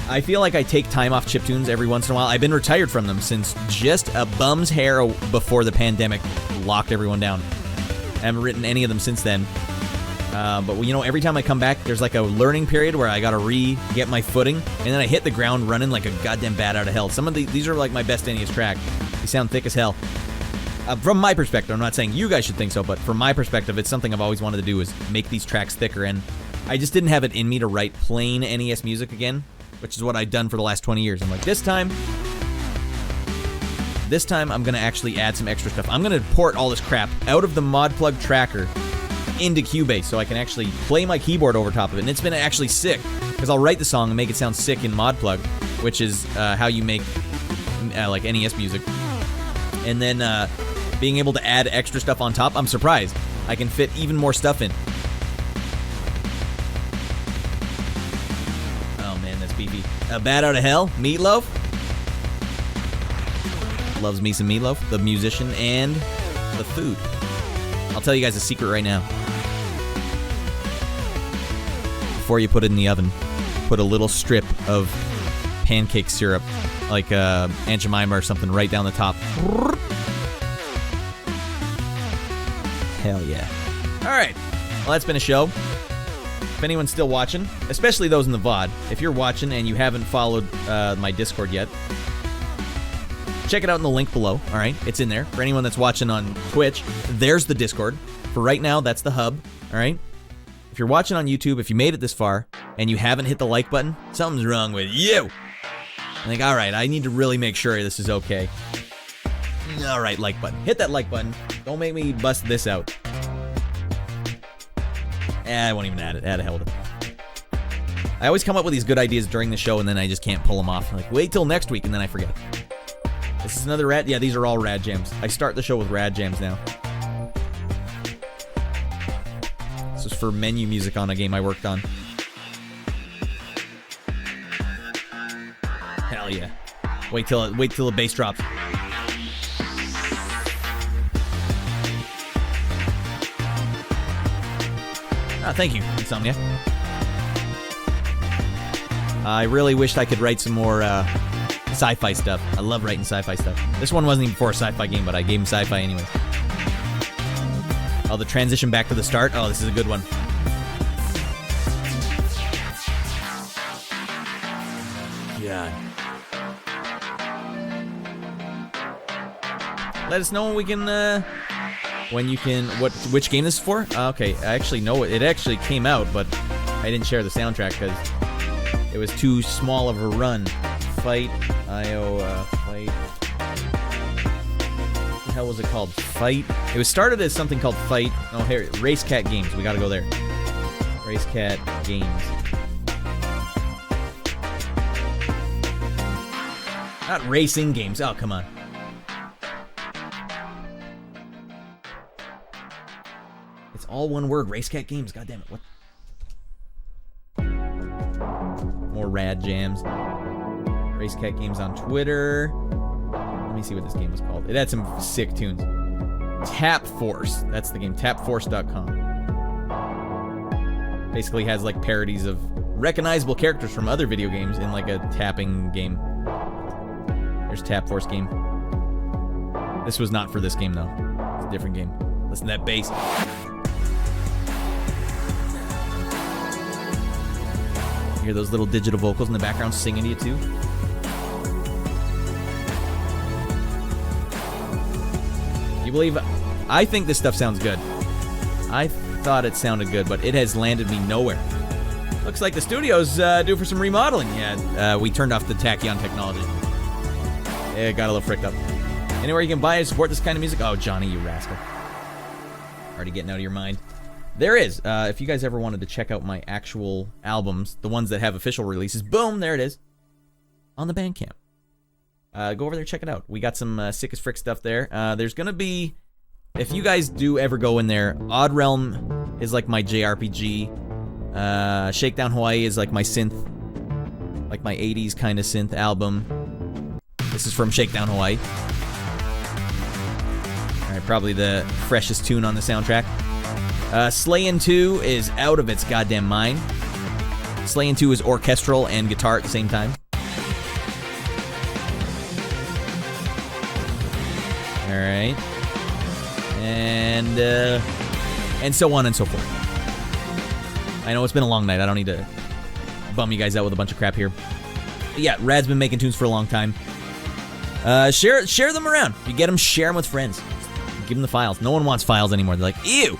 I feel like I take time off chiptunes every once in a while. I've been retired from them since just a bum's hair before the pandemic locked everyone down. I haven't written any of them since then. But every time I come back, there's like a learning period where I gotta get my footing, and then I hit the ground running like a goddamn bat out of hell. Some of these are like my best NES track. They sound thick as hell. From my perspective, I'm not saying you guys should think so, but from my perspective, it's something I've always wanted to do is make these tracks thicker, and I just didn't have it in me to write plain NES music again, which is what I've done for the last 20 years. I'm like, this time I'm going to actually add some extra stuff. I'm going to port all this crap out of the mod plug tracker into Cubase so I can actually play my keyboard over top of it, and it's been actually sick, because I'll write the song and make it sound sick in mod plug, which is how you make like NES music. And then being able to add extra stuff on top, I'm surprised. I can fit even more stuff in. Oh man, that's beefy. A Bat Out of Hell, Meatloaf. Loves me some Meatloaf, the musician and the food. I'll tell you guys a secret right now. Before you put it in the oven, put a little strip of pancake syrup, like Aunt Jemima or something, right down the top. Hell yeah. Alright, well that's been a show. If anyone's still watching, especially those in the VOD, if you're watching and you haven't followed my Discord yet, check it out in the link below, alright? It's in there. For anyone that's watching on Twitch, there's the Discord. For right now, that's the hub, alright? If you're watching on YouTube, if you made it this far, and you haven't hit the like button, something's wrong with you! I think, alright, I need to really make sure this is okay. Alright, like button. Hit that like button. Don't make me bust this out. I won't even add it. Add a hell with it. I always come up with these good ideas during the show, and then I just can't pull them off. I'm like, wait till next week, and then I forget. This is another rad... Yeah, these are all rad jams. I start the show with rad jams now. This is for menu music on a game I worked on. Hell yeah. Wait till the bass drops. Thank you, Insomnia. I really wished I could write some more sci-fi stuff. I love writing sci-fi stuff. This one wasn't even for a sci-fi game, but I gave him sci-fi anyways. Oh, the transition back to the start? Oh, this is a good one. God. Let us know when we can, which game this is for? Okay, I actually know it. It actually came out, but I didn't share the soundtrack because it was too small of a run. Fight. What the hell was it called? Fight. It was started as something called Fight. Oh, here, Race Cat Games. We gotta go there. Race Cat Games. Not racing games. Oh, come on. It's all one word. Race Cat Games. God damn it. What? More rad jams. Race Cat Games on Twitter. Let me see what this game was called. It had some sick tunes. Tap Force. That's the game. Tapforce.com. Basically has like parodies of recognizable characters from other video games in like a tapping game. There's Tap Force game. This was not for this game though. It's a different game. Listen to that bass. hear those little digital vocals in the background singing to you too. You believe? I think this stuff sounds good. I thought it sounded good, but it has landed me nowhere. Looks like the studio's due for some remodeling. Yeah, we turned off the tachyon technology. It got a little fricked up. Anywhere you can buy and support this kind of music? Oh, Johnny, you rascal. Already getting out of your mind. There is. If you guys ever wanted to check out my actual albums, the ones that have official releases, boom, there it is. On the Bandcamp. Go over there, check it out. We got some sick as frick stuff there. There's going to be, if you guys do ever go in there, Odd Realm is like my JRPG. Shakedown Hawaii is like my synth, like my 80s kind of synth album. This is from Shakedown Hawaii. Alright, probably the freshest tune on the soundtrack. Slayin' 2 is out of its goddamn mind. Slayin' 2 is orchestral and guitar at the same time. Alright. And so on and so forth. I know it's been a long night. I don't need to bum you guys out with a bunch of crap here. But yeah, Rad's been making tunes for a long time. Share them around. If you get them, share them with friends. Give them the files. No one wants files anymore. They're like, ew!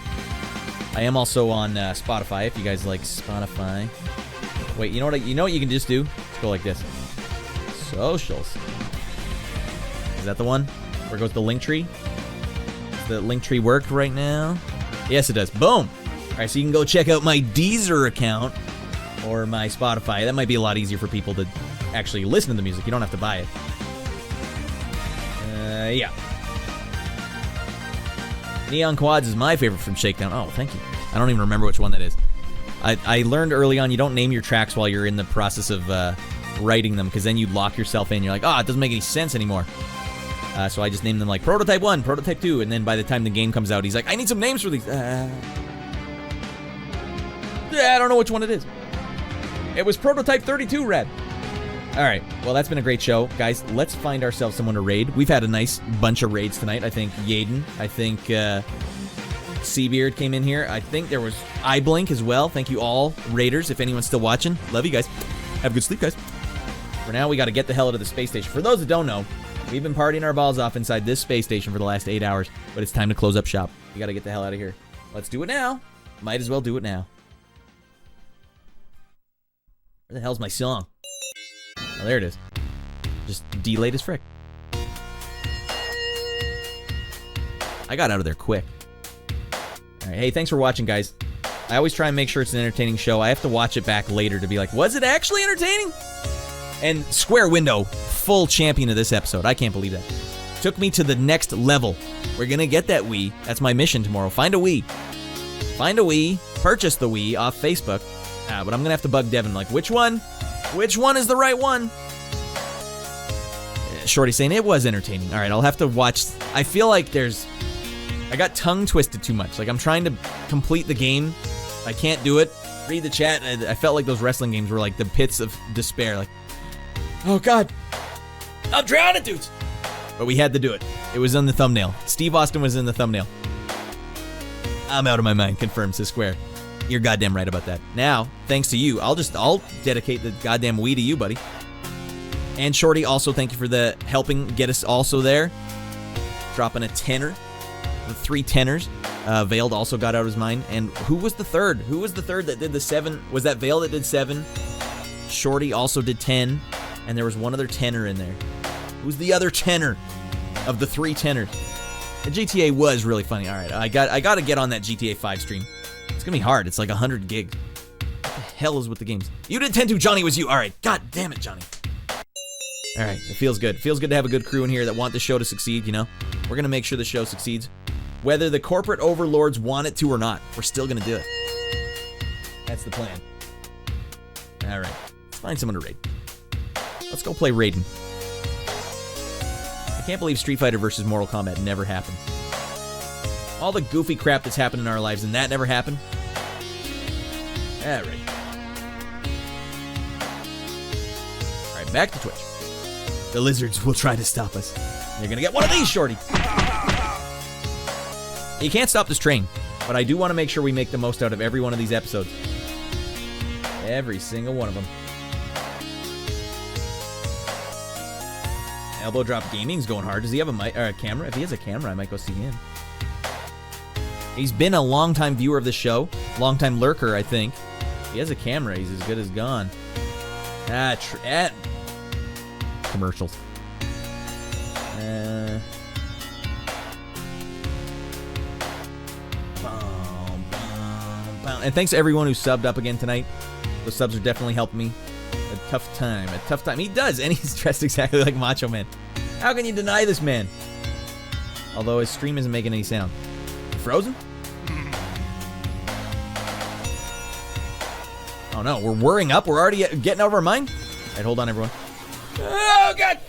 I am also on Spotify, if you guys like Spotify. Wait, you know what you can just do? Just go like this. Socials. Is that the one? Where goes the link tree? Does the link tree work right now? Yes, it does. Boom! Alright, so you can go check out my Deezer account or my Spotify. That might be a lot easier for people to actually listen to the music. You don't have to buy it. Yeah. Neon Quads is my favorite from Shakedown. Oh, thank you. I don't even remember which one that is. I learned early on you don't name your tracks while you're in the process of writing them, because then you lock yourself in. You're like, it doesn't make any sense anymore. So I just named them like Prototype 1, Prototype 2, and then by the time the game comes out, he's like, I need some names for these. I don't know which one it is. It was Prototype 32, Red. Alright, well that's been a great show. Guys, let's find ourselves someone to raid. We've had a nice bunch of raids tonight. I think Yaden, I think Seabeard came in here. I think there was iBlink as well. Thank you all, raiders, if anyone's still watching. Love you guys. Have a good sleep, guys. For now, we got to get the hell out of the space station. For those that don't know, we've been partying our balls off inside this space station for the last 8 hours, but it's time to close up shop. We got to get the hell out of here. Let's do it now. Might as well do it now. Where the hell's my song? Oh, there it is. Just delayed as frick. I got out of there quick. Alright, hey, thanks for watching, guys. I always try and make sure it's an entertaining show. I have to watch it back later to be like, was it actually entertaining? And Square Window, full champion of this episode. I can't believe that. Took me to the next level. We're gonna get that Wii. That's my mission tomorrow. Find a Wii. Find a Wii. Purchase the Wii off Facebook. But I'm gonna have to bug Devin, like, which one? Which one is the right one? Shorty saying it was entertaining. Alright, I'll have to watch. I feel like I got tongue twisted too much. Like, I'm trying to complete the game. I can't do it. Read the chat. I felt like those wrestling games were like the pits of despair. Like, oh god, I'm drowning, dudes. But we had to do it. It was in the thumbnail. Steve Austin was in the thumbnail. I'm out of my mind, confirmed, says Square. You're goddamn right about that. Now, thanks to you, I'll dedicate the goddamn Wii to you, buddy. And Shorty, also thank you for the helping get us also there. Dropping a tenner. The 3 tenors. Veiled also got out of his mind. And who was the third? Who was the third that did the 7? Was that Veiled that did 7? Shorty also did 10. And there was one other tenor in there. Who's the other tenor of the 3 tenors? The GTA was really funny. Alright, I got to get on that GTA 5 stream. It's gonna be hard. It's like 100 gigs. What the hell is with the games? You did 10 too, Johnny was you. Alright, god damn it, Johnny. Alright, it feels good. Feels good to have a good crew in here that want the show to succeed, you know? We're gonna make sure the show succeeds. Whether the corporate overlords want it to or not, we're still gonna do it. That's the plan. Alright, let's find someone to raid. Let's go play Raiden. I can't believe Street Fighter versus Mortal Kombat never happened. All the goofy crap that's happened in our lives, and that never happened? Alright. Alright, back to Twitch. The lizards will try to stop us. You're gonna get one of these, Shorty! You can't stop this train, but I do want to make sure we make the most out of every one of these episodes. Every single one of them. Elbow Drop Gaming's going hard. Does he have a mic or a camera? If he has a camera, I might go see him. He's been a long-time viewer of the show. Long-time lurker, I think. If he has a camera, he's as good as gone. Commercials. And thanks to everyone who subbed up again tonight. Those subs are definitely helping me. A tough time. He does, and he's dressed exactly like Macho Man. How can you deny this man? Although his stream isn't making any sound. Frozen? Oh no, we're worrying up. We're already getting out of our mind. All right, hold on, everyone. Oh god!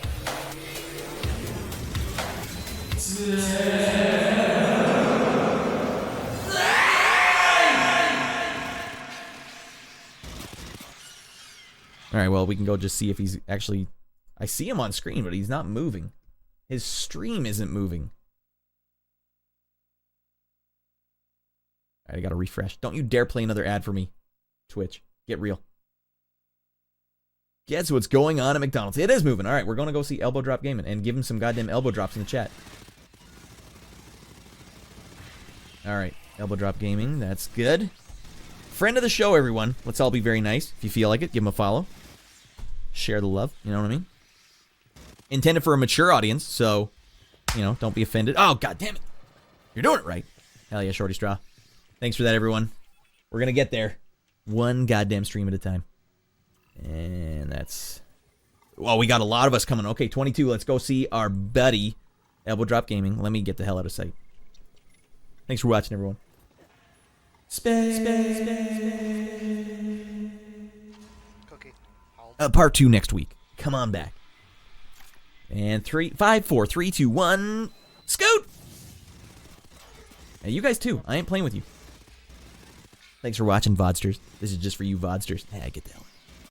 All right, well, we can go just see if he's actually... I see him on screen, but he's not moving. His stream isn't moving. All right, I got to refresh. Don't you dare play another ad for me, Twitch. Get real. Guess what's going on at McDonald's? It is moving. All right, we're going to go see Elbow Drop Gaming and give him some goddamn elbow drops in the chat. All right, Elbow Drop Gaming. That's good. Friend of the show, everyone. Let's all be very nice. If you feel like it, give him a follow. Share the love. You know what I mean? Intended for a mature audience, so, you know, don't be offended. Oh, god damn it. You're doing it right. Hell yeah, Shorty Straw. Thanks for that, everyone. We're going to get there. One goddamn stream at a time. And that's... Well, we got a lot of us coming. Okay, 22. Let's go see our buddy, Elbow Drop Gaming. Let me get the hell out of sight. Thanks for watching, everyone. Part 2 next week. Come on back. And 5, 4, 3, 2, 1. Scoot! Hey, you guys too. I ain't playing with you. Thanks for watching, Vodsters. This is just for you, Vodsters. Hey, get the hell out.